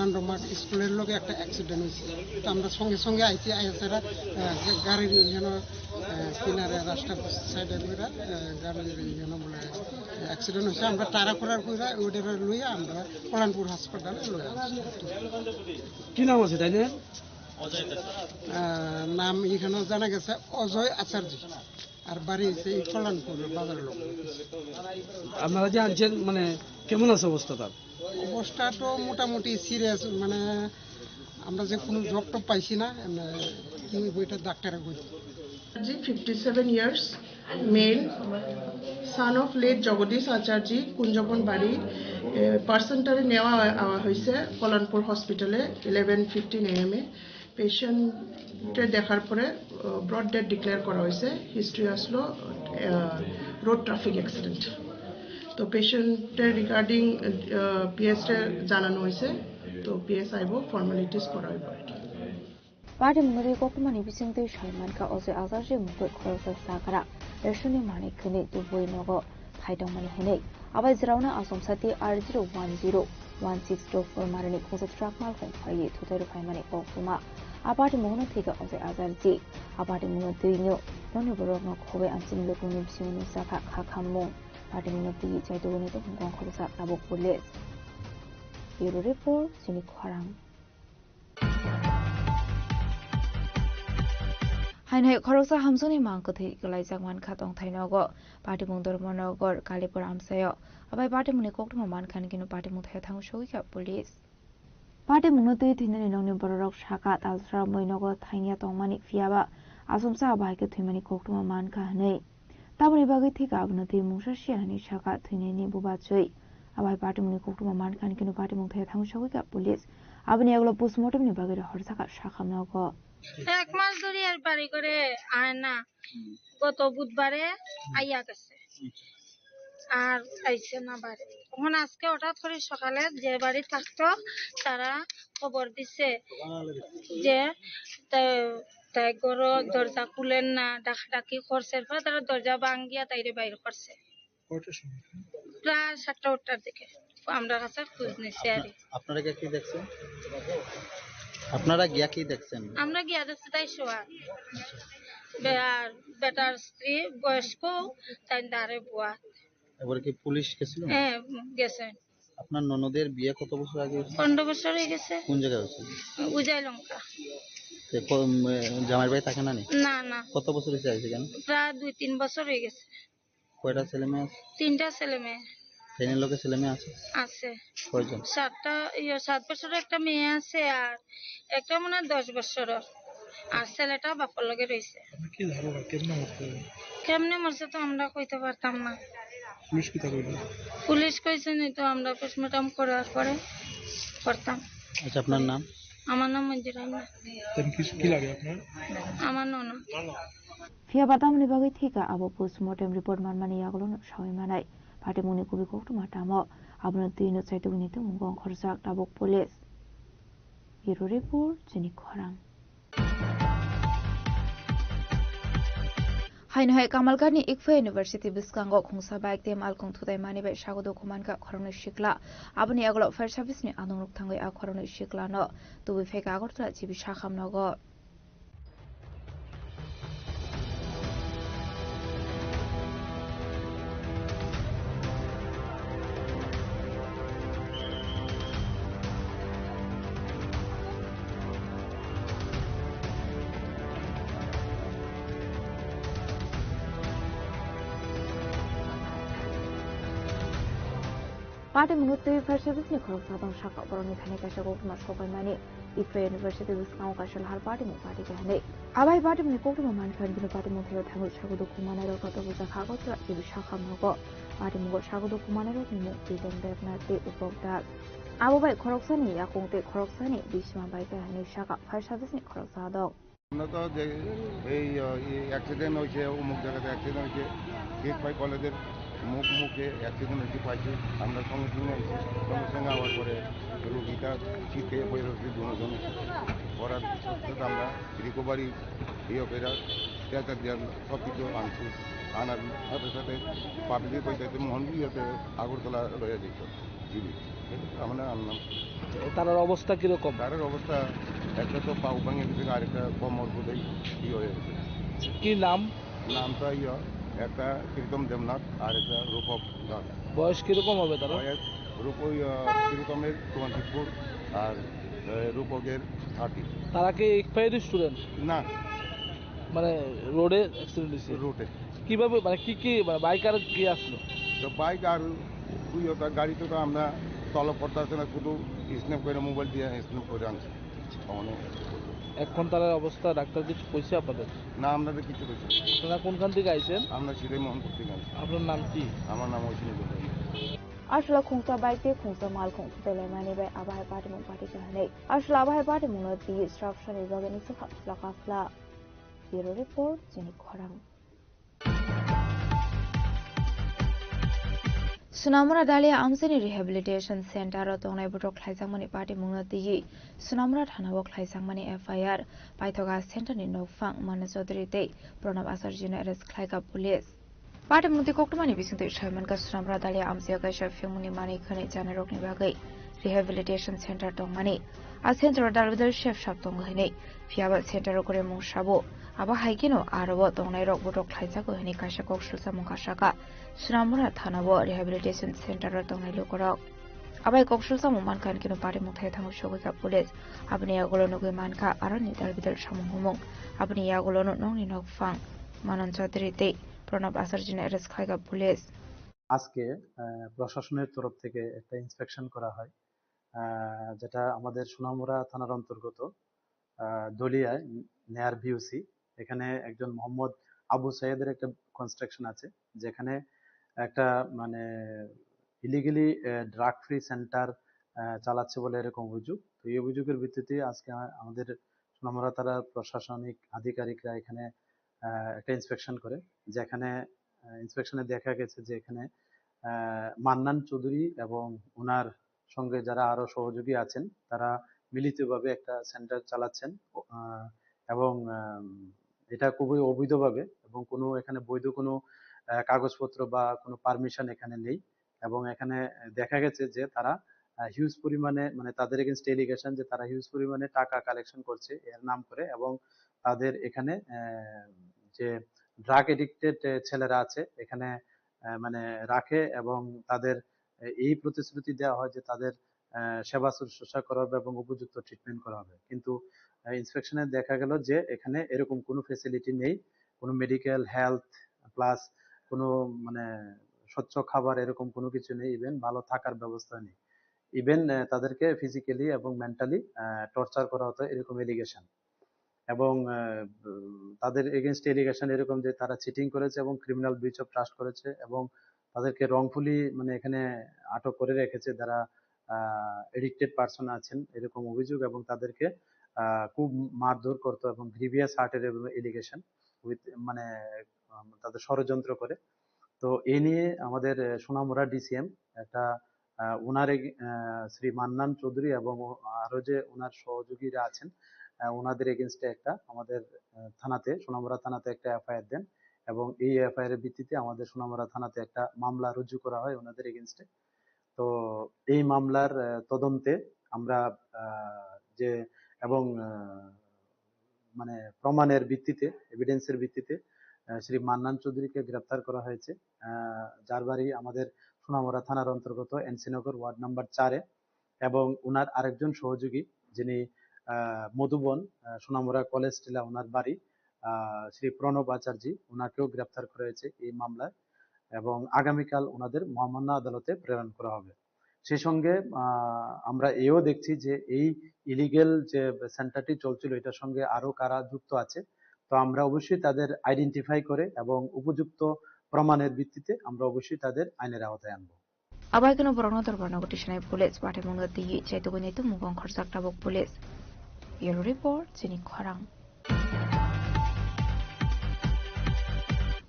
আন্ডারমার্ট স্কুলের লোকে একটা অ্যাক্সিডেন্ট হয়েছে। তো আমরা সঙ্গে সঙ্গে আইছি, আইসারা গাড়ির যেন কিনারে রাস্তা সাইডে করে গাড়ির যেন বলে অ্যাক্সিডেন্ট হয়েছে। আমরা তারা করার করে ওইটা লইয়া আমরা কল্যাণপুর হাসপাতালে লইয়া কি নাম আছে তাই না? নাম এখানেও জানা গেছে অজয় আচার্য, আর বাড়ি হচ্ছে এই কল্যাণপুর বাজারের লোক। আপনারা যে আনছেন মানে কেমন আছে অবস্থা তার? অবস্থা তো মোটামুটি সিরিয়াস, মানে আমরা যে কোনো জব টব পাইছি না, কি বইটা ডাক্তারে বই। 57 years, male, son of late Jagadish Acharji, Kunjaban বাড়ি। পার্সেন্টারে নেওয়া হয়েছে কল্যাণপুর হসপিটালে 11:15 AM এ। পেশেন্টের দেখার পরে ব্রড ডেথ ডিক্লেয়ার করা হয়েছে। হিস্ট্রি আসলো রোড ট্রাফিক অ্যাক্সিডেন্ট। তো পেশেন্টের রিগার্ডিং পিএসটা জানানো হয়েছে, তো পিএস আইব ফর্মালিটিস করা হইব। Party Mungdi Kokumani Bisingte Shaimanka Ose Azarji Mungu Korosa Sakra Reshuni Mani Kuni Dubui Nogo Haidong Mani Hene Abai Zirauna Asom Sati R010164 Marani Kosa Trak Malkong Fayi Tuteru Faimani Kokuma Apati Mungno Tiga Ose Azarji Apati Mungno Duinyo Noni Borok no Kobe Amsim Lukuni Bisinguni Saka Kakamung Party Mungno Tigi Chaituguni to Hongkong Korosa Nabok Police Bureau Report Sini Kwarang Hainai Korosa Hamsuni Mankoti Galaizakman Katong Tainogo, Party Mundor Monogor, Kalipur Amsayo, Abai Party Munikokma Man Kankino Party Muthetang Shoika Police. Party Munuti Tinino Borok Shaka, Alsra Moinogo, Tanya Tongmani Fiaba, Asumsa Bike Timani Kokma Man Kahne. tamani bagi thika abna ti mungsa siani saka thine ni buba choi abai patimuni koktuma mankan kinu patimung thaya thangu shagoi ka police abni aglo postmortem ni bagi hor saka shakamna go এক মাস ধরে আর বাড়ি করে আয় না গত বুধবারে আইয়া গেছে আর আইছে না বাড়ি তখন আজকে হঠাৎ করে সকালে যে বাড়ি থাকতো তারা খবর দিছে যে তাই গরো দরজা খুলেন না ডাকাডাকি করছে এরপর তারা দরজা ভাঙ্গিয়া তাইরে বাইর করছে প্রায় 7টা-8টার দিকে আমরা কাছে খোঁজ নিছি আর আপনারা কি দেখছেন আপনারা গিয়া কি দেখছেন আমরা গিয়া দেখছি তাই শোয়া আর বেটার স্ত্রী বয়স্ক তাই দাঁড়ে বুয়া এবারে কি পুলিশ গেছিল হ্যাঁ গেছে আপনার ননদের বিয়ে কত বছর আগে হয়েছে 15 বছর হয়ে গেছে কোন জায়গায় হয়েছে উজাই লঙ্কা জামাইর বাড়ি থাকে না না না কত বছর হয়েছে আইছে কেন প্রায় 2-3 বছর হয়ে গেছে কয়টা ছেলে মেয়ে আছে 3টা ছেলে মেয়ে ট্রেনের লোকে ছেলে মেয়ে আছে আছে কয়জন 7 বছরের একটা মেয়ে আছে আর একটা মনে হয় 10 বছরের আর ছেলেটা বাপর লগে রয়েছে কি ধারণা কেমনে মরছে তো আমরা কইতে পারতাম না পুলিশ কি তা কইলো পুলিশ কইছে নি তো আমরা পোস্টমর্টম করার পরে করতাম আচ্ছা আপনার নাম আমার নাম মঞ্জুরাইনা কি লাগে আপনার আমার ননদ ফিয়া বাতামনি bagi thika abo postmortem report manmani yaglo sawai manai patimuni kubi koktuma tamo abno tuino chaitugni tu mungong khorjak tabok police bureau report jini khorang Hainhai Kamalgani Ikfa University Biskango Khungsa Baik Tem Alkong Thudai Mani Bai Shagodo Kumanka Khorone Shikla Abani Aglo Fire Service ni Anungruk Thangai A Khorone Shikla no Tubi Feka Agortra Jibi Shakham Nogo Party Munuti Fire Service ni Khorok Sadong Shaka Boroni Thane Kasha Gokuma Shokai Mani Ikfa University Biskang Kashal Har Party Mu Party Kahane Abai Party Mu Kokuma Man Fan Gino Party Mu Theo Thangu Shagodo Kumanero Kato Buja Khagotra Jibi Shakham Nogo Party Mu Shagodo Kumanero Mu Bidon Devnati Upogda Abo Bai Khorok Sani Yakongte Khorok Sani Bishma Bai Kahane Shaka Fire Service ni Khorok Sadong আমরা তো যে এই accident হয়েছে অমুক জায়গাতে accident হয়েছে কেকপাই কলেজের মুখে অ্যাক্সিডেন্ট হয়েছে পাইছি আমরা সঙ্গে সঙ্গে আইছি সঙ্গে সঙ্গে আওয়ার পরে রোগীটা চিঠে বই রয়েছে দুজন করার সাথে আমরা রিকভারি ইয়েরা ট্যাচার দিয়ে সব কিছু আনছি আনার সাথে সাথে পাবলিক পয়সাতে মোহনবিয়াতে আগরতলা রয়ে যেত জিবি আমরা আনলাম তার অবস্থা কিরকম তার অবস্থা একটা তো পাউ ভাঙে গেছে আরেকটা কোমর বোধহয় হয়ে গেছে কি নামটা একটা প্রীতম দেবনাথ আর একটা রূপক দাস বয়স কিরকম হবে তার বয়স প্রীতমের 24 আর রূপকের 30 তারা কি এক্সপায়ারি স্টুডেন্ট না মানে রোডে অ্যাক্সিডেন্ট হয়েছে রোডে কিভাবে মানে কি বাইক আর কি আসলো তো বাইক আর গাড়িতে তো আমরা তলব করতে আসছে না শুধু স্ন্যাপ করে মোবাইল দিয়ে স্ন্যাপ করে আনছি এখন তার অবস্থা ডাক্তার কিছু কইছে আপনাদের না আমাদের কিছু কইছে আপনারা কোনখান থেকে আইছেন আমরা সিধে মোহনপুর থেকে আইছি আপনার নাম কি আমার নাম Oishi Ashla Khungsa Baik Te Khungsa Mal Khung Thudai Mani Bai Abai Party Mu Party Kahane Ashla Abai Party Mu no Di Instruction is Organized Khafla Khafla Bureau Report Jini Khorang Sunamura Dalia Amsani Rehabilitation Center Tongai Butok Khlaisangmani Party Mungna Di Sunamura Thana Wok Khlaisangmani FIR Paithoga Center ni Nokfang Manasodri Te Pranab Asarjina Arrest Khlaika Police Party Muti Koktumani Bisinte Shaiman ka Sunamura Dalia Amsia ka Shafimuni Mani Khane Jane Rokni Bagai Rehabilitation Center Tongmani A Center Dalvidar Chef Shop Tonghine Fiaba Center Kore Mungshabo Aba Haikino Arabo Tongai Rok Butok Khlaisa ko Hini Kasha Kokshulsa Mungkashaka Sunamura Thanabo Rehabilitation Center Tongai Lokorok Abai Kokshulsa Mungman Kino Party Muthai Thangu Shoguka Police Abni Agolo Nugui Manka Arani Dalvidar Shamung Humung Abni Agolo Nongni Nokfang Manan Chaudhary Te Pranab আসার্জিনা arrest খাইগা police আজকে প্রশাসনের তরফ থেকে একটা inspection করা হয় যেটা আমাদের সোনামুড়া থানার অন্তর্গত দলিয়ায় নেয়ার ভিউসি এখানে একজন মোহাম্মদ আবু সাইদের একটা কনস্ট্রাকশন আছে, যেখানে একটা মানে ইলিগালি ড্রাগ ফ্রি সেন্টার চালাচ্ছে বলে এরকম অভিযোগ। তো এই অভিযোগের ভিত্তিতে আজকে আমাদের সোনামুড়া থানার প্রশাসনিক আধিকারিকরা এখানে একটা ইন্সপেকশন করে, যেখানে ইন্সপেকশনে দেখা গেছে যে এখানে মান্নান চৌধুরী এবং ওনার সঙ্গে যারা আরো সহযোগী আছেন তারা মিলিতভাবে একটা সেন্টার চালাচ্ছেন, এবং এটা খুবই অবৈধভাবে, এবং কোনো এখানে বৈধ কোনো কাগজপত্র বা কোনো পারমিশন এখানে নেই। এবং এখানে দেখা গেছে যে তারা হিউজ পরিমাণে, মানে তাদের এগেইনস্ট এলিগেশন যে তারা হিউজ পরিমাণে টাকা কালেকশন করছে এর নাম করে, এবং তাদের এখানে যে ড্রাগ এডিক্টেড ছেলেরা আছে এখানে মানে রাখে, এবং তাদের এই প্রতিশ্রুতি দেওয়া হয় যে তাদের সেবা শুশ্রূষা করা হবে এবং উপযুক্ত ট্রিটমেন্ট করা হবে। কিন্তু ইন্সপেকশনে দেখা গেল যে এখানে এরকম কোনো ফেসিলিটি নেই, কোনো মেডিকেল হেলথ প্লাস কোনো মানে স্বচ্ছ খাবার এরকম কোনো কিছু নেই, ইভেন ভালো থাকার ব্যবস্থা নেই, ইভেন তাদেরকে ফিজিক্যালি এবং মেন্টালি টর্চার করা হতো এরকম এলিগেশন। এবং তাদের এগেইনস্ট এলিগেশন এরকম যে তারা চিটিং করেছে এবং ক্রিমিনাল ব্রিচ অফ ট্রাস্ট করেছে, এবং তাদেরকে রংফুলি মানে এখানে আটক করে রেখেছে যারা এডিক্টেড পারসন আছেন এরকম অভিযোগ, এবং তাদেরকে খুব মারধর করতো এবং গ্রিভিয়াস হার্টের এলিগেশন উইথ মানে তাদের ষড়যন্ত্র করে। তো এই নিয়ে আমাদের সোনামুড়া ডিসিএম একটা ওনার শ্রী মান্নান চৌধুরী এবং আরো যে ওনার সহযোগীরা আছেন ওনাদের এগেনস্টে একটা আমাদের থানাতে, সোনামুড়া থানাতে একটা এফআইআর দেন, এবং এই এফআইআর এর ভিত্তিতে আমাদের সোনামুড়া থানাতে একটা মামলা রুজু করা হয় ওনাদের এগেনস্টে। তো এই মামলার তদন্তে আমরা যে এবং মানে প্রমাণের ভিত্তিতে, এভিডেন্সের ভিত্তিতে শ্রী মান্নান চৌধুরীকে গ্রেপ্তার করা হয়েছে, যার বাড়ি আমাদের সোনামুড়া থানার অন্তর্গত এনসিনগর ওয়ার্ড নাম্বার 4-এ, এবং ওনার আরেকজন সহযোগী যিনি মধুবন সোনামুড়া কলেজ টিলা ওনার বাড়ি, শ্রী প্রণব আচার্যী, ওনাকেও গ্রেপ্তার করা হয়েছে এই মামলায়, এবং আগামীকাল ওনাদের মহামান্য আদালতে প্রেরণ করা হবে। সেই সঙ্গে আমরা এও দেখছি যে এই ইলিগেল যে সেন্টারটি চলছিল এটার সঙ্গে আরো কারা যুক্ত আছে, তো আমরা অবশ্যই তাদের আইডেন্টিফাই করে এবং উপযুক্ত প্রমাণের ভিত্তিতে আমরা অবশ্যই তাদের আইনের আওতায় আনবো। Abaikan borno dorbarno gotishnai police bate munga di chaitugoni tu mugong khorsak tabok police. Your report jini khorang.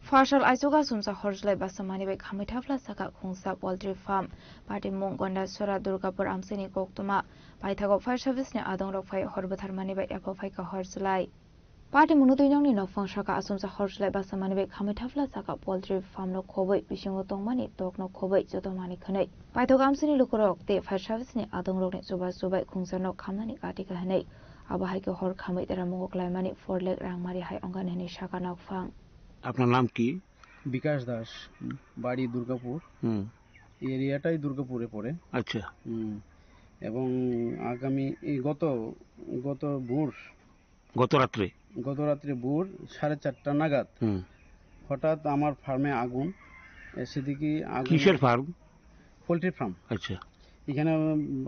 Farshal Aizuga Sumsa Horjlai Basamani by Kamitavla Saka Kungsa Poultry Farm, Party Mungonda Sura Durgapur Amsini Koktuma, by Tago Fire Service ne Adong Rofai Horbatharmani by Apofaika Horslai. Party Munudinong no Fonshaka Asumsa Horjlai Basamani by Kamitavla Saka Poultry Farm no Koboi, Bishingotomani, Dog no Koboi, Jotomani Kane. By Togamsini Lukurok, the Fire Service ne Adong Rok Suba Subai Kungsa no Kamani Katika Hane, Abahiko Hor Kamit Ramok Lamani, 4 leg Rangmari High Ongan Shaka Nok Fang. আপনার নাম কি? বিকাশ দাস, বাড়ি দুর্গাপুর, এরিয়াটাই দুর্গাপুরে পড়ে। আচ্ছা। এবং আগামী গত রাত্রে ভোর 4:30 নাগাদ হঠাৎ আমার ফার্মে আগুন, সেদিকে আগুন। কিসের ফার্ম? Poultry farm. আচ্ছা। এখানে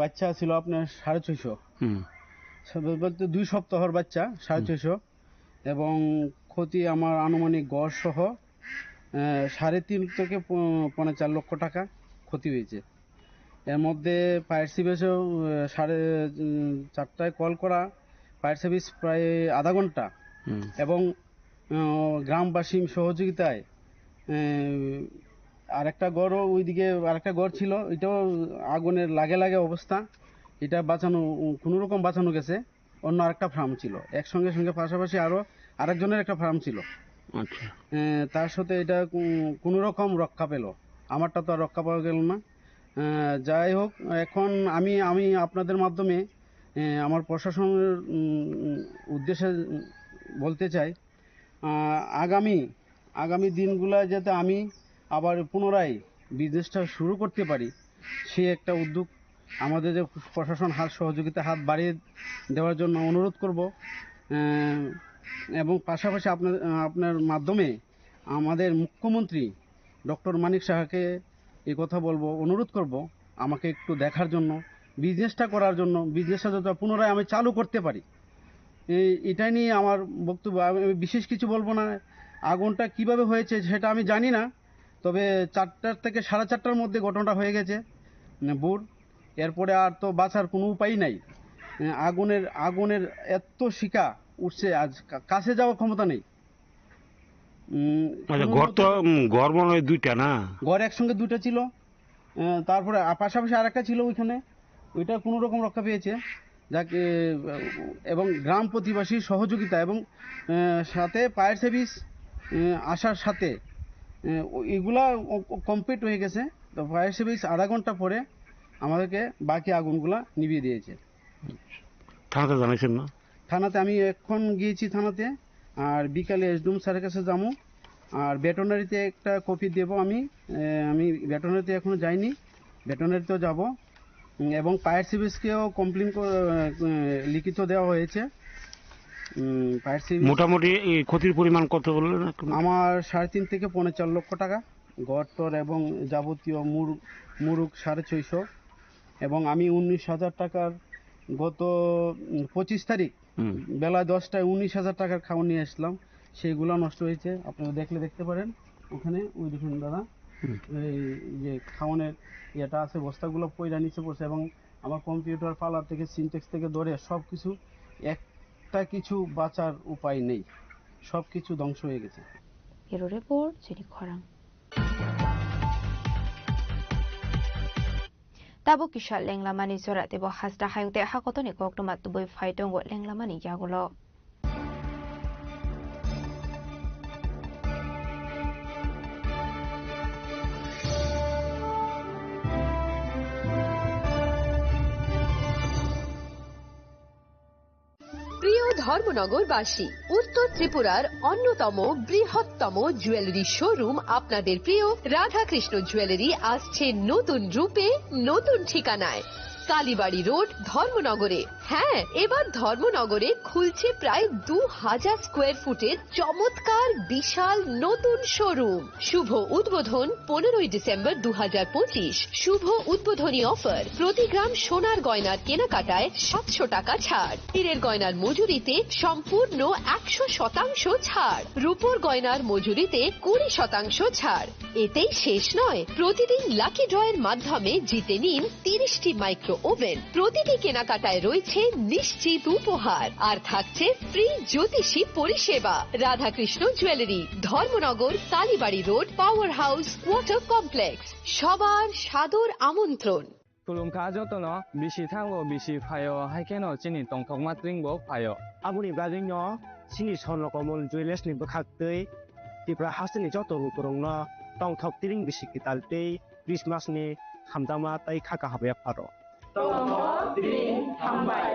বাচ্চা ছিল আপনার 650, বলতে 2 সপ্তাহের বাচ্চা 650, এবং ক্ষতি আমার আনুমানিক গড় সহ 3.5 থেকে 4.5 লক্ষ টাকা ক্ষতি হয়েছে। এর মধ্যে ফায়ার সার্ভিসেও 4:30টায় কল করা, ফায়ার সার্ভিস প্রায় আধা ঘন্টা, এবং গ্রামবাসী সহযোগিতায় আরেকটা গড়ও ওইদিকে আরেকটা গড় ছিল, এটাও আগুনের লাগে অবস্থা, এটা বাঁচানো কোনো রকম বাঁচানো গেছে। অন্য আরেকটা ফার্ম ছিল একসঙ্গে পাশাপাশি, আরো আরেকজনের একটা ফার্ম ছিল। আচ্ছা। তার সাথে এটা কোনো রকম রক্ষা পেল, আমারটা তো আর রক্ষা পাওয়া গেল না। যাই হোক, এখন আমি আপনাদের মাধ্যমে আমার প্রশাসনের উদ্দেশ্যে বলতে চাই, আগামী দিনগুলো যাতে আমি আবার পুনরায় বিজনেসটা শুরু করতে পারি, সে একটা উদ্যোগ আমাদের যে প্রশাসন সহযোগিতা হাত বাড়িয়ে দেওয়ার জন্য অনুরোধ করব। এবং পাশাপাশি আপনার মাধ্যমে আমাদের মুখ্যমন্ত্রী ডক্টর মানিক সাহাকে এই কথা বলবো, অনুরোধ করব আমাকে একটু দেখার জন্য, বিজনেসটা করার জন্য, বিজনেসটা যাতে পুনরায় আমি চালু করতে পারি। এটাই নিয়ে আমার বক্তব্য। আমি বিশেষ কিছু বলবো না, আগুনটা কিভাবে হয়েছে সেটা আমি জানি না, তবে 4টা থেকে 4:30টার মধ্যে ঘটনাটা হয়ে গেছে ভোর। এরপরে আর তো বাঁচার কোনো উপায় নাই। আগুনের এত শিখা উঠছে, আজ কাছে যাওয়ার ক্ষমতা নেই। ঘর তো ঘর মনে হয় 2টা না? ঘর একসঙ্গে 2টা ছিল, তারপরে পাশাপাশি আরেকটা ছিল ওইখানে, ওইটা কোনো রকম রক্ষা পেয়েছে যাকে, এবং গ্রাম প্রতিবাসীর সহযোগিতা এবং সাথে ফায়ার সার্ভিস আসার সাথে এগুলা কমপ্লিট হয়ে গেছে। তো ফায়ার সার্ভিস আধা ঘন্টা পরে আমাদেরকে বাকি আগুনগুলা নিভিয়ে দিয়েছে। থানাতে জানাইছেন না? থানাতে আমি এখন গিয়েছি থানাতে, আর বিকালে এসডিএম স্যারের কাছে যাবো, আর ভেটেরিনারিতে একটা কপি দেবো। আমি ভেটেরিনারিতে এখনো যাইনি, ভেটেরিনারিতেও যাব, এবং ফায়ার সার্ভিসকেও কমপ্লেন লিখিত দেওয়া হয়েছে। ফায়ার সার্ভিস মোটামুটি ক্ষতির পরিমাণ কত বললেন? আমার 3.5 থেকে 4.5 লক্ষ টাকা, ঘরটর এবং যাবতীয় মুরুগ 650, এবং আমি 19,000 টাকার গত 25 তারিখ বেলা 10টায় 19,000 টাকার খাওয়া নিয়ে আসলাম, সেইগুলো নষ্ট হয়েছে। আপনারা দেখতে পারেন ওখানে, ওই দেখুন দাদা, এই যে খাওয়ানোর ইয়েটা আছে, বস্তাগুলো পয়লা নিচে পড়ছে, এবং আমার কম্পিউটার পার্লার থেকে সিনটেক্স থেকে ধরে সব কিছু, একটা কিছু বাঁচার উপায় নেই, সব কিছু ধ্বংস হয়ে গেছে। ব্যুরো রিপোর্ট চিনি খরাং। Tabo kisha lenglamani sora tebo hasda hayungte hakotoni koktomat tuboi faitongo lenglamani yagulo. প্রিয় ধর্মনগরবাসী, উত্তর ত্রিপুরার অন্যতম বৃহত্তম জুয়েলারি শোরুম আপনাদের প্রিয় রাধাকৃষ্ণ জুয়েলারি আসছে নতুন রূপে, নতুন ঠিকানায়, কালীবাড়ি রোড, ধর্মনগরে। হ্যাঁ, এবার ধর্মনগরে খুলছে প্রায় 2000 স্কোয়ার ফুটের চমৎকার বিশাল নতুন শোরুম। শুভ উদ্বোধন 15ই ডিসেম্বর 2025। শুভ উদ্বোধনী অফার, প্রতি গ্রাম সোনার গয়নার কেনাকাটায় 700 টাকা ছাড়, হীরের গয়নার মজুরিতে সম্পূর্ণ 100% ছাড়, রূপোর গয়নার মজুরিতে 20% ছাড়। এতেই শেষ নয়, প্রতিদিন লাকি ড্রয়ের মাধ্যমে জিতে নিন 30টি মাইক্রো ওভেন। প্রতিটি কেনাকাটায় রয়েছে নিশ্চিত উপহার, আর থাকছে ফ্রি জ্যোতিষী পরিষেবা। Radhakrishna jewellery, Dharmanagar, Kalibari road, power house, water complex. সবার সাদর আমন্ত্রণ। Kulumka jotono bisi thango bisi phayo haikeno chini tongthok matringbo phayo. Abuni bladingno chini sonrokomol jewelers ni bakhaktei tipra hasini joto bukurongno tongthok tiring bisi kitaltei Christmas ni hamdama tai khaka habya paro. Tongthok tiring hambai.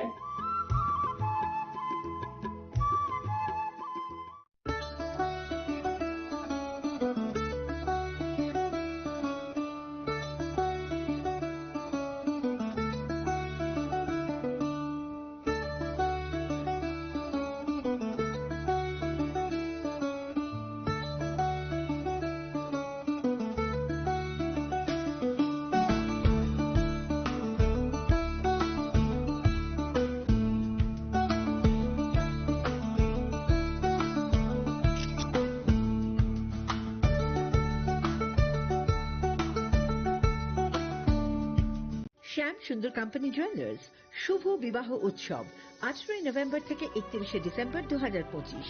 শ্যাম সুন্দর company jewellers শুভ বিবাহ উৎসব 18 November থেকে 31 December 2025।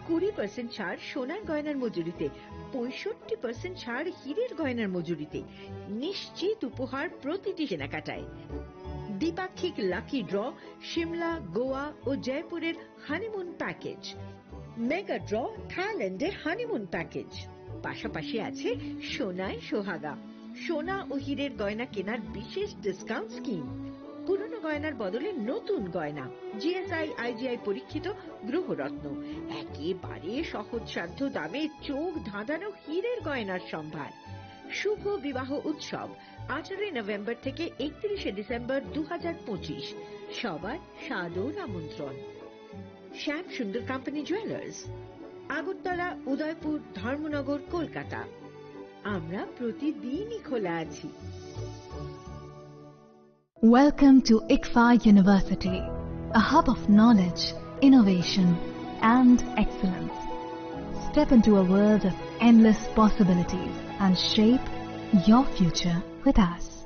20% ছাড় সোনার গয়নার মজুরিতে, 65% ছাড় হীরের গয়নার মজুরিতে, নিশ্চিত উপহার প্রতিটি কেনাকাটায়। দ্বিপাক্ষিক লাকি ড্র, শিমলা, গোয়া ও জয়পুরের হানিমুন প্যাকেজ, মেগা ড্র, থাইল্যান্ডে হানিমুন প্যাকেজ। পাশাপাশি আছে সোনায় সোহাগা, সোনা ও হীরের গয়না কেনার বিশেষ ডিসকাউন্ট স্কিম। পুরনো গয়নার বদলে নতুন গয়না, জিএসআই আইজিআই পরীক্ষিত গ্রহরত্ন, একেবারে সহজসাধ্য দামে চোখ ধাঁধানো হীরের গয়নার সম্ভার। শুভ বিবাহ উৎসব 18 নভেম্বর থেকে 31 ডিসেম্বর 2025। সবার সাদর আমন্ত্রণ। শ্যাম সুন্দর কোম্পানি জুয়েলার্স, আগরতলা, উদয়পুর, ধর্মনগর, কলকাতা। আমরা প্রতিদিনই খোলা আছি। Welcome to ICFA University, a hub of knowledge, innovation and excellence. step into a world of endless possibilities and shape your future with us.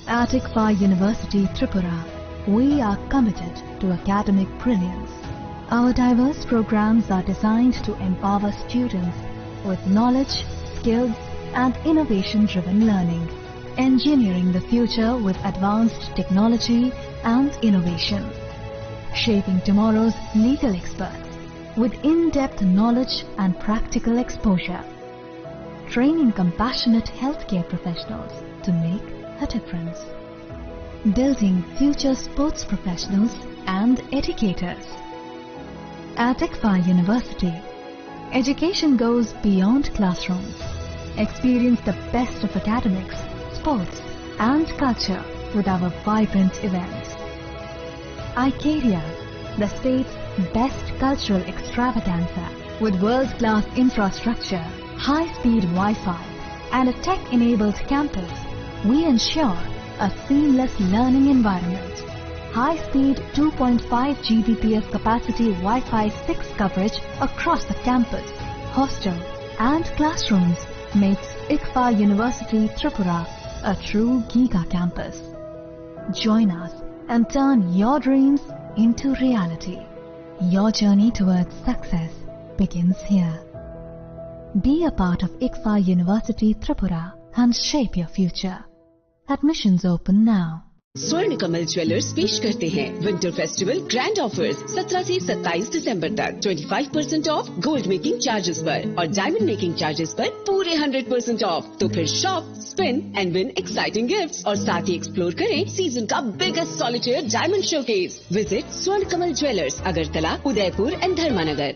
At ICFA University Tripura, we are committed to academic brilliance. Our diverse programs are designed to empower students with knowledge, skills, and innovation-driven learning, engineering the future with advanced technology and innovation, shaping tomorrow's legal experts with in-depth knowledge and practical exposure, training compassionate healthcare professionals to make a difference, building future sports professionals and educators. At ICFA University, education goes beyond classrooms. Experience the best of academics, sports, and culture with our vibrant events. ICARIA, the state's best cultural extravaganza, with world-class infrastructure, high-speed Wi-Fi, and a tech-enabled campus, we ensure a seamless learning environment. High-speed 2.5 Gbps capacity Wi-Fi 6 coverage across the campus, hostel, and classrooms makes ICFA University Tripura a true Giga campus. Join us and turn your dreams into reality. Your journey towards success begins here. Be a part of ICFA University Tripura and shape your future. Admissions open now. स्वर्ण Kamal jewellers पेश करते हैं winter festival grand offers 17 से 27 दिसंबर तक 25% of gold making charges पर और diamond making charges पर पूरे 100% ऑफ। तो फिर shop, spin and win exciting gifts और साथ ही एक्सप्लोर करें सीजन का biggest solitaire diamond showcase. Visit Swarna Kamal jewellers, Agartala, Udaipur and Dharmanagar.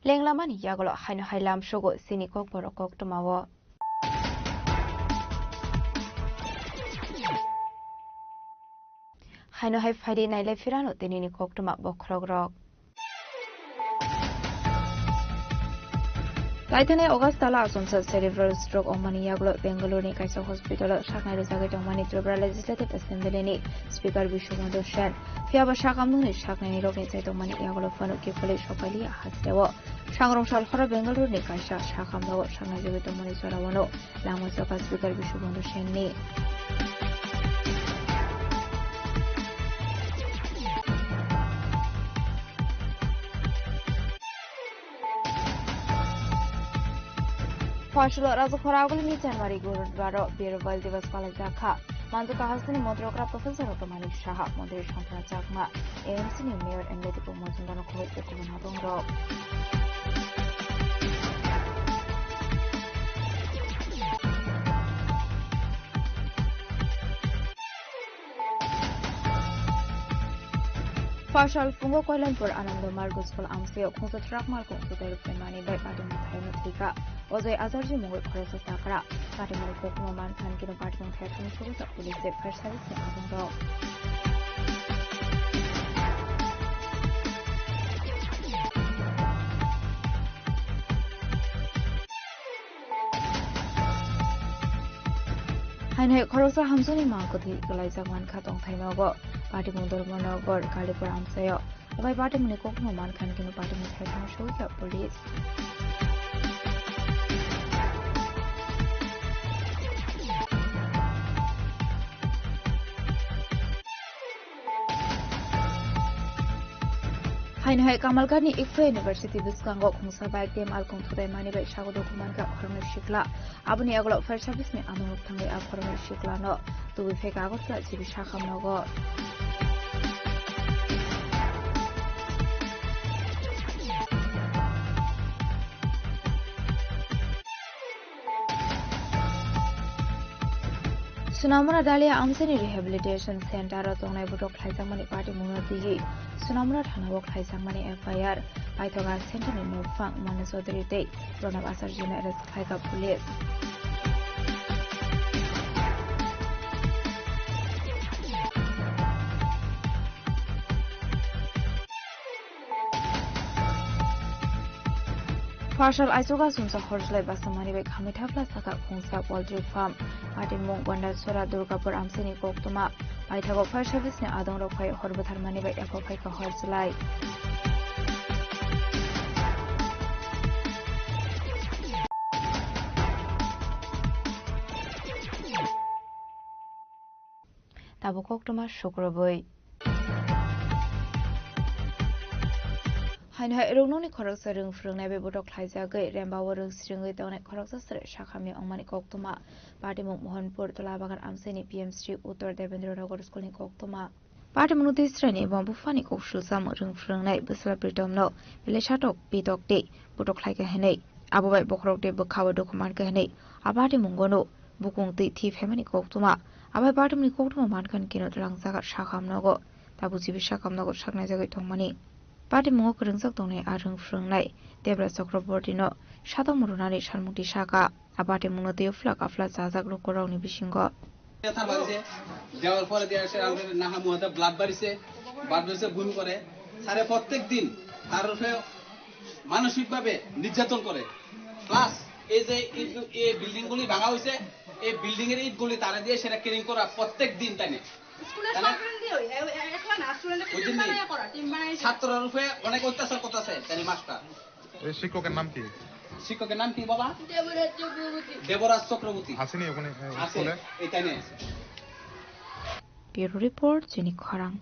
Lenglamani yagolo haino hailam shogo sinikok borokok tumawo. Haino hai faidi naile firano tinini kok tuma bokrogrok. Laitane August tala asumsa cerebral stroke omani yaglo Bangalore ni kaisa hospital shaknai resagai omani Tripura Legislative Assembly ni Speaker Vishwabandhu Sen fiaba shakamnu ni shaknai ni rokni chai omani yaglo fanu ki police hokali hastewo Shangrong shal khara Bangalore ni kaisa shakamno shaknai jogi omani sorawano lamo soka Speaker Vishwabandhu Sen ni Pashlo Razakoragul ni January Gurudwaro Birval Divas Palajaka Manduka Hasani Modrogra Professor Otomani Shaha Modri Shampana Chakma AMC ni Mayor and Letipo Mozundano Kuwait Kumanadongro Pashal Fungo Kualampur Anando Margus Full Amseo Kunsa Trak Malko Sudai Pemani by Padum Thaimatika Ozoi Azarji Mugul Koresa Sakra Patimari Kokuman Kankino Patimon Katum Susa Police Fire Service Abundo Hainai Korosa Hamsoni Mankoti Galaizaman Katong Tainogo Patimundor Monogor Kalipur Amseo by Patimuni Kokuman Kankino Patimon Katum Susa Police Hainai Kamalgani ICFA University Biskango Kungsa Bag Game Alkong Today Mani by Shago Dokumanka Korona Shikla Abuni Aglo Fire Service ni Anu Tangi Akorona Shikla no to be fake Agotla Chibishakam Nogo Sunamura Dalia Amsani Rehabilitation Center Tongai Budok Haizamani Party Munati Sunamura Hanawok Haizamani FIR Paitoga Center in No Funk Manasodri Day Ronab Asarjuna as Kaika Police Partial Aisoga Sumsa Horsley Basamani by Kamitafla Saka Kungsa Poultry Farm, Martin Mungwanda Sura Durgapur Amsini Koktuma, Aitago Fire Service ne Adon Rokai Horbatar Mani by Ekopaika Horsley. Tabo Koktuma Shukroboy. Hainha Rungni Koroksa Rung Frungnabe Budok Laizagai, Rembawa Rung Stringi Donek Koroksa Shakami Omani Koktuma, Partimuk Mohanpur, Tolabagan Amseni PM3 Uttar Devendra Nagar School in Koktuma. Partimunuti Strani, Bombufani Kokshul Sam Rung Frungnai, Busla Britomno, Villachatok, Pitok Day, Budok Laika Hene, Abubai Bokrok de Bukawa Dokumanka Hene, Abati Mungono, Bukung the Thief Hemani Koktuma, Abai Partimni Koktuma Mankan Kino Langzagat Shakam Nogo, Tabuzi Shakam Nogo Shaknazagat Tomani. Party Mongo Kurungsak Tone Arung Frungnai, Debra Sokrabordino, Shadow Murunari Sharmuti Shaka, Abati Munotio Flak of Flats Azak Lukoroni Bishingo. দেওয়ার পরে দিয়ে আসে আমাদের Naha মুহাতে blood বাড়িছে blood বাড়িছে বমি করে সারে প্রত্যেক দিন তার উপরে মানসিকভাবে নির্যাতন করে প্লাস এই যে এই বিল্ডিং গুলি ভাঙা হইছে এই বিল্ডিং এর ইটগুলি তারা দিয়ে সেটা ক্লিন করা প্রত্যেক দিন তাই না স্কুলের স্টুডেন্ট দিয়ে একলা না স্টুডেন্ট টিম বানায় করা টিম বানায় ছাত্রদের উপরে অনেক অত্যাচার করতেছে তাই মাস্টার এই শিক্ষকের নাম কি শিক্ষকের নাম কি বাবা দেবরাজ চক্রবর্তী আসেনি ওখানে আছে এটাই নেই Bureau Report Jini Kharang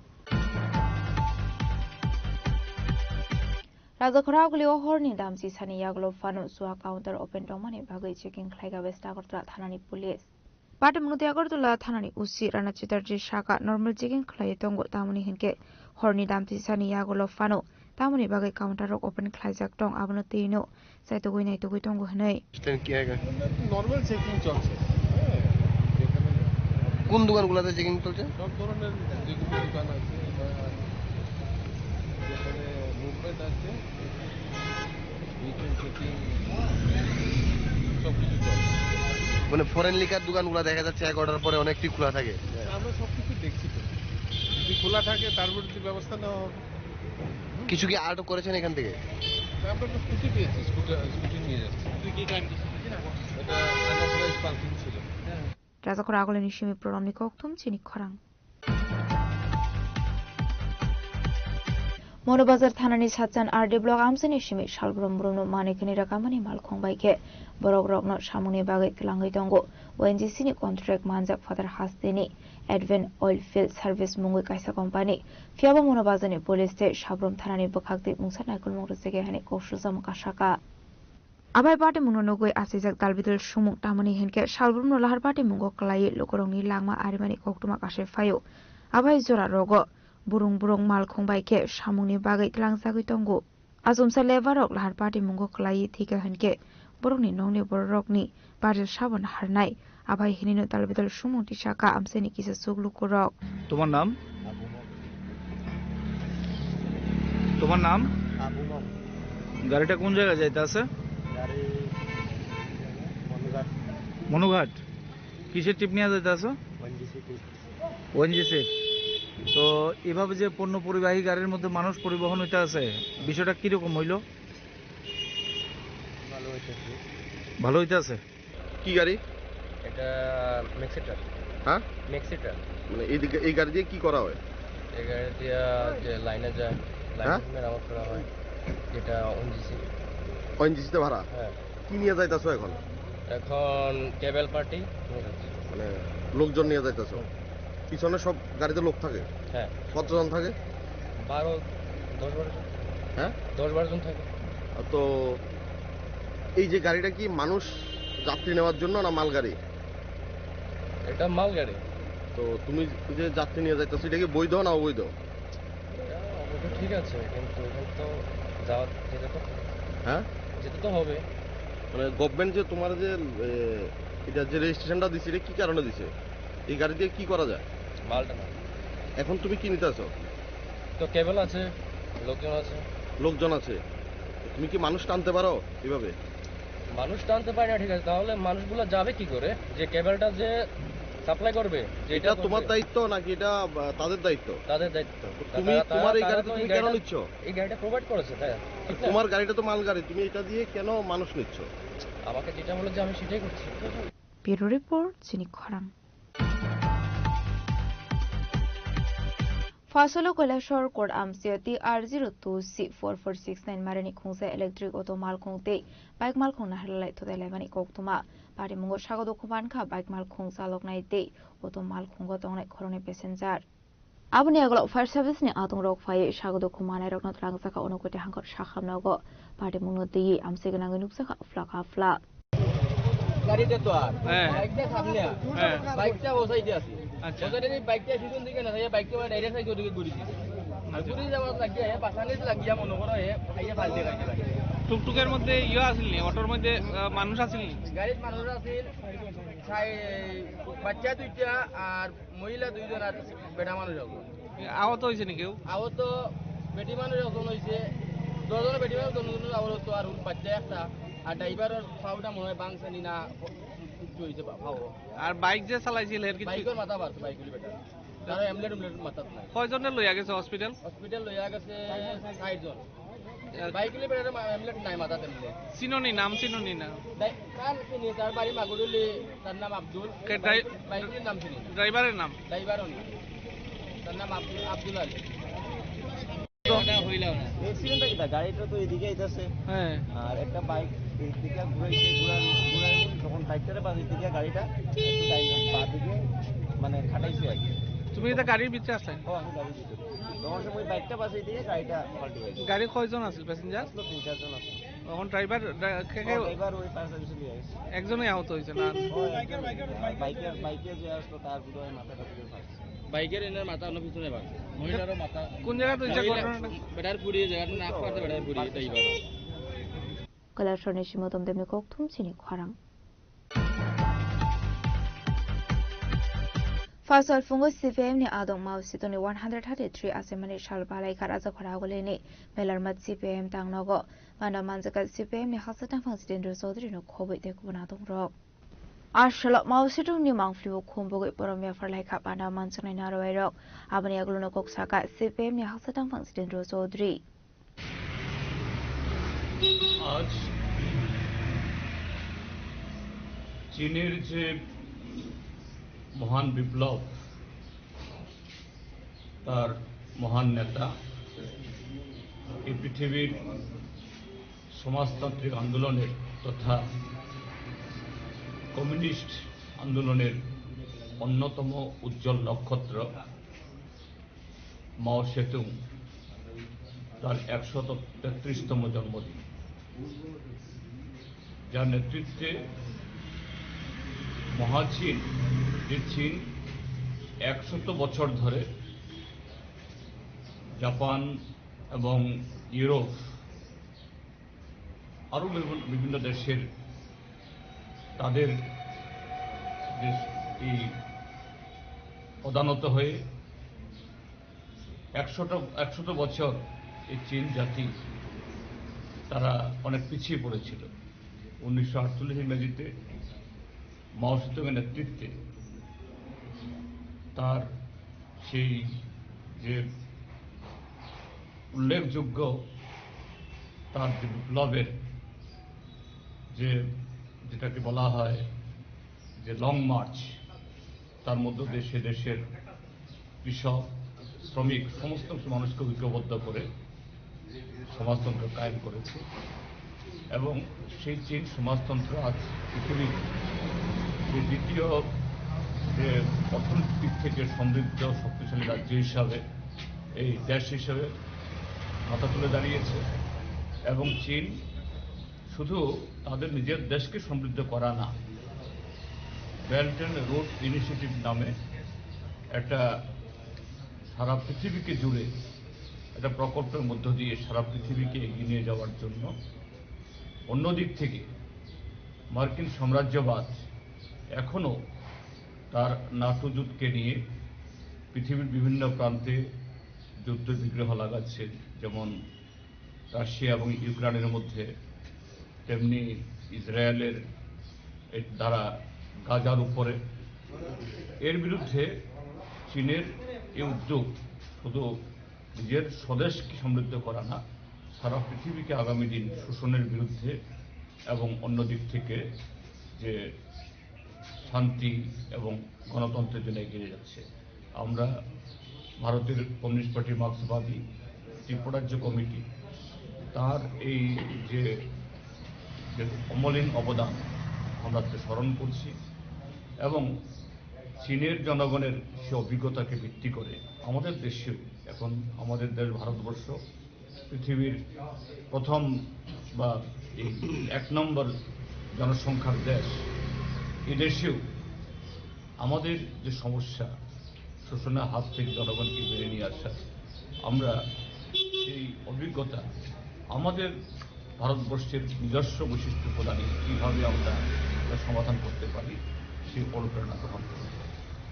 Rajakhoraguli Ohorni Damsi Sani Yaglo Fanu Sua Counter Open Domani Bagai Checking Klaiga West Agartala Thanani Police Partimunuti Agartala Thanani Usi Rana Chitarji Shaka Normal Checking Klai Tongo Tamuni Hinke Horni Damsi Sani Yaglo Fanu Tamuni Bagai Counter Open Klaizak Tong Abnotino Saitogui Naitogui Tongo Hanai normal checking চলছে কোন দোকানগুলোতে checking চলছে সব ধরনের যেগুলো দোকান আছে যেখানে মুভমেন্ট আছে চেকিং সব কিছু চলছে মানে ফরেন লিকার দোকানগুলো দেখা যাচ্ছে 11টার পরে অনেকটি খোলা থাকে আমরা সবকিছু দেখছি তো যদি খোলা থাকে তার বিরুদ্ধে ব্যবস্থা নেওয়া হবে কিছু কি আটক করেছেন এখান থেকে আমরা তো স্কুটি পেয়েছি স্কুটি নিয়ে যাচ্ছি তুই কি টাইম এটা আনঅথরাইজড পার্কিং ছিল Rajakhoraguli Nishimi Promni Koktum Jini Kharang Monobazar Thanani Satsan RD Block Amseni Shimi Shalbrum Bruno Manikini Rakamani Malkong Baike Borogrogno Shamuni Bagai Tilangai Tongo ONGC ni contract manjak Father Hastini Advent Oilfield Service Mungui Kaisa Company Fiaba Monobazani Police State Shabrum Thanani Bukhakti Mungsa Naikul Murusege Hani Koshuzam Kashaka Abai Party Munonogoi Asijak Dalbidul Shumuk Tamani Hinke Shalbrum no Lahar Party Mungo Kalai Lokorongni Langma Arimani Koktuma Kashe Fayo Abai Zora Rogo Burung Malkong Baike Shamuni Bagai Tilangsagui Tongo Azumsa Levarok Lahar Party Mungo Kalai Thika Hinke Burungni Nongni Borokni Party Shaban Harnai Abai Hinino Dalbidul Shumuk Tishaka Amseni Kisa Suglu Korok তোমার নাম তোমার নাম গাড়িটা কোন জায়গায় যাইতে আছে মনুঘাট কিসের টিপ নিয়ে যাইতে আছো ওএনজিসি তো এভাবে যে পণ্য পরিবাহী গাড়ির মধ্যে মানুষ পরিবহন হইতে আছে বিষয়টা কিরকম হইল ভালো হইতে আছে কি গাড়ি এটা ম্যাক্সিটার হ্যাঁ ম্যাক্সিটার মানে এই গাড়ি দিয়ে কি করা হয় এই গাড়ি দিয়ে যে লাইনে যায় লাইনে মেরামত করা হয় যেটা ওএনজিসি তে ভাড়া হ্যাঁ কি নিয়ে যাইতাছো এখন কেবল পার্টি মানে লোকজন নিয়ে যাইতাছো পিছনে সব গাড়িতে লোক থাকে হ্যাঁ কতজন থাকে 10-12 জন হ্যাঁ 10-12 জন থাকে তো এই যে গাড়িটা কি মানুষ যাত্রী নেওয়ার জন্য না মাল গাড়ি এটা মাল গাড়ি তো তুমি যে যাত্রী নিয়ে যাইতাছো এটা কি বৈধ না অবৈধ এটা ঠিক আছে কিন্তু এখন তো যাওয়া যেতে তো হ্যাঁ যেতে তো হবে মানে গভর্নমেন্ট যে তোমার যে এটা যে রেজিস্ট্রেশনটা দিছে এটা কি কারণে দিছে এই গাড়ি দিয়ে কি করা যায় মালটা না এখন তুমি কি নিতে আসো তো কেবল আছে লোকজন আছে তুমি কি মানুষ টানতে পারো এভাবে মানুষ টানতে পারে না ঠিক আছে তাহলে মানুষগুলো যাবে কি করে যে কেবলটা যে সাপ্লাই করবে। এটা তোমার দায়িত্ব নাকি এটা তাদের দায়িত্ব? তাদের দায়িত্ব। তুমি তোমার এই গাড়িতে তুমি কেন নিচ্ছ? এই গাড়িটা প্রোভাইড করেছে তাই। তোমার গাড়িটা তো মাল গাড়ি, তুমি এটা দিয়ে কেন মানুষ নিচ্ছ? আমাকে যেটা বলে যে আমি সেটাই করছি। ব্যুরো রিপোর্ট চিনি খরাং। Fasolo Kolashor Court Amsioti R02C4469 Marani Kungse Electric Auto Malkungte Bike Malkung Nahalai to the Levani Koktuma Parimungo Shagodo Kubanka Bike Malkung Salok Naite Auto Malkungo Done Corone Passenger Abuni Aglo Fire Service ni Atung Rock Fire Shagodo Kumana Rognot Langsaka Onokote Hankor Shaham Nago Parimungo de Amsegananganupsaka Flaka Fla গাড়িটা তো আর বাইকটা সামনে বাইকটা ও সাইডে আছে আচ্ছা ওখানে বাইকটা সিজন দিকে না এই বাইকটা ডাইরেক্ট সাইডে ওদিকে ঘুরে দিছে আর ঘুরে যাওয়ার লাগিয়া পাছানে লাগিয়া মনে করো আইয়া ফালতে গাড়ি টুকটুকের মধ্যে ইয়া আছিল নি অটোর মধ্যে মানুষ আছিল নি গাড়ির মানুষ আছিল বাচ্চা দুইটা আর মহিলা দুইজন আর বেটা মানুষ আছে আহত হইছে নি কেউ আহত বেটি মানুষ একজন হইছে দুজন বেটি মানুষ দুজন আহত আর বাচ্চা একটা আর ড্রাইভারের পাউটা মনে হয় বাংছে নি না কিছু হইছে পাও আর বাইক যে চালাইছিল এর কিছু বাইকের মাথা বাড়ছে বাইকগুলি বেটা তার এমলেট মাথা নাই কয়জনের লইয়া গেছে হসপিটাল লইয়া গেছে 60 জন বাইকগুলি বেটা এমলেট নাই মাথা তেমলে চিনোনি নাম চিনোনি না কার চিনি তার বাড়ি মাগুরুলি তার নাম আব্দুল বাইকগুলির নাম চিনি ড্রাইভারের নাম ড্রাইভারও না তার নাম আব্দুল আলী এক্সিডেন্টটা কিটা গাড়িটা তো এদিকে আইতাছে হ্যাঁ আর একটা বাইক এইদিকে ঘুরাইছে ঘুরাই তখন বাইকটারে বাঁ দিকে গাড়িটা বাঁ দিকে মানে খাটাইছে আর কি তুমি এটা গাড়ির ভিতরে আসলেন ও আমি গাড়ির ভিতরে তখন সময় বাইকটা বাসে দিকে গাড়িটা পাল্টে গেছে গাড়ি কয়জন আছিল প্যাসেঞ্জার 3-4 জন আছে এখন ড্রাইভার ওই ফায়ার সার্ভিসে নিয়ে আসছে একজনই আহত হয়েছে না বাইকে যে আসলো তার বুধহয় মাথাটা পুরো ফাটছে বাইকের এনার মাথা অন্য পিছনে বাড়ছে মহিলারও মাথা কোন জায়গা তো ঘটনাটা বেটার পুড়িয়ে জায়গাটা নাক পারতে বেটার পুড়িয়ে driver Kolashor Nishimotom Demni Koktum Chini Khwarang Fasal Fungo CPM ni Adong Mau Situni 133 Asemani Shalbalai Karaza Khoragole ni Melarmat CPM Tangnogo Manda Manzaka CPM ni Hasatang Fangsidin Sodri no Kobe de Kubanatung Rock Ashalok Mau Situng ni Mangflu Kumbogi Boromia for like up and a Manson in Arrow Rock Abani Agluno Koksaka CPM ni Hasatang Fangsidin Sodri আজ চীনের যে মহান বিপ্লব তার মহান নেতা এই পৃথিবীর সমাজতান্ত্রিক আন্দোলনের তথা কমিউনিস্ট আন্দোলনের অন্যতম উজ্জ্বল নক্ষত্র মাও সেতুং তার 133তম জন্মদিন যার নেতৃত্বে মহাচীন যে চীন 100 বছর ধরে জাপান এবং ইউরোপ আরও বিভিন্ন দেশের তাদের এই প্রধানত হয়ে 100 বছর এই চীন জাতি তারা অনেক পিছিয়ে পড়েছিল 1948 ইংরেজিতে মাও সেতুংয়ের নেতৃত্বে তার সেই যে উল্লেখযোগ্য তার যে বিপ্লবের যেটাকে বলা হয় যে লং মার্চ তার মধ্য দিয়ে দেশের কৃষক শ্রমিক সমস্ত মানুষকে ঐক্যবদ্ধ করে সমাজতন্ত্র কায়েম করেছে এবং সেই চীন সমাজতন্ত্র আজ পৃথিবীর যে দ্বিতীয় যে অর্থনৈতিক থেকে সমৃদ্ধ শক্তিশালী রাজ্য হিসাবে এই দেশ হিসাবে মাথা তুলে দাঁড়িয়েছে এবং চীন শুধু তাদের নিজের দেশকে সমৃদ্ধ করা না বেল্ট অ্যান্ড রোড ইনিশিয়েটিভ নামে একটা সারা পৃথিবীকে জুড়ে একটা প্রকল্পের মধ্য দিয়ে সারা পৃথিবীকে এগিয়ে নিয়ে যাওয়ার জন্য অন্যদিক থেকে মার্কিন সাম্রাজ্যবাদ এখনও তার নাটো জোটকে নিয়ে পৃথিবীর বিভিন্ন প্রান্তে যুদ্ধ বিগ্রহ লাগাচ্ছে যেমন রাশিয়া এবং ইউক্রেনের মধ্যে তেমনি ইসরায়েলের দ্বারা গাজার উপরে এর বিরুদ্ধে চীনের এই উদ্যোগ শুধু নিজের স্বদেশকে সমৃদ্ধ করা না, সারা পৃথিবীকে আগামী দিন শোষণের বিরুদ্ধে এবং অন্য দিক থেকে যে শান্তি এবং গণতন্ত্রের জন্য এগিয়ে যাচ্ছে। আমরা ভারতের কমিউনিস্ট পার্টি মার্ক্সবাদী ত্রিপুরাজ্য কমিটি তার এই যে অমলিন অবদান আমরা স্মরণ করছি এবং চীনের জনগণের সে অভিজ্ঞতাকে ভিত্তি করে আমাদের দেশেও এখন আমাদের দেশ ভারতবর্ষ পৃথিবীর প্রথম বা এই 1 নম্বর জনসংখ্যার দেশ। এই দেশেও আমাদের যে সমস্যা শোষণের হাত থেকে জনগণকে বেরিয়ে নিয়ে আসা, আমরা এই অভিজ্ঞতা আমাদের ভারতবর্ষের নিজস্ব বৈশিষ্ট্য প্রদানে কীভাবে আমরা সমাধান করতে পারি সেই অনুপ্রেরণা গ্রহণ করি।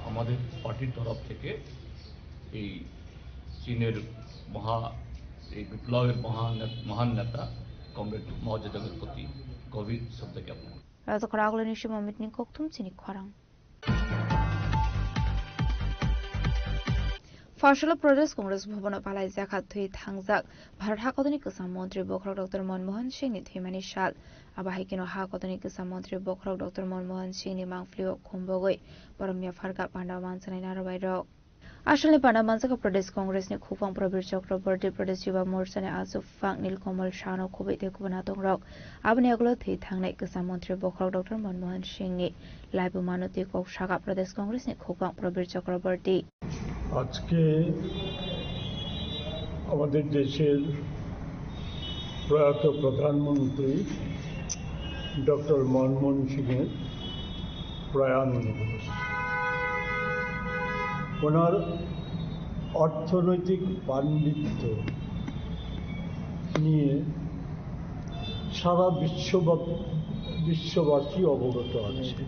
আমাদের পার্টির তরফ থেকে এই চীনের এই বিপ্লবের মহান নেতা কমরেড মাও জেদুংয়ের প্রতি গভীর শ্রদ্ধা জ্ঞাপন। রাজকর আগলনি সীমামিতনি কক্তুম চিনি খরাং ফসল প্রদেশ কংগ্রেস ভবন পালাই জাখাত থুই থাংজাক ভারত হাকতনি গোসাম মন্ত্রী বখরক ডক্টর মনমোহন সিংনি থৈমানি সাল আবাহাইকিনো হাকতনি গোসাম মন্ত্রী বখরক ডক্টর মনমোহন সিংনি মাংফ্লিও खुंबगै परमिया फारका पांडा मानसनाय नारबाय रक आसलनि पांडा मानसका प्रदेश कांग्रेसनि खुफां प्रबीर चक्रवर्ती प्रदेश युवा मोर्चानि आसुफां नीलकमल शाहनो खुबै देखुबना दंरक आबनि अगलो थै थांनाय गोसाम मन्त्री बखरक डक्टर मनमोहन सिंहनि लाइबु मानति कक शाखा प्रदेश कांग्रेसनि खुफां प्रबीर चक्रवर्ती আজকে আমাদের দেশের প্রয়াত প্রধানমন্ত্রী ডক্টর মনমোহন সিংয়ের প্রয়াণ দিবস। ওনার অর্থনৈতিক পাণ্ডিত্য নিয়ে সারা বিশ্ববাসী অবগত আছে।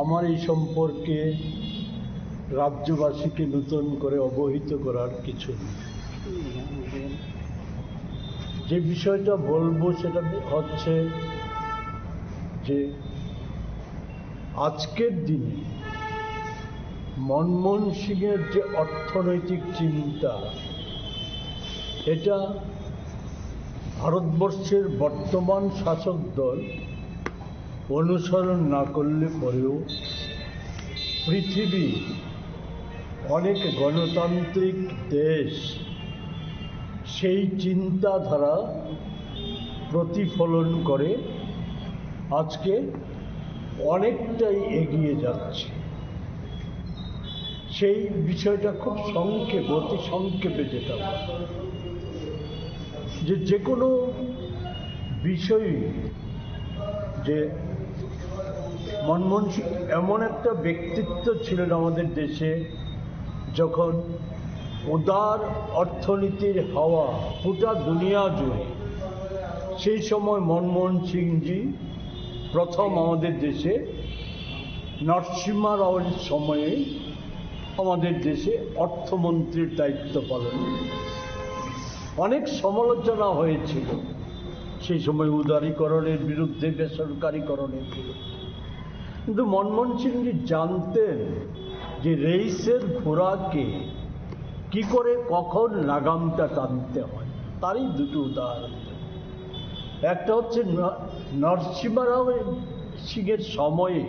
আমার এই সম্পর্কে রাজ্যবাসীকে নতুন করে অবহিত করার কিছু নেই। যে বিষয়টা বলবো সেটা হচ্ছে যে আজকের দিনে মনমোহন সিংয়ের যে অর্থনৈতিক চিন্তা, এটা ভারতবর্ষের বর্তমান শাসক দল অনুসরণ না করলে পরেও পৃথিবী অনেক গণতান্ত্রিক দেশ সেই চিন্তাধারা প্রতিফলন করে আজকে অনেকটাই এগিয়ে যাচ্ছে। সেই বিষয়টা খুব সংক্ষেপে, অতি সংক্ষেপে যেটা যে কোনো বিষয়, যে মনমোহন সিং এমন একটা ব্যক্তিত্ব ছিলেন আমাদের দেশে, যখন উদার অর্থনীতির হাওয়া গোটা দুনিয়া জুড়ে, সেই সময় মনমোহন সিংজি প্রথম আমাদের দেশে নরসিংহ রাওয়ের সময়ে আমাদের দেশে অর্থমন্ত্রীর দায়িত্ব পালন। অনেক সমালোচনা হয়েছিল সেই সময় উদারীকরণের বিরুদ্ধে, বেসরকারীকরণের বিরুদ্ধে, কিন্তু মনমোহন সিংজি জানতেন যে রেইসের ঘোড়াকে কি করে কখন লাগামটা টানতে হয়। তারই দুটো উদাহরণ। একটা হচ্ছে নরসিংহ রাও সিংয়ের সময়ে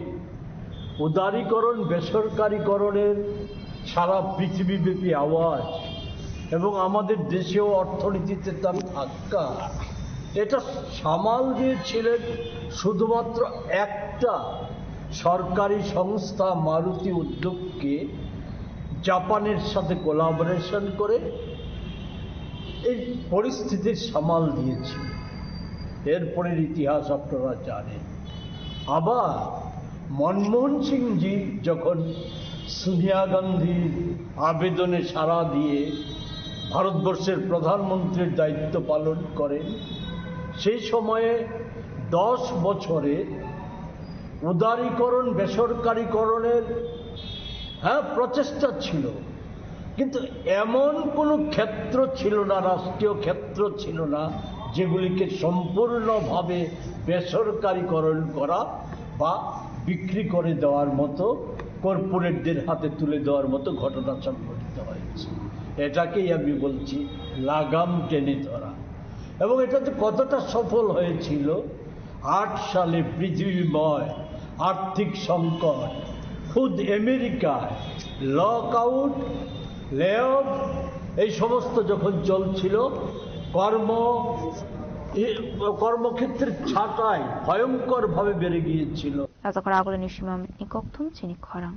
উদারীকরণ, বেসরকারীকরণের সারা পৃথিবীব্যাপী আওয়াজ এবং আমাদের দেশেও অর্থনীতিতে তার ধাক্কা, এটা সামাল দিয়েছিলেন শুধুমাত্র একটা সরকারি সংস্থা মারুতি উদ্যোগকে জাপানের সাথে কোলাবোরেশন করে এই পরিস্থিতির সামাল দিয়েছিল। এরপরের ইতিহাস আপনারা জানেন। আবার মনমোহন সিংজি যখন সোনিয়া গান্ধীর আবেদনে সাড়া দিয়ে ভারতবর্ষের প্রধানমন্ত্রীর দায়িত্ব পালন করেন, সেই সময়ে 10 বছরে উদারীকরণ, বেসরকারীকরণের প্রচেষ্টা ছিল, কিন্তু এমন কোনো ক্ষেত্র ছিল না, রাষ্ট্রীয় ক্ষেত্র ছিল না যেগুলিকে সম্পূর্ণভাবে বেসরকারীকরণ করা বা বিক্রি করে দেওয়ার মতো কর্পোরেটদের হাতে তুলে দেওয়ার মতো ঘটনা সংঘটিত হয়েছে। এটাকেই আমি বলছি লাগাম টেনে ধরা। এবং এটাতে কতটা সফল হয়েছিল, 8 সালে পৃথিবীময় আর্থিক সংকট, খুদ আমেরিকায় লকআউট, লেঅফ, এই সমস্ত যখন চলছিল, কর্মক্ষেত্রের ছাঁটাই ভয়ঙ্করভাবে বেড়ে গিয়েছিল। রাজাকর আগলে নিশিমাম নিককথুম চিনি খরাং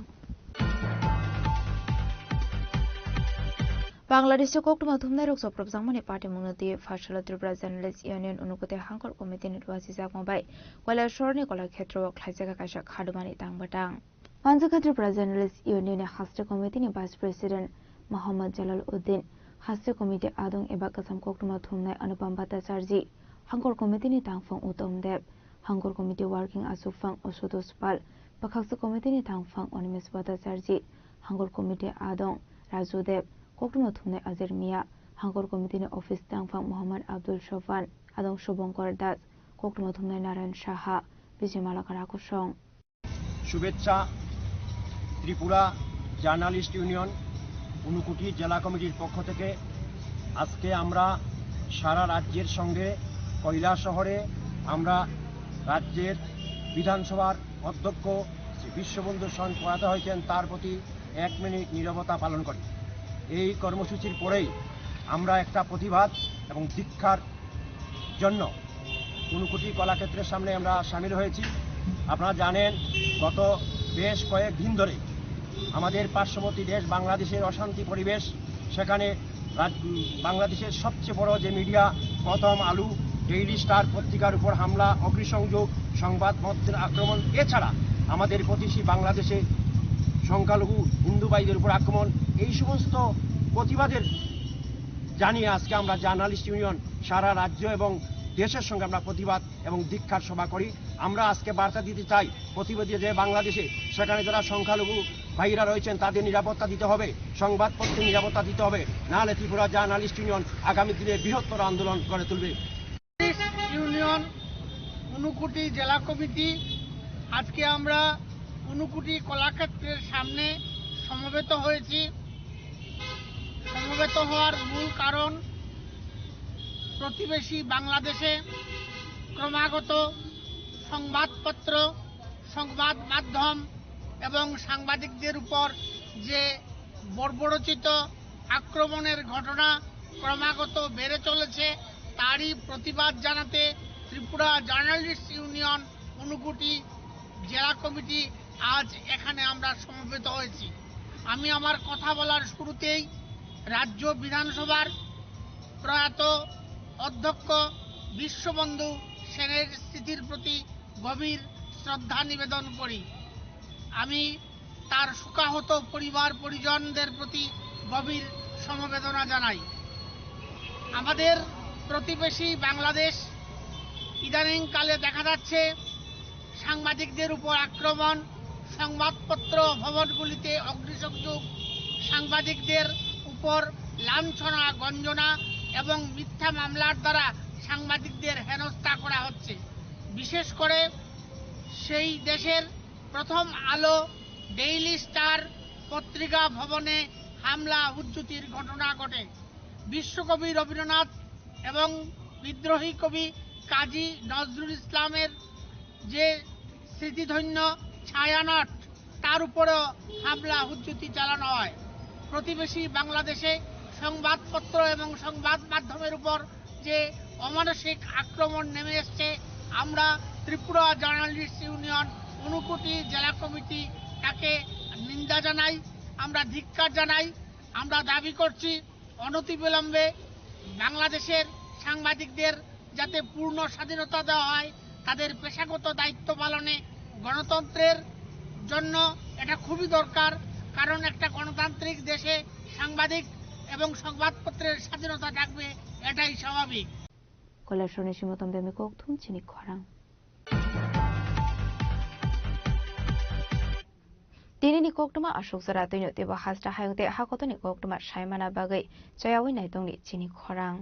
বাংলাদেশে কোকটুমা ধুমনাই রক সপ্রব জাংমানি পার্টি মুংনতি ফাশালা ত্রিপুরা জার্নালিস্ট ইউনিয়ন অনুকুতে হাঙ্কর কমিটি নির্বাচি জাকমাबाय কৈलासरनि कलाक्षेत्र ख्लाइजागा काइसा खादुमानि तांबाटां मानजाखा ত্রিপুরা জার্নালিস্ট ইউনিয়নের হাস্তে কমিটিनि ভাইস প্রেসিডেন্ট মোহাম্মদ জালাল উদ্দিন, হাস্তে কমিটি আদং এবা কাসাম কোকটুমা ধুমনাই অনুপম ভট্টাচার্য, হাঙ্কর কমিটিनि तांफं उत्तम देव, हांगुर कमिटी वर्किंग आसुफां असुतोष पाल, बखाक्सो कमिटीनि थांफां अनिमेश भट्टाचार्य, हांगुर कमिटी आदं राजू देव, कोकटुमा थुमनाय आजेर मिया, हांगुर कमिटीनि अफिस थांफां मोहम्मद आब्दुल शफान, आदं शुभंकर दास, कोकटुमा थुमनाय नारायण साहा, विजयमालाकार आकुशं। शुभेच्छा त्रिपुरा জার্নালিস্ট ইউনিয়ন ঊনকোটি জেলা কমিটির পক্ষ থেকে আজকে আমরা সারা রাজ্যের সঙ্গে কৈলাসহরে আমরা রাজ্যের বিধানসভার অধ্যক্ষ শ্রী বিশ্ববন্ধু সেন প্রয়াত হয়েছেন তার প্রতি 1 মিনিট নীরবতা পালন করি। এই কর্মসূচির পরেই আমরা একটা প্রতিবাদ এবং দীক্ষার জন্য ঊনকোটি কলাক্ষেত্রের সামনে আমরা সামিল হয়েছি। আপনারা জানেন গত বেশ কয়েকদিন ধরে আমাদের পার্শ্ববর্তী দেশ বাংলাদেশের অশান্তি পরিবেশ, সেখানে বাংলাদেশের সবচেয়ে বড় যে মিডিয়া প্রথম আলো, ডেইলি স্টার পত্রিকার উপর হামলা, অগ্নিসংযোগ, সংবাদ মাধ্যমের আক্রমণ, এছাড়া আমাদের প্রতিবেশী বাংলাদেশে সংখ্যালঘু হিন্দু ভাইদের উপর আক্রমণ, এই সমস্ত প্রতিবাদের জানিয়ে আজকে আমরা জার্নালিস্ট ইউনিয়ন সারা রাজ্য এবং দেশের সঙ্গে আমরা প্রতিবাদ এবং দীক্ষার সভা করি। আমরা আজকে বার্তা দিতে চাই, প্রতিবাদী যে বাংলাদেশে সেখানে যারা সংখ্যালঘু ভাইরা রয়েছেন তাদের নিরাপত্তা দিতে হবে, সংবাদপত্রের নিরাপত্তা দিতে হবে, নাহলে ত্রিপুরা জার্নালিস্ট ইউনিয়ন আগামী দিনে বৃহত্তর আন্দোলন গড়ে তুলবে। ইউনিয়ন ঊনকোটি জেলা কমিটি আজকে আমরা ঊনকোটি কলাক্ষেত্রের সামনে সমবেত হয়েছি। সমবেত হওয়ার মূল কারণ প্রতিবেশী বাংলাদেশে ক্রমাগত সংবাদপত্র, সংবাদ মাধ্যম এবং সাংবাদিকদের উপর যে বর্বরচিত আক্রমণের ঘটনা ক্রমাগত বেড়ে চলেছে, তারই প্রতিবাদ জানাতে ত্রিপুরা জার্নালিস্ট ইউনিয়ন ঊনকোটি জেলা কমিটি আজ এখানে আমরা সমবেত হয়েছি। আমি আমার কথা বলার শুরুতেই রাজ্য বিধানসভার প্রয়াত অধ্যক্ষ বিশ্ববন্ধু সেনের স্মৃতির প্রতি গভীর শ্রদ্ধা নিবেদন করি। আমি তার শোকাহত পরিবার পরিজনদের প্রতি গভীর সমবেদনা জানাই। আমাদের প্রতিবেশী বাংলাদেশ ইদানিংকালে দেখা যাচ্ছে সাংবাদিকদের উপর আক্রমণ, সংবাদপত্র ভবনগুলিতে অগ্নিসংযোগ, সাংবাদিকদের উপর লাঞ্ছনা, গঞ্জনা এবং মিথ্যা মামলার দ্বারা সাংবাদিকদের হেনস্থা করা হচ্ছে। বিশেষ করে সেই দেশের প্রথম আলো, ডেইলি স্টার পত্রিকা ভবনে হামলা হুজ্জুতির ঘটনা ঘটে। বিশ্বকবি রবীন্দ্রনাথ এবং বিদ্রোহী কবি কাজী নজরুল ইসলামের যে স্মৃতিধন্য ছায়ানট, তার উপরেও হামলা হুজ্জুতি চালানো হয়। প্রতিবেশী বাংলাদেশে সংবাদপত্র এবং সংবাদ মাধ্যমের উপর যে অমানসিক আক্রমণ নেমে এসছে, আমরা ত্রিপুরা জার্নালিস্ট ইউনিয়ন ঊনকোটি জেলা কমিটি তাকে নিন্দা জানাই, আমরা ধিক্কার জানাই। আমরা দাবি করছি অনতিবিলম্বে বাংলাদেশের সাংবাদিকদের যাতে পূর্ণ স্বাধীনতা দেওয়া হয়, তাদের পেশাগত দায়িত্ব পালনে গণতন্ত্রের জন্য এটা খুবই দরকার। কারণ একটা গণতান্ত্রিক দেশে সাংবাদিক এবং সংবাদপত্রের স্বাধীনতা থাকবে, এটাই স্বাভাবিক। কৈলাসরনি সিমতম বেমে কোকথুম চিনি খরাং दिनैनि कोकटमा अशोक जरा दैनो तेबो हाजरा हायंते हाकतनि कोकटमा सायमाना बागै जयावै नायतंनि चिनि खरां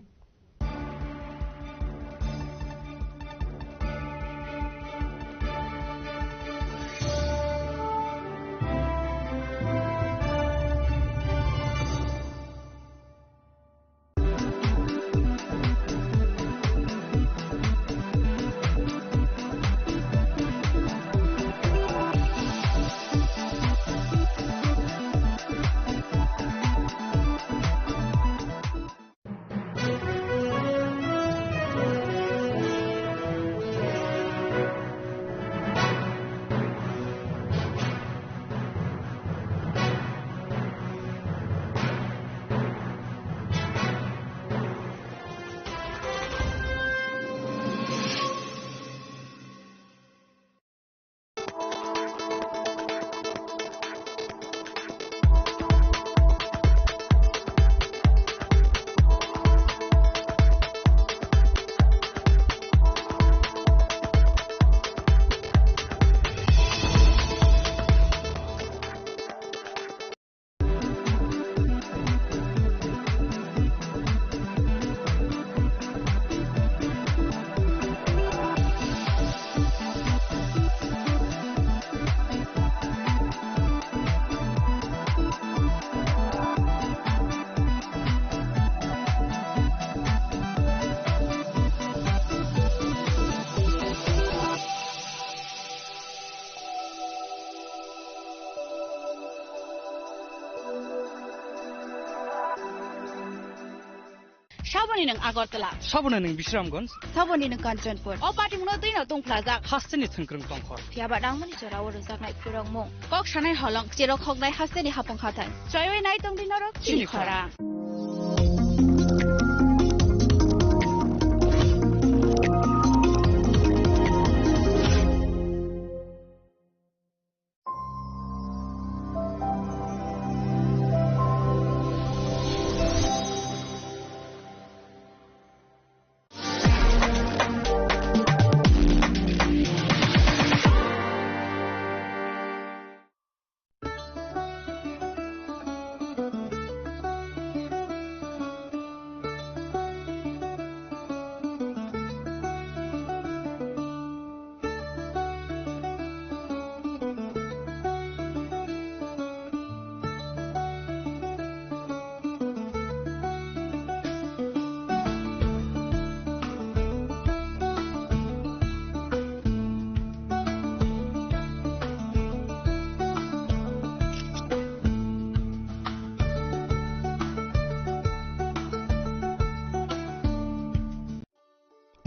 Shaboni ng Agartala. Sabuna ng Bisramganj. Saboni ng Kanchanpur. O pati mo na din na tong plaza. Hasteni thangkrang tongkhor. Tiaba dang mani chora wor jak nai purong mo. Kok shanai holong chero khok nai hasteni hapong khatan. Choyoi nai tong din ro chini khara.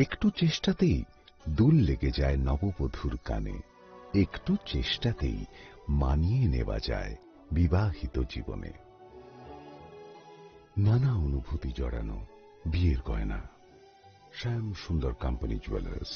একটু চেষ্টাতেই দুল লেগে যায় নববধূর কানে, একটু চেষ্টাতেই মানিয়ে নেওয়া যায় বিবাহিত জীবনে। নানা অনুভূতি জড়ানো বিয়ের গয়না। শ্যাম সুন্দর company jewellers.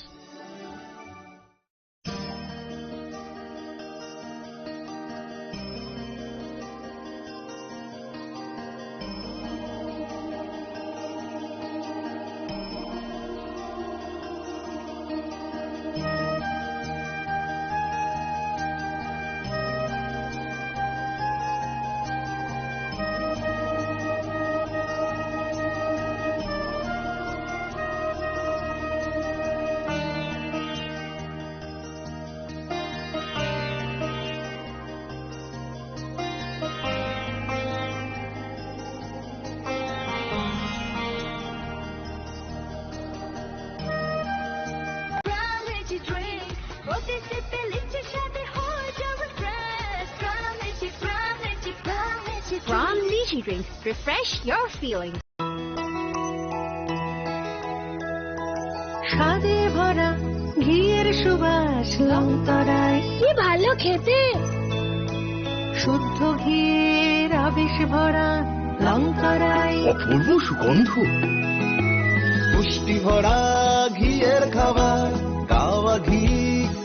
From Lychee Drink, refresh your feelings. স্বাদে ভরা ঘিয়ের সুবাস লঙ্কারায় কি ভালো খেতে, শুদ্ধ ঘিয়ের আবেশ ভরা লঙ্কারায় অপূর্ব সুগন্ধ, পুষ্টি ভরা ঘিয়ের খাবার, গাওয়া ঘি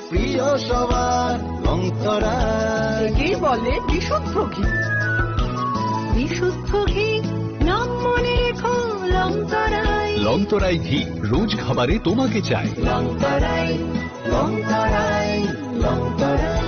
প্রিয় সবার লঙ্কারায়। একে বলে বিশুদ্ধ ঘি। বিশুদ্ধ ঘি নাম মনে রেখো লঙ্কারায়। লঙ্কারায় ঘি রোজ খাবারে তোমাকে চাই। লঙ্কারায় লঙ্কারায় লঙ্কারায়।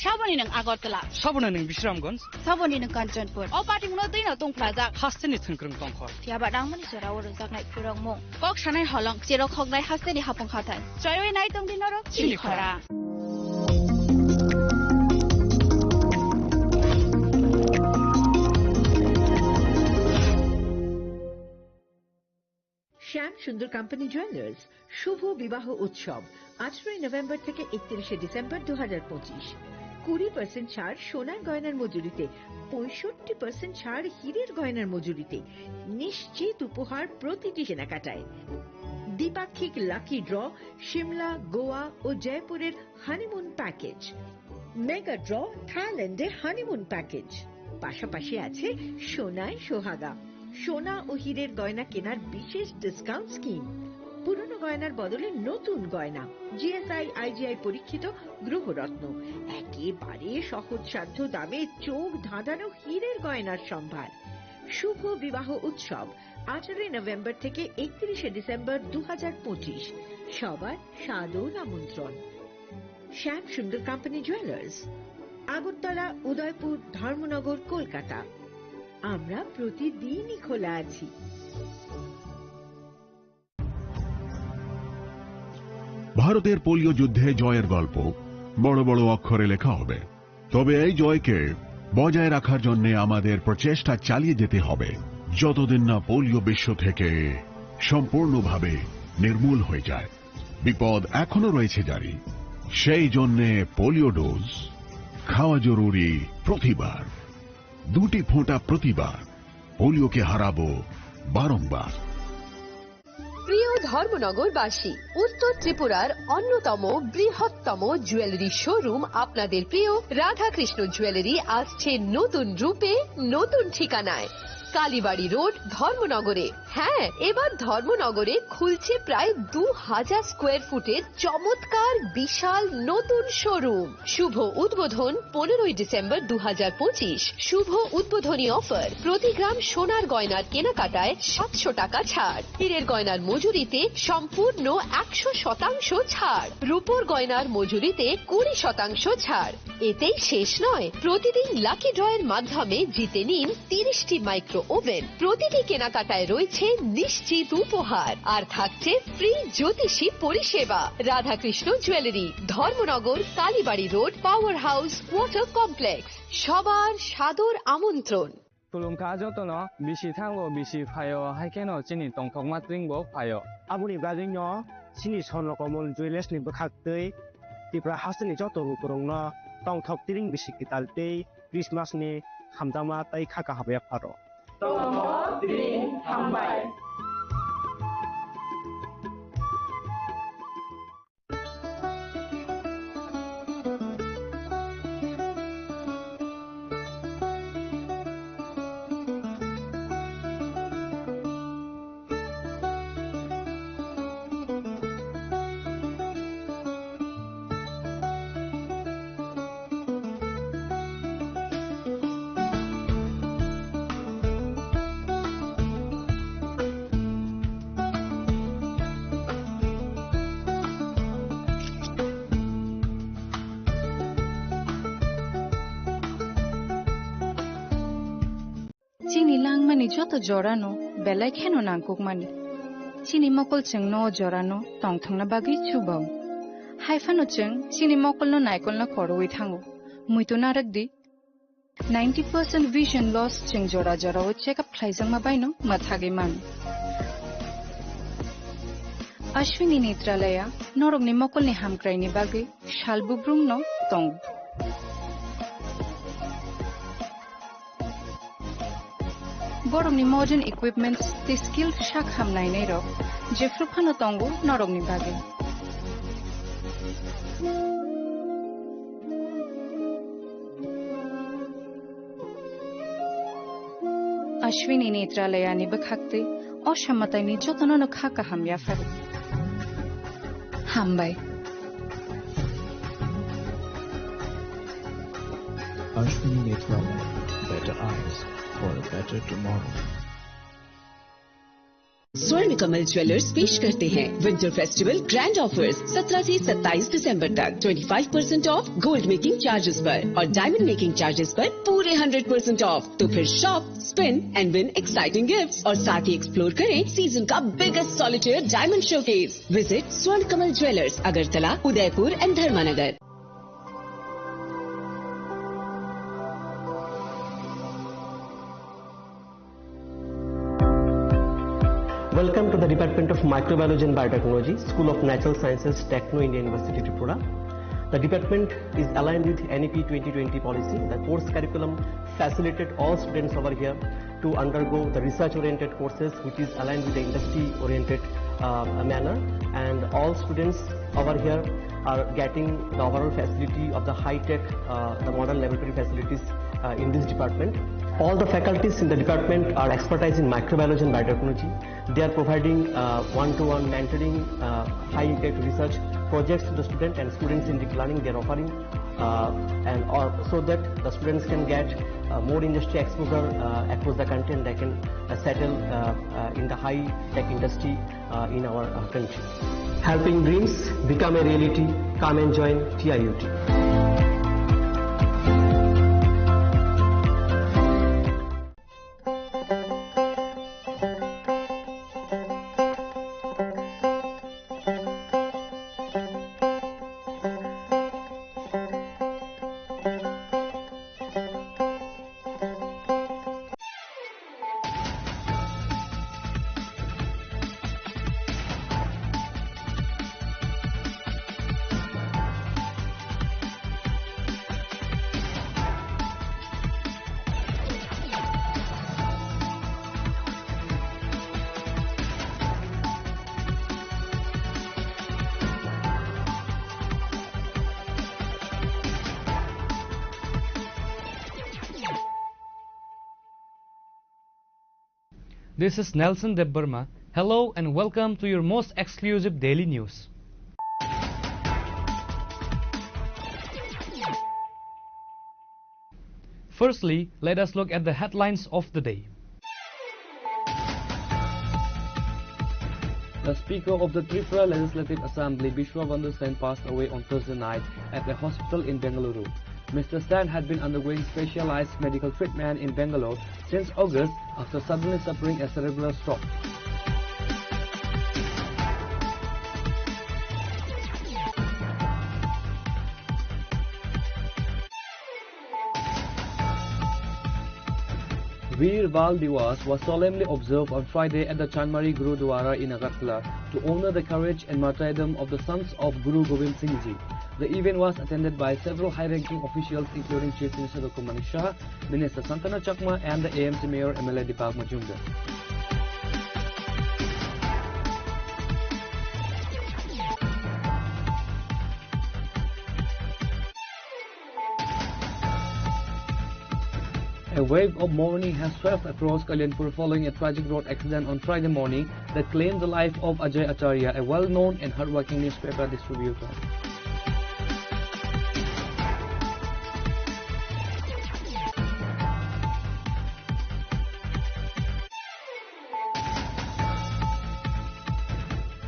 Shaboni ng Agartala. Sabuna ng Bisramganj. Saboni ng Kanchanpur. O pati mo na din na tong plaza. Hasteni thangkrang tongkhor. Tiaba dang mani chora wor jak nai purong mo. Kok shanai holong chero khok nai hasteni hapong khatan. Choyoi nai tong din ro chini khara. শ্যাম সুন্দর company jewellers শুভ বিবাহ উৎসব 18 November থেকে 31 December 2025। 20% ছাড় সোনার গয়নার মজুরিতে, 65% ছাড় হীরের গয়নার মজুরিতে, নিশ্চিত উপহার প্রতিটি কেনাকাটায়। দ্বিপাক্ষিক লাকি ড্র, শিমলা, গোয়া ও জয়পুরের হানিমুন প্যাকেজ, মেগা ড্র থাইল্যান্ডে হানিমুন প্যাকেজ। পাশাপাশি আছে সোনায় সোহাগা, সোনা ও হীরের গয়না কেনার বিশেষ ডিসকাউন্ট স্কিম। পুরনো গয়নার বদলে নতুন গয়না, জিএসআই আইজিআই পরীক্ষিত গ্রহরত্ন, একেবারে সহজসাধ্য দামে চোখ ধাঁধানো হীরের গয়নার সম্ভার। শুভ বিবাহ উৎসব 18 নভেম্বর থেকে 31 ডিসেম্বর 2025। সবার সাদর আমন্ত্রণ। শ্যাম সুন্দর কোম্পানি জুয়েলার্স। আগরতলা, উদয়পুর, ধর্মনগর, কলকাতা। আমরা প্রতিদিনই খোলা আছি। ভারতের পোলিও যুদ্ধে জয়ের গল্প বড় বড় অক্ষরে লেখা হবে, তবে এই জয়কে বজায় রাখার জন্য আমাদের প্রচেষ্টা চালিয়ে যেতে হবে যতদিন না পোলিও বিশ্ব থেকে সম্পূর্ণভাবে নির্মূল হয়ে যায়। বিপদ এখনো রয়েছে জারি, সেই জন্য পোলিও ডোজ খাওয়া জরুরি প্রতিবার, 2টি ফোঁটা প্রতিবার। পোলিওকে হারাবো বারংবার। প্রিয় ধর্মনগরবাসী, উত্তর ত্রিপুরার অন্যতম বৃহত্তম জুয়েলারি শোরুম আপনাদের প্রিয় রাধাকৃষ্ণ জুয়েলারি আসছে নতুন রূপে, নতুন ঠিকানায়, কালীবাড়ি রোড, ধর্মনগরে। হ্যাঁ, এবার ধর্মনগরে খুলছে প্রায় 2000 স্কোয়ার ফুটের চমৎকার বিশাল নতুন শোরুম। শুভ উদ্বোধন 15ই ডিসেম্বর 2025। শুভ উদ্বোধনী অফার, প্রতি গ্রাম সোনার গয়নার কেনাকাটায় 700 টাকা ছাড়, হীরের গয়নার মজুরিতে সম্পূর্ণ 100% ছাড়, রূপোর গয়নার মজুরিতে 20% ছাড়। এতেই শেষ নয়, প্রতিদিন লাকি ড্রয়ের মাধ্যমে জিতে নিন 30টি মাইক্রো ওভেন। প্রতিটি কেনাকাটায় রয়েছে নিশ্চিত উপহার, আর থাকছে ফ্রি জ্যোতিষী পরিষেবা। Radhakrishna jewellery, Dharmanagar, Kalibari road, power house, water complex. সবার সাদর আমন্ত্রণ। Tulungka jotono bisi thango bisi phayo haikeno chini tongthokma twingbo phayo. Abuni gajingno chini sonrokomul jewelers ni bakhaktei tipra hasni joto rukurungno tongthok tiring bisi kitaltei Christmas ni hamdama tai khaka habya pharo. Tongthok tiring hambai. Chini langmani joto jorano belai kheno nangkukmani. Chini mokol cheng no jorano tongthongna bagi chubam. Haifano cheng chini mokol no naikol na koroi thango. Muito narakdi 90% vision loss cheng jora jora o check up khlaijang ma baino mathage man. Ashwini Netralaya norogni mokol ni hamkraini bagi shalbubrung no tong. Borongni modern equipments the skilled shak hamnai nei rok jefruphano tongo norogni bage. Ashwini Netralaya ni bakhakte oshammatai ni jotono no khaka hamya faru. Hambai. Ashwini Netralaya, better eyes for a better tomorrow. स्वर्ण Kamal jewellers पेश करते हैं winter festival grand offers 17 से 27 दिसंबर तक 25% of gold making charges पर और diamond making charges पर पूरे 100% ऑफ। तो फिर shop, spin and win exciting gifts और साथ ही एक्सप्लोर करें सीजन का biggest solitaire diamond showcase. Visit Swarna Kamal jewellers, Agartala, Udaipur and Dharmanagar. Welcome to the Department of Microbiology and Biotechnology, School of Natural Sciences, Techno India University, Tripura. The department is aligned with NEP 2020 policy. The course curriculum facilitated all students over here to undergo the research-oriented courses, which is aligned with the industry-oriented manner. And all students over here are getting the overall facility of the high-tech, the modern laboratory facilities in this department. All the faculties in the department are expertise in microbiology and biotechnology. They are providing one-to-one mentoring, high-impact research projects to the student, and students in deep learning they are offering, so that the students can get more industry exposure across the country, and they can settle in the high-tech industry in our country. Helping dreams become a reality. Come and join TIUT. This is Nelson Debbarma. Hello and welcome to your most exclusive daily news. Firstly, let us look at the headlines of the day. The Speaker of the Tripura Legislative Assembly, Bishwabandhu Sen, passed away on Thursday night at a hospital in Bengaluru. Mr. Sen had been undergoing specialized medical treatment in Bangalore since August after suddenly suffering a cerebral stroke. Veer Bal Diwas was solemnly observed on Friday at the Chanmari Gurudwara in Agartala to honor the courage and martyrdom of the sons of Guru Gobind Singh Ji. The event was attended by several high-ranking officials including Chief Minister Dr. Manish Shah, Minister Santana Chakma and the AMC Mayor MLA Deepak Majumdar. A wave of mourning has swept across Kalyanpur following a tragic road accident on Friday morning that claimed the life of Ajay Acharya, a well-known and hard-working newspaper distributor.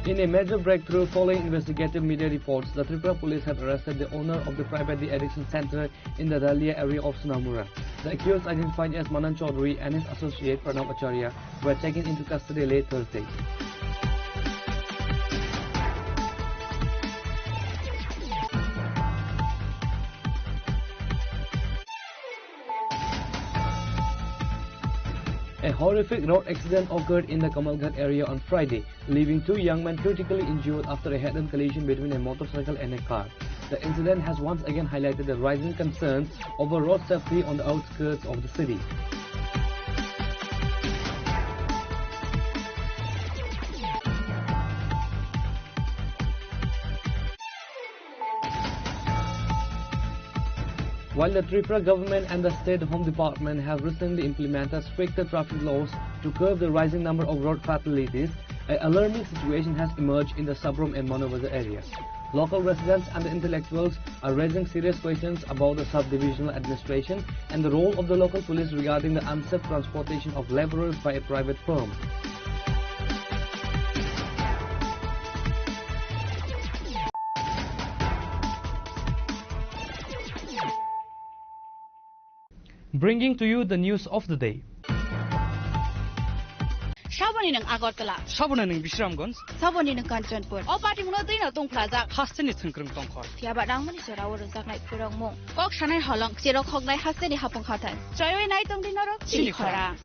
In a major breakthrough following investigative media reports, the Tripura police have arrested the owner of the private de-addiction center in the Dalia area of Sunamura. The accused, identified as Manan Chaudhary and his associate Pranab Acharya, were taken into custody late Thursday. A horrific road accident occurred in the Kamalghat area on Friday, leaving two young men critically injured after a head-on collision between a motorcycle and a car. The incident has once again highlighted the rising concerns over road safety on the outskirts of the city. While the Tripura government and the State Home Department have recently implemented stricter traffic laws to curb the rising number of road fatalities, an alarming situation has emerged in the Sabrom and Manobazar areas. Local residents and the intellectuals are raising serious questions about the sub-divisional administration and the role of the local police regarding the unsafe transportation of labourers by a private firm. Bringing to you the news of the day. Shaboni ng Agartala. Shaboni ng Bishramganj. Shaboni ng Kanchanpur. O pati mo na din na tong plaza. Hasteni thungkrung tongkhor. Tiaba dang mani seraw rojak nai kurang mo. Kok shanai halong sirok hognai hasteni hapong khatan. Choyoi nai tong din norok chili khara.